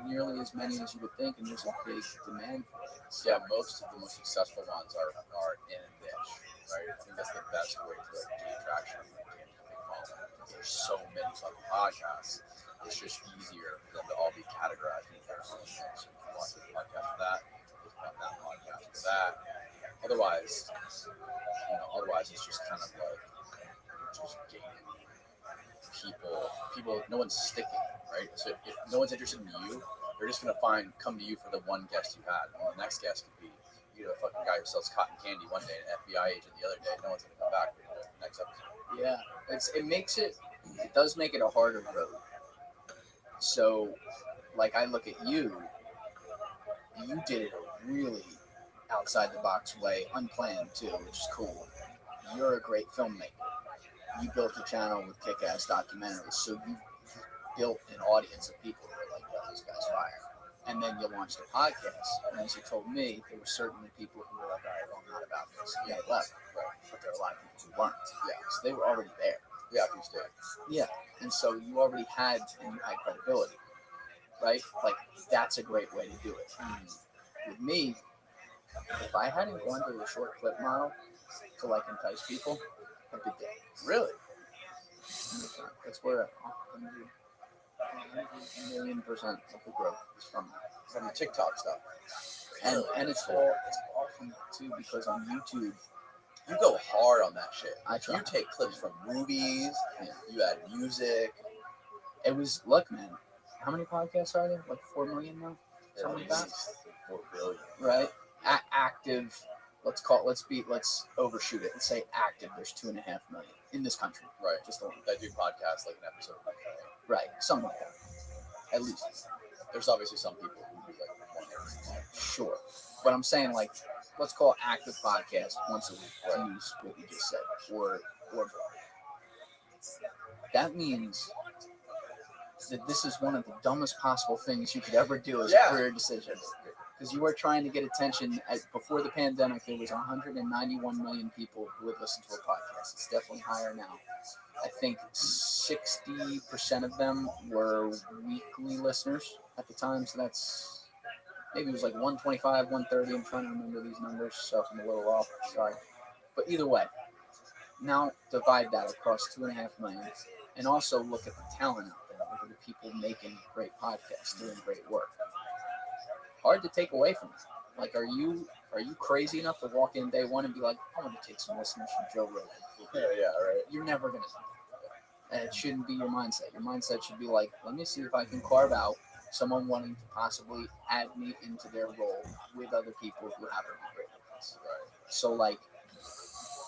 nearly as many as you would think, and there's a big demand for it. So, Yeah, most of the most successful ones are in a niche, right? I think that's the best way to like gain traction and gain a big following. Because there's so many fucking podcasts. It's just easier for them to all be categorized in their own thing. So you can watch this podcast for that, this podcast for that. Otherwise, it's just kind of like you're just gaining people. No one's sticking, right? So if no one's interested in you, they're just gonna come to you for the one guest you had, and the next guest could be a fucking guy who sells cotton candy one day, an FBI agent the other day. No one's gonna come back for the next episode. Yeah, it does make it a harder road. So, like I look at you did it a really outside the box way, unplanned too, which is cool. You're a great filmmaker. You built a channel with kick-ass documentaries, so you built an audience of people who were like, "Yo, this guy's fire." And then you launched a podcast, and as you told me, there were certainly people who were like, "All right, well, I'm not about this." Yeah, they left, right? But there are a lot of people who weren't. Yeah, so they were already there. Yeah, if you stay. Yeah, and so you already had credibility, right? Like that's a great way to do it. With me, If I hadn't gone to the short clip model to like entice people, I'd be dead. Really? 100%. That's where 100 million% of the growth is from that. From the TikTok stuff. And it's all from too because on YouTube You go hard on that shit. I try. You take clips from movies, you add music. It was look, man. How many podcasts are there? Like 4 million now, something like that. 4 billion. Right? Active. Let's overshoot it and say active. There's 2.5 million in this country. Right. Just the one. That do podcasts like an episode of Right. Something like that. At least. There's obviously some people who do like one every month. Sure. But I'm saying like, let's call active podcast once a week to use what you just said, or that means that this is one of the dumbest possible things you could ever do as a career decision. Because you are trying to get attention. Before the pandemic, there was 191 million people who would listen to a podcast. It's definitely higher now. I think 60% of them were weekly listeners at the time. So that's maybe it was like 125, 130. I'm trying to remember these numbers, so if I'm a little off, sorry. But either way, now divide that across 2.5 million, and also look at the talent out there. Look at the people making great podcasts, doing great work. Hard to take away from it. Like, are you crazy enough to walk in day one and be like, I want to take some listeners from Joe Rogan? Yeah, right. You're never gonna do that. And it shouldn't be your mindset. Your mindset should be like, let me see if I can carve out someone wanting to possibly add me into their role with other people who happen to be great at this. Right. So, like,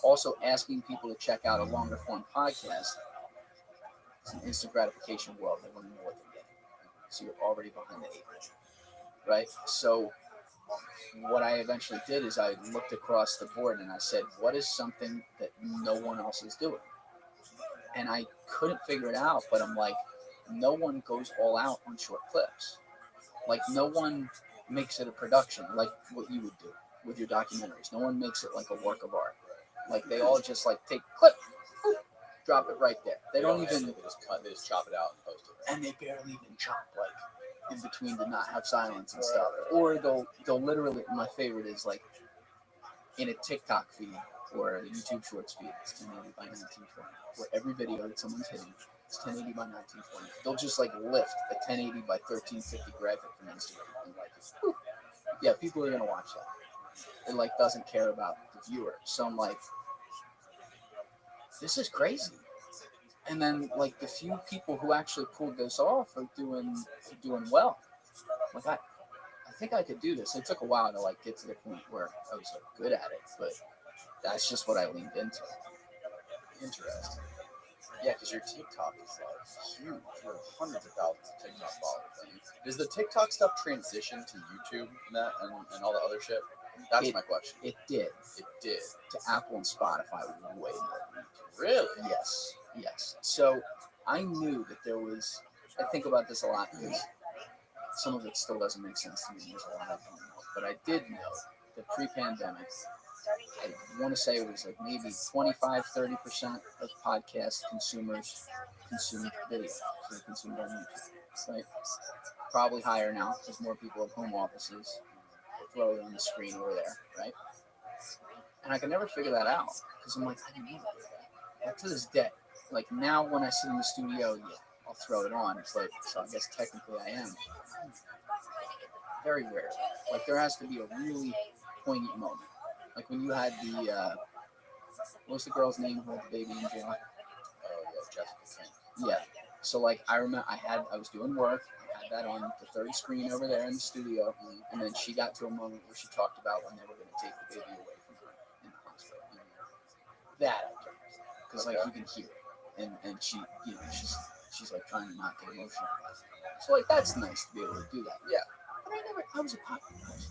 also asking people to check out a longer form podcast. It's an instant gratification world. They want to know what they're getting. So you're already behind the 8 ball. Right? So what I eventually did is I looked across the board and I said, what is something that no one else is doing? And I couldn't figure it out, but I'm like, no one goes all out on short clips. Like, no one makes it a production like what you would do with your documentaries. No one makes it like a work of art. Like, they all just like take clip, boop, drop it right there. They don't even they just chop it out and post it. And they barely even chop, like, in between to not have silence and stuff. Or they'll literally, my favorite is like in a TikTok feed or a YouTube Shorts feed, it's 1080 by 1920, where every video that someone's hitting is 1080 by 1920. They'll just like lift a 1080 by 1350 graphic from Instagram and like, whew. Yeah, people are gonna watch that. It like doesn't care about the viewer. So I'm like, this is crazy. And then, like, the few people who actually pulled this off are doing well. Like, I think I could do this. It took a while to, like, get to the point where I was, like, good at it. But that's just what I leaned into. Interesting. Yeah, because your TikTok is, like, huge. You have hundreds of thousands of TikTok followers. Does the TikTok stuff transition to YouTube and all the other shit? That's my question. It did. It did. To Apple and Spotify way more than YouTube. Really? Yes. So I knew that there was, I think about this a lot because some of it still doesn't make sense to me. There's a lot I don't know. But I did know that pre-pandemic, I want to say it was like maybe 25-30% of podcast consumers consumed video. So they consumed on YouTube. Right? Probably higher now because more people have home offices. They throw it on the screen over there, right? And I could never figure that out because I'm like, I didn't know that. Like, to this day. Like, now when I sit in the studio, yeah, I'll throw it on, but so I guess technically I am. Very rare. Like, there has to be a really poignant moment. Like when you had the, what was the girl's name who had the baby in jail? Oh, yeah, Jessica King. Yeah. So, like, I remember I was doing work, I had that on the third screen over there in the studio, and then she got to a moment where she talked about when they were going to take the baby away from her in the hospital. That I get. Because, like, you can hear it. And she, you know, she's like trying to not get emotional. So, like, that's nice to be able to do that. Yeah. But I was a podcast.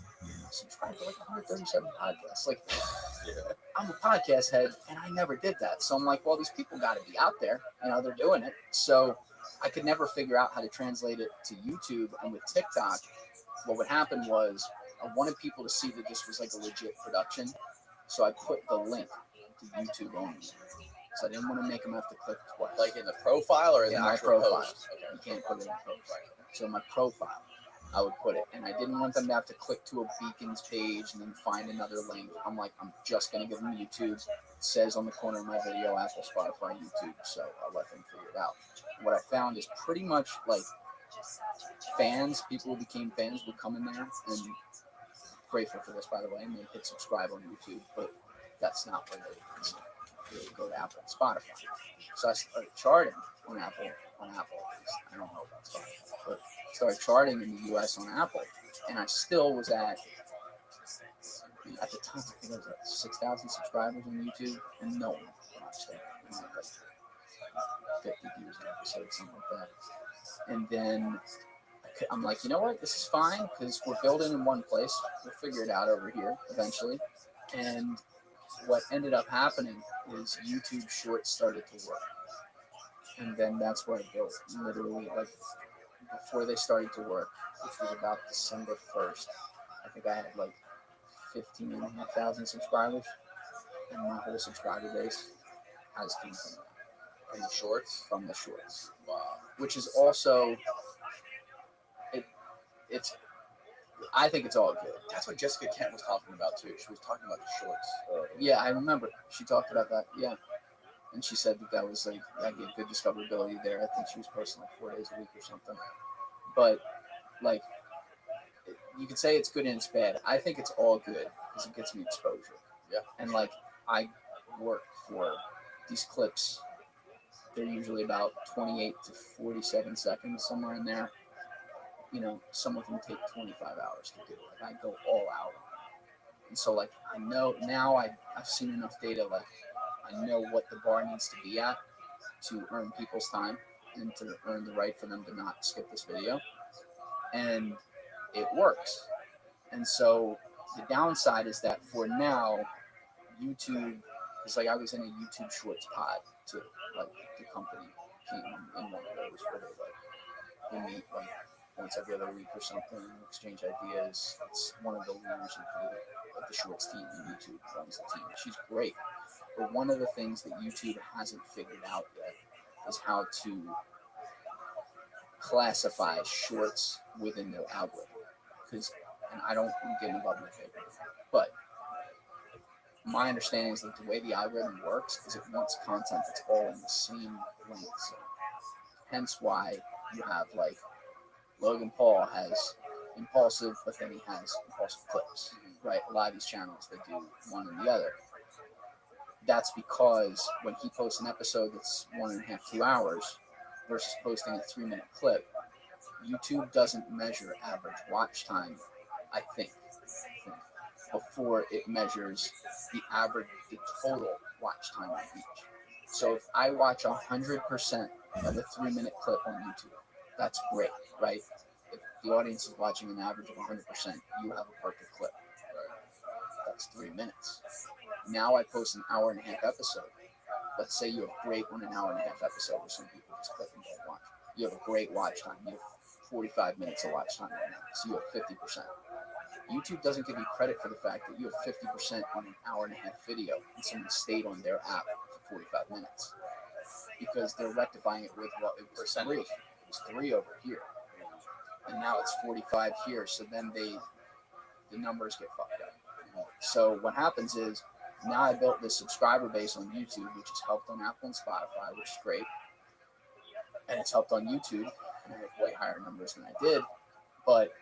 Subscribed to like 137 podcasts. Like, I'm a podcast head, and I never did that. So I'm like, well, these people got to be out there. You know, they're doing it. So I could never figure out how to translate it to YouTube. And with TikTok, what would happen was I wanted people to see that this was like a legit production. So I put the link to YouTube only. So I didn't want to make them have to click twice. Like in the profile or in the my actual profile. post? Okay. You can't put it in the profile. So my profile, I would put it. And I didn't want them to have to click to a Beacons page and then find another link. I'm like, I'm just going to give them YouTube. It says on the corner of my video, Apple, Spotify, YouTube. So I'll let them figure it out. What I found is pretty much like fans, people who became fans would come in there, and grateful for this, by the way, and they hit subscribe on YouTube, but that's not where they go to Apple and Spotify. So I started charting on Apple. I don't know about Spotify, but started charting in the US on Apple, and I still was at the time, I think I was at 6,000 subscribers on YouTube, and no one watched it. Like 50 views an episode, something like that. And then I'm like, you know what? This is fine because we're building in one place. We'll figure it out over here eventually. And what ended up happening is YouTube Shorts started to work. And then that's where I built literally, like, before they started to work, which was about December 1st. I think I had like 15,500 subscribers, and my whole subscriber base has come from the shorts. Wow. Which is also, it's. I think it's all good. That's what Jessica Kent was talking about too. She was talking about the shorts. Yeah, I remember she talked about that. Yeah, and she said that was like that gave good discoverability there. I think she was posting like 4 days a week or something. But like, you could say it's good and it's bad. I think it's all good because it gets me exposure. Yeah. And like, I work for these clips. They're usually about 28 to 47 seconds, somewhere in there. You know, some of them take 25 hours to do. Like, I go all out. And so, like, I know now I've seen enough data. Like, I know what the bar needs to be at to earn people's time and to earn the right for them to not skip this video. And it works. And so the downside is that for now, YouTube is like, I was in a YouTube Shorts pod too. Like, the company came in one of those where they like, we meet like once every other week or something, exchange ideas. It's one of the leaders of the Shorts team, and YouTube runs the team. She's great. But one of the things that YouTube hasn't figured out yet is how to classify shorts within their algorithm. Because, and I don't get above my favorite, but my understanding is that the way the algorithm works is it wants content that's all in the same length. So hence why you have like Logan Paul has impulsive, but then he has impulsive clips, right? A lot of these channels, they do one and the other. That's because when he posts an episode that's 1.5, 2 hours versus posting a 3-minute clip, YouTube doesn't measure average watch time, I think, before it measures the total watch time on each. So if I watch 100% of a 3-minute clip on YouTube, that's great, right? If the audience is watching an average of 100%, you have a perfect clip. Right? That's 3 minutes. Now I post an 1.5 hour episode. Let's say you have great on an 1.5 hour episode where some people just click and don't watch. You have a great watch time. You have 45 minutes of watch time right now. So you have 50%. YouTube doesn't give you credit for the fact that you have 50% on an 1.5 hour video and someone stayed on their app for 45 minutes. Because they're rectifying it with what it was 3. It was 3 over here. And now it's 45 here. So then the numbers get fucked up. So what happens is, now I built this subscriber base on YouTube, which has helped on Apple and Spotify, which is great. And it's helped on YouTube, and I have way higher numbers than I did. But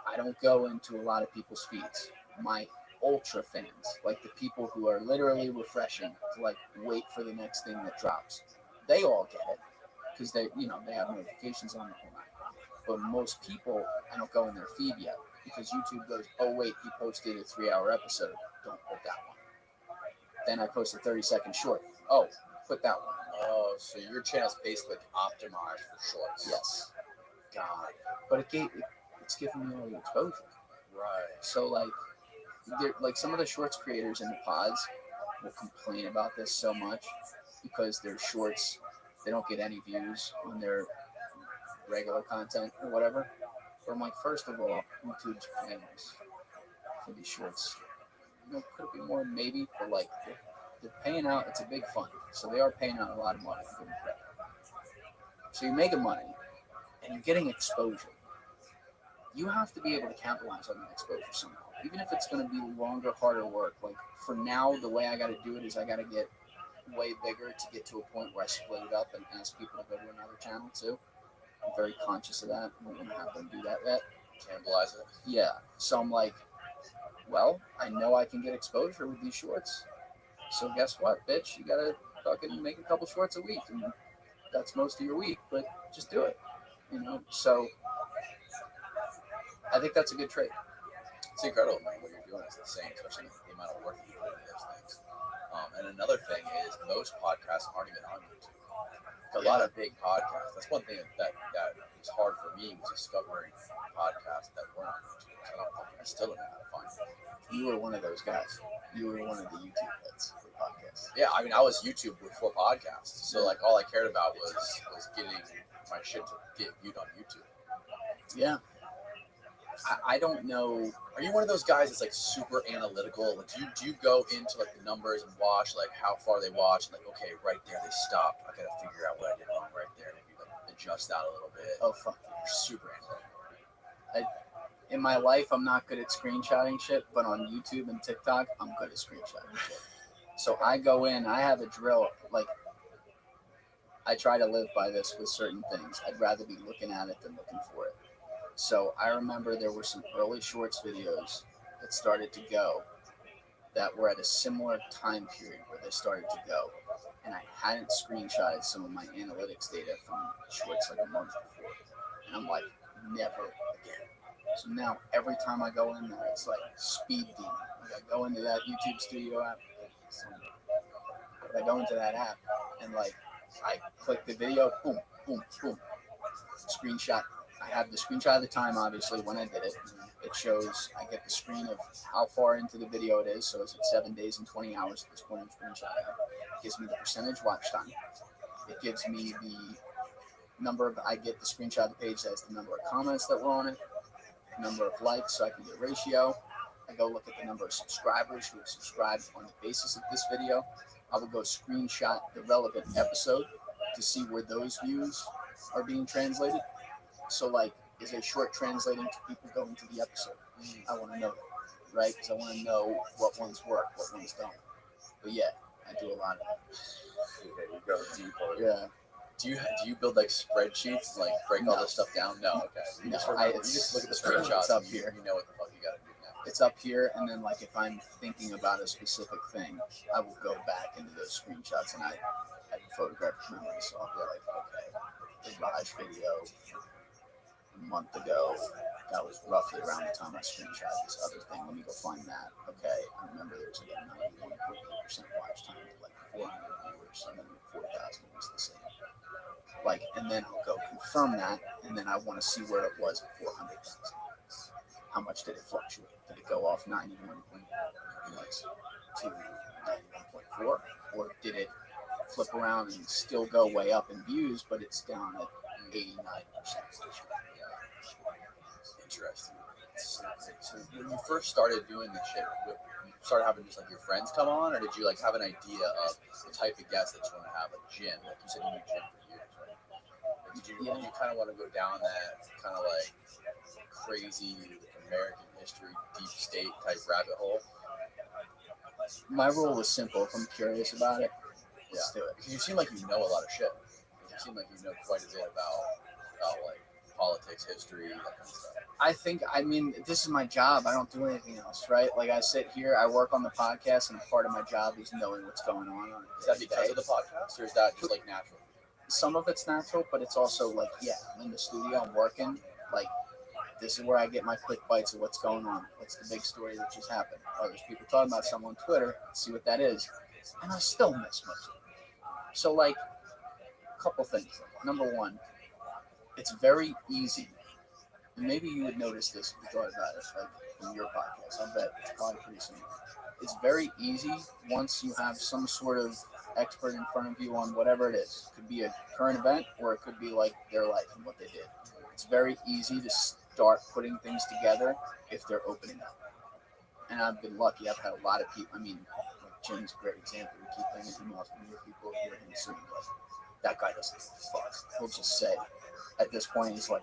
I don't go into a lot of people's feeds. My ultra fans, like the people who are literally refreshing to like wait for the next thing that drops, they all get it because they have notifications on the whole night. But most people, I don't go in their feed yet because YouTube goes, oh wait, he posted a 3-hour episode. Don't put that one. Then I post a 30-second short. Oh, put that one. Oh, so your channel's basically optimized for shorts. Yes. God. But it's giving me all the exposure. Right. So like some of the shorts creators in the pods will complain about this so much because their shorts, they don't get any views on their regular content or whatever. But I'm like, first of all, YouTube's paying us for these shorts. Could it be more? Maybe, but like they're paying out. It's a big fund, so they are paying out a lot of money. So you're making money, and you're getting exposure. you have to be able to capitalize on that exposure somehow, even if it's going to be longer, harder work. Like for now, the way I got to do it is I got to get way bigger to get to a point where I split it up and ask people to go to another channel too. I'm very conscious of that. I don't want to have them do that yet. Cannibalize it. Yeah. So I'm like, well, I know I can get exposure with these shorts. So guess what, bitch? You gotta fucking make a couple shorts a week, and that's most of your week. But just do it, So I think that's a good trade. It's incredible, man. What you're doing is insane, especially the amount of work that you put into those things. And another thing is most podcasts aren't even on YouTube. A lot of big podcasts. That's one thing that was hard for me was discovering podcasts that weren't on YouTube. I still don't know how to find them. You were one of those guys. You were one of the YouTube heads for podcasts. Yeah, I mean, I was YouTube before podcasts, so like all I cared about was getting my shit to get viewed on YouTube. Yeah. I don't know. Are you one of those guys that's like super analytical? Like, do you go into like the numbers and watch like how far they watch? And, like, okay, right there they stopped. I gotta figure out what I did wrong right there. Maybe like adjust that a little bit. Oh fuck. You're super analytical. In my life, I'm not good at screenshotting shit, but on YouTube and TikTok, I'm good at screenshotting shit. So I go in, I have a drill. Like, I try to live by this with certain things. I'd rather be looking at it than looking for it. So I remember there were some early shorts videos that started to go that were at a similar time period where they started to go. And I hadn't screenshotted some of my analytics data from shorts like a month before. And I'm like, never again. So now every time I go in there, it's like speed demon. Like I go into that YouTube Studio app. I go into that app and like I click the video, boom, boom, boom, screenshot. I have the screenshot of the time, obviously, when I did it. It shows, I get the screen of how far into the video it is. So it's at 7 days and 20 hours at this point in screenshot. It gives me the percentage watch time. It gives me the number of, I get the screenshot of the page that has the number of comments that were on it, number of likes, so I can get a ratio. I go look at the number of subscribers who have subscribed on the basis of this video. I would go screenshot the relevant episode to see where those views are being translated. So, like, is a short translating to people going to the episode? I want to know that, right? Because I want to know what ones work, what ones don't. But yeah, I do a lot of that. Okay, you go deeper. Yeah. Do you build like spreadsheets, like break all this stuff down? No, okay. You just look at the screenshots. It's up here. You know what the fuck you gotta do now. It's up here, and then like if I'm thinking about a specific thing, I will go back into those screenshots, and I have a photographic memory, so I'll be like, okay, the Raj video a month ago, that was roughly around the time I screenshot this other thing. Let me go find that. Okay, I remember there's like a 91.8% watch time, like 400 viewers, and then 4,000 was the same. Like, and then I'll go confirm that, and then I want to see where it was at 400,000. How much did it fluctuate? Did it go off 91.6 to 91.4, or did it flip around and still go way up in views, but it's down at 89%? Interesting. So when you first started doing this shit, you started having just like your friends come on, or did you like have an idea of the type of guests that you want to have? Like Jim, like you said, you knew Jim for years, right? Like, did you kind of want to go down that kind of like crazy American history, deep state type rabbit hole? My rule was simple. If I'm curious about it, let's do it. Because you seem like you know a lot of shit. You seem like you know quite a bit about like politics, history, that kind of stuff. I mean, this is my job. I don't do anything else, right? Like I sit here, I work on the podcast, and part of my job is knowing what's going on. Is that because of the podcast, or is that just like natural? Some of it's natural, but it's also like, yeah, I'm in the studio, I'm working. Like, this is where I get my quick bites of what's going on. What's the big story that just happened? Oh, there's people talking about something on Twitter. See what that is. And I still miss most of it. So, like, a couple things. Number one, it's very easy. And maybe you would notice this if you thought about it, like from your podcast. I bet it's probably pretty similar. It's very easy once you have some sort of expert in front of you on whatever it is. It could be a current event, or it could be like their life and what they did. It's very easy to start putting things together if they're opening up. And I've been lucky. I've had a lot of people. I mean, like Jim's a great example. We keep bringing him up, and people hear him soon. Like, that guy doesn't give a fuck. He'll just say, at this point, he's like,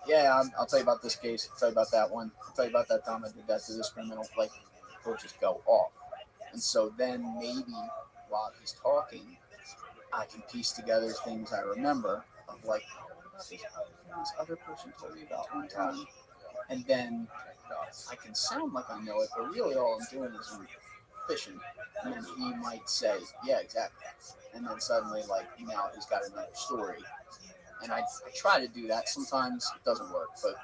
yeah, I'll tell you about this case. I'll tell you about that one. I'll tell you about that time I did that to this criminal. Like, he'll just go off. And so then maybe while he's talking, I can piece together things I remember of like, this other person told me about one time. And then I can sound like I know it, but really all I'm doing is I'm fishing. And then he might say, yeah, exactly. And then suddenly, like, now he's got another story. And I try to do that. Sometimes it doesn't work, but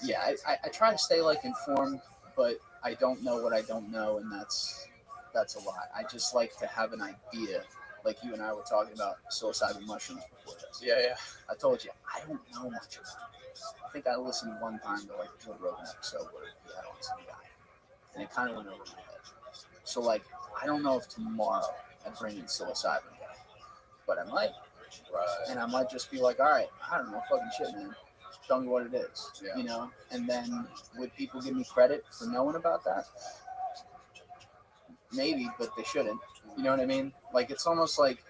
yeah, I try to stay like informed, but I don't know what I don't know, and that's a lot. I just like to have an idea, like you and I were talking about psilocybin mushrooms before this. Yeah. I told you I don't know much about it. I think I listened one time to like a Joe Rogan episode where he had on some guy, and it kind of went over my head. So like, I don't know if tomorrow I bring in psilocybin guy, but I might, and I might just be like, all right, I don't know, fucking shit, man. Tell me what it is, Yeah. you know? And then would people give me credit for knowing about that? Maybe, but they shouldn't. You know what I mean? Like, it's almost like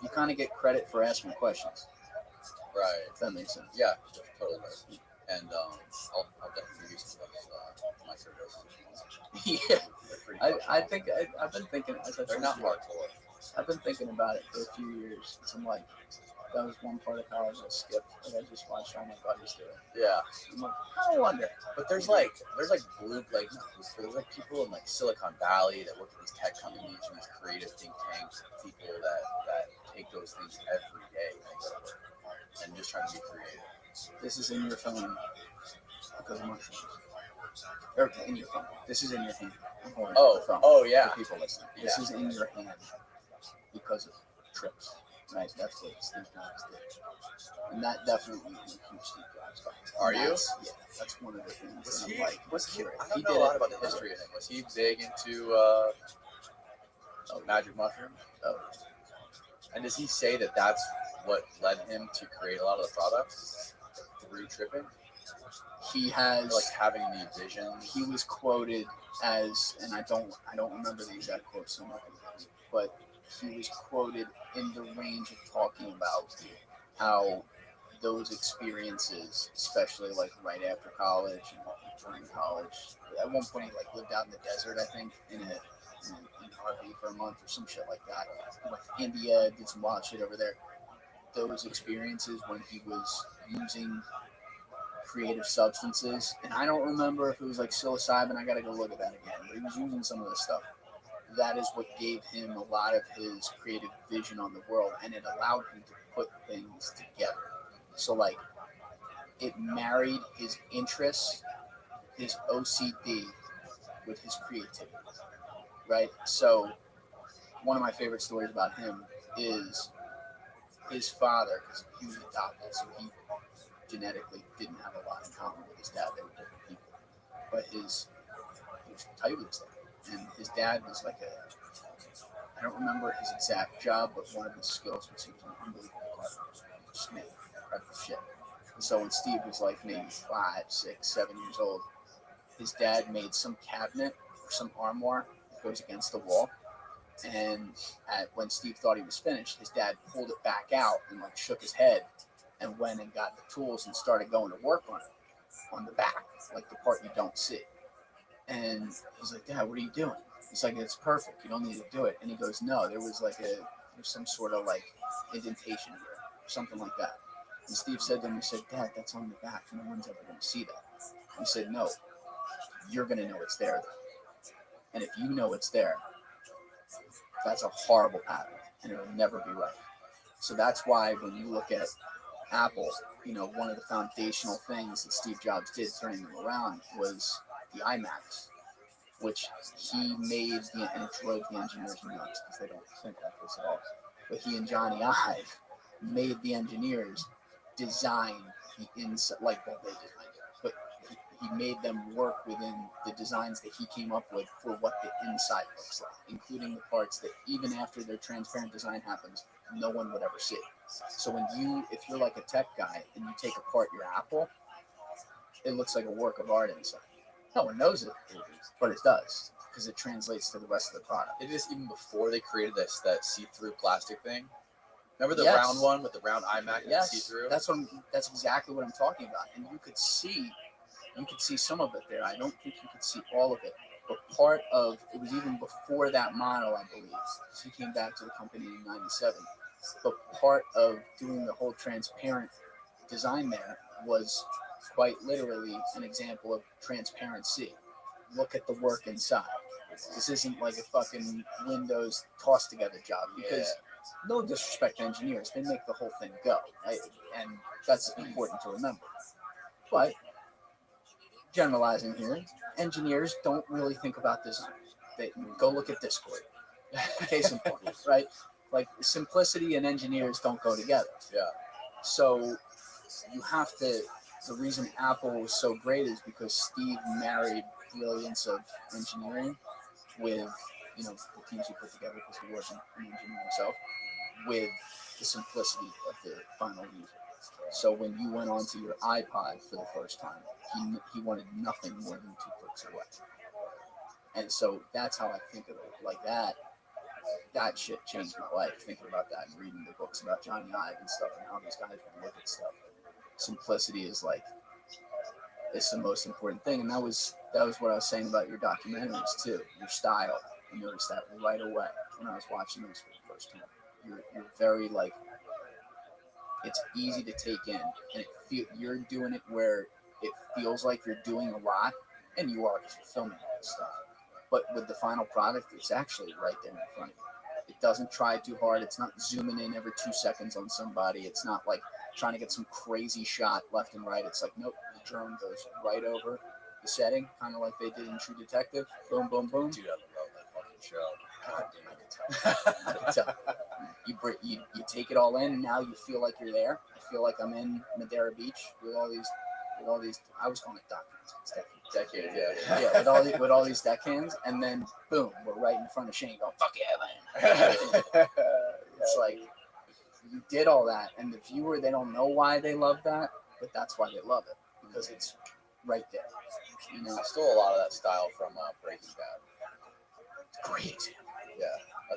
you kind of get credit for asking questions. Right. If that makes sense. Yeah, totally does. And I'll definitely give you some of those microdoses. Yeah. I think I've been thinking. They're not hardcore. I've been thinking about it for a few years. I'm like, that was one part of college I skipped. Like, I just watched all my buddies do it. Yeah. I'm like, I wonder. But there's people in like Silicon Valley that work at these tech companies and these creative think tanks, people that take those things every day and just trying to be creative. This is in your phone because of mushrooms. Or in your phone. This is in your hand. I'm holding the phone. Oh yeah. For people listening. This is in your hand because of trips. Right? That's what Steve Jobs did. And that definitely is a huge Steve Jobs fan. Are you? Yeah, that's one of the things. Was that he? I'm like, Was he? I he don't know did a lot it. about the history of him. Was he big into magic mushrooms? Oh. And does he say that that's what led him to create a lot of the products through tripping? He has, like having the visions. He was quoted as, and I don't remember the exact quote so much, but he was quoted in the range of talking about how those experiences, especially like right after college and during college, at one point he like lived out in the desert, I think, in an RV for a month or some shit like that. He went to India, did some wild shit over there. Those experiences when he was using creative substances, and I don't remember if it was like psilocybin. I gotta go look at that again. But he was using some of this stuff. That is what gave him a lot of his creative vision on the world, and it allowed him to put things together. So like, it married his interests, his OCD, with his creativity, right? So one of my favorite stories about him is his father, because he was adopted, so he genetically didn't have a lot in common with his dad. They were different people. But he was tight with his dad. And his dad was like I don't remember his exact job, but one of his skills was he was an unbelievable carpenter. Just made incredible shit. And so when Steve was like maybe 5, 6, 7 years old, his dad made some cabinet or some armoire that goes against the wall. And when Steve thought he was finished, his dad pulled it back out and like shook his head and went and got the tools and started going to work on it, on the back, like the part you don't see. And he's like, Dad, what are you doing? He's like, it's perfect. You don't need to do it. And he goes, no, there's some sort of like indentation here, or something like that. And Steve said to him, he said, Dad, that's on the back. No one's ever going to see that. He said, no, you're going to know it's there, though. And if you know it's there, that's a horrible pattern, and it'll never be right. So that's why when you look at Apple, one of the foundational things that Steve Jobs did turning them around was the iMacs, which he made, and it drove the engineers nuts because they don't think like this at all. But he and Johnny Ive made the engineers design the inside, like they designed it, but he made them work within the designs that he came up with for what the inside looks like, including the parts that even after their transparent design happens, no one would ever see. So if you're like a tech guy and you take apart your Apple, it looks like a work of art inside. No one knows it, but it does because it translates to the rest of the product. It is even before they created that see-through plastic thing. Remember the Yes. round one with the round iMac and Yes, see through? that's exactly what I'm talking about. And you could see some of it there. I don't think you could see all of it. But part of it was even before that model, I believe. So he came back to the company in '97. But part of doing the whole transparent design there was quite literally an example of transparency. Look at the work inside. This isn't like a fucking Windows tossed together job because no disrespect to engineers, they make the whole thing go, right? And that's important to remember. But generalizing here, engineers don't really think about design. They go look at Discord. Case in point, right? Like simplicity and engineers don't go together. Yeah. So you have to. The reason Apple was so great is because Steve married brilliance of engineering with the teams he put together because he wasn't an engineer himself, with the simplicity of the final user. So when you went onto your iPod for the first time, he wanted nothing more than 2 clicks away. And so that's how I think of it. Like that shit changed my life, thinking about that and reading the books about Johnny Ive and stuff and how these guys would look at stuff. Simplicity is it's the most important thing. And that was what I was saying about your documentaries too, your style. I noticed that right away when I was watching those for the first time. You're very it's easy to take in, and you're doing it where it feels like you're doing a lot, and you are because you're filming all this stuff. But with the final product, it's actually right there in front of you. It doesn't try too hard. It's not zooming in every 2 seconds on somebody. It's not like trying to get some crazy shot left and right. It's like, nope, the drone goes right over the setting, kind of like they did in True Detective. Boom, boom, boom. Dude, I love that fucking show. God damn, I can tell. You take it all in, and now you feel like you're there. I feel like I'm in Madeira Beach with all these. I was calling it decades, yeah, with all these deckhands, and then boom, we're right in front of Shane going, fuck yeah, man. It's like you did all that, and the viewer, they don't know why they love that, but that's why they love it, because it's right there. I stole a lot of that style from Breaking Bad. Great. Yeah,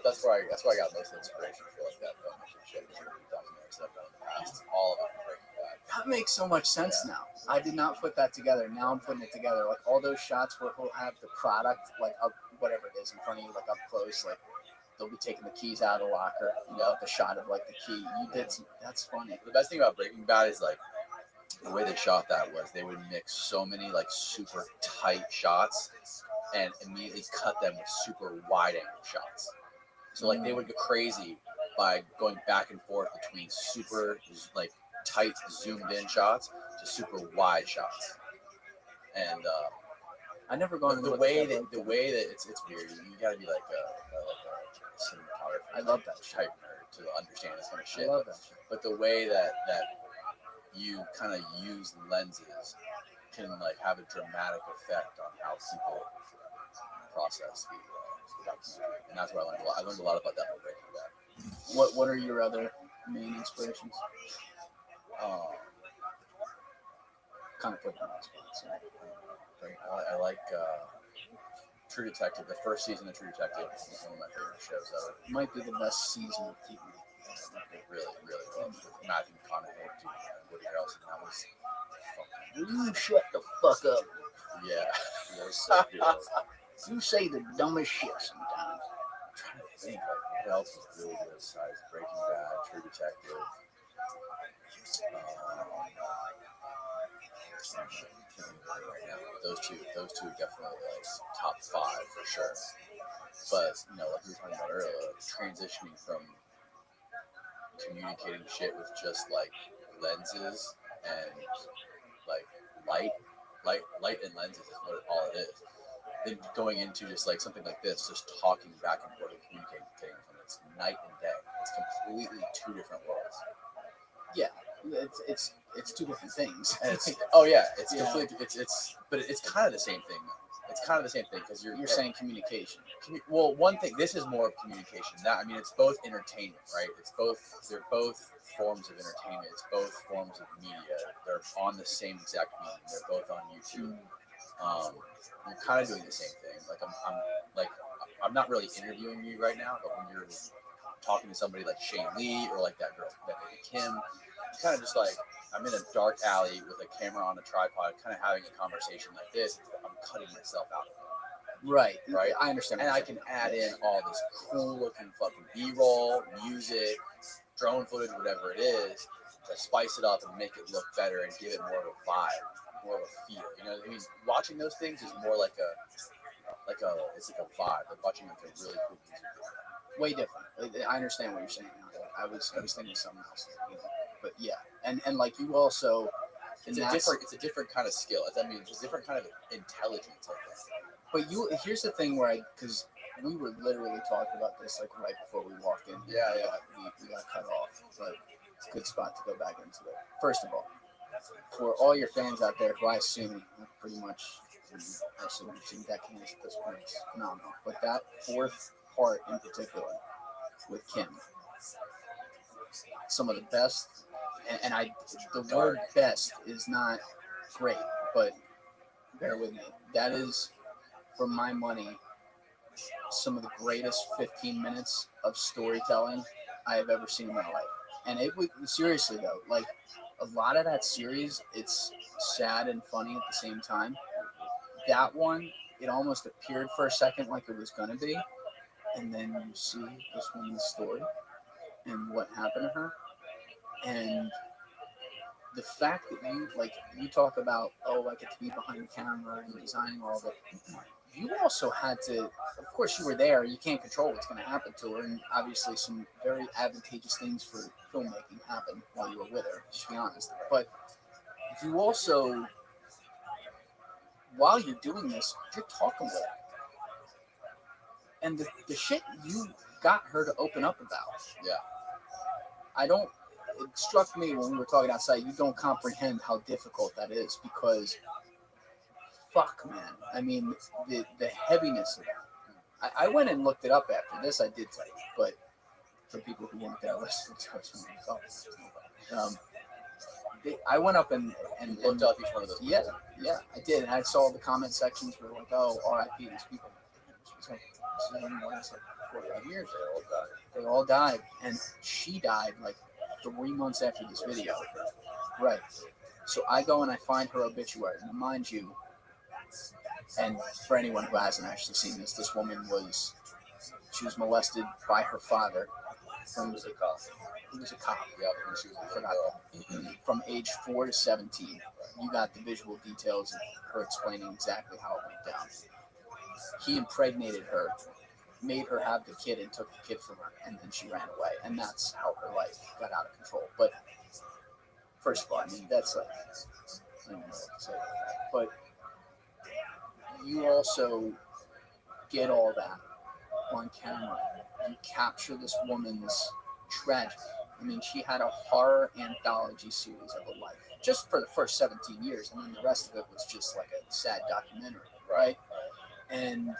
that's where I got most inspiration for like that filmmaking shit. Documentaries that I've done in the past, all of it from Breaking Bad. That makes so much sense now. I did not put that together. Now I'm putting it together. Like all those shots where he'll have the product, like up, whatever it is in front of you, like up close, like they'll be taking the keys out of the locker. The shot of like the key. That's funny. The best thing about Breaking Bad is like the way they shot that was they would mix so many like super tight shots and immediately cut them with super wide angle shots. So like they would go crazy by going back and forth between super like tight zoomed in shots to super wide shots. And I never gone the way that it's weird. You gotta be like a cinematographer. I love that type nerd to understand this kind of shit. I love that shit. But the way that you kind of use lenses can like have a dramatic effect on how people process the documentary, and that's what I learned a lot. I learned a lot about that by Breaking Bad. What are your other main inspirations? Kind of put them on the spot. So. I like True Detective. The first season of True Detective is one of my favorite shows ever. It might be the best season of TV. Really, really was. With Matthew McConaughey and Woody Harrelson. That was fucking. You shut the fuck up. Yeah. You say the dumbest shit sometimes. I'm trying to think like what else is really good besides Breaking Bad, True Detective. Right now, those two definitely like top 5 for sure. But like we were talking about earlier, transitioning from communicating shit with just like lenses and like light and lenses is what all it is. Then going into just like something like this, just talking back and forth and communicating from it's night and day. It's completely 2 different worlds. Yeah, it's 2 different things. It's completely but it's kind of the same thing. It's kind of the same thing because you're saying communication. Well, one thing, this is more of communication. It's both entertainment, right? They're both forms of entertainment. It's both forms of media. They're on the same exact medium. They're both on YouTube. You're kind of doing the same thing. Like I'm not really interviewing you right now, but when you're talking to somebody like Shane Lee or like that girl, that lady Kim. Kind of just like I'm in a dark alley with a camera on a tripod, kind of having a conversation like this. I'm cutting myself out. Right. Right. I understand. And I can add in all this cool looking fucking B-roll, music, drone footage, whatever it is, to spice it up and make it look better and give it more of a vibe, more of a feel. You know what I mean? Watching those things is more like it's like a vibe. Like watching like a really cool music video. Way different. I understand what you're saying now. I was thinking something else. You know? But yeah, and like you also, it's a different kind of skill. I mean, it's a different kind of intelligence. I think. But here's the thing because we were literally talking about this like right before we walked in. Yeah. We got cut off, but it's a good spot to go back into it. First of all, for all your fans out there who I assume pretty much, I assume you've seen Deckhands at this point, it's phenomenal. But that fourth part in particular with Kim, some of the best, and the word best is not great, but bear with me. That is, for my money, some of the greatest 15 minutes of storytelling I have ever seen in my life. And it would, seriously though, like a lot of that series, it's sad and funny at the same time. That one, it almost appeared for a second like it was gonna be, and then you see this woman's story and what happened to her, and the fact that you talk about, oh, I get to be behind the camera and designing all of it. You also had to, of course, you were there. You can't control what's going to happen to her, and obviously, some very advantageous things for filmmaking happened while you were with her. Just to be honest, but you also, while you're doing this, you're talking with her, and the shit you got her to open up about. Yeah. It struck me when we were talking outside, you don't comprehend how difficult that is because, fuck, man. I mean, the heaviness of that. I went and looked it up after this. I did tell you, but for people who weren't there listening to us, I went up and looked up each one of those. Yeah, I did. And I saw the comment sections were like, oh, RIP, these people. It's like, this is only last like 45 years. They all died. And she died like 3 months after this video. Right. So I go and I find her obituary. Now, mind you, and for anyone who hasn't actually seen this, this woman was molested by her father. He was a cop. Yeah, and she was I forgot that. From age 4 to 17. You got the visual details of her explaining exactly how it went down. He impregnated her, made her have the kid, and took the kid from her, and then she ran away. And that's how her life got out of control. But first of all, I mean, that's like, I don't know what to say about that. But you also get all that on camera. You capture this woman's tragedy. I mean, she had a horror anthology series of her life, just for the first 17 years, and then the rest of it was just like a sad documentary, right? And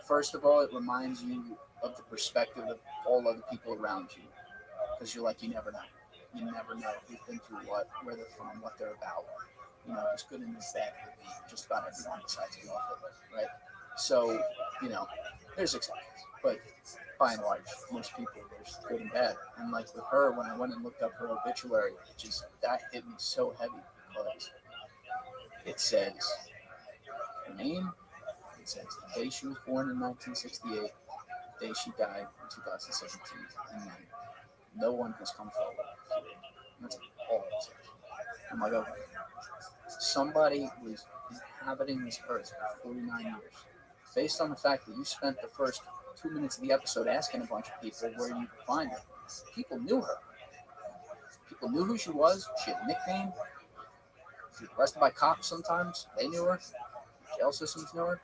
first of all, it reminds you of the perspective of all other people around you, because you're like, you never know. You never know who's been through what, where they're from, what they're about. You know, just good and bad could be just about everyone besides the author, right? So, you know, there's exceptions, but by and large, most people, there's good and bad. And like with her, when I went and looked up her obituary, that hit me so heavy because it says her name, it says the day she was born in 1968, the day she died in 2017, and then no one has come forward. That's all it says. I'm like, okay. Somebody was inhabiting this earth for 49 years. Based on the fact that you spent the first 2 minutes of the episode asking a bunch of people where you could find her. People knew her. People knew who she was. She had a nickname. She was arrested by cops sometimes. They knew her. Jail systems knew her.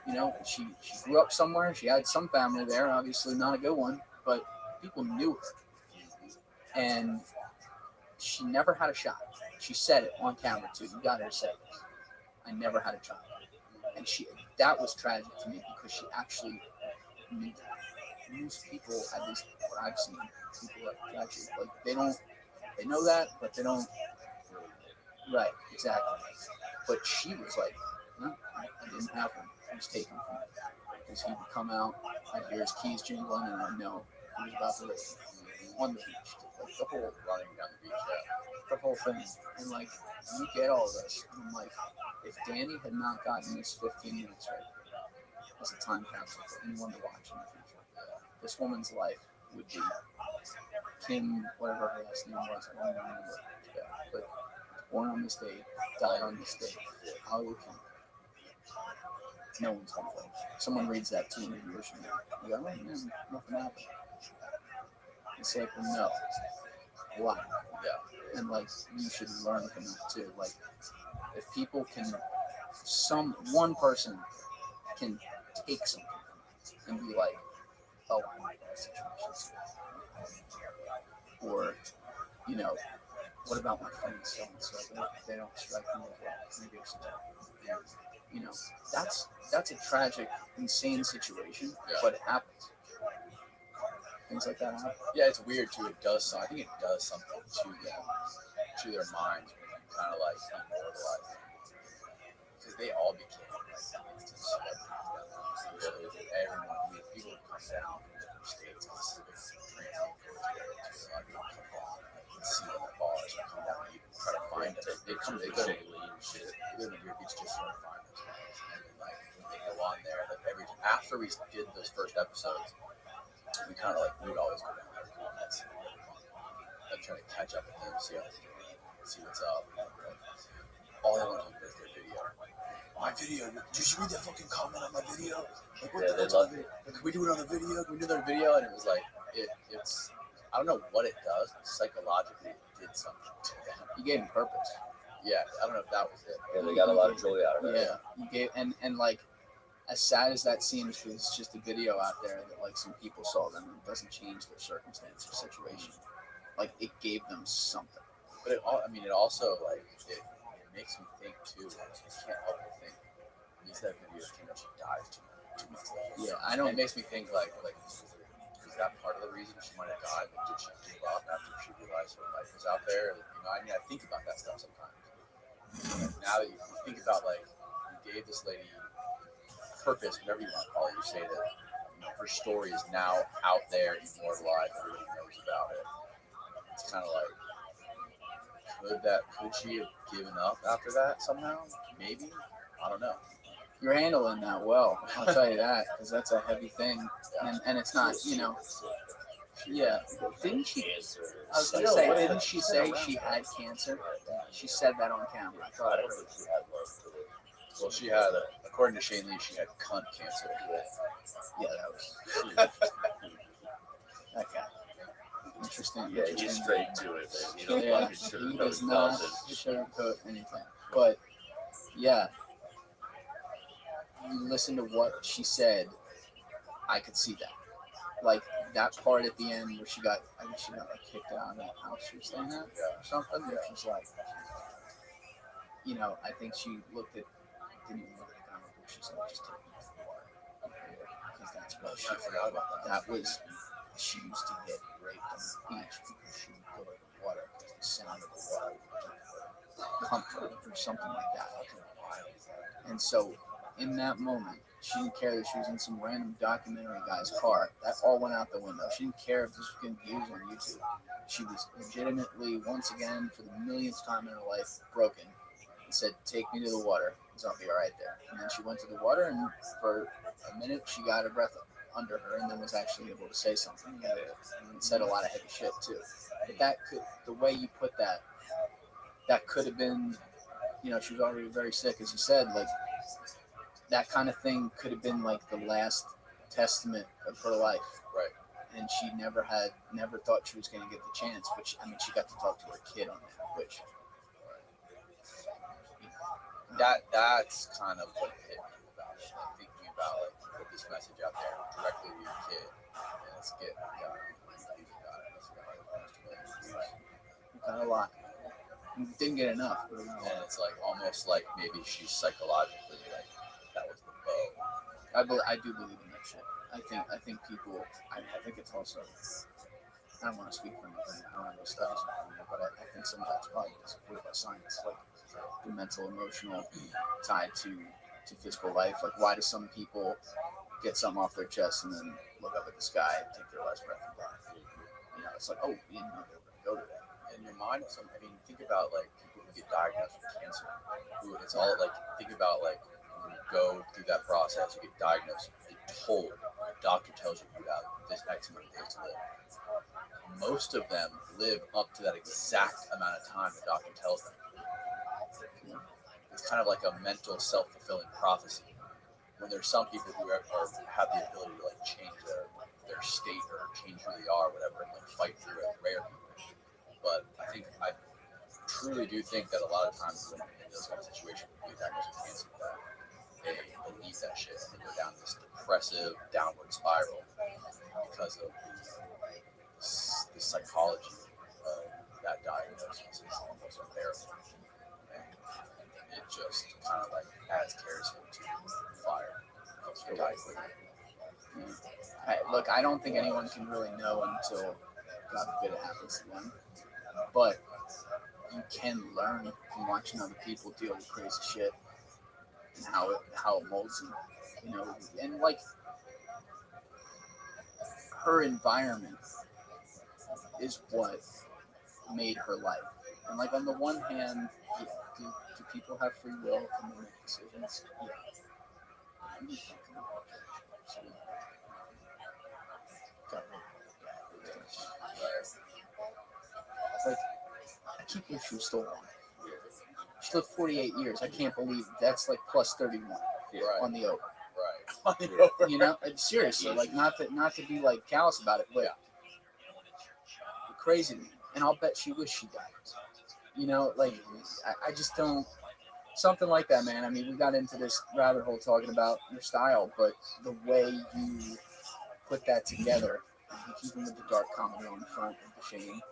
You know, she grew up somewhere. She had some family there. Obviously not a good one, but people knew her. And she never had a shot. She said it on camera too. You got her to say this. I never had a child. And that was tragic to me because she actually knew that. Most people, at least what I've seen, people that actually, like, they know that, but they don't. Right, exactly. But she was like, no, I didn't have him. He was taken from me. Because he would come out, I'd hear his keys jingling, and I know he was about to rape on the beach, like the whole running down the beach. the whole thing. And like you get all this, and I'm like, if Danny had not gotten this 15 minutes right as a time capsule for anyone to watch in the future, this woman's life would be Kim, whatever her last name was, I don't remember. Yeah, but born on this date, died on this date. Hollywood Kim. No one's gonna vote. Someone reads that 200 years from now. You go, oh, man, nothing happened. It's like, well, no. Why? Yeah. And like, you should learn from that too. Like, if people can, one person can take something and be like, oh, I like that situation. Or, you know, what about my friends so and so? They don't strike me as well. Maybe I should talk. You know, that's a tragic, insane situation, but it happens. Things like that happen. Yeah, it's weird too. It does. I think it does something to them, to their minds, kind of like immortalize them, because they all became like instant celebrities. Really, everyone, people would come down from different states, Pacific, see them at bars, and come down and try to find them. They come, they go, they live in your beach just trying to find them. And then, like when they go on there, like after we did those first episodes, we kind of like we would always go down there like trying to catch up with them, see how they're doing, see what's up. All they want to do is their video. My video. Did you read that fucking comment on my video? Like, what the fuck's on the video? Like, can we do it on the video? Can we do it on the video? And it was like, it's. I don't know what it does, but psychologically it did something to them. You gave them purpose. Yeah, I don't know if that was it. Yeah, they got a lot of joy out of it. Yeah, you gave and like, as sad as that seems, because it's just a video out there that like some people saw them and it doesn't change their circumstance or situation. Like it gave them something. But it also like it makes me think too. Like, I can't help but think. When you said that video came out, she dies 2 months later. Yeah, I don't. It makes me think like is that part of the reason she might have died? Like, did she give up after she realized her life was out there? You know, I mean, I think about that stuff sometimes. Like, now that you think about like you gave this lady purpose, whatever you want to call it, you say that her story is now out there, immortalized, everybody knows about it. It's kind of like, could she have given up after that somehow? Maybe, I don't know. You're handling that well, I'll tell you that, because that's a heavy thing, and it's not, you know. Yeah, didn't she? I was gonna say, didn't she say she had cancer? She said that on camera. I thought I heard she had love. Well, she had, according to Shane Lee, she had cunt cancer. Yeah, that was that guy. Interesting. Yeah, he's straight to it, man. You don't Yeah, fucking he sugarcoat does not nothing. sugarcoat anything. But yeah, you listen to what she said, I could see that. Like that part at the end where I think she got like kicked out of that house she was staying at or something. Which was like, you know, I think she looked at, didn't even look at the comic book. She said, just take me to the water. Because that's what she forgot about that. That was, she used to get raped on the beach because she would go to the water because the sound of the water would comfort or something like that. And so in that moment, she didn't care that she was in some random documentary guy's car. That all went out the window. She didn't care if this was getting views on YouTube. She was legitimately, once again, for the millionth time in her life, broken. And said, take me to the water, because I'll be all right there. And then she went to the water, and for a minute, she got her breath under her, and then was actually able to say something. And said a lot of heavy shit, too. But that could, the way you put that, that could have been, you know, she was already very sick, as you said, like, that kind of thing could have been like the last testament of her life. Right. And she never thought she was going to get the chance, but she got to talk to her kid on that, which. That's kind of what hit me about it. Like thinking about like put this message out there directly to your kid, and it's getting got a lot. Didn't get enough. And it's like almost like maybe she's psychologically like that was the bow. I do believe in that shit. I think people. I think it's also. I don't want to speak for anything. I don't have any studies on it, but I think some of that's probably supported by science, like the mental, emotional tied to physical life. Like, why do some people get something off their chest and then, look up at the sky and take their last breath and die. You know, it's like, oh, we didn't know they were going to go to that. In your mind, I mean, think about like people who get diagnosed with cancer. Who it's all like, think about like when you go through that process, you get diagnosed, you get told, the doctor tells you you have this X amount of days to live. Most of them live up to that exact amount of time the doctor tells them. It's kind of like a mental self-fulfilling prophecy. When there's some people who have the ability to like change their state or change who they are, or whatever, and like fight through it, rare people. But I truly do think that a lot of times when in those kind of situations, when you get diagnosed with cancer, that they believe that shit and they go down this depressive downward spiral because of the psychology of that diagnosis is almost unbearable. And it just kind of like adds kerosene to the fire. Helps you die quicker. Look, I don't think anyone can really know until, God forbid, it happens to them. But you can learn from watching other people deal with crazy shit and how it molds them, you know. And like her environment is what made her life. And like on the one hand, yeah, do people have free will? Can they make decisions? Yeah. Like, I can't believe she was still alive. She lived 48 years. I can't believe that's like plus 31 on the over. Right. You know, seriously, like not to be like callous about it, but crazy to me. And I'll bet she wished she died. You know, like I just don't. Something like that, man. I mean, we got into this rabbit hole talking about your style, but the way you put that together, even with the dark comedy on the front of the shame.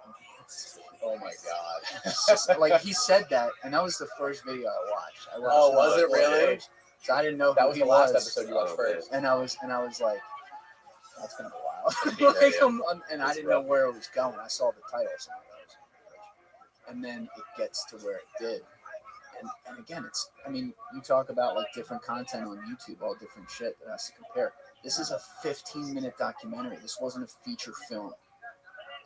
Oh my god! It's just, like he said that, and that was the first video I watched. Oh, was it really? First, so I didn't know That who was he the last was. episode you watched first. And I was like, that's gonna be wild. Like, and I didn't know where it was going. I saw the title, so and then it gets to where it did. And again, it's, I mean, you talk about like different content on YouTube, all different shit that has to compare. This is a 15-minute documentary. This wasn't a feature film.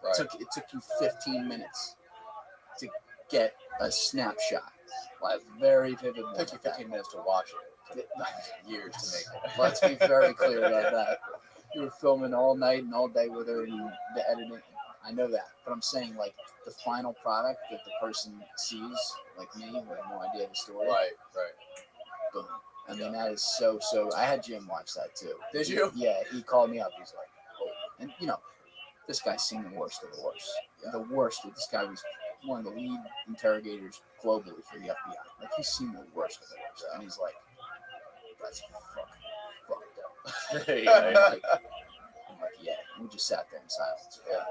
Right. It took you 15 minutes to get a snapshot. Like very vivid. It took you 15 minutes to watch it. It took years to make it. Let's be very clear about that. You were filming all night and all day with her and the editing. I know that, but I'm saying like the final product that the person sees, like me, who had no idea the story. Right. Boom. I mean, that is so. I had Jim watch that too. Did you? Yeah, he called me up. He's like, oh. And you know, this guy's seen the worst of the worst. Yeah. The worst. This guy was one of the lead interrogators globally for the FBI. Like, he's seen the worst of the worst. And he's like, that's fucking fucked up. Yeah. I'm like, yeah. We just sat there in silence. Yeah.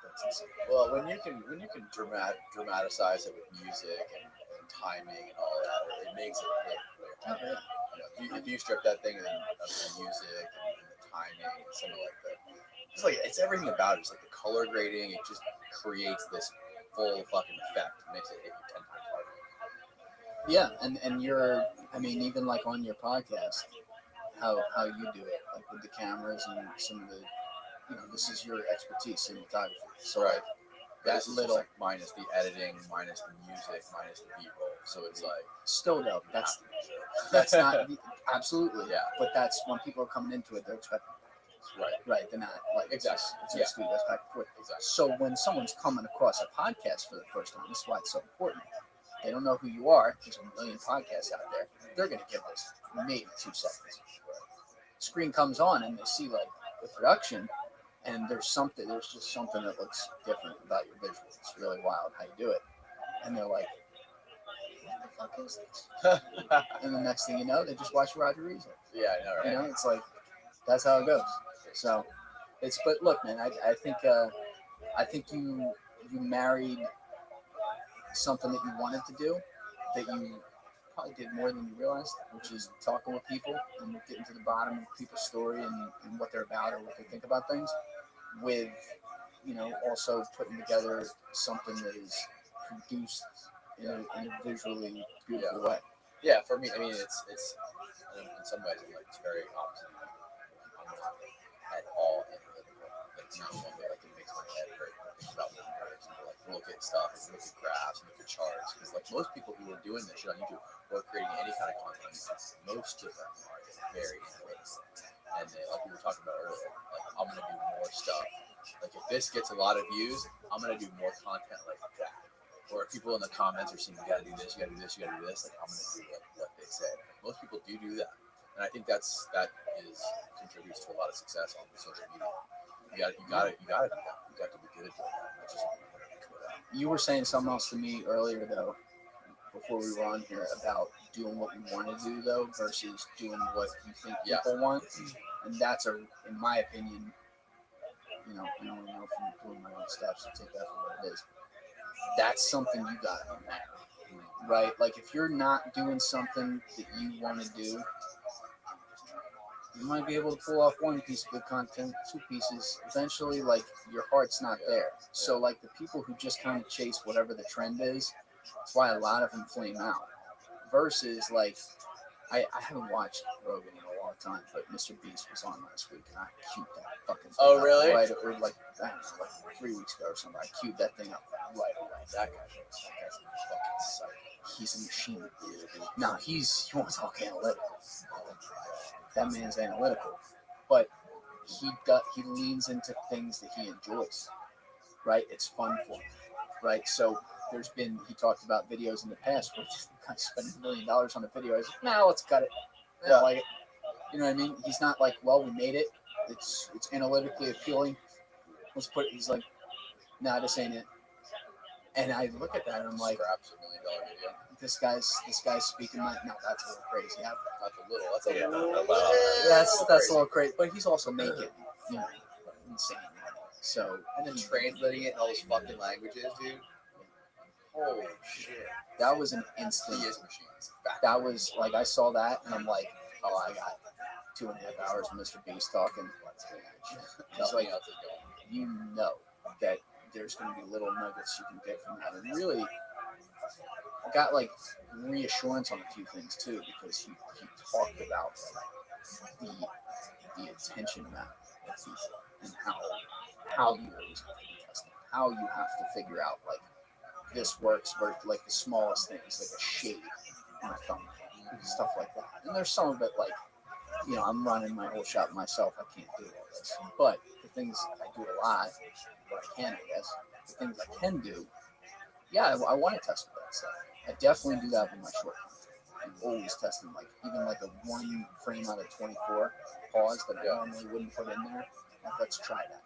That's insane. Well, when you can dramatize it with music and timing and all that, it makes it hit. Oh, yeah. You know, if you strip that thing of the music and the timing and some of like it's everything about it. It's like the color grading. It just creates this full fucking effect. It makes it hit you 10 times harder. Yeah, and you're, I mean, even like on your podcast, how you do it, like with the cameras and some of the, you know, this is your expertise, cinematography. So Right. That's That's little, like minus the editing, minus the music, minus the B-roll. So it's like still though, that's not absolutely, Yeah. But that's when people are coming into it, they're expecting. Right, they're not like Exactly. It's Yeah. a studio, that's back and forth. Exactly. So when someone's coming across a podcast for the first time, this is why it's so important. They don't know who you are. There's a million podcasts out there. They're gonna give this maybe 2 seconds. Screen comes on and they see like the production, and there's just something that looks different about your visual. It's really wild how you do it. And they're like, what the fuck is this? And the next thing you know, they just watch Roger Reason. Yeah, I know, right? You know, it's like, that's how it goes. So it's, but look, man, I think you married something that you wanted to do, that you probably did more than you realized, which is talking with people and getting to the bottom of people's story and what they're about or what they think about things, with, you know, also putting together something that is produced in a visually beautiful way. Yeah, for me, I mean, it's in some ways I'm like very opposite. I'm not at all analytical. Like not one way. Like it makes my head hurt to think about numbers and to, like look at stuff and look at graphs and look at charts. Because like most people who are doing this shit on YouTube or creating any kind of content on YouTube, most of them are very analytical. And they, like we were talking about earlier, like I'm gonna do more stuff. Like if this gets a lot of views, I'm gonna do more content like that. Or if people in the comments are saying you gotta do this, you gotta do this, you gotta do this, like I'm gonna do what they say. Most people do that, and I think that contributes to a lot of success on social media. You gotta do that. You got to be good at doing that. Not just You were saying something else to me earlier though, before we were on here about doing what you want to do though versus doing what you think people want, and that's in my opinion, you know, I don't know from doing my own steps to take that for what it is. That's something you gotta be mad, right? Like if you're not doing something that you want to do, you might be able to pull off one piece of good content, two pieces. Eventually, like your heart's not there. So like the people who just kind of chase whatever the trend is, that's why a lot of them flame out. Versus like I haven't watched Rogan in a long time, but Mr. Beast was on last week, and I queued that fucking thing Oh, up really? right, or like, I don't know, like 3 weeks ago or something. I queued that thing up right away. That guy's a fucking psycho. He's a machine. Now you want to talk analytical. That man's analytical, but he leans into things that he enjoys. Right? It's fun for him. Right? So he talked about videos in the past where this guy spent $1 million on a video. He's like, nah, let's cut it. I don't like it. You know what I mean? He's not like, well, we made it. It's analytically appealing. Let's put it. He's like, nah, this ain't it. And I look at that and I'm like, Scraps $1 million video. this guy's speaking my no, that's a little crazy. That's a little. That's a little crazy. But he's also making, you know, insane money. So And then translating it in all those fucking languages, dude. Holy shit. That was an instant. He is machines. That was like I saw that and I'm like, oh, I got 2.5 hours of Mr. Beast talking. He's like, you know that there's going to be little nuggets you can get from that. And really, I got like reassurance on a few things too, because he talked about the attention map of people and how you always have to be testing, how you have to figure out like this works for like the smallest things, like a shade on a thumbnail, stuff like that. And there's some of it like, you know, I'm running my whole shop myself. I can't do all this, but the things I do a lot, what I can, I guess, the things I can do, yeah, I want to test with that stuff. I definitely do that with my short content. I'm always testing, like even like a 1 frame out of 24 pause that I normally wouldn't put in there. Like, let's try that.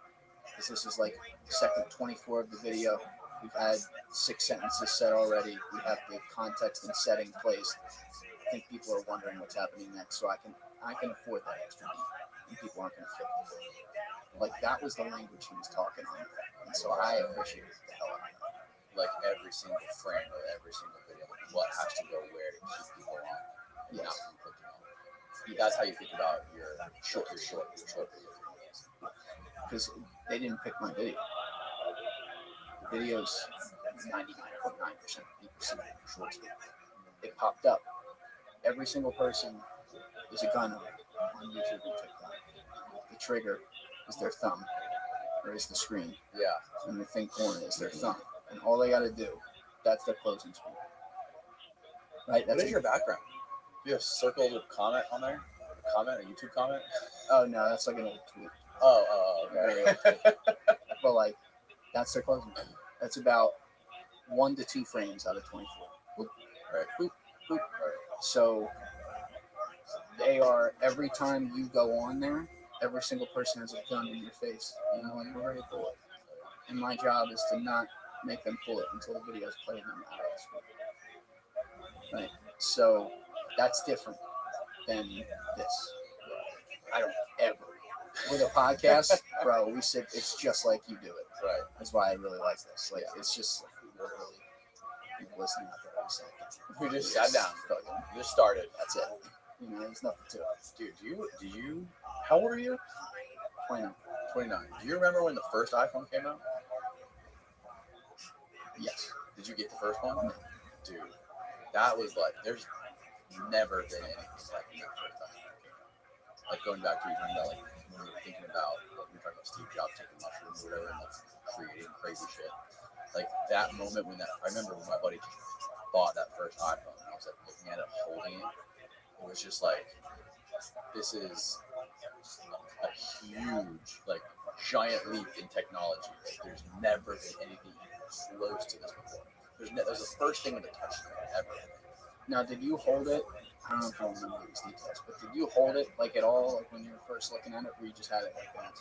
Because this is like the second 24 of the video. We've had 6 sentences said already. We have the context and setting placed. I think people are wondering what's happening next, so I can afford that extra beat, and people aren't going to flip it. Like that was the language he was talking on, and so I appreciated the hell out of it. Like every single frame of every single video, like what has to go where to keep people on. Yes. That's how you think about your short video. Because they didn't pick my video. The video's 99.9% people see short video. It popped up. Every single person is a gun on YouTube and TikTok. The trigger is their thumb, or is the screen. Yeah. And the thing corner is their thumb. And all they got to do, that's their closing screen. Right? That's what is your background? Do you have circled a comment on there? A comment, a YouTube comment? Oh, no, that's like an old tweet. Okay. But like, that's their closing screen. That's about 1 to 2 frames out of 24. Boop, right. Boop, boop. So they are, every time you go on there, every single person has a gun in your face. You know, like we're ready to pull it. And my job is to not make them pull it until the video's playing them out of the screen. Right. So that's different than this. I don't ever. With a podcast, bro, we sit, it's just like you do it. Right. That's why I really like this. Like, it's just like literally people listening out there every second. We just sat down. You just started. That's it. You know, there's nothing to it. Dude, do you, how old are you? 29. 29. Do you remember when the first iPhone came out? Yes. Did you get the first one? No. Dude, that was like, never been anything like that first time. Like going back to what you're talking about, like when you're thinking about what you're talking about Steve Jobs taking mushrooms or whatever and like creating crazy shit. Like that moment when that, I remember when my buddy bought that first iPhone and I was like looking at it, holding it. It was just like, this is a huge, like giant leap in technology. Like there's never been anything even close to this before. That was the first thing with a touchscreen ever. Now, did you hold it? I don't know if I remember these details, but did you hold it like at all, like when you were first looking at it, or you just had it like that,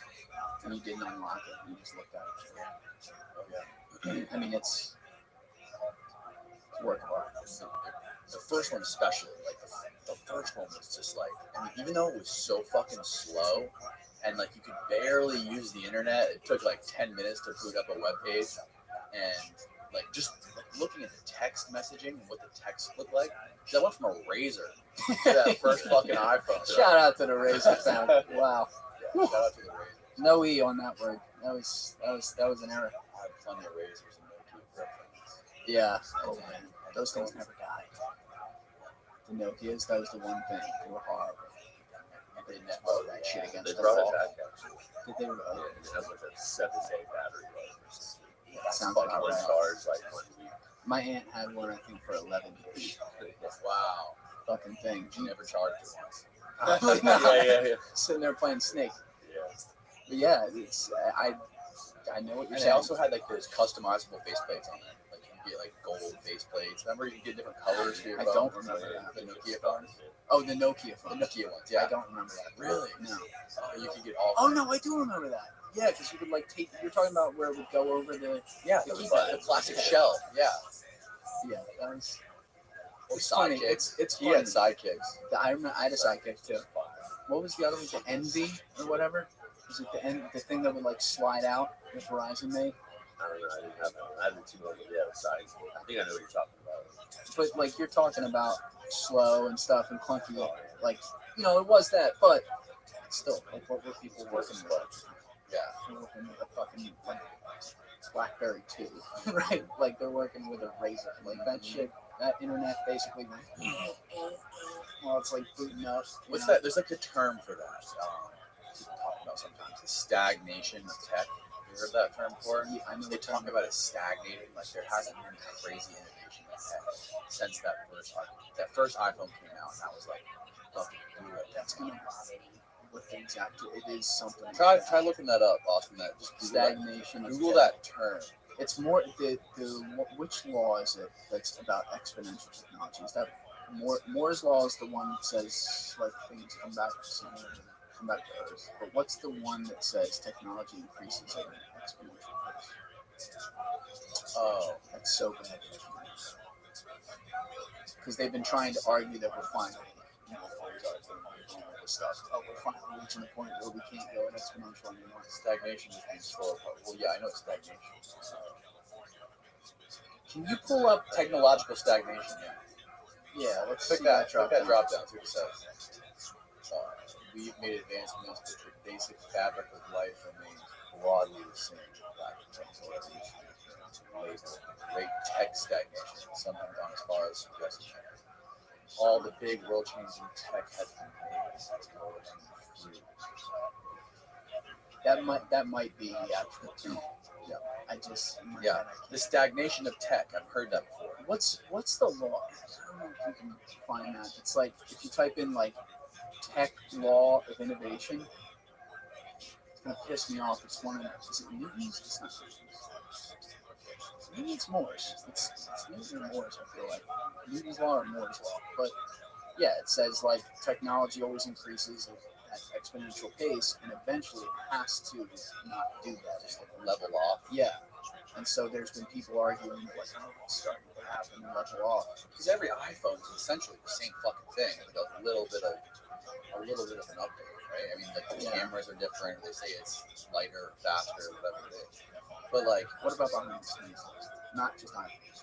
and you didn't unlock it, and you just looked at it? Oh yeah. I mean, it's work of art. The first one especially, like the first one was just like, I mean, even though it was so fucking slow, and like you could barely use the internet, it took like 10 minutes to boot up a web page, and like just like looking at the text messaging and what the text looked like, that went from a Razor to that first fucking iPhone. Shout out to the Razor sound. Wow. Yeah, shout out to the Razor. No E on that word. That was an error. I had plenty of Razors and Nokia references. Yeah. Oh man, those things never died. The Nokias, that was the one thing. They were horrible. They didn't throw that shit They against the brought it wall. back actually. Did they really? Yeah, it has like a 7-day battery life. That sounds Fucking about one right. charge like 1 week. My aunt had one, I think, for 11 years. Wow. Fucking thing. You never charged it once. Probably not. Yeah. Sitting there playing Snake. Yeah. But yeah, it's I know what you're And they saying. also had like those customizable faceplates on there. Like you can get like gold faceplates. Remember you can get different colors for your I phone? don't remember that. The Nokia phones? Oh, the Nokia The phone. Nokia ones, I yeah. don't remember that. Really? No. You could get all. Oh no, I do remember that. Yeah, because you could like take. You're talking about where it would go over the. Yeah, the the keypad. plastic shell. Yeah. Yeah, that was. Or It's funny. sidekicks. It's He funny. had sidekicks. I remember. I had a sidekick too. What was the other one? The Envy or whatever. Was it the thing that would like slide out that Verizon made? I don't know. I didn't have that. I had the 2 million. Yeah, size. I think I know what you're talking about. But like you're talking about slow and stuff and clunky, like it was that, but still, like what were people working with? Yeah. They're working with a fucking like BlackBerry 2, right? Like they're working with a Razor, like that shit. That internet basically went. Well, it's like booting up. What's that? There's like a term for that. People talk about sometimes the stagnation of tech. You heard that term before? Yeah, I know. They talk about it stagnating. Like there hasn't been crazy innovation in tech since that first iPhone came out, and that was like fucking blew it. That's gonna bother me. What the exact? It is something. Try looking that up, Austin. That just Stagnation. Google that term. It's more the which law is it that's about exponential technology? Is that Moore's law is the one that says like things come back to Earth. But what's the one that says technology increases at an exponential pace? Oh, That's so bad. Because they've been trying to argue that we're finally, stuff. Oh, we're finally reaching the point where we can't go at exponential anymore. stagnation just means slow. Well, yeah, I know it's stagnation. Can you pull up? Technological stagnation. Yeah. Yeah, let's Click see that drop down. See what it says. We've made advancements, but your basic fabric of life remains broadly the same. Great tech stagnation. Some have gone as far as suggesting all the big world-changing tech has been made. That might be accurate too. Yeah, I just the stagnation of tech. I've heard that before. What's the law? I don't know if you can find that. It's like if you type in like tech law of innovation, it's gonna piss me off. It's one of is it Newton's? It's not Newton's. Maybe it's Moore's. It's Newton or Moore's. I feel like Newton's law or Moore's law. But yeah, it says like technology always increases at exponential pace, and eventually it has to not do that. Just like Level off. yeah. And so there's been people arguing like, oh, it's starting to happen and level off. Because every iPhone is essentially the same fucking thing with a little bit of an update, right? I mean, like the cameras are different. They say it's lighter, faster, whatever it is. But like, what about behind the scenes? Not just iPhones.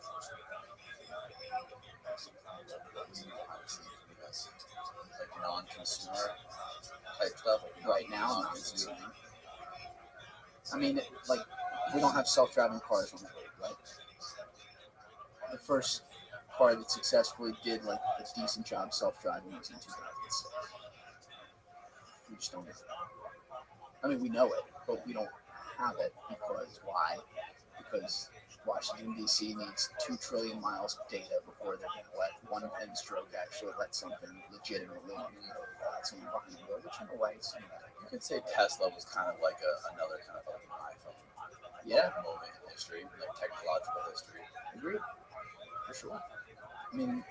Like non-consumer type stuff. Like Right now, non-consumer. I mean, we don't have self-driving cars on the road, right? The first car that successfully did like a decent job self-driving was in 2006. We just don't know. I mean, we know it, but we don't have it because why? Because Washington, D.C. needs 2 trillion miles of data before they're going to let one pen stroke actually let something legitimately someone behind the wheel, which in a way, You could say Tesla was kind of like another kind of like an iPhone. Yeah. Moment in history, like technological history. Agreed. For sure. I mean,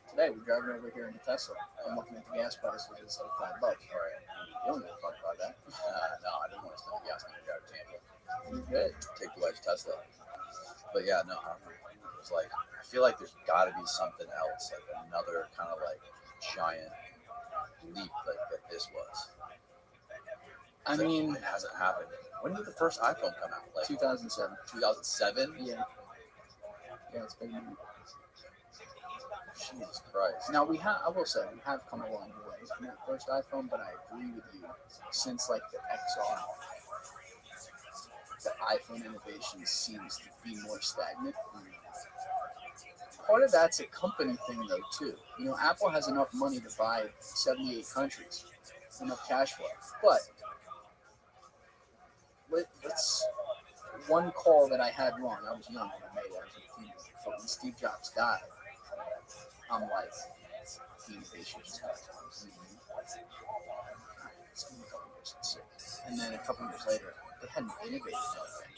today we're driving over here in a Tesla. I'm looking at the gas prices. It's like $5. Right. You don't give a fuck about that. No, I didn't want to spend the gas money to drive to Tampa. You good. Take the wife's Tesla. But yeah, no, I don't know. It was like, I feel like there's got to be something else, like another kind of like giant leap like that this was. I mean, it hasn't happened. When did the first iPhone come out? Like 2007. 2007? Yeah. Yeah, it's been a minute. Jesus Christ. Now I will say, we have come a long way from that first iPhone, but I agree with you. Since like the XR, the iPhone innovation seems to be more stagnant. Part of that's a company thing though too. You know, Apple has enough money to buy 78 countries, enough cash flow. But let's one call that I had wrong. I was young when I made it. But when Steve Jobs died, I'm like, the innovation just got to it's been a couple years since. And then a couple years later, they hadn't innovated anything.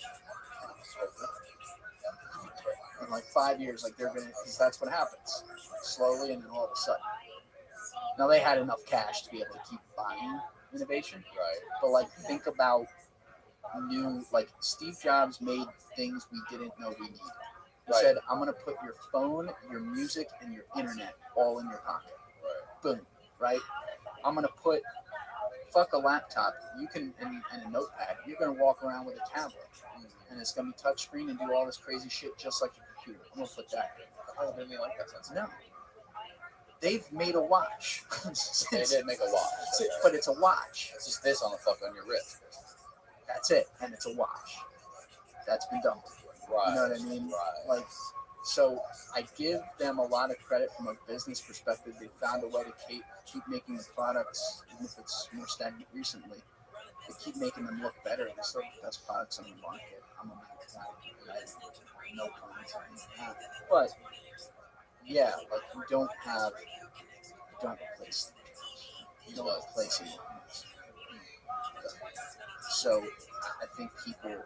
In like 5 years, like they're gonna, because that's what happens, slowly, and then all of a sudden. Now they had enough cash to be able to keep buying innovation, Right. but like think about like Steve Jobs made things we didn't know we needed. He said, "I'm gonna put your phone, your music, and your internet all in your pocket." Right. Boom. Right. I'm gonna put fuck a laptop. You can and a notepad. You're gonna walk around with a tablet, and it's gonna be touchscreen and do all this crazy shit just like your computer. I'm gonna put that. I don't really like that sense. No. They've made a watch. They did make a watch, but it's a watch. It's just this on the fuck on your wrist. That's it, and it's a watch. That's been done before. Right. You know what I mean? Right. Like, so I give them a lot of credit from a business perspective. They found a way to keep making the products, even if it's more stagnant recently, they keep making them look better. They're still the best products on the market. I'm a Mac guy. I have no comments on that. But yeah, like you don't replace anyone else. So I think people,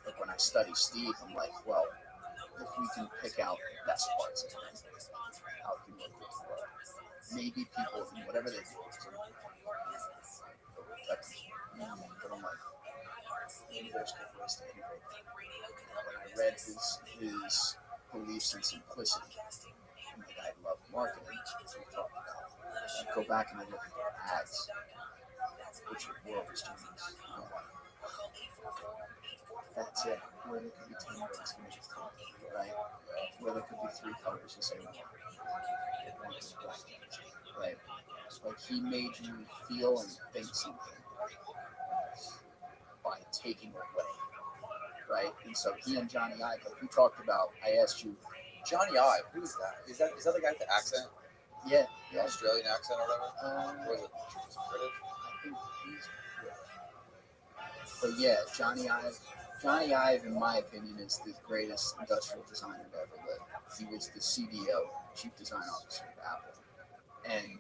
like when I study Steve, I'm like, well, if we can pick out the best parts of him, how can we make it work? Maybe people, whatever they do, but I'm like, maybe there's good ways to integrate that. When I read his beliefs in simplicity, and the guy loved marketing, we talked about. I go back and I look at their ads, which are world streamers. That's it. Where there could be 10 ways to make it, right? Where there could be 3 colors and say, right? Like he made you feel and think something by taking it away, right? And so he and Johnny Ive, like we talked about, I asked you, Johnny Ive, who is that? Is that the guy with the accent? Yeah, The Australian accent or whatever? Or is it British? I think he's British. But yeah, Johnny Ive, in my opinion, is the greatest industrial designer to ever live. He was the CDO, Chief Design Officer of Apple. And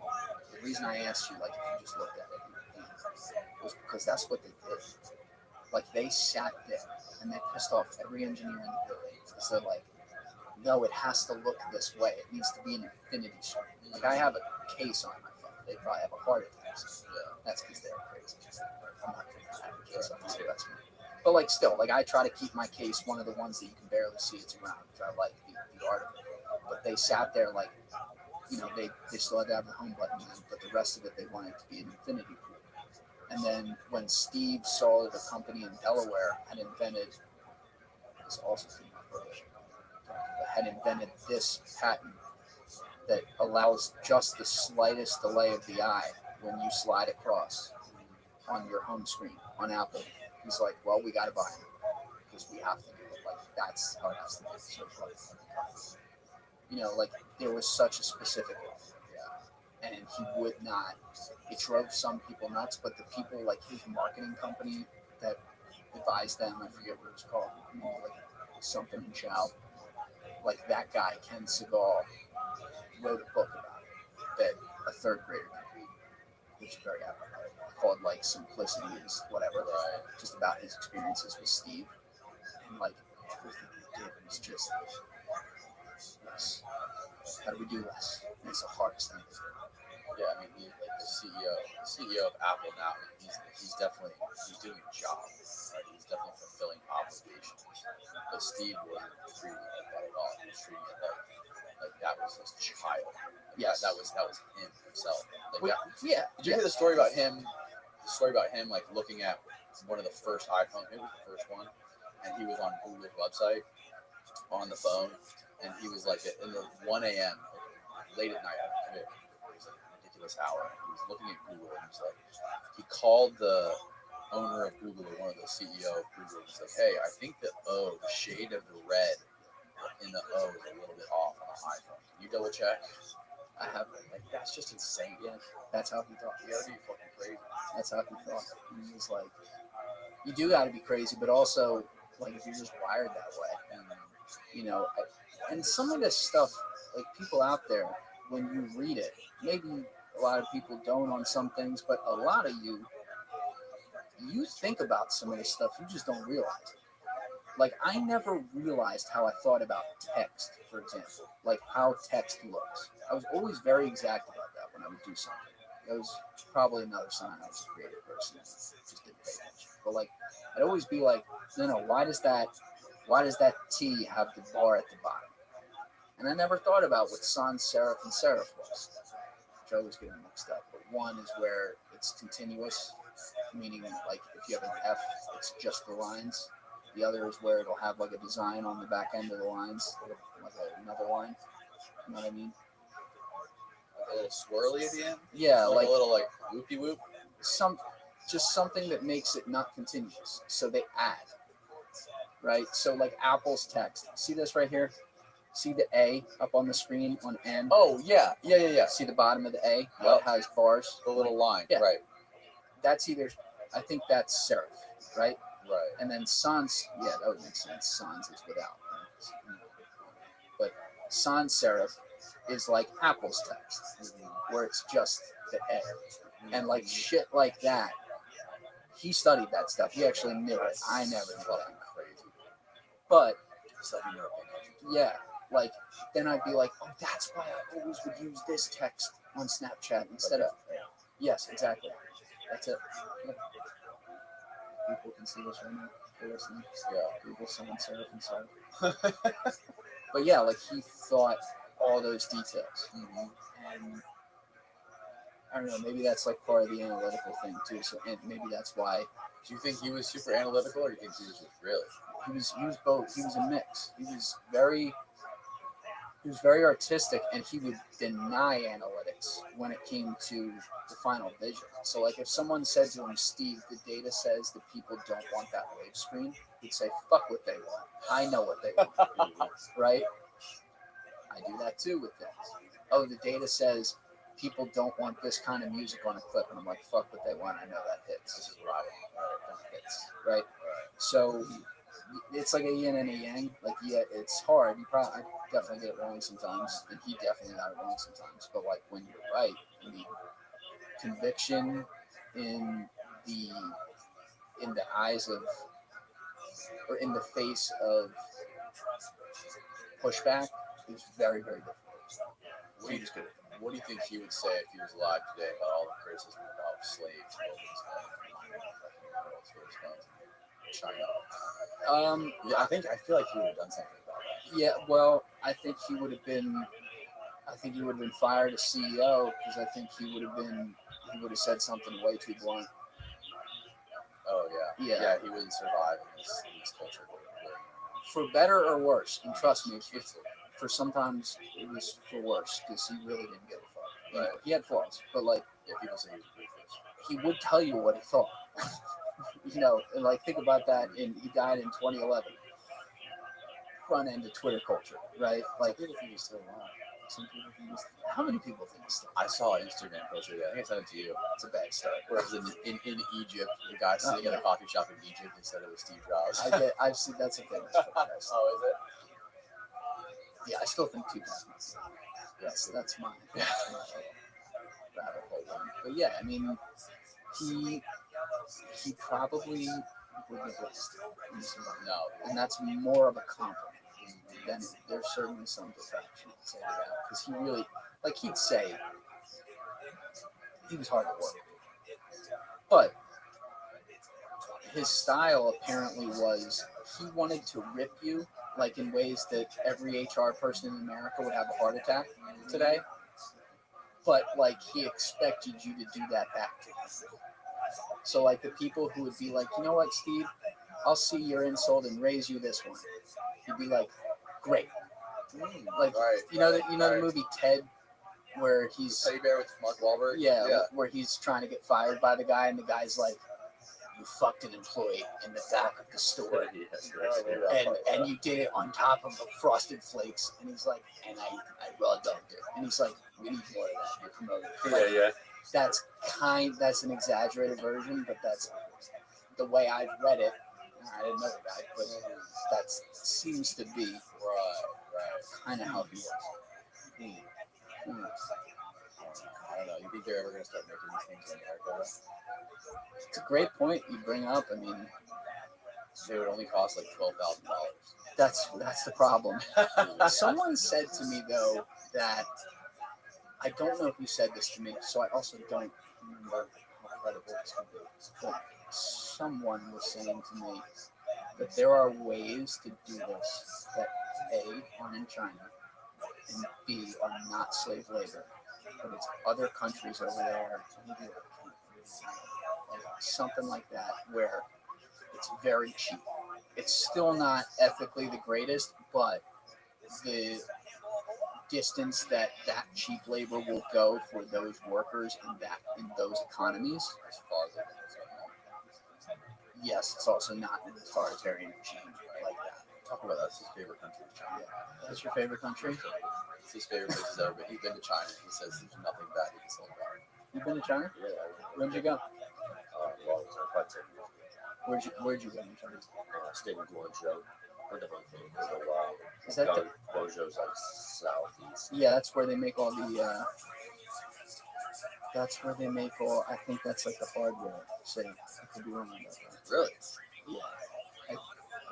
the reason I asked you, like, if you just looked at it, was because that's what they did. Like, they sat there and they pissed off every engineer in the building. Because they're like, no, it has to look this way. It needs to be an infinity shape. Like, I have a case on my phone. They probably have a heart attack. Yeah, that's because they're crazy. I'm not going to have a case on my investment. But, like, still, like, I try to keep my case one of the ones that you can barely see it's around because I like the art of it. But they sat there like, you know, they still had to have the home button on, but the rest of it, they wanted to be an infinity pool. And then when Steve saw the company in Delaware had invented, this also came out earlier, had invented this patent that allows just the slightest delay of the eye when you slide across on your home screen on Apple. He's like, well, we got to buy it because we have to do it. Like, that's how it has to be. So, You know, like there was such a specific one. Yeah. And he would not. It drove some people nuts, but the people like his marketing company that advised them, I forget what it was called, like something in Chow. Like that guy, Ken Segal, wrote a book about it that a third grader could read, which is very apropos, called like Simplicity is whatever, just about his experiences with Steve. And like everything he did was just less. How do we do less? And it's the hardest thing. Yeah, I mean, he, like the CEO of Apple now. I mean, he's definitely doing a job. Right? He's definitely fulfilling obligations. But Steve wasn't treating it like that at all. He was treating it like that was his child. Like Yes. that was him himself. Like that. Yeah. Did you hear the story about him? The story about him like looking at one of the first iPhones, maybe it was the first one, and he was on Google's website on the phone, and he was like in the 1 a.m. late at night. It was like a ridiculous hour. He was looking at Google, and he's like, he called the owner of Google, or one of the CEO of Google. He's like, hey, I think the shade of the red in the O is a little bit off on the iPhone. Can you double check? I have like that's just insane. Yeah, that's how he thought. You gotta be fucking crazy. That's how he thought. He was like, you do got to be crazy, but also like if you're just wired that way, and you know, and some of this stuff, like people out there, when you read it, maybe a lot of people don't on some things, but a lot of you think about some of this stuff, you just don't realize. Like I never realized how I thought about text, for example, like how text looks. I was always very exact about that when I would do something. That was probably another sign I was a creative person. Just didn't pay attention. But like I'd always be like, no, why does that T have the bar at the bottom? And I never thought about what sans serif and serif was. Which I always get them mixed up. But one is where it's continuous, meaning like if you have an F, it's just the lines. The other is where it'll have like a design on the back end of the lines, like another line. You know what I mean? Like a little swirly at the end. Yeah, like a little like whoopie whoop. Just something that makes it not continuous. So they add, right? So like Apple's text. See this right here? See the A up on the screen on N? Oh yeah. See the bottom of the A? Yep. How it has bars? The little line. Yeah. Right. That's either, I think that's serif, right? Right. And then sans, yeah, that would make sense. Sans is without. But sans serif is like Apple's text, where it's just the A. And like shit like that. He studied that stuff. He actually knew it. I never knew that. Crazy. But Stuff you never paid attention to. yeah, like then I'd be like, oh, that's why I always would use this text on Snapchat instead of. Yes, exactly. That's it. Yeah. People can see this right now. They're listening. Yeah. Google someone serif and serif. But yeah, like he thought all those details. And I don't know, maybe that's like part of the analytical thing too. So and maybe that's why. Do you think he was super analytical, or do you think he was just really? He was both. He was a mix. He was very artistic, and he would deny analytics when it came to the final vision. So like if someone said to him, Steve, the data says that people don't want that wave screen, he'd say, fuck what they want. I know what they want. Right? I do that too with things. Oh, the data says people don't want this kind of music on a clip, and I'm like, fuck what they want. I know that hits. This is what I want. That hits. Right? So it's like a yin and a yang. Like, yeah, it's hard. I definitely get it wrong sometimes, and he definitely got it wrong sometimes. But like when you're right, you need conviction in the eyes of, or in the face of pushback is very, very difficult. What do you think he would say if he was alive today about all the criticism about slaves in China? Yeah, I feel like he would have done something about that. Yeah, well, I think he would have been fired as CEO because I think he would have said something way too blunt. Oh yeah. Yeah, he wouldn't survive in this culture. For better or worse, and trust me, for sometimes it was for worse because he really didn't give a fuck. You know, he had flaws, but like, yeah, people say he was ruthless. He would tell you what he thought. You know, and like think about that. He died in 2011. front end of Twitter culture, right? Like, some people think it's how many people think it's still? I saw an Instagram post today. I think I sent it to you. It's a bad start. Where it was in Egypt. The guy sitting at a coffee shop in Egypt. They said it was Steve Jobs. I've seen that's a famous podcast. Oh, is it? Yeah, I still think Tupac. That's my rabbit hole one. But yeah, I mean, he probably would be blessed in this environment. No. And that's more of a compliment than there's certainly some detraction to say that, because he really, like, he'd say he was hard at work, but his style apparently was he wanted to rip you like in ways that every HR person in America would have a heart attack today, but like he expected you to do that back to him. So like the people who would be like, you know what, Steve, I'll see your insult and raise you this one. He'd be like, great. Like, Right. you know the movie Ted, where he's Teddy Bear with Mark Wahlberg? yeah, where he's trying to get fired by the guy, and the guy's like, you fucked an employee in the back of the store, and you did it on top of the Frosted Flakes, and he's like, and I raw dogged it, and he's like, we need more of that. You're promoting. Yeah. That's an exaggerated version, but that's the way I've read it. I didn't know the guy, but that seems to be kind of how he was. I don't know. You think they're ever going to start making these things in America? It's a great point you bring up. I mean, They would only cost like $12,000. that's the problem. Someone said to me though that I don't know who said this to me, so I also don't remember how credible this could be. But someone was saying to me that there are ways to do this that A, aren't in China, and B, are not slave labor, but it's other countries over there, maybe like something like that, where it's very cheap. It's still not ethically the greatest, but the distance that cheap labor will go for those workers in those economies, As far as I know. yes, it's also not an authoritarian regime like that. Talk about that's his favorite country, China. That's your favorite country? It's his favorite place he's ever been. He's been to China. He says there's nothing bad he can say about it. You've been to China? Yeah. Where'd you go? Well, it was about 10 years ago. Where'd you go in China? Stayed in Guangzhou. Heard of it for a Is that while. Guangzhou's like southeast. Yeah, that's where they make all the. That's where they make all. I think that's like the hardware. City. I could be wrong about that. Really? Yeah,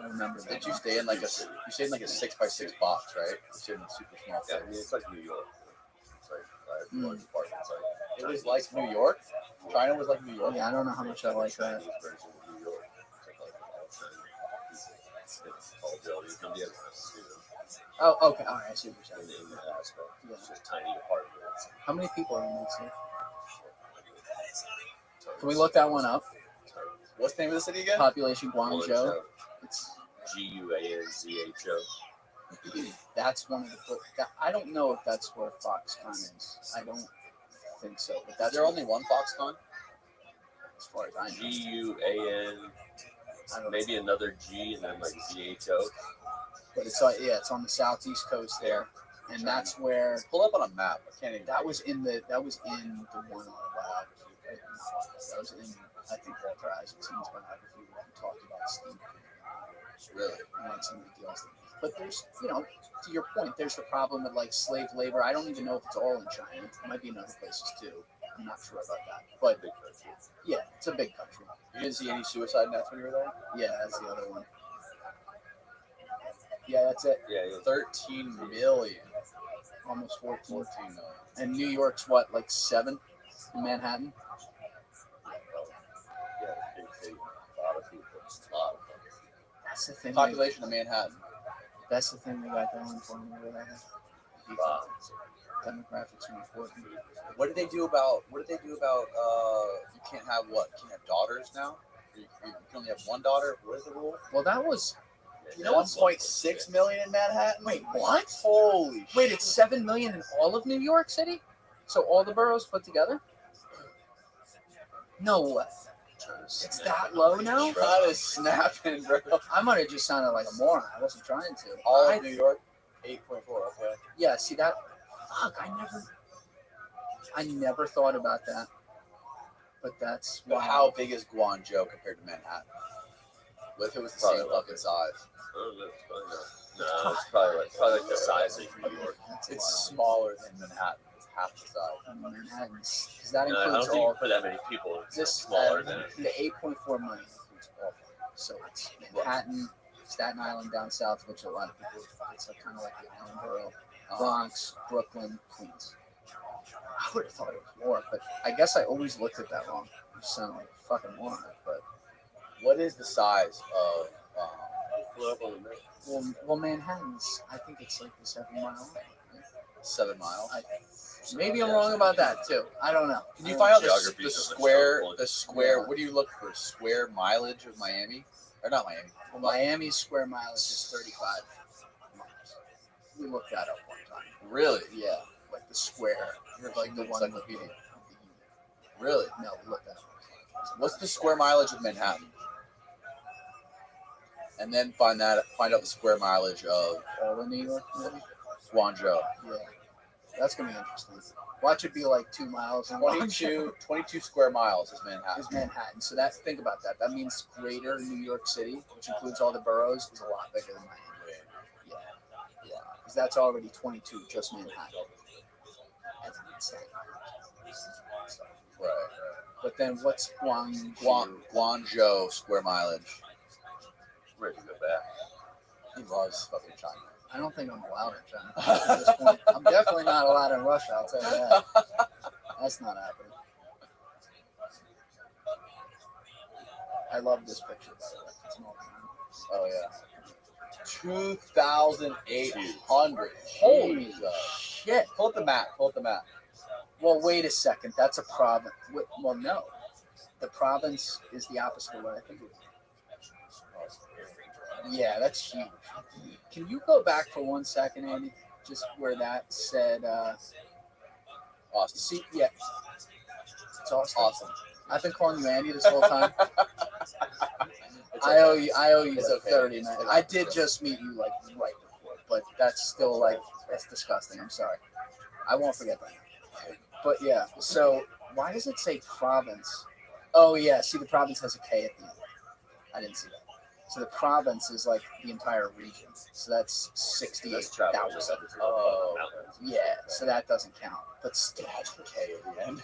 I remember that. Did you stay in like a 6x6 box, right? You stayed in a super small Yeah, place. I mean, it's like New York. It's like large apartments. Like It was like New York. China was like New York. Yeah, I don't know how much I like that. Chinese version of New York. It's like all buildings. You can be able to see them Oh, okay. All right, I see what you're saying. in that aspect. Yeah. It's just tiny apartments. How many people are in that city? Can we look that one up? What's the name of the city again? Population Guangzhou. It's Guanzhou. that's one of the. I don't know if that's where Foxconn is. I don't think so. But Is that's there only one Foxconn? as far as I know. GUAN. I don't Maybe another G and then like ZHO. But it's like it's on the southeast coast there, and that's where Pull up on a map. I can't even. that was in the one autobiography. That was in I think Walter Isaacson's biography where he talked about Steve. Really? And like some of the deals. But there's to your point, there's the problem with like slave labor. I don't even know if it's all in China. It might be in other places too. I'm not sure about that. But yeah, it's a big country. You didn't see any suicide nets when you were there? Yeah, that's the other one. Yeah, that's it. Yeah, 13 million. Almost 14. 14 million. And New York's what, like 7 in Manhattan? yeah, big city. A lot of people. A lot of them. That's the thing. Population of Manhattan. That's the thing we got going for me over there. Wow. Demographics are important. What did they do about? You can't have what? You can't have daughters now. You can only have one daughter. What is the rule? Well, that was. 1.6 million in Manhattan. Wait, what? Holy Wait, shit. it's 7 million in all of New York City? So all the boroughs put together? No way. It's that low now? That is snapping, bro. I might have just sounded like a moron. I wasn't trying to. All of New York, 8.4. Okay. Yeah, see that? Fuck, I never thought about that. But that's But why. how big is Guangzhou compared to Manhattan? What if it was the same fucking size? No, it's probably like the size of New York. It's smaller than Manhattan. It's half the size. Manhattan's, because that No, I includes don't think you all can put that many people. It's this smaller than it. the 8.4 million includes all of them. So it's Manhattan, Staten Island down south, which a lot of people it's like kind of like the Island borough, Bronx, Brooklyn, Queens. I would have thought it was more, but I guess I always looked at that wrong. You sound like a fucking moron, but what is the size of? Well, Manhattan's. I think it's like the 7 mile. 7 miles. Maybe I'm wrong about that too. I don't know. Can you find out Geography the is square? so The square. Yeah. What do you look for? Square mileage of Miami, or not Miami? Well, Miami's square mileage is 35 miles. We looked that up one time. Really? Yeah, like the square. You're Like the one with the encyclopedia. Really? No, we looked that up. What's the square mileage of Manhattan? And then find out the square mileage of All in New York, maybe? Guangzhou. Yeah. That's going to be interesting. Watch it be like 2 miles. And 22 square miles is Manhattan. is Manhattan. So that think about that. That means greater New York City, which includes all the boroughs, is a lot bigger than Miami. Yeah. Yeah. Because that's already 22, just Manhattan. That's insane. Right. But then what's Guangzhou square mileage? Ready to go back. He loves fucking China. I don't think I'm allowed in China at this point. I'm definitely not allowed in Russia, I'll tell you that. That's not happening. I love this picture, by the way. It's an old one. Oh yeah. 2,800. Holy Jesus. shit. Pull up the map. Well, wait a second. That's a province. Well, no. The province is the opposite of what I think it is. Yeah, that's huge. Can you go back for 1 second, Andy? Just where that said, Austin. see, yeah. It's Awesome. I've been calling you Andy this whole time. I owe you It's okay. 30, man. I did just meet you like right before, but that's still like, that's disgusting. I'm sorry. I won't forget that. But yeah, so why does it say province? Oh yeah, see the province has a K at the end. I didn't see that. So the province is like the entire region. So that's 68,000. Oh. Yeah, so that doesn't count. But still, K at the end.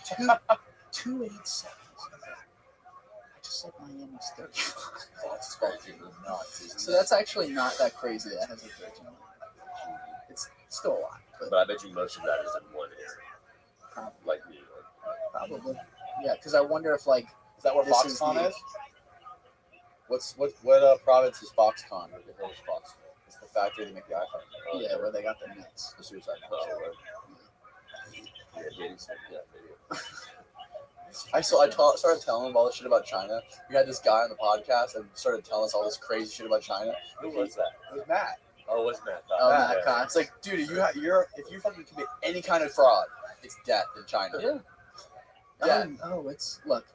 287. I just said Miami's 35. That's fucking nuts. Isn't So it? that's actually not that crazy. That has a 13. It's still a lot, but But I bet you most of that is in one area, like New York. probably. Yeah, because I wonder if like Is that where this is Foxconn the- is? What province is Foxconn? What the hell is Foxconn? It's the factory to make the iPhone. yeah, where they got the nets. The suicide Oh, note. right. Yeah, maybe so. Yeah, maybe. Started telling him all this shit about China. We had this guy on the podcast and started telling us all this crazy shit about China. Who was that? It was Matt. Oh, it was Matt. Oh, Matt. Matt Cox. It's like, dude, if you fucking commit any kind of fraud, it's death in China. Yeah. Yeah. It's look.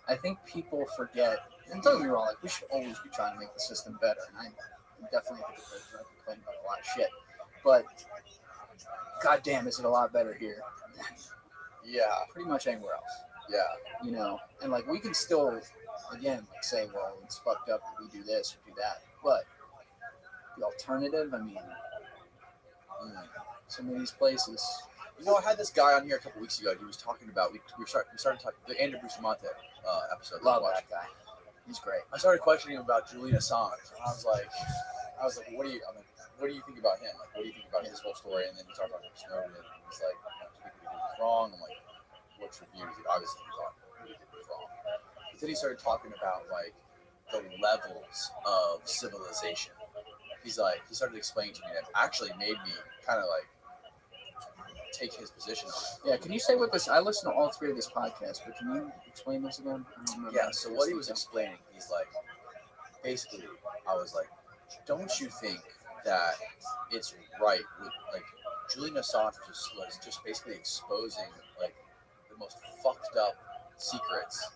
I think people forget, and don't get me wrong. Like we should always be trying to make the system better, and I'm definitely a hypocrite for complaining about a lot of shit. But goddamn, is it a lot better here than Yeah. pretty much anywhere else? Yeah. You know, and like we can still, again, like say, well, it's fucked up that we do this or do that, but the alternative, I mean, some of these places. You know, I had this guy on here a couple weeks ago. He was talking about we started talking the Andrew Bustamante episode. Love that guy. He's great. I started questioning him about Julian Assange. And I was like, what do you think about him? Like, what do you think about his whole story? And then he talked about Snowden, and he's like, do you think he was wrong? I'm like, what's your view? He's like, obviously he thought he was wrong. But then he started talking about like the levels of civilization. He started explaining to me that actually made me kind of like take his position on it. Yeah, can you say what this? I listen to all three of this podcast, but can you explain this again? I don't remember. Yeah, so what he was explaining, he's like, basically, I was like, don't you think that it's right with, like, Julian Assange was just basically exposing, like, the most fucked up secrets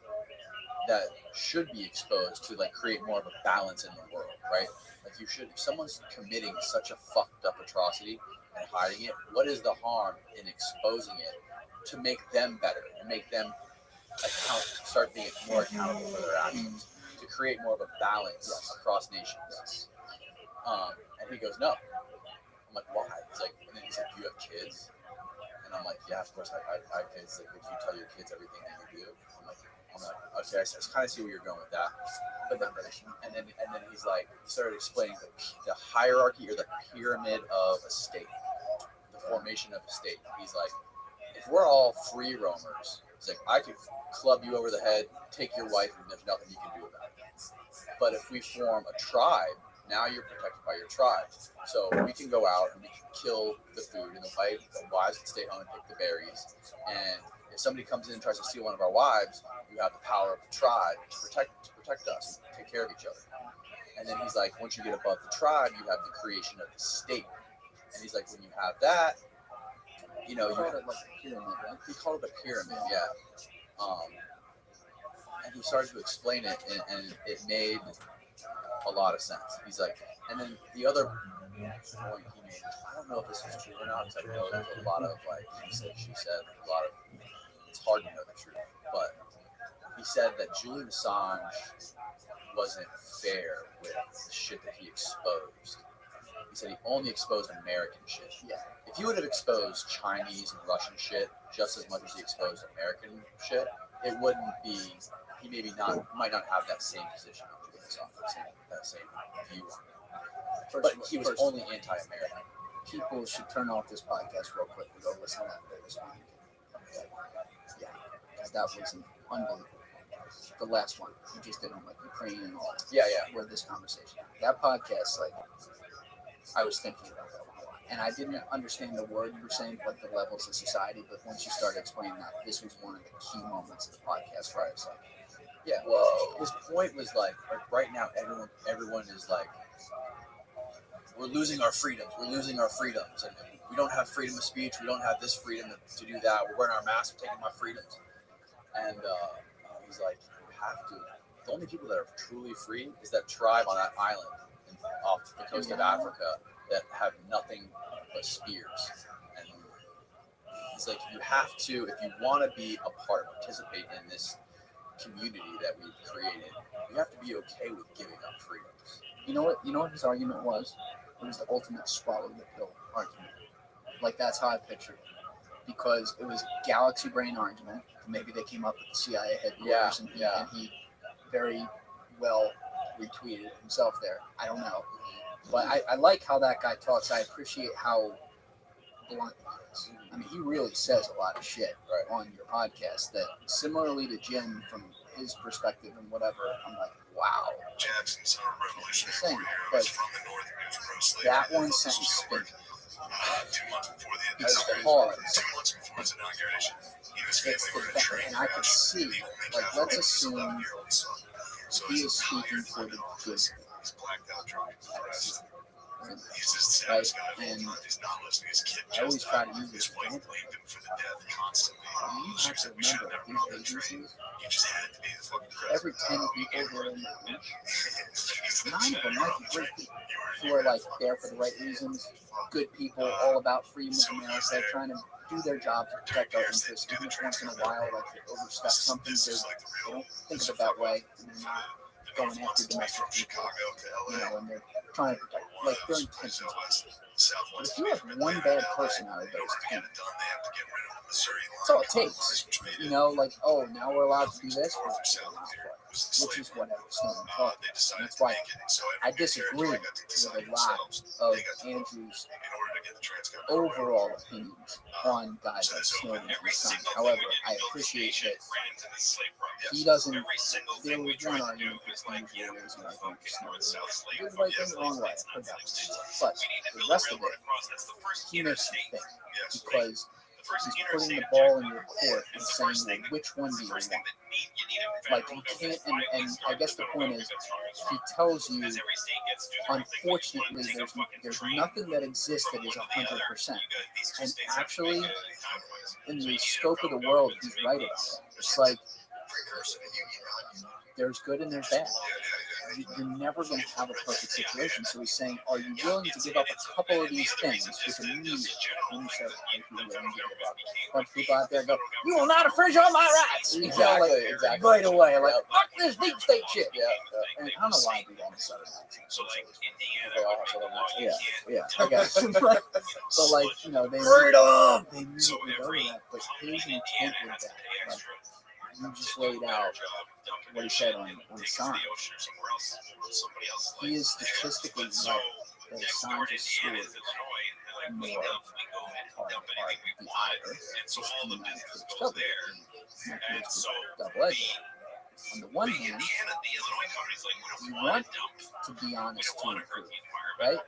that should be exposed to like create more of a balance in the world, right? Like you should, if someone's committing such a fucked up atrocity and hiding it, what is the harm in exposing it to make them better and make them start being more accountable for their actions, to create more of a balance across nations? And he goes, no. I'm like, why? He's like, and then he's like, do you have kids? And I'm like, yeah, of course I have kids. Like, would you tell your kids everything that you do? I'm like, okay, I kind of see where you're going with that. But then, and then he's like, he started explaining the hierarchy or the pyramid of a state, the formation of a state. He's like, if we're all free roamers, it's like I could club you over the head, take your wife, and there's nothing you can do about it. But if we form a tribe, now you're protected by your tribe. So we can go out and we can kill the food, and the wives can stay home and pick the berries. And if somebody comes in and tries to steal one of our wives, you have the power of the tribe to protect us, and take care of each other. And then he's like, once you get above the tribe, you have the creation of the state. And he's like, when you have that, you know, you call it like a pyramid, right? He called it a pyramid, yeah. And he started to explain it, and it made a lot of sense. He's like, and then the other point he made, I don't know if this is true or not, because I know there's a lot of like he said, she said, a lot of, it's hard to know the truth, but he said that Julian Assange wasn't fair with the shit that he exposed. He said he only exposed American shit. Yeah. If he would have exposed Chinese and Russian shit just as much as he exposed American shit, it wouldn't be. He might not have that same position on Julian Assange, that same view on it. But he was only anti-American. People should turn off this podcast real quick and go listen to that this one. Yeah, because that was unbelievable. The last one we just did on like Ukraine and all. Yeah. Where this conversation, that podcast, like I was thinking about that one a lot, and I didn't understand the word you were saying, like the levels of society. But once you started explaining that, this was one of the key moments of the podcast where I was like, yeah, whoa. His point was like right now, everyone is like, we're losing our freedoms. We're losing our freedoms, and we don't have freedom of speech. We don't have this freedom to do that. We're wearing our masks. We're taking my freedoms. And he's like, you have to. The only people that are truly free is that tribe on that island off the coast of Africa that have nothing but spears. And it's like, you have to, if you want to be a participate in this community that we've created, you have to be okay with giving up freedoms. You know what his argument was? It was the ultimate swallow the pill argument. Like, that's how I pictured it. Because it was galaxy brain argument. Maybe they came up with the CIA headquarters, and he very well retweeted himself there. I don't know. But I like how that guy talks. I appreciate how blunt he is. I mean, he really says a lot of shit on your podcast that, similarly to Jim, from his perspective and whatever, I'm like, wow. Jackson, son of Revolutionary Thing, Warrior, but was from the North and he was pro-slave. that one sentence spin. 2 months before the It's inauguration, hard. 2 months before his inauguration, he was It's famous for a the train and I can crash. see, The only like, let's casualty was his assume 11-year-old son. So he he's is speaking for tired the of good. office. He's blacked out drunk and depressed. He's just the Right, saddest guy of all and time. He's not listening. His kid I always just try died. to use His this wife example. blamed him for the death constantly. You She have to said we should remember have never been on these the train. agencies, You just had to be the fucking president. every 10 people who are in that room, 9 of them You're might on be the great train. people You who are like there for the right reasons, good people, all about freedom of America, trying to do their job to protect our interests. Even if once in a while, like, they overstep something, they don't think of it that way, and they're not going after domestic people, you know, and they're trying to protect, like, their intentions. But if you have one bad person out of those 10, that's all it takes. You know, like, oh, now we're allowed to do this, which is what Snowden taught. And that's why I disagree with a lot of Andrew's overall opinions on guys like Snowden and Assange. However, I appreciate that he doesn't. There was one argument that's things were raising like Snowden. He did the right thing the wrong way. But the rest of it, he makes you think, because he's putting the ball in your court and saying, well, which one do you want? Like, you can't, and I guess the point is, he tells you, unfortunately, there's nothing that exists that is 100%. And actually, in the scope of the world, he's right about that. It's like, there's good and there's bad. You're never going to have a perfect situation. So he's saying, are you willing to give up a couple of these things, which immediately, when you say, if you're willing to give up, a bunch of people out there go, you will not infringe on my rights. You know, like, Exactly. right away, like, fuck this deep state shit. And I don't know why I do that on Saturday nights. Yeah, I guess. But like, you know, they immediately go to that. But his intent with that, like, you just laid out what he said on Assange. He is statistically right that Assange's story is more the ire just the United States government. And that double-edged. On the one hand, you want to be honest to improve, right?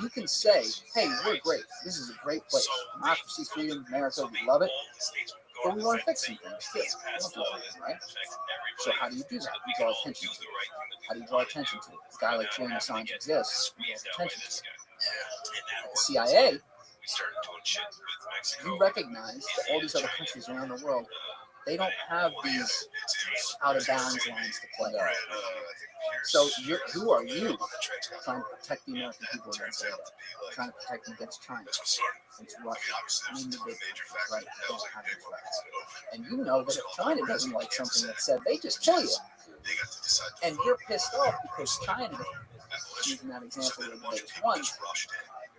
You can say, hey, we're great. This is a great place. Democracy, freedom, America, we love it. But we want to fix some things too. We don't do everything, right? So how do you do that? You draw attention to it. How do you draw attention to it? A guy like Julian Assange exists, you draw attention to it. The CIA, you recognize that all these other countries around the world, they don't have these out of bounds lines to play. So who are you trying to protect the American people against Russia? Trying to protect them against China, against Russia? I mean, the big countries, right? Don't have these rights. And you know that if China doesn't like something that's said, they just kill you. And you're pissed off because China, using that example of the biggest one,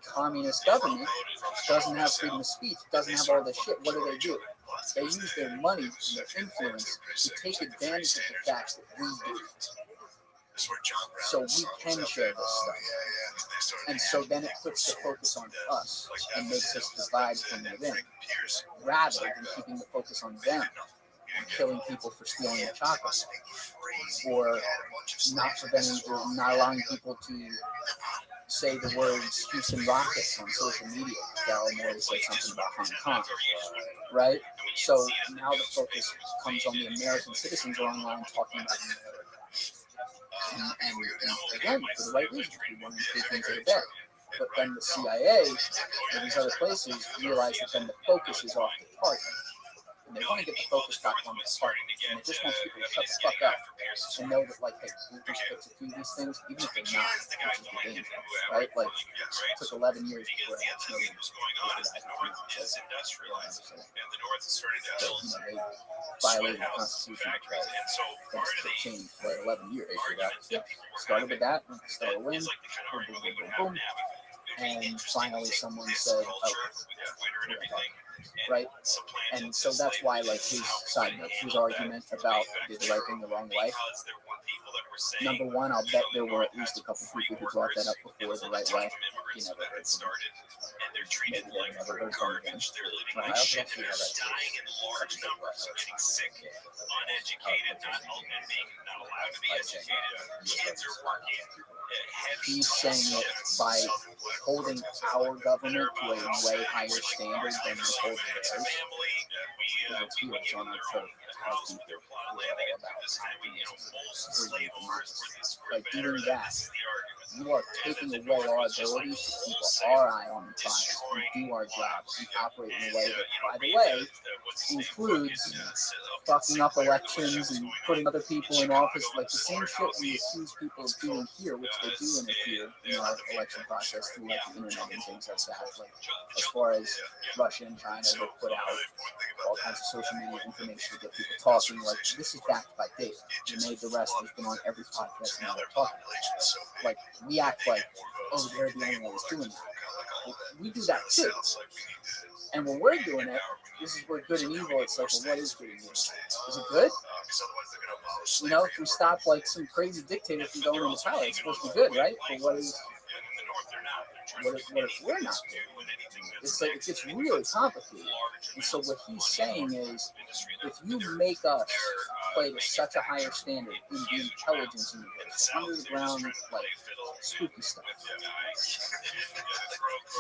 communist government doesn't have freedom of speech, doesn't have all this shit. What do? They use their money and their influence to take advantage of the fact that we do. So we can share this stuff. And so then it puts the focus on us and makes us divide from within, rather than keeping the focus on them and killing people for stealing the chocolate, or not allowing people to say the words Houston Rockets on social media. Daryl Morey said something about Hong Kong, right? So now the focus comes on the American citizens who are online talking about America. And again, for the right reasons, we want to do things that are bad. But then the CIA and these other places realize that then the focus is off the target. And they want to get the focus back on the target. And they just want people to shut the fuck up and know that, like, hey, we can fix a few of these things, even if they're not, which is the danger, right? Like, it took 11 years before I had Snowden. They violated the Constitution, right? Thanks to the change for 11 years. Started with that, started a win, boom, boom, boom, boom, boom. And finally someone said, oh, right? And so that's why, like, his side note, his argument about did the right thing the wrong way. Number one, I'll bet there were at least a couple people who brought that up before the right way. You never heard from them. Maybe they never heard from them again. Right? I also don't see how that dying in large numbers, getting sick, uneducated, not allowed to be educated, kids are working. He's saying it by holding our government to a way higher standard than we hold theirs. It's huge on our church. By doing that, you are taking away our ability to keep our eye on the prize and do our job and operate in a way that, by the way, includes fucking up elections and putting other people in office, like the same shit we accuse people of doing here, which they do interfere in our election process through, like, the internet and things like that. Like, as far as Russia and China, they put out all kinds of social media information to get people talking. Like, this is backed by data. We made the rest has been on every podcast now they're talking. Like, we act like, oh, they're the only ones doing that. Well, we do that too. And when we're doing it, this is where good and evil, it's like, well, what is good and evil? Is it good? You know, if we stop, like, some crazy dictator from going into power, it's supposed to be good, right? But what if we're not good? It's like, it gets really complicated. And so what he's saying is, if you make us play to such a higher standard in the intelligence universe, under the ground, like, spooky stuff,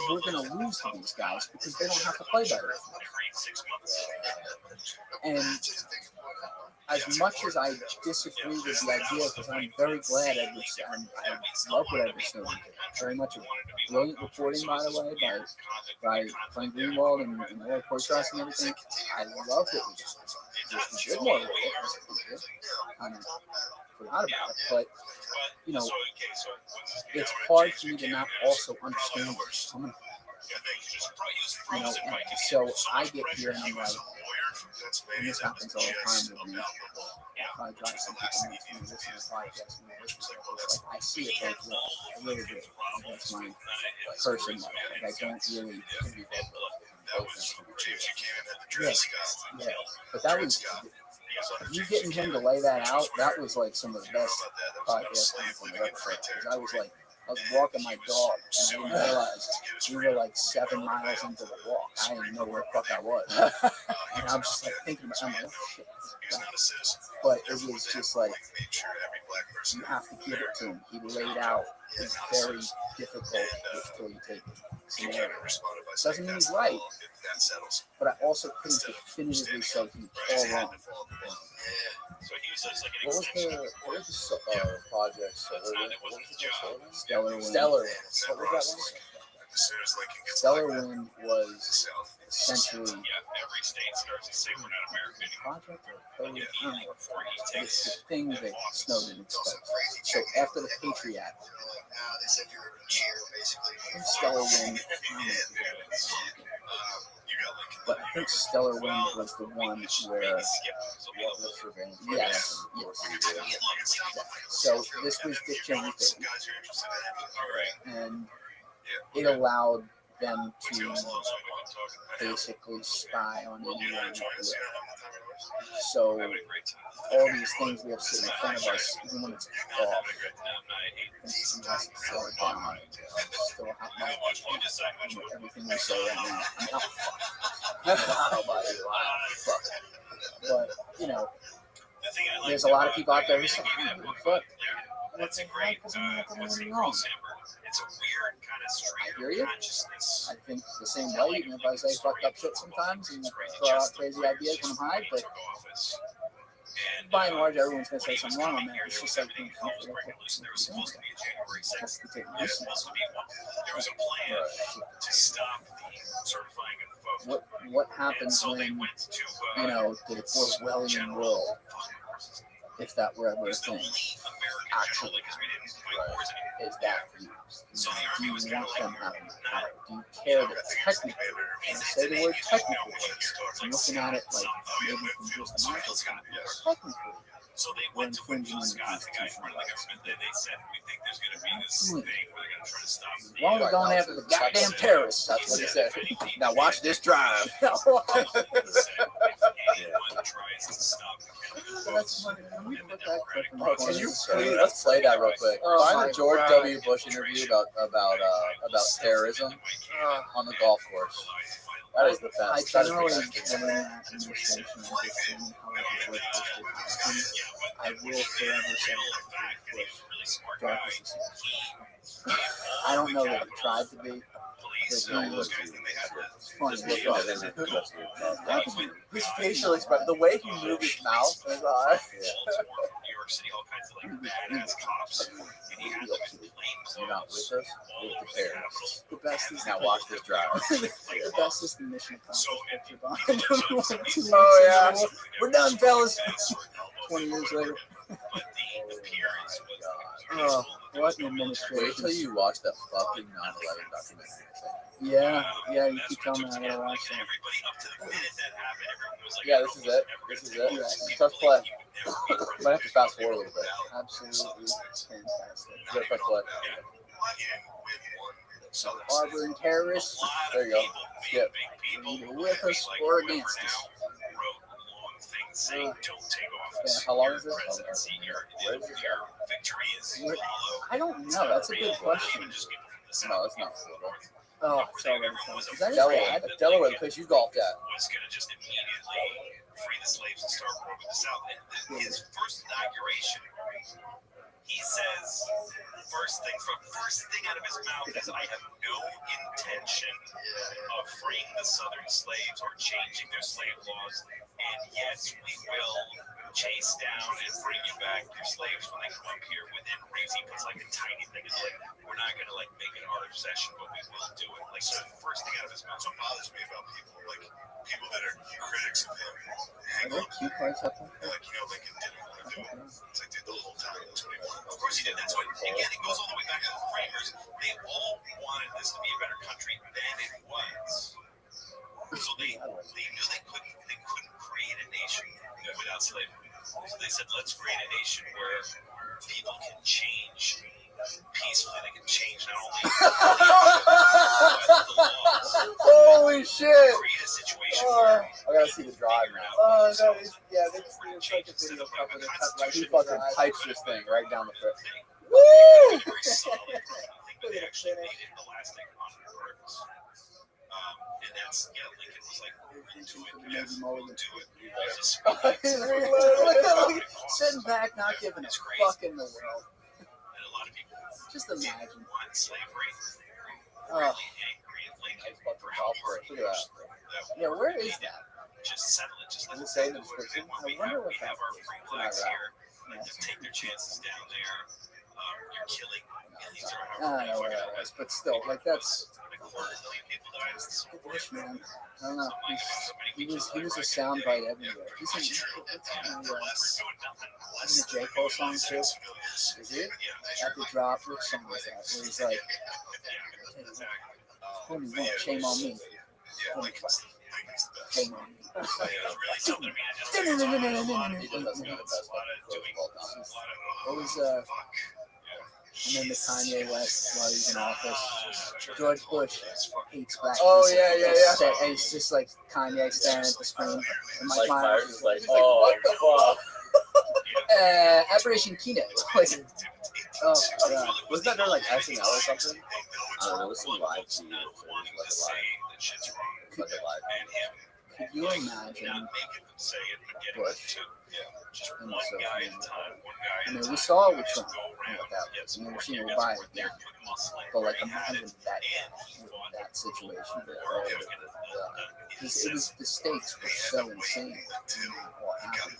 we're going to lose to these guys because they don't have to play better. And as much as I disagree with the idea, because I'm very glad I love what Edward Snowden did. Very much a brilliant reporting, by the way, by Frank Greenwald and Laura Portras and everything. I love what we did. just did more with it. Kind of forgot about it, but you know, it's hard for me to not also understand where it's coming from. You know, and so I get here and I'm like, and this happens all the time with me. If I drive some people next to me, listen to the podcast, and listen to it, it's like I see it right there. I really do. Like, that's my person. Like I don't really. Yeah, but that was you getting him to lay that out. That was like some of the best podcast I've ever heard. I was like, I was walking my dog, and I didn't realize we were like 7 miles into the walk. I didn't know where the fuck I was, and I'm just like thinking about, I'm like, oh shit. But it was just like you have to give it to him. He laid out a very difficult, which till you take scenario. Doesn't mean he's right, but I also couldn't definitively say he's all wrong. What was the project? Stellar Wind. Stellar Wind. What was that one? Stellar Wind was essentially project or code, it's the thing that Snowden exposed. So after the Patriot Act, Stellar Wind, but I think Stellar Wind was the one where yes. So this was Dick Cheney's baby, and it allowed them to basically spy on anyone. So all these things we have sitting in front of us, even when it's off, still everything we say right now. But you know, there's a lot of people out there who say, "Fuck." That's a great because I'm not doing anything wrong. I hear you. I think the same way, even if I say fucked up shit sometimes and throw out crazy ideas when I'm high, but by and large, everyone's going to say something wrong on that. It's just like, what happens when, you know, the Orwellian world, if that were ever a thing, actually is that for you? Do you want them having power? Do you care that technically, and I say the word technically, I'm looking at it like maybe from just a market standpoint, technically, we're infringing on the Constitution. As long as we're going after the goddamn terrorists, that's what he said. Now watch this drive. Can you please let's play that real quick? Find the George W. Bush interview about terrorism on the golf course. That is the best. I generally during that administration, I will forever say Bush I don't know that he tried to be. His facial expression, the way he moved his mouth, his eyes. You're not with us, we're prepared. The best is now watch this drive. The best is the mission accomplished picture. Oh yeah, we're done, fellas. 20 years later. Oh, what an administration. Wait till you watch that fucking 9/11 documentary. Yeah, you keep telling me I gotta watch that. Yeah, this is it. Press play. Might have to fast forward a little bit. Absolutely fantastic. You gotta press play. Harboring terrorists. There you go. Skip. Either with us or against us. Yeah, how long is this? I don't know. That's a good question. No, it's not. Oh, it's already fun. Is that Delaware, Delaware, the place you golfed at. Free the slaves and start roaming the South. And his first inauguration, he says, first thing out of his mouth is, I have no intention of freeing the Southern slaves or changing their slave laws. And yes, we will chase down and bring you back your slaves when they come up here within reason. He puts like a tiny thing. It's like, we're not going to like make it our obsession, but we will do it. Like, so first thing out of his mouth. So it bothers me about people like people that are critics of him. Hang on. Tea Party something? Like, Lincoln didn't. It's like, dude, the whole time it was 21. Of course he did. That's what, again, it goes all the way back to the framers. They all wanted this to be a better country than it was. So they knew they couldn't create a nation without slavery. So they said, let's create a nation where people can change peacefully. They can change not only the laws. Holy shit! Create a situation where I gotta see the drive now. Oh, no, it's like a video cover. They cut right He through the fucking drive. pipes this thing right down the throat. Woo! Very solid. I think that they actually made it elastic on purpose. And that's, Lincoln was like, we're going to do it. Yes, we'll do it. Sitting back, not giving a fuck in the world. And a lot of people Just imagine. want slavery. Oh, Angry at Lincoln for how hard he Look at pushed that. yeah, where is that? Just settle it. Just let Does it it say in the description? We I wonder have, what we have that our is. free flags here. Just take their chances down there. You're killing millions or I however don't know where that was, but still, like that's like a quarter million people died. Bush, man. I don't know. He was a soundbite everywhere. He's in the J. Cole song too. Is he? At the drop, which song was that? Where he's like, shame on me. Shame on me. What was and then the Kanye West while he's in office. George Bush hates black people. Oh, yeah. And it's just like Kanye staring at the screen. And Mike Myers Myers is like, what the fuck. Operation Keynote. Like, oh god. Wasn't that during like SNL or something? There was some live feed. Like a live. Could you imagine Bush in the social media? I mean, we saw it with Trump and what that was. I mean, we're seeing it with Biden now. But like, imagine that situation. Because it was, the stakes were so insane. What happened?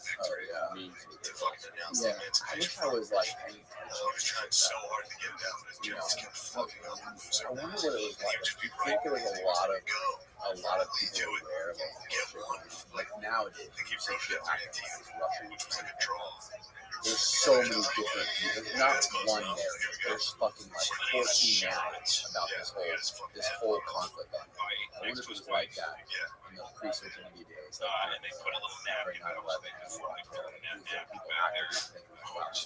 Yeah. I wish I was like any trying so hard to get down. I wonder what it was like. Do you think there was a lot of people aware of it? Like nowadays, you see shit happening in Russia. There's so many different, there's not one narrative. There's fucking like 14 narratives about this whole conflict. I wonder if it was like that in the pre-social media days. Like, and they put a little after 9/11, before they put a nap people back there. actively thinking about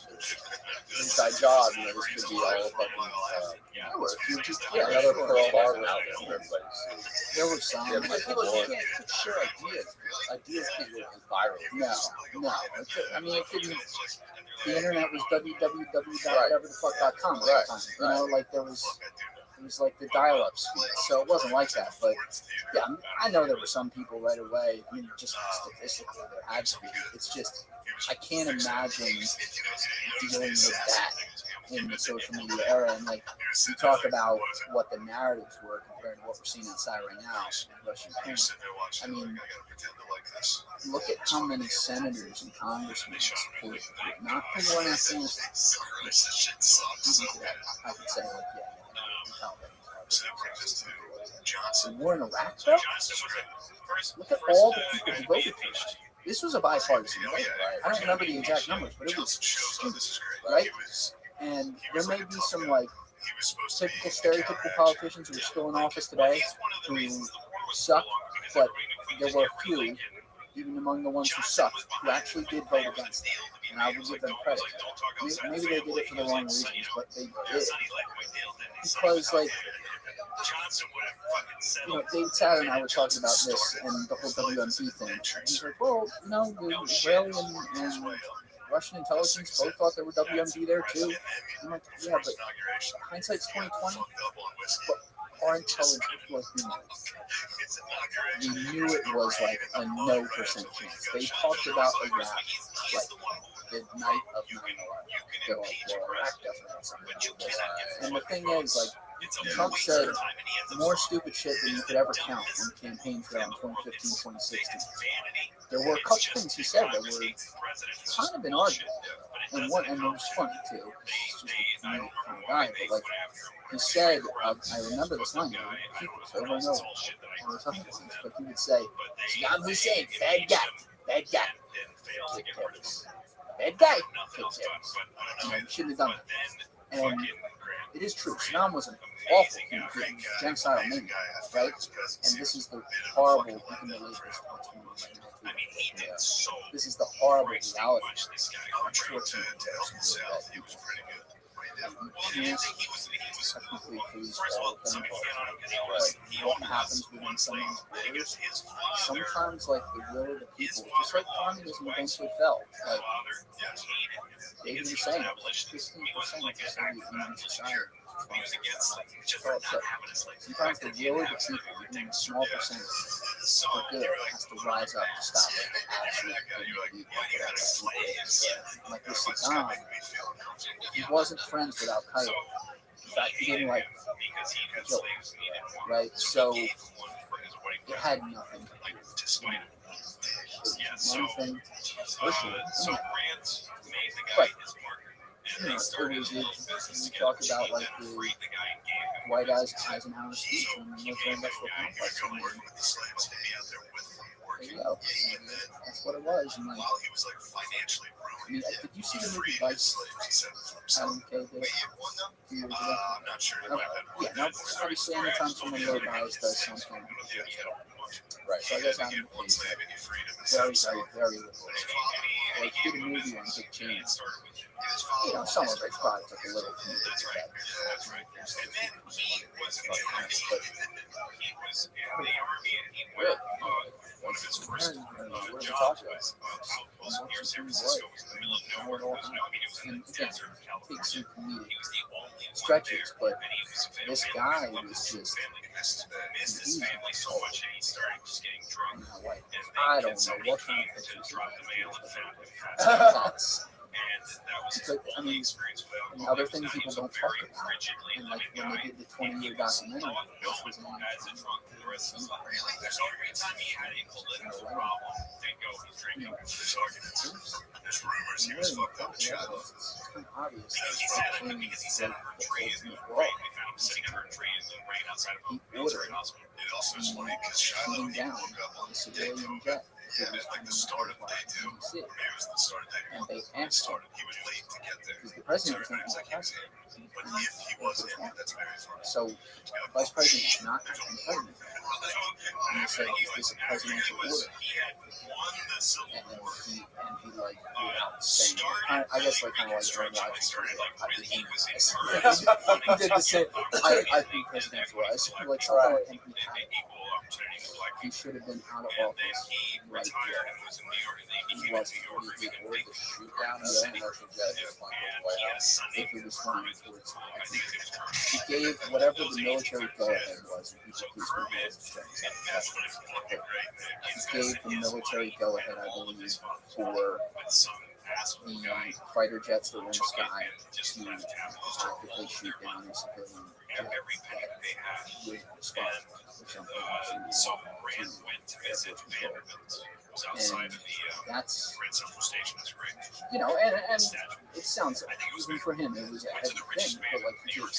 inside job. This could be all fucking. Another Pearl Harbor out there for everybody to see. There was some. Yeah, but people can't share ideas. Ideas can go viral. No. I mean, it couldn't. The internet was www.whateverthefuck.com at the time. You know, like it was like the dial-up speed, so it wasn't like that. But yeah, I know there were some people right away. I mean, just statistically, there had to be. It's just I can't imagine dealing with that in the social media era. And like you talk about what the narratives were compared to what we're seeing outside right now in Russian parents. I mean, look at how many senators and congressmen supported not the war in Afghanistan. I could say like the war in Iraq, though. Look at all the people who voted for that. This was a bipartisan vote. I don't remember the exact numbers, but it was huge, right? And there may be some like typical stereotypical politicians who are still in office today who suck, but there were a few, even among the ones who sucked, who actually did vote against them. And I would give them credit. Maybe they did it for the wrong reasons, but they did. Because, like, David Satter and I were talking about this and the whole WMD thing. He's like, well, the Israeli and Russian intelligence both thought there were WMD there too. I'm like, yeah, but hindsight's 2020. But our intelligence was we knew it was like a no percent chance. They talked about Iraq like the night of 9/11. They're like, well, Iraq definitely has something to do with this. And the thing is, like, Trump said more stupid shit than you could ever count on the campaign trail in 2015, 2016. There were a couple things he said that were kind of inarguable. And it was funny too. He's just a kind of guy. But like he said, I remember this line, over and over. But he would say, Saddam Hussein, bad guy. kid Tibbs. Bad guy, kid Tibbs. Shouldn't have done it. And it is true. Saddam was an awful human being, genocidal maniac, right? And this is the horrible, you can relate this to this is the horrible reality. Unfortunately, that you can't technically police all of them, but what happens within someone's borders, sometimes like the will of the people, just like communism eventually fell. Like David was saying, 15% of the Soviet Union society. Sometimes the will of the people, even a small percentage, for good, has to rise up to stop it. Absolutely. Like with Saddam, he wasn't friends with Al Qaeda. In fact, he didn't like kill, right? So it had nothing to do with one thing. But you talk about like the Dwight Eisenhower's speech on the military industrial complex. There you go. That's what it was. And like, I mean, did you see the movie Vice? Adam K. did it a few years ago. Yeah, now obviously anytime someone really dies does something. Right. So I guess Adam K. is very liberal. Like, did a movie on Dick Cheney. You know, some of it probably took a little too much of that. Really? One of his first jobs was and again, takes some comedic stretches, but this guy was just I don't know what kind of pictures because, I mean, and other things people don't talk about. And like when they did the 20-year documentary, which was There's rumors he was fucked up with Chad. obvious He ordered. It also is funny because Shiloh woke up on the day like the start of day two. Maybe it was the start of day one. And they asked him, He was late to get there. because the president was It's like he was in. But if he wasn't in, that's very funny. so vice president is not acting president. And he said, is this a presidential order? And he like without saying, I guess like kind of like during watching, he did the same. I think presidential. I said like something like he should have been out of office right there. He was he ordered the shoot down of the commercial jet if he was flying towards. He gave whatever the military go-ahead was. He gave the military go-ahead, I believe, for the fighter jets that were in the sky to effectively shoot down a civilian jet that would respond or something and that's, you know, and it sounds, even for him, it was a heavy thing, but like he did.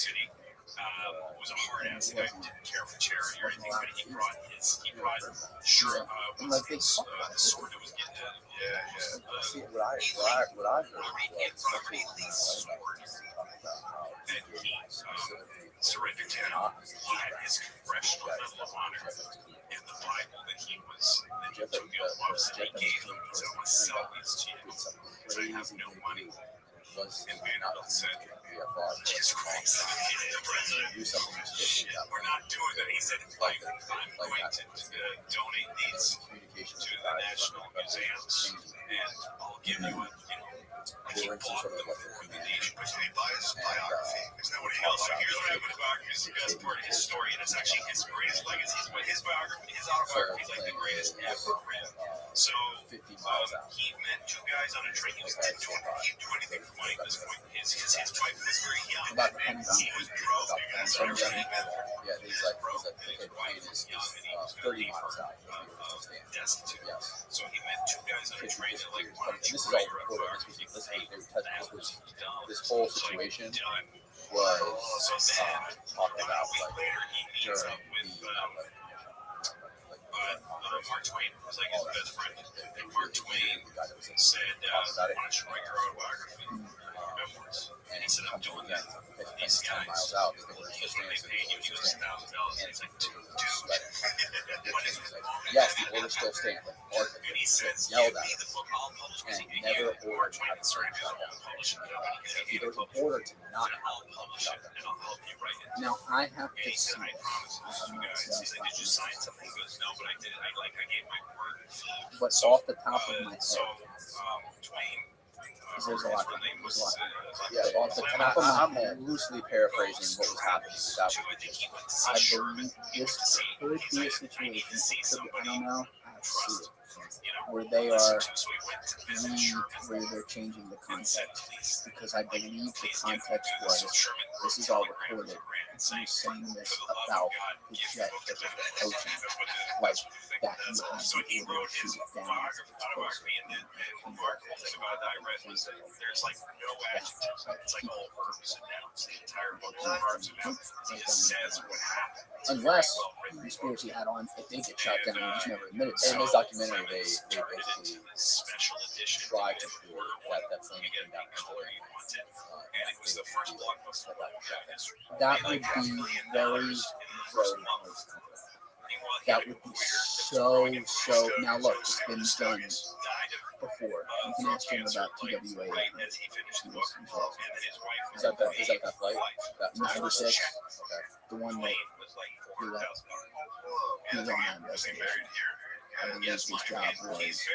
Was a hard ass guy, didn't care for charity or anything, but he brought sure, and like they sword that was getting at him. See, what I heard was That he surrendered to him. He had his congressional medal of honor and the Bible that he was that he took out of, so he gave them to sell these to you. So I have no money. And Vanderbilt said, Jesus Christ, the president, we're not doing that. He said, I'm going to donate these to the national museums, and I'll give you a, he bought them for the nation. He buy his biography. There's nobody else. So here's what happened to biography. It's the best part of his story, and it's actually his greatest legacy. His biography, his autobiography is like the greatest ever written. So he met two guys on a train. He didn't do anything for money at this point. His wife was very young. He was drove. Yeah, he's like the plane is 30 miles out. Destitute. So he met two guys on a train. Like, This is all recorded. This whole situation was talked about like during the Mark Twain was like his best friend. And Mark Twain said, "Want to write your autobiography, memoirs?" And he said, "I'm doing that." And these guys, out. he's really paid you $2,000. It's like, dude, what is it? Yes, the order still stands. And he says, Yelled "Give at me the book, I'll publish it." and never ordered to have a Sorry, certain I'll publish it. If there's an order to not And I'll publish it, and I'll help you write it. Now I have And to he see said, "I this. promise I this to have you not guys." seen He said, "Did you sign something?" He goes, "No, but I did. I gave my word." but off the top of my head, So, Twain, because there's a lot. her name was, Yeah, Off the and top of my I'm head, loosely paraphrasing what was happening. That I think he went to I see Sherman. believe this could be a situation. He could see I somebody don't know. I have to see it. You know, Where they listen are to. So he went to visit Sherman where they're changing the and said, context, "Please, because I believe the please give context him this." So was Sherman this is all recorded. And he was saying this about the jet that was approaching, like that he had So to he be able wrote to his shoot it down. autobiography, and then Mark things about it that I read was that there's like no adjectives. It's like all verbs and nouns. The entire book is verbs and nouns. He just says what happened. Unless conspiracy hat on, if they get shot down, you just never admitted in it. this documentary, they turned it basically into this special edition. try to prove that plane You get came down color you wanted, and it was they the first would blockbuster. That would be very, that would be so. Now look, it's been done before. You can ask him about TWA. As he finished the book, and then his wife Is that that flight? That 96, Okay. the one that was like blew up. $400,000. He was on that investigation. I believe his job was, one of his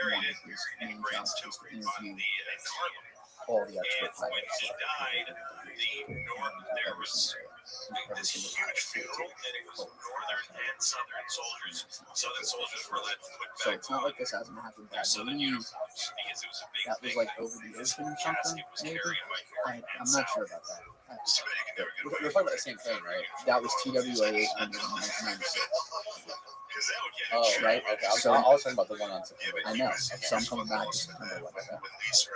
main jobs was to interview all the expert And when pilots. he died, there was this huge funeral, and it was Northern and Southern soldiers. Southern soldiers were led put So back it's not like this hasn't happened. I Southern believe uniforms because it was a big that was thing. like over the ocean or something. Casket was Maybe. carried by North I'm not sure about that. We're talking about the same thing, right? That was TWA 800 in 1996. Oh, right. Okay. So- I was talking about the one on September. I know. So I'm coming back to September 11th.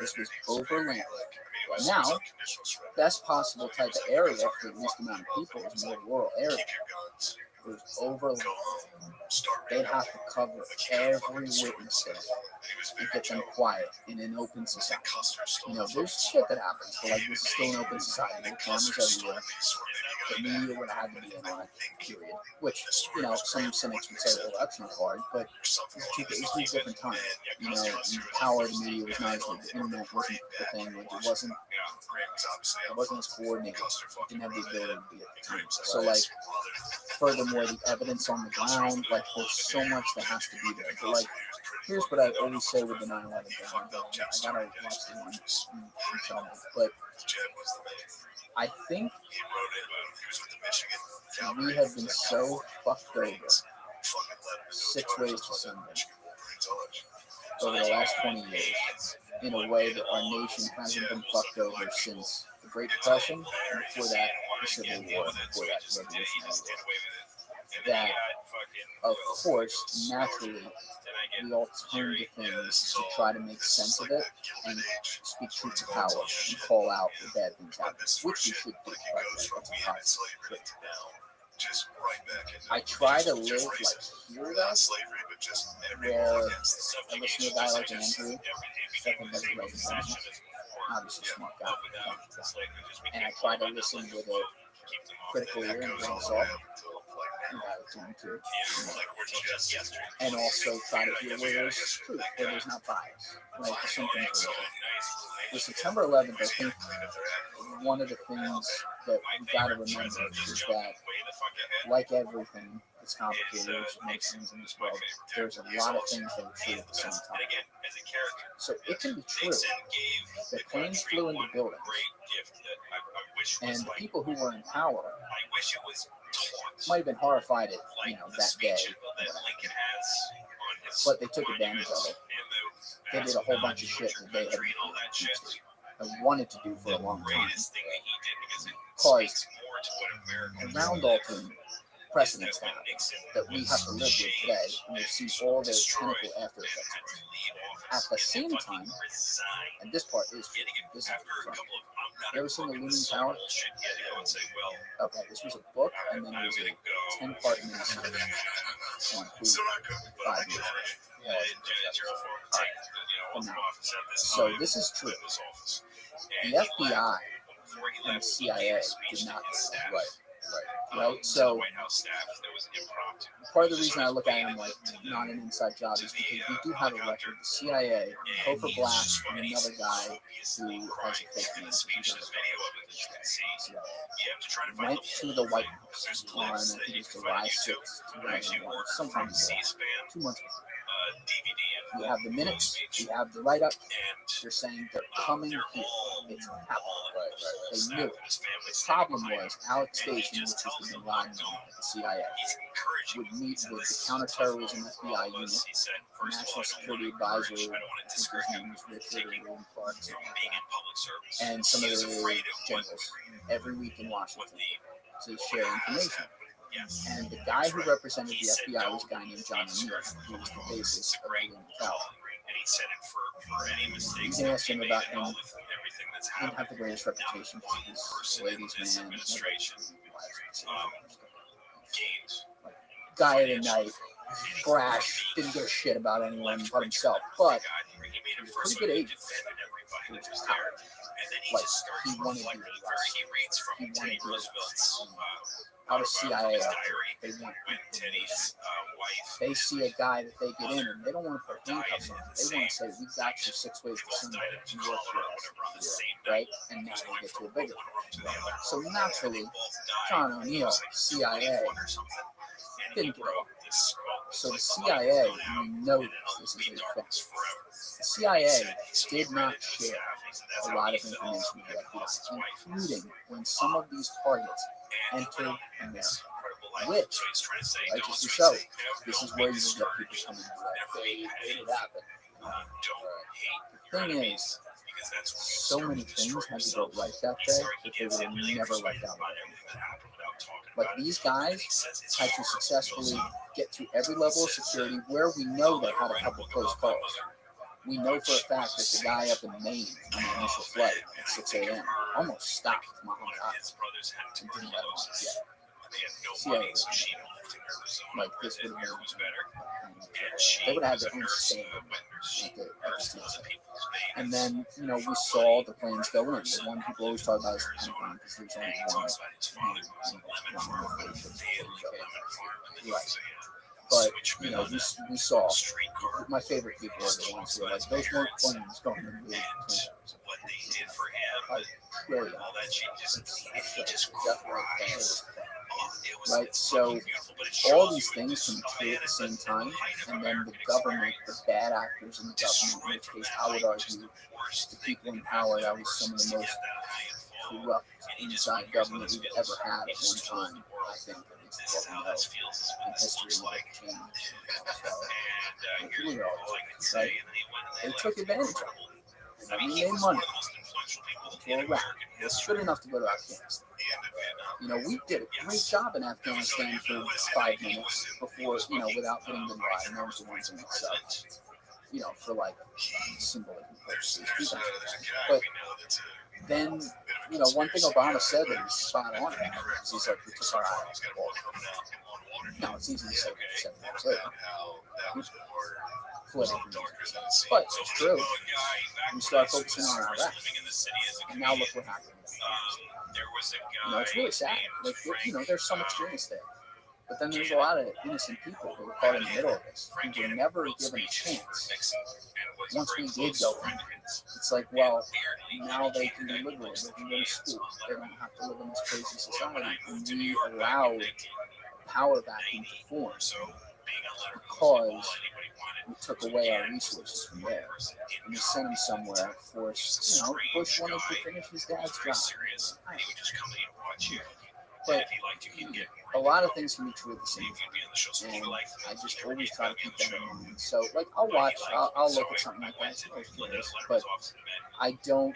This was overland. Now, best possible type of area for the least amount of people is more rural area. It was overland. They'd have to cover every witness there and get them quiet in an open society. You know, there's shit that happens, but like this is still an open society. There are cameras everywhere. The media would have to be in on it, period. Which, you know, some cynics would say, well, that's not hard, but it's a different time. You know, the power of the media was not as big. The internet wasn't the thing. It wasn't as coordinated. It didn't have the ability to be at the time. So, like, furthermore, the evidence on the ground, like, there's so much that has to be there. But, like, here's what I always say with the 9/11 thing. I gotta watch the one and tell me. But I think we have been so fucked over 6 ways to Sunday over the last 20 years in a way that our nation hasn't been fucked over since the Great Depression, and before that, the Civil War, before that, the Revolutionary War. That, of course, naturally, we all turn to things to try to make sense of it and speak truth to power and call out the bad things happening, which we should do. Right? That's a positive trait. I try to live like here, though, where I listen to a guy like Andrew, second best president, obviously a smart guy, and I try to listen with a critical ear and bring us up. And also try to hear where there's truth, where there's not bias. Like some things are with September 11th, I think one of the things that we got to remember is that, like everything that's complicated, which makes things in this world, there's a lot of things that are true at the same time. So it can be true that planes flew into buildings, and the people who were in power might have been horrified at, you know, that day, but they took advantage of it. They did a whole bunch of shit that they had wanted to do for a long time. Caused around Alton precedents have that we have to live with today, and we see all their technical after effects. At the same time, and this part is true, this is true. You ever seen The Looming Tower? Okay, this was a book, and then it was a 10-part miniseries on Hulu 5 years ago. So this is true. The FBI and the CIA did not do right? So part of the reason I look at him like not an inside job is because we do have a record. The CIA, Topher Black, and another guy who has a fake name, went to the White House on, I think it was July 6th, 2001, sometime before, 2 months before. You have the minutes, you have the write-up. They're saying they're coming here. It's happening. They knew it. The problem was Alex Station, which was the bin Laden at the CIA, would meet with the counterterrorism FBI unit, the National Security Advisor, I think his name was Richard or William Clark, something like that, and some of the generals every week in Washington to share information. And the guy who represented the FBI was a guy named John O'Neill, who was the basis of the Looming Tower. You can ask him about him. He didn't have the greatest reputation because he's a ladies' man. Guy of the night, brash, didn't give a shit about anyone but himself. But he was a pretty good agent. He was a coward. Like, he wanted to be arrested. He wanted to be arrested. Out of CIA, they want they see a guy that they get in, and they don't want to put handcuffs on him. They want to say, "We got you 6 ways to Sunday. You work for us, right?" And now they get to a bigger thing. So naturally, John O'Neill, CIA, didn't get along. So the CIA, we know this is a thing. The CIA did not share a lot of information with the FBI, including when some of these targets entered America, which, righteously so, this is where you will get people coming to they made it happen. The thing is, so many things had to go right that day that they would have never left out of it. Like, these guys had to successfully get through every level of security where we know they had a couple close calls. We know for a fact that the guy up in Maine on the initial flight at 6 a.m. almost stopped Muhammad Ali and didn't let him on yet. CIA, like, this would have been, they would have had their own stand at the TSA. And then, you know, we saw the planes go in. The one people always talk about is the Pentagon, because there's only one. Right. But, you know, we saw, my favorite people are the ones who are like, those weren't planes going in the planes. Right, so all these things can be true at the same time, and then the government, the bad actors in the government, in which case I would argue the people in power, that was some of the most corrupt inside government we've ever had at one time, I think. What we know in history will change. So, right? They took advantage of it. And we made money to Iraq. It's good enough to go to Afghanistan. You know, we did a great job in Afghanistan for 5 minutes before, you know, without hitting the line. And those are the ones in itself. You know, for like symbolism purposes. But then, you know, one thing Obama said that was spot on. He's like, we took our eye off the ball. Now, it's easy to say 7 years later. But it's true. We start focusing on Iraq. And now look what happened. You know, it's really sad. Like, you know, there's some extremes there. But then there's a lot of innocent people who were caught in the middle of this, who were never given a chance. Once we did go in, it's like, well, now they can be liberal, they can go to school, they don't have to live in this crazy society. And we allowed power vacuum to form because we took away our resources from there. And we sent them somewhere for, you know, Bush wanted to finish his dad's job. But a lot of things can be true at the same time, and I just always try to keep that in mind. So, like, I'll look at something like that, I was curious, but I don't.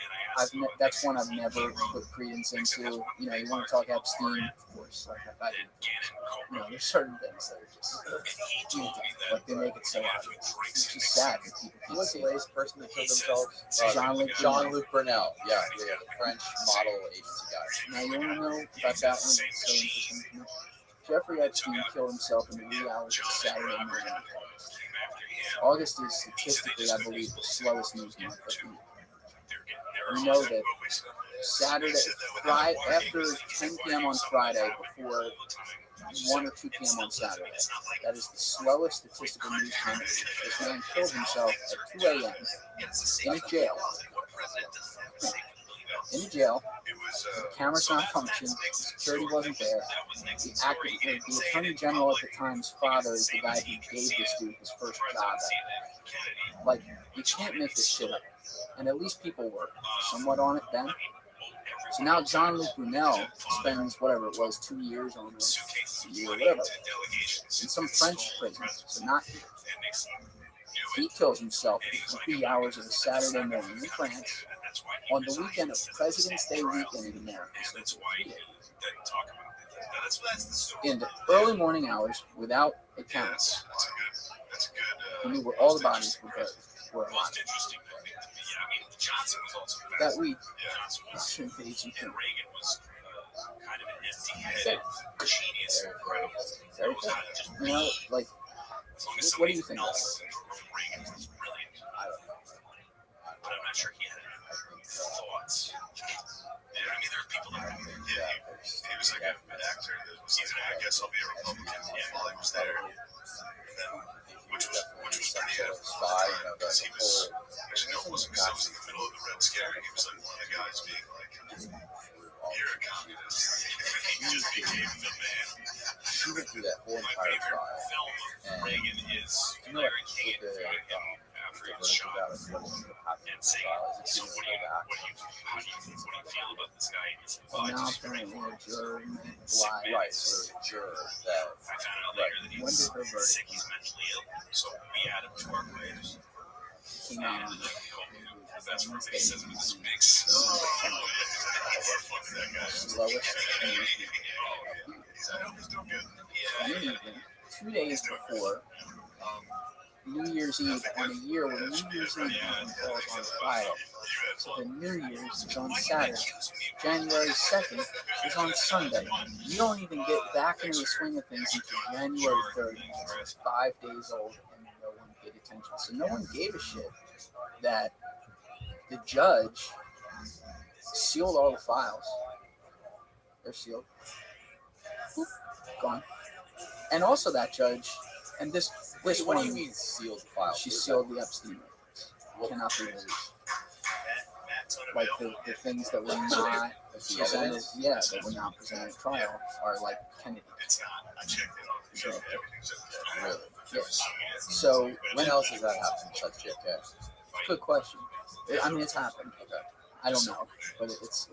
That's one I've never put credence into. You know, you want to talk Epstein, of course. Like you know, there's certain things that are just, like they make it so obvious. It's just sad that people Who can't was see the it. latest person that killed themselves? Jean-Luc Brunel. Yeah, the French model agency guy. Now, you want to know about that one? It's so interesting to me. Jeffrey Epstein killed himself in the wee hours of Saturday morning in August. August is statistically, I believe, the slowest news month of the year. We know that Friday, after 10 p.m. on Friday, before 1 or 2 p.m. on Saturday, that is the slowest statistical news time. This man killed himself at 2 a.m. in a jail. In a jail. The camera's not functioning. Security wasn't there. The attorney general at the time's father is the guy who gave this dude his first job. Like, you can't make this shit up. And at least people were somewhat on it then. So now Jean-Luc Brunel spends whatever it was, 2 years on it, a year, whatever, in some French prison. So not here. He kills himself in the wee hours of a Saturday morning in France on the weekend of President's Day weekend in America. So in the early morning hours without a camera. He knew where all the bodies were alive. That week, shouldn't be easy. You know, like, what do you think? But I'm not sure he had any thoughts. Yeah, I mean, there are people that he was like an actor that was like, I guess I'll be a Republican while I was there. And then, which was pretty because he was, actually, no, it wasn't because I was in the middle of the Red Scare. He was like one of the guys being like, you're a communist. He just became the man. She went through that whole My entire favorite trial. film of Reagan is Larry King doing him after he was shot. And saying, so what do you feel about this guy? Well, now apparently a juror lied. Right, so there's a juror that I found out later that When did her verdict sick, he's mentally ill, so we add him to our grades. came out? That's where he says it was this big fuck that guy. Slowest. He's doing good. Funny evening, 2 days before New Year's Eve, on a year when New Year's Eve falls on Friday. So the New Year's is on Saturday. January 2nd is on Sunday. You don't even get back into the swing of things until January 3rd. It's 5 days old and no one paid attention. So no one gave a shit that the judge sealed all the files. They're sealed. Boop, gone. And also that judge, and this what do one, you mean sealed file? she sealed the Epstein records. Cannot be released. Like the things that were not presented, yeah, that were not presented at trial are like Kennedy. It's not. I checked it on everything's okay. Really? Yes. So When else has that happened besides JFK? good question. I mean, it's happened. I don't know, but it's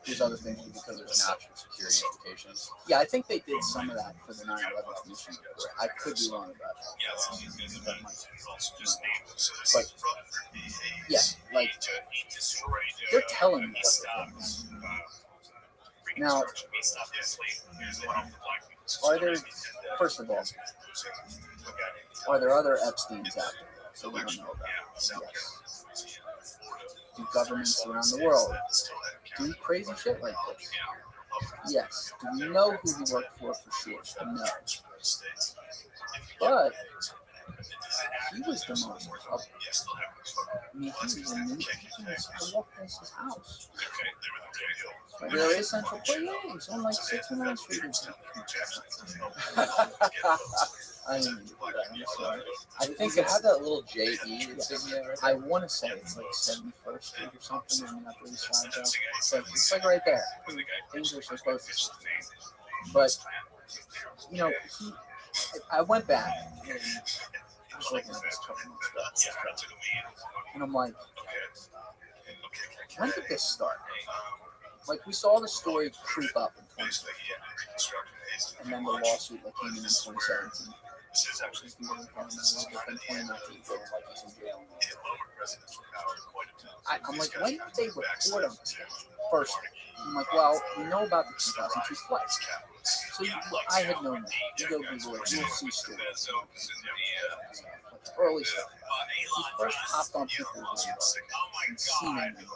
there's other things because There's national security implications. yeah, I think they did some of that for the 9/11 commission. I could be wrong about that. That might- But yeah, like they're telling me what they're doing. Now, are there, first of all, are there other Epsteins out there that we don't know about? Yes. Do governments around the world do crazy shit like this? Yes. Do we know who he worked for sure? No. But he was the most public. I mean, he was in New York. I walked past his house. There is Central Park. Yeah, it's on like 69th Street or something. I mean, I'm sorry. I think Does it it's, have that little JE insignia right I want to say it's like 71st Street or something on the Upper East Side. Though. It's like right there. Dangerously close to something. But, you know, I went back and I was looking at this couple months ago. And I'm like, when did this start? like we saw the story creep up in 2015, and then the lawsuit that came in 2017. I'm like, when did they report on this? First, I'm like, well, we know about the 2002 flight. So I had known that. You go Google it, you'll see stories. Early stuff. He first hopped on people's radar and seen them in like 2002.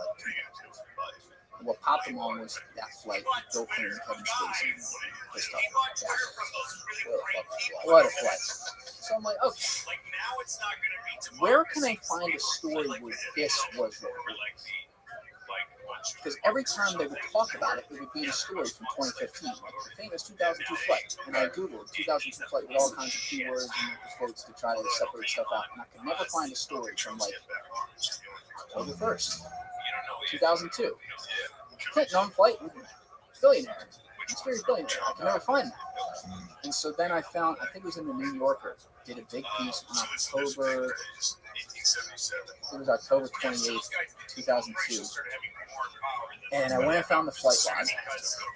What popped him on was that flight with Bill Clinton, Kevin Spacey, and this stuff. What a flight. So I'm like, okay, where can I find a story where this was the because every time they would talk about it, it would be in a story from 2015, like the famous 2002 flight. And I Googled 2002 flight with all kinds of keywords and quotes to try to separate stuff out. And I could never find a story from like October 1st, 2002. Clinton on flight with billionaire, mysterious billionaire. I could never find that. And so then I found, I think it was in the New Yorker, did a big piece on October, it was October 28th, 2002. And I went and found the flight log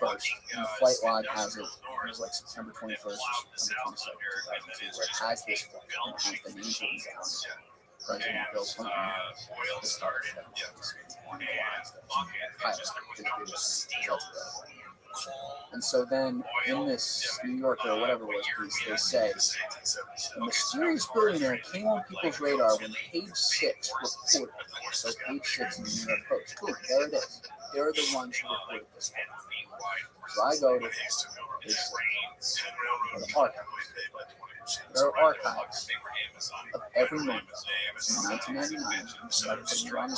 first. And the flight log has it was like September 21st or September 22nd, 2002, where it has this flight and it has the names written down. President Bill Clinton, and so then in this New Yorker or whatever it was piece, they say the mysterious billionaire came on people's radar when Page 6 reported. So Page 6 in the New York Post. Cool, there it is. They're the ones who reported this. So I go to Page 6, the archives. There are archives of every month in 1999, started putting it online.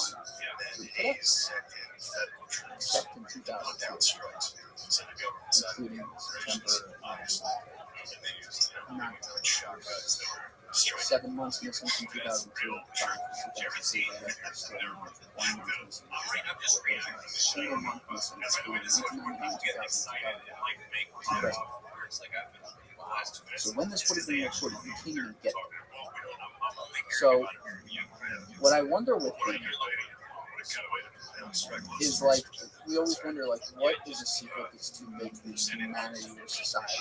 Except in 2002, including September 9th. 7 months missing from 2002, 1 month missing. Single month missing between 1999 and 2002. So when this would have been reported, you can't even get it. So what I wonder with them is like, we always wonder like, what is a secret that's too big for humanity or society?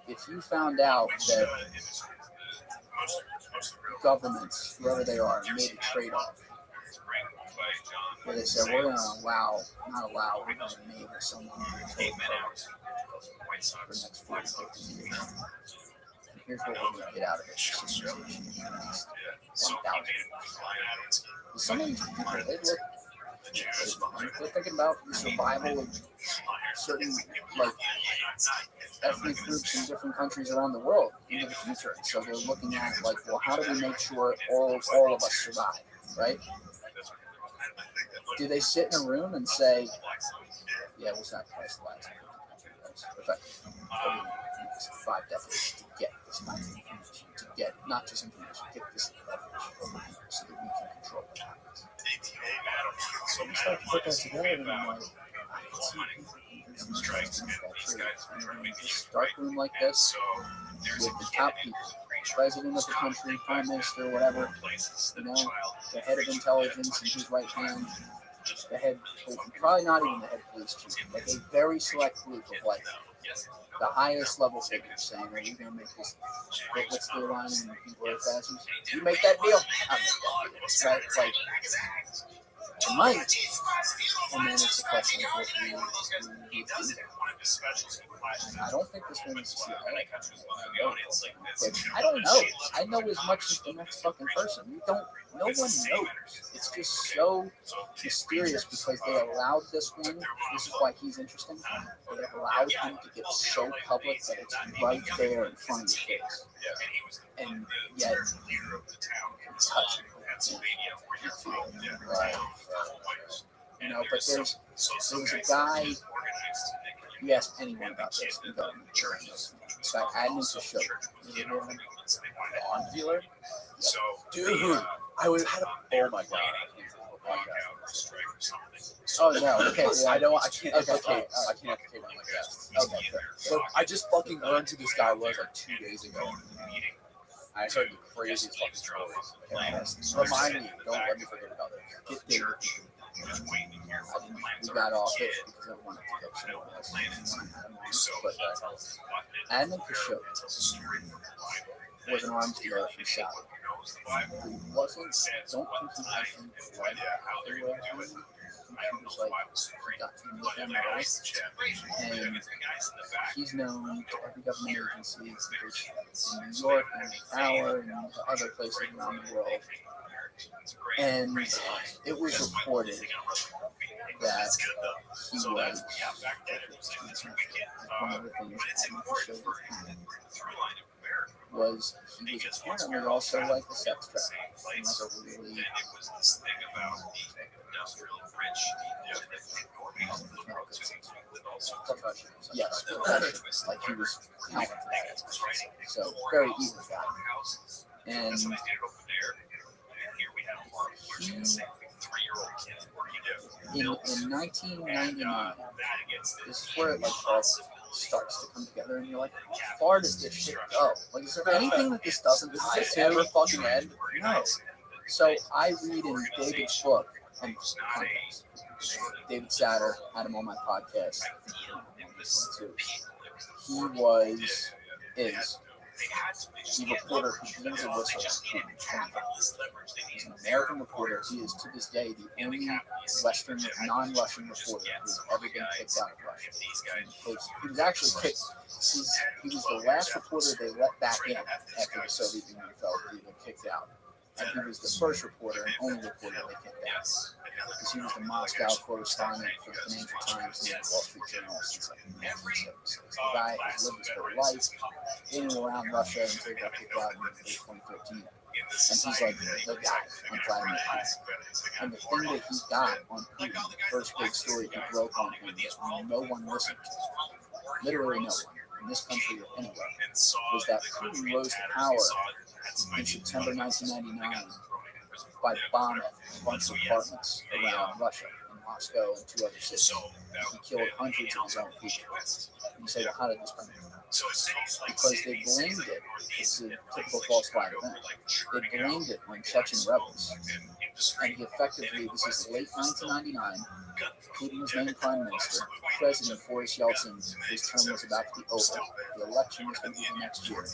If you found out that governments, whoever they are, made a trade-off, where they said, we're going to allow, we're going to enable someone to control drugs for the next 40, 50 years. Here's what we're going to get out of it. 1,000. Some of these people, they're thinking about the survival of certain like ethnic groups in different countries around the world into the future. And so they're looking at like, well, how do we make sure all of us survive, right? Do they sit in a room and say, yeah, we'll sacrifice the lives of 5 decades to get this kind of information, to get not just information, get this leverage so that we can control what happens. So we start to put that together and I'm like, I can see this dark room like this with the top people, president of the country, prime minister, whatever, you know, the head of intelligence and his right hand, the head, probably not even the head police chief, like a very select group of like the highest level figures saying, are you going to make this, what's the line in Inglourious Basterds? You make that deal, I'll make that deal. Right? It's like, you might, and then it's a question of what you do. I don't think this one is CIA. I don't know. I know as much as the next fucking person. No one knows. It's just so mysterious because they allowed this one. This is why he's interesting. They allowed him to get so public that it's right there in front of your face. And yet, touch it. You know, but there was a guy. You ask anyone about this in government. This guy Adnan Khashoggi. On dealer? Dude, I would have had a, oh my god. Oh no, okay. Yeah. I can't Okay, implicate, right. I can't implicate one of my guests. Okay, fair. But I just fucking learned who this guy was like 2 days ago. I I heard the craziest fucking stories. Remind me, don't let me forget about it. Get there. We got off it because I wanted to go somewhere else. But Adnan Khashoggi was an arms dealer from Saudi. He wasn't, don't think he had any blood everywhere. He was like, he got to meet them all. And he's known to every government agency in New York and Tower and other places around the world. And it was reported that he was one of the things Adnan Khashoggi was he was apparently also like a sex trafficker, like a really yes, professional. Like he was talented, so very evil guy. And in 1999, this is where it like all starts to come together, and you're like, how far does this shit go? Like, is there anything that this doesn't ever fucking end? No. So I read in David's book, and David Satter had him on my podcast. He is the reporter who blew the whistle. He's an American reporter. He is to this day the only Western, non-Russian reporter who's ever been kicked out of Russia. He was actually kicked. He was the last reporter they let back in after the Soviet Union fell. He was kicked out. And he was the first reporter and only reporter they kicked out. Because he was the Moscow correspondent for the Financial Times and the Wall Street Journal since like 1976. The guy has lived his whole life in and around Russia until he got kicked out in 2013. And he's like the guy on Vladimir Putin. And the thing that he got on Putin, the first big story he broke on him that no one listened to, literally no one, in this country or anywhere, was that Putin rose to power in September 1999 by bombing a bunch of apartments around Russia, in Moscow and 2 other cities. He killed hundreds of his own people. And you say, well, how did this come? Because they blamed it. It's a typical false flag event. They blamed it on Chechen rebels. And he effectively, this is late 1999, Putin was named prime minister. President Boris Yeltsin, his term was about to be over. The election was going to be the next year.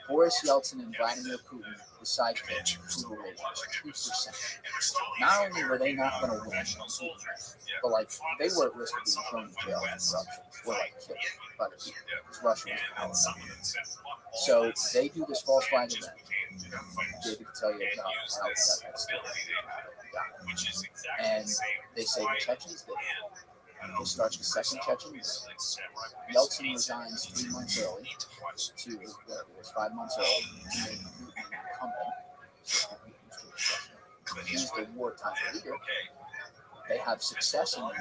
Boris Yeltsin and Vladimir Putin decided to approval rating was 2%. Not only were they not going to win, but like they were at risk of being thrown in jail for corruption, or like killed by the people. Because Russia was powerful. So they do this false flag event. David can tell you about how that story. And they say the Chechens did it. They start the second Chechen war. Yeltsin resigns 3 months early to whatever it was, 5 months early to make Putin incumbent. He's the wartime leader. They have success in the war,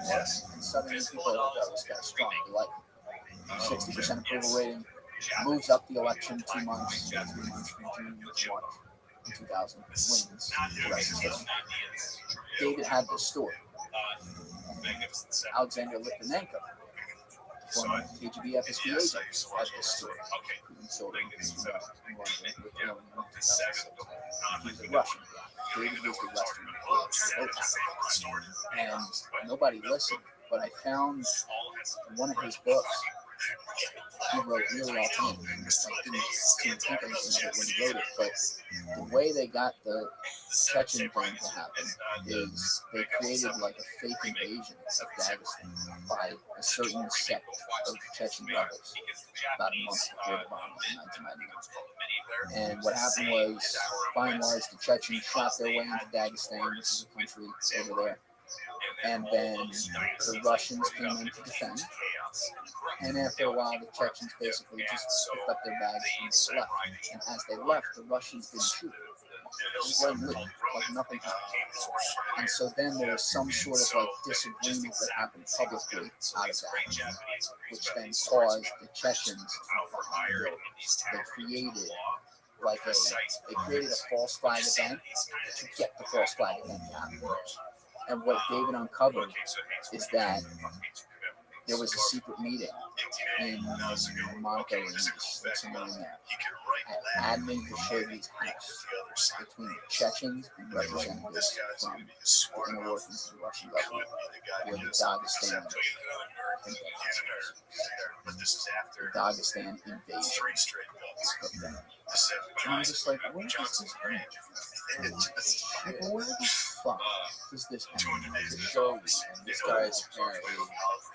and suddenly people are like, oh, this guy's strong. We like him. 60% approval rating, moves up the election 2 months, 3 months from June to March in 2000, wins the rest of the David had this story. Alexander Litvinenko, former KGB FSB agent, had this story. Putin sold him in London with Roman in 2006. He's a Russian. David was the Western reporter. And nobody listened, but I found one of his books. He wrote really alternate. I didn't think anything of it when he wrote it, but the way they got the Chechen thing to happen is they created like a fake invasion of Dagestan by a certain sect of Chechen rebels about a month before the bombing in 1999. And what happened was, by and large, the Chechens shot their way into Dagestan, which is a country over there. And then the Russians came in to defend. And after a while, the Chechens basically just picked up their bags and left. And as they left, the Russians didn't shoot. Just let them leave, like nothing happened. And so then there was some sort of like disagreement that happened publicly out of that, which then caused the Chechens to build. They created like they created a false flag event to get the false flag event to happen. And what David uncovered is that there was a secret meeting in Monaco and somewhere in there. Admin to share these house between Chechens and representatives from the inner workings of the Russian government, where the Dagestan invasion. And I'm just like, where does this go? Like, where the fuck does this happen? So this guy is apparently,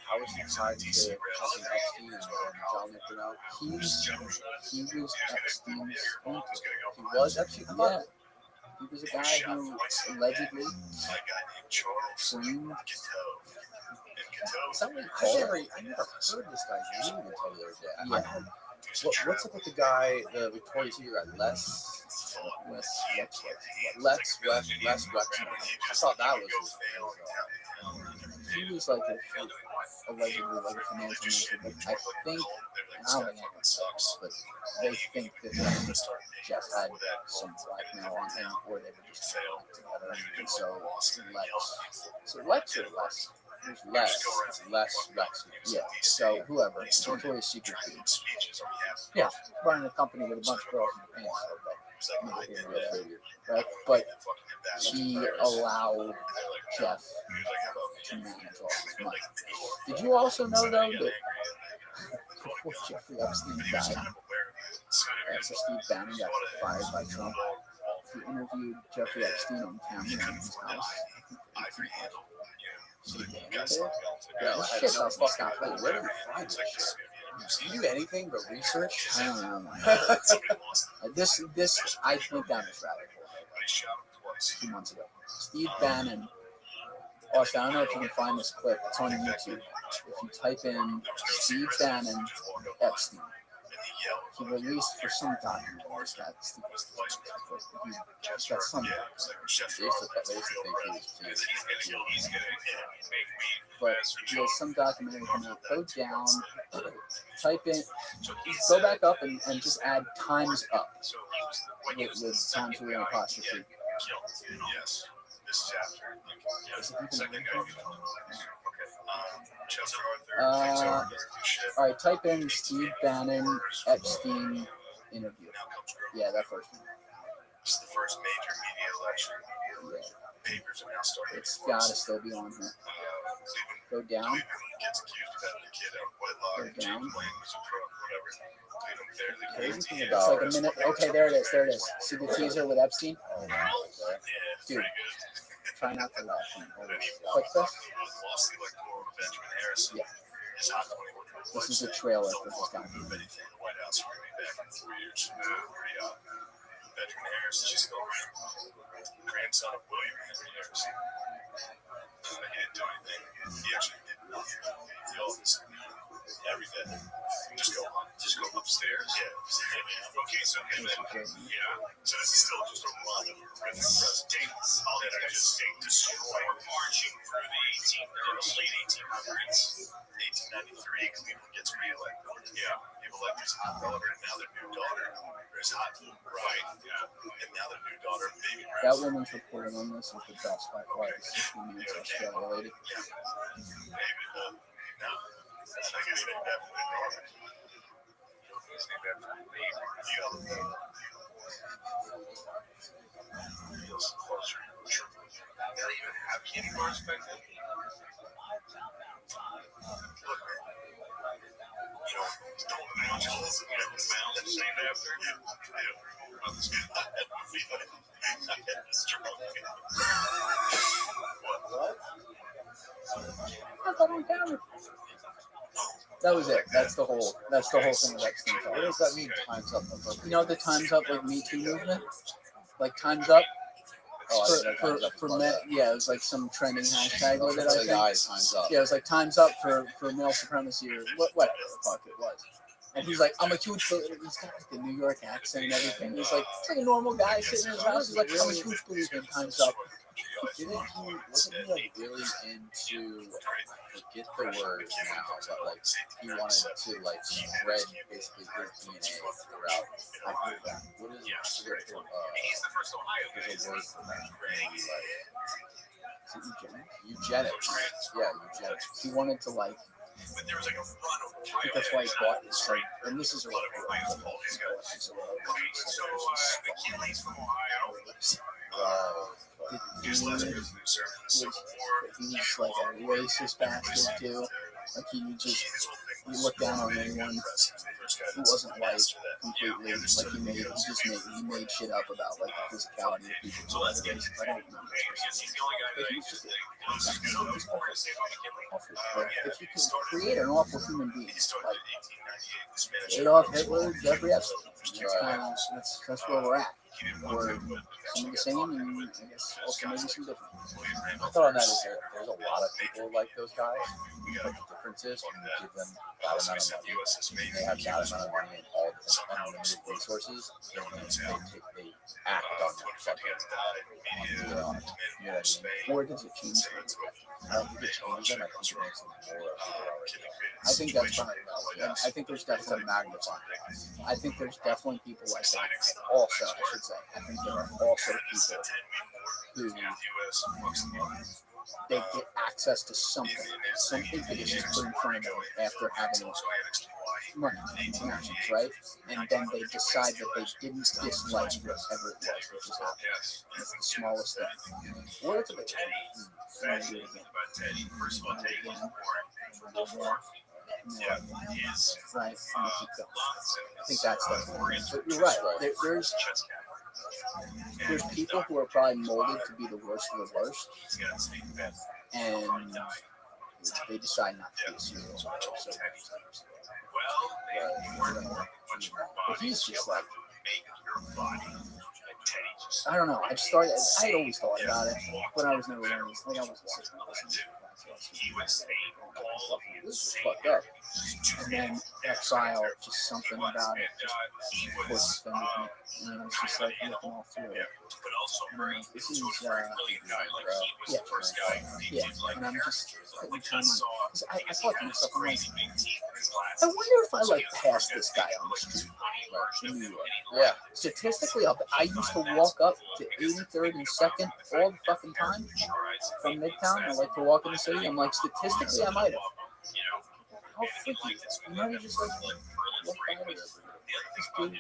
how was he tied to fucking Epstein and John Nicolau? He was Epstein's uncle. He was Epstein? Yeah. He was a guy who allegedly framed. Is that what he called it? I never heard this guy's name until the other day. Yeah. What's up with the guy, the Victoria's Secret guy, Les Wexner? I thought that was his He was like allegedly like a financial mentor, but I think, I don't think anyone sucks, but they think that Jeff had some blackmail on him, or they were just together. And so Lex or Les? It's Les Wexner. Yeah, so whoever, Victoria's Secret dude. Yeah, running a company with a bunch of girls in the pants, right? But he allowed Jeff to manage all his money. Did you also know, though, that before Jeffrey Epstein died, after Steve Bannon got fired by Trump, he interviewed Jeffrey Epstein on camera in his house? Yeah, this shit doesn't stop. Like, where do we find this shit? Do you do anything but research? I don't know, man. This I went down this rabbit hole 2 months ago. Steve Bannon. Austin, I don't know if you can find this clip. It's on YouTube. If you type in Steve Bannon Epstein, he released for some document. That's some but there's some documentary coming out. Go down, type in, go back up and just add times up with times with an apostrophe. All right, type in Steve Bannon Epstein interview. Yeah, that first one. This is the first major media election. Yeah. Papers are now starting. It's gotta still be on here. Go down. Cleveland gets accused of having a kid out of wedlock. Go down. James Wayne was a crook, whatever. Cleveland barely Crazy thing It's about like a minute. Okay, there it is. There it is. See the teaser with Epstein? Dude, try not to laugh. Click this. lost the electoral of Benjamin Harrison. Yeah. His hot 21 This is the trailer for this guy. Betty from the White House will be back in 3 years. Pretty Benjamin Harrison, she's still grandson of William Henry Harrison. He didn't do anything. He actually did nothing. The office, every day. Just go upstairs. Yeah. Okay, so so this is still just a run of horrific presidents that are just destroying, marching through the late 1800s. 1893, Cleveland gets reelected. Yeah, they've elected his hot brother, and now their new daughter is hot. Right, yeah. And now their new daughter, baby. That woman's reporting on this is the best by far. It's 16 minutes Australia related. Maybe, no. That's not going to be definitely Norman. His name after the neighbor, the other one. Feels closer. Did they even have candy bars back then? Look, don't just listen to the sound that's named after you. That was it. That's the whole thing with Epstein. What does that mean? Time's up. You know the Time's Up like Me Too movement? Like Time's Up? For men, yeah, it was like some trending hashtag with it, I think. Time's up. Yeah, it was like Time's Up for male supremacy or whatever the fuck it was. And he's like, I'm a huge believer. He's got like the New York accent and everything. He's like a normal guy sitting in his house. He's like, I'm a huge believer in Time's Up. Wasn't he like really into, forget the word now, but like he wanted to like spread basically his DNA throughout. What is he's the first Ohio guy. there's a word for that? Eugenics? Yeah, eugenics. He wanted to like but there was like a run of I think that's why he bought this. Like, and this is a really cool. Okay, so McKinley's from Ohio. He was like a racist bastard too. Like he looked down on anyone who wasn't white completely. Like he made shit up about like the physicality of people. So that's racist. I don't remember. But he was just awful. If you can create an awful human being, like Adolf Hitler, Jeffrey Epstein, that's where we're at. We're some of the same, and I guess also maybe some different. My thought on that is there's a lot of people like those guys. But the difference is when you give them that amount of money, they have that amount of money and all the unlimited resources, then they act on that fucking you know what I mean? Or does it change? I don't think it changes them. I think it makes them more of who they already are. I think that's probably right. And I think there's It's a definitely magnifying glass. I think there's definitely people like that. Also, I should say, I think there are also people who they get access to something that is just put in front of them after having money, connections, right? And then they decide that they didn't dislike whatever it was, which is happiness. It's the smallest thing. Or it's a bit. Right. I think that's the. But you're right. There's people who are probably molded to be the worst of the worst, and they decide not to be a serial killer. But he's just like, I don't know. I had always thought about it, but I was never one of these. Like I wasn't sitting listening. This is fucked up. And then Exile, just something about it, just of course suspended me. And it's just like looking all through it. And this is, and I'm just putting time on. I thought to myself, I'm like, I wonder if I like passed this guy on the street in New York. Yeah. Statistically, I used to walk up to 83rd and 2nd all the fucking time from Midtown. I like to walk in the city. I'm like, statistically, I might have. How freaky is this? You might have just like walked by this dude,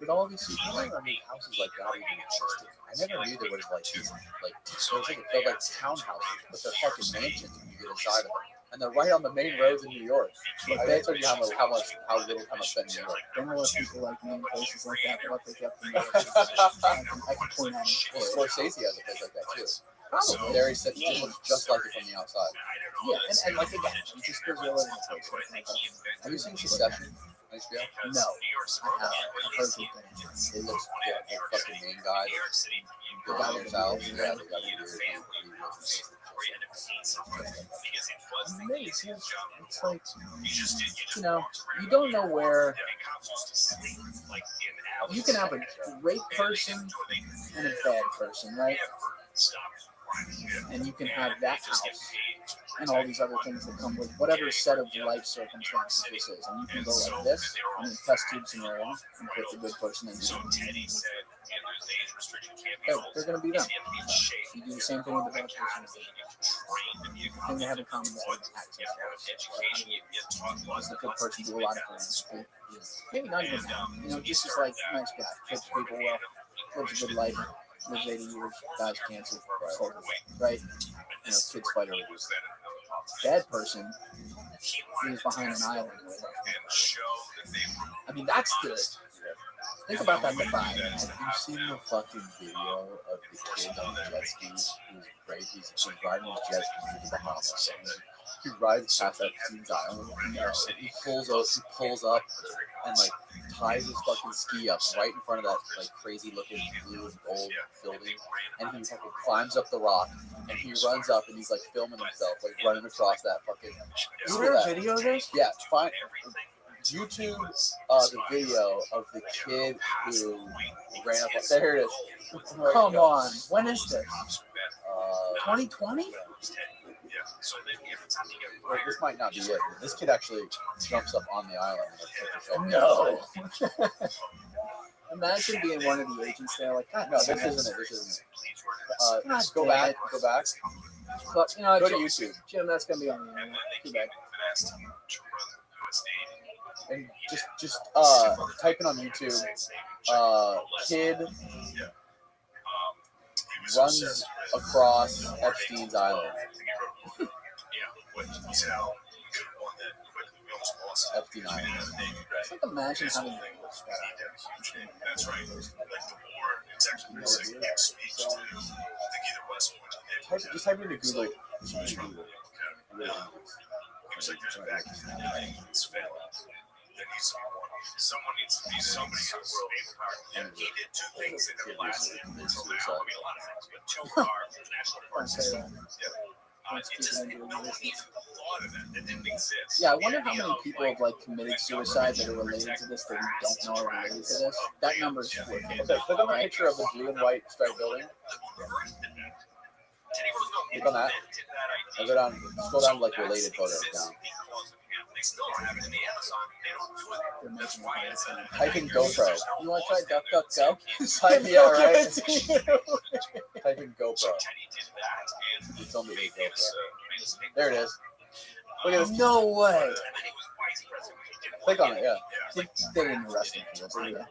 with all these people. I never knew houses like that even existed. I never knew there was like these they're like townhouses, but they're fucking mansions when you get inside of them. And they're right on the main roads in New York. I can't tell you how little time I spent in New York. Don't know what people like me in places like that, what they kept in New York. I can point out. Scorsese has a place like that too. Probably. Very said it looks just like it from the outside. Yeah, and like again, you just feel it in the place. Have you seen Succession? HBO? No, I haven't. I've heard good things. It looks good. The fucking main guy, the guy themselves, yeah, they got a weird. Amazing. It's like, you know, you don't know where you can have a great person and a bad person, right? And you can have that house and all these other things that come with whatever set of life circumstances this is. And you can go like this, and then test tube scenario, and put the good person in. They're going to be them. You do the same thing with the bad person. And they have in common is access. Does the good person do a lot of things? Maybe not even that. You know, just as like nice guy, treats people well, lives a good life, lives 80 years, dies of cancer, right? You know, kids fight over it. Bad person is behind an island. I mean, that's the. Think about that divide. Have you seen the fucking video of the kid on the jet skis? He's great. He's riding his jet skis in the Bahamas. He rides past that Epstein's Island. He pulls up and like ties his fucking ski up right in front of that like crazy looking blue and gold building, and he fucking climbs up the rock and he runs up and he's like filming himself like running across that fucking. Is there a video of this? Yeah, fine. YouTube the video of the kid who ran up. There it is. Come on. When is this? 2020? This might not be it. This kid actually jumps up on the island. And No. Imagine being one of the agents there, like, God, no, this isn't it. This isn't it. God Go damn back. it. Go back. But Go to Jim, YouTube Jim, that's gonna be on the internet. Too bad. and just type in on YouTube. Kid runs across Epstein's Island. Epstein Island. Just like imagine having That's right. It's actually really sick. You can't speak to Just type into Google. He was like, there's a back it's failing. There needs to be one. Someone needs to be somebody in the world. And he did two things that never lasted until now. I mean, a lot of things, but two are the national parks. It just no one even thought of it. It didn't exist. Yeah, I wonder how many people have like committed suicide that are related to this that we don't know are related to this. That number is Okay, click on the picture of the blue and white striped building. Click on that. And go down, scroll down to like related photos down. They still don't have it in the Amazon. They don't do it. They're making it. Type in GoPro. You want to try DuckDuckGo? Type, yeah, right. Type in GoPro. Teddy did that, and You told me it it was was GoPro. There it is. Look at this. No way. and then he was vice president. He didn't Click on it, yeah. They didn't arrest him for this. did they?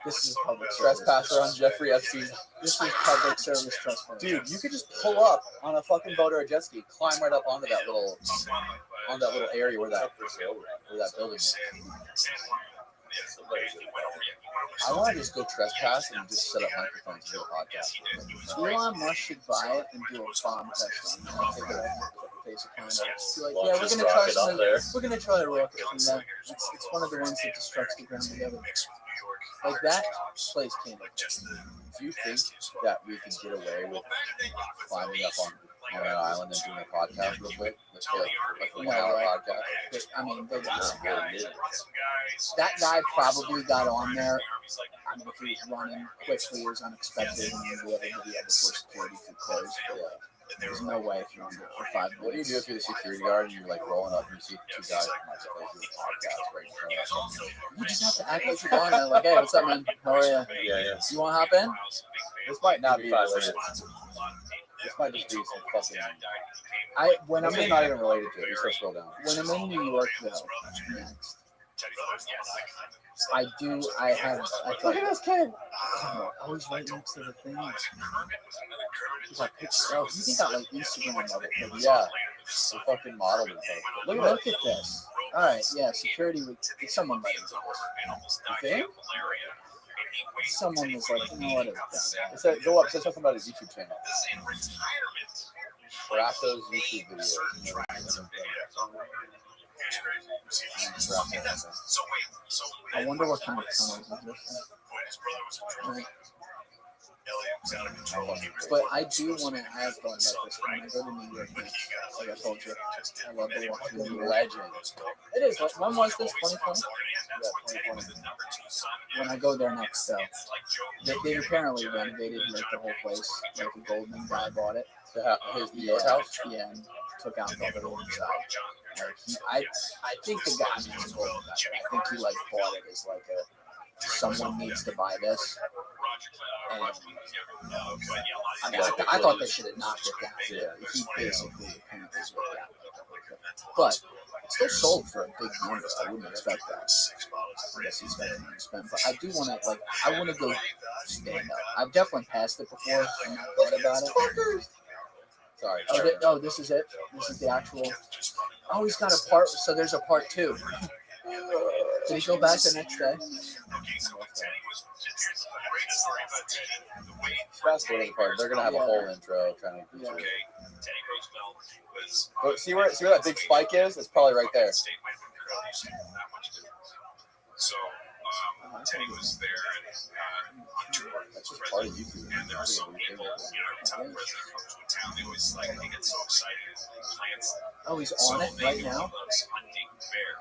This is public Trespasser on Jeffrey Epstein. This is public service trespass. Dude, you could just pull up on a fucking boat or a jet ski, climb right up onto that little area where that building is. I want to just go trespass and just set up microphones and do a podcast. Elon Musk should buy it and do a bomb test on it. Take it off the face of planet. Be like, Well, yeah, we're just gonna try rock it up something. there. We're gonna try a rocket from that. It's one of the ones that destructs the ground together. Like that place can't exist. Do you think that we can get away with climbing up on that island and doing a podcast real quick? Let's say like a 1 hour podcast. But, I mean, that guy probably got on there. I mean, if he was running quickly, it was unexpected, and the other had the first security could close. There's no way if you're on there for 5 minutes. What do you do if you're the security guard and you're like rolling up and you see two guys from like doing a podcast right in front of you? You just have to act like you're on there. Like, hey, what's up, man? How are you? Yeah. You want to hop in? This might not be 5 related. minutes. This might just be some fucking. When I'm This is in, not even related to it. You still scroll down. when I'm in New York, though, next, I have. I Look at this kid. always right next to the thing. He's like, oh, you think got like Instagram of it? But Yeah. The fucking model and stuff. Look at Look at this. All right, yeah, security would. Someone might do this. You think? Someone was like, you know what? It's done. It said, go up. It says something about his YouTube channel. Brasso's YouTube videos. I wonder what kind of tunnels exist. Right. But I do want to have fun like this when I go to New York next. Like I told you, I love to walk through New York. Legend. It is. When was this? 2020? Yeah, 2020. When I go there next, though, they apparently renovated like the whole place. Like the Goldman guy bought it. His New York house. Yeah, and took out the other inside. Like I think the guy needs to hold it. I think he like bought it as like a someone needs to buy this. And I mean, I thought they should have knocked it down. Yeah, he basically apparently is what happened. But it still sold for a big number. I wouldn't expect that. I guess he's spending money to spend. But I do want to like I want to go stand up. I've definitely passed it before and not thought about it. Sorry. Oh, this is it. This is the actual. Oh, he's got a part. So there's a part 2. Did he go back the next day? Fast forward the part. They're gonna have a whole intro trying to. Yeah. But see where that big spike is? It's probably right there. So Teddy was there and on tour. That's just part of YouTube. And there were so many people, every time the president comes to a town, they always like they get so excited and plants. Oh, he's on it right now. Hunting bear.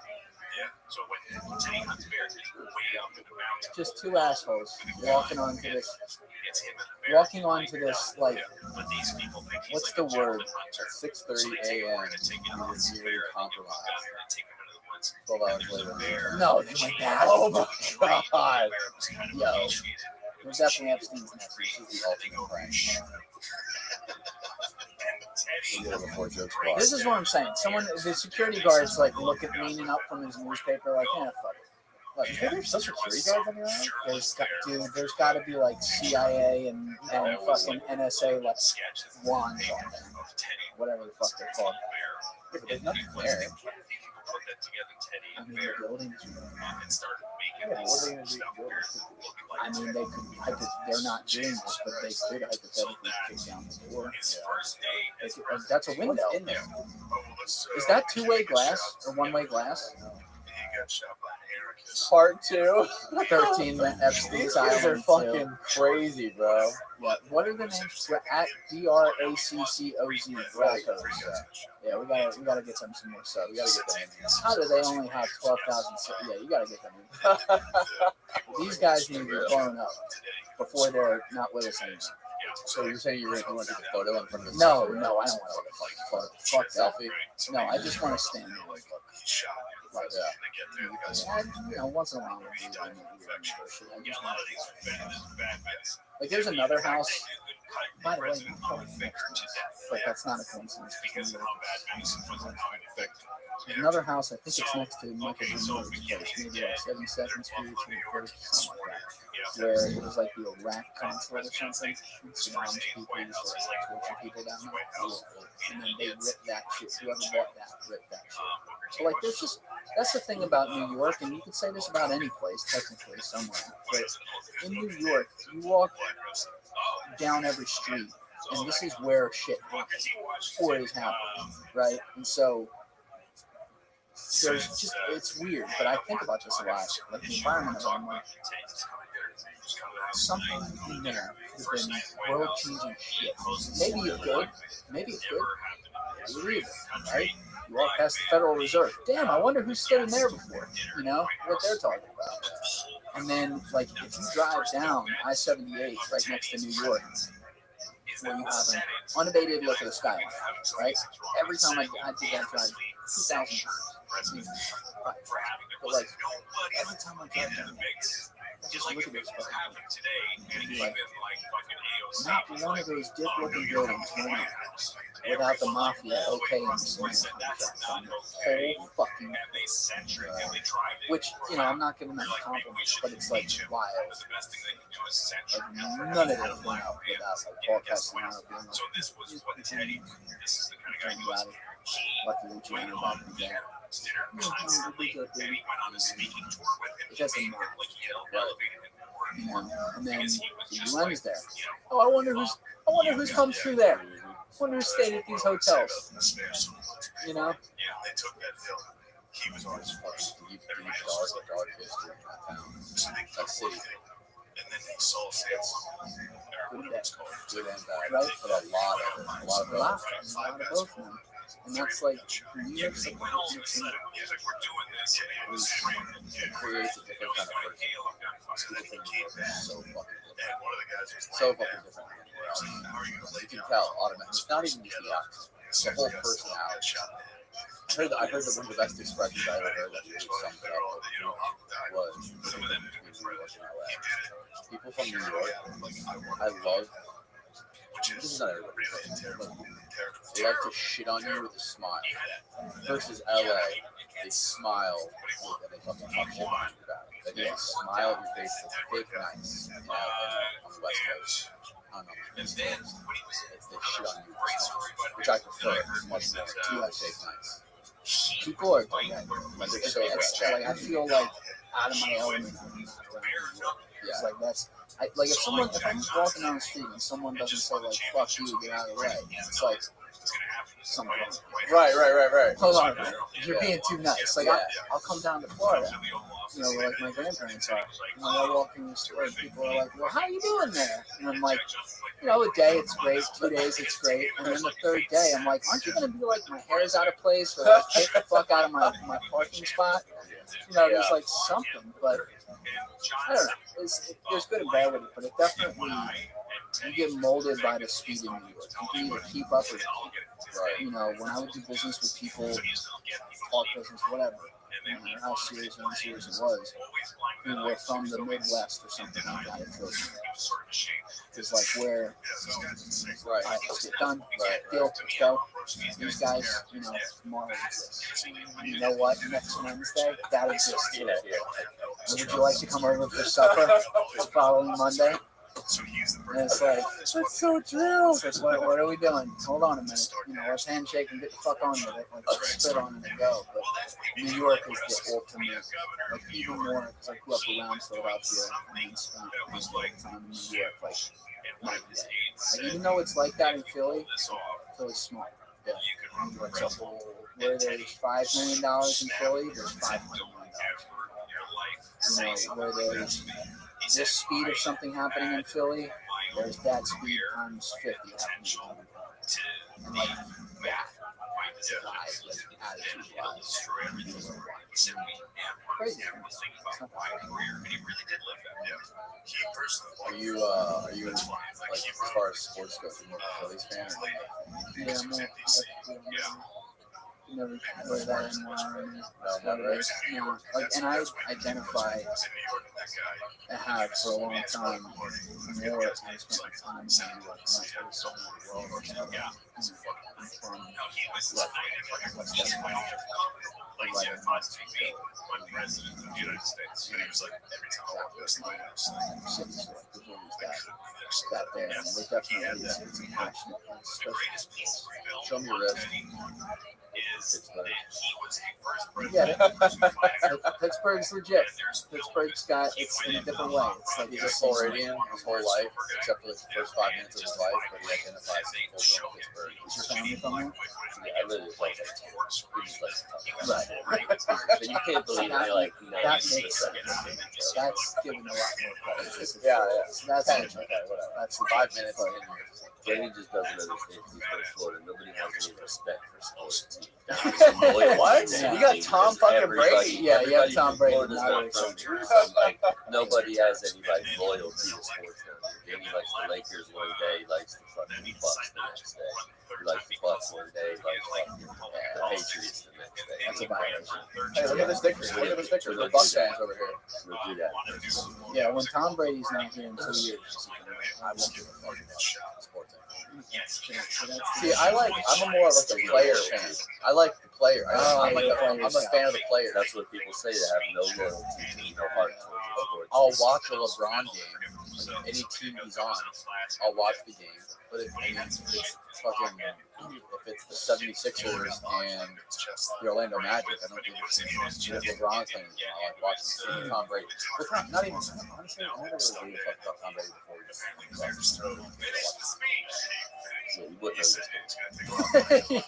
Yeah. So when Teddy hunts bears, it's way up in the mountains. Just 2 assholes walking onto this. It's him and the bear. Walking onto this like. But these people think he's What's like the a word? gentleman hunter. At 6:30 a.m. He was nearly compromised. 12 12 hours later. No, it's like that. Oh my god. Yo. There's definitely Epstein's nest. This is the ultimate prank. Before jokes fly. This is what I'm saying. The security guard's like leaning up from his newspaper, like, yeah, fuck it. Like, There's still security guards on your own? there's got to be like CIA and fucking NSA like wands on them, whatever the fuck they're called. But there's nothing there. I mean, the buildings. Yeah, what are they going to do? I mean, they could. They're not doing this, but they could hypothetically kick down the door. That's a window. What's in there? Is that two-way glass or one-way glass? Part 2. 13 Epstein's These guys are Island. fucking crazy, bro. What are the names? We're at DRACCOZ. Brackos. Yeah, we gotta get them some more subs. We gotta get them in. How do they only have 12,000 subs? Yeah, you gotta get them in. These guys need to be blown up before they're not with us anymore. So you're saying you want to take a photo in front of the No, I don't want to take a fucking photo. Fuck that. selfie? No, I just want to stand there and look. Like, once in a while, like there's another house. By the way, but that's not a coincidence. There's another house. I think it's next to Michael Bloomberg's place, maybe like 72nd Street, 21st, something like that. Where it was like the Iraq consulate or something. Saddam's people used to like torture people down there, and then they ripped that shit. Whoever bought that ripped that shit. So like, that's the thing about New York, and you could say this about any place technically somewhere. But in New York, you walk down every street, and this is where shit happens, or is happening, right? And so there's just, it's weird, but I think about this a lot, like the environment of it. Like, something in there has been world-changing shit. Maybe it's good, maybe it's good. You leave it, right? You walk past the Federal Reserve. Damn, I wonder who stood in there before. You know what they're talking about. And then, like, if you drive down I-78 right next to New York, where you have an unabated look at the skyline, right? Every time I did that drive, 2,000 times. But like, every time I drive down, just look at this fucking like, not one of those dip-looking buildings without the mafia okay in the center on the whole fucking thing. Which, I'm not giving them a compliment, but it's like wild. Like, none of it went out without like Paul Castellano being like, lucky Luciano about to be there. It doesn't matter. And then the UN's there. Oh, I wonder who's come through there. I wonder who stayed at these hotels. You know? He was on his first deep dark history in that town. That city. And then he saw Sam's good and bad. Right? But a lot of both of them. And that's like, New York's it creates a different kind of person. People think New York is so fucking different. So fucking different. You can tell automatically. It's not even just the accent. It's the whole personality. I heard that one of the best expressions I ever heard that really summed it up was between New York and LA. People from New York, I love. This is not everybody, but they like to shit on you with a smile. Versus LA, they smile and they fucking talk shit behind your back. They just smile at your face that's fake nice on the West Coast. I don't know. They shit on you, which I prefer much more to fake nice. People are like that. Like, I feel like out of my element. It's like that's. If I'm walking down the street and someone doesn't say like "fuck you," get out of the way, it's like something wrong. Right. Hold on, man. You're being too nice. Like I'll come down to Florida, where like my grandparents are, and I'll walk in the store and people are like, "Well, how you doing there?" And I'm like, a day it's great, 2 days it's great, and then the third day I'm like, "Aren't you gonna be like my hair's out of place or like get the fuck out of my parking spot?" There's like something, but I don't know. There's good and bad with it, but it definitely, you get molded by the speed in New York. You can either keep up or right. When I would do business with people, talk business, whatever, no matter how serious or unserious it was, who were from the Midwest or something like that, it drove me. is like where, Right. all right, let's get done. Deal, let's go. These guys, you know, tomorrow exists. You know what? Next Wednesday, that exists too. And would you like to come over for supper the following Monday? And it's like, That's so true. it's like, what are we doing? Hold on a minute. You know, let's handshake and get the fuck on with it. Like, let's spit on it and go. But New York is the ultimate, like, even more, because I grew up around Philadelphia and then spent most of the time in New York, like, night and day. Like, even though it's like that in Philly, Philly's small. Yeah. New York's a whole, where there's $5 million in Philly, there's $500 million. You know, where there's this speed of something happening in Philly, there's that speed times 50 happening. And like that, guys, like attitude wise, crazy. Are you like as far as sports goes, more of a Phillies fan? Or Yeah, I'm never really that anymore. No, like, and I identify and have for a long time more time spent time in New York, and that's where so many world. I'm from that there, and we're definitely it's a passionate place. Show me your wrist. Yeah, Pittsburgh's legit. Pittsburgh's got it's in a different way. It's like He's a Floridian his whole life, except for the first 5 minutes of his life, but he identifies as full-blown Pittsburgh. Is your family from there? Yeah, I literally like it. Right. But you can't believe they like know That these makes sense. That's giving a lot more credit. Yeah. So that's that's 5 minutes in. Jamie just doesn't understand he's from Florida. Nobody has any respect for sports teams. What? Yeah. You got Tom fucking Brady. Yeah, you have Everybody Tom from Brady. Florida's Not not really from true. here, so like nobody has any like loyalty to sports down here. Jamie likes the Lakers one day, likes the fucking Bucks the next day. He likes the Bucks one day, likes fucking the Patriots the next day. That's a violation. Hey, look at the stickers. Look at the stickers. The Bucks fans over here. We'll do that. Yeah, when Tom Brady's not here in 2 years, I won't give a fuck about sports. See, I'm more of like a player fan. I like the player. I'm a fan of the player. That's what people say. They have no loyalty, no heart towards the sport. I'll watch a LeBron game. Like any team he's on, I'll watch the game. But if it's fucking, if it's the 76ers and the Orlando Magic, I don't give a shit. If LeBron's playing, I like watching Tom Brady. But not even, honestly, I never really gave a fuck about Tom Brady before he just Yeah, you wouldn't know this. No,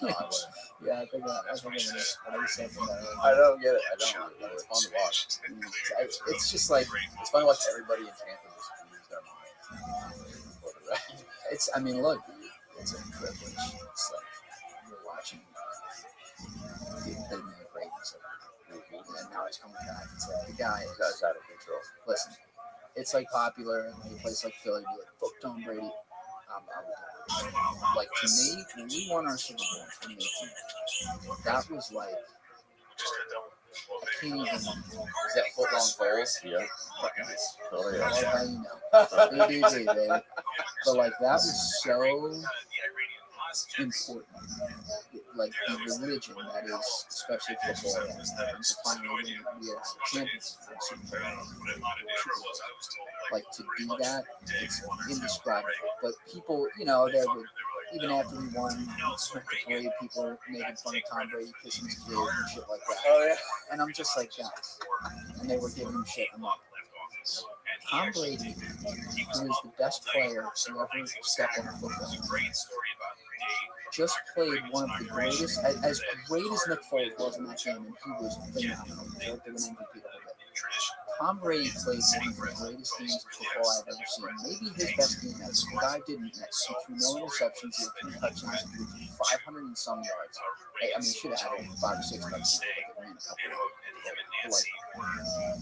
I wouldn't. Yeah, I think I was saying that. I don't get it. I don't. But it's fun to watch. It's just like It's fun to watch everybody in Tampa just lose their mind. it's. I mean, look, it's a privilege. It's like you're watching the epitome of greatness, and now it's coming back. It's like the guy That's out of control. listen. It's like popular in a place like Philly. Be like, fuck Tom Brady. Like to me, when we won our Super Bowl in 2018, that was like I can't even. Is that foot long goals? Yeah. Oh I yeah. love how you know. BBG, baby. But like that was so important. Like the religion that is, especially football, and to finally we are champions. Like to do that, it's indescribable. But people, you know, they would even after we won, people are making fun of Tom Brady kissing his kid and shit like that. Oh yeah. And I'm just like, yeah. And they were giving him shit. I'm like, Tom Brady, who is the best player to ever step on the football, just played one of the greatest, as great as Nick Foles was in that game, and he was phenomenal. They were an MVP the whole day. Tom Brady played one of the greatest games of football I've ever seen. Maybe his best game ever. The guy didn't miss. He threw no interceptions. He had 2 touchdowns. He threw 500 and some yards. I mean, he should have had 5 or 6 touchdowns. But they ran a couple. Like,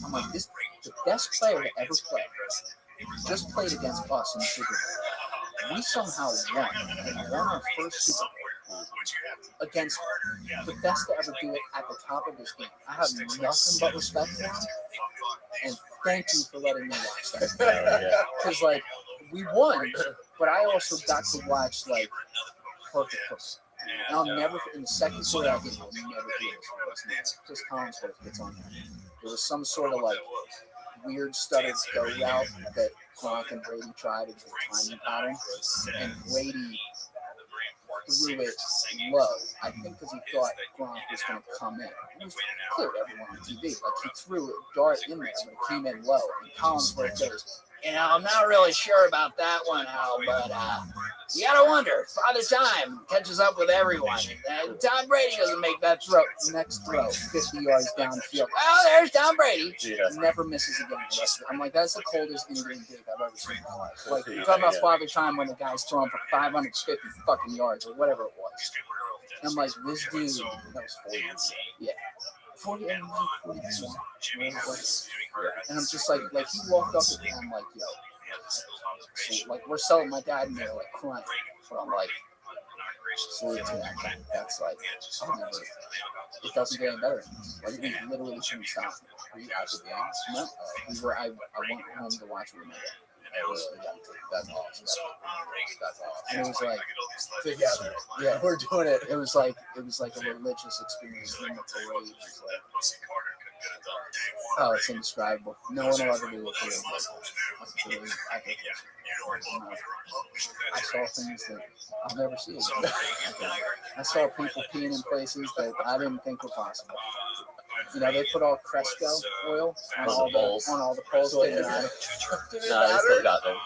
I'm like, this the best player to ever play just played against us in the Super Bowl. We somehow won and won our first Super Bowl against the best to ever do it at the top of this game. I have nothing but respect for him, and thank you for letting me watch that. Because like we won, but I also got to watch like Perfect Cook. And I'll never, in the second quarter, I think I'll never do this. Just Collinsworth gets on there. There was some sort of like weird stuttered go route that Gronk and Brady tried to do a timing pattern, and Brady threw it low. I think because he thought Gronk was going to come in. It was clear to everyone on TV. Like he threw a dart in there, but it came in low. And Collinsworth goes, I'm not really sure about that one, Al, but you gotta wonder. Father Time catches up with everyone. And Tom Brady doesn't make that throw. Next throw, 50 yards downfield. Oh, there's Tom Brady. Yeah. Never misses again. I'm like, that's the coldest Indian dig I've ever seen in my life. Like, you're talking about Father Time when the guy's throwing for 550 fucking yards or whatever it was. And I'm like, this dude, that was 40. Yeah. 40 and 41. And I'm just like he walked up to me, I'm like, yo. So, like, we're selling my dad and they're like crying. But I'm like, salute to that guy. That's like, it doesn't get any better. Like, we literally shouldn't stop. Were you at the game? No. We were, I went home to watch it with my dad. That's awesome. That's awesome. And it was like, Together. yeah, we're doing it. It was like a religious experience. In the parade. Oh, it's indescribable. No one will ever do what they do. I saw things that I'll never see again. I saw people peeing in places that I didn't think were possible. You know, they put all Cresco oil on all the poles. Didn't matter. No, they still got them.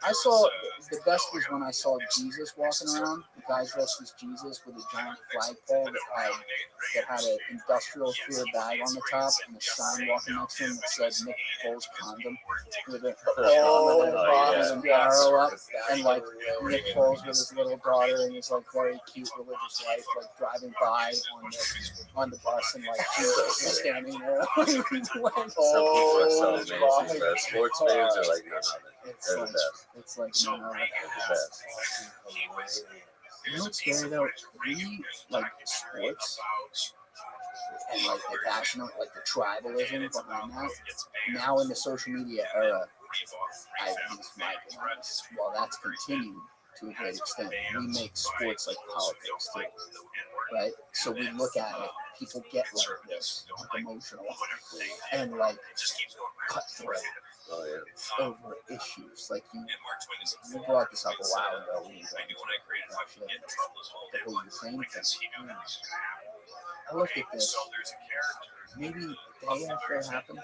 I saw the best was when I saw Jesus walking around. The guy dressed as Jesus with a giant flagpole that had an industrial clear bag on the top and a sign walking next to him that said Nick Foles condom with an arrow up, and like Nick Foles with his little daughter and his like very cute religious wife like driving by on the bus, and like Jesus is standing there. Some people are so amazing, bro. Sports fans are like, they're the best. It's like, They're the best. you know what's scary though? We like sports and like the passion, like the tribalism behind that. Now in the social media era, I use my opinion. While that's continued to a great extent, we make sports like politics too, right? So we look at it, people get like this, like emotional, and like cutthroat. Oh, yeah. Over issues like you brought this up a while ago. The whole Ukraine thing. I look at this. Maybe the day after it happened,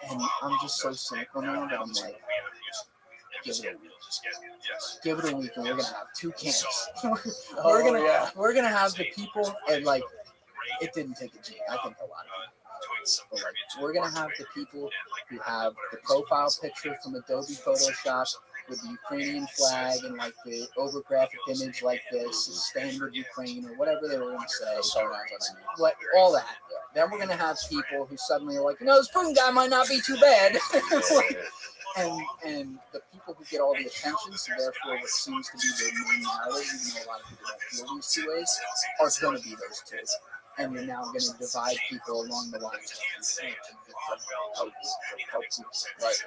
and I'm just so cynical now that I'm like, give it a week. Give it a week, and we're gonna have two camps. We're gonna have the people, and like, it didn't take a G. I think a lot of it. But like, we're gonna have the people who have the profile picture from Adobe Photoshop with the Ukrainian flag and like the overgraphic image like this, stand with Ukraine or whatever they were gonna say. What all that. Then we're gonna have people who suddenly are like, this Putin guy might not be too bad. Like, and the people who get all the attention, so therefore what seems to be the main narrative, even though a lot of people don't feel these two ways, are gonna be those two. And you're now going to divide people along the lines. Right.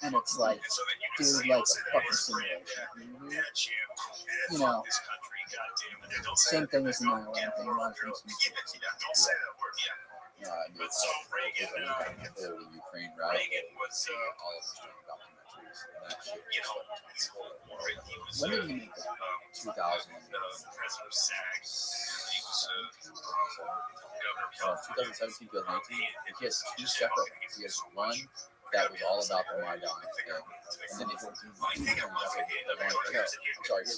And it's like, dude, like a fucking simulation. You know, same thing as the 9/11 thing. The Ukraine rally, all of the documentaries, and that shit. When did he make that? 2000. 2017, 2019, he has two separate ones. He has one that was all about the Maidan thing, and then here's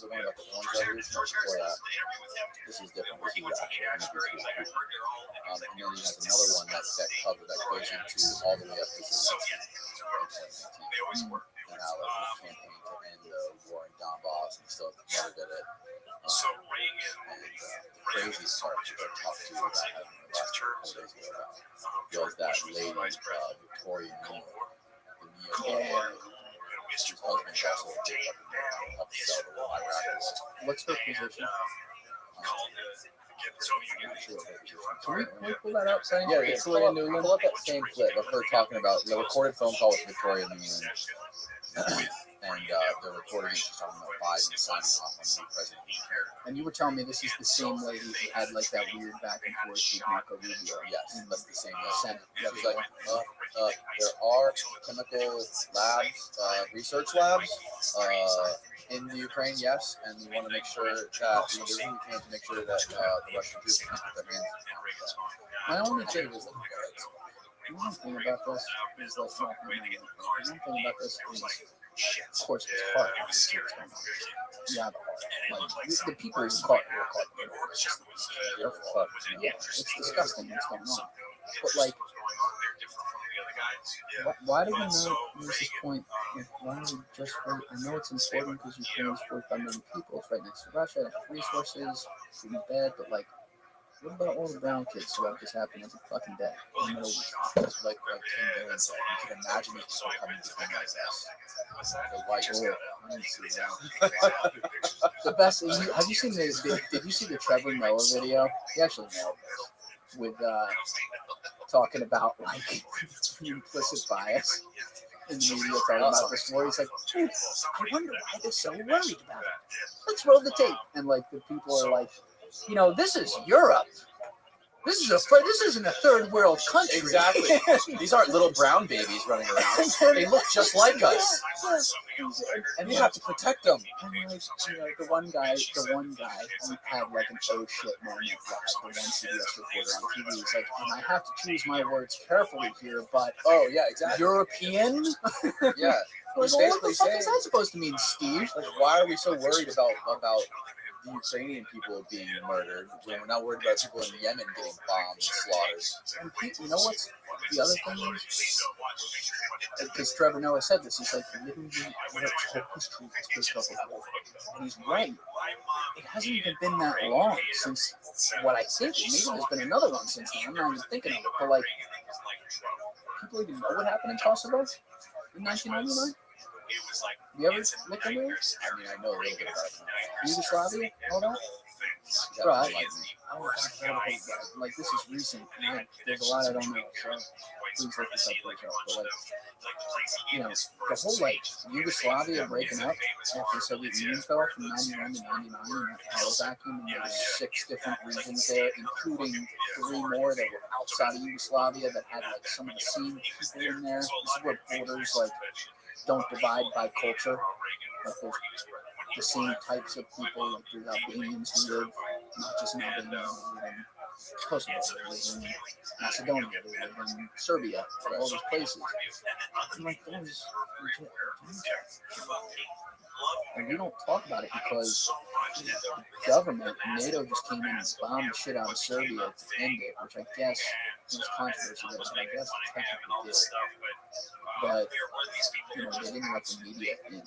the one about the Orange Revolution. Before that, this is different. This is actually and then he has another one that goes into all the way up to 2019. And how his campaign to end the war in Donbass, and still never did it. The craziest part to talk to you about having the last couple days ago was that lady, Victoria Neal, the neo whose husband also helped sell the Iraq war. What's her position? Can we pull that up? Yeah, Victoria Nuland. Pull up that same clip of her talking about the recorded phone call with Victoria Nuland. and they're recording it just talking about Biden signing off on the president. And you were telling me this is the same lady who had like that weird back and forth with Marco Rubio. Yes, that's the same Senate. Yeah, it's like there are chemical labs, research labs in the Ukraine, yes, and we want to make sure that we do everything we can to make sure that the Russian troops can put their hands on My only thing is one thing about this is like one thing about this is, of course, it's hard. Yeah, the people who caught they're fucked. Yeah, it's disgusting what's going on. But like, why do we not use this point? Like, why don't we just wait? I know it's important because Ukraine is 45 million people. It's right next to Russia. It has resources. Pretty bad, but like, what about all the brown kids who have this happen every fucking day? In the Middle East? It's like King Dylan said, you can imagine these people coming to King like this. The white I didn't see that. The best. Have you seen the? Did you see the Trevor Noah video? He actually nailed this with talking about like implicit bias in the media, talking about this war. He's like, I wonder why they're so worried about it. Let's roll the tape. And like the people are like, this is Europe. This isn't a third world country. Exactly. These aren't little brown babies running around. They look just like us, and we have to protect them. And like, the one guy had like an oh shit moment. The one CBS reporter on TV. He's like, and I have to choose my words carefully here, but oh yeah, exactly. European. Yeah. Like, well, what the fuck is that supposed to mean, Steve? Like, why are we so worried about the Ukrainian people being murdered when we're not worried about people in Yemen getting bombed and slaughtered? And you know what's the other thing is? Because Trevor Noah said this, he's like, literally, history is based off of war. And he's right. It hasn't even been that long since what I think. Maybe there's been another one since then. I'm not even thinking of it. But like, people even know what happened in Kosovo in 1999? You ever look into it? I mean, I know a little bit about it. Yugoslavia, all that? Yeah, Right. Like, this is recent. And there's a lot I don't know. So please look this up for yourself. But like, the whole like Yugoslavia breaking up after the Soviet Union fell from 91 to 99 and that power vacuum, and there were 6 different regions there, including 3 more that were outside of Yugoslavia that had like some of the same people in there. This is where borders like don't divide by culture. Like there's the same types of people, like there's Albanians who live, not just in Albania, they live in Kosovo, they live in Macedonia, they live in Serbia, all these places. And like those legit and we don't talk about it because the government, NATO just came in and bombed the shit out of Serbia to end it, which I guess was controversy there, but I guess technically did. But they didn't let the media in the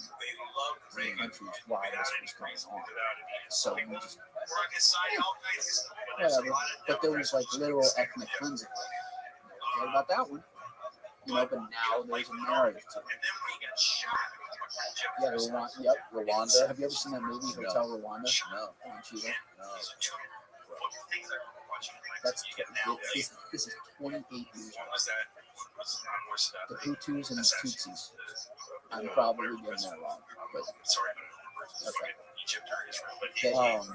countries while this was going on. So we just whatever. But there was like literal ethnic cleansing. What about that one? But now there's a narrative to it. Yeah, Rwanda. Have you ever seen that movie, Hotel Rwanda? No. On Cheetah? No. This is 28 years old. The Hutus and the Tutsis. I'm probably getting that wrong, but okay.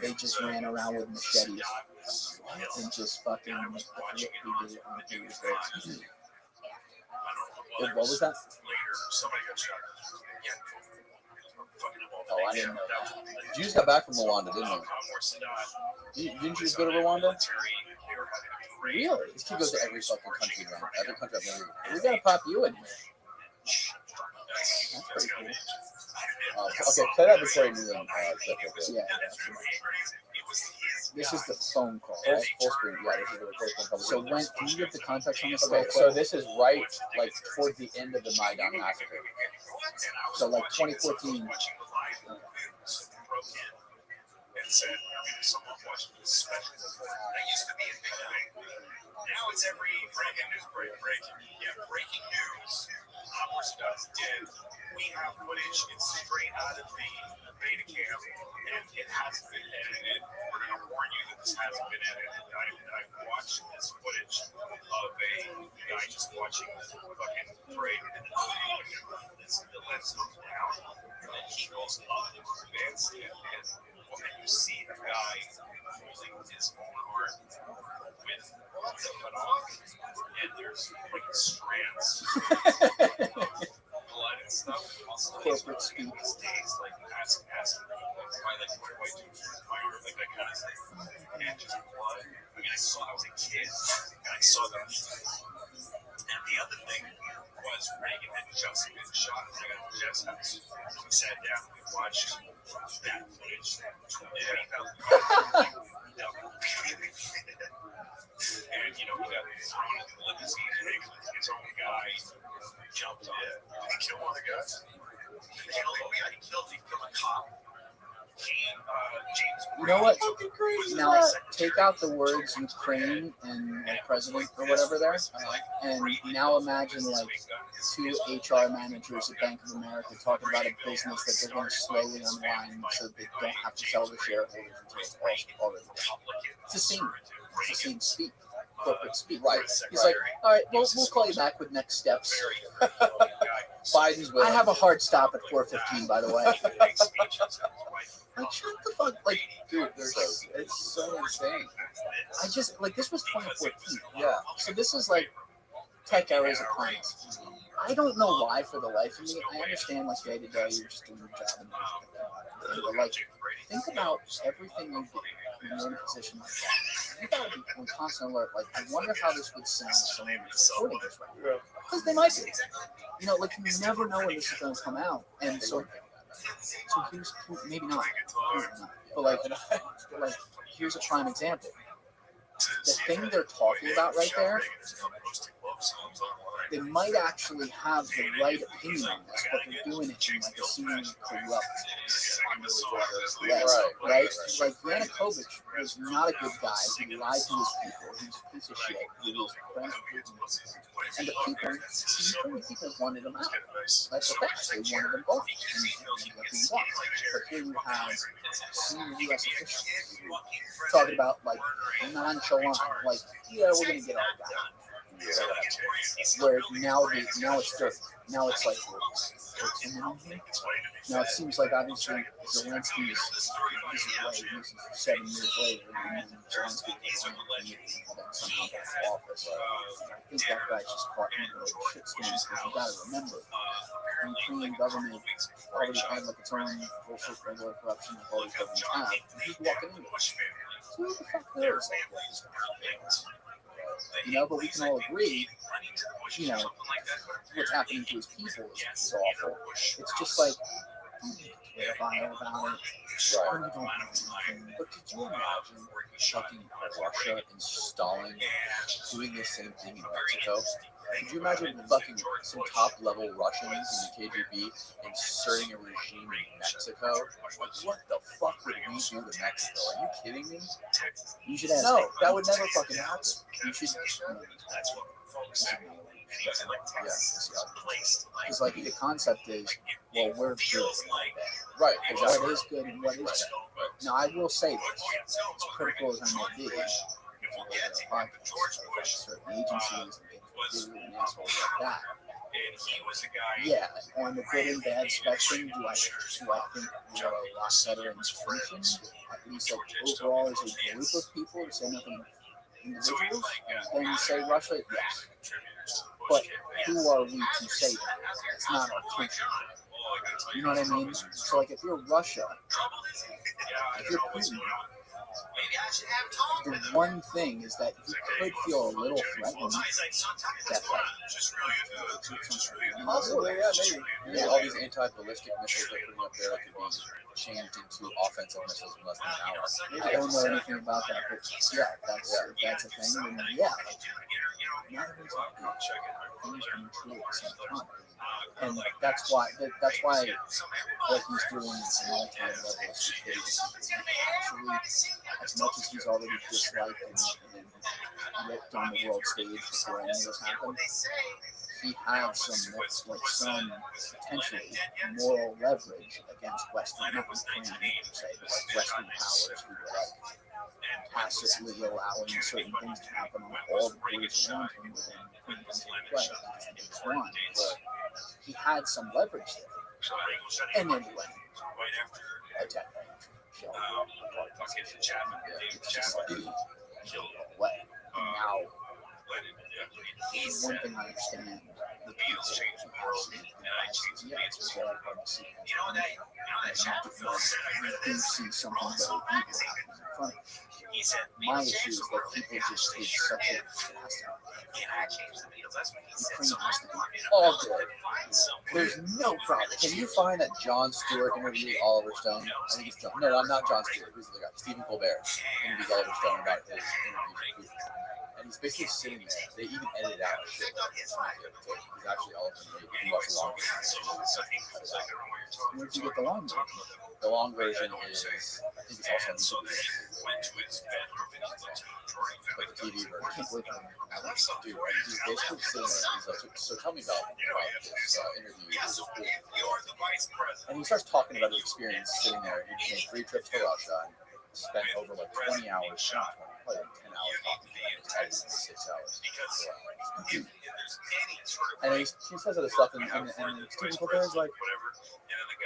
They just ran around with machetes and just fucking what we did on the What was that? Oh, I didn't know that. You just got back from Rwanda, didn't you? Didn't you just go to Rwanda? Really? This kid goes to every fucking country, man. Every country I've ever been. We gotta pop you in here. That's pretty cool. Okay, play that before you do them. Yeah. This is the phone call, right? Full screen. Yeah, this is the recording call. So when can you give the context on this? Okay, so this is right like towards the end of the Maidan massacre. So like 2014. Now it's every breaking news, breaking news. Orthodox dead. We have footage. It's straight out of the beta cam, and it hasn't been edited. We're going to warn you that this hasn't been edited. I've watched this footage of a guy just watching this fucking parade. It's the lens you see a guy holding his own arm with the cut off, and there's like strands of blood and stuff. Corporate speak. Like acid, why do you my arm like that kind of thing? And just blood. I mean, I was a kid, and I saw that. And the other thing was Reagan had just been shot. I got to Jeff's house. We sat down and we watched that footage. And he felt and you know, he got thrown into the limousine and his own guy jumped on it. Did he kill one of the guys? He killed a cop. James. You know what? Now take out the words Ukraine and like president or whatever there, and now imagine like two HR managers at Bank of America talking about a business that they're going to slowly unwind so they don't have to sell their shareholders until it's already done. It's the same speak. Corporate speak. Right. He's like, all right, we'll call you back with next steps. Biden's I have a hard stop at 4:15, by the way. Like, shut the fuck, like, dude, it's so insane. I just, like, this was 2014. Yeah. So this is like tech eras of planes. I don't know why, for the life of me. I understand, like, day to day, you're just doing your job and everything. But, like, think about everything you do when you're in a position like that. You gotta be on constant alert. Like, I wonder how this would sound to someone who's recording this right now. Because they might be. You know, like, you never know when this is going to come out. And so here's, maybe not. But, like, here's a prime example. The thing they're talking about right there, they might actually have the right opinion on this, but they're doing it in like a seemingly corrupt way, right? Like Yanukovych was not a good guy. He lied to his people. He was a piece of shit. He was friends with Putin. And the people wanted him out. That's a fact. They wanted him gone. And what he wants. But here you have senior U.S. officials talking about like nonchalant, like, yeah, we're gonna get all that. Where now it's dirt. Now it's like, now it seems like obviously Zelensky is 7 years later, and then Zelensky somehow got to office. I think that guy's just caught in the shit stand, because you gotta remember, the Ukrainian government already had like its own bullshit regular corruption that all these governments have, and he's walking into it. So who the fuck knows? You know, but we can all agree, you know, what's happening to his people is awful. It's just like, about it. But could you imagine fucking Russia installing, doing the same thing in Mexico? Could you imagine fucking some top-level Russians in the KGB inserting a regime in Mexico? Like, what the fuck would we do to Mexico? Are you kidding me? You should ask. No, that would never fucking happen. You should. Because like the concept is, well, we're good, right? What is good and what is bad. Now I will say this, as critical as I may be, certain agencies and assholes like that. Yeah, on the good and bad spectrum, do I think we're a lot better in function? At least like overall as a group of people, to say nothing individuals, then say Russia, yes. But who are we to say that? It's not our country. You know what I mean? So like if you're Russia, if you're Putin, the one thing is that you could feel a little threatened that possibly, yeah, maybe. Yeah, all these anti-ballistic missiles they're putting up there could be changed into offensive missiles in less than an hour. I don't know anything about that, but yeah, that's a thing. And yeah, not everything's things can be true at the same time. And that's why what he's doing is an all-time level of stupidity. Actually, as much as he's already disliked and ripped on the world stage before any of this happened, he had some potentially moral leverage against Western, not Ukraine per se, but like Western powers who were like passively allowing certain things to happen on all the borders around him within Ukraine. He had some leverage there. And then he went attacked. It's just like what? And now, one thing I understand, the Beatles changed the world, and I changed the Beatles. You know that you do see something very evil happening in front of you. My issue is that people just take such a Ukraine has to be all good. There's no problem. Can you find that Jon Stewart interviewed Oliver Stone? I think it's John. No, not Jon Stewart. Who's the guy? Stephen Colbert interviewed Oliver Stone about his interview. And he's basically sitting there. They even edited out shit. He's actually Oliver. If you watch the long version, Where'd you get the long version? the long version is, I think it's also on YouTube. But the TV version. I can't believe it. Dude, he's basically sitting there. He's like, so tell me about this interview. And he starts talking about his experience sitting there. He made 3 trips to Russia and spent over like 20 hours, not 20, probably like 10 hours talking to him. It's 6 hours. And he says other stuff, and Stephen Colbert's like,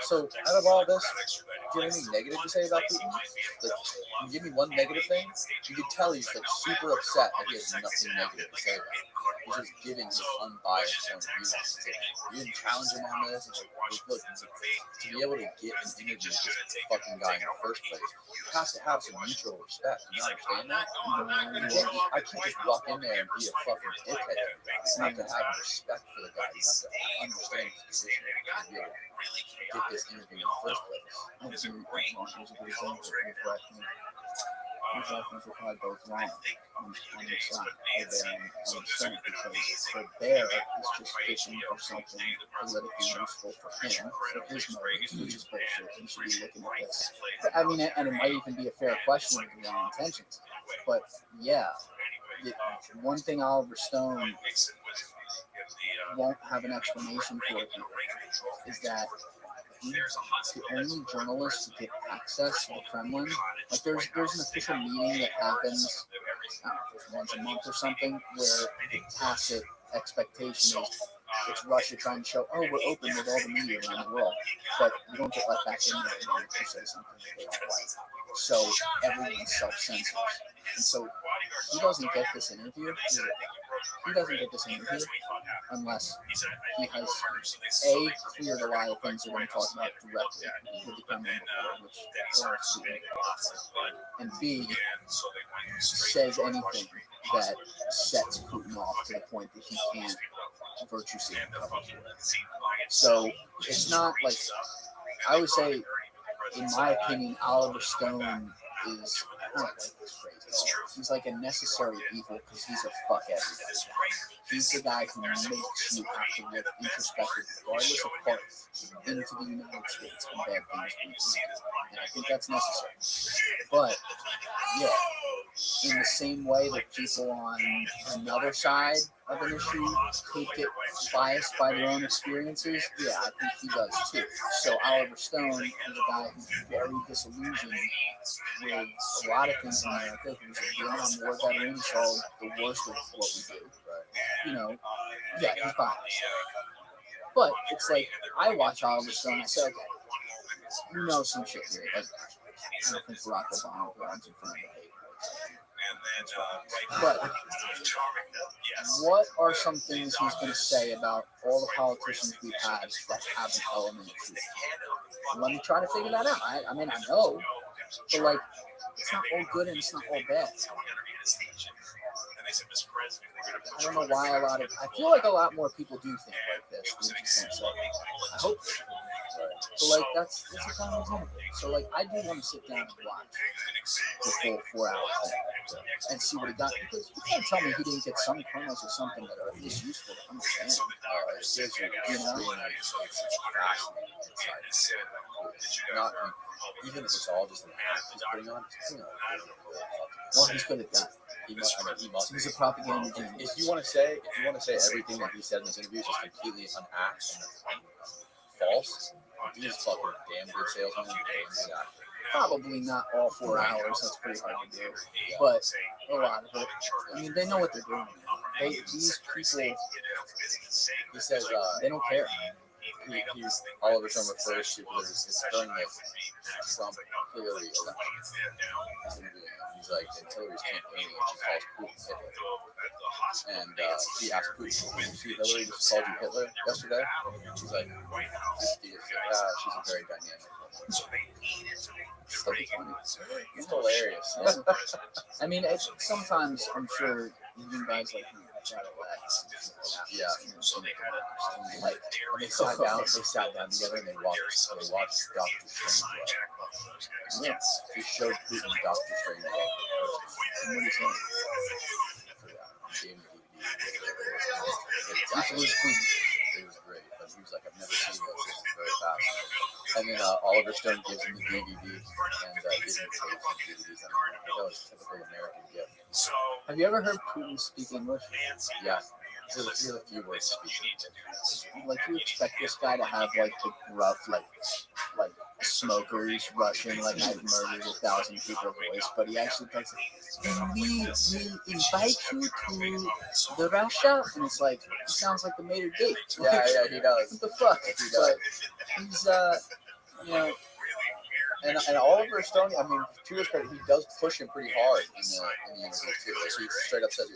so out of all this, do you have anything negative to say about Putin? Like, can you give me one negative thing? You can tell he's like super upset that he has nothing negative to say about it. He's just giving his unbiased point of view. Like, you didn't challenge him on this. It's like, look, to be able to get an interview with this fucking guy in the first place, you have to have some mutual respect. You understand that? I can't just walk in there and be a fucking dickhead. You have to have respect for the guy. You have to understand his position to be able to get this interview in the first place. There's a good example of what these options are probably both wrong on each side. Colbert because Colbert is just fishing for something politically useful for him, for his motives, which is bullshit. He should be looking at this. I mean, and it might even be a fair question with the wrong intentions. But yeah, one thing Oliver Stone won't have an explanation for it is that the only journalist to get access to the Kremlin, like there's an official meeting that happens, I don't know if it's once a month or something, where the tacit expectation is it's Russia trying to show, oh, we're open with all the media around the world, but you don't get let back in there if you say something that they don't like. So everyone self-censors. And so he doesn't get this interview. He doesn't get this interview unless he has cleared a lot of things that we're going to talk about directly with the Kremlin before, which are stupid, and B, says anything that sets Putin off to the point that he can't virtue signal. So it's not like, I would say, in my opinion, Oliver Stone is, I don't like this phrase, he's like a necessary evil because he's a fuck everybody. He's the guy who makes you have to look introspective, regardless of party, into the United States when bad things do. And I think that's necessary. But, yeah, in the same way that people on another side of an issue could get biased by their own experiences, yeah, I think he does too. So Oliver Stone is a guy who's very disillusioned with a lot of things in America. He was a Vietnam War veteran, saw the worst of what we do. You know, yeah, he's biased. But it's like, I watch Oliver Stone, I say, okay, you know some shit here. Like, I don't think Barack Obama runs in front of the hate. But what are some things he's going to say about all the politicians we've had that have an element of truth? Let me try to figure that out. I mean, I know, but like, it's not all good and it's not all bad. I don't know why I feel like a lot more people do think like this. I hope. So like that's a kind of example. So like I do want to sit down and watch the full 4 hour thing and see what he got, because you can't tell me he didn't get some kernels or something that are at least useful to understand. You know? Not even if it's all just an act he's putting on. Well, he's good at that. He must. He's a propaganda genius. If you want to say everything that he said in this interview is just completely an act and false, he's fucking damn good salesman and damn good actor. Probably not all 4 hours. That's pretty hard to do. But a lot of it. I mean, they know what they're doing. These people, he says, they don't care. Oliver Stone refers to because it's during the Trump Hillary election. He's like in Hillary's campaign, and she calls Putin Hitler. And he asked Putin, "Did you see Hillary just called you Hitler yesterday?" She's like, she's a very dynamic woman. So funny. It's hilarious. Yeah. I mean, sometimes I'm sure even guys like me try to relax. Yeah. Like They sat down together and they watched Doctor Strange. Yes. He showed Putin Doctor Strange. What do you say? It was great, but he was like, "I've never seen this. This is very fast." And then Oliver Stone gives him the DVD and gives him the DVDs. That was a typical American gift. Have you ever heard Putin speak English? Yeah, here's a few words speaking. Like you expect this guy to have like the gruff, like smokers Russian, like I've murdered 1,000 people voice, but he actually does it. We invite you to the Russia, and it's like he sounds like the Mater Date. Yeah, he does. What the fuck? He does. But he's you know. And Oliver Stone, I mean, to his credit, he does push him pretty hard in the interview too. Like he straight up says,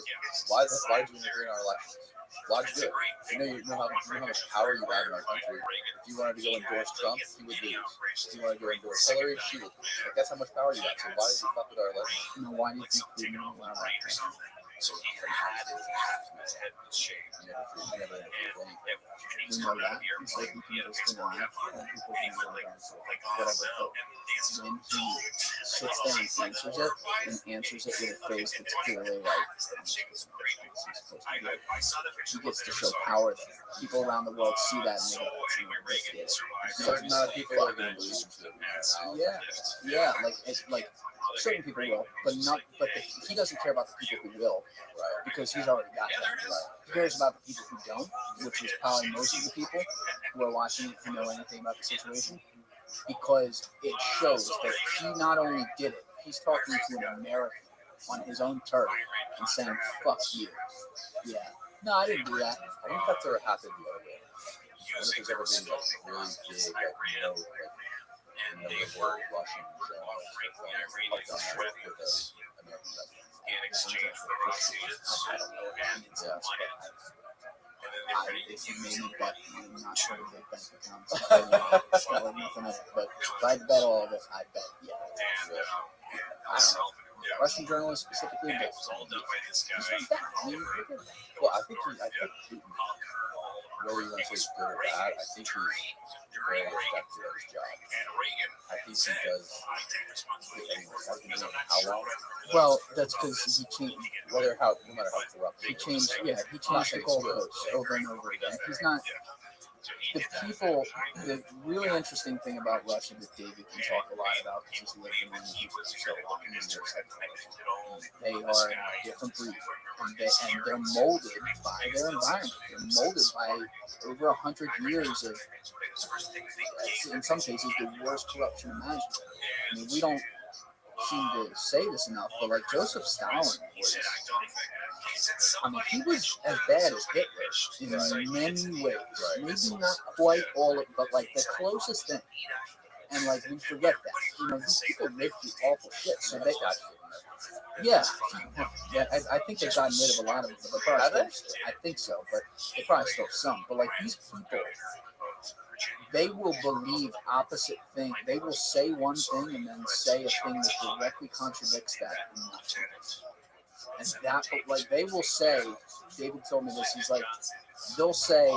"Why did you interfere in our elections? Why'd you do it? You know how much power you have in our country. If you wanted to go endorse Trump, he would lose. If you wanted to go endorse Hillary, she would lose. Like, that's how much power you have. So why did you fuck with our elections?" You know, why do you think Putin will allow that? So he had his head was shaved. We know that. He's like, we can just deny it, and people can go about whatever. But when he sits there and answers it with a face that's clearly like, he gets to show power there. People around the world see that and they go, Certain amount of people are going to believe him. yeah, like certain people will, but he doesn't care about the people who will, right? Because he's already got them. Right? He cares about the people who don't, which is probably most of the people who are watching it who know anything about the situation, because it shows that he not only did it, he's talking to an American on his own turf and saying, "Fuck you." Yeah. No, I didn't do that. I think that's ever happened the other way. I wonder if there's ever been really big, Russian in exchange for proceeds. I don't know. If you made me bet, I'm not sure the bank accounts. Nothing else, but if I bet all of it, I bet, yeah. I don't know. Russian journalists specifically, but well, I think Putin, whether you want to say it's good or bad, I think he's very effective at his job. I think he does. How long? Well, that's because he changed. No matter how corrupt. He changed the goalposts over and over again. He's not. The people, the really interesting thing about Russia that David can talk a lot about because he's lived in many people so long in years, they are a different breed, and they're molded by their environment. They're molded by over 100 years of, in some cases, the worst corruption imaginable. I mean, we don't seem to say this enough, but like Joseph Stalin was, I mean, he was as bad as Hitler in many ways. Maybe not quite all, but like the closest thing. And like we forget that. You know, these people lived through awful shit. So they, I think they got rid of a lot of them. But probably still, I think so, but they probably still some. But like these people, they will believe opposite things. They will say one thing and then say a thing that directly contradicts that. And that, like, they will say, David told me this, he's like, they'll say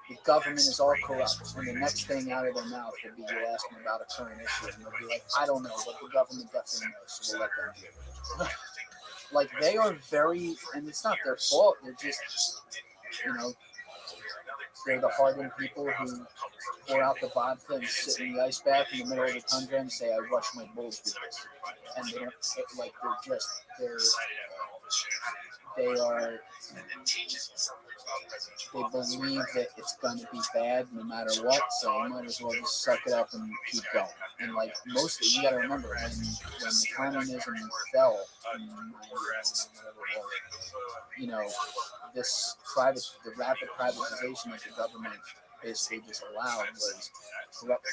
the government is all corrupt, and the next thing out of their mouth will be you ask them about a current issue, and they'll be like, I don't know, but the government definitely knows, so we'll let them do it. Like, they are very, and it's not their fault, they're just, you know, they're the hardened people who pour out the vodka and sit in the ice bath in the middle of the tundra and say, I rush my bulls with this. And they don't, like, they believe that it's going to be bad no matter what, so you might as well just suck it up and keep going. And like mostly, you got to remember when the communism fell, you know, the rapid privatization of the government basically just allowed was corrupt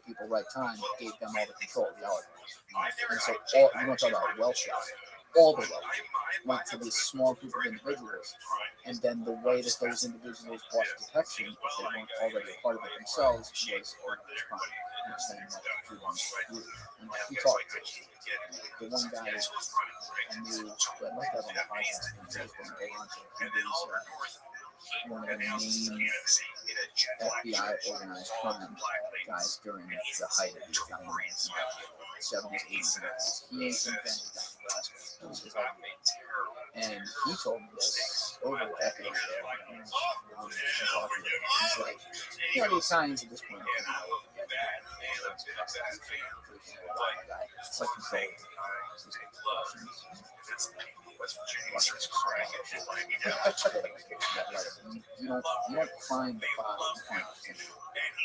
people, right time, gave them all the control of the oligarchs. And so all, you want to talk about wealth gap, all the wealth went to this small group of individuals. And then the way that those individuals bought protection, if they weren't already a part of it themselves, was organized crime. Which then drew them through. And we talked to the one guy I knew, who I'd like to have on the podcast, and he was going to go on to, he was one of the main FBI organized crime guys during the height of the Italian 70s, 80s, and 90s. He invented Nebraska. That was his idea. And he told me this over a decade ago. He's like, you know, the Italians at this point, it's like control. You don't find the body,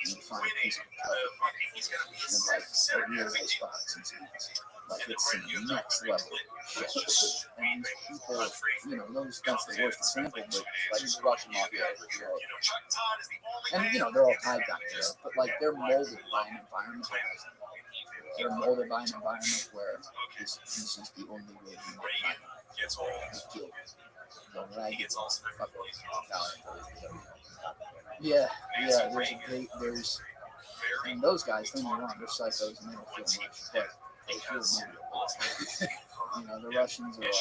you find a piece of and like a real nice box and things. Like it's the next level shit. And these people, you know, that's the worst example, but like these Russian mafia, and you know, they're all tied down to it, but like they're molded by an environment. They're molded by an environment where this is the only way to make money. Yeah, there's and those guys, don't get me wrong, they're psychos and they don't feel much, but they feel money. You know, the Russians are like,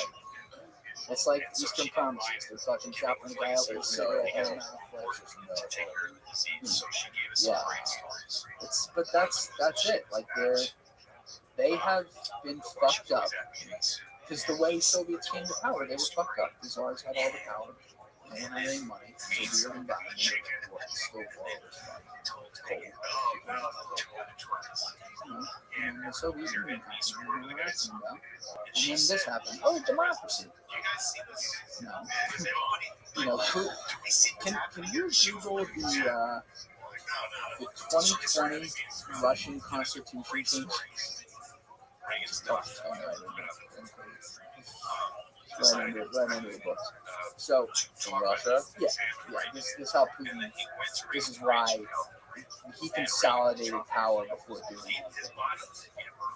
it's like Eastern promises. They're fucking chopping the guy out with a cigarette in their mouth. Yeah, but that's it. Like they have been fucked up. Because the way Soviets came to power, they were fucked up. The Tsars had all the power. No one had any money. So weird environment. Still war was cold. And the Soviet Union happened. And then this happened. Oh, democracy. No. You know, can you Google the 2020 Russian Constitution thing? Right under the books. So In Russia? yeah. This how Putin. This is why he consolidated power before doing anything.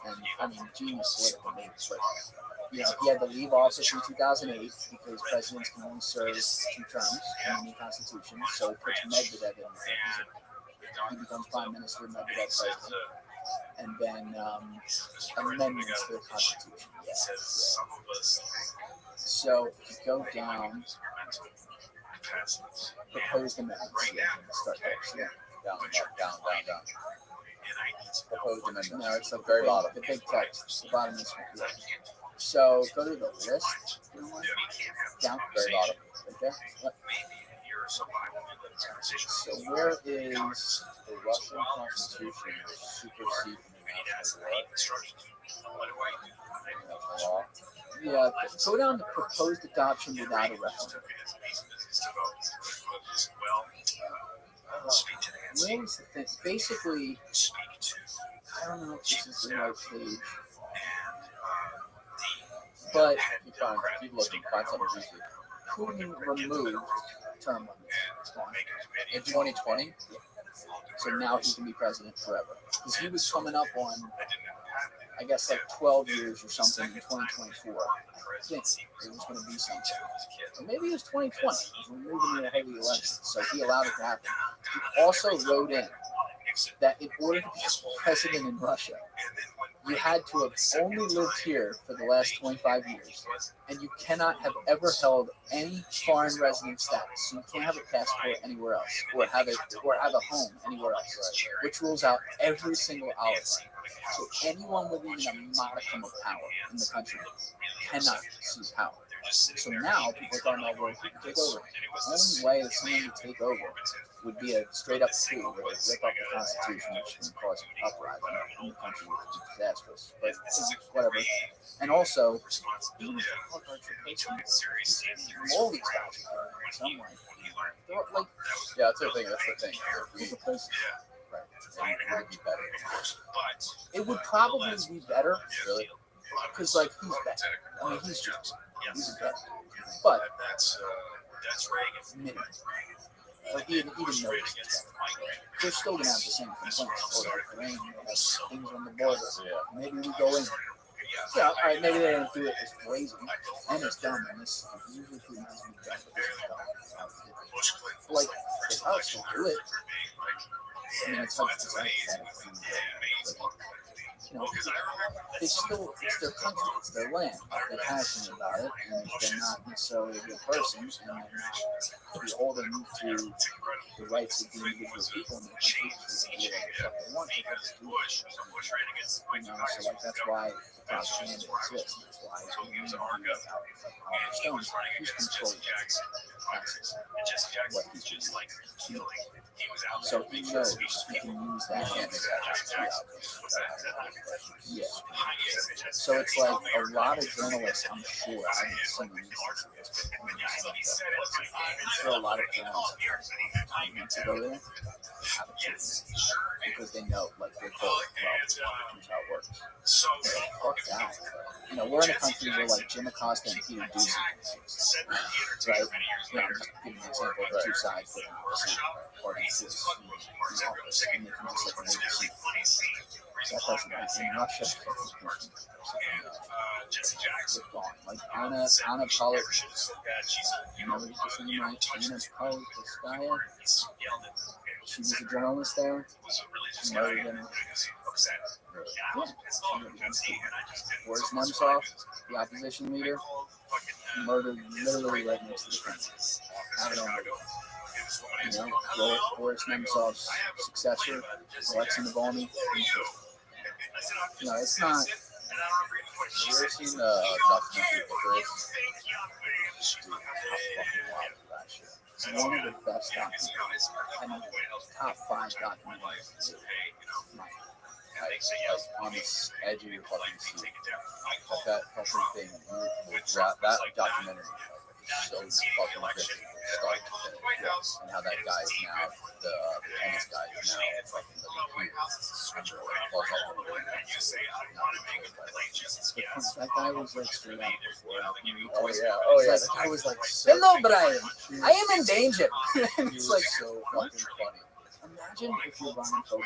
And I mean, genius political moves. But you know, he had to leave office in 2008 because presidents can only serve 2 terms in the new constitution. So he puts Medvedev in there. He becomes prime minister, Medvedev president. And then amendments to the Constitution. Yeah. So go down, proposed amendments. Yeah, start there. So, Down. Proposed amendments. no, it's the very big, bottom. the big text. The bottom is yeah. So go to the list. Down, Very bottom. right there. Yep. So where is The Russian Constitution supersede law. yeah? Go down to proposed adoption without a referendum. Where's the thing? Basically, I don't know if this is the right page, but Keep looking. Find something juicy. Putin removed term limits. It's gone. In 2020? So now he can be president forever. Because he was coming up on, I guess, like 12 years or something in 2024. I think it was going to be something. Or maybe it was 2020. He was removing the heavy election, so he allowed it to happen. He also wrote in that in order to be president in Russia, you had to have only lived here for the last 25 years, and you cannot have ever held any foreign resident status. So you can't have a passport anywhere else, or have a home anywhere else, which rules out every single oligarch. So anyone with even a modicum of power in the country cannot seize power. So now people are talking about, well, who can take over? The only way that someone would take over would be a straight up coup where they rip up the Constitution, which can cause an uprising in the country, which would be disastrous. But whatever. And also, even if the oligarchs are facing all these guys in some way, they're like, Yeah, that's the thing. there's a place. Right. It would be better. It would probably be better, Really? because like he's better. I mean, he's better. But minimum. Like even notice they're still gonna have the same complaints. Oh, the rain, things on the border. Maybe we go in. Yeah, all right, maybe they don't do it as brazen and as dumb, and this usually pretty nice to be done. But like, if I was to do it, I mean, it's hard to say. You know, it's their country, it's their land. They're passionate about it, and they're not necessarily a good person, and they're not beholden to the rights of the individual people in their country. They do what they want. They just do it. You know, so like that's why propaganda exists. That's why Stones, he's controlling what he's doing. So he knows he can use that. Yeah. So it's like a lot of journalists, I'm sure, I haven't seen instances. I'm sure a lot of journalists need to go there because they know, like, they're told, well, here's how it works. Fuck that. You know, we're in a country where, like, Jim Acosta and Peter Doocy, right? You know, I'm just giving an example of two sides that are exist in office, and they can just, like, make a scene. That person in Russia, they're gone. Like, Anna Pollock, remember this name, right? Anna Politkovskaya? She was a journalist there. She murdered him. Boris Nemtsov, the opposition leader, murdered literally right next to the fence. Have it on video. You know, Boris Nemtsov's successor, Alexei Navalny. You know, it's not. Have you ever seen the documentary Icarus? It's one of the best documentaries. I mean, top 5 documentaries. On the edge of your fucking seat. That fucking thing, that documentary is so fucking crazy. And how that guy is now, the tennis guy is now fucking That guy was like straight out before. Oh yeah, that guy was like so. Hello, Brian. I am in danger. It's like so fucking funny. Imagine if you're Ryan Fogel.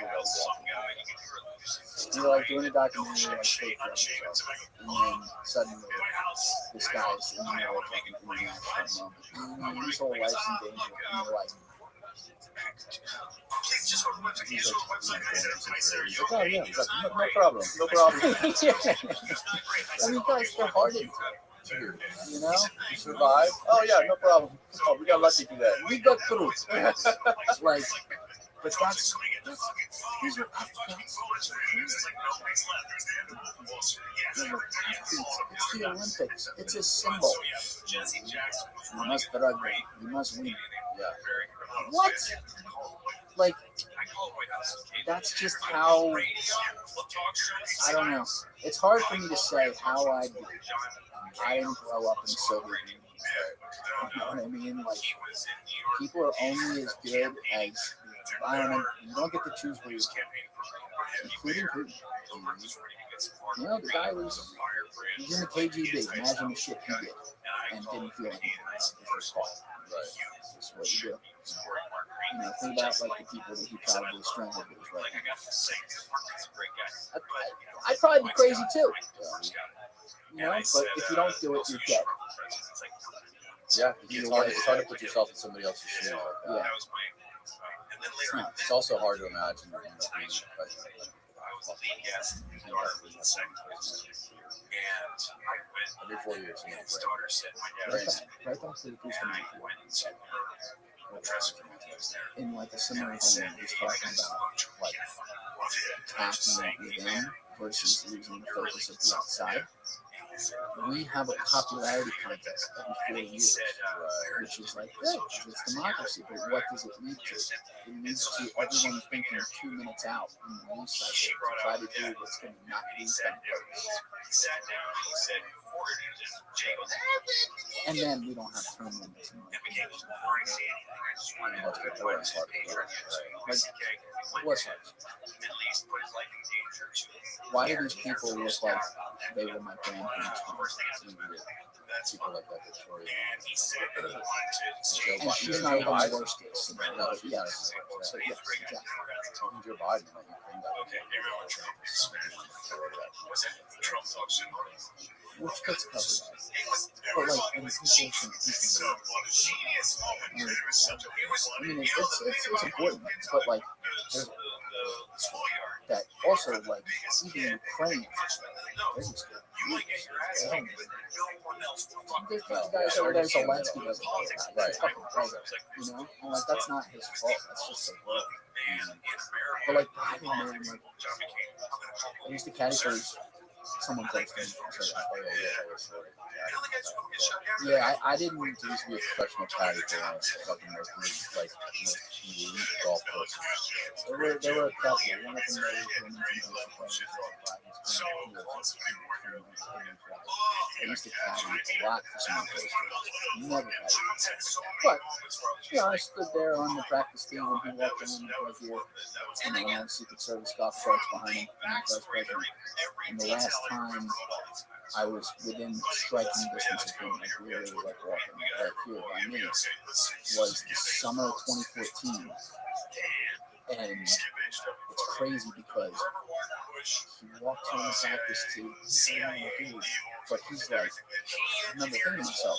You're like doing a documentary, like fake yourself, and then suddenly this guy's in the middle of like an international moment. His whole life's in danger, and you're like, oh yeah, no problem, no problem. I mean, guys, they're hard into it. You know? You survive? Oh yeah, no problem. Oh, we got lucky to that. We got through. Like, but that's these are athletes. It's the Olympics. It's a symbol. We must drug. We must win. Yeah. What? Like, that's just how. I don't know. It's hard for me to say how I do. I didn't grow up in the Soviet Union. You know what I mean? Like, people are only as good as the environment. You don't get to choose where you're from, including Putin. You know, the guy was in the KGB. Imagine the shit he did and didn't feel anything. That's what you do. You know, think about like the people that he probably strangled with his right hand. I'd probably be crazy too. You know, but if you don't do it, you're dead. Yeah, it's hard to put yourself in somebody else's shoes. Yeah. It's also hard to imagine being every 4 years. Right back to the police in like a similar thing, he's talking about like attacking within versus losing the focus of the outside. We have a popularity contest every 4 years, which is like great, it's democracy, but what does it lead to? It leads to everyone thinking 2 minutes out in the news cycle to try to do what's going to not lose them votes. And then we don't have term limits. What's hard? Why do these people look like they were my grandparents? people like that Victoria. And she's not even the worst case. No, she's not. Yes. So, yes, exactly. Even Joe Biden, like, you bring that. Which gets covered. But like, and people think I mean, it's important, but like, there's that also like even Ukraine. There's guys over there, Zelensky doesn't know that. That's fucking brother, you know? And like, that's not his fault. That's just the world. But like, Biden, man, like, I used to caddy for someone close to me. Yeah, I didn't He used to be a professional caddy for fucking most elite golf person. There were a couple. One of them I used to caddy a lot for someone close to me. Never caddy. But, you know, I stood there on the practice team when he walked in and was here. And I had Secret Service golf carts behind him. And the last time I was within striking distance of him, like literally like walking right here by me, was the summer of 2014. And it's crazy because he walks on the practice tee, but he's like, I remember thinking to myself,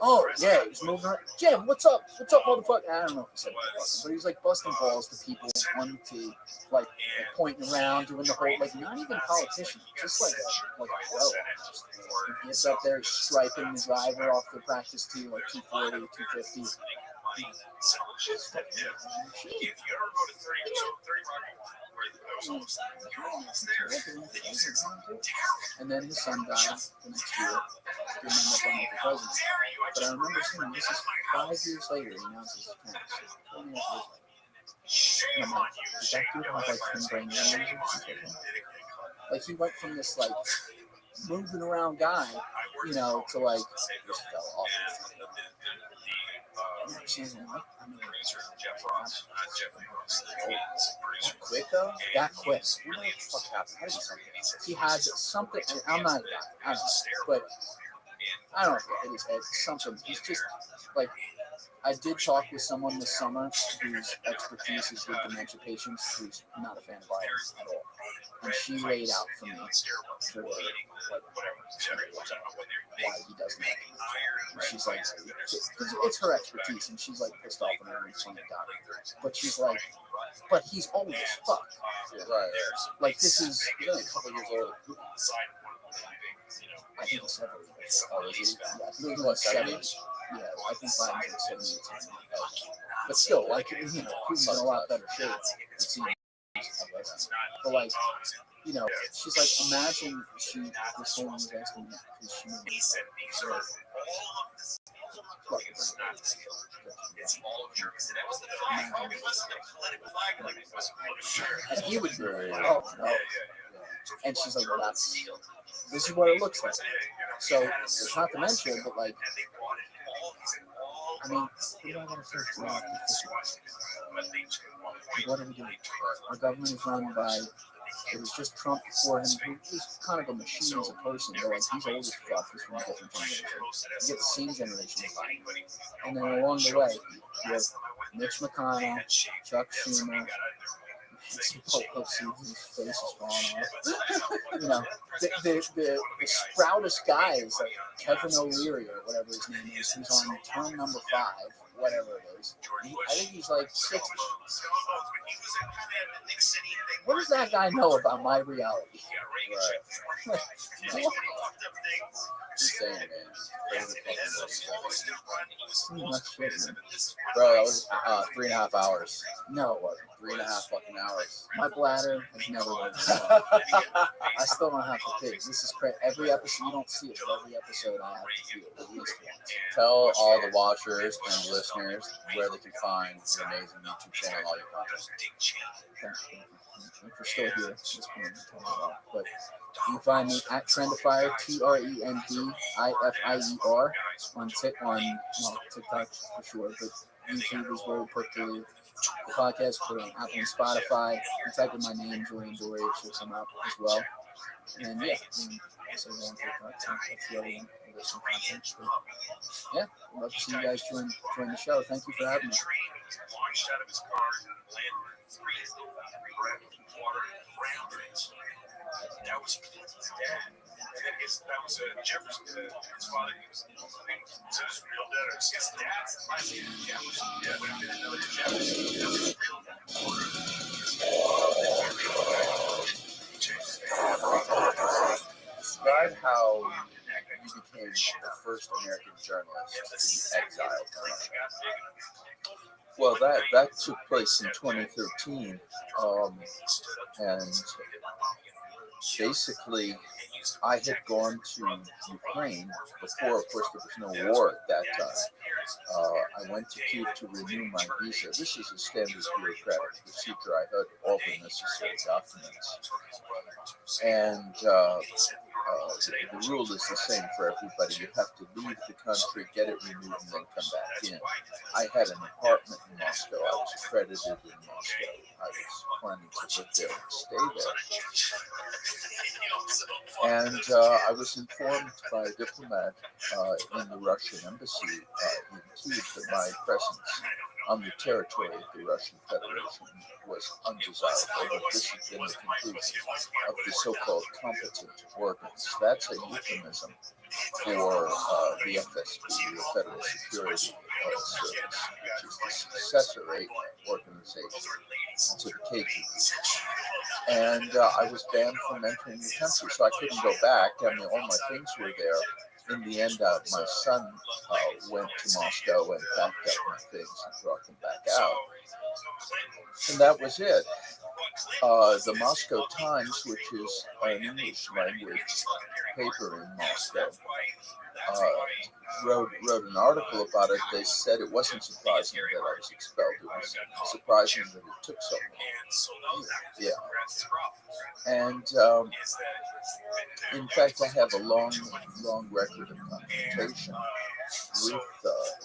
oh yeah, he's moving around. Jim, what's up, motherfucker? I don't know if he said motherfucker, but he's like busting balls to people on the tee, like pointing around, doing the whole, like, not even politician, just like a pro. He gets up there striping the driver off the practice tee like 240, 250. And then his son died the next year. Didn't end up running for president. But I remember seeing him. This is 5 years later. He announced his parents. 4 years later. And I'm like, did that dude have like 10 brain injuries? Like, he went from this like moving around guy, you know, to like just fell off. That quick though? That quick. What the fuck happened? He had something. I'm not a guy. I don't know, but I don't know if it hit his head. Something. He's just like. I did talk with someone this summer whose expertise is with dementia patients, who's not a fan of violence at all, and she laid out for me for why he doesn't. And she's like, it's her expertise, and she's like pissed off when everyone's trying to die. But she's like, but he's old as fuck. Right. Like, this is He's only a couple years old. I think it's 70. Oh, is he? Yeah, he's like 70. Yeah, I think Biden's like 70. But still, like, you know, Putin's in a lot better shape. It seems. But like, you know, she's like, imagine this woman was asking me because she knew me. And he would be, oh no. And she's like, well, this is what it looks like. So it's not dementia, but like, I mean, who do I gotta say? What are we doing? Our government is run by, it was just Trump before him, who was kind of a machine as a person, but like, he's old as fuck, he's from a different generation. You get the same generation. And then along the way, you have Mitch McConnell, Chuck Schumer, his face is falling off. You know, the sproutest guy is like Kevin O'Leary or whatever his name is, who's on term number 5, whatever it is. I think he's like 60. What does that guy know about my reality? Right. Insane, man. Bro, that was 3.5 hours. No, it wasn't. 3.5 fucking hours. My bladder has never worked. I still don't have to pee. This is crazy. Every episode, you don't see it, but every episode I have to pee at least once. Tell all the watchers and listeners where they can find your amazing YouTube channel and all your content. If you're still here, but you can find me at Trendifier, TRENDIFIER on TikTok for sure, but YouTube is where we put the the podcast, put it on Apple and Spotify. You type in my name, Julian Dory, it should come up as well. And yeah, so that's the other one. There's some content. But yeah, I'd love to see you guys join the show. Thank you for having me. Launched out of his car and landed 3 red water ground drinks. That was his dad. That was Jefferson. His father. So his real dad. His dad's last name is Jefferson. Yeah, but I didn't know it was Jefferson. That was his real dad. Describe how you became the first American journalist to be exiled from Russia. Well, that took place in 2013, and basically, I had gone to Ukraine before. Of course, there was no war at that time. I went to Kyiv to renew my visa. This is a standard bureaucratic procedure. I had all the necessary documents, and the rule is the same for everybody. You have to leave the country, get it renewed, and then come back in. I had an apartment in Moscow. I was accredited in Moscow. I was planning to live there and stay there. And I was informed by a diplomat in the Russian embassy in Kyiv that my presence on the territory of the Russian Federation was undesirable, that this had been the conclusion of the so-called competent organs. That's a euphemism for the FSB, the Federal Security Service, which is the successor organization to the KGB. And I was banned from entering the country, so I couldn't go back. I mean, all my things were there. In the end, my son went to Moscow and packed up my things and brought them back out. And that was it. The Moscow Times, which is an English language paper in Moscow, wrote an article about it. They said it wasn't surprising that I was expelled. It was surprising that it took so long. Yeah. And in fact, I have a long record of confrontation with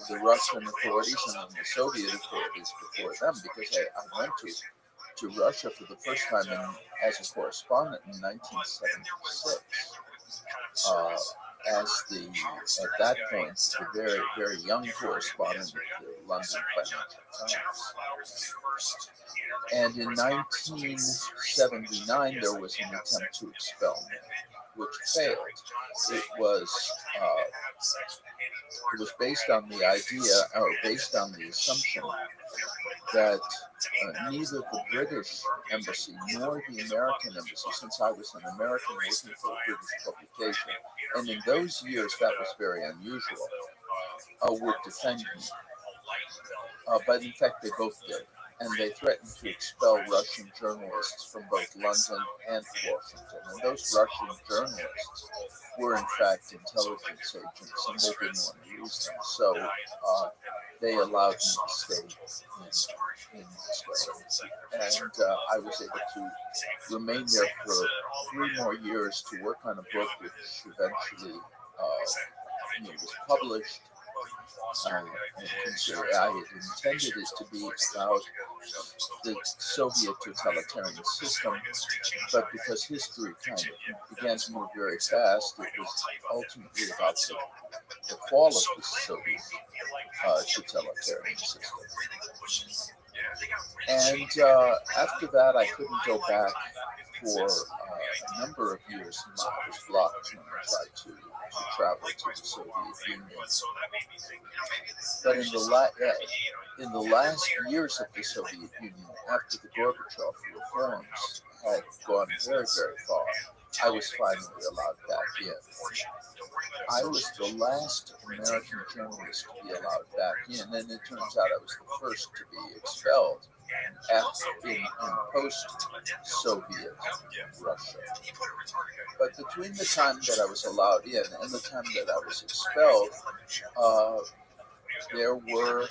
the Russian authorities and the Soviet authorities before them, because I went to Russia for the first time as a correspondent in 1976. As at that point, the very, very young correspondent of the London Financial Times. And in 1979, there was an attempt to expel me, which failed. It was based on the idea, or based on the assumption, that neither the British embassy nor the American embassy, since I was an American working for a British publication, and in those years that was very unusual, would defend me. But in fact, they both did. And they threatened to expel Russian journalists from both London and Washington. And those Russian journalists were, in fact, intelligence agents, and they didn't want to use them. So they allowed me to stay in Moscow. And I was able to remain there for 3 more years to work on a book which eventually was published. I had intended it to be about the Soviet totalitarian system, but because history kind of began to move very fast, it was ultimately about the fall of the Soviet totalitarian system. And after that, I couldn't go back for a number of years. I was blocked when I tried to travel to the Soviet Union. But in the last years of the Soviet Union, after the Gorbachev reforms had gone very, very far, I was finally allowed back in. I was the last American journalist to be allowed back in, and it turns out I was the first to be expelled in post-Soviet Russia. But between the time that I was allowed in and the time that I was expelled, there were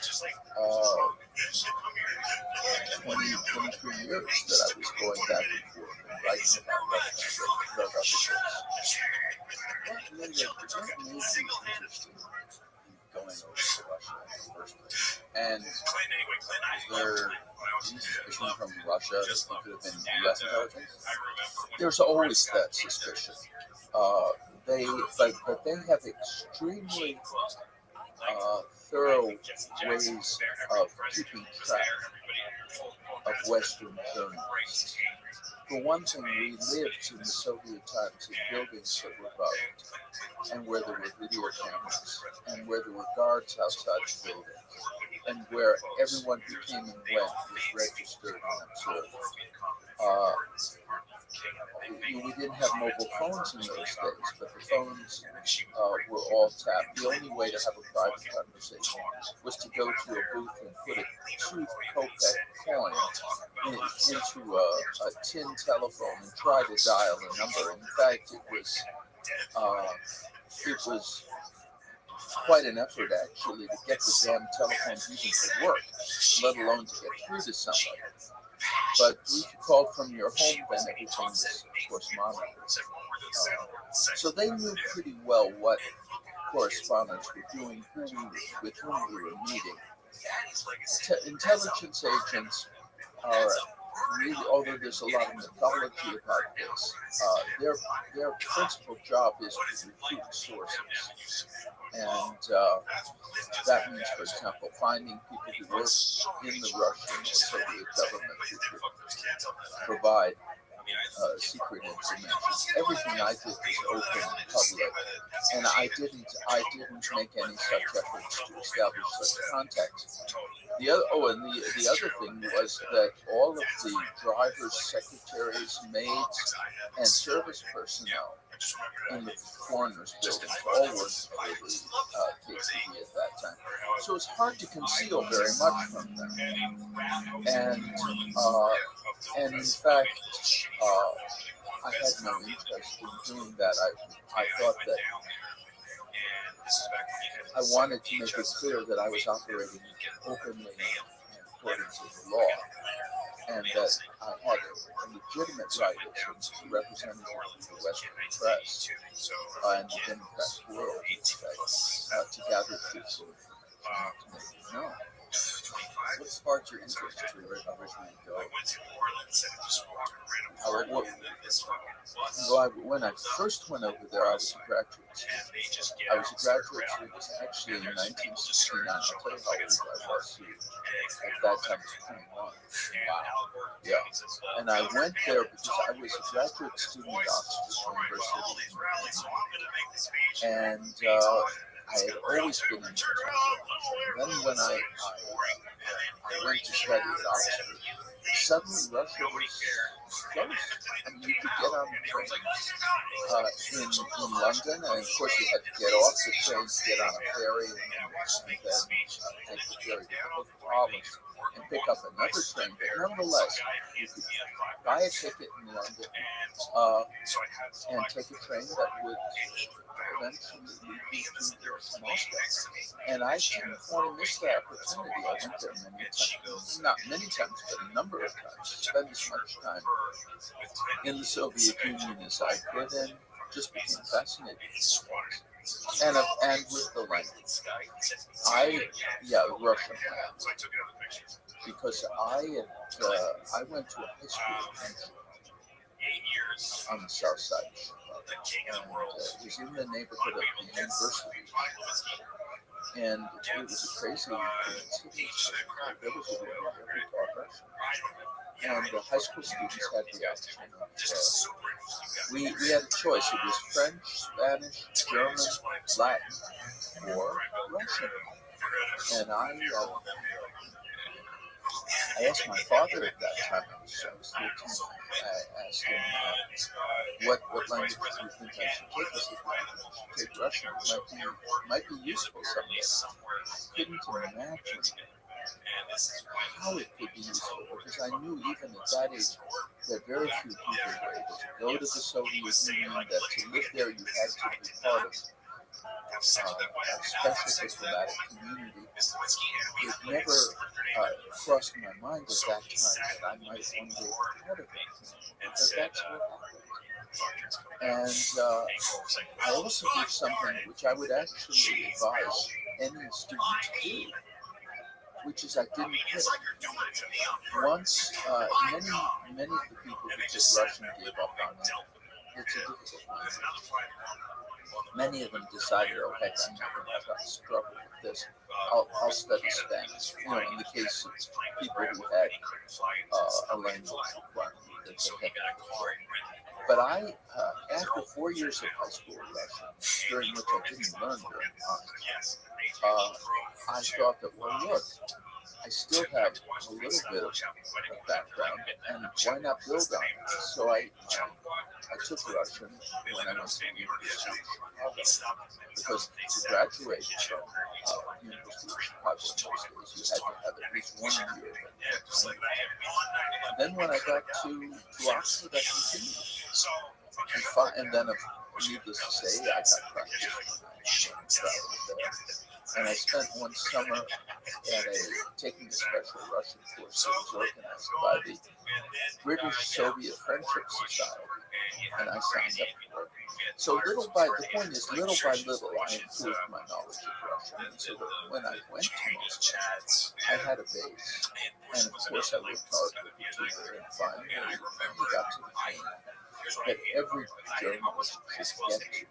23 years that I was going back and forth and writing about Russia. What made you interested in going over to Russia in the first place. And there suspicion from Russia that it could have been U.S. intelligence. There's always that suspicion. But they have extremely thorough ways of keeping track of Western journalists. For one thing, we lived in the Soviet times in buildings that were bugged, and where there were video cameras, and where there were guards outside the building, and where everyone who came and went was registered and observed. We didn't have mobile phones in those days, but the phones were all tapped. The only way to have a private conversation was to go to a booth and put a 2 kopeck coin into a tin telephone and try to dial a number. In fact, it was quite an effort actually to get the damn telephone even to work, let alone to get through to somebody. But we called from your home, then everything was, of course, monitored. So they knew pretty well what correspondents were doing, with whom we were meeting. Intelligence agents are really, although there's a lot of mythology about this, their principal job is to recruit sources. And that means, for example, finding people who work in the Russian or Soviet government who could provide secret information. Everything I did was open and public, and I didn't make any such efforts to establish such contacts. The other thing was that all of the drivers, secretaries, maids, and service personnel in the foreigners' buildings all worked for the KGB at that time. So it's hard to conceal very much from them. And in fact, I had no interest in doing that. I thought that I wanted to make it clear that I was operating openly in accordance with the law, and that I had a legitimate right as a representative of the Western press and the Democratic world to gather truth to make it known. What sparked your interest to originally go? When I first went over there, I was a graduate student. I was a graduate student actually in 1969. I'll tell you how old I was. At that time, I was 21. Wow. Yeah. And I went there because I was a graduate student at Oxford University. And I had always been interested in Russia. Then when I went to study at Oxford, suddenly Russia was close. I mean, you could get on the train in London, and of course you had to get off the train to get on a ferry, and then take the ferry to the province and pick up another train. But nonetheless, you could buy a ticket in London and take a train that would eventually lead you to Moscow. And I didn't want to miss that opportunity. I went there many times, not many times, but a number of times, to spend as much time in the Soviet Union as I could, and just became fascinated and with the language. Russian language, because I went to a high school on the south side of Chicago, and it was in the neighborhood of the university, and it was a crazy coincidence. There was a room where we taught Russian, and the high school students had the option of, we had a choice. It was French, Spanish, German, Latin, or Russian. And I asked my father at that time, I was 13, I asked him, what language do you think I should take? He said, I should take Russian. It might be useful someday. I couldn't imagine how it could be useful, because I knew even at that age that very few people were able to go to the Soviet Union, that to live there you had to be part of a special diplomatic community. It never crossed my mind at that time that I might one day be part of it, but that's what happened. And I also did something which I would actually advise any student to do, which is I didn't quit. Once, many of the people who took Russian gave up on it. It's a difficult one. Many of them decided, oh heck, I'm not going to try to struggle with this. I'll study Spanish. You know, in the case of people who had a language requirement that they had. But I, after 4 years of high school Russian, during which I didn't learn very much, I thought that, well, look, I still have a little bit of background, and why not build on it? So I took Russian when I went to the University of Chicago, because to graduate from University of Chicago in those days, you had to have at least 1 year of it. And then when I got to Oxford, I continued. And then, needless to say, I got practice. And I spent one summer taking a special Russian course that was organized by the British Soviet Friendship Society, and I signed up for it. So the point is, little by little, I improved my knowledge of Russian, and so that when I went to Moscow, I had a base, and of course I worked hard with the tutor, and finally we got to the point that every journalist should get to,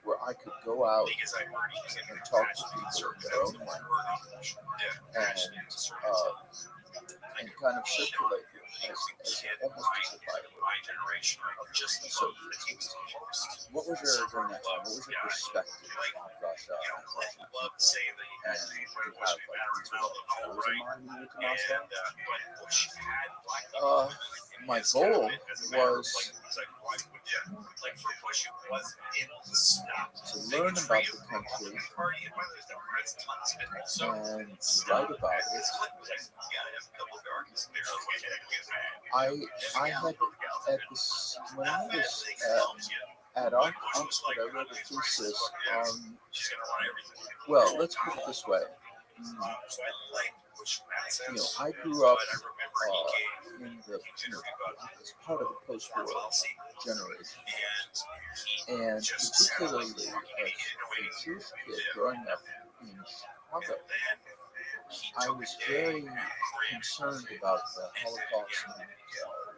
where I could go out and talk to people in their own language and kind of circulate as almost as if I were of just the Soviets. What was your, during that time, what was your perspective on Russia and Russian people? And did you have like tours in mind when you went to Moscow? My goal was to learn about the country and to write about it. I had at this when I was at Oxford, I wrote a thesis on. Well, let's put it this way. You know, I grew up in the as part of the post-war generation, and particularly as a Jewish kid growing up in Chicago, I was very concerned about the Holocaust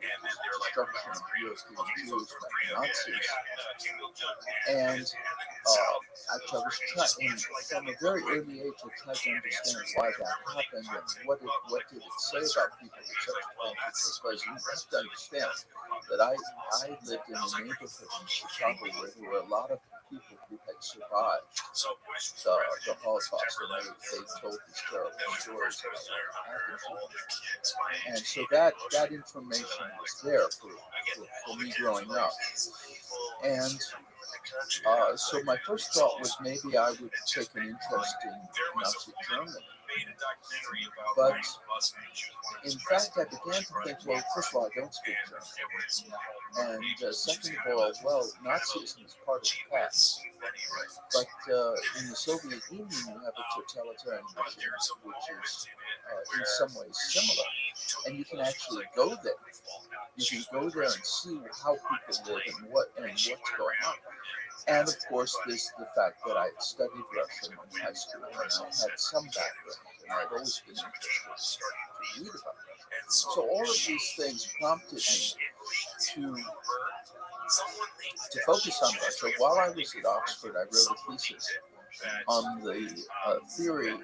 and destruction of European Jews by the Nazis. And I was trying, from a very early age, I tried to understand why that happened and what did it say about people with such a thing. Because you have to understand that I lived in a neighborhood in Chicago where there were a lot of people who had survived the Holocaust, and they told these terrible stories about what happened to them. And so that information was there for me growing up. And so my first thought was maybe I would take an interest in Nazi Germany. But in fact, I began to think, well, first of all, I don't speak German. And second of all, well, Nazism is part of the past. But in the Soviet Union, you have a totalitarian regime, which is in some ways similar. And you can actually go there. You can go there and see how people live and what's going on. And of course, there's the fact that I studied Russian in high school and I had some background, and I'd always been interested to read about Russia. So all of these things prompted me to focus on Russia. While I was at Oxford, I wrote a thesis on the theory of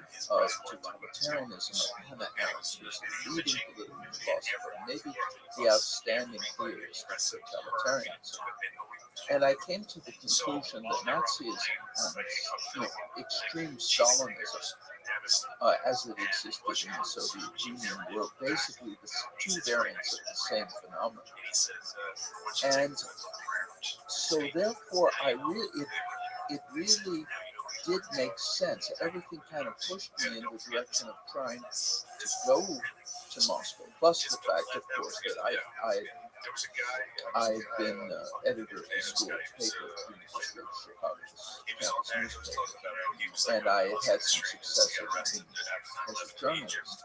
totalitarianism of Hannah Arendt, who's a leading political philosopher, maybe the outstanding theorist of totalitarianism. And I came to the conclusion that Nazism and extreme Stalinism, as it existed in the Soviet Union, were basically the two variants of the same phenomenon. And so therefore, it really did make sense. Everything kind of pushed me in the direction of trying to go to Moscow. Plus the fact, of course, that I've been editor of the school paper at the University of Chicago's campus newspaper, and I had some success as a journalist.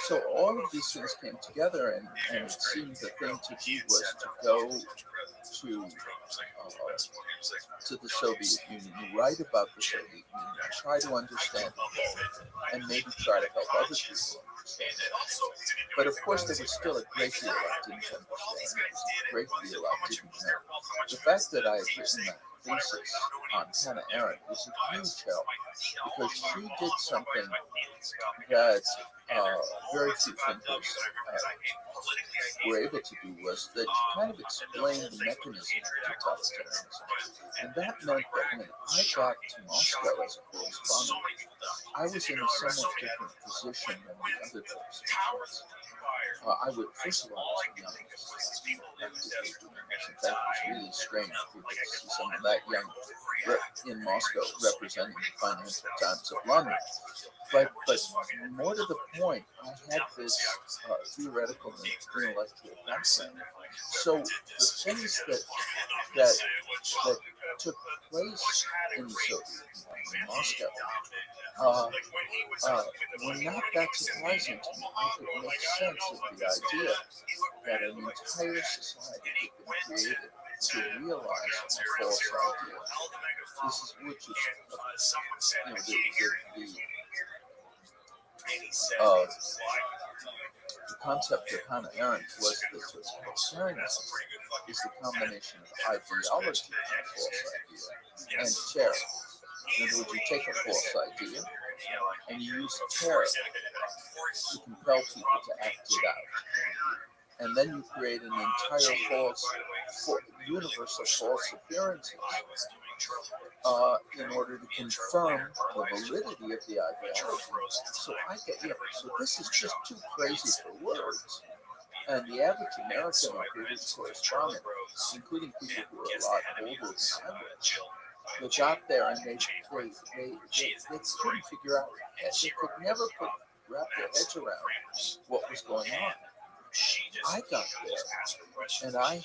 So all of these things came together, and it seemed the thing to do was to go the Soviet Union, you write about the Soviet Union, try to understand it, and maybe try to help other people understand it. But of course, there was still a great deal I didn't understand. There was a great deal I didn't know. The fact that I had written that thesis on Hannah Arendt was a huge help because she did something that very few thinkers were able to do, was that she kind of explained the mechanism of totalitarianism. And that meant that when I got to Moscow as a correspondent, I was in a somewhat different position than the other correspondents. I would, first of all, I was young. In fact, it was really strange to see someone that young in Moscow representing the Financial Times of London. But more to the point, I had this theoretical and intellectual background. So the things that took place in the Soviet Union, in Moscow, were not that surprising to me. I could make sense of the idea that an entire society had been created to realize a false idea. This is which is, the concept of Hannah Arendt was that totalitarianism is the combination of ideology, a false idea, and terror. In other words, you take a false idea and you use terror to compel people to act it out. And then you create an entire universe of false appearances in order to confirm the validity of the ideology. So so this is just too crazy for words. And the average American or British correspondent, including people who are a lot older than I was, they got there and they couldn't figure out, they could never wrap their heads around what was going on. I got there and I had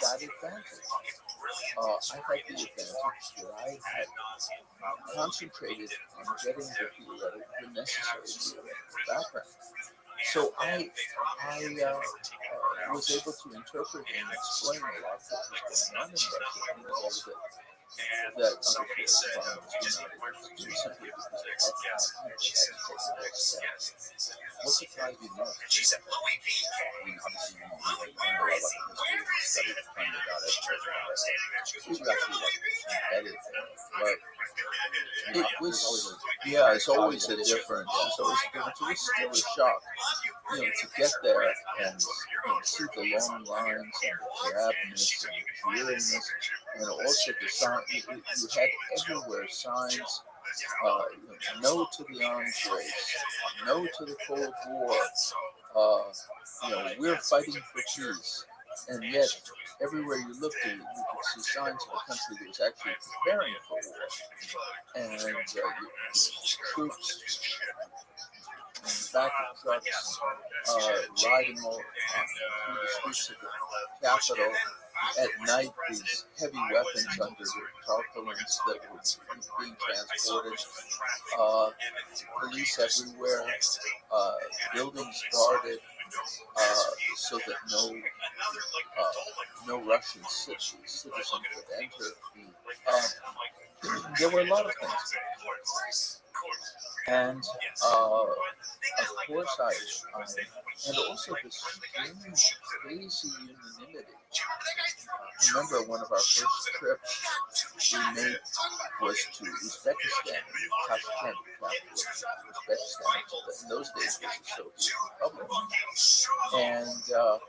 that advantage. I had the advantage that I had concentrated on getting the necessary theoretical background. So I was able to interpret and explain a lot of what was going on in Russia in a way that other correspondents were not able to do, simply because they had to take the next step. What surprised you most? I mean, obviously, you learned a lot about history, studied a ton about it. These are actually like embedded things, but it was, it's always a difference. It's always a difference. It was still a shock, to get there and see the long lines and the drabness and the dreariness, and also the sign. You had everywhere signs. No to the arms race, no to the Cold War. We're fighting for peace, and yet everywhere you looked, you could see signs of a country that was actually preparing for war, and troops in the back of trucks riding all through the streets of the capital. At night, these heavy weapons under the tarpaulins that were being transported, police everywhere, buildings guarded, so that no Russian citizen could enter. There were a lot of things. And of course, I and also this strange, crazy unanimity. I remember one of our first trips we made was to Uzbekistan, Tashkent, Uzbekistan. In those days, it was the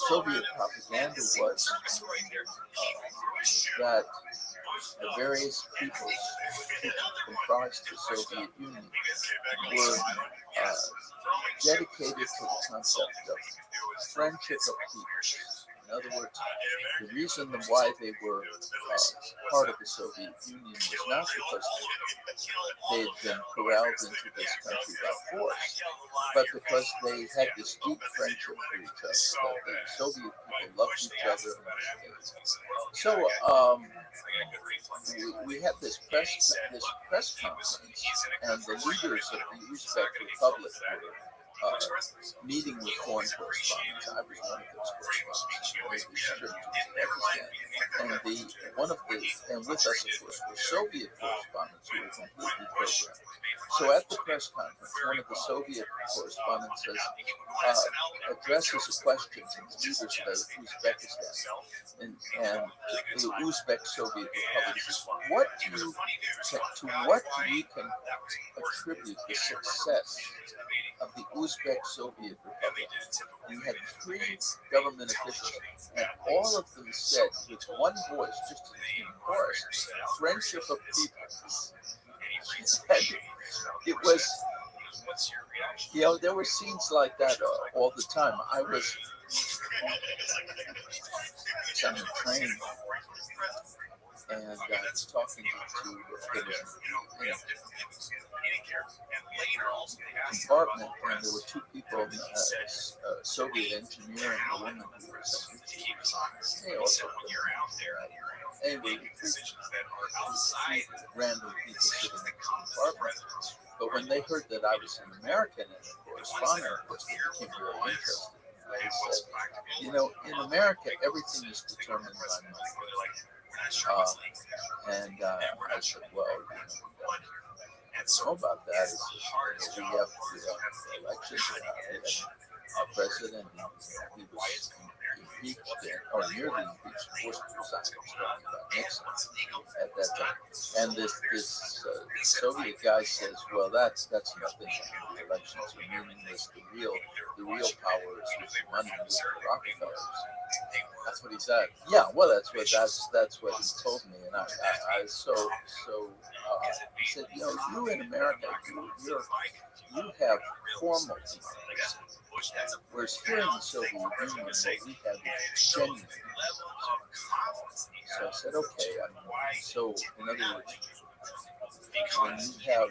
Soviet Republic, and the Soviet propaganda was that the various peoples who comprised the Soviet Union were dedicated to the concept of friendship of peoples. In other words, the reason why they were part of the Soviet Union was not because they had been corralled into this country by force, but because they had this deep friendship for each other. That the Soviet people loved each other. So we had this press conference, and the leaders of the Uzbek Republic were meeting with foreign correspondents. I was one of those correspondents. And with us, of course, were Soviet correspondents who were completely programmed. So at the press conference, one of the Soviet correspondents addresses a question to the leaders of Uzbekistan and the Uzbek Soviet Republic. What do you can attribute the success of the Uzbek Soviet Republic? You had 3 government officials, and all of them said with one voice, just in chorus, friendship of peoples. It was, there were scenes like that all the time. I was on the train and I was talking to compartment, and there were 2 people, a Soviet engineer and a woman who was anyway, random people sitting in the compartment. But when they heard that I was an American and a correspondent, of course, they became very interested. They said, in America, everything is determined by money. I said, well, know about that is we have elections. Our president, he was impeached or nearly impeached, forced to resign. About Nixon at that time. And this Soviet guy says, well, that's nothing. The elections are meaningless. The real power is with the money with the Rockefellers. That's what he said. Yeah, well, that's what he told me, and I he said, you in America, you have formal democracy, whereas here in the Soviet Union, what we have is genuine. So I said, okay. So in other words, when you have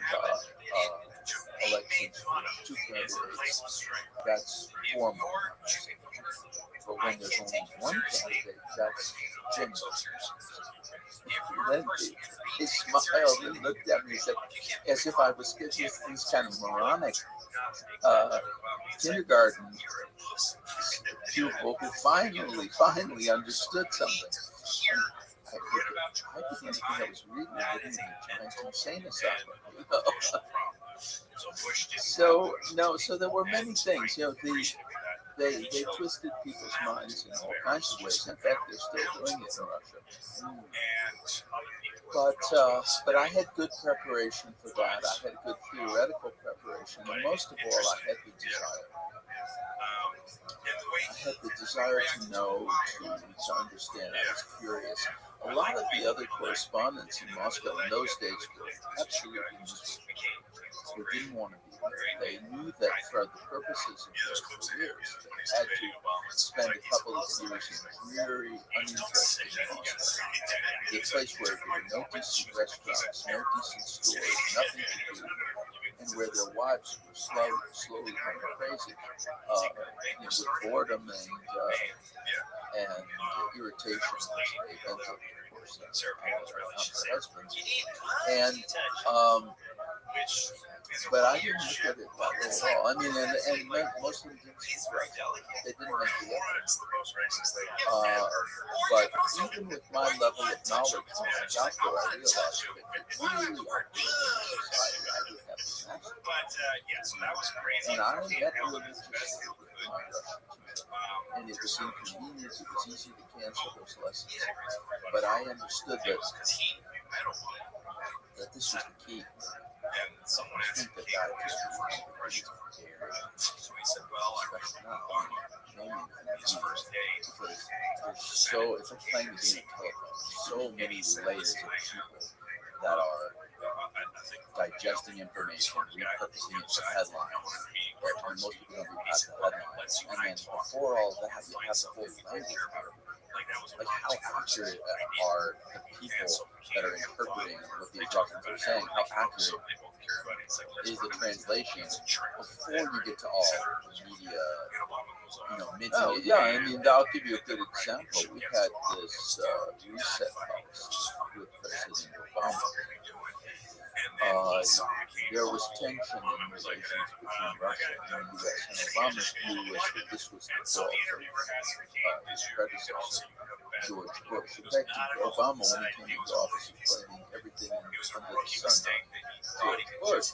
elections for 2 candidates, that's formal. But when there's only one candidate, that's genuine. Then he smiled and looked at me and said, as if I was these kind of moronic kindergarten pupil who finally understood something. I began to think I was really living in a giant insane asylum. So there were many things. They twisted people's minds in all kinds of ways. In fact, they're still doing it in Russia. But I had good preparation for that. I had good theoretical preparation, and most of all, I had the desire. I had the desire to know, to understand. I was curious. A lot of the other correspondents in Moscow in those days were absolutely miserable. They didn't want to be there. They knew that for the purposes of their careers, they had to spend a couple of years in dreary, uninteresting Moscow. A place where there were no decent restaurants, no decent stores, nothing to do, and where their wives were slowly going crazy with boredom and irritation as they vented, of course, on their husbands. And but I didn't look at it that way at all. I mean, and most of them didn't speak Russian. They didn't make the effort. But even with my level of knowledge when I got there, I realized that really society, I would have to master. And I met religious with my Russian teacher. And it was inconvenient. It was easy to cancel those lessons. But I understood that this was the key. I think that so he said, well, it's like playing the game of telephone. So many layers of people that are digesting information, repurposing it to headlines. And most people don't read the headlines. And then before all that, you have the whole language. Like how accurate are the people that are interpreting what these Russians are saying? How accurate is the translation before you get to all the media, minting it? I mean, I'll give you a good example. We had this reset policy with President Obama. there was tension in relations between Russia and the U.S. And Obama's view was that this was the fault of his predecessor, George Bush. In fact, Obama, when he came into office, was blaming everything under the sun on George Bush.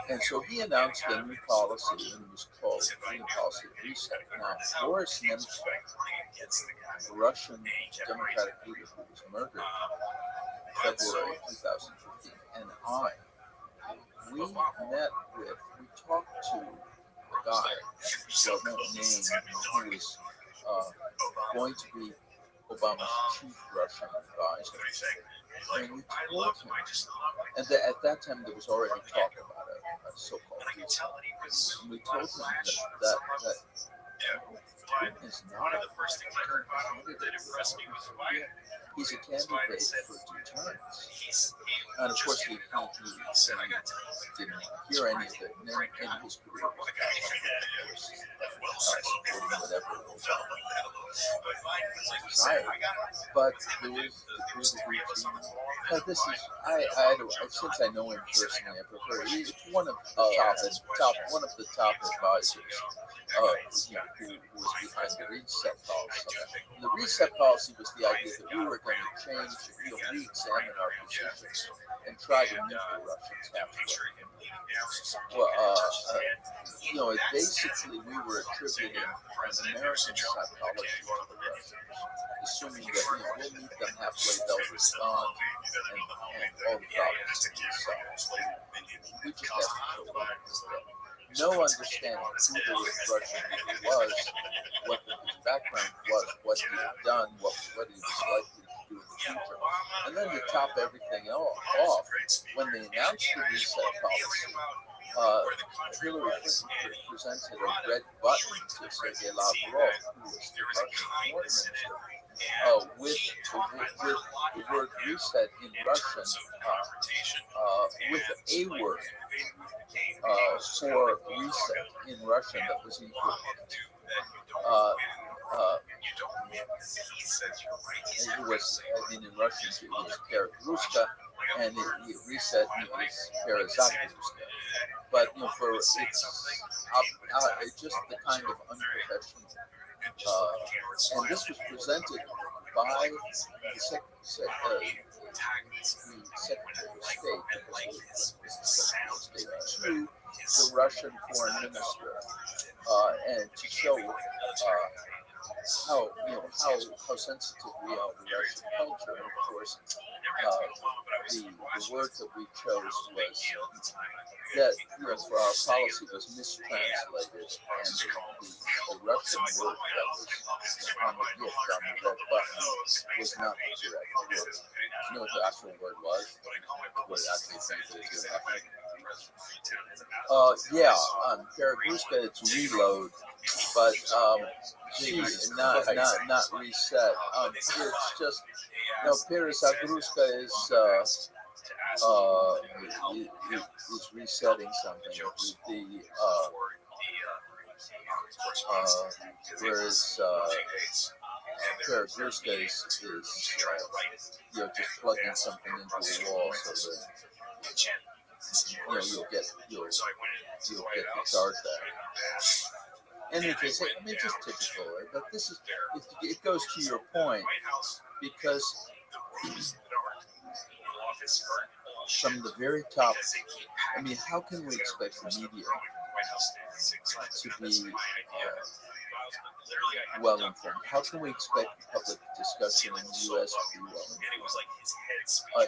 And so he announced a new policy, and it was called the New Policy of Reset. Now, Boris Nemtsov, the Russian Democratic leader who was murdered in February 2015, and we talked to a guy, well, no name, who was going to be Obama's chief Russian advisor. And we told him, and at that time there was already talk about a so-called reset. And we told him that Putin is not a candidate for deterrence. He's a candidate for deterrence. And of course, he didn't hear any of it. And then in his career, supporting whatever desired. But there was a routine. This is since I know him personally, I prefer. He's one of the top advisors. Who was behind the reset policy. And the reset policy was the idea that we were going to change, re-examine our positions and try to meet the Russians halfway. Well, basically we were attributing an American psychology to the Russians, assuming that we'll meet them halfway, they'll respond, and all the problems will be solved. We just have to show them. No understanding who the Russian leader was, what his background was, what he had done, what he was likely to do in the future. And then to top everything off, when they announced the reset policy, Hillary Clinton presented a red button to Sergei Lavrov, who was the Russian foreign minister, with the word reset in Russian, with a word for reset in Russian that was equal. It was, in Russian, it was Peregruska, and it reset is Peresagruska. But for it's just the kind of unprofessional. And this was presented by the Secretary of State to the Russian foreign minister, and to show how sensitive we are to Russian culture. And of course, the word that we chose was that for our policy was mistranslated, and the Russian word that was on the gift on the red button was not the correct word. You know what the actual word was? What it actually translated to? On Peregruska it's reload, but not reset. It's just Peresagruska is resetting something. Whereas Peregruska is just plugging something into the wall so that you'll get the charge back. And it's just typical. But this is it goes to your point, because from the very top, how can we expect the media to be well informed? How can we expect public discussion in the U.S. to be well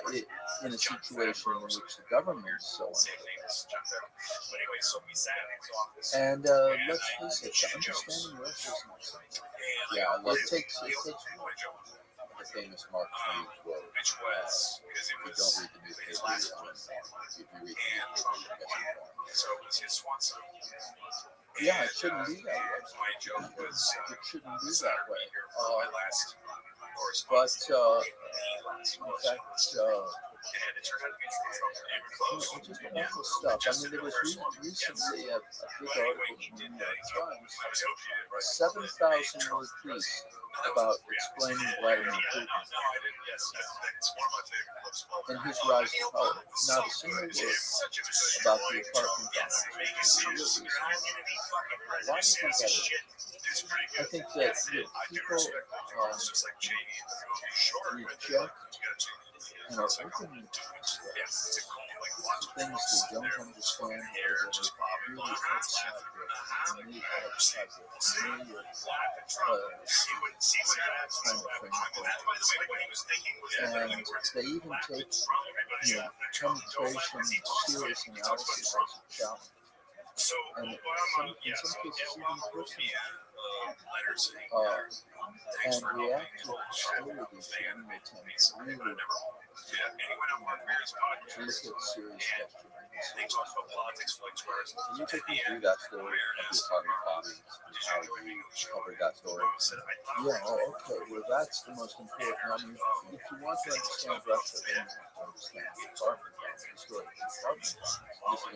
informed in a situation in which the government is so uninformed? And let's face it, understanding Russia is not simple. It takes the famous Mark Twain quote: if you don't read the newspaper, you're uninformed. If you read the newspaper, you're misinformed. It shouldn't be that way. It shouldn't be that way. But in fact, And it turned out to be true from every close. Just awful stuff. I mean, there was recently a big article in the New York Times, 7,000 word piece about explaining Vladimir Putin and his rise to power. Not a single word about the apartment complex. Why do you think that is? I think that people reject and are open to things they don't understand or that are really outside their need outside their familiar kind of framework. And they even take penetration serious analysis as a challenge. And in some cases even personal. And react to hostility to any attempt really to look at serious questions. Can you take me through that story of the apartment bombings and how you covered that story? Yeah, okay. Well, that's the most important. I mean, if you want to understand Russia, then you have to understand the apartment bombs, the story of the apartment bombs.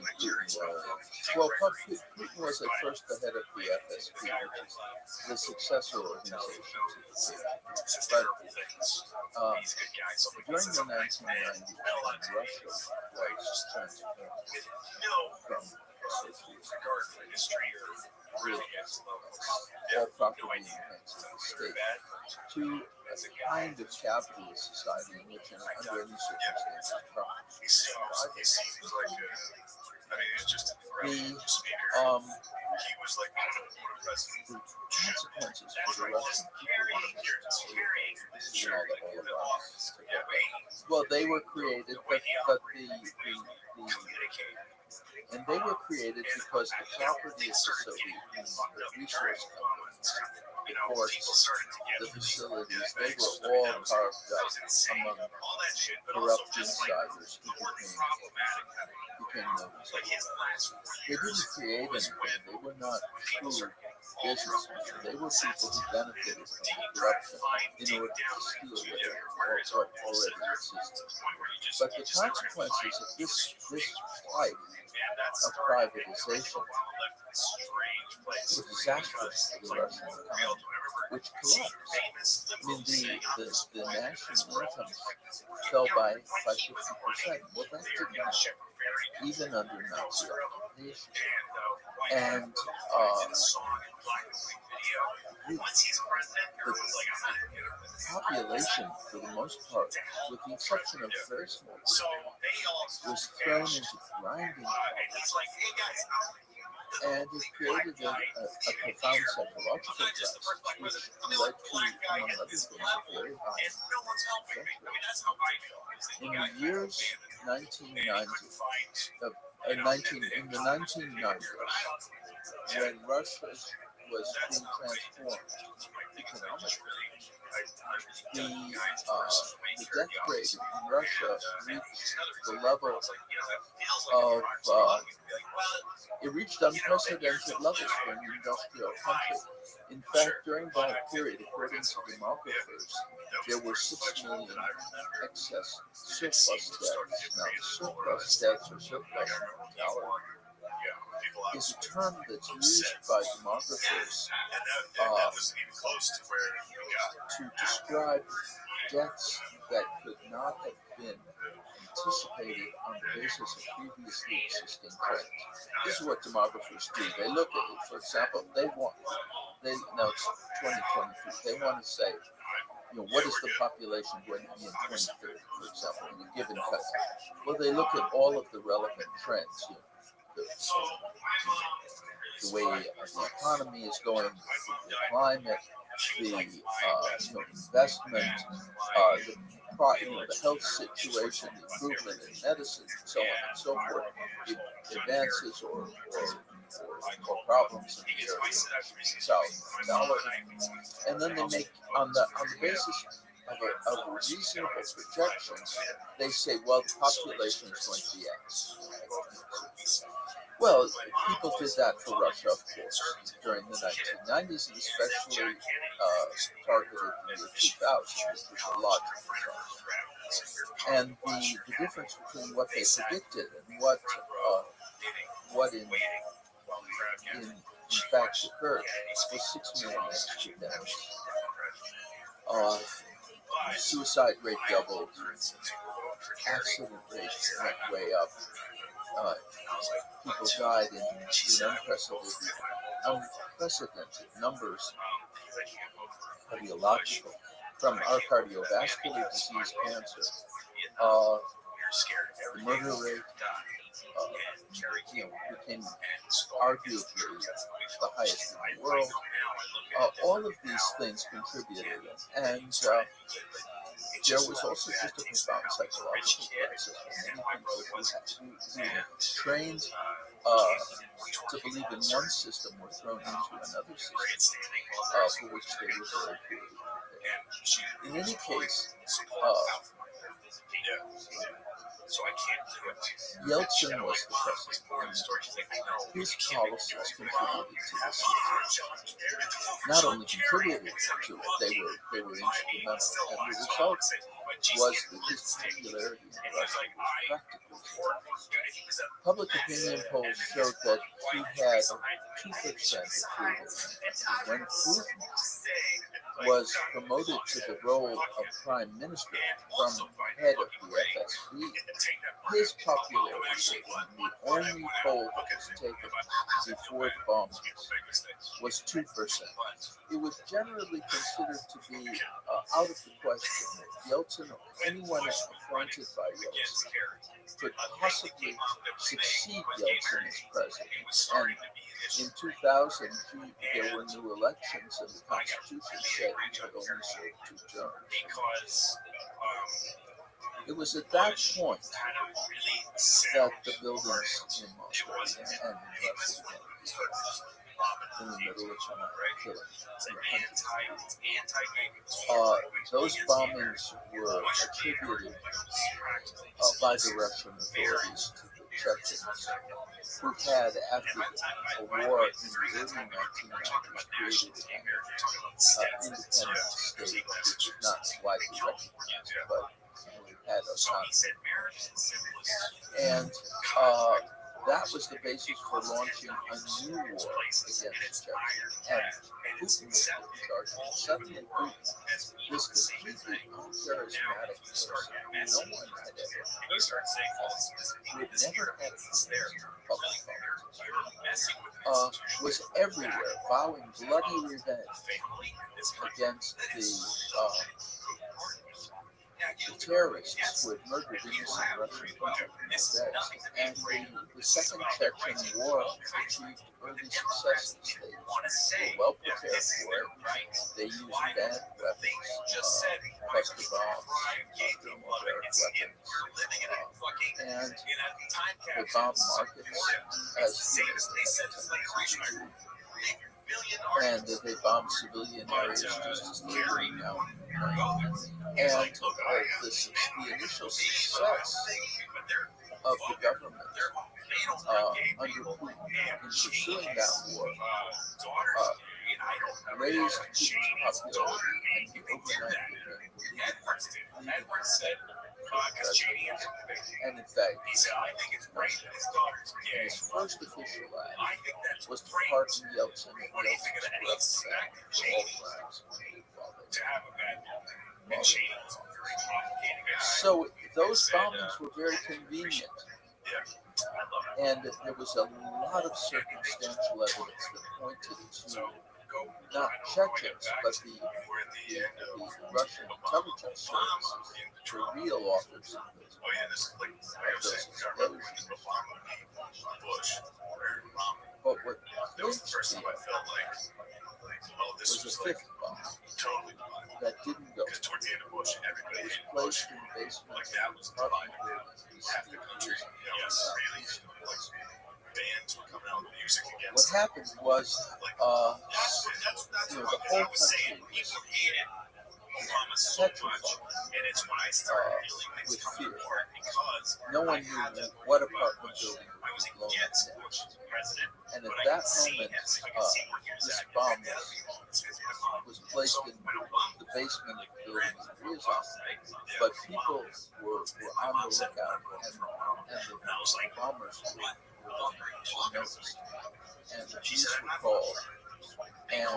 Well, Putin was at first the head of the FSB, which is the successor organization to the But during the 1990s, when Russia was transformed from all property enhanced to the state to a kind of capitalist society in which, under any circumstances, property is private. The consequences for the Russian people, well, they were created, but and they were created because the property of the Soviet Union, the resource companies, the ports, the facilities, they were all carved up among corrupt insiders who became known as oligarchs. They didn't create anything. They were not true businessmen. They were people who benefited from the corruption in order to steal what already existed. But the consequences of this fight of privatization was disastrous for the Russian economy, which collapsed. I mean, the national income fell by 50%. Well, that didn't happen, even under Nazi occupation. And the population, for the most part, with the exception of very small groups, was thrown into grinding poverty. And it created a profound psychological crisis, which led to, among other things, a very high death rate. In the years 1990, in the 1990s, when Russia was being transformed economically, the death rate in Russia reached the level of it reached unprecedented levels for an industrial country. In fact, during that period, according to demographers, there were 6 million excess surplus deaths. Now, surplus deaths or surplus mortality is a term that's used by demographers to describe deaths that could not have been anticipated on the basis of previously existing trends. This is what demographers do. They look at it, for example, now it's 2023, they want to say, what is the population going to be in 2030, for example, in a given country? Well, they look at all of the relevant trends, the way the economy is going, the climate, the investment, the health situation, the improvement in medicine, and so on and so forth, the advances or problems in the area of South America, and then they make on the basis of reasonable projections, they say, well, the population is going to be X. Well, people did that for Russia, of course, during the 1990s, and especially targeted in the year 2000, which was a logical And the difference between what they predicted and what in fact occurred was 6 million extra deaths. Suicide rate doubled, accident rates went way up. People died in unprecedented numbers cardiological from our cardiovascular disease, cancer. The murder rate became arguably the highest in the world. All of these things contributed, and there was also just a profound psychological crisis for many people who trained to believe in one system were thrown into another system for which they were very poorly prepared. In any case, Yeltsin was the president. His policies contributed to this. Not only contributed to it, they were instrumental, and the result was that his popularity in Russia was practically zero. Public opinion polls showed that he had 2% approval. When Putin was promoted to the role of prime minister from head of the FSB, his popularity rating, the only poll that was taken before the bombings, was 2%. It was generally considered to be out of the question that Yeltsin or anyone appointed by Yeltsin could possibly succeed Yeltsin as president. And in 2000, there were new elections, and the Constitution said he could only serve 2 terms. It was at that point that the buildings in Moscow and in Russia began in the middle of killing. Those bombings were attributed by the Russian authorities to the Chechens, who had, after a war in the early 1990s, created an independent state, which is not widely recognized, but had autonomy. And that was the basis for launching a new war against Chechnya. And Putin was in charge. Suddenly, Putin, this completely uncharismatic person, no one had ever heard of, who had never had a public politics, was everywhere vowing bloody revenge against the terrorists who had murdered innocent Russian people. And the Second Chechen War achieved early successes. They were well prepared for it. They used bad weapons, cluster bombs, thermobaric weapons, and they bombed markets and they bombed civilian areas just as they were now. And the initial success of the government under Putin in pursuing that war raised Putin's popularity, and he overnight became and in fact, his first official act was to pardon Yeltsin and Yeltsin's so those bombings were very convenient, and there was a lot of circumstantial evidence that pointed to not Chechens, but the Russian intelligence services, the real authors of those explosions. But what was a fifth bomb that didn't go. It was placed in the basement of the apartment What happened was, the whole country was petrified with fear. No one knew what apartment building was blown up. And at that that moment, this bomb was placed in the basement of the building it is on. But people were on the lookout, and the bombers were noticed, and the police were called, and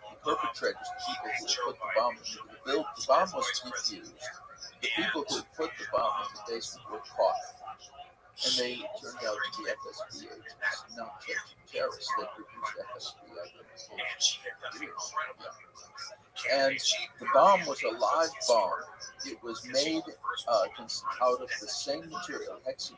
the perpetrators, the people who had put the bomb, the bomb was defused. The people who had put the bomb in the basement were caught, and they turned out to be FSB agents, not just terrorists. They produced FSB evidence. And the bomb was a live bomb. It was made out of the same material, hexagon,